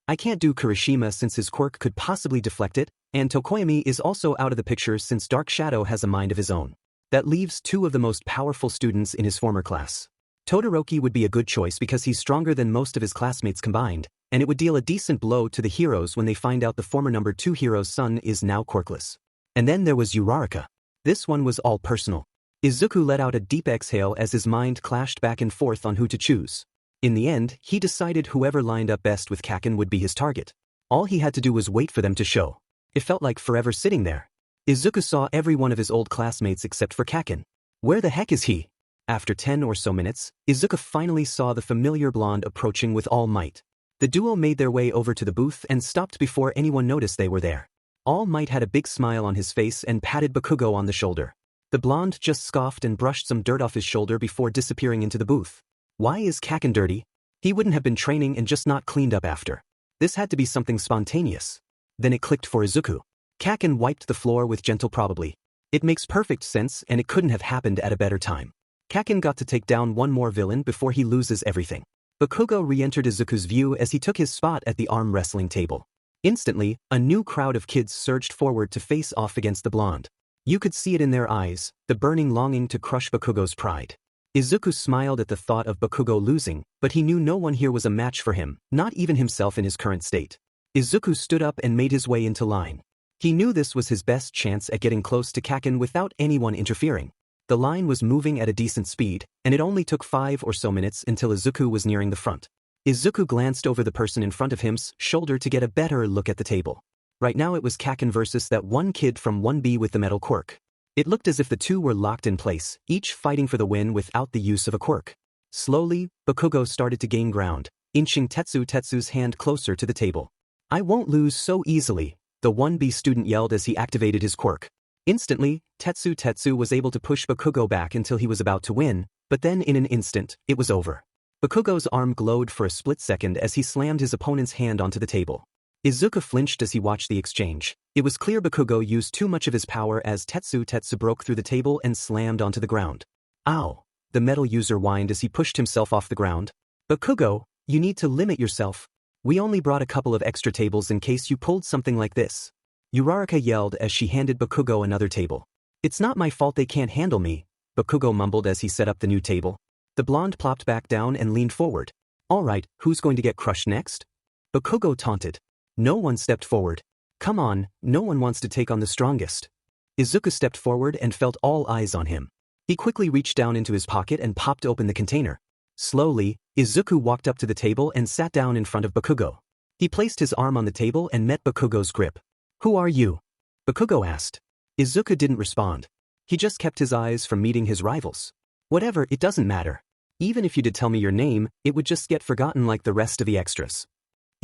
I can't do Kirishima since his quirk could possibly deflect it, and Tokoyami is also out of the picture since Dark Shadow has a mind of his own. That leaves 2 of the most powerful students in his former class. Todoroki would be a good choice because he's stronger than most of his classmates combined, and it would deal a decent blow to the heroes when they find out the former number 2 hero's son is now quirkless. And then there was Uraraka. This one was all personal. Izuku let out a deep exhale as his mind clashed back and forth on who to choose. In the end, he decided whoever lined up best with Kaken would be his target. All he had to do was wait for them to show. It felt like forever sitting there. Izuku saw every one of his old classmates except for Kaken. Where the heck is he? After 10 or so minutes, Izuku finally saw the familiar blonde approaching with all might. The duo made their way over to the booth and stopped before anyone noticed they were there. All Might had a big smile on his face and patted Bakugo on the shoulder. The blonde just scoffed and brushed some dirt off his shoulder before disappearing into the booth. Why is Kaken dirty? He wouldn't have been training and just not cleaned up after. This had to be something spontaneous. Then it clicked for Izuku. Kaken wiped the floor with gentle probably. It makes perfect sense and it couldn't have happened at a better time. Kaken got to take down one more villain before he loses everything. Bakugo re-entered Izuku's view as he took his spot at the arm wrestling table. Instantly, a new crowd of kids surged forward to face off against the blonde. You could see it in their eyes, the burning longing to crush Bakugo's pride. Izuku smiled at the thought of Bakugo losing, but he knew no one here was a match for him, not even himself in his current state. Izuku stood up and made his way into line. He knew this was his best chance at getting close to Kaken without anyone interfering. The line was moving at a decent speed, and it only took 5 or so minutes until Izuku was nearing the front. Izuku glanced over the person in front of him's shoulder to get a better look at the table. Right now it was Kaken versus that one kid from 1B with the metal quirk. It looked as if the two were locked in place, each fighting for the win without the use of a quirk. Slowly, Bakugo started to gain ground, inching Tetsu's hand closer to the table. "I won't lose so easily," the 1B student yelled as he activated his quirk. Instantly, Tetsu was able to push Bakugo back until he was about to win, but then in an instant, it was over. Bakugo's arm glowed for a split second as he slammed his opponent's hand onto the table. Izuku flinched as he watched the exchange. It was clear Bakugo used too much of his power as Tetsu broke through the table and slammed onto the ground. "Ow!" the metal user whined as he pushed himself off the ground. "Bakugo, you need to limit yourself. We only brought a couple of extra tables in case you pulled something like this." Uraraka yelled as she handed Bakugo another table. "It's not my fault they can't handle me," Bakugo mumbled as he set up the new table. The blonde plopped back down and leaned forward. "All right, who's going to get crushed next?" Bakugo taunted. No one stepped forward. "Come on, no one wants to take on the strongest." Izuku stepped forward and felt all eyes on him. He quickly reached down into his pocket and popped open the container. Slowly, Izuku walked up to the table and sat down in front of Bakugo. He placed his arm on the table and met Bakugo's grip. Who are you? Bakugo asked. Izuku didn't respond. He just kept his eyes from meeting his rivals. Whatever, it doesn't matter. Even if you did tell me your name, it would just get forgotten like the rest of the extras.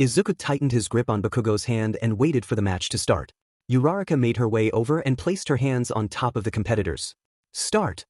Izuku tightened his grip on Bakugo's hand and waited for the match to start. Uraraka made her way over and placed her hands on top of the competitors. Start!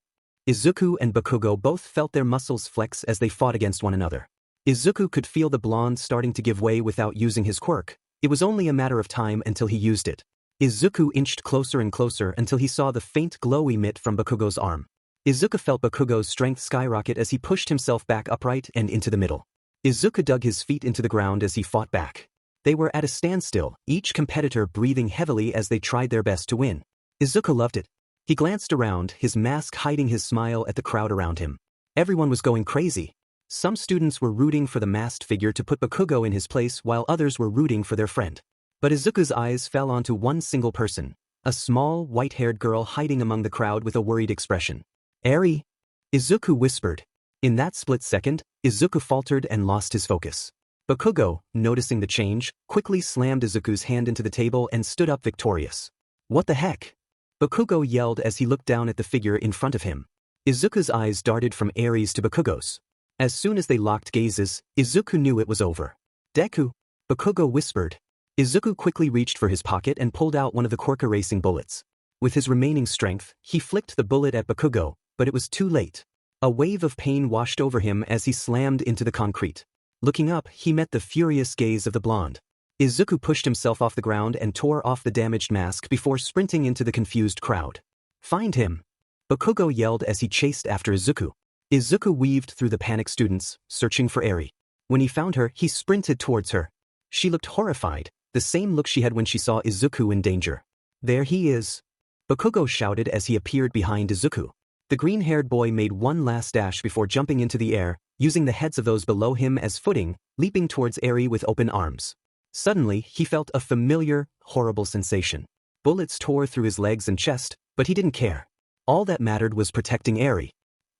Izuku and Bakugo both felt their muscles flex as they fought against one another. Izuku could feel the blonde starting to give way without using his quirk. It was only a matter of time until he used it. Izuku inched closer and closer until he saw the faint glow emit from Bakugo's arm. Izuku felt Bakugo's strength skyrocket as he pushed himself back upright and into the middle. Izuku dug his feet into the ground as he fought back. They were at a standstill, each competitor breathing heavily as they tried their best to win. Izuku loved it. He glanced around, his mask hiding his smile at the crowd around him. Everyone was going crazy. Some students were rooting for the masked figure to put Bakugo in his place while others were rooting for their friend. But Izuku's eyes fell onto one single person, a small, white-haired girl hiding among the crowd with a worried expression. Eri? Izuku whispered. In that split second, Izuku faltered and lost his focus. Bakugo, noticing the change, quickly slammed Izuku's hand into the table and stood up victorious. What the heck? Bakugo yelled as he looked down at the figure in front of him. Izuku's eyes darted from Eri's to Bakugo's. As soon as they locked gazes, Izuku knew it was over. Deku? Bakugo whispered. Izuku quickly reached for his pocket and pulled out one of the quirk erasing bullets. With his remaining strength, he flicked the bullet at Bakugo, but it was too late. A wave of pain washed over him as he slammed into the concrete. Looking up, he met the furious gaze of the blonde. Izuku pushed himself off the ground and tore off the damaged mask before sprinting into the confused crowd. Find him! Bakugo yelled as he chased after Izuku. Izuku weaved through the panicked students, searching for Eri. When he found her, he sprinted towards her. She looked horrified, the same look she had when she saw Izuku in danger. There he is! Bakugo shouted as he appeared behind Izuku. The green-haired boy made one last dash before jumping into the air, using the heads of those below him as footing, leaping towards Eri with open arms. Suddenly, he felt a familiar, horrible sensation. Bullets tore through his legs and chest, but he didn't care. All that mattered was protecting Eri.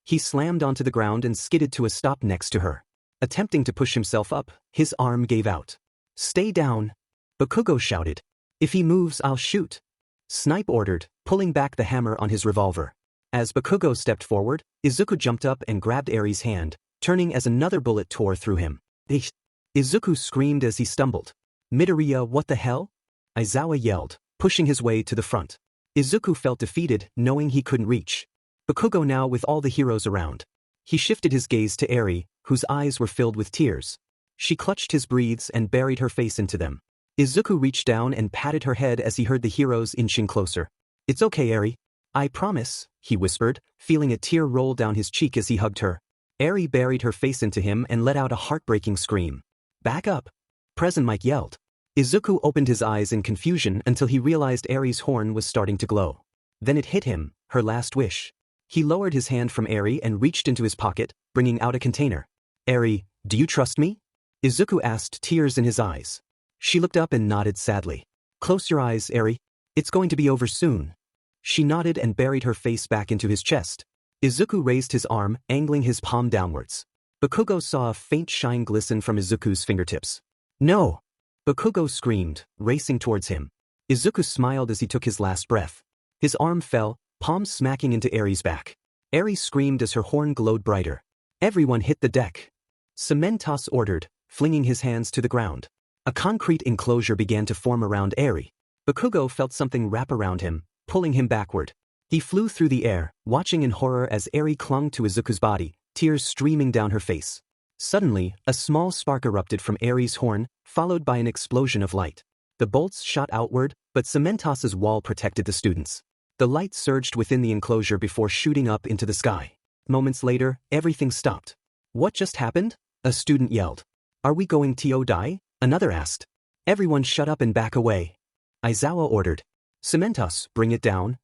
He slammed onto the ground and skidded to a stop next to her. Attempting to push himself up, his arm gave out. Stay down! Bakugo shouted. If he moves, I'll shoot. Snipe ordered, pulling back the hammer on his revolver. As Bakugo stepped forward, Izuku jumped up and grabbed Eri's hand, turning as another bullet tore through him. Izuku screamed as he stumbled. Midoriya, what the hell? Aizawa yelled, pushing his way to the front. Izuku felt defeated, knowing he couldn't reach. Bakugo now with all the heroes around. He shifted his gaze to Eri, whose eyes were filled with tears. She clutched his breaths and buried her face into them. Izuku reached down and patted her head as he heard the heroes inching closer. It's okay, Eri. I promise, he whispered, feeling a tear roll down his cheek as he hugged her. Eri buried her face into him and let out a heartbreaking scream. Back up! Present Mike yelled. Izuku opened his eyes in confusion until he realized Eri's horn was starting to glow. Then it hit him, her last wish. He lowered his hand from Eri and reached into his pocket, bringing out a container. Eri, do you trust me? Izuku asked, tears in his eyes. She looked up and nodded sadly. Close your eyes, Eri. It's going to be over soon. She nodded and buried her face back into his chest. Izuku raised his arm, angling his palm downwards. Bakugo saw a faint shine glisten from Izuku's fingertips. No! Bakugo screamed, racing towards him. Izuku smiled as he took his last breath. His arm fell, palm smacking into Eri's back. Eri screamed as her horn glowed brighter. Everyone hit the deck. Cementos ordered, flinging his hands to the ground. A concrete enclosure began to form around Eri. Bakugo felt something wrap around him, pulling him backward. He flew through the air, watching in horror as Eri clung to Izuku's body, tears streaming down her face. Suddenly, a small spark erupted from Eri's horn, followed by an explosion of light. The bolts shot outward, but Cementos's wall protected the students. The light surged within the enclosure before shooting up into the sky. Moments later, everything stopped. What just happened? A student yelled. Are we going to die? Another asked. Everyone shut up and back away. Aizawa ordered. Cementos, bring it down.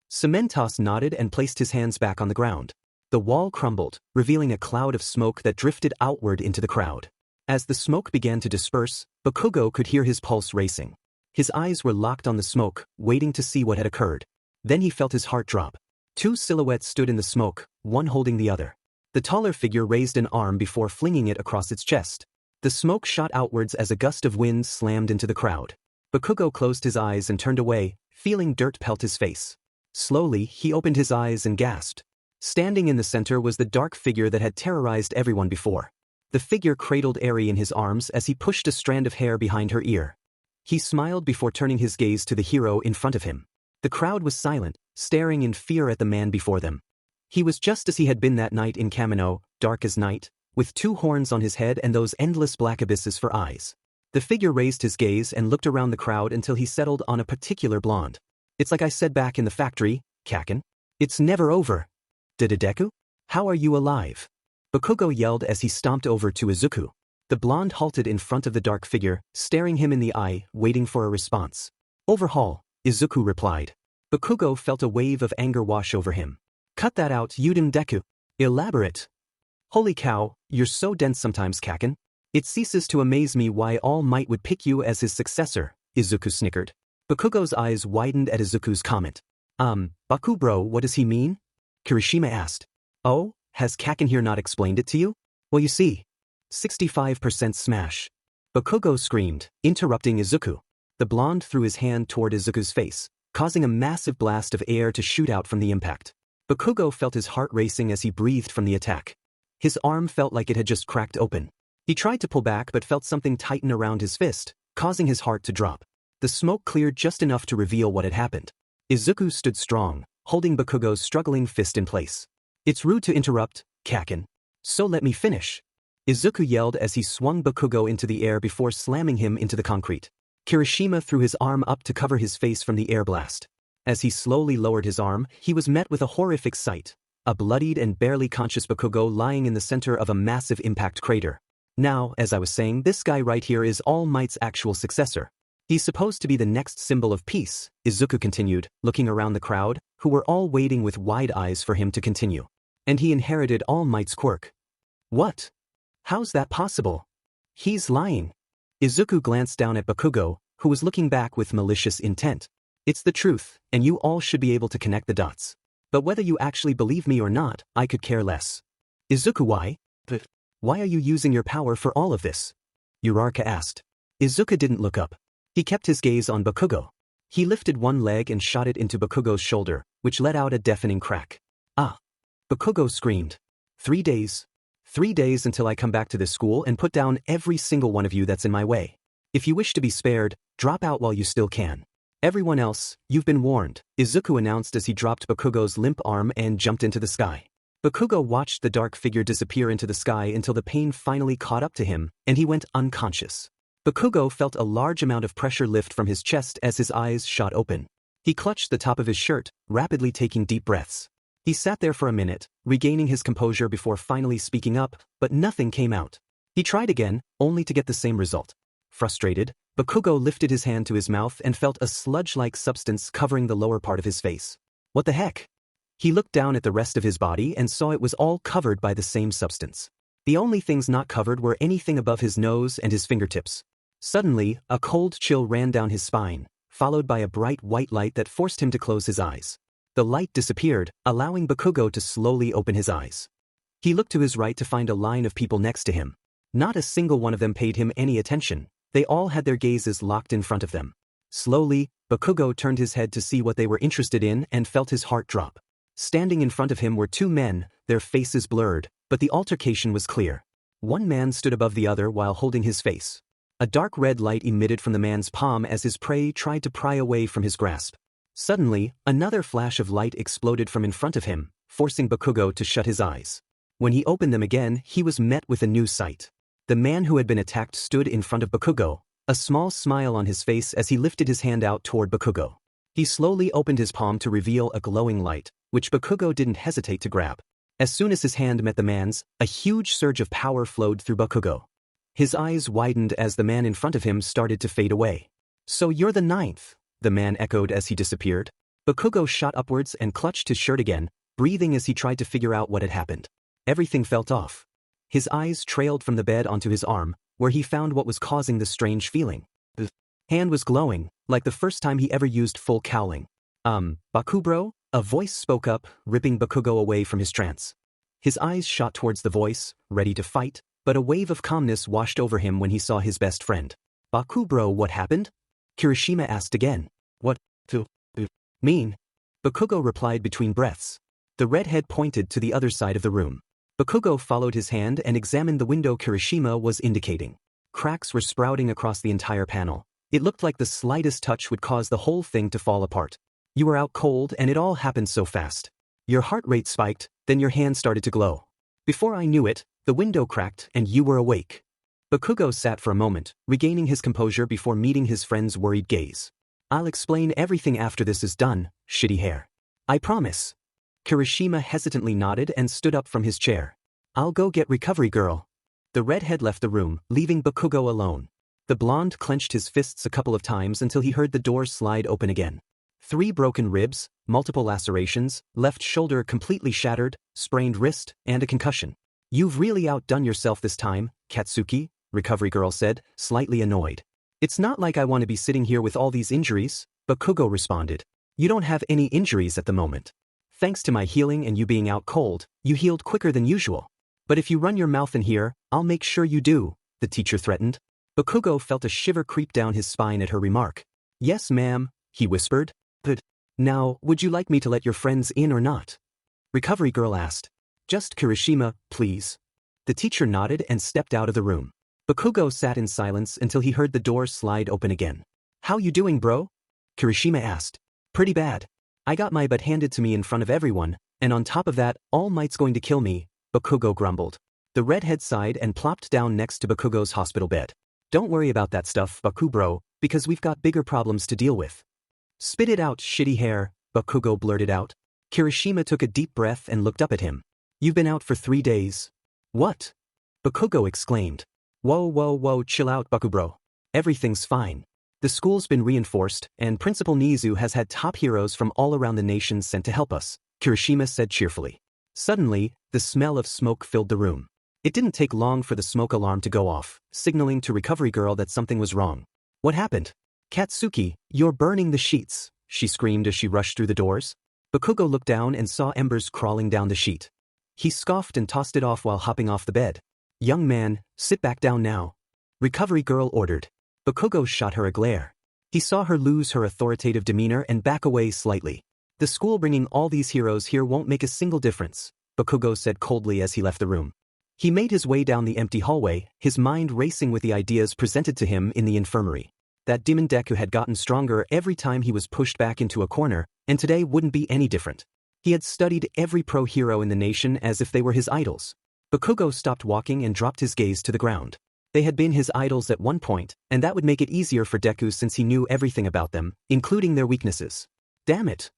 Cementos nodded and placed his hands back on the ground. The wall crumbled, revealing a cloud of smoke that drifted outward into the crowd. As the smoke began to disperse, Bakugo could hear his pulse racing. His eyes were locked on the smoke, waiting to see what had occurred. Then he felt his heart drop. Two silhouettes stood in the smoke, one holding the other. The taller figure raised an arm before flinging it across its chest. The smoke shot outwards as a gust of wind slammed into the crowd. Bakugo closed his eyes and turned away, feeling dirt pelt his face. Slowly, he opened his eyes and gasped. Standing in the center was the dark figure that had terrorized everyone before. The figure cradled Eri in his arms as he pushed a strand of hair behind her ear. He smiled before turning his gaze to the hero in front of him. The crowd was silent, staring in fear at the man before them. He was just as he had been that night in Kamino, dark as night, with 2 horns on his head and those endless black abysses for eyes. The figure raised his gaze and looked around the crowd until he settled on a particular blonde. It's like I said back in the factory, Kaken. It's never over. Deku? How are you alive? Bakugo yelled as he stomped over to Izuku. The blonde halted in front of the dark figure, staring him in the eye, waiting for a response. Overhaul, Izuku replied. Bakugo felt a wave of anger wash over him. Cut that out, Deku. Elaborate. Holy cow, you're so dense sometimes, Kaken. It ceases to amaze me why All Might would pick you as his successor, Izuku snickered. Bakugo's eyes widened at Izuku's comment. Baku bro, what does he mean? Kirishima asked. Oh, has Kaken here not explained it to you? Well, you see. 65% smash. Bakugo screamed, interrupting Izuku. The blonde threw his hand toward Izuku's face, causing a massive blast of air to shoot out from the impact. Bakugo felt his heart racing as he breathed from the attack. His arm felt like it had just cracked open. He tried to pull back but felt something tighten around his fist, causing his heart to drop. The smoke cleared just enough to reveal what had happened. Izuku stood strong, holding Bakugo's struggling fist in place. It's rude to interrupt, Kaken. So let me finish. Izuku yelled as he swung Bakugo into the air before slamming him into the concrete. Kirishima threw his arm up to cover his face from the air blast. As he slowly lowered his arm, he was met with a horrific sight. A bloodied and barely conscious Bakugo lying in the center of a massive impact crater. Now, as I was saying, this guy right here is All Might's actual successor. He's supposed to be the next symbol of peace, Izuku continued, looking around the crowd, who were all waiting with wide eyes for him to continue. And he inherited All Might's quirk. What? How's that possible? He's lying. Izuku glanced down at Bakugo, who was looking back with malicious intent. It's the truth, and you all should be able to connect the dots. But whether you actually believe me or not, I could care less. Izuku, why? But why are you using your power for all of this? Uraraka asked. Izuku didn't look up. He kept his gaze on Bakugo. He lifted one leg and shot it into Bakugo's shoulder, which let out a deafening crack. Ah! Bakugo screamed. 3 days. 3 days until I come back to this school and put down every single one of you that's in my way. If you wish to be spared, drop out while you still can. Everyone else, you've been warned, Izuku announced as he dropped Bakugo's limp arm and jumped into the sky. Bakugo watched the dark figure disappear into the sky until the pain finally caught up to him, and he went unconscious. Bakugo felt a large amount of pressure lift from his chest as his eyes shot open. He clutched the top of his shirt, rapidly taking deep breaths. He sat there for a minute, regaining his composure before finally speaking up, but nothing came out. He tried again, only to get the same result. Frustrated, Bakugo lifted his hand to his mouth and felt a sludge-like substance covering the lower part of his face. What the heck? He looked down at the rest of his body and saw it was all covered by the same substance. The only things not covered were anything above his nose and his fingertips. Suddenly, a cold chill ran down his spine, followed by a bright white light that forced him to close his eyes. The light disappeared, allowing Bakugo to slowly open his eyes. He looked to his right to find a line of people next to him. Not a single one of them paid him any attention. They all had their gazes locked in front of them. Slowly, Bakugo turned his head to see what they were interested in and felt his heart drop. Standing in front of him were 2 men, their faces blurred, but the altercation was clear. One man stood above the other while holding his face. A dark red light emitted from the man's palm as his prey tried to pry away from his grasp. Suddenly, another flash of light exploded from in front of him, forcing Bakugo to shut his eyes. When he opened them again, he was met with a new sight. The man who had been attacked stood in front of Bakugo, a small smile on his face as he lifted his hand out toward Bakugo. He slowly opened his palm to reveal a glowing light, which Bakugo didn't hesitate to grab. As soon as his hand met the man's, a huge surge of power flowed through Bakugo. His eyes widened as the man in front of him started to fade away. So you're the 9th, the man echoed as he disappeared. Bakugo shot upwards and clutched his shirt again, breathing as he tried to figure out what had happened. Everything felt off. His eyes trailed from the bed onto his arm, where he found what was causing the strange feeling. The hand was glowing, like the first time he ever used full cowling. Baku bro? A voice spoke up, ripping Bakugo away from his trance. His eyes shot towards the voice, ready to fight, but a wave of calmness washed over him when he saw his best friend. Baku bro, what happened? Kirishima asked again. What to mean? Bakugo replied between breaths. The redhead pointed to the other side of the room. Bakugo followed his hand and examined the window Kirishima was indicating. Cracks were sprouting across the entire panel. It looked like the slightest touch would cause the whole thing to fall apart. You were out cold and it all happened so fast. Your heart rate spiked, then your hand started to glow. Before I knew it, the window cracked and you were awake. Bakugo sat for a moment, regaining his composure before meeting his friend's worried gaze. I'll explain everything after this is done, shitty hair. I promise. Kirishima hesitantly nodded and stood up from his chair. I'll go get recovery girl. The redhead left the room, leaving Bakugo alone. The blonde clenched his fists a couple of times until he heard the door slide open again. 3 broken ribs, multiple lacerations, left shoulder completely shattered, sprained wrist, and a concussion. You've really outdone yourself this time, Katsuki, recovery girl said, slightly annoyed. It's not like I want to be sitting here with all these injuries, Bakugo responded. You don't have any injuries at the moment. Thanks to my healing and you being out cold, you healed quicker than usual. But if you run your mouth in here, I'll make sure you do, the teacher threatened. Bakugo felt a shiver creep down his spine at her remark. Yes ma'am, he whispered. But now, would you like me to let your friends in or not? Recovery girl asked. Just Kirishima, please. The teacher nodded and stepped out of the room. Bakugo sat in silence until he heard the door slide open again. How you doing bro? Kirishima asked. Pretty bad. I got my butt handed to me in front of everyone, and on top of that, All Might's going to kill me, Bakugo grumbled. The redhead sighed and plopped down next to Bakugo's hospital bed. Don't worry about that stuff, Baku bro, because we've got bigger problems to deal with. Spit it out, shitty hair, Bakugo blurted out. Kirishima took a deep breath and looked up at him. You've been out for 3 days. What? Bakugo exclaimed. Whoa, chill out, Baku bro. Everything's fine. The school's been reinforced, and Principal Nizu has had top heroes from all around the nation sent to help us, Kirishima said cheerfully. Suddenly, the smell of smoke filled the room. It didn't take long for the smoke alarm to go off, signaling to recovery girl that something was wrong. What happened? Katsuki, you're burning the sheets, she screamed as she rushed through the doors. Bakugo looked down and saw embers crawling down the sheet. He scoffed and tossed it off while hopping off the bed. Young man, sit back down now. Recovery girl ordered. Bakugo shot her a glare. He saw her lose her authoritative demeanor and back away slightly. The school bringing all these heroes here won't make a single difference, Bakugo said coldly as he left the room. He made his way down the empty hallway, his mind racing with the ideas presented to him in the infirmary. That demon Deku had gotten stronger every time he was pushed back into a corner, and today wouldn't be any different. He had studied every pro hero in the nation as if they were his idols. Bakugo stopped walking and dropped his gaze to the ground. They had been his idols at one point, and that would make it easier for Deku since he knew everything about them, including their weaknesses. Damn it!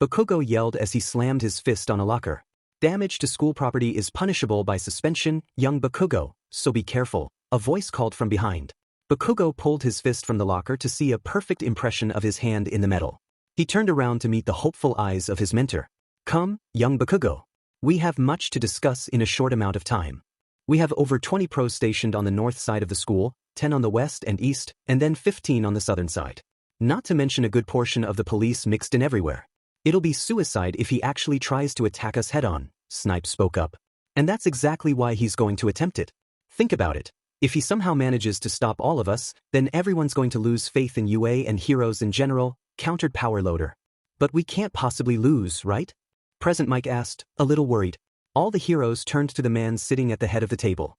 Bakugo yelled as he slammed his fist on a locker. Damage to school property is punishable by suspension, young Bakugo, so be careful, a voice called from behind. Bakugo pulled his fist from the locker to see a perfect impression of his hand in the metal. He turned around to meet the hopeful eyes of his mentor. Come, young Bakugo. We have much to discuss in a short amount of time. We have over 20 pros stationed on the north side of the school, 10 on the west and east, and then 15 on the southern side. Not to mention a good portion of the police mixed in everywhere. It'll be suicide if he actually tries to attack us head-on, Snipe spoke up. And that's exactly why he's going to attempt it. Think about it. If he somehow manages to stop all of us, then everyone's going to lose faith in UA and heroes in general, countered Power Loader. But we can't possibly lose, right? Present Mike asked, a little worried. All the heroes turned to the man sitting at the head of the table.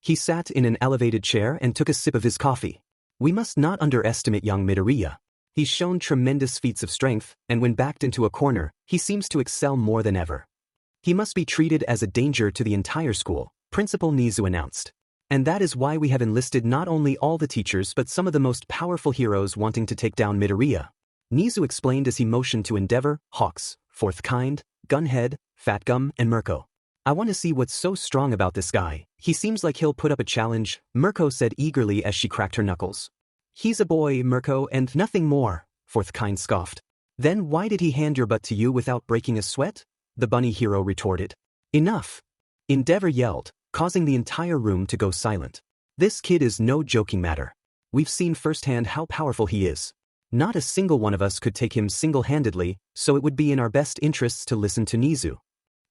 He sat in an elevated chair and took a sip of his coffee. We must not underestimate young Midoriya. He's shown tremendous feats of strength, and when backed into a corner, he seems to excel more than ever. He must be treated as a danger to the entire school, Principal Nizu announced. And that is why we have enlisted not only all the teachers but some of the most powerful heroes wanting to take down Midoriya. Nizu explained as he motioned to Endeavor, Hawks, Fourth Kind, Gunhead, Fatgum, and Mirko. I want to see what's so strong about this guy. He seems like he'll put up a challenge, Mirko said eagerly as she cracked her knuckles. He's a boy, Mirko, and nothing more, Fourth Kind scoffed. Then why did he hand your butt to you without breaking a sweat? The bunny hero retorted. Enough! Endeavor yelled, causing the entire room to go silent. This kid is no joking matter. We've seen firsthand how powerful he is. Not a single one of us could take him single-handedly, so it would be in our best interests to listen to Nizu.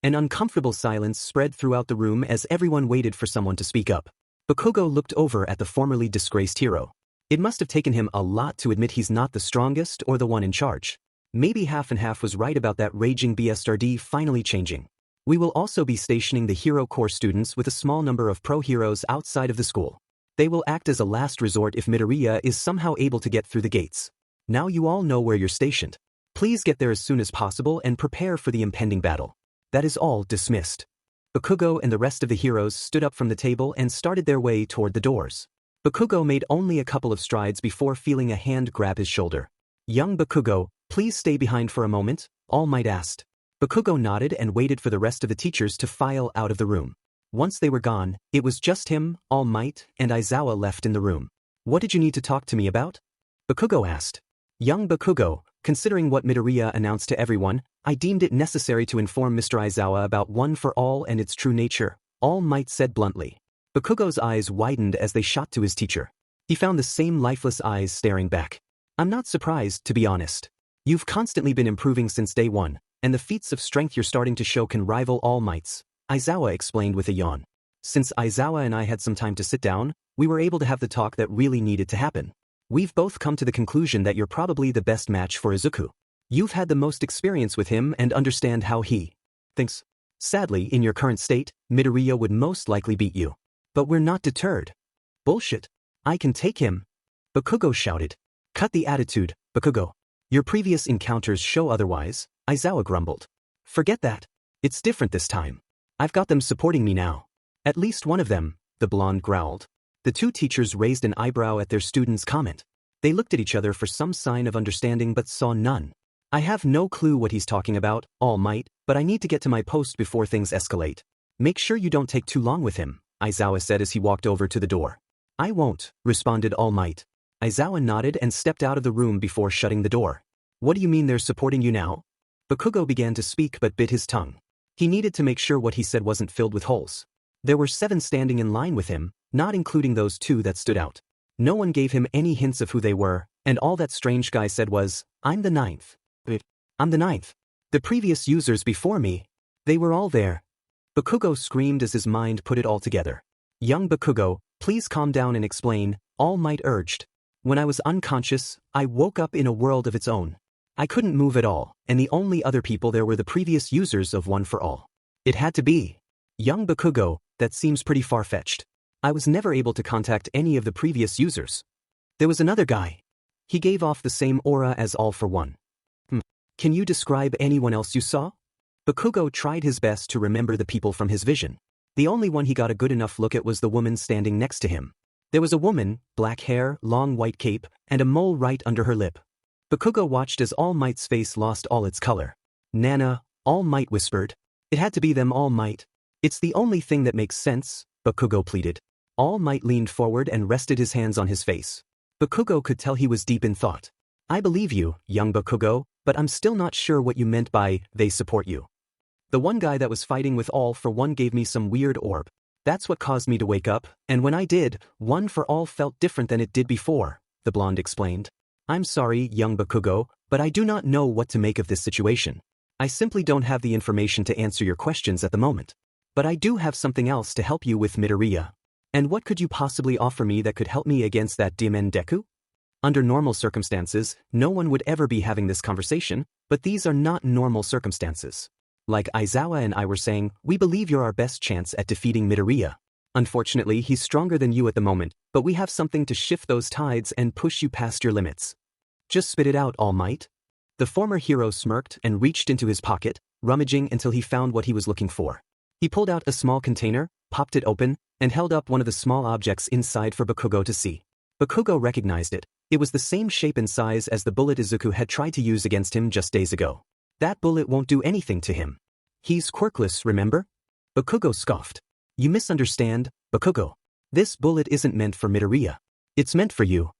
An uncomfortable silence spread throughout the room as everyone waited for someone to speak up. Bakugo looked over at the formerly disgraced hero. It must have taken him a lot to admit he's not the strongest or the one in charge. Maybe half and half was right about that raging BSRD finally changing. We will also be stationing the Hero Corps students with a small number of pro heroes outside of the school. They will act as a last resort if Midoriya is somehow able to get through the gates. Now you all know where you're stationed. Please get there as soon as possible and prepare for the impending battle. That is all dismissed. Bakugo and the rest of the heroes stood up from the table and started their way toward the doors. Bakugo made only a couple of strides before feeling a hand grab his shoulder. Young Bakugo, please stay behind for a moment, All Might asked. Bakugo nodded and waited for the rest of the teachers to file out of the room. Once they were gone, it was just him, All Might, and Aizawa left in the room. What did you need to talk to me about? Bakugo asked. Young Bakugo, considering what Midoriya announced to everyone, I deemed it necessary to inform Mr. Aizawa about One for All and its true nature, All Might said bluntly. Bakugo's eyes widened as they shot to his teacher. He found the same lifeless eyes staring back. I'm not surprised, to be honest. You've constantly been improving since day one, and the feats of strength you're starting to show can rival All Might's, Aizawa explained with a yawn. Since Aizawa and I had some time to sit down, we were able to have the talk that really needed to happen. We've both come to the conclusion that you're probably the best match for Izuku. You've had the most experience with him and understand how he thinks. Sadly, in your current state, Midoriya would most likely beat you. But we're not deterred. Bullshit. I can take him. Bakugo shouted. Cut the attitude, Bakugo. Your previous encounters show otherwise, Aizawa grumbled. Forget that. It's different this time. I've got them supporting me now. At least one of them, the blonde growled. The two teachers raised an eyebrow at their student's comment. They looked at each other for some sign of understanding but saw none. I have no clue what he's talking about, All Might, but I need to get to my post before things escalate. Make sure you don't take too long with him, Aizawa said as he walked over to the door. I won't, responded All Might. Aizawa nodded and stepped out of the room before shutting the door. What do you mean they're supporting you now? Bakugo began to speak but bit his tongue. He needed to make sure what he said wasn't filled with holes. There were 7 standing in line with him, not including those 2 that stood out. No one gave him any hints of who they were, and all that strange guy said was, I'm the 9th. I'm the 9th. The previous users before me. They were all there. Bakugo screamed as his mind put it all together. Young Bakugo, please calm down and explain, All Might urged. When I was unconscious, I woke up in a world of its own. I couldn't move at all, and the only other people there were the previous users of One for All. It had to be. Young Bakugo, that seems pretty far-fetched. I was never able to contact any of the previous users. There was another guy. He gave off the same aura as All for One. Can you describe anyone else you saw? Bakugo tried his best to remember the people from his vision. The only one he got a good enough look at was the woman standing next to him. There was a woman, black hair, long white cape, and a mole right under her lip. Bakugo watched as All Might's face lost all its color. Nana, All Might whispered. It had to be them, All Might. It's the only thing that makes sense, Bakugo pleaded. All Might leaned forward and rested his hands on his face. Bakugo could tell he was deep in thought. I believe you, young Bakugo, but I'm still not sure what you meant by, they support you. The one guy that was fighting with All for One gave me some weird orb. That's what caused me to wake up, and when I did, One for All felt different than it did before, the blonde explained. I'm sorry, young Bakugo, but I do not know what to make of this situation. I simply don't have the information to answer your questions at the moment. But I do have something else to help you with, Midoriya. And what could you possibly offer me that could help me against that demon Deku? Under normal circumstances, no one would ever be having this conversation, but these are not normal circumstances. Like Aizawa and I were saying, we believe you're our best chance at defeating Midoriya. Unfortunately, he's stronger than you at the moment, but we have something to shift those tides and push you past your limits. Just spit it out, All Might. The former hero smirked and reached into his pocket, rummaging until he found what he was looking for. He pulled out a small container, popped it open, and held up one of the small objects inside for Bakugo to see. Bakugo recognized it. It was the same shape and size as the bullet Izuku had tried to use against him just days ago. That bullet won't do anything to him. He's quirkless, remember? Bakugo scoffed. You misunderstand, Bakugo. This bullet isn't meant for Midoriya. It's meant for you.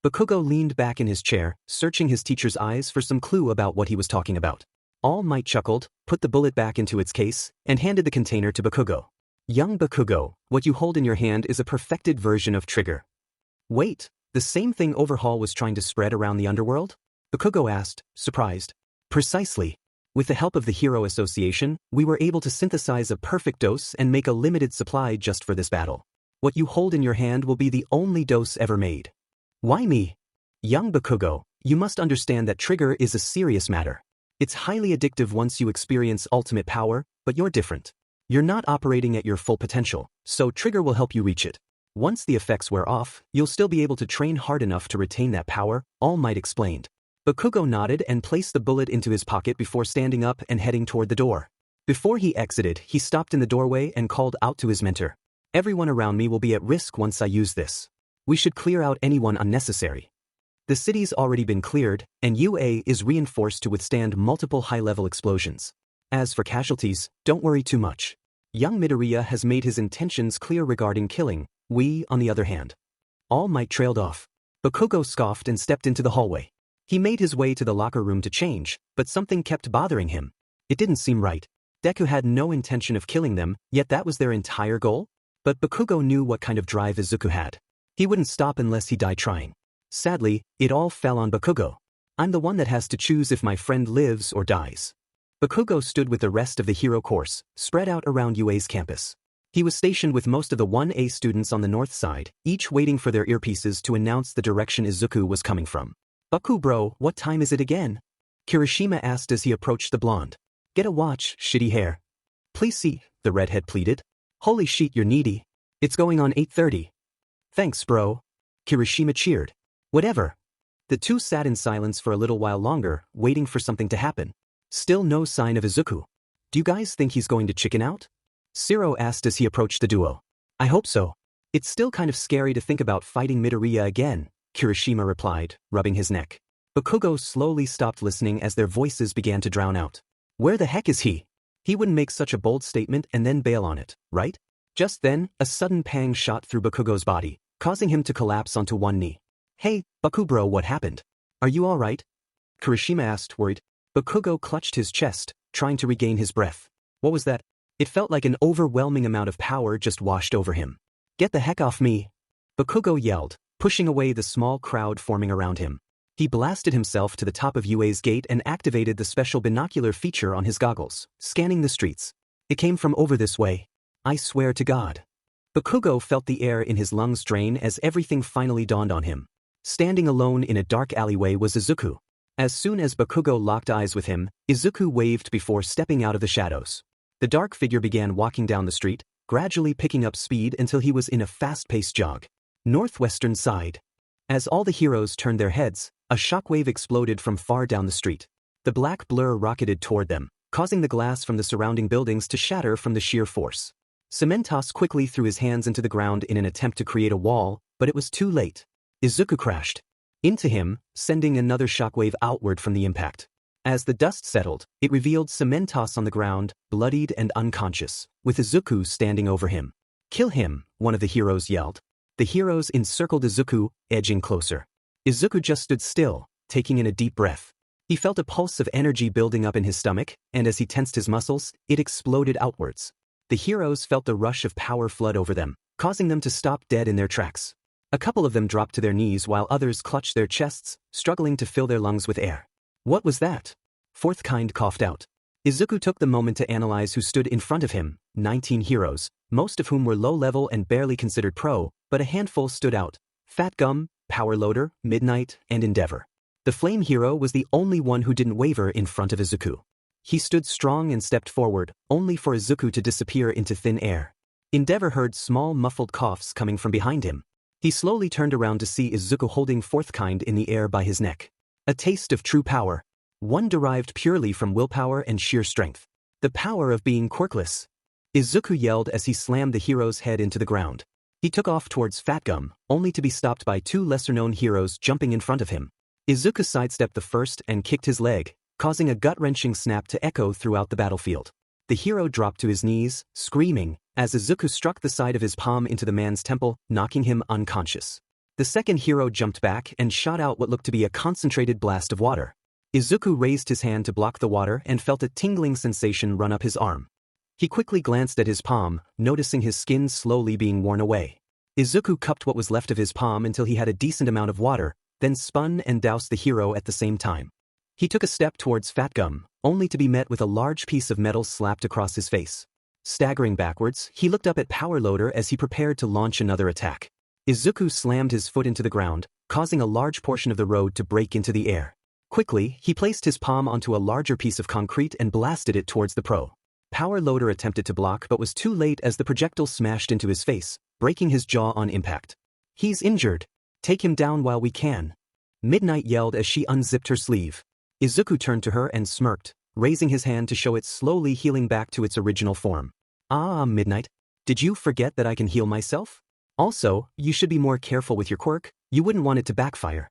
Bakugo leaned back in his chair, searching his teacher's eyes for some clue about what he was talking about. All Might chuckled, put the bullet back into its case, and handed the container to Bakugo. Young Bakugo, what you hold in your hand is a perfected version of Trigger. Wait, the same thing Overhaul was trying to spread around the underworld? Bakugo asked, surprised. Precisely. With the help of the Hero Association, we were able to synthesize a perfect dose and make a limited supply just for this battle. What you hold in your hand will be the only dose ever made. Why me? Young Bakugo, you must understand that trigger is a serious matter. It's highly addictive once you experience ultimate power, but you're different. You're not operating at your full potential, so trigger will help you reach it. Once the effects wear off, you'll still be able to train hard enough to retain that power, All Might explained. Bakugo nodded and placed the bullet into his pocket before standing up and heading toward the door. Before he exited, he stopped in the doorway and called out to his mentor. Everyone around me will be at risk once I use this. We should clear out anyone unnecessary. The city's already been cleared, and UA is reinforced to withstand multiple high-level explosions. As for casualties, don't worry too much. Young Midoriya has made his intentions clear regarding killing. We, on the other hand. All Might trailed off. Bakugo scoffed and stepped into the hallway. He made his way to the locker room to change, but something kept bothering him. It didn't seem right. Deku had no intention of killing them, yet that was their entire goal? But Bakugo knew what kind of drive Izuku had. He wouldn't stop unless he died trying. Sadly, it all fell on Bakugo. I'm the one that has to choose if my friend lives or dies. Bakugo stood with the rest of the hero course, spread out around UA's campus. He was stationed with most of the 1A students on the north side, each waiting for their earpieces to announce the direction Izuku was coming from. Baku bro, what time is it again? Kirishima asked as he approached the blonde. Get a watch, shitty hair. Please see, the redhead pleaded. Holy shit, you're needy. It's going on 8:30. Thanks bro. Kirishima cheered. Whatever. The two sat in silence for a little while longer, waiting for something to happen. Still no sign of Izuku. Do you guys think he's going to chicken out? Siro asked as he approached the duo. I hope so. It's still kind of scary to think about fighting Midoriya again, Kirishima replied, rubbing his neck. Bakugo slowly stopped listening as their voices began to drown out. Where the heck is he? He wouldn't make such a bold statement and then bail on it, right? Just then, a sudden pang shot through Bakugo's body, causing him to collapse onto one knee. Hey, Bakubro, what happened? Are you alright? Kirishima asked, worried. Bakugo clutched his chest, trying to regain his breath. What was that? It felt like an overwhelming amount of power just washed over him. Get the heck off me! Bakugo yelled, pushing away the small crowd forming around him. He blasted himself to the top of UA's gate and activated the special binocular feature on his goggles, scanning the streets. It came from over this way. I swear to God. Bakugo felt the air in his lungs drain as everything finally dawned on him. Standing alone in a dark alleyway was Izuku. As soon as Bakugo locked eyes with him, Izuku waved before stepping out of the shadows. The dark figure began walking down the street, gradually picking up speed until he was in a fast-paced jog. Northwestern side. As all the heroes turned their heads, a shockwave exploded from far down the street. The black blur rocketed toward them, causing the glass from the surrounding buildings to shatter from the sheer force. Cementos quickly threw his hands into the ground in an attempt to create a wall, but it was too late. Izuku crashed into him, sending another shockwave outward from the impact. As the dust settled, it revealed Cementos on the ground, bloodied and unconscious, with Izuku standing over him. Kill him, one of the heroes yelled. The heroes encircled Izuku, edging closer. Izuku just stood still, taking in a deep breath. He felt a pulse of energy building up in his stomach, and as he tensed his muscles, it exploded outwards. The heroes felt the rush of power flood over them, causing them to stop dead in their tracks. A couple of them dropped to their knees while others clutched their chests, struggling to fill their lungs with air. What was that? Fourth kind coughed out. Izuku took the moment to analyze who stood in front of him, 19 heroes, most of whom were low-level and barely considered pro, but a handful stood out. Fat Gum, Power Loader, Midnight, and Endeavor. The Flame Hero was the only one who didn't waver in front of Izuku. He stood strong and stepped forward, only for Izuku to disappear into thin air. Endeavor heard small muffled coughs coming from behind him. He slowly turned around to see Izuku holding Fourth Kind in the air by his neck. A taste of true power. One derived purely from willpower and sheer strength. The power of being quirkless. Izuku yelled as he slammed the hero's head into the ground. He took off towards Fat Gum, only to be stopped by two lesser-known heroes jumping in front of him. Izuku sidestepped the first and kicked his leg, causing a gut-wrenching snap to echo throughout the battlefield. The hero dropped to his knees, screaming, as Izuku struck the side of his palm into the man's temple, knocking him unconscious. The second hero jumped back and shot out what looked to be a concentrated blast of water. Izuku raised his hand to block the water and felt a tingling sensation run up his arm. He quickly glanced at his palm, noticing his skin slowly being worn away. Izuku cupped what was left of his palm until he had a decent amount of water, then spun and doused the hero at the same time. He took a step towards Fat Gum, only to be met with a large piece of metal slapped across his face. Staggering backwards, he looked up at Power Loader as he prepared to launch another attack. Izuku slammed his foot into the ground, causing a large portion of the road to break into the air. Quickly, he placed his palm onto a larger piece of concrete and blasted it towards the pro. Power Loader attempted to block but was too late as the projectile smashed into his face, breaking his jaw on impact. He's injured. Take him down while we can. Midnight yelled as she unzipped her sleeve. Izuku turned to her and smirked, raising his hand to show it slowly healing back to its original form. Ah, Midnight. Did you forget that I can heal myself? Also, you should be more careful with your quirk, you wouldn't want it to backfire.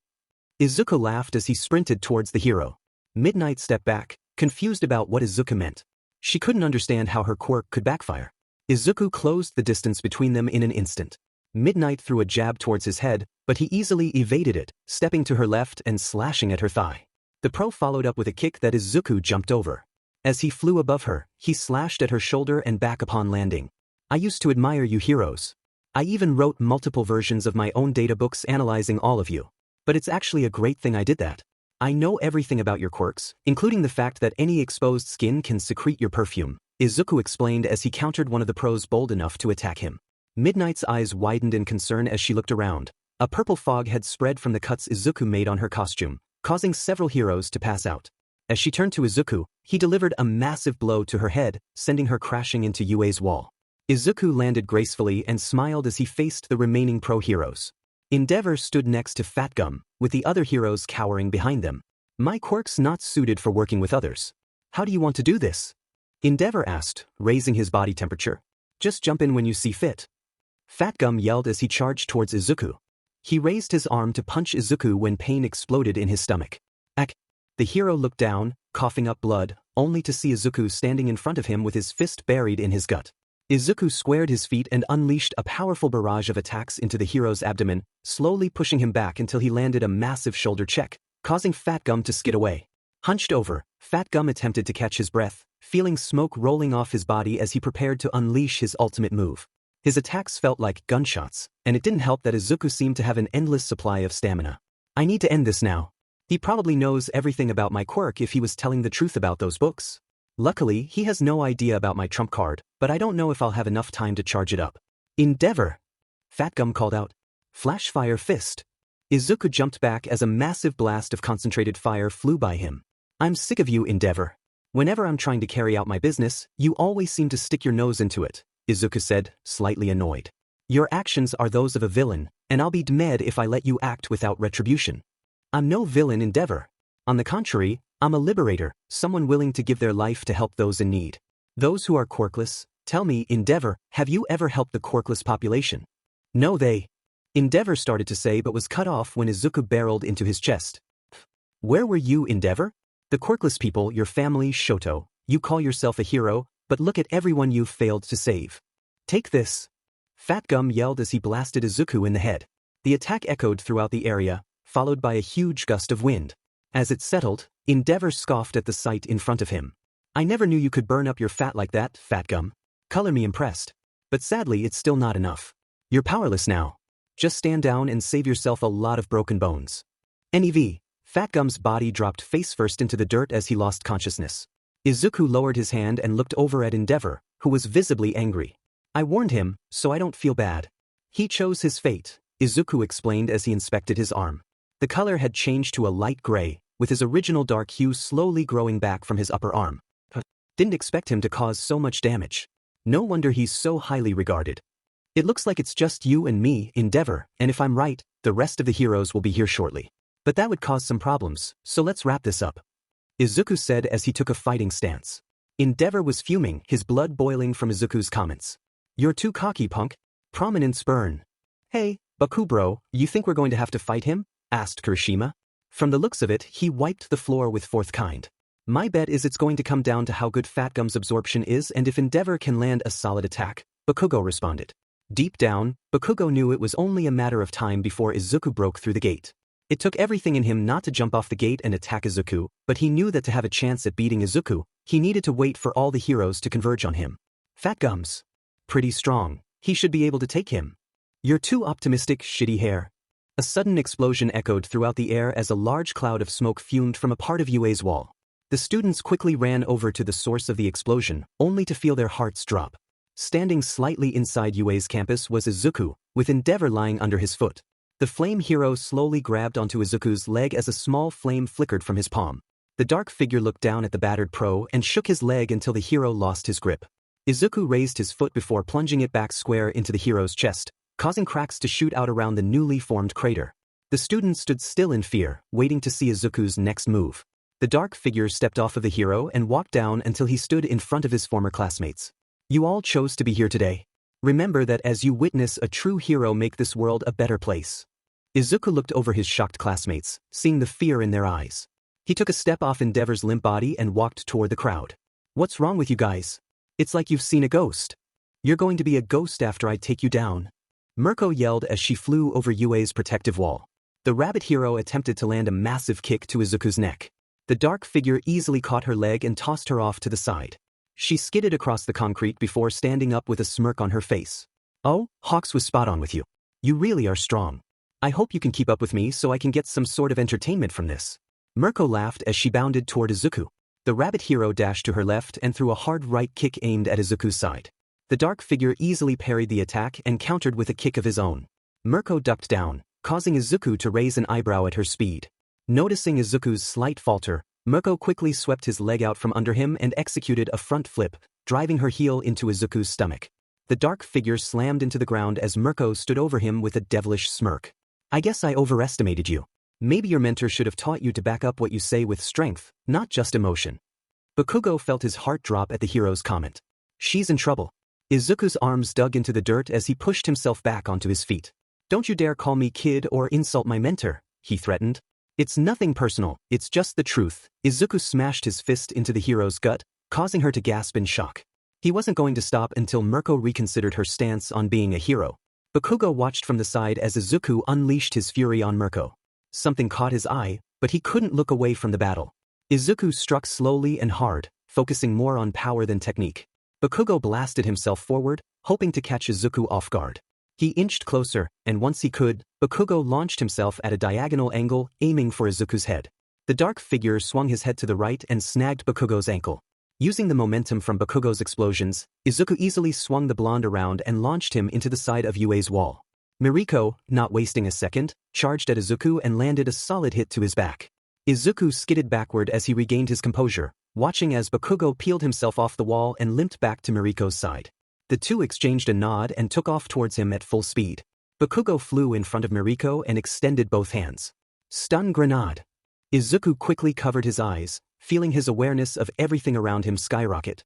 Izuku laughed as he sprinted towards the hero. Midnight stepped back, confused about what Izuku meant. She couldn't understand how her quirk could backfire. Izuku closed the distance between them in an instant. Midnight threw a jab towards his head, but he easily evaded it, stepping to her left and slashing at her thigh. The pro followed up with a kick that Izuku jumped over. As he flew above her, he slashed at her shoulder and back upon landing. I used to admire you heroes. I even wrote multiple versions of my own data books analyzing all of you. But it's actually a great thing I did that. I know everything about your quirks, including the fact that any exposed skin can secrete your perfume, Izuku explained as he countered one of the pros bold enough to attack him. Midnight's eyes widened in concern as she looked around. A purple fog had spread from the cuts Izuku made on her costume, causing several heroes to pass out. As she turned to Izuku, he delivered a massive blow to her head, sending her crashing into UA's wall. Izuku landed gracefully and smiled as he faced the remaining pro heroes. Endeavor stood next to Fat Gum, with the other heroes cowering behind them. My quirk's not suited for working with others. How do you want to do this? Endeavor asked, raising his body temperature. Just jump in when you see fit. Fat Gum yelled as he charged towards Izuku. He raised his arm to punch Izuku when pain exploded in his stomach. Ack! The hero looked down, coughing up blood, only to see Izuku standing in front of him with his fist buried in his gut. Izuku squared his feet and unleashed a powerful barrage of attacks into the hero's abdomen, slowly pushing him back until he landed a massive shoulder check, causing Fat Gum to skid away. Hunched over, Fat Gum attempted to catch his breath, feeling smoke rolling off his body as he prepared to unleash his ultimate move. His attacks felt like gunshots, and it didn't help that Izuku seemed to have an endless supply of stamina. I need to end this now. He probably knows everything about my quirk if he was telling the truth about those books. Luckily, he has no idea about my trump card, but I don't know if I'll have enough time to charge it up. Endeavor! Fat Gum called out. Flash Fire Fist. Izuku jumped back as a massive blast of concentrated fire flew by him. I'm sick of you, Endeavor. Whenever I'm trying to carry out my business, you always seem to stick your nose into it, Izuku said, slightly annoyed. Your actions are those of a villain, and I'll be dead if I let you act without retribution. I'm no villain, Endeavor. On the contrary, I'm a liberator, someone willing to give their life to help those in need. Those who are quirkless, tell me, Endeavor, have you ever helped the quirkless population? No, Endeavor started to say but was cut off when Izuku barreled into his chest. Where were you, Endeavor? The quirkless people, your family, Shoto, you call yourself a hero, but look at everyone you've failed to save. Take this. Fat Gum yelled as he blasted Izuku in the head. The attack echoed throughout the area, followed by a huge gust of wind. As it settled, Endeavor scoffed at the sight in front of him. I never knew you could burn up your fat like that, Fat Gum. Color me impressed. But sadly it's still not enough. You're powerless now. Just stand down and save yourself a lot of broken bones. NEV, Fat Gum's body dropped face first into the dirt as he lost consciousness. Izuku lowered his hand and looked over at Endeavor, who was visibly angry. I warned him, so I don't feel bad. He chose his fate, Izuku explained as he inspected his arm. The color had changed to a light gray, with his original dark hue slowly growing back from his upper arm. Didn't expect him to cause so much damage. No wonder he's so highly regarded. It looks like it's just you and me, Endeavor, and if I'm right, the rest of the heroes will be here shortly. But that would cause some problems, so let's wrap this up. Izuku said as he took a fighting stance. Endeavor was fuming, his blood boiling from Izuku's comments. You're too cocky, punk. Prominence burn. Hey, Bakugo bro, you think we're going to have to fight him? Asked Kirishima. From the looks of it, he wiped the floor with fourth kind. My bet is it's going to come down to how good Fat Gum's absorption is and if Endeavor can land a solid attack, Bakugo responded. Deep down, Bakugo knew it was only a matter of time before Izuku broke through the gate. It took everything in him not to jump off the gate and attack Izuku, but he knew that to have a chance at beating Izuku, he needed to wait for all the heroes to converge on him. Fat Gum's pretty strong. He should be able to take him. You're too optimistic, shitty hair. A sudden explosion echoed throughout the air as a large cloud of smoke fumed from a part of UA's wall. The students quickly ran over to the source of the explosion, only to feel their hearts drop. Standing slightly inside UA's campus was Izuku, with Endeavor lying under his foot. The flame hero slowly grabbed onto Izuku's leg as a small flame flickered from his palm. The dark figure looked down at the battered pro and shook his leg until the hero lost his grip. Izuku raised his foot before plunging it back square into the hero's chest, causing cracks to shoot out around the newly formed crater. The student stood still in fear, waiting to see Izuku's next move. The dark figure stepped off of the hero and walked down until he stood in front of his former classmates. You all chose to be here today. Remember that as you witness a true hero make this world a better place. Izuku looked over his shocked classmates, seeing the fear in their eyes. He took a step off Endeavor's limp body and walked toward the crowd. What's wrong with you guys? It's like you've seen a ghost. You're going to be a ghost after I take you down. Mirko yelled as she flew over UA's protective wall. The rabbit hero attempted to land a massive kick to Izuku's neck. The dark figure easily caught her leg and tossed her off to the side. She skidded across the concrete before standing up with a smirk on her face. Oh, Hawks was spot on with you. You really are strong. I hope you can keep up with me so I can get some sort of entertainment from this. Mirko laughed as she bounded toward Izuku. The rabbit hero dashed to her left and threw a hard right kick aimed at Izuku's side. The dark figure easily parried the attack and countered with a kick of his own. Mirko ducked down, causing Izuku to raise an eyebrow at her speed. Noticing Izuku's slight falter, Mirko quickly swept his leg out from under him and executed a front flip, driving her heel into Izuku's stomach. The dark figure slammed into the ground as Mirko stood over him with a devilish smirk. I guess I overestimated you. Maybe your mentor should have taught you to back up what you say with strength, not just emotion. Bakugo felt his heart drop at the hero's comment. She's in trouble. Izuku's arms dug into the dirt as he pushed himself back onto his feet. Don't you dare call me kid or insult my mentor, he threatened. It's nothing personal, it's just the truth. Izuku smashed his fist into the hero's gut, causing her to gasp in shock. He wasn't going to stop until Mirko reconsidered her stance on being a hero. Bakugo watched from the side as Izuku unleashed his fury on Mirko. Something caught his eye, but he couldn't look away from the battle. Izuku struck slowly and hard, focusing more on power than technique. Bakugo blasted himself forward, hoping to catch Izuku off guard. He inched closer, and once he could, Bakugo launched himself at a diagonal angle, aiming for Izuku's head. The dark figure swung his head to the right and snagged Bakugo's ankle. Using the momentum from Bakugo's explosions, Izuku easily swung the blonde around and launched him into the side of UA's wall. Miriko, not wasting a second, charged at Izuku and landed a solid hit to his back. Izuku skidded backward as he regained his composure, watching as Bakugo peeled himself off the wall and limped back to Miriko's side. The two exchanged a nod and took off towards him at full speed. Bakugo flew in front of Miriko and extended both hands. Stun grenade. Izuku quickly covered his eyes, feeling his awareness of everything around him skyrocket.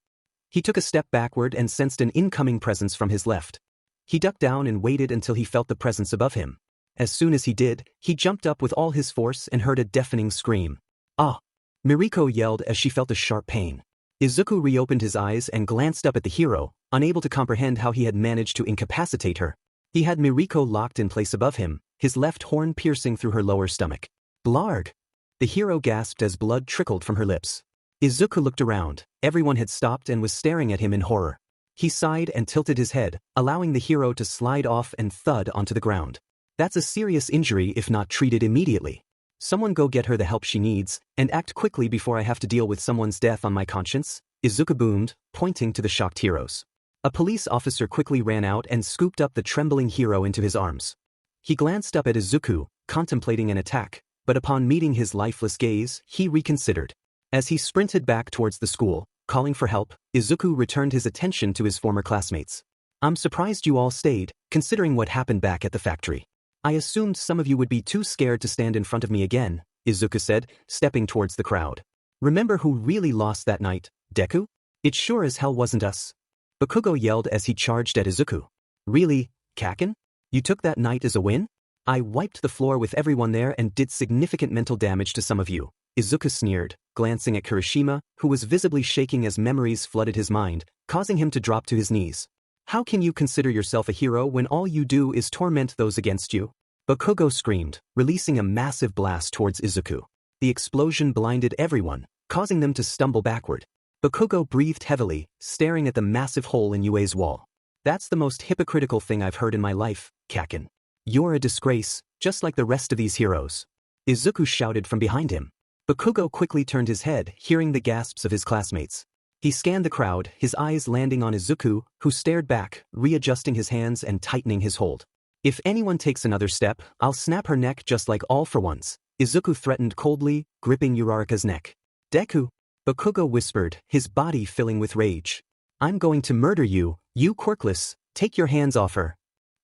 He took a step backward and sensed an incoming presence from his left. He ducked down and waited until he felt the presence above him. As soon as he did, he jumped up with all his force and heard a deafening scream. Ah! Miriko yelled as she felt a sharp pain. Izuku reopened his eyes and glanced up at the hero, unable to comprehend how he had managed to incapacitate her. He had Miriko locked in place above him, his left horn piercing through her lower stomach. Blarg! The hero gasped as blood trickled from her lips. Izuku looked around. Everyone had stopped and was staring at him in horror. He sighed and tilted his head, allowing the hero to slide off and thud onto the ground. That's a serious injury if not treated immediately. Someone go get her the help she needs, and act quickly before I have to deal with someone's death on my conscience, Izuku boomed, pointing to the shocked heroes. A police officer quickly ran out and scooped up the trembling hero into his arms. He glanced up at Izuku, contemplating an attack, but upon meeting his lifeless gaze, he reconsidered. As he sprinted back towards the school, calling for help, Izuku returned his attention to his former classmates. I'm surprised you all stayed, considering what happened back at the factory. I assumed some of you would be too scared to stand in front of me again, Izuku said, stepping towards the crowd. Remember who really lost that night, Deku? It sure as hell wasn't us. Bakugo yelled as he charged at Izuku. Really, Kaken? You took that night as a win? I wiped the floor with everyone there and did significant mental damage to some of you, Izuku sneered, glancing at Kirishima, who was visibly shaking as memories flooded his mind, causing him to drop to his knees. How can you consider yourself a hero when all you do is torment those against you? Bakugo screamed, releasing a massive blast towards Izuku. The explosion blinded everyone, causing them to stumble backward. Bakugo breathed heavily, staring at the massive hole in UA's wall. That's the most hypocritical thing I've heard in my life, Kaken. You're a disgrace, just like the rest of these heroes. Izuku shouted from behind him. Bakugo quickly turned his head, hearing the gasps of his classmates. He scanned the crowd, his eyes landing on Izuku, who stared back, readjusting his hands and tightening his hold. If anyone takes another step, I'll snap her neck just like All for Ones, Izuku threatened coldly, gripping Uraraka's neck. Deku, Bakugo whispered, his body filling with rage. I'm going to murder you, you quirkless, take your hands off her.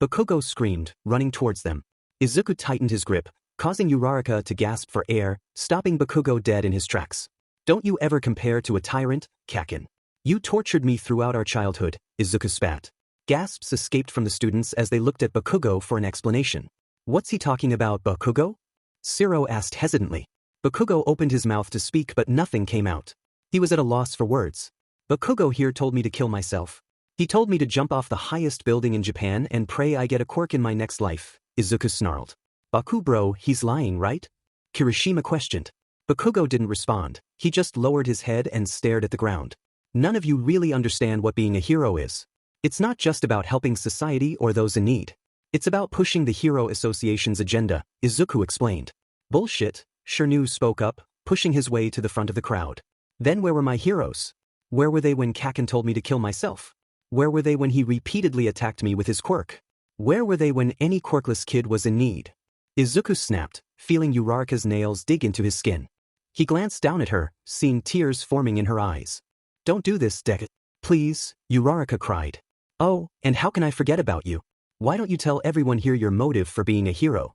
Bakugo screamed, running towards them. Izuku tightened his grip, causing Uraraka to gasp for air, stopping Bakugo dead in his tracks. Don't you ever compare to a tyrant, Kakin. You tortured me throughout our childhood, Izuku spat. Gasps escaped from the students as they looked at Bakugo for an explanation. What's he talking about, Bakugo? Siro asked hesitantly. Bakugo opened his mouth to speak but nothing came out. He was at a loss for words. Bakugo here told me to kill myself. He told me to jump off the highest building in Japan and pray I get a quirk in my next life, Izuku snarled. Baku bro, he's lying, right? Kirishima questioned. Bakugo didn't respond, he just lowered his head and stared at the ground. None of you really understand what being a hero is. It's not just about helping society or those in need. It's about pushing the Hero Association's agenda, Izuku explained. Bullshit, Shirnu spoke up, pushing his way to the front of the crowd. Then where were my heroes? Where were they when Kakin told me to kill myself? Where were they when he repeatedly attacked me with his quirk? Where were they when any quirkless kid was in need? Izuku snapped, feeling Uraraka's nails dig into his skin. He glanced down at her, seeing tears forming in her eyes. Don't do this, Deku. Please, Uraraka cried. Oh, and how can I forget about you? Why don't you tell everyone here your motive for being a hero?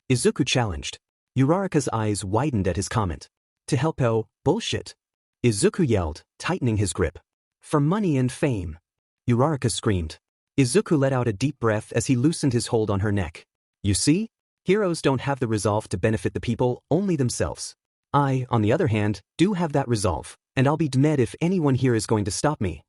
Izuku challenged. Uraraka's eyes widened at his comment. To help oh, bullshit. Izuku yelled, tightening his grip. For money and fame. Uraraka screamed. Izuku let out a deep breath as he loosened his hold on her neck. You see? Heroes don't have the resolve to benefit the people, only themselves. I, on the other hand, do have that resolve, and I'll be dead if anyone here is going to stop me.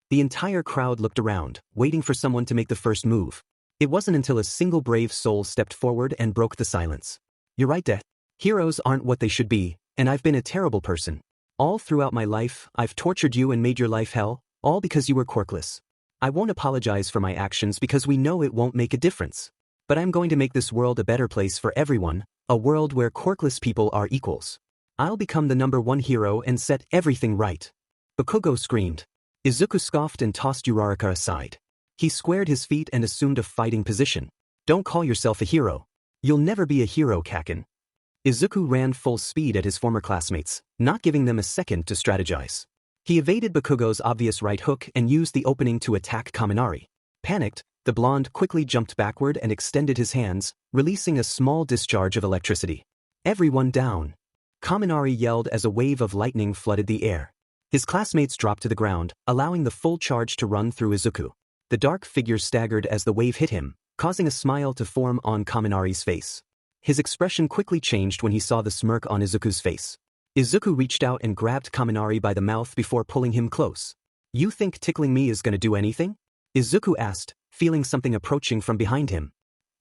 The entire crowd looked around, waiting for someone to make the first move. It wasn't until a single brave soul stepped forward and broke the silence. You're right, Deku. Heroes aren't what they should be, and I've been a terrible person. All throughout my life, I've tortured you and made your life hell, all because you were quirkless. I won't apologize for my actions because we know it won't make a difference. But I'm going to make this world a better place for everyone, a world where quirkless people are equals. I'll become the #1 hero and set everything right. Bakugo screamed. Izuku scoffed and tossed Uraraka aside. He squared his feet and assumed a fighting position. Don't call yourself a hero. You'll never be a hero, Kakin. Izuku ran full speed at his former classmates, not giving them a second to strategize. He evaded Bakugo's obvious right hook and used the opening to attack Kaminari. Panicked, the blonde quickly jumped backward and extended his hands, releasing a small discharge of electricity. Everyone down. Kaminari yelled as a wave of lightning flooded the air. His classmates dropped to the ground, allowing the full charge to run through Izuku. The dark figure staggered as the wave hit him, causing a smile to form on Kaminari's face. His expression quickly changed when he saw the smirk on Izuku's face. Izuku reached out and grabbed Kaminari by the mouth before pulling him close. You think tickling me is gonna do anything? Izuku asked, feeling something approaching from behind him.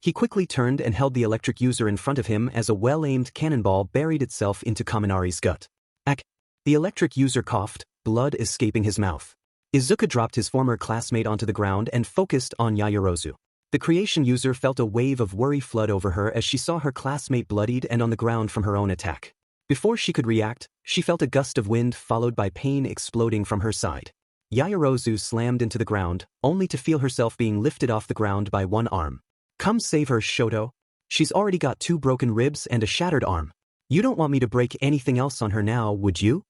He quickly turned and held the electric user in front of him as a well-aimed cannonball buried itself into Kaminari's gut. Ack! The electric user coughed, blood escaping his mouth. Izuku dropped his former classmate onto the ground and focused on Yaoyorozu. The creation user felt a wave of worry flood over her as she saw her classmate bloodied and on the ground from her own attack. Before she could react, she felt a gust of wind followed by pain exploding from her side. Yaoyorozu slammed into the ground, only to feel herself being lifted off the ground by one arm. Come save her, Shoto. She's already got 2 broken ribs and a shattered arm. You don't want me to break anything else on her now, would you?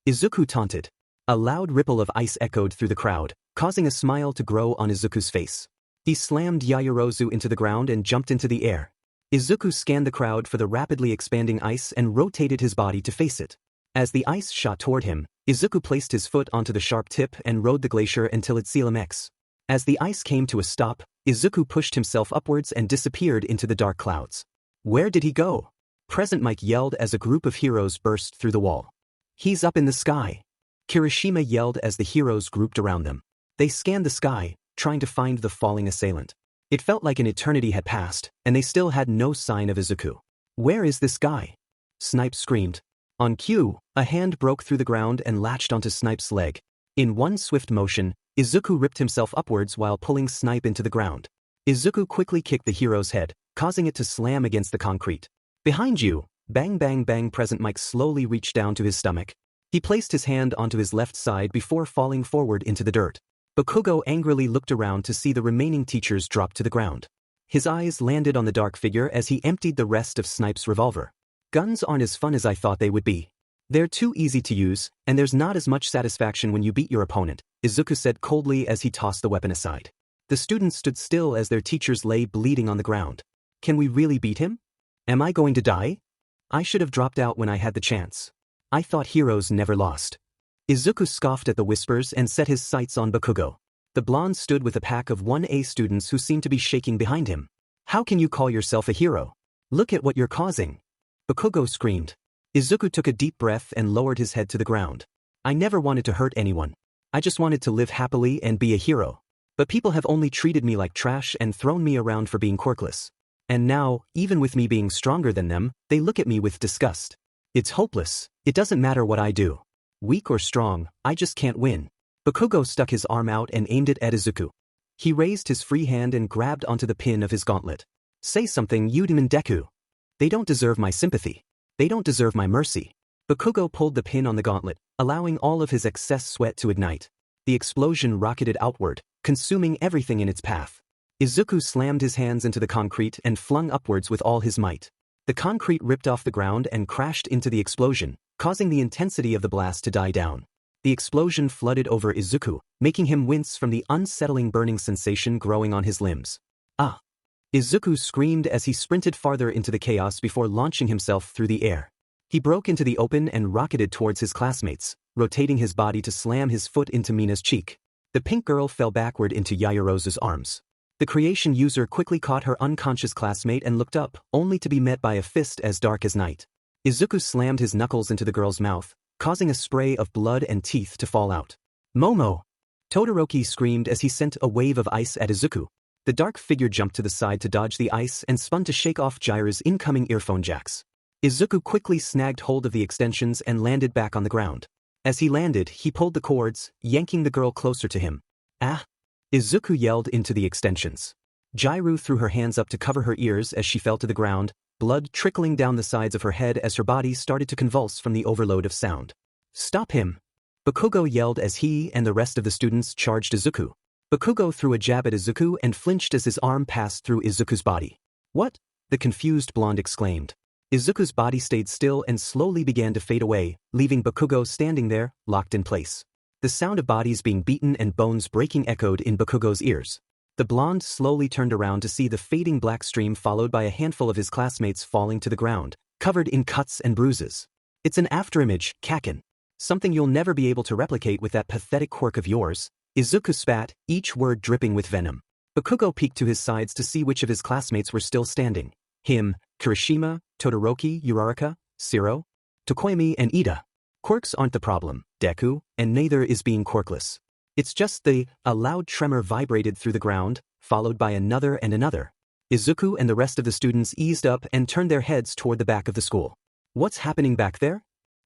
Izuku taunted. A loud ripple of ice echoed through the crowd, causing a smile to grow on Izuku's face. He slammed Yaoyorozu into the ground and jumped into the air. Izuku scanned the crowd for the rapidly expanding ice and rotated his body to face it. As the ice shot toward him, Izuku placed his foot onto the sharp tip and rode the glacier until it CLMX. As the ice came to a stop, Izuku pushed himself upwards and disappeared into the dark clouds. Where did he go? Present Mike yelled as a group of heroes burst through the wall. He's up in the sky. Kirishima yelled as the heroes grouped around them. They scanned the sky, trying to find the falling assailant. It felt like an eternity had passed, and they still had no sign of Izuku. Where is this guy? Snipe screamed. On cue, a hand broke through the ground and latched onto Snipe's leg. In one swift motion, Izuku ripped himself upwards while pulling Snipe into the ground. Izuku quickly kicked the hero's head, causing it to slam against the concrete. Behind you, bang bang bang. Present Mike slowly reached down to his stomach. He placed his hand onto his left side before falling forward into the dirt. Bakugo angrily looked around to see the remaining teachers drop to the ground. His eyes landed on the dark figure as he emptied the rest of Snipe's revolver. Guns aren't as fun as I thought they would be. They're too easy to use, and there's not as much satisfaction when you beat your opponent, Izuku said coldly as he tossed the weapon aside. The students stood still as their teachers lay bleeding on the ground. Can we really beat him? Am I going to die? I should have dropped out when I had the chance. I thought heroes never lost. Izuku scoffed at the whispers and set his sights on Bakugo. The blonde stood with a pack of 1A students who seemed to be shaking behind him. How can you call yourself a hero? Look at what you're causing. Bakugo screamed. Izuku took a deep breath and lowered his head to the ground. I never wanted to hurt anyone. I just wanted to live happily and be a hero. But people have only treated me like trash and thrown me around for being quirkless. And now, even with me being stronger than them, they look at me with disgust. It's hopeless. It doesn't matter what I do. Weak or strong, I just can't win. Bakugo stuck his arm out and aimed it at Izuku. He raised his free hand and grabbed onto the pin of his gauntlet. Say something, you demon Deku. They don't deserve my sympathy. They don't deserve my mercy. Bakugo pulled the pin on the gauntlet, allowing all of his excess sweat to ignite. The explosion rocketed outward, consuming everything in its path. Izuku slammed his hands into the concrete and flung upwards with all his might. The concrete ripped off the ground and crashed into the explosion, causing the intensity of the blast to die down. The explosion flooded over Izuku, making him wince from the unsettling burning sensation growing on his limbs. Ah! Izuku screamed as he sprinted farther into the chaos before launching himself through the air. He broke into the open and rocketed towards his classmates, rotating his body to slam his foot into Mina's cheek. The pink girl fell backward into Yaoyorozu's arms. The creation user quickly caught her unconscious classmate and looked up, only to be met by a fist as dark as night. Izuku slammed his knuckles into the girl's mouth, causing a spray of blood and teeth to fall out. Momo! Todoroki screamed as he sent a wave of ice at Izuku. The dark figure jumped to the side to dodge the ice and spun to shake off Jiraiya's incoming earphone jacks. Izuku quickly snagged hold of the extensions and landed back on the ground. As he landed, he pulled the cords, yanking the girl closer to him. Ah! Izuku yelled into the extensions. Jiraiya threw her hands up to cover her ears as she fell to the ground, blood trickling down the sides of her head as her body started to convulse from the overload of sound. Stop him! Bakugo yelled as he and the rest of the students charged Izuku. Bakugo threw a jab at Izuku and flinched as his arm passed through Izuku's body. What? The confused blonde exclaimed. Izuku's body stayed still and slowly began to fade away, leaving Bakugo standing there, locked in place. The sound of bodies being beaten and bones breaking echoed in Bakugo's ears. The blonde slowly turned around to see the fading black stream followed by a handful of his classmates falling to the ground, covered in cuts and bruises. It's an afterimage, Kaken. Something you'll never be able to replicate with that pathetic quirk of yours. Izuku spat, each word dripping with venom. Bakugo peeked to his sides to see which of his classmates were still standing. Him, Kirishima, Todoroki, Uraraka, Shiro, Tokoyami and Ida. Quirks aren't the problem, Deku, and neither is being quirkless. It's just a loud tremor vibrated through the ground, followed by another and another. Izuku and the rest of the students eased up and turned their heads toward the back of the school. What's happening back there?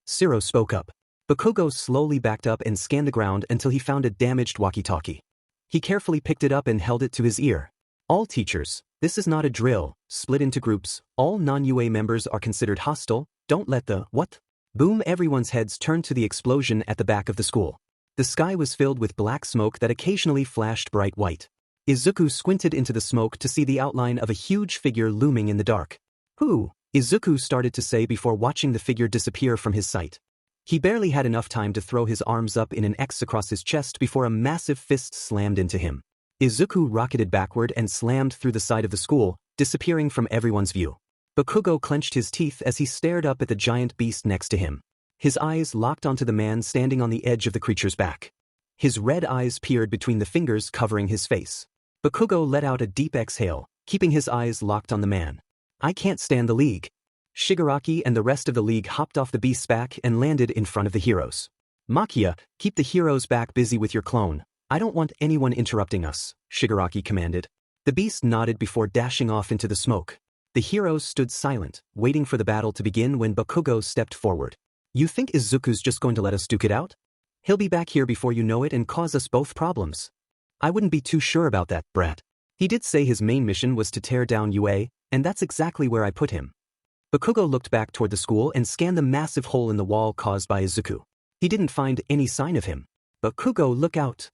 Shiro spoke up. Bakugo slowly backed up and scanned the ground until he found a damaged walkie-talkie. He carefully picked it up and held it to his ear. All teachers, this is not a drill, split into groups, all non-UA members are considered hostile, don't let the, what? Boom! Everyone's heads turned to the explosion at the back of the school. The sky was filled with black smoke that occasionally flashed bright white. Izuku squinted into the smoke to see the outline of a huge figure looming in the dark. Who? Izuku started to say before watching the figure disappear from his sight. He barely had enough time to throw his arms up in an X across his chest before a massive fist slammed into him. Izuku rocketed backward and slammed through the side of the school, disappearing from everyone's view. Bakugo clenched his teeth as he stared up at the giant beast next to him. His eyes locked onto the man standing on the edge of the creature's back. His red eyes peered between the fingers covering his face. Bakugo let out a deep exhale, keeping his eyes locked on the man. I can't stand the league. Shigaraki and the rest of the league hopped off the beast's back and landed in front of the heroes. Makia, keep the heroes back busy with your clone. I don't want anyone interrupting us, Shigaraki commanded. The beast nodded before dashing off into the smoke. The heroes stood silent, waiting for the battle to begin when Bakugo stepped forward. You think Izuku's just going to let us duke it out? He'll be back here before you know it and cause us both problems. I wouldn't be too sure about that, brat. He did say his main mission was to tear down UA, and that's exactly where I put him. Bakugo looked back toward the school and scanned the massive hole in the wall caused by Izuku. He didn't find any sign of him. Bakugo, look out!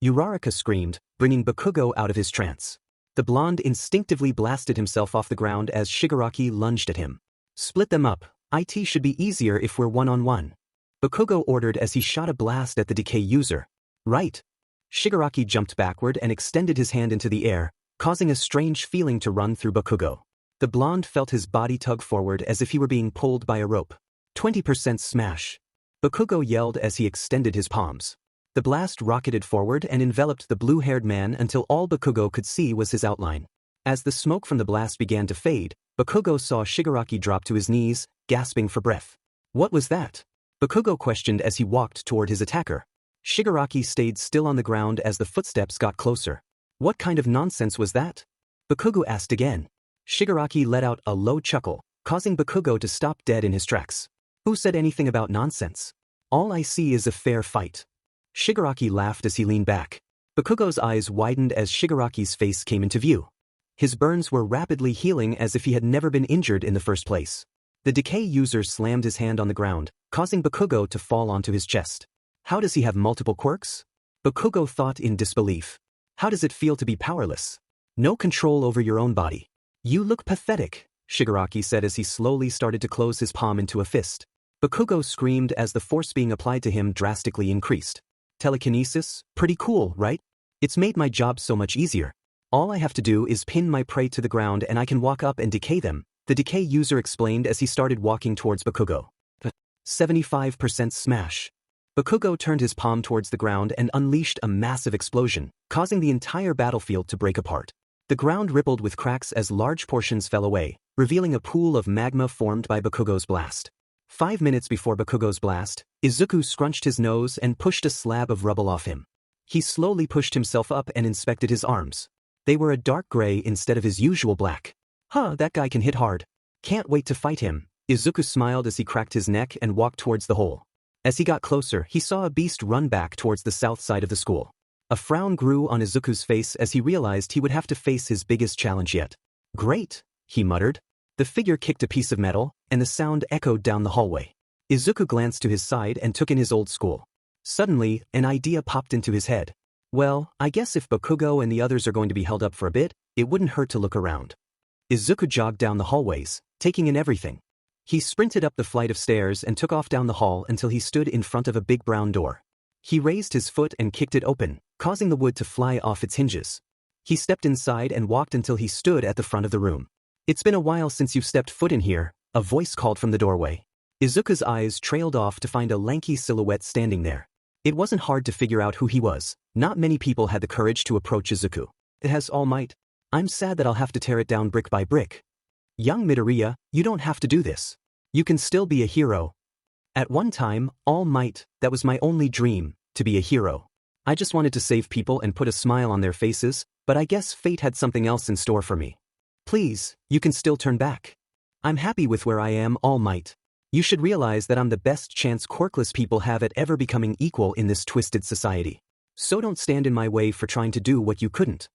Uraraka screamed, bringing Bakugo out of his trance. The blonde instinctively blasted himself off the ground as Shigaraki lunged at him. Split them up, it should be easier if we're one-on-one. Bakugo ordered as he shot a blast at the decay user. Right. Shigaraki jumped backward and extended his hand into the air, causing a strange feeling to run through Bakugo. The blonde felt his body tug forward as if he were being pulled by a rope. 20% smash. Bakugo yelled as he extended his palms. The blast rocketed forward and enveloped the blue-haired man until all Bakugo could see was his outline. As the smoke from the blast began to fade, Bakugo saw Shigaraki drop to his knees, gasping for breath. What was that? Bakugo questioned as he walked toward his attacker. Shigaraki stayed still on the ground as the footsteps got closer. What kind of nonsense was that? Bakugo asked again. Shigaraki let out a low chuckle, causing Bakugo to stop dead in his tracks. Who said anything about nonsense? All I see is a fair fight. Shigaraki laughed as he leaned back. Bakugo's eyes widened as Shigaraki's face came into view. His burns were rapidly healing as if he had never been injured in the first place. The decay user slammed his hand on the ground, causing Bakugo to fall onto his chest. How does he have multiple quirks? Bakugo thought in disbelief. How does it feel to be powerless? No control over your own body. You look pathetic, Shigaraki said as he slowly started to close his palm into a fist. Bakugo screamed as the force being applied to him drastically increased. Telekinesis? Pretty cool, right? It's made my job so much easier. All I have to do is pin my prey to the ground and I can walk up and decay them, the decay user explained as he started walking towards Bakugo. 75% smash. Bakugo turned his palm towards the ground and unleashed a massive explosion, causing the entire battlefield to break apart. The ground rippled with cracks as large portions fell away, revealing a pool of magma formed by Bakugo's blast. 5 minutes before Bakugo's blast, Izuku scrunched his nose and pushed a slab of rubble off him. He slowly pushed himself up and inspected his arms. They were a dark gray instead of his usual black. Huh, that guy can hit hard. Can't wait to fight him. Izuku smiled as he cracked his neck and walked towards the hole. As he got closer, he saw a beast run back towards the south side of the school. A frown grew on Izuku's face as he realized he would have to face his biggest challenge yet. Great, he muttered. The figure kicked a piece of metal, and the sound echoed down the hallway. Izuku glanced to his side and took in his old school. Suddenly, an idea popped into his head. Well, I guess if Bakugo and the others are going to be held up for a bit, it wouldn't hurt to look around. Izuku jogged down the hallways, taking in everything. He sprinted up the flight of stairs and took off down the hall until he stood in front of a big brown door. He raised his foot and kicked it open, causing the wood to fly off its hinges. He stepped inside and walked until he stood at the front of the room. It's been a while since you've stepped foot in here, a voice called from the doorway. Izuku's eyes trailed off to find a lanky silhouette standing there. It wasn't hard to figure out who he was. Not many people had the courage to approach Izuku. It has All Might. I'm sad that I'll have to tear it down brick by brick. Young Midoriya, you don't have to do this. You can still be a hero. At one time, All Might, that was my only dream, to be a hero. I just wanted to save people and put a smile on their faces, but I guess fate had something else in store for me. Please, you can still turn back. I'm happy with where I am, All Might. You should realize that I'm the best chance quirkless people have at ever becoming equal in this twisted society. So don't stand in my way for trying to do what you couldn't.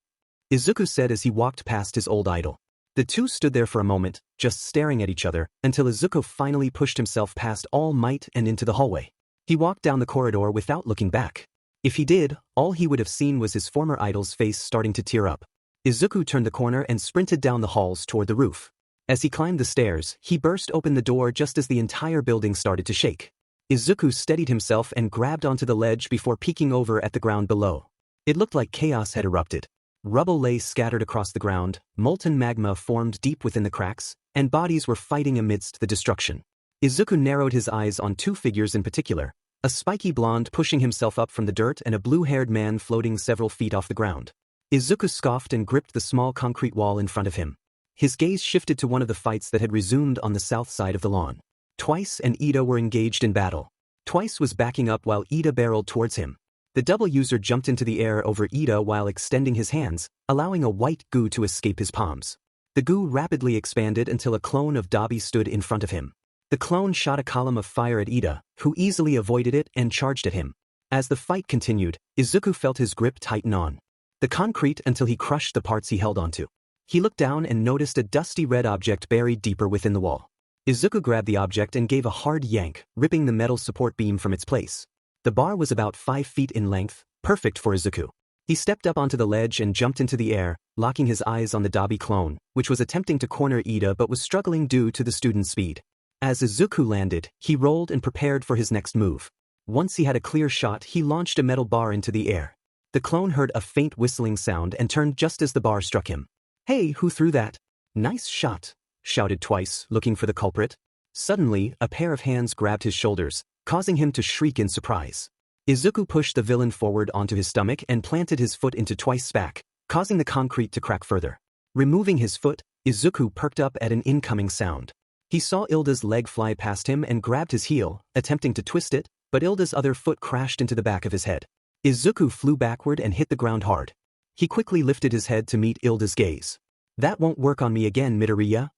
Izuku said as he walked past his old idol. The two stood there for a moment, just staring at each other, until Izuku finally pushed himself past All Might and into the hallway. He walked down the corridor without looking back. If he did, all he would have seen was his former idol's face starting to tear up. Izuku turned the corner and sprinted down the halls toward the roof. As he climbed the stairs, he burst open the door just as the entire building started to shake. Izuku steadied himself and grabbed onto the ledge before peeking over at the ground below. It looked like chaos had erupted. Rubble lay scattered across the ground, molten magma formed deep within the cracks, and bodies were fighting amidst the destruction. Izuku narrowed his eyes on two figures in particular, a spiky blonde pushing himself up from the dirt and a blue-haired man floating several feet off the ground. Izuku scoffed and gripped the small concrete wall in front of him. His gaze shifted to one of the fights that had resumed on the south side of the lawn. Twice and Ida were engaged in battle. Twice was backing up while Ida barreled towards him. The double user jumped into the air over Ida while extending his hands, allowing a white goo to escape his palms. The goo rapidly expanded until a clone of Dabi stood in front of him. The clone shot a column of fire at Ida, who easily avoided it and charged at him. As the fight continued, Izuku felt his grip tighten on the concrete until he crushed the parts he held onto. He looked down and noticed a dusty red object buried deeper within the wall. Izuku grabbed the object and gave a hard yank, ripping the metal support beam from its place. The bar was about 5 feet in length, perfect for Izuku. He stepped up onto the ledge and jumped into the air, locking his eyes on the Dabi clone, which was attempting to corner Ida but was struggling due to the student's speed. As Izuku landed, he rolled and prepared for his next move. Once he had a clear shot, he launched a metal bar into the air. The clone heard a faint whistling sound and turned just as the bar struck him. "Hey, who threw that?" "Nice shot," shouted Twice, looking for the culprit. Suddenly, a pair of hands grabbed his shoulders, causing him to shriek in surprise. Izuku pushed the villain forward onto his stomach and planted his foot into Twice's back, causing the concrete to crack further. Removing his foot, Izuku perked up at an incoming sound. He saw Ilda's leg fly past him and grabbed his heel, attempting to twist it, but Ilda's other foot crashed into the back of his head. Izuku flew backward and hit the ground hard. He quickly lifted his head to meet Ilda's gaze. "That won't work on me again, Midoriya."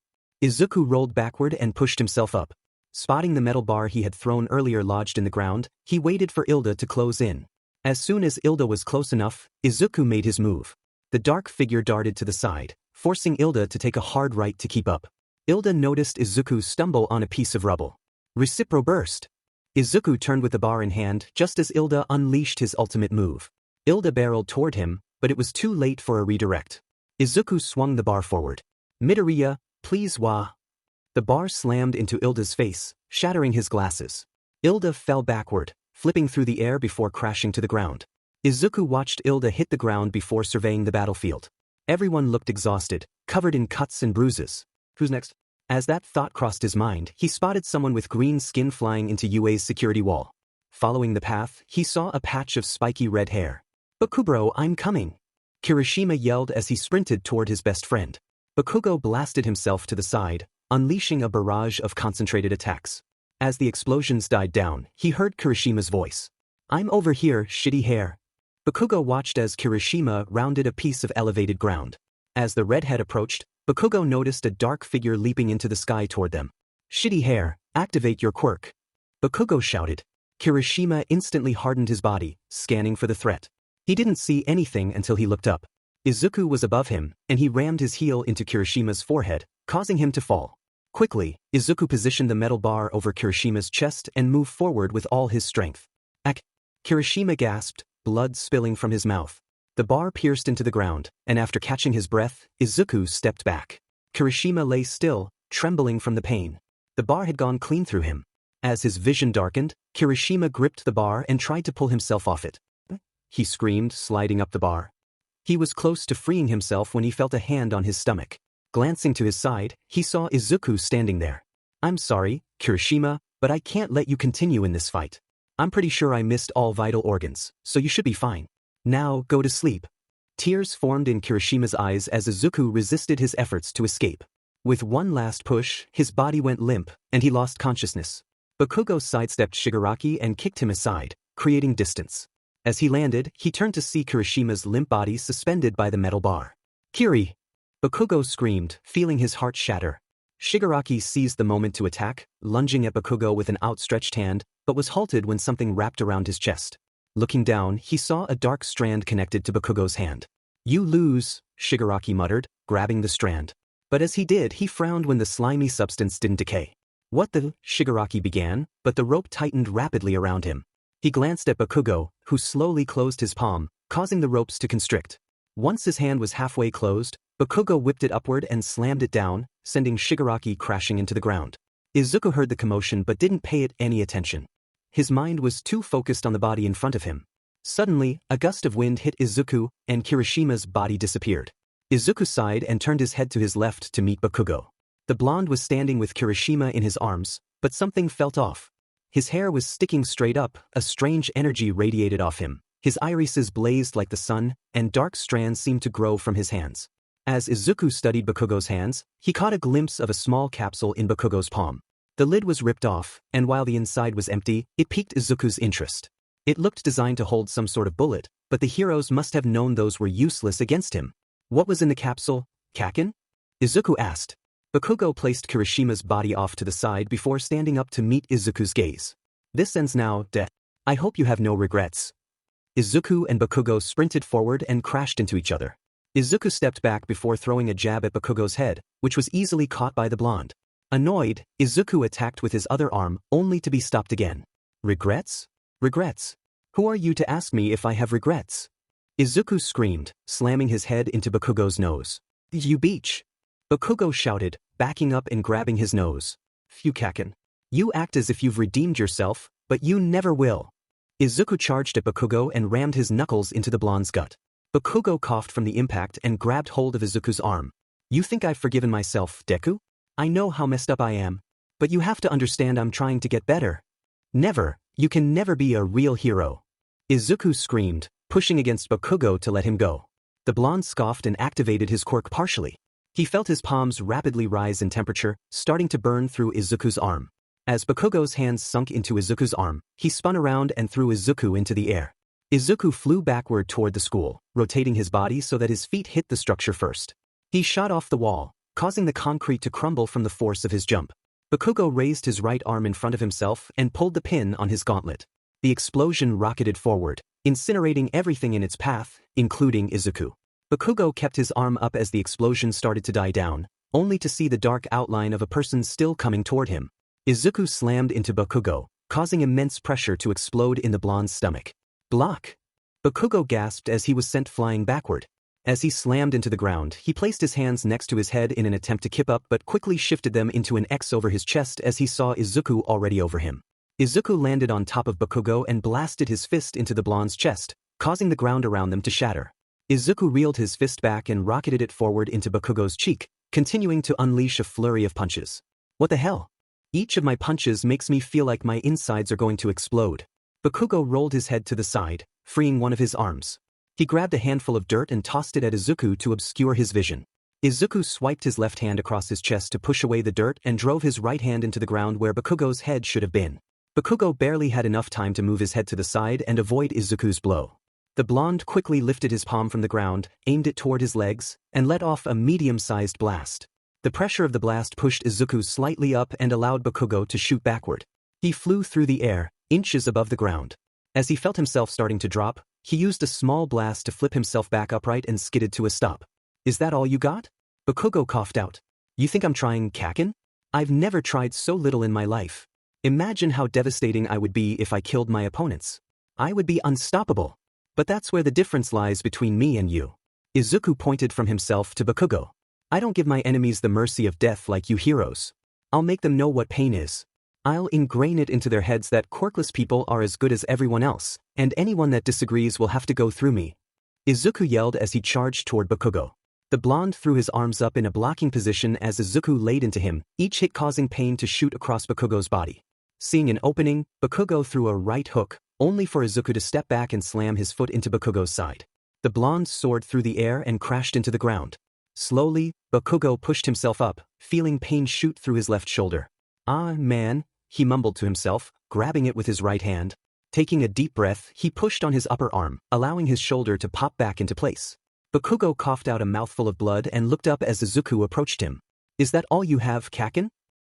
Izuku rolled backward and pushed himself up. Spotting the metal bar he had thrown earlier lodged in the ground, he waited for Ilda to close in. As soon as Ilda was close enough, Izuku made his move. The dark figure darted to the side, forcing Ilda to take a hard right to keep up. Ilda noticed Izuku stumble on a piece of rubble. Recipro burst. Izuku turned with the bar in hand just as Ilda unleashed his ultimate move. Ilda barreled toward him, but it was too late for a redirect. Izuku swung the bar forward. "Midoriya, please wah." The bar slammed into Ilda's face, shattering his glasses. Ilda fell backward, flipping through the air before crashing to the ground. Izuku watched Ilda hit the ground before surveying the battlefield. Everyone looked exhausted, covered in cuts and bruises. Who's next? As that thought crossed his mind, he spotted someone with green skin flying into UA's security wall. Following the path, he saw a patch of spiky red hair. "Bakugo, I'm coming!" Kirishima yelled as he sprinted toward his best friend. Bakugo blasted himself to the side, unleashing a barrage of concentrated attacks. As the explosions died down, he heard Kirishima's voice. "I'm over here, shitty hair." Bakugo watched as Kirishima rounded a piece of elevated ground. As the redhead approached, Bakugo noticed a dark figure leaping into the sky toward them. "Shitty hair, activate your quirk." Bakugo shouted. Kirishima instantly hardened his body, scanning for the threat. He didn't see anything until he looked up. Izuku was above him, and he rammed his heel into Kirishima's forehead, causing him to fall. Quickly, Izuku positioned the metal bar over Kirishima's chest and moved forward with all his strength. "Ak!" Kirishima gasped, blood spilling from his mouth. The bar pierced into the ground, and after catching his breath, Izuku stepped back. Kirishima lay still, trembling from the pain. The bar had gone clean through him. As his vision darkened, Kirishima gripped the bar and tried to pull himself off it. He screamed, sliding up the bar. He was close to freeing himself when he felt a hand on his stomach. Glancing to his side, he saw Izuku standing there. "I'm sorry, Kirishima, but I can't let you continue in this fight. I'm pretty sure I missed all vital organs, so you should be fine. Now, go to sleep." Tears formed in Kirishima's eyes as Izuku resisted his efforts to escape. With one last push, his body went limp, and he lost consciousness. Bakugo sidestepped Shigaraki and kicked him aside, creating distance. As he landed, he turned to see Kirishima's limp body suspended by the metal bar. "Kiri!" Bakugo screamed, feeling his heart shatter. Shigaraki seized the moment to attack, lunging at Bakugo with an outstretched hand, but was halted when something wrapped around his chest. Looking down, he saw a dark strand connected to Bakugo's hand. "You lose," Shigaraki muttered, grabbing the strand. But as he did, he frowned when the slimy substance didn't decay. "What the?" Shigaraki began, but the rope tightened rapidly around him. He glanced at Bakugo, who slowly closed his palm, causing the ropes to constrict. Once his hand was halfway closed, Bakugo whipped it upward and slammed it down, sending Shigaraki crashing into the ground. Izuku heard the commotion but didn't pay it any attention. His mind was too focused on the body in front of him. Suddenly, a gust of wind hit Izuku, and Kirishima's body disappeared. Izuku sighed and turned his head to his left to meet Bakugo. The blonde was standing with Kirishima in his arms, but something felt off. His hair was sticking straight up, a strange energy radiated off him. His irises blazed like the sun, and dark strands seemed to grow from his hands. As Izuku studied Bakugo's hands, he caught a glimpse of a small capsule in Bakugo's palm. The lid was ripped off, and while the inside was empty, it piqued Izuku's interest. It looked designed to hold some sort of bullet, but the heroes must have known those were useless against him. "What was in the capsule, Kaken?" Izuku asked. Bakugo placed Kirishima's body off to the side before standing up to meet Izuku's gaze. "This ends now, death. I hope you have no regrets." Izuku and Bakugo sprinted forward and crashed into each other. Izuku stepped back before throwing a jab at Bakugo's head, which was easily caught by the blonde. Annoyed, Izuku attacked with his other arm, only to be stopped again. Regrets? Regrets? Who are you to ask me if I have regrets? Izuku screamed, slamming his head into Bakugo's nose. You beach! Bakugo shouted, backing up and grabbing his nose. Fukaken. You act as if you've redeemed yourself, but you never will. Izuku charged at Bakugo and rammed his knuckles into the blonde's gut. Bakugo coughed from the impact and grabbed hold of Izuku's arm. You think I've forgiven myself, Deku? I know how messed up I am. But you have to understand I'm trying to get better. Never, you can never be a real hero. Izuku screamed, pushing against Bakugo to let him go. The blonde scoffed and activated his quirk partially. He felt his palms rapidly rise in temperature, starting to burn through Izuku's arm. As Bakugo's hands sunk into Izuku's arm, he spun around and threw Izuku into the air. Izuku flew backward toward the school, rotating his body so that his feet hit the structure first. He shot off the wall, causing the concrete to crumble from the force of his jump. Bakugo raised his right arm in front of himself and pulled the pin on his gauntlet. The explosion rocketed forward, incinerating everything in its path, including Izuku. Bakugo kept his arm up as the explosion started to die down, only to see the dark outline of a person still coming toward him. Izuku slammed into Bakugo, causing immense pressure to explode in the blonde's stomach. Block! Bakugo gasped as he was sent flying backward. As he slammed into the ground, he placed his hands next to his head in an attempt to keep up but quickly shifted them into an X over his chest as he saw Izuku already over him. Izuku landed on top of Bakugo and blasted his fist into the blonde's chest, causing the ground around them to shatter. Izuku reeled his fist back and rocketed it forward into Bakugo's cheek, continuing to unleash a flurry of punches. What the hell? Each of my punches makes me feel like my insides are going to explode. Bakugo rolled his head to the side, freeing one of his arms. He grabbed a handful of dirt and tossed it at Izuku to obscure his vision. Izuku swiped his left hand across his chest to push away the dirt and drove his right hand into the ground where Bakugo's head should have been. Bakugo barely had enough time to move his head to the side and avoid Izuku's blow. The blonde quickly lifted his palm from the ground, aimed it toward his legs, and let off a medium-sized blast. The pressure of the blast pushed Izuku slightly up and allowed Bakugo to shoot backward. He flew through the air, inches above the ground. As he felt himself starting to drop, he used a small blast to flip himself back upright and skidded to a stop. Is that all you got? Bakugo coughed out. You think I'm trying Kaken? I've never tried so little in my life. Imagine how devastating I would be if I killed my opponents. I would be unstoppable. But that's where the difference lies between me and you. Izuku pointed from himself to Bakugo. I don't give my enemies the mercy of death like you heroes. I'll make them know what pain is. I'll ingrain it into their heads that quirkless people are as good as everyone else, and anyone that disagrees will have to go through me. Izuku yelled as he charged toward Bakugo. The blonde threw his arms up in a blocking position as Izuku laid into him, each hit causing pain to shoot across Bakugo's body. Seeing an opening, Bakugo threw a right hook, only for Izuku to step back and slam his foot into Bakugo's side. The blonde soared through the air and crashed into the ground. Slowly, Bakugo pushed himself up, feeling pain shoot through his left shoulder. Ah, man, he mumbled to himself, grabbing it with his right hand. Taking a deep breath, he pushed on his upper arm, allowing his shoulder to pop back into place. Bakugo coughed out a mouthful of blood and looked up as Izuku approached him. Is that all you have, Kaken?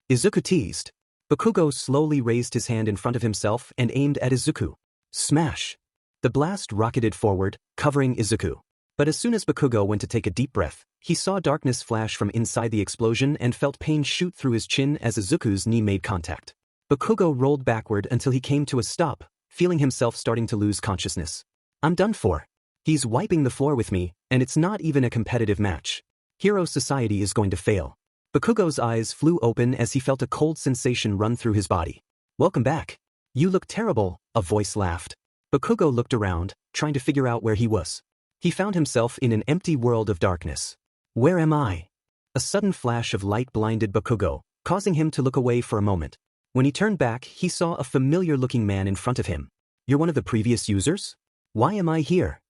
Izuku teased. Bakugo slowly raised his hand in front of himself and aimed at Izuku. Smash! The blast rocketed forward, covering Izuku. But as soon as Bakugo went to take a deep breath, he saw darkness flash from inside the explosion and felt pain shoot through his chin as Izuku's knee made contact. Bakugo rolled backward until he came to a stop, feeling himself starting to lose consciousness. I'm done for. He's wiping the floor with me, and it's not even a competitive match. Hero Society is going to fail. Bakugo's eyes flew open as he felt a cold sensation run through his body. Welcome back. You look terrible, a voice laughed. Bakugo looked around, trying to figure out where he was. He found himself in an empty world of darkness. Where am I? A sudden flash of light blinded Bakugo, causing him to look away for a moment. When he turned back, he saw a familiar-looking man in front of him. You're one of the previous users? Why am I here?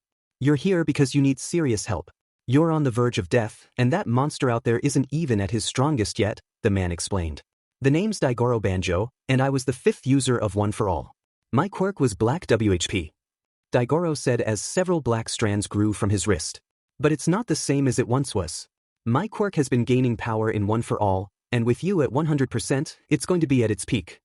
You're here because you need serious help. You're on the verge of death, and that monster out there isn't even at his strongest yet, the man explained. The name's Daigoro Banjo, and I was the 5th user of One for All. My quirk was Black WHP. Daigoro said as several black strands grew from his wrist. But it's not the same as it once was. My quirk has been gaining power in One for All, and with you at 100%, it's going to be at its peak.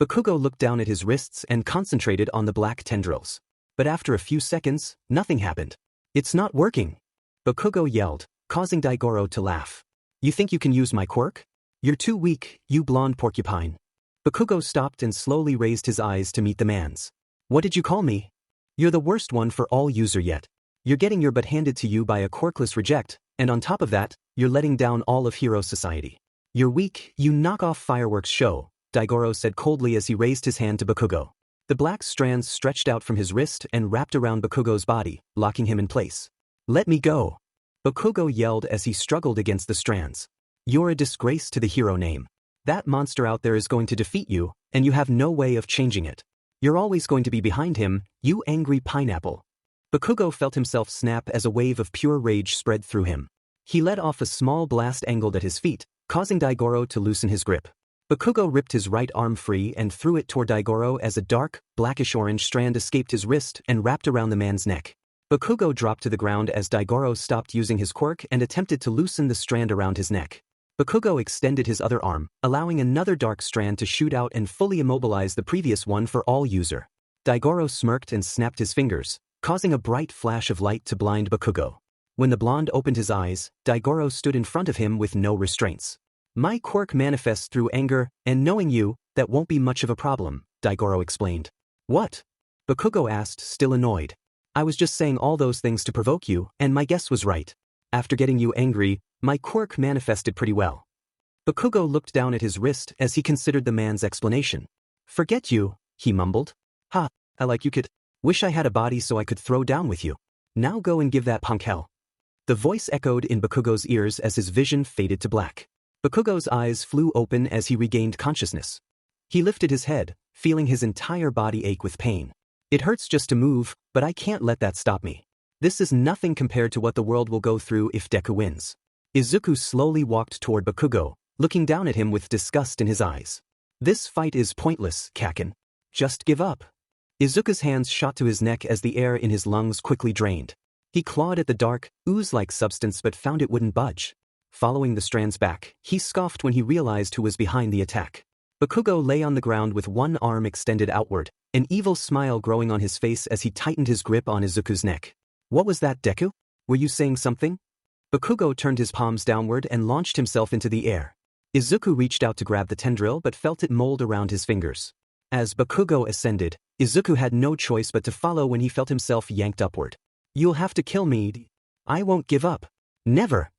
Bakugo looked down at his wrists and concentrated on the black tendrils. But after a few seconds, nothing happened. It's not working. Bakugo yelled, causing Daigoro to laugh. You think you can use my quirk? You're too weak, you blonde porcupine. Bakugo stopped and slowly raised his eyes to meet the man's. What did you call me? You're the worst one for all user yet. You're getting your butt handed to you by a quirkless reject, and on top of that, you're letting down all of Hero Society. You're weak, you knock-off fireworks show, Daigoro said coldly as he raised his hand to Bakugo. The black strands stretched out from his wrist and wrapped around Bakugo's body, locking him in place. Let me go! Bakugo yelled as he struggled against the strands. You're a disgrace to the hero name. That monster out there is going to defeat you, and you have no way of changing it. You're always going to be behind him, you angry pineapple. Bakugo felt himself snap as a wave of pure rage spread through him. He let off a small blast angled at his feet, causing Daigoro to loosen his grip. Bakugo ripped his right arm free and threw it toward Daigoro as a dark, blackish-orange strand escaped his wrist and wrapped around the man's neck. Bakugo dropped to the ground as Daigoro stopped using his quirk and attempted to loosen the strand around his neck. Bakugo extended his other arm, allowing another dark strand to shoot out and fully immobilize the previous one for all user. Daigoro smirked and snapped his fingers, causing a bright flash of light to blind Bakugo. When the blonde opened his eyes, Daigoro stood in front of him with no restraints. My quirk manifests through anger, and knowing you, that won't be much of a problem, Daigoro explained. What? Bakugo asked, still annoyed. I was just saying all those things to provoke you, and my guess was right. After getting you angry, my quirk manifested pretty well. Bakugo looked down at his wrist as he considered the man's explanation. Forget you, he mumbled. Ha, I like you kid. Wish I had a body so I could throw down with you. Now go and give that punk hell. The voice echoed in Bakugo's ears as his vision faded to black. Bakugo's eyes flew open as he regained consciousness. He lifted his head, feeling his entire body ache with pain. It hurts just to move, but I can't let that stop me. This is nothing compared to what the world will go through if Deku wins. Izuku slowly walked toward Bakugo, looking down at him with disgust in his eyes. This fight is pointless, Kaken. Just give up. Izuku's hands shot to his neck as the air in his lungs quickly drained. He clawed at the dark, ooze-like substance but found it wouldn't budge. Following the strands back, he scoffed when he realized who was behind the attack. Bakugo lay on the ground with one arm extended outward, an evil smile growing on his face as he tightened his grip on Izuku's neck. What was that, Deku? Were you saying something? Bakugo turned his palms downward and launched himself into the air. Izuku reached out to grab the tendril but felt it mold around his fingers. As Bakugo ascended, Izuku had no choice but to follow when he felt himself yanked upward. You'll have to kill me. I won't give up. Never.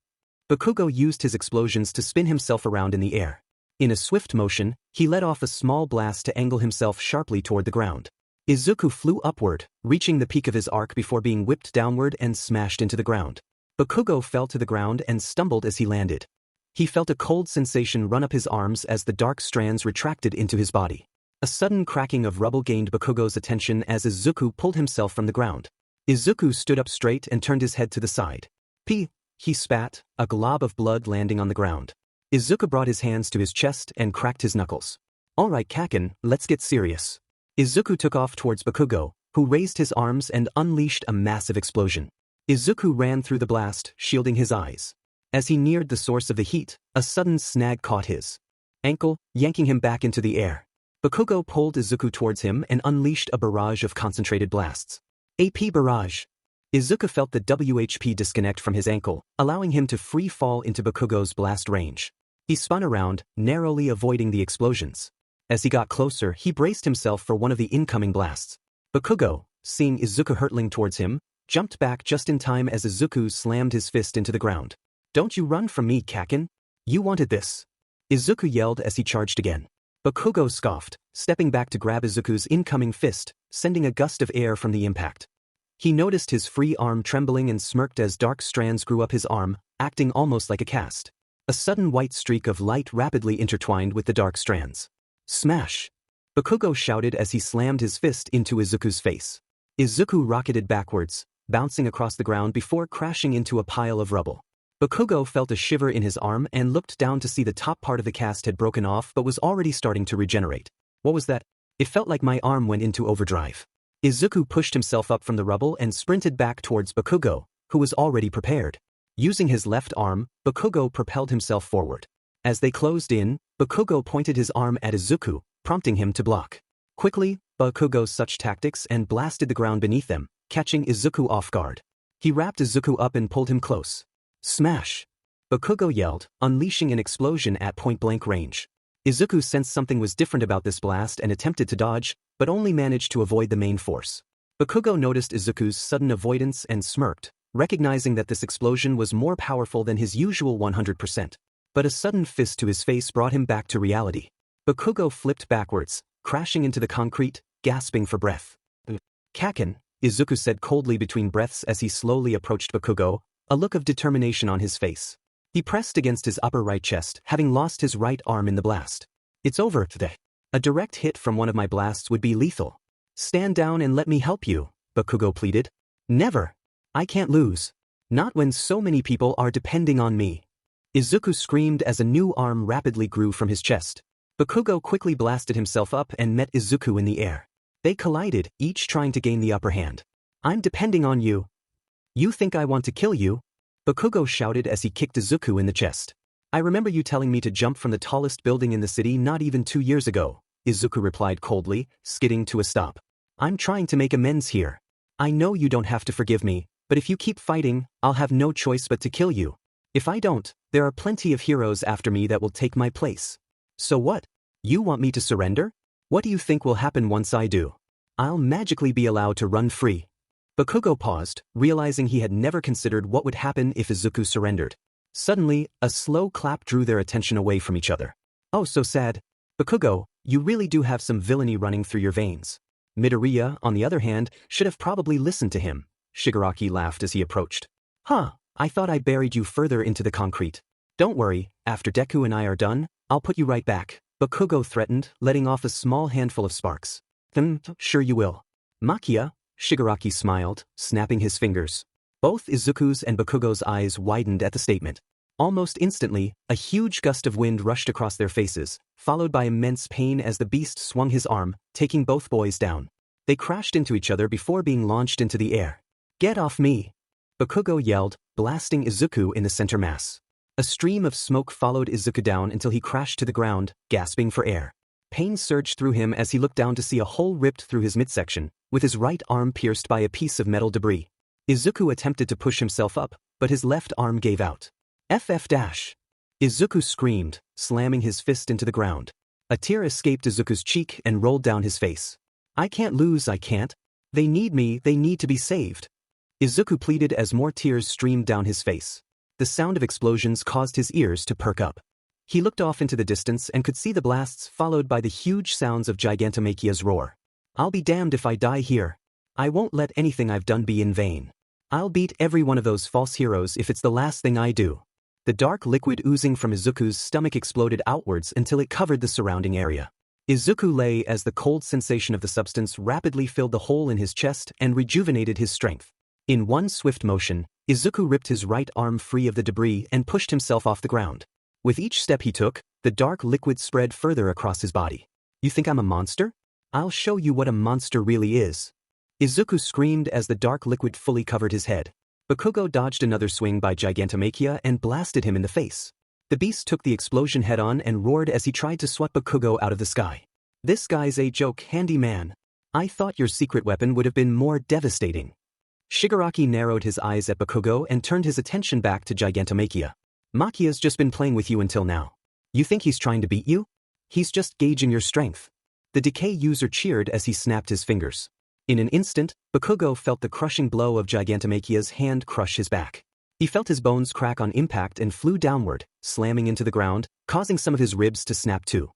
Bakugo used his explosions to spin himself around in the air. In a swift motion, he let off a small blast to angle himself sharply toward the ground. Izuku flew upward, reaching the peak of his arc before being whipped downward and smashed into the ground. Bakugo fell to the ground and stumbled as he landed. He felt a cold sensation run up his arms as the dark strands retracted into his body. A sudden cracking of rubble gained Bakugo's attention as Izuku pulled himself from the ground. Izuku stood up straight and turned his head to the side. He spat, a glob of blood landing on the ground. Izuku brought his hands to his chest and cracked his knuckles. All right, Kaken, let's get serious. Izuku took off towards Bakugo, who raised his arms and unleashed a massive explosion. Izuku ran through the blast, shielding his eyes. As he neared the source of the heat, a sudden snag caught his ankle, yanking him back into the air. Bakugo pulled Izuku towards him and unleashed a barrage of concentrated blasts. AP barrage. Izuku felt the WHP disconnect from his ankle, allowing him to free fall into Bakugo's blast range. He spun around, narrowly avoiding the explosions. As he got closer, he braced himself for one of the incoming blasts. Bakugo, seeing Izuku hurtling towards him, jumped back just in time as Izuku slammed his fist into the ground. Don't you run from me, Kaken. You wanted this. Izuku yelled as he charged again. Bakugo scoffed, stepping back to grab Izuku's incoming fist, sending a gust of air from the impact. He noticed his free arm trembling and smirked as dark strands grew up his arm, acting almost like a cast. A sudden white streak of light rapidly intertwined with the dark strands. Smash! Bakugo shouted as he slammed his fist into Izuku's face. Izuku rocketed backwards, bouncing across the ground before crashing into a pile of rubble. Bakugo felt a shiver in his arm and looked down to see the top part of the cast had broken off but was already starting to regenerate. What was that? It felt like my arm went into overdrive. Izuku pushed himself up from the rubble and sprinted back towards Bakugo, who was already prepared. Using his left arm, Bakugo propelled himself forward. As they closed in, Bakugo pointed his arm at Izuku, prompting him to block. Quickly, Bakugo such tactics and blasted the ground beneath them, catching Izuku off guard. He wrapped Izuku up and pulled him close. Smash! Bakugo yelled, unleashing an explosion at point-blank range. Izuku sensed something was different about this blast and attempted to dodge, but only managed to avoid the main force. Bakugo noticed Izuku's sudden avoidance and smirked, recognizing that this explosion was more powerful than his usual 100%. But a sudden fist to his face brought him back to reality. Bakugo flipped backwards, crashing into the concrete, gasping for breath. Kaken, Izuku said coldly between breaths as he slowly approached Bakugo, a look of determination on his face. He pressed against his upper right chest, having lost his right arm in the blast. It's over today. A direct hit from one of my blasts would be lethal. Stand down and let me help you, Bakugo pleaded. Never. I can't lose. Not when so many people are depending on me. Izuku screamed as a new arm rapidly grew from his chest. Bakugo quickly blasted himself up and met Izuku in the air. They collided, each trying to gain the upper hand. I'm depending on you. You think I want to kill you? Bakugo shouted as he kicked Izuku in the chest. I remember you telling me to jump from the tallest building in the city not even 2 years ago, Izuku replied coldly, skidding to a stop. I'm trying to make amends here. I know you don't have to forgive me, but if you keep fighting, I'll have no choice but to kill you. If I don't, there are plenty of heroes after me that will take my place. So what? You want me to surrender? What do you think will happen once I do? I'll magically be allowed to run free. Bakugo paused, realizing he had never considered what would happen if Izuku surrendered. Suddenly, a slow clap drew their attention away from each other. Oh, so sad. Bakugo, you really do have some villainy running through your veins. Midoriya, on the other hand, should have probably listened to him. Shigaraki laughed as he approached. Huh, I thought I buried you further into the concrete. Don't worry, after Deku and I are done, I'll put you right back, Bakugo threatened, letting off a small handful of sparks. Sure you will. Makia, Shigaraki smiled, snapping his fingers. Both Izuku's and Bakugo's eyes widened at the statement. Almost instantly, a huge gust of wind rushed across their faces, followed by immense pain as the beast swung his arm, taking both boys down. They crashed into each other before being launched into the air. Get off me! Bakugo yelled, blasting Izuku in the center mass. A stream of smoke followed Izuku down until he crashed to the ground, gasping for air. Pain surged through him as he looked down to see a hole ripped through his midsection, with his right arm pierced by a piece of metal debris. Izuku attempted to push himself up, but his left arm gave out. FF dash! Izuku screamed, slamming his fist into the ground. A tear escaped Izuku's cheek and rolled down his face. I can't lose, I can't. They need me, they need to be saved. Izuku pleaded as more tears streamed down his face. The sound of explosions caused his ears to perk up. He looked off into the distance and could see the blasts followed by the huge sounds of Gigantomachia's roar. I'll be damned if I die here. I won't let anything I've done be in vain. I'll beat every one of those false heroes if it's the last thing I do. The dark liquid oozing from Izuku's stomach exploded outwards until it covered the surrounding area. Izuku lay as the cold sensation of the substance rapidly filled the hole in his chest and rejuvenated his strength. In one swift motion, Izuku ripped his right arm free of the debris and pushed himself off the ground. With each step he took, the dark liquid spread further across his body. You think I'm a monster? I'll show you what a monster really is. Izuku screamed as the dark liquid fully covered his head. Bakugo dodged another swing by Gigantomachia and blasted him in the face. The beast took the explosion head-on and roared as he tried to swat Bakugo out of the sky. This guy's a joke, handy man. I thought your secret weapon would have been more devastating. Shigaraki narrowed his eyes at Bakugo and turned his attention back to Gigantomachia. Makia's just been playing with you until now. You think he's trying to beat you? He's just gauging your strength. The Decay user cheered as he snapped his fingers. In an instant, Bakugo felt the crushing blow of Gigantomachia's hand crush his back. He felt his bones crack on impact and flew downward, slamming into the ground, causing some of his ribs to snap too.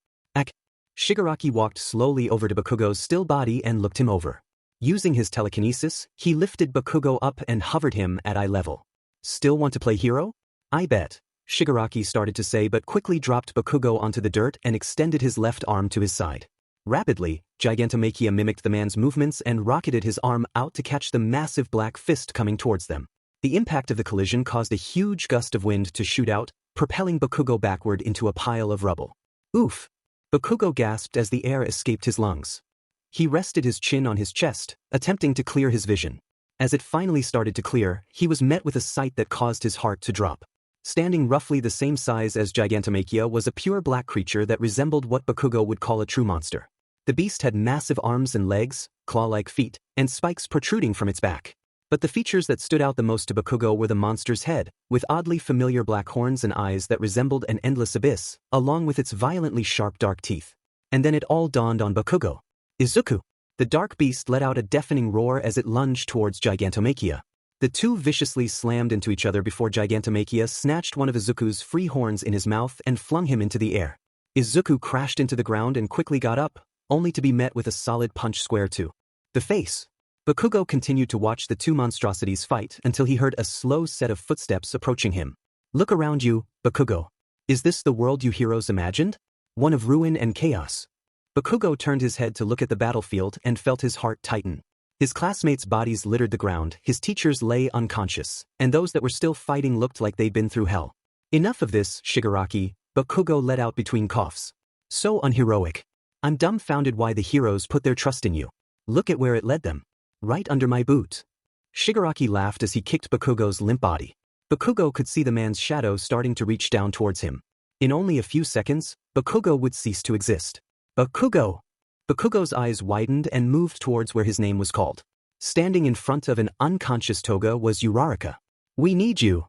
Shigaraki walked slowly over to Bakugo's still body and looked him over. Using his telekinesis, he lifted Bakugo up and hovered him at eye level. Still want to play hero? I bet, Shigaraki started to say but quickly dropped Bakugo onto the dirt and extended his left arm to his side. Rapidly, Gigantomachia mimicked the man's movements and rocketed his arm out to catch the massive black fist coming towards them. The impact of the collision caused a huge gust of wind to shoot out, propelling Bakugo backward into a pile of rubble. Oof! Bakugo gasped as the air escaped his lungs. He rested his chin on his chest, attempting to clear his vision. As it finally started to clear, he was met with a sight that caused his heart to drop. Standing roughly the same size as Gigantomachia was a pure black creature that resembled what Bakugo would call a true monster. The beast had massive arms and legs, claw-like feet, and spikes protruding from its back. But the features that stood out the most to Bakugo were the monster's head, with oddly familiar black horns and eyes that resembled an endless abyss, along with its violently sharp dark teeth. And then it all dawned on Bakugo. Izuku! The dark beast let out a deafening roar as it lunged towards Gigantomachia. The two viciously slammed into each other before Gigantomachia snatched one of Izuku's free horns in his mouth and flung him into the air. Izuku crashed into the ground and quickly got up, only to be met with a solid punch square to the face. Bakugo continued to watch the two monstrosities fight until he heard a slow set of footsteps approaching him. Look around you, Bakugo. Is this the world you heroes imagined? One of ruin and chaos. Bakugo turned his head to look at the battlefield and felt his heart tighten. His classmates' bodies littered the ground, his teachers lay unconscious, and those that were still fighting looked like they'd been through hell. Enough of this, Shigaraki, Bakugo let out between coughs. So unheroic. I'm dumbfounded why the heroes put their trust in you. Look at where it led them. Right under my boot. Shigaraki laughed as he kicked Bakugo's limp body. Bakugo could see the man's shadow starting to reach down towards him. In only a few seconds, Bakugo would cease to exist. Bakugo! Bakugo's eyes widened and moved towards where his name was called. Standing in front of an unconscious Toga was Uraraka. We need you.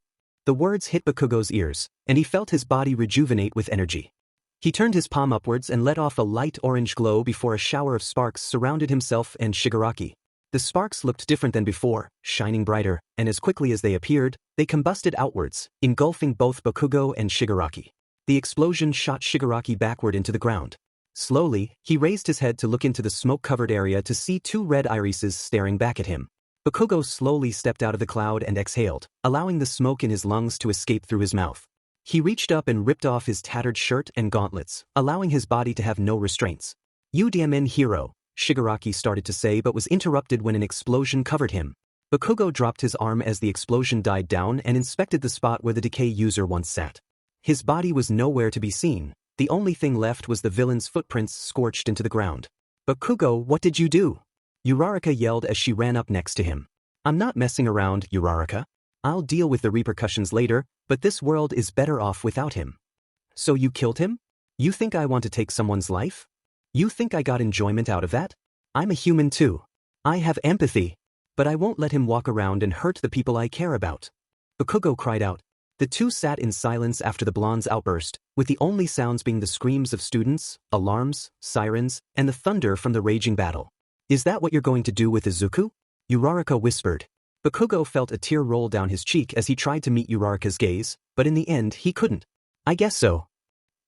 The words hit Bakugo's ears, and he felt his body rejuvenate with energy. He turned his palm upwards and let off a light orange glow before a shower of sparks surrounded himself and Shigaraki. The sparks looked different than before, shining brighter, and as quickly as they appeared, they combusted outwards, engulfing both Bakugo and Shigaraki. The explosion shot Shigaraki backward into the ground. Slowly, he raised his head to look into the smoke-covered area to see two red irises staring back at him. Bakugo slowly stepped out of the cloud and exhaled, allowing the smoke in his lungs to escape through his mouth. He reached up and ripped off his tattered shirt and gauntlets, allowing his body to have no restraints. UDMN hero, Shigaraki started to say but was interrupted when an explosion covered him. Bakugo dropped his arm as the explosion died down and inspected the spot where the decay user once sat. His body was nowhere to be seen. The only thing left was the villain's footprints scorched into the ground. Bakugo, what did you do? Uraraka yelled as she ran up next to him. I'm not messing around, Uraraka. I'll deal with the repercussions later, but this world is better off without him. So you killed him? You think I want to take someone's life? You think I got enjoyment out of that? I'm a human too. I have empathy. But I won't let him walk around and hurt the people I care about. Bakugo cried out. The two sat in silence after the blonde's outburst, with the only sounds being the screams of students, alarms, sirens, and the thunder from the raging battle. Is that what you're going to do with Izuku? Uraraka whispered. Bakugo felt a tear roll down his cheek as he tried to meet Uraraka's gaze, but in the end he couldn't. I guess so.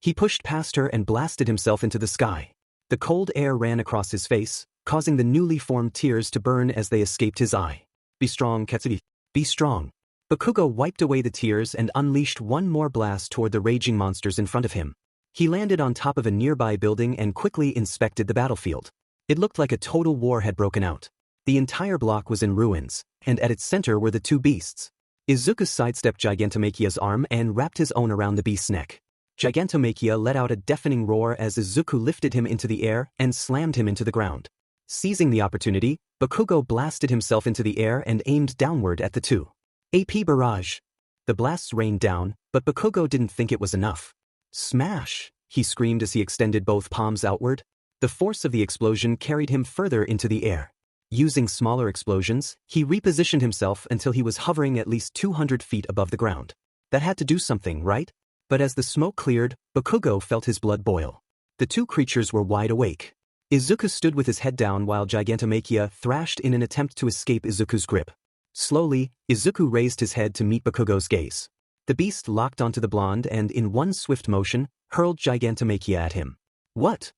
He pushed past her and blasted himself into the sky. The cold air ran across his face, causing the newly formed tears to burn as they escaped his eye. Be strong, Katsuri. Be strong. Bakugo wiped away the tears and unleashed one more blast toward the raging monsters in front of him. He landed on top of a nearby building and quickly inspected the battlefield. It looked like a total war had broken out. The entire block was in ruins, and at its center were the two beasts. Izuku sidestepped Gigantomachia's arm and wrapped his own around the beast's neck. Gigantomachia let out a deafening roar as Izuku lifted him into the air and slammed him into the ground. Seizing the opportunity, Bakugo blasted himself into the air and aimed downward at the two. AP barrage. The blasts rained down, but Bakugo didn't think it was enough. Smash! He screamed as he extended both palms outward. The force of the explosion carried him further into the air. Using smaller explosions, he repositioned himself until he was hovering at least 200 feet above the ground. That had to do something, right? But as the smoke cleared, Bakugo felt his blood boil. The two creatures were wide awake. Izuku stood with his head down while Gigantomachia thrashed in an attempt to escape Izuku's grip. Slowly, Izuku raised his head to meet Bakugo's gaze. The beast locked onto the blonde and, in one swift motion, hurled Gigantomachia at him. What?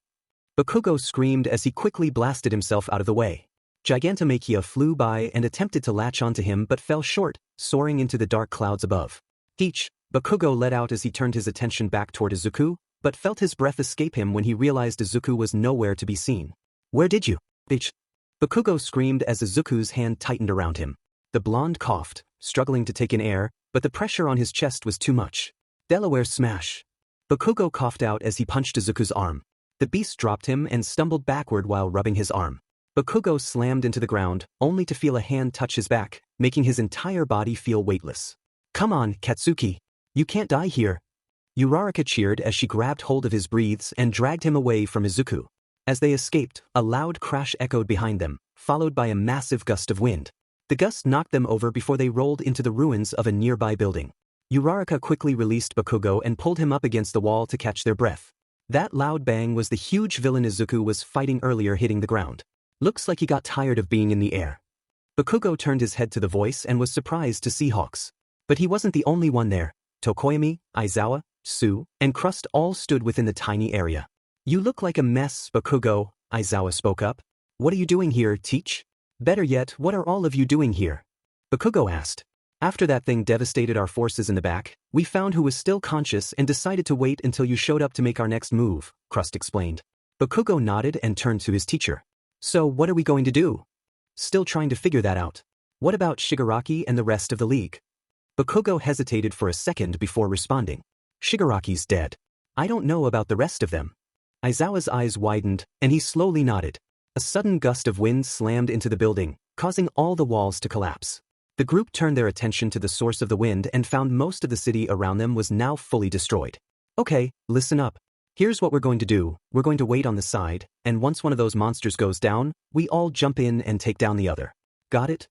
Bakugo screamed as he quickly blasted himself out of the way. Gigantomachia flew by and attempted to latch onto him but fell short, soaring into the dark clouds above. Teach! Bakugo let out as he turned his attention back toward Izuku, but felt his breath escape him when he realized Izuku was nowhere to be seen. Where did you? Bitch! Bakugo screamed as Izuku's hand tightened around him. The blonde coughed, struggling to take in air, but the pressure on his chest was too much. Delaware smash! Bakugo coughed out as he punched Izuku's arm. The beast dropped him and stumbled backward while rubbing his arm. Bakugo slammed into the ground, only to feel a hand touch his back, making his entire body feel weightless. Come on, Katsuki! You can't die here. Uraraka cheered as she grabbed hold of his breaths and dragged him away from Izuku. As they escaped, a loud crash echoed behind them, followed by a massive gust of wind. The gust knocked them over before they rolled into the ruins of a nearby building. Uraraka quickly released Bakugo and pulled him up against the wall to catch their breath. That loud bang was the huge villain Izuku was fighting earlier hitting the ground. Looks like he got tired of being in the air. Bakugo turned his head to the voice and was surprised to see Hawks. But he wasn't the only one there. Tokoyami, Aizawa, Su, and Crust all stood within the tiny area. You look like a mess, Bakugo, Aizawa spoke up. What are you doing here, Teach? Better yet, what are all of you doing here? Bakugo asked. After that thing devastated our forces in the back, we found who was still conscious and decided to wait until you showed up to make our next move, Crust explained. Bakugo nodded and turned to his teacher. So what are we going to do? Still trying to figure that out. What about Shigaraki and the rest of the league? Bakugo hesitated for a second before responding. Shigaraki's dead. I don't know about the rest of them. Aizawa's eyes widened, and he slowly nodded. A sudden gust of wind slammed into the building, causing all the walls to collapse. The group turned their attention to the source of the wind and found most of the city around them was now fully destroyed. Okay, listen up. Here's what we're going to do. We're going to wait on the side, and once one of those monsters goes down, we all jump in and take down the other. Got it?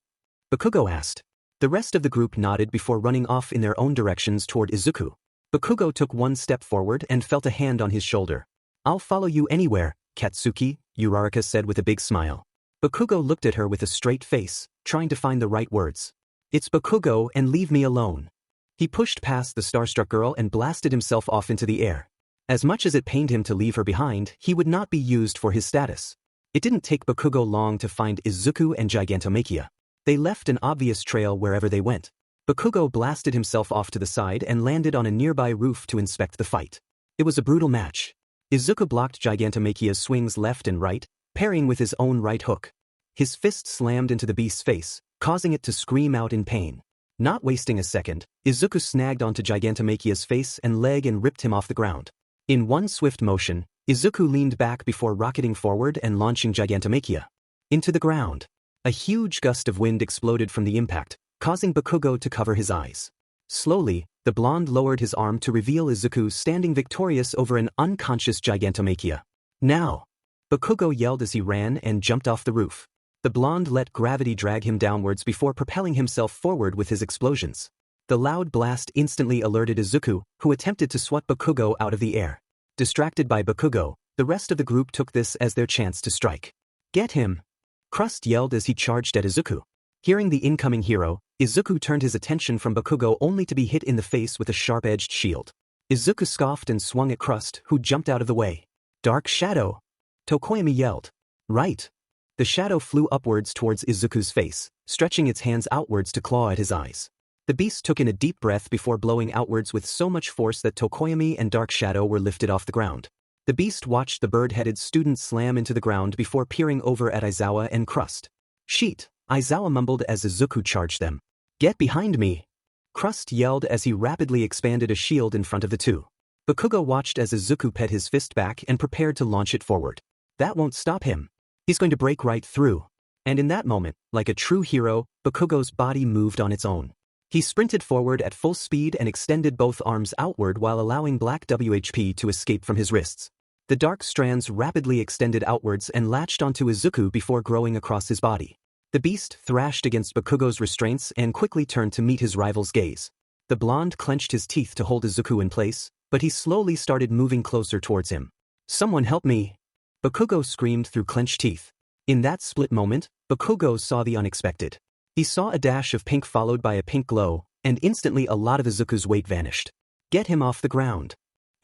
Bakugo asked. The rest of the group nodded before running off in their own directions toward Izuku. Bakugo took one step forward and felt a hand on his shoulder. I'll follow you anywhere, Katsuki, Uraraka said with a big smile. Bakugo looked at her with a straight face, trying to find the right words. It's Bakugo and leave me alone. He pushed past the starstruck girl and blasted himself off into the air. As much as it pained him to leave her behind, he would not be used for his status. It didn't take Bakugo long to find Izuku and Gigantomachia. They left an obvious trail wherever they went. Bakugo blasted himself off to the side and landed on a nearby roof to inspect the fight. It was a brutal match. Izuku blocked Gigantomachia's swings left and right, parrying with his own right hook. His fist slammed into the beast's face, causing it to scream out in pain. Not wasting a second, Izuku snagged onto Gigantomachia's face and leg and ripped him off the ground. In one swift motion, Izuku leaned back before rocketing forward and launching Gigantomachia into the ground. A huge gust of wind exploded from the impact, causing Bakugo to cover his eyes. Slowly, the blonde lowered his arm to reveal Izuku standing victorious over an unconscious Gigantomachia. Now! Bakugo yelled as he ran and jumped off the roof. The blonde let gravity drag him downwards before propelling himself forward with his explosions. The loud blast instantly alerted Izuku, who attempted to swat Bakugo out of the air. Distracted by Bakugo, the rest of the group took this as their chance to strike. Get him! Crust yelled as he charged at Izuku. Hearing the incoming hero, Izuku turned his attention from Bakugo only to be hit in the face with a sharp-edged shield. Izuku scoffed and swung at Crust, who jumped out of the way. Dark Shadow! Tokoyami yelled. Right! The shadow flew upwards towards Izuku's face, stretching its hands outwards to claw at his eyes. The beast took in a deep breath before blowing outwards with so much force that Tokoyami and Dark Shadow were lifted off the ground. The beast watched the bird-headed student slam into the ground before peering over at Aizawa and Crust. Sheet! Aizawa mumbled as Izuku charged them. Get behind me! Crust yelled as he rapidly expanded a shield in front of the two. Bakugo watched as Izuku pet his fist back and prepared to launch it forward. That won't stop him. He's going to break right through. And in that moment, like a true hero, Bakugo's body moved on its own. He sprinted forward at full speed and extended both arms outward while allowing black WHP to escape from his wrists. The dark strands rapidly extended outwards and latched onto Izuku before growing across his body. The beast thrashed against Bakugo's restraints and quickly turned to meet his rival's gaze. The blonde clenched his teeth to hold Izuku in place, but he slowly started moving closer towards him. Someone help me! Bakugo screamed through clenched teeth. In that split moment, Bakugo saw the unexpected. He saw a dash of pink followed by a pink glow, and instantly a lot of Izuku's weight vanished. Get him off the ground!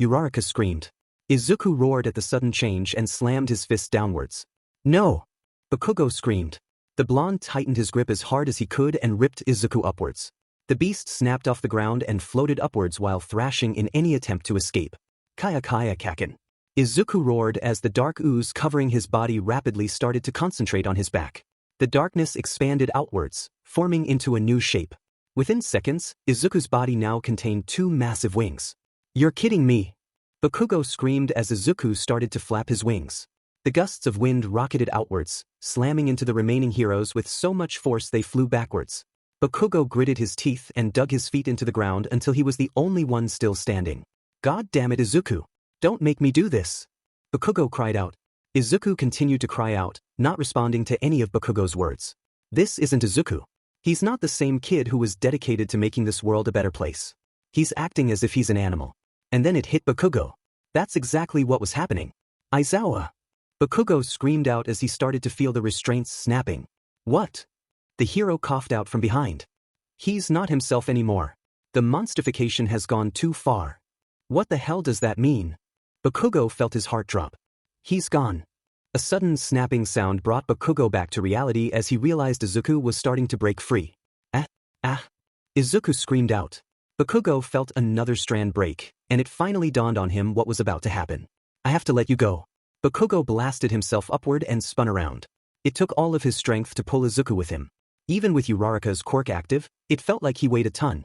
Uraraka screamed. Izuku roared at the sudden change and slammed his fist downwards. No! Bakugo screamed. The blonde tightened his grip as hard as he could and ripped Izuku upwards. The beast snapped off the ground and floated upwards while thrashing in any attempt to escape. Kaya Kaya Kaken. Izuku roared as the dark ooze covering his body rapidly started to concentrate on his back. The darkness expanded outwards, forming into a new shape. Within seconds, Izuku's body now contained two massive wings. You're kidding me! Bakugo screamed as Izuku started to flap his wings. The gusts of wind rocketed outwards, slamming into the remaining heroes with so much force they flew backwards. Bakugo gritted his teeth and dug his feet into the ground until he was the only one still standing. God damn it, Izuku! Don't make me do this! Bakugo cried out. Izuku continued to cry out, not responding to any of Bakugo's words. This isn't Izuku. He's not the same kid who was dedicated to making this world a better place. He's acting as if he's an animal. And then it hit Bakugo. That's exactly what was happening. Aizawa! Bakugo screamed out as he started to feel the restraints snapping. What? The hero coughed out from behind. He's not himself anymore. The monstification has gone too far. What the hell does that mean? Bakugo felt his heart drop. He's gone. A sudden snapping sound brought Bakugo back to reality as he realized Izuku was starting to break free. Izuku screamed out. Bakugo felt another strand break, and it finally dawned on him what was about to happen. I have to let you go. Bakugo blasted himself upward and spun around. It took all of his strength to pull Izuku with him. Even with Uraraka's quirk active, it felt like he weighed a ton.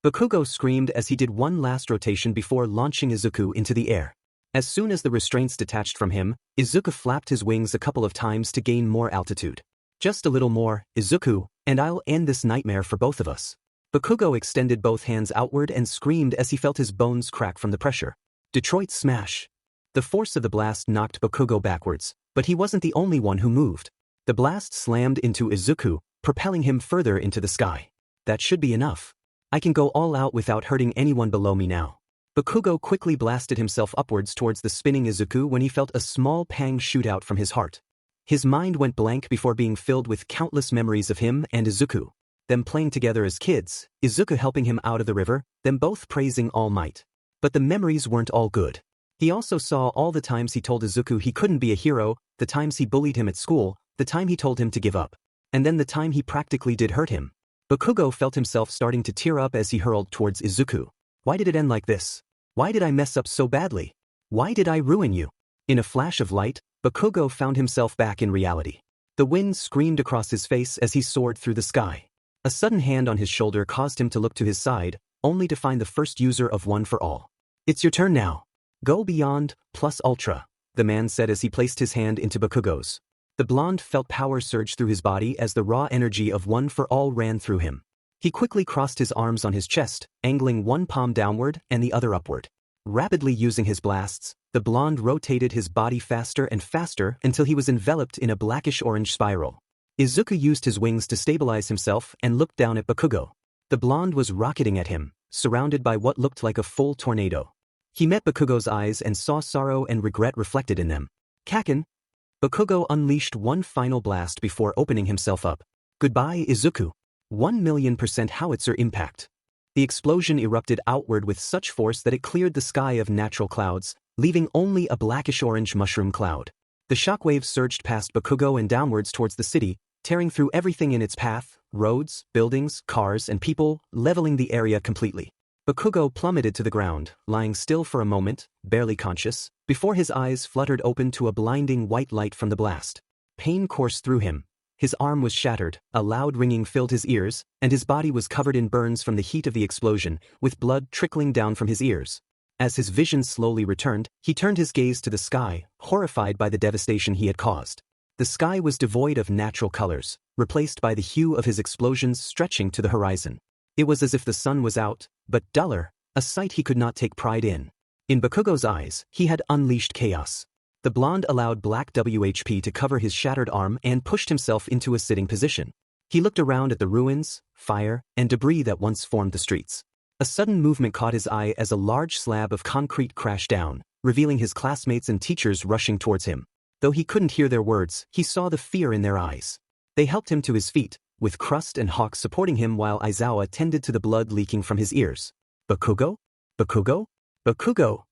Bakugo screamed as he did one last rotation before launching Izuku into the air. As soon as the restraints detached from him, Izuku flapped his wings a couple of times to gain more altitude. Just a little more, Izuku, and I'll end this nightmare for both of us. Bakugo extended both hands outward and screamed as he felt his bones crack from the pressure. Detroit smash. The force of the blast knocked Bakugo backwards, but he wasn't the only one who moved. The blast slammed into Izuku, propelling him further into the sky. That should be enough. I can go all out without hurting anyone below me now. Bakugo quickly blasted himself upwards towards the spinning Izuku when he felt a small pang shoot out from his heart. His mind went blank before being filled with countless memories of him and Izuku. Them playing together as kids, Izuku helping him out of the river, them both praising All Might. But the memories weren't all good. He also saw all the times he told Izuku he couldn't be a hero, the times he bullied him at school, the time he told him to give up. And then the time he practically did hurt him. Bakugo felt himself starting to tear up as he hurled towards Izuku. Why did it end like this? Why did I mess up so badly? Why did I ruin you? In a flash of light, Bakugo found himself back in reality. The wind screamed across his face as he soared through the sky. A sudden hand on his shoulder caused him to look to his side, only to find the first user of One for All. It's your turn now. Go beyond, plus ultra, the man said as he placed his hand into Bakugo's. The blonde felt power surge through his body as the raw energy of One for All ran through him. He quickly crossed his arms on his chest, angling one palm downward and the other upward. Rapidly using his blasts, the blonde rotated his body faster and faster until he was enveloped in a blackish-orange spiral. Izuku used his wings to stabilize himself and looked down at Bakugo. The blonde was rocketing at him, surrounded by what looked like a full tornado. He met Bakugo's eyes and saw sorrow and regret reflected in them. Kaken! Bakugo unleashed one final blast before opening himself up. Goodbye, Izuku. 1,000,000% howitzer impact. The explosion erupted outward with such force that it cleared the sky of natural clouds, leaving only a blackish-orange mushroom cloud. The shockwaves surged past Bakugo and downwards towards the city, tearing through everything in its path, roads, buildings, cars, and people, leveling the area completely. Bakugo plummeted to the ground, lying still for a moment, barely conscious, before his eyes fluttered open to a blinding white light from the blast. Pain coursed through him. His arm was shattered, a loud ringing filled his ears, and his body was covered in burns from the heat of the explosion, with blood trickling down from his ears. As his vision slowly returned, he turned his gaze to the sky, horrified by the devastation he had caused. The sky was devoid of natural colors, replaced by the hue of his explosions stretching to the horizon. It was as if the sun was out, but duller, a sight he could not take pride in. In Bakugo's eyes, he had unleashed chaos. The blonde allowed black WHP to cover his shattered arm and pushed himself into a sitting position. He looked around at the ruins, fire, and debris that once formed the streets. A sudden movement caught his eye as a large slab of concrete crashed down, revealing his classmates and teachers rushing towards him. Though he couldn't hear their words, he saw the fear in their eyes. They helped him to his feet, with Crust and Hawk supporting him while Aizawa tended to the blood leaking from his ears. Bakugo? Bakugo? Bakugo!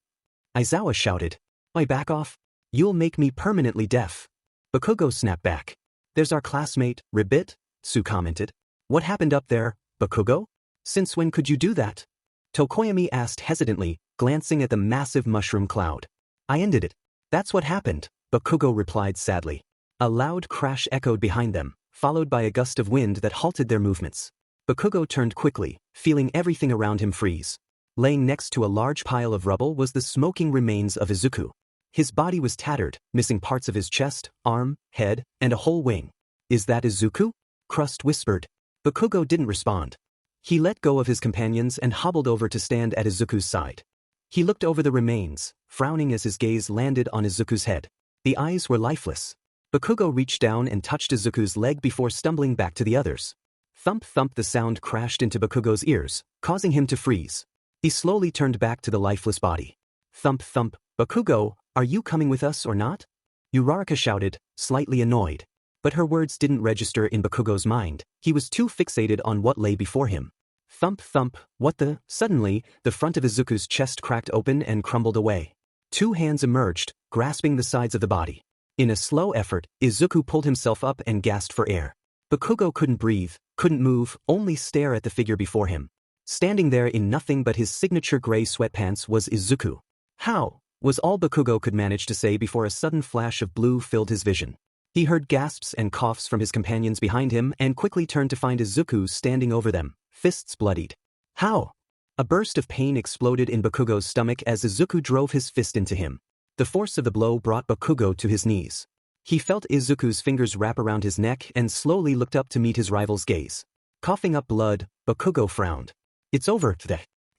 Aizawa shouted. "Oi, back off. You'll make me permanently deaf." Bakugo snapped back. "There's our classmate, Ribbit," Tsu commented. "What happened up there, Bakugo? Since when could you do that?" Tokoyami asked hesitantly, glancing at the massive mushroom cloud. "I ended it. That's what happened," Bakugo replied sadly. A loud crash echoed behind them, followed by a gust of wind that halted their movements. Bakugo turned quickly, feeling everything around him freeze. Laying next to a large pile of rubble was the smoking remains of Izuku. His body was tattered, missing parts of his chest, arm, head, and a whole wing. "Is that Izuku?" Crust whispered. Bakugo didn't respond. He let go of his companions and hobbled over to stand at Izuku's side. He looked over the remains, frowning as his gaze landed on Izuku's head. The eyes were lifeless. Bakugo reached down and touched Izuku's leg before stumbling back to the others. Thump thump, the sound crashed into Bakugo's ears, causing him to freeze. He slowly turned back to the lifeless body. Thump thump, Bakugo, are you coming with us or not? Uraraka shouted, slightly annoyed. But her words didn't register in Bakugo's mind, he was too fixated on what lay before him. Thump thump, what the? Suddenly, the front of Izuku's chest cracked open and crumbled away. Two hands emerged, grasping the sides of the body. In a slow effort, Izuku pulled himself up and gasped for air. Bakugo couldn't breathe, couldn't move, only stare at the figure before him. Standing there in nothing but his signature gray sweatpants was Izuku. How? Was all Bakugo could manage to say before a sudden flash of blue filled his vision. He heard gasps and coughs from his companions behind him and quickly turned to find Izuku standing over them, fists bloodied. How? A burst of pain exploded in Bakugo's stomach as Izuku drove his fist into him. The force of the blow brought Bakugo to his knees. He felt Izuku's fingers wrap around his neck and slowly looked up to meet his rival's gaze. Coughing up blood, Bakugo frowned. It's over,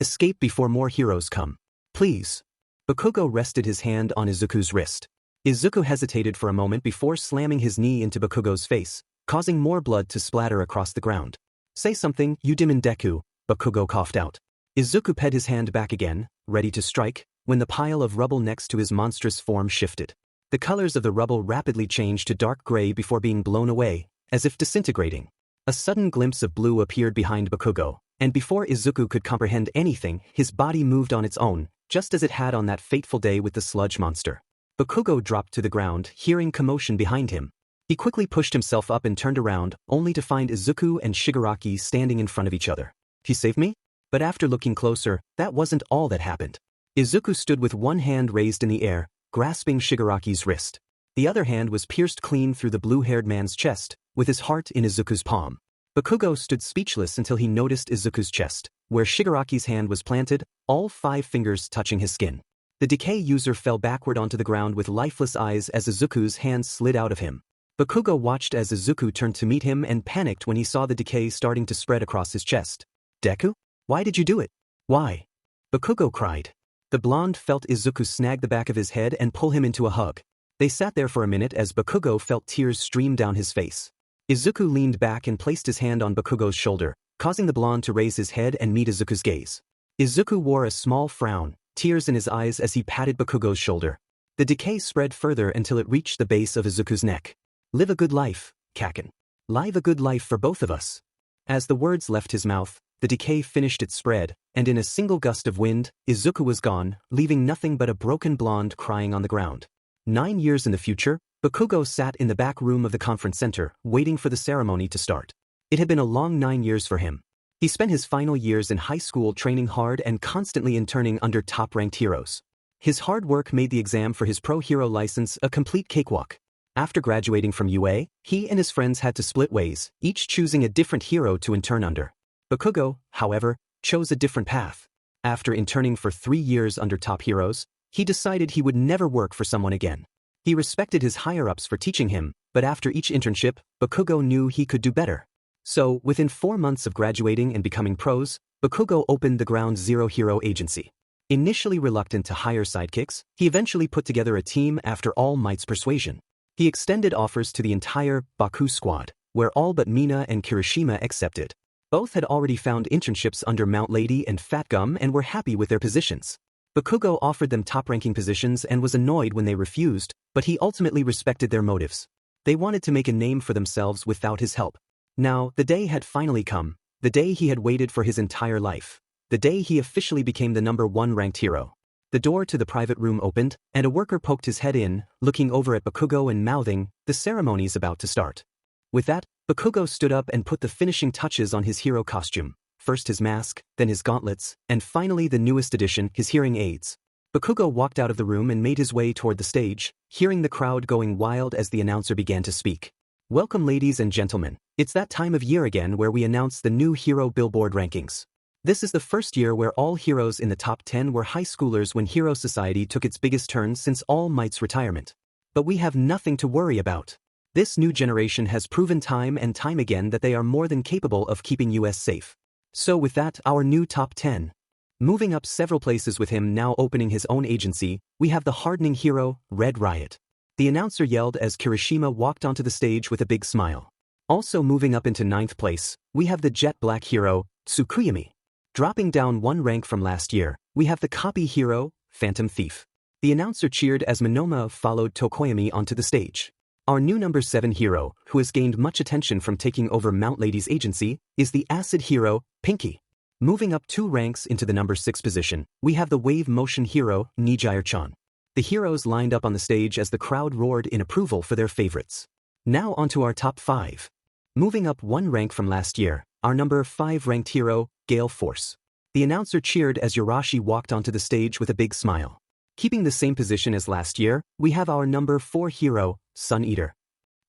escape before more heroes come. Please. Bakugo rested his hand on Izuku's wrist. Izuku hesitated for a moment before slamming his knee into Bakugo's face, causing more blood to splatter across the ground. Say something, you demon Deku, Bakugo coughed out. Izuku ped his hand back again, ready to strike, when the pile of rubble next to his monstrous form shifted. The colors of the rubble rapidly changed to dark gray before being blown away, as if disintegrating. A sudden glimpse of blue appeared behind Bakugo, and before Izuku could comprehend anything, his body moved on its own, just as it had on that fateful day with the sludge monster. Bakugo dropped to the ground, hearing commotion behind him. He quickly pushed himself up and turned around, only to find Izuku and Shigaraki standing in front of each other. He saved me? But after looking closer, that wasn't all that happened. Izuku stood with one hand raised in the air, grasping Shigaraki's wrist. The other hand was pierced clean through the blue-haired man's chest, with his heart in Izuku's palm. Bakugo stood speechless until he noticed Izuku's chest, where Shigaraki's hand was planted, all 5 fingers touching his skin. The decay user fell backward onto the ground with lifeless eyes as Izuku's hand slid out of him. Bakugo watched as Izuku turned to meet him and panicked when he saw the decay starting to spread across his chest. Deku? Why did you do it? Why? Bakugo cried. The blonde felt Izuku snag the back of his head and pull him into a hug. They sat there for a minute as Bakugo felt tears stream down his face. Izuku leaned back and placed his hand on Bakugo's shoulder, causing the blonde to raise his head and meet Izuku's gaze. Izuku wore a small frown, tears in his eyes as he patted Bakugo's shoulder. The decay spread further until it reached the base of Izuku's neck. Live a good life, Kaken. Live a good life for both of us. As the words left his mouth, the decay finished its spread, and in a single gust of wind, Izuku was gone, leaving nothing but a broken blonde crying on the ground. 9 years in the future, Bakugo sat in the back room of the conference center, waiting for the ceremony to start. It had been a long 9 years for him. He spent his final years in high school training hard and constantly interning under top-ranked heroes. His hard work made the exam for his pro hero license a complete cakewalk. After graduating from UA, he and his friends had to split ways, each choosing a different hero to intern under. Bakugo, however, chose a different path. After interning for 3 years under top heroes, he decided he would never work for someone again. He respected his higher-ups for teaching him, but after each internship, Bakugo knew he could do better. So, within 4 months of graduating and becoming pros, Bakugo opened the Ground Zero Hero Agency. Initially reluctant to hire sidekicks, he eventually put together a team after All Might's persuasion. He extended offers to the entire Baku squad, where all but Mina and Kirishima accepted. Both had already found internships under Mount Lady and Fat Gum and were happy with their positions. Bakugo offered them top-ranking positions and was annoyed when they refused, but he ultimately respected their motives. They wanted to make a name for themselves without his help. Now, the day had finally come, the day he had waited for his entire life, the day he officially became the #1 ranked hero. The door to the private room opened, and a worker poked his head in, looking over at Bakugo and mouthing, "The ceremony's about to start." With that, Bakugo stood up and put the finishing touches on his hero costume. First his mask, then his gauntlets, and finally the newest addition, his hearing aids. Bakugo walked out of the room and made his way toward the stage, hearing the crowd going wild as the announcer began to speak. Welcome ladies and gentlemen, it's that time of year again where we announce the new Hero Billboard rankings. This is the first year where all heroes in the top 10 were high schoolers when Hero Society took its biggest turn since All Might's retirement. But we have nothing to worry about. This new generation has proven time and time again that they are more than capable of keeping US safe. So with that, our new top 10. Moving up several places with him now opening his own agency, we have the hardening hero, Red Riot. The announcer yelled as Kirishima walked onto the stage with a big smile. Also moving up into 9th place, we have the jet black hero, Tsukuyami. Dropping down 1 rank from last year, we have the copy hero, Phantom Thief. The announcer cheered as Monoma followed Tokoyami onto the stage. Our new number 7 hero, who has gained much attention from taking over Mount Lady's agency, is the acid hero, Pinky. Moving up 2 ranks into the number 6 position, we have the wave motion hero, Nijire-chan. The heroes lined up on the stage as the crowd roared in approval for their favorites. Now onto our top 5. Moving up 1 rank from last year, our number 5 ranked hero, Gale Force. The announcer cheered as Yorashi walked onto the stage with a big smile. Keeping the same position as last year, we have our number 4 hero, Sun Eater.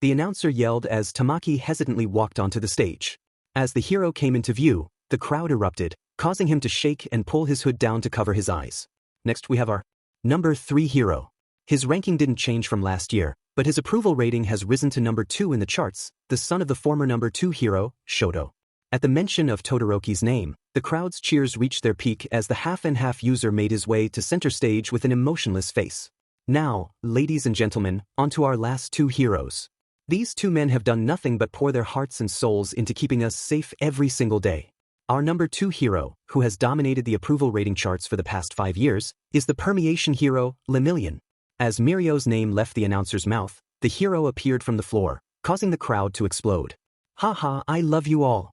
The announcer yelled as Tamaki hesitantly walked onto the stage. As the hero came into view, the crowd erupted, causing him to shake and pull his hood down to cover his eyes. Next we have our number 3 hero. His ranking didn't change from last year, but his approval rating has risen to number 2 in the charts, the son of the former number 2 hero, Shoto. At the mention of Todoroki's name, the crowd's cheers reached their peak as the half-and-half user made his way to center stage with an emotionless face. Now, ladies and gentlemen, onto our last 2 heroes. These 2 men have done nothing but pour their hearts and souls into keeping us safe every single day. Our number 2 hero, who has dominated the approval rating charts for the past 5 years, is the permeation hero, Lemillion. As Mirio's name left the announcer's mouth, the hero appeared from the floor, causing the crowd to explode. Haha, I love you all.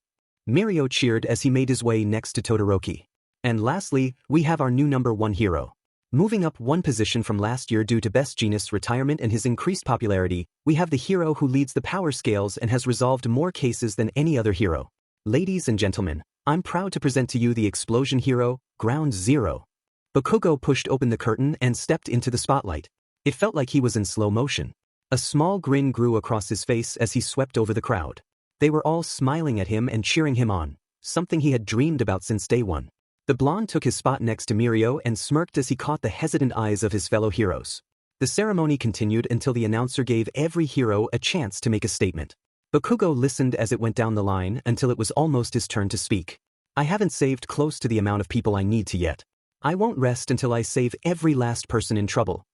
Mirio cheered as he made his way next to Todoroki. And lastly, we have our new number 1 hero. Moving up 1 position from last year due to Best Genius' retirement and his increased popularity, we have the hero who leads the power scales and has resolved more cases than any other hero. Ladies and gentlemen, I'm proud to present to you the explosion hero, Ground Zero. Bakugo pushed open the curtain and stepped into the spotlight. It felt like he was in slow motion. A small grin grew across his face as he swept over the crowd. They were all smiling at him and cheering him on, something he had dreamed about since day one. The blonde took his spot next to Mirio and smirked as he caught the hesitant eyes of his fellow heroes. The ceremony continued until the announcer gave every hero a chance to make a statement. Bakugo listened as it went down the line until it was almost his turn to speak. I haven't saved close to the amount of people I need to yet. I won't rest until I save every last person in trouble.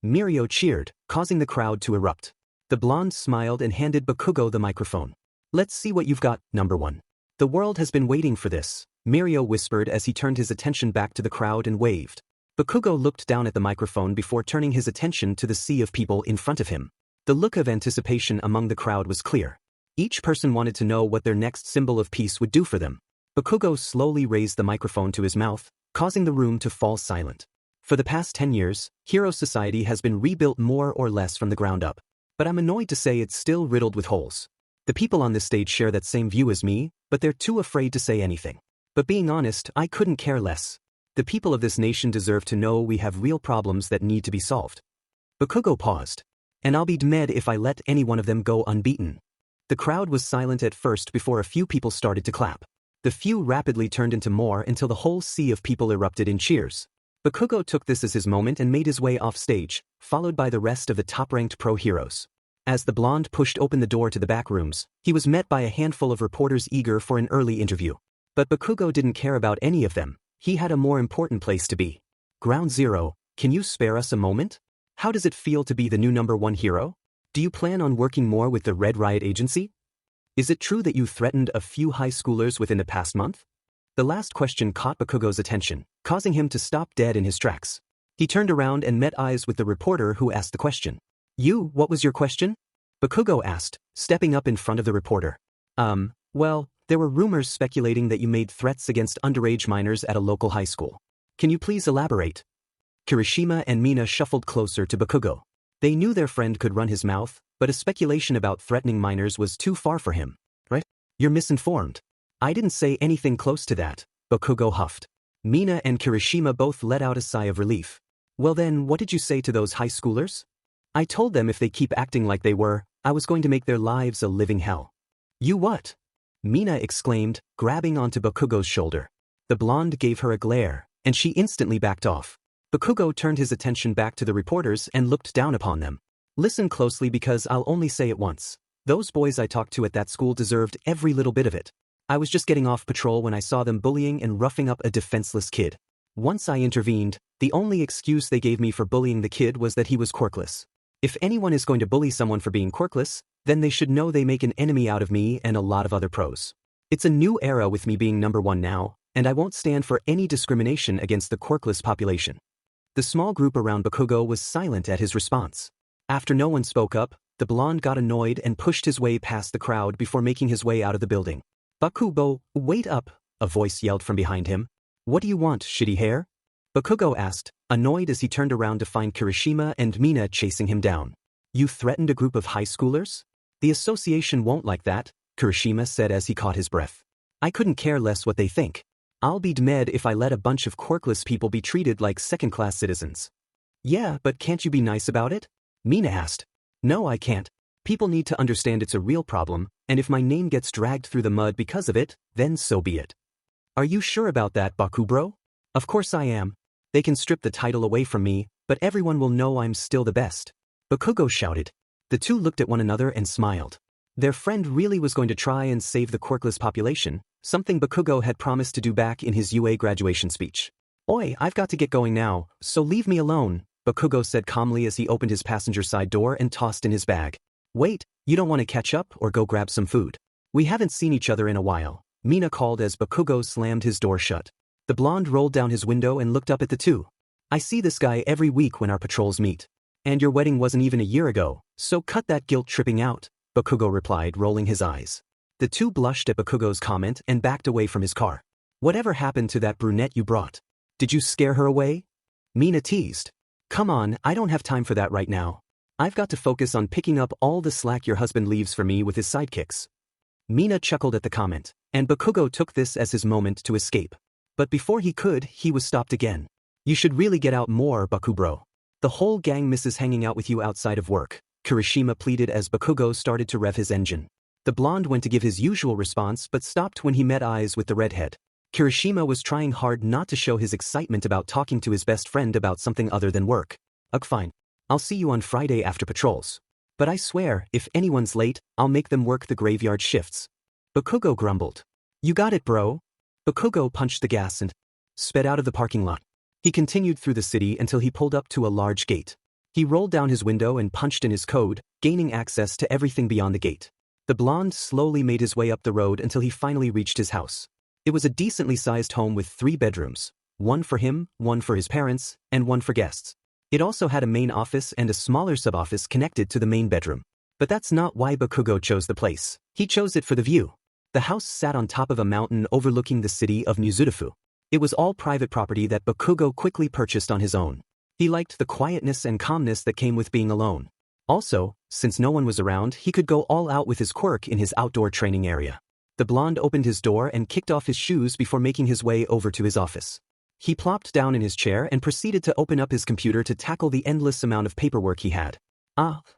Mirio cheered, causing the crowd to erupt. The blonde smiled and handed Bakugo the microphone. Let's see what you've got, number 1. The world has been waiting for this, Mirio whispered as he turned his attention back to the crowd and waved. Bakugo looked down at the microphone before turning his attention to the sea of people in front of him. The look of anticipation among the crowd was clear. Each person wanted to know what their next symbol of peace would do for them. Bakugo slowly raised the microphone to his mouth, causing the room to fall silent. For the past 10 years, Hero Society has been rebuilt more or less from the ground up. But I'm annoyed to say it's still riddled with holes. The people on this stage share that same view as me, but they're too afraid to say anything. But being honest, I couldn't care less. The people of this nation deserve to know we have real problems that need to be solved. Bakugo paused. And I'll be dead if I let any one of them go unbeaten. The crowd was silent at first before a few people started to clap. The few rapidly turned into more until the whole sea of people erupted in cheers. Bakugo took this as his moment and made his way off stage, followed by the rest of the top-ranked pro heroes. As the blonde pushed open the door to the back rooms, he was met by a handful of reporters eager for an early interview. But Bakugo didn't care about any of them. He had a more important place to be. Ground Zero, can you spare us a moment? How does it feel to be the new number 1 hero? Do you plan on working more with the Red Riot Agency? Is it true that you threatened a few high schoolers within the past month? The last question caught Bakugo's attention, causing him to stop dead in his tracks. He turned around and met eyes with the reporter who asked the question. What was your question? Bakugo asked, stepping up in front of the reporter. Well, there were rumors speculating that you made threats against underage minors at a local high school. Can you please elaborate? Kirishima and Mina shuffled closer to Bakugo. They knew their friend could run his mouth, but a speculation about threatening minors was too far for him. Right? You're misinformed. I didn't say anything close to that, Bakugo huffed. Mina and Kirishima both let out a sigh of relief. Well then, what did you say to those high schoolers? I told them if they keep acting like they were, I was going to make their lives a living hell. You what? Mina exclaimed, grabbing onto Bakugo's shoulder. The blonde gave her a glare, and she instantly backed off. Bakugo turned his attention back to the reporters and looked down upon them. Listen closely because I'll only say it once. Those boys I talked to at that school deserved every little bit of it. I was just getting off patrol when I saw them bullying and roughing up a defenseless kid. Once I intervened, the only excuse they gave me for bullying the kid was that he was quirkless. If anyone is going to bully someone for being quirkless, then they should know they make an enemy out of me and a lot of other pros. It's a new era with me being number 1 now, and I won't stand for any discrimination against the quirkless population. The small group around Bakugo was silent at his response. After no one spoke up, the blonde got annoyed and pushed his way past the crowd before making his way out of the building. Bakugo, wait up, a voice yelled from behind him. What do you want, shitty hair? Bakugo asked, annoyed as he turned around to find Kirishima and Mina chasing him down. You threatened a group of high schoolers? The association won't like that, Kirishima said as he caught his breath. I couldn't care less what they think. I'll be dead if I let a bunch of quirkless people be treated like second-class citizens. Yeah, but can't you be nice about it? Mina asked. No, I can't. People need to understand it's a real problem, and if my name gets dragged through the mud because of it, then so be it. Are you sure about that, Bakubro? Of course I am. They can strip the title away from me, but everyone will know I'm still the best. Bakugo shouted. The two looked at one another and smiled. Their friend really was going to try and save the quirkless population, something Bakugo had promised to do back in his UA graduation speech. Oi, I've got to get going now, so leave me alone, Bakugo said calmly as he opened his passenger side door and tossed in his bag. Wait, you don't want to catch up or go grab some food? We haven't seen each other in a while, Mina called as Bakugo slammed his door shut. The blonde rolled down his window and looked up at the two. I see this guy every week when our patrols meet. And your wedding wasn't even a year ago, so cut that guilt-tripping out, Bakugo replied, rolling his eyes. The two blushed at Bakugo's comment and backed away from his car. Whatever happened to that brunette you brought? Did you scare her away? Mina teased. Come on, I don't have time for that right now. I've got to focus on picking up all the slack your husband leaves for me with his sidekicks. Mina chuckled at the comment, and Bakugo took this as his moment to escape. But before he could, he was stopped again. You should really get out more, Bakubro. The whole gang misses hanging out with you outside of work, Kirishima pleaded as Bakugo started to rev his engine. The blonde went to give his usual response but stopped when he met eyes with the redhead. Kirishima was trying hard not to show his excitement about talking to his best friend about something other than work. Ugh, fine. I'll see you on Friday after patrols. But I swear, if anyone's late, I'll make them work the graveyard shifts. Bakugo grumbled. You got it, bro. Bakugo punched the gas and sped out of the parking lot. He continued through the city until he pulled up to a large gate. He rolled down his window and punched in his code, gaining access to everything beyond the gate. The blonde slowly made his way up the road until he finally reached his house. It was a decently sized home with 3 bedrooms, one for him, one for his parents, and one for guests. It also had a main office and a smaller sub-office connected to the main bedroom. But that's not why Bakugo chose the place. He chose it for the view. The house sat on top of a mountain overlooking the city of Nizurufu. It was all private property that Bakugo quickly purchased on his own. He liked the quietness and calmness that came with being alone. Also, since no one was around, he could go all out with his quirk in his outdoor training area. The blonde opened his door and kicked off his shoes before making his way over to his office. He plopped down in his chair and proceeded to open up his computer to tackle the endless amount of paperwork he had.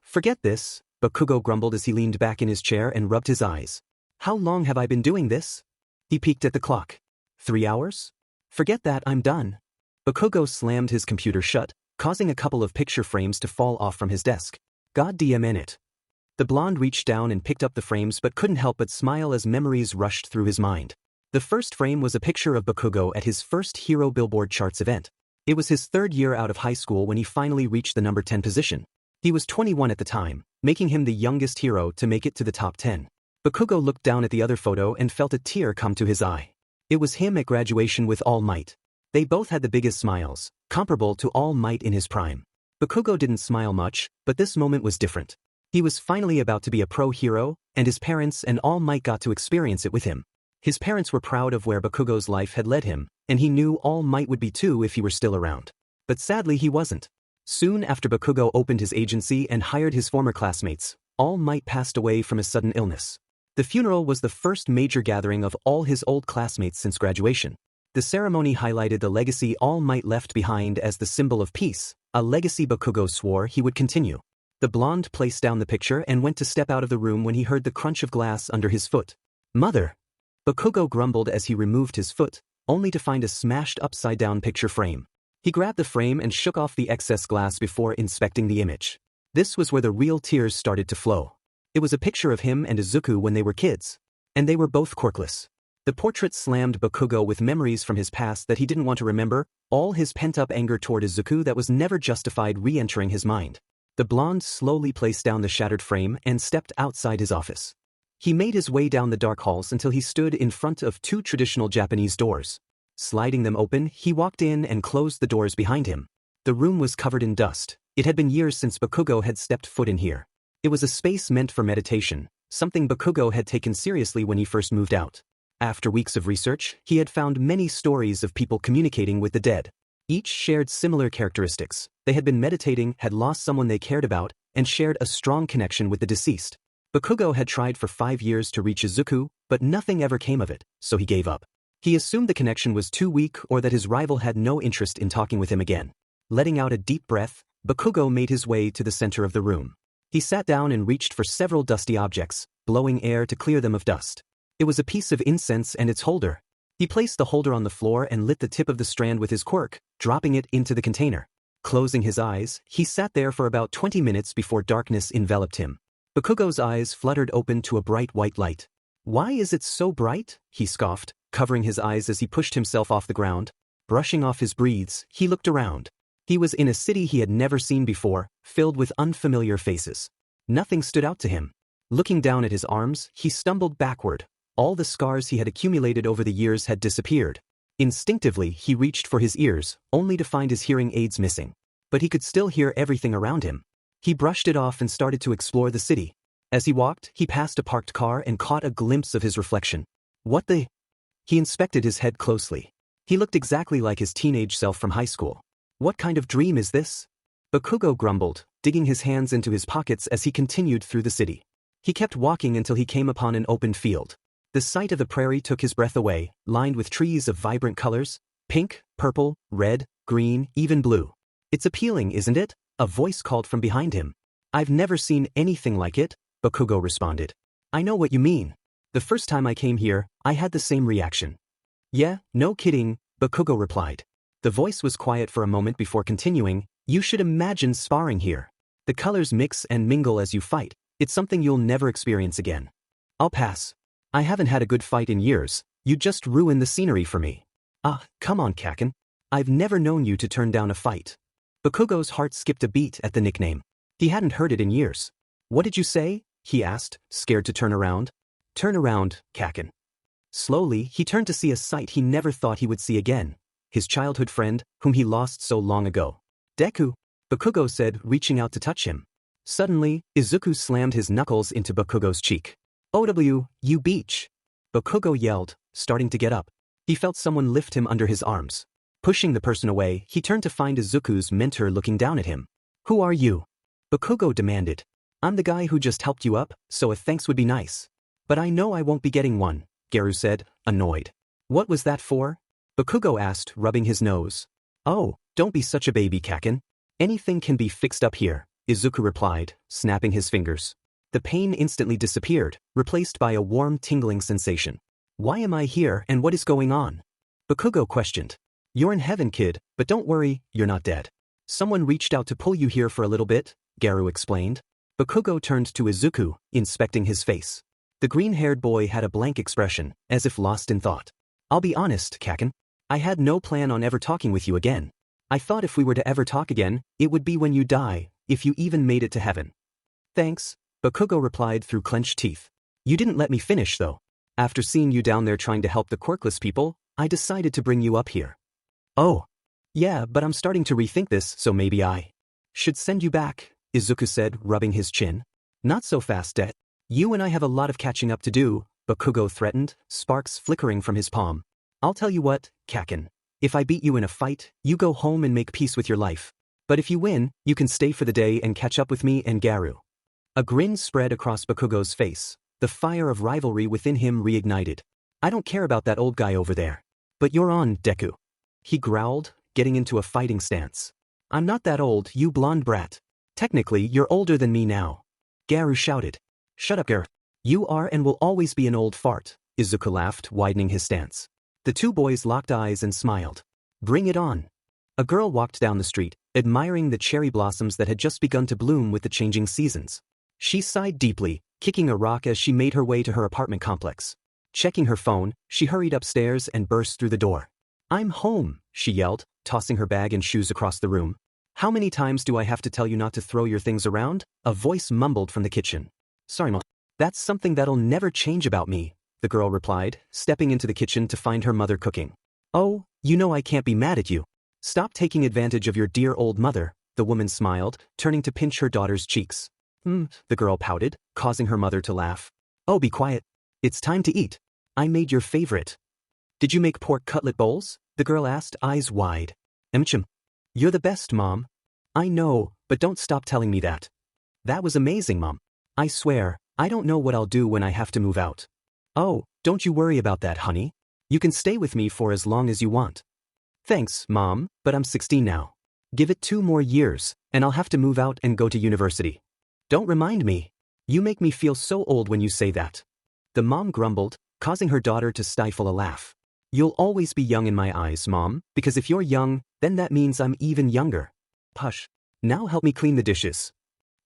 Forget this, Bakugo grumbled as he leaned back in his chair and rubbed his eyes. How long have I been doing this? He peeked at the clock. 3 hours? Forget that, I'm done. Bakugo slammed his computer shut, causing a couple of picture frames to fall off from his desk. God damn it. The blonde reached down and picked up the frames but couldn't help but smile as memories rushed through his mind. The first frame was a picture of Bakugo at his first Hero Billboard Charts event. It was his 3rd year out of high school when he finally reached the number 10 position. He was 21 at the time, making him the youngest hero to make it to the top 10. Bakugo looked down at the other photo and felt a tear come to his eye. It was him at graduation with All Might. They both had the biggest smiles, comparable to All Might in his prime. Bakugo didn't smile much, but this moment was different. He was finally about to be a pro hero, and his parents and All Might got to experience it with him. His parents were proud of where Bakugo's life had led him, and he knew All Might would be too if he were still around. But sadly he wasn't. Soon after Bakugo opened his agency and hired his former classmates, All Might passed away from a sudden illness. The funeral was the first major gathering of all his old classmates since graduation. The ceremony highlighted the legacy All Might left behind as the symbol of peace, a legacy Bakugo swore he would continue. The blonde placed down the picture and went to step out of the room when he heard the crunch of glass under his foot. Mother! Bakugo grumbled as he removed his foot, only to find a smashed upside-down picture frame. He grabbed the frame and shook off the excess glass before inspecting the image. This was where the real tears started to flow. It was a picture of him and Izuku when they were kids. And they were both quirkless. The portrait slammed Bakugo with memories from his past that he didn't want to remember, all his pent-up anger toward Izuku that was never justified re-entering his mind. The blonde slowly placed down the shattered frame and stepped outside his office. He made his way down the dark halls until he stood in front of two traditional Japanese doors. Sliding them open, he walked in and closed the doors behind him. The room was covered in dust. It had been years since Bakugo had stepped foot in here. It was a space meant for meditation, something Bakugo had taken seriously when he first moved out. After weeks of research, he had found many stories of people communicating with the dead. Each shared similar characteristics. They had been meditating, had lost someone they cared about, and shared a strong connection with the deceased. Bakugo had tried for 5 years to reach Izuku, but nothing ever came of it, so he gave up. He assumed the connection was too weak or that his rival had no interest in talking with him again. Letting out a deep breath, Bakugo made his way to the center of the room. He sat down and reached for several dusty objects, blowing air to clear them of dust. It was a piece of incense and its holder. He placed the holder on the floor and lit the tip of the strand with his quirk, dropping it into the container. Closing his eyes, he sat there for about 20 minutes before darkness enveloped him. Bakugo's eyes fluttered open to a bright white light. "Why is it so bright?" he scoffed, covering his eyes as he pushed himself off the ground. Brushing off his breathes, he looked around. He was in a city he had never seen before, filled with unfamiliar faces. Nothing stood out to him. Looking down at his arms, he stumbled backward. All the scars he had accumulated over the years had disappeared. Instinctively, he reached for his ears, only to find his hearing aids missing. But he could still hear everything around him. He brushed it off and started to explore the city. As he walked, he passed a parked car and caught a glimpse of his reflection. What the? He inspected his head closely. He looked exactly like his teenage self from high school. What kind of dream is this? Bakugo grumbled, digging his hands into his pockets as he continued through the city. He kept walking until he came upon an open field. The sight of the prairie took his breath away, lined with trees of vibrant colors, pink, purple, red, green, even blue. "It's appealing, isn't it?" a voice called from behind him. "I've never seen anything like it," Bakugo responded. "I know what you mean. The first time I came here, I had the same reaction." "Yeah, no kidding," Bakugo replied. The voice was quiet for a moment before continuing. "You should imagine sparring here. The colors mix and mingle as you fight. It's something you'll never experience again." "I'll pass. I haven't had a good fight in years. You just ruined the scenery for me." "Ah, come on, Kaken. I've never known you to turn down a fight." Bakugo's heart skipped a beat at the nickname. He hadn't heard it in years. "What did you say?" he asked, scared to turn around. "Turn around, Kaken." Slowly, he turned to see a sight he never thought he would see again. His childhood friend, whom he lost so long ago. "Deku," Bakugo said, reaching out to touch him. Suddenly, Izuku slammed his knuckles into Bakugo's cheek. "OW, you beach!" Bakugo yelled, starting to get up. He felt someone lift him under his arms. Pushing the person away, he turned to find Izuku's mentor looking down at him. "Who are you?" Bakugo demanded. "I'm the guy who just helped you up, so a thanks would be nice." "But I know I won't be getting one," Garu said, annoyed. "What was that for?" Bakugo asked, rubbing his nose. "Oh, don't be such a baby, Kaken. Anything can be fixed up here," Izuku replied, snapping his fingers. The pain instantly disappeared, replaced by a warm, tingling sensation. "Why am I here and what is going on?" Bakugo questioned. "You're in heaven, kid, but don't worry, you're not dead. Someone reached out to pull you here for a little bit," Garu explained. Bakugo turned to Izuku, inspecting his face. The green-haired boy had a blank expression, as if lost in thought. "I'll be honest, Kaken. I had no plan on ever talking with you again. I thought if we were to ever talk again, it would be when you die, if you even made it to heaven." "Thanks," Bakugo replied through clenched teeth. "You didn't let me finish, though. After seeing you down there trying to help the quirkless people, I decided to bring you up here." "Oh. Yeah, but I'm starting to rethink this, so maybe I should send you back," Izuku said, rubbing his chin. "Not so fast, Det. You and I have a lot of catching up to do," Bakugo threatened, sparks flickering from his palm. "I'll tell you what, Kaken. If I beat you in a fight, you go home and make peace with your life. But if you win, you can stay for the day and catch up with me and Garu." A grin spread across Bakugo's face. The fire of rivalry within him reignited. "I don't care about that old guy over there. But you're on, Deku." He growled, getting into a fighting stance. "I'm not that old, you blonde brat. Technically, you're older than me now." Garu shouted. "Shut up, Garu. You are and will always be an old fart," Izuku laughed, widening his stance. The two boys locked eyes and smiled. "Bring it on." A girl walked down the street, admiring the cherry blossoms that had just begun to bloom with the changing seasons. She sighed deeply, kicking a rock as she made her way to her apartment complex. Checking her phone, she hurried upstairs and burst through the door. "I'm home," she yelled, tossing her bag and shoes across the room. How many times do I have to tell you not to throw your things around? A voice mumbled from the kitchen. Sorry, Mom. That's something that'll never change about me, the girl replied, stepping into the kitchen to find her mother cooking. Oh, you know I can't be mad at you. Stop taking advantage of your dear old mother, the woman smiled, turning to pinch her daughter's cheeks. The girl pouted, causing her mother to laugh. Oh, be quiet. It's time to eat. I made your favorite. Did you make pork cutlet bowls? The girl asked, eyes wide. You're the best, Mom. I know, but don't stop telling me that. That was amazing, Mom. I swear, I don't know what I'll do when I have to move out. Oh, don't you worry about that, honey. You can stay with me for as long as you want. Thanks, Mom, but I'm 16 now. Give it 2 more years, and I'll have to move out and go to university. Don't remind me. You make me feel so old when you say that. The mom grumbled, causing her daughter to stifle a laugh. You'll always be young in my eyes, Mom, because if you're young, then that means I'm even younger. Hush. Now help me clean the dishes.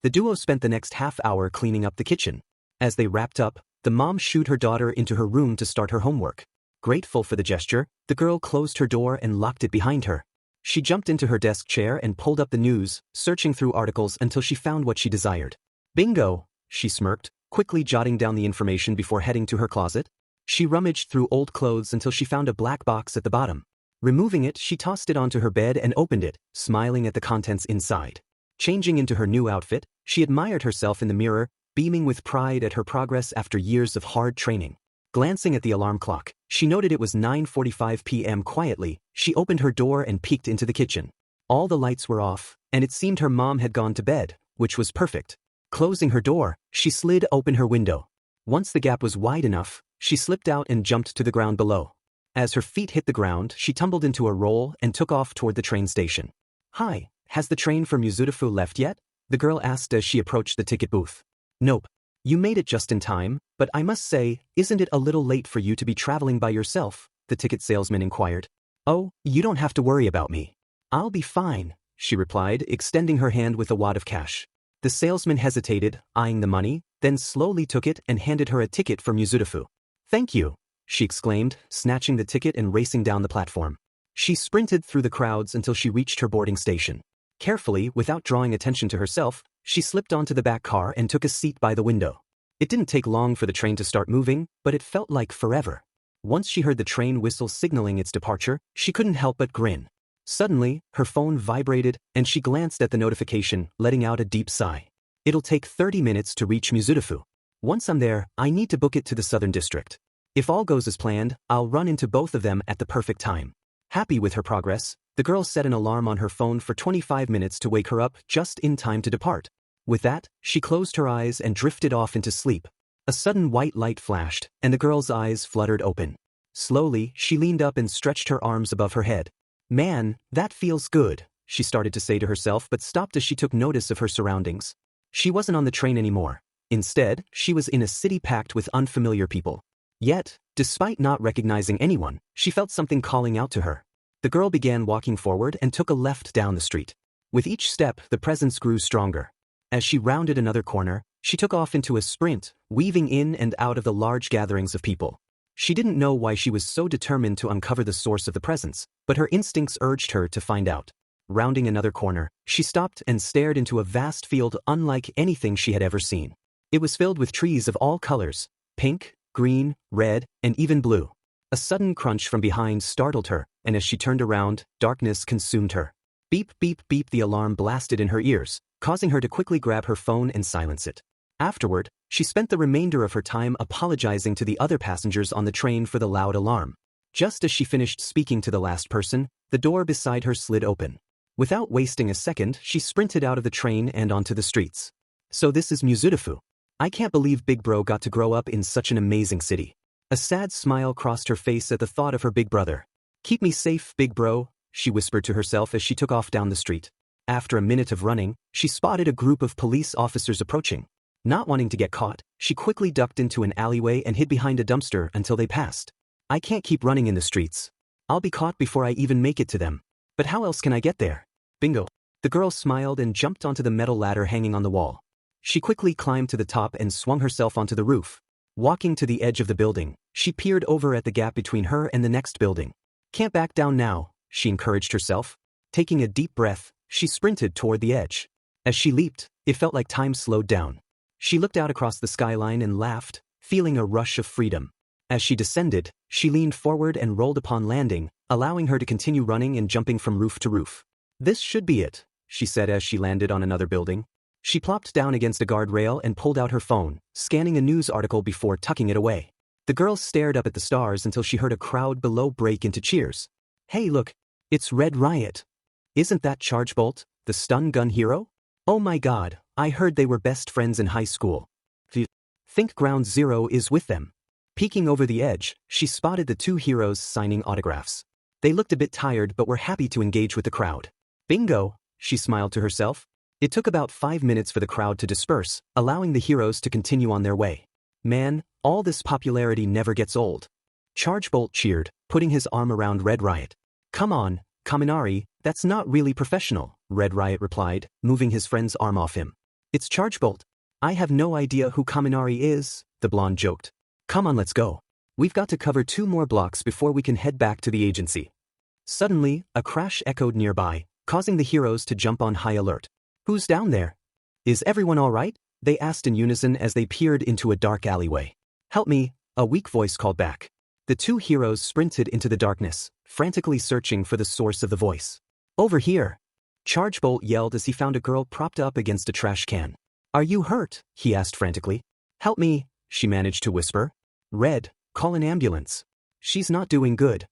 The duo spent the next half hour cleaning up the kitchen. As they wrapped up, the mom shooed her daughter into her room to start her homework. Grateful for the gesture, the girl closed her door and locked it behind her. She jumped into her desk chair and pulled up the news, searching through articles until she found what she desired. Bingo, she smirked, quickly jotting down the information before heading to her closet. She rummaged through old clothes until she found a black box at the bottom. Removing it, she tossed it onto her bed and opened it, smiling at the contents inside. Changing into her new outfit, she admired herself in the mirror, beaming with pride at her progress after years of hard training. Glancing at the alarm clock, she noted it was 9:45 p.m. Quietly, she opened her door and peeked into the kitchen. All the lights were off, and it seemed her mom had gone to bed, which was perfect. Closing her door, she slid open her window. Once the gap was wide enough, she slipped out and jumped to the ground below. As her feet hit the ground, she tumbled into a roll and took off toward the train station. Hi, has the train from Uzudafu left yet? The girl asked as she approached the ticket booth. Nope. You made it just in time, but I must say, isn't it a little late for you to be traveling by yourself? The ticket salesman inquired. Oh, you don't have to worry about me. I'll be fine, she replied, extending her hand with a wad of cash. The salesman hesitated, eyeing the money, then slowly took it and handed her a ticket from Uzudafu. Thank you, she exclaimed, snatching the ticket and racing down the platform. She sprinted through the crowds until she reached her boarding station. Carefully, without drawing attention to herself, she slipped onto the back car and took a seat by the window. It didn't take long for the train to start moving, but it felt like forever. Once she heard the train whistle signaling its departure, she couldn't help but grin. Suddenly, her phone vibrated, and she glanced at the notification, letting out a deep sigh. It'll take 30 minutes to reach Uzudafu. Once I'm there, I need to book it to the Southern District. If all goes as planned, I'll run into both of them at the perfect time. Happy with her progress, the girl set an alarm on her phone for 25 minutes to wake her up just in time to depart. With that, she closed her eyes and drifted off into sleep. A sudden white light flashed, and the girl's eyes fluttered open. Slowly, she leaned up and stretched her arms above her head. Man, that feels good, she started to say to herself but stopped as she took notice of her surroundings. She wasn't on the train anymore. Instead, she was in a city packed with unfamiliar people. Yet, despite not recognizing anyone, she felt something calling out to her. The girl began walking forward and took a left down the street. With each step, the presence grew stronger. As she rounded another corner, she took off into a sprint, weaving in and out of the large gatherings of people. She didn't know why she was so determined to uncover the source of the presence, but her instincts urged her to find out. Rounding another corner, she stopped and stared into a vast field unlike anything she had ever seen. It was filled with trees of all colors, pink, green, red, and even blue. A sudden crunch from behind startled her, and as she turned around, darkness consumed her. Beep, beep, beep, the alarm blasted in her ears, causing her to quickly grab her phone and silence it. Afterward, she spent the remainder of her time apologizing to the other passengers on the train for the loud alarm. Just as she finished speaking to the last person, the door beside her slid open. Without wasting a second, she sprinted out of the train and onto the streets. So this is Uzudafu. I can't believe Big Bro got to grow up in such an amazing city. A sad smile crossed her face at the thought of her big brother. Keep me safe, Big Bro, she whispered to herself as she took off down the street. After a minute of running, she spotted a group of police officers approaching. Not wanting to get caught, she quickly ducked into an alleyway and hid behind a dumpster until they passed. I can't keep running in the streets. I'll be caught before I even make it to them. But how else can I get there? Bingo. The girl smiled and jumped onto the metal ladder hanging on the wall. She quickly climbed to the top and swung herself onto the roof. Walking to the edge of the building, she peered over at the gap between her and the next building. Can't back down now, she encouraged herself. Taking a deep breath, She sprinted toward the edge. As she leaped, it felt like time slowed down. She looked out across the skyline and laughed, feeling a rush of freedom. As she descended, she leaned forward and rolled upon landing, allowing her to continue running and jumping from roof to roof. "This should be it," she said as she landed on another building. She plopped down against a guardrail and pulled out her phone, scanning a news article before tucking it away. The girl stared up at the stars until she heard a crowd below break into cheers. "Hey look, it's Red Riot. Isn't that Chargebolt, the stun gun hero? Oh my god, I heard they were best friends in high school. Think Ground Zero is with them." Peeking over the edge, she spotted the two heroes signing autographs. They looked a bit tired but were happy to engage with the crowd. "Bingo," she smiled to herself. It took about 5 minutes for the crowd to disperse, allowing the heroes to continue on their way. "Man, all this popularity never gets old." Chargebolt cheered, putting his arm around Red Riot. "Come on, Kaminari, that's not really professional," Red Riot replied, moving his friend's arm off him. "It's Chargebolt." "I have no idea who Kaminari is," the blonde joked. "Come on, let's go. We've got to cover 2 more blocks before we can head back to the agency." Suddenly, a crash echoed nearby, causing the heroes to jump on high alert. "Who's down there? Is everyone all right?" they asked in unison as they peered into a dark alleyway. "Help me," a weak voice called back. The two heroes sprinted into the darkness, frantically searching for the source of the voice. "Over here!" Chargebolt yelled as he found a girl propped up against a trash can. "Are you hurt?" he asked frantically. "Help me," she managed to whisper. "Red, call an ambulance. She's not doing good."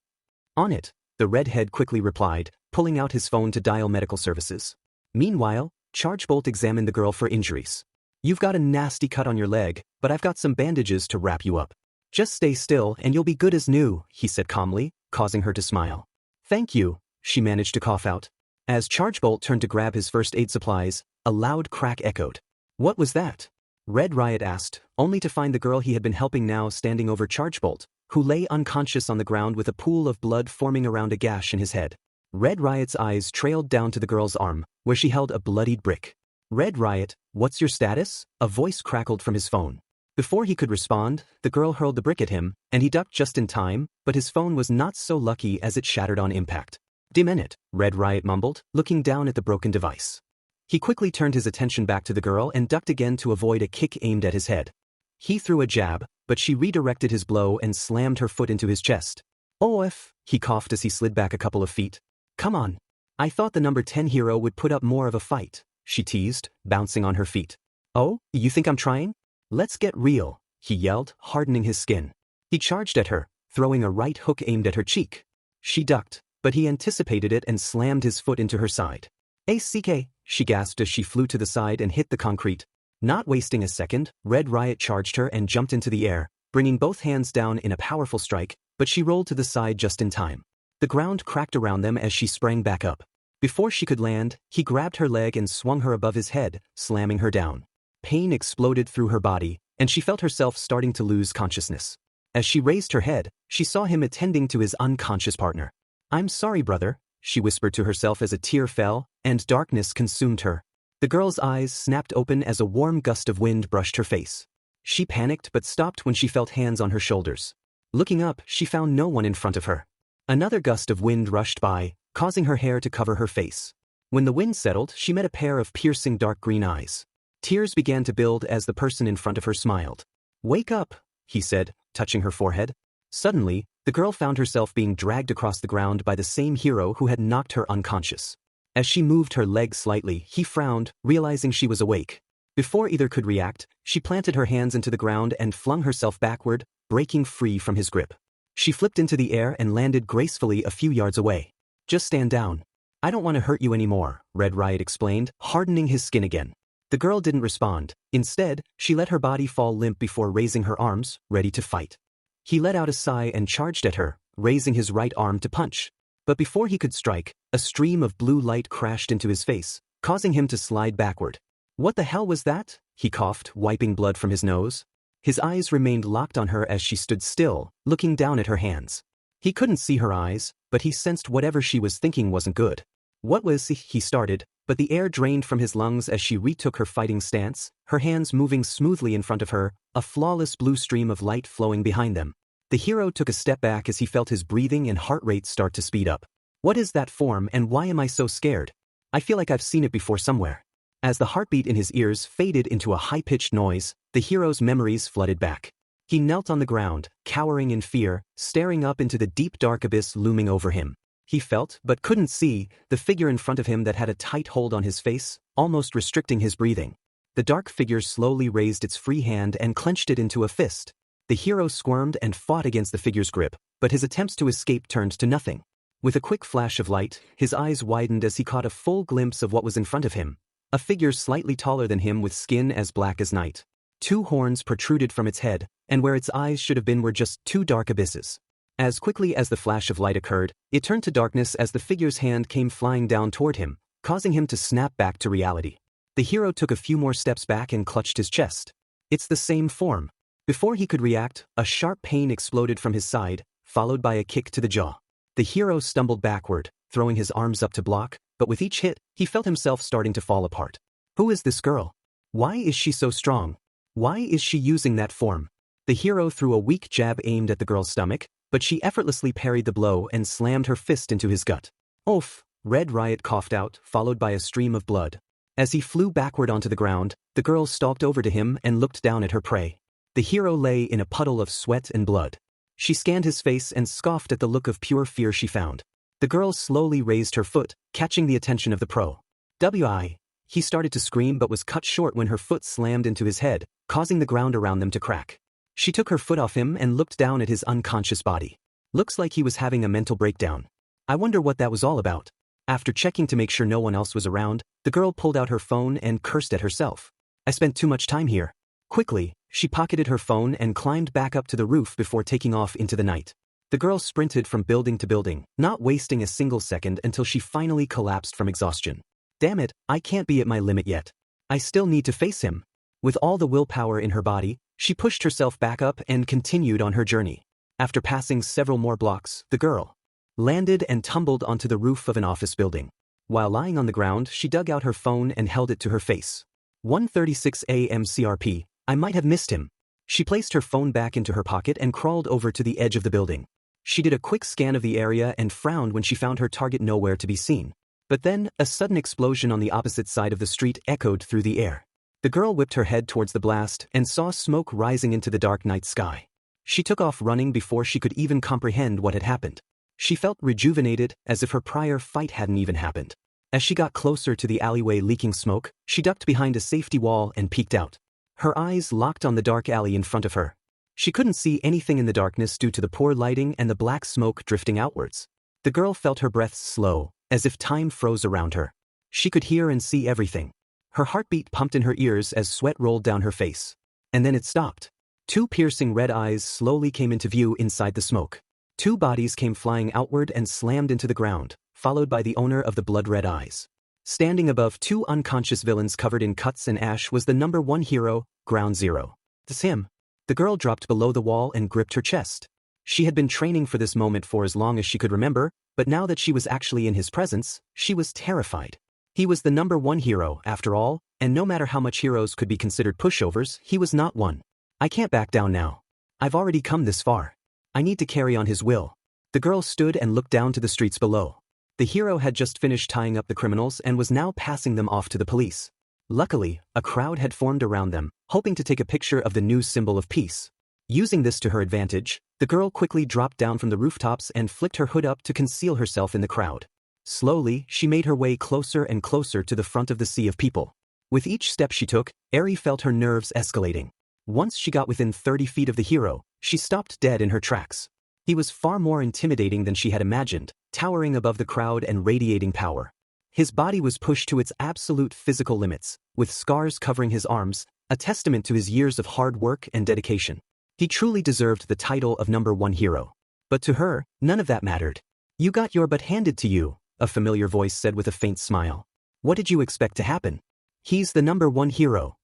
"On it," the redhead quickly replied, pulling out his phone to dial medical services. Meanwhile, Chargebolt examined the girl for injuries. "You've got a nasty cut on your leg, but I've got some bandages to wrap you up. Just stay still and you'll be good as new," he said calmly, causing her to smile. "Thank you," she managed to cough out. As Chargebolt turned to grab his first aid supplies, a loud crack echoed. "What was that?" Red Riot asked, only to find the girl he had been helping now standing over Chargebolt, who lay unconscious on the ground with a pool of blood forming around a gash in his head. Red Riot's eyes trailed down to the girl's arm, where she held a bloodied brick. "Red Riot, what's your status?" a voice crackled from his phone. Before he could respond, the girl hurled the brick at him, and he ducked just in time, but his phone was not so lucky as it shattered on impact. "Dim in it," Red Riot mumbled, looking down at the broken device. He quickly turned his attention back to the girl and ducked again to avoid a kick aimed at his head. He threw a jab, but she redirected his blow and slammed her foot into his chest. "OF," he coughed as he slid back a couple of feet. "Come on. I thought the number 10 hero would put up more of a fight," she teased, bouncing on her feet. "Oh, you think I'm trying? Let's get real," he yelled, hardening his skin. He charged at her, throwing a right hook aimed at her cheek. She ducked, but he anticipated it and slammed his foot into her side. "ACK," she gasped as she flew to the side and hit the concrete. Not wasting a second, Red Riot charged her and jumped into the air, bringing both hands down in a powerful strike, but she rolled to the side just in time. The ground cracked around them as she sprang back up. Before she could land, he grabbed her leg and swung her above his head, slamming her down. Pain exploded through her body, and she felt herself starting to lose consciousness. As she raised her head, she saw him attending to his unconscious partner. "I'm sorry, brother," she whispered to herself as a tear fell, and darkness consumed her. The girl's eyes snapped open as a warm gust of wind brushed her face. She panicked but stopped when she felt hands on her shoulders. Looking up, she found no one in front of her. Another gust of wind rushed by, causing her hair to cover her face. When the wind settled, she met a pair of piercing dark green eyes. Tears began to build as the person in front of her smiled. "Wake up," he said, touching her forehead. Suddenly, the girl found herself being dragged across the ground by the same hero who had knocked her unconscious. As she moved her leg slightly, he frowned, realizing she was awake. Before either could react, she planted her hands into the ground and flung herself backward, breaking free from his grip. She flipped into the air and landed gracefully a few yards away. "Just stand down. I don't want to hurt you anymore," Red Riot explained, hardening his skin again. The girl didn't respond. Instead, she let her body fall limp before raising her arms, ready to fight. He let out a sigh and charged at her, raising his right arm to punch. But before he could strike, a stream of blue light crashed into his face, causing him to slide backward. "What the hell was that?" he coughed, wiping blood from his nose. His eyes remained locked on her as she stood still, looking down at her hands. He couldn't see her eyes, but he sensed whatever she was thinking wasn't good. "What was he started, but the air drained from his lungs as she retook her fighting stance, her hands moving smoothly in front of her, a flawless blue stream of light flowing behind them. The hero took a step back as he felt his breathing and heart rate start to speed up. "What is that form and why am I so scared?" I feel like I've seen it before somewhere. As the heartbeat in his ears faded into a high-pitched noise, the hero's memories flooded back. He knelt on the ground, cowering in fear, staring up into the deep dark abyss looming over him. He felt, but couldn't see, the figure in front of him that had a tight hold on his face, almost restricting his breathing. The dark figure slowly raised its free hand and clenched it into a fist. The hero squirmed and fought against the figure's grip, but his attempts to escape turned to nothing. With a quick flash of light, his eyes widened as he caught a full glimpse of what was in front of him. A figure slightly taller than him with skin as black as night. 2 horns protruded from its head, and where its eyes should have been were just 2 dark abysses. As quickly as the flash of light occurred, it turned to darkness as the figure's hand came flying down toward him, causing him to snap back to reality. The hero took a few more steps back and clutched his chest. It's the same form. Before he could react, a sharp pain exploded from his side, followed by a kick to the jaw. The hero stumbled backward, throwing his arms up to block, but with each hit, he felt himself starting to fall apart. Who is this girl? Why is she so strong? Why is she using that form? The hero threw a weak jab aimed at the girl's stomach, but she effortlessly parried the blow and slammed her fist into his gut. Oof! Red Riot coughed out, followed by a stream of blood. As he flew backward onto the ground, the girl stalked over to him and looked down at her prey. The hero lay in a puddle of sweat and blood. She scanned his face and scoffed at the look of pure fear she found. The girl slowly raised her foot, catching the attention of the pro. "Wi!" He started to scream but was cut short when her foot slammed into his head, causing the ground around them to crack. She took her foot off him and looked down at his unconscious body. Looks like he was having a mental breakdown. I wonder what that was all about. After checking to make sure no one else was around, the girl pulled out her phone and cursed at herself. I spent too much time here. Quickly, she pocketed her phone and climbed back up to the roof before taking off into the night. The girl sprinted from building to building, not wasting a single second until she finally collapsed from exhaustion. Damn it, I can't be at my limit yet. I still need to face him. With all the willpower in her body, she pushed herself back up and continued on her journey. After passing several more blocks, the girl landed and tumbled onto the roof of an office building. While lying on the ground, she dug out her phone and held it to her face. 1:36 a.m. CRP, I might have missed him. She placed her phone back into her pocket and crawled over to the edge of the building. She did a quick scan of the area and frowned when she found her target nowhere to be seen. But then, a sudden explosion on the opposite side of the street echoed through the air. The girl whipped her head towards the blast and saw smoke rising into the dark night sky. She took off running before she could even comprehend what had happened. She felt rejuvenated, as if her prior fight hadn't even happened. As she got closer to the alleyway leaking smoke, she ducked behind a safety wall and peeked out. Her eyes locked on the dark alley in front of her. She couldn't see anything in the darkness due to the poor lighting and the black smoke drifting outwards. The girl felt her breath slow, as if time froze around her. She could hear and see everything. Her heartbeat pumped in her ears as sweat rolled down her face. And then it stopped. 2 piercing red eyes slowly came into view inside the smoke. 2 bodies came flying outward and slammed into the ground, followed by the owner of the blood-red eyes. Standing above 2 unconscious villains covered in cuts and ash was the number 1 hero, Ground Zero. That's him. The girl dropped below the wall and gripped her chest. She had been training for this moment for as long as she could remember, but now that she was actually in his presence, she was terrified. He was the number 1 hero, after all, and no matter how much heroes could be considered pushovers, he was not one. I can't back down now. I've already come this far. I need to carry on his will. The girl stood and looked down to the streets below. The hero had just finished tying up the criminals and was now passing them off to the police. Luckily, a crowd had formed around them, hoping to take a picture of the new symbol of peace. Using this to her advantage, the girl quickly dropped down from the rooftops and flicked her hood up to conceal herself in the crowd. Slowly, she made her way closer and closer to the front of the sea of people. With each step she took, Eri felt her nerves escalating. Once she got within 30 feet of the hero, she stopped dead in her tracks. He was far more intimidating than she had imagined, towering above the crowd and radiating power. His body was pushed to its absolute physical limits, with scars covering his arms, a testament to his years of hard work and dedication. He truly deserved the title of number 1 hero. But to her, none of that mattered. You got your butt handed to you, a familiar voice said with a faint smile. What did you expect to happen? He's the number 1 hero.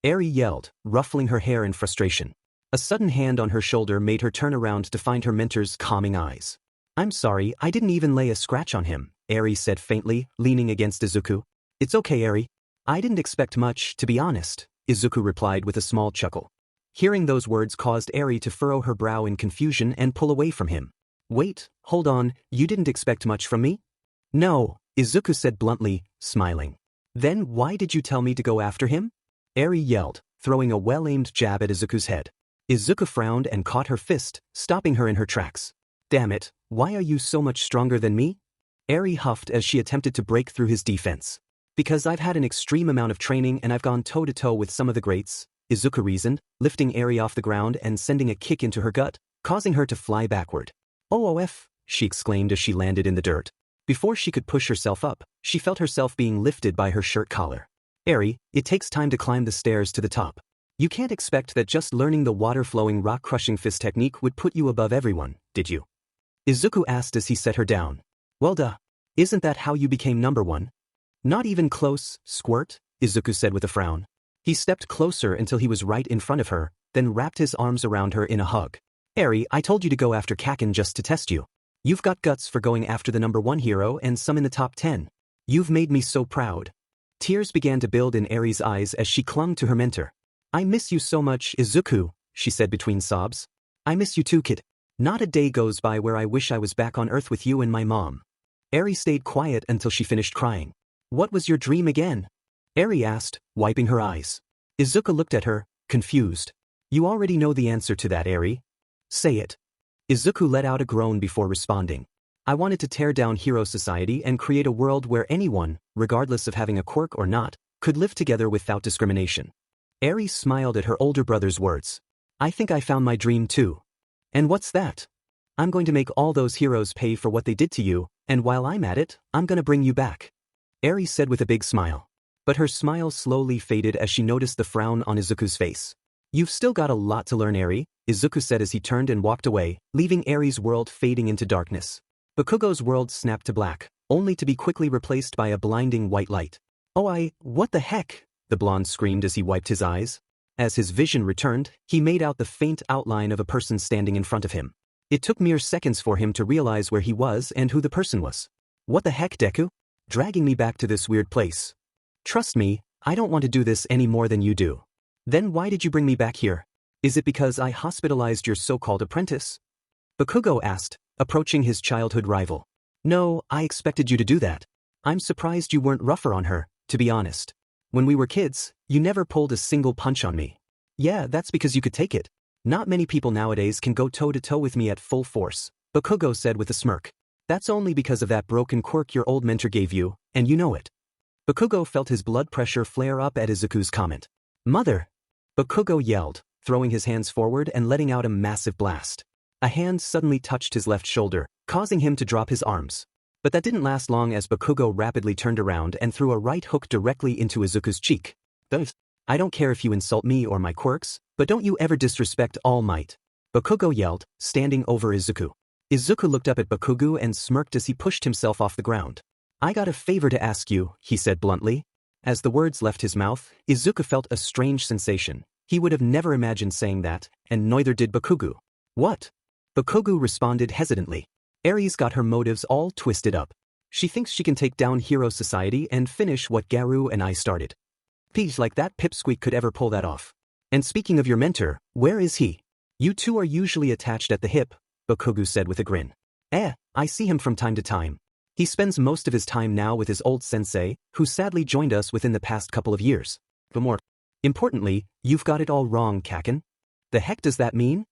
Eri yelled, ruffling her hair in frustration. A sudden hand on her shoulder made her turn around to find her mentor's calming eyes. I'm sorry, I didn't even lay a scratch on him, Eri said faintly, leaning against Izuku. It's okay, Eri. I didn't expect much, to be honest, Izuku replied with a small chuckle. Hearing those words caused Eri to furrow her brow in confusion and pull away from him. Wait, hold on, you didn't expect much from me? No, Izuku said bluntly, smiling. Then why did you tell me to go after him? Eri yelled, throwing a well-aimed jab at Izuku's head. Izuku frowned and caught her fist, stopping her in her tracks. Damn it, why are you so much stronger than me? Eri huffed as she attempted to break through his defense. Because I've had an extreme amount of training and I've gone toe-to-toe with some of the greats, Izuku reasoned, lifting Eri off the ground and sending a kick into her gut, causing her to fly backward. OOF, she exclaimed as she landed in the dirt. Before she could push herself up, she felt herself being lifted by her shirt collar. Eri, it takes time to climb the stairs to the top. You can't expect that just learning the water-flowing rock-crushing fist technique would put you above everyone, did you? Izuku asked as he set her down. Well duh. Isn't that how you became number one? Not even close, squirt, Izuku said with a frown. He stepped closer until he was right in front of her, then wrapped his arms around her in a hug. Eri, I told you to go after Kaken just to test you. You've got guts for going after the number one hero and some in the top 10. You've made me so proud. Tears began to build in Eri's eyes as she clung to her mentor. I miss you so much, Izuku, she said between sobs. I miss you too, kid. Not a day goes by where I wish I was back on Earth with you and my mom. Eri stayed quiet until she finished crying. What was your dream again? Eri asked, wiping her eyes. Izuku looked at her, confused. You already know the answer to that, Eri. Say it. Izuku let out a groan before responding. I wanted to tear down Hero Society and create a world where anyone, regardless of having a quirk or not, could live together without discrimination. Eri smiled at her older brother's words. I think I found my dream too. And what's that? I'm going to make all those heroes pay for what they did to you, and while I'm at it, I'm gonna bring you back. Eri said with a big smile. But her smile slowly faded as she noticed the frown on Izuku's face. You've still got a lot to learn, Eri, Izuku said as he turned and walked away, leaving Eri's world fading into darkness. Bakugo's world snapped to black, only to be quickly replaced by a blinding white light. Oh what the heck? The blonde screamed as he wiped his eyes. As his vision returned, he made out the faint outline of a person standing in front of him. It took mere seconds for him to realize where he was and who the person was. What the heck, Deku? Dragging me back to this weird place. Trust me, I don't want to do this any more than you do. Then why did you bring me back here? Is it because I hospitalized your so-called apprentice? Bakugo asked, approaching his childhood rival. No, I expected you to do that. I'm surprised you weren't rougher on her, to be honest. When we were kids, you never pulled a single punch on me. Yeah, that's because you could take it. Not many people nowadays can go toe-to-toe with me at full force, Bakugo said with a smirk. That's only because of that broken quirk your old mentor gave you, and you know it. Bakugo felt his blood pressure flare up at Izuku's comment. Mother! Bakugo yelled, throwing his hands forward and letting out a massive blast. A hand suddenly touched his left shoulder, causing him to drop his arms. But that didn't last long as Bakugo rapidly turned around and threw a right hook directly into Izuku's cheek. I don't care if you insult me or my quirks, but don't you ever disrespect All Might. Bakugo yelled, standing over Izuku. Izuku looked up at Bakugo and smirked as he pushed himself off the ground. I got a favor to ask you, he said bluntly. As the words left his mouth, Izuku felt a strange sensation. He would have never imagined saying that, and neither did Bakugo. What? Bakugo responded hesitantly. Aries got her motives all twisted up. She thinks she can take down Hero Society and finish what Garu and I started. Peas like that pipsqueak could ever pull that off. And speaking of your mentor, where is he? You two are usually attached at the hip, Bakugo said with a grin. I see him from time to time. He spends most of his time now with his old sensei, who sadly joined us within the past couple of years. But more importantly, you've got it all wrong, Kaken. The heck does that mean?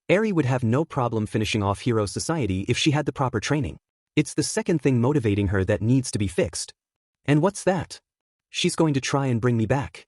Eri would have no problem finishing off Hero Society if she had the proper training. It's the second thing motivating her that needs to be fixed. And what's that? She's going to try and bring me back.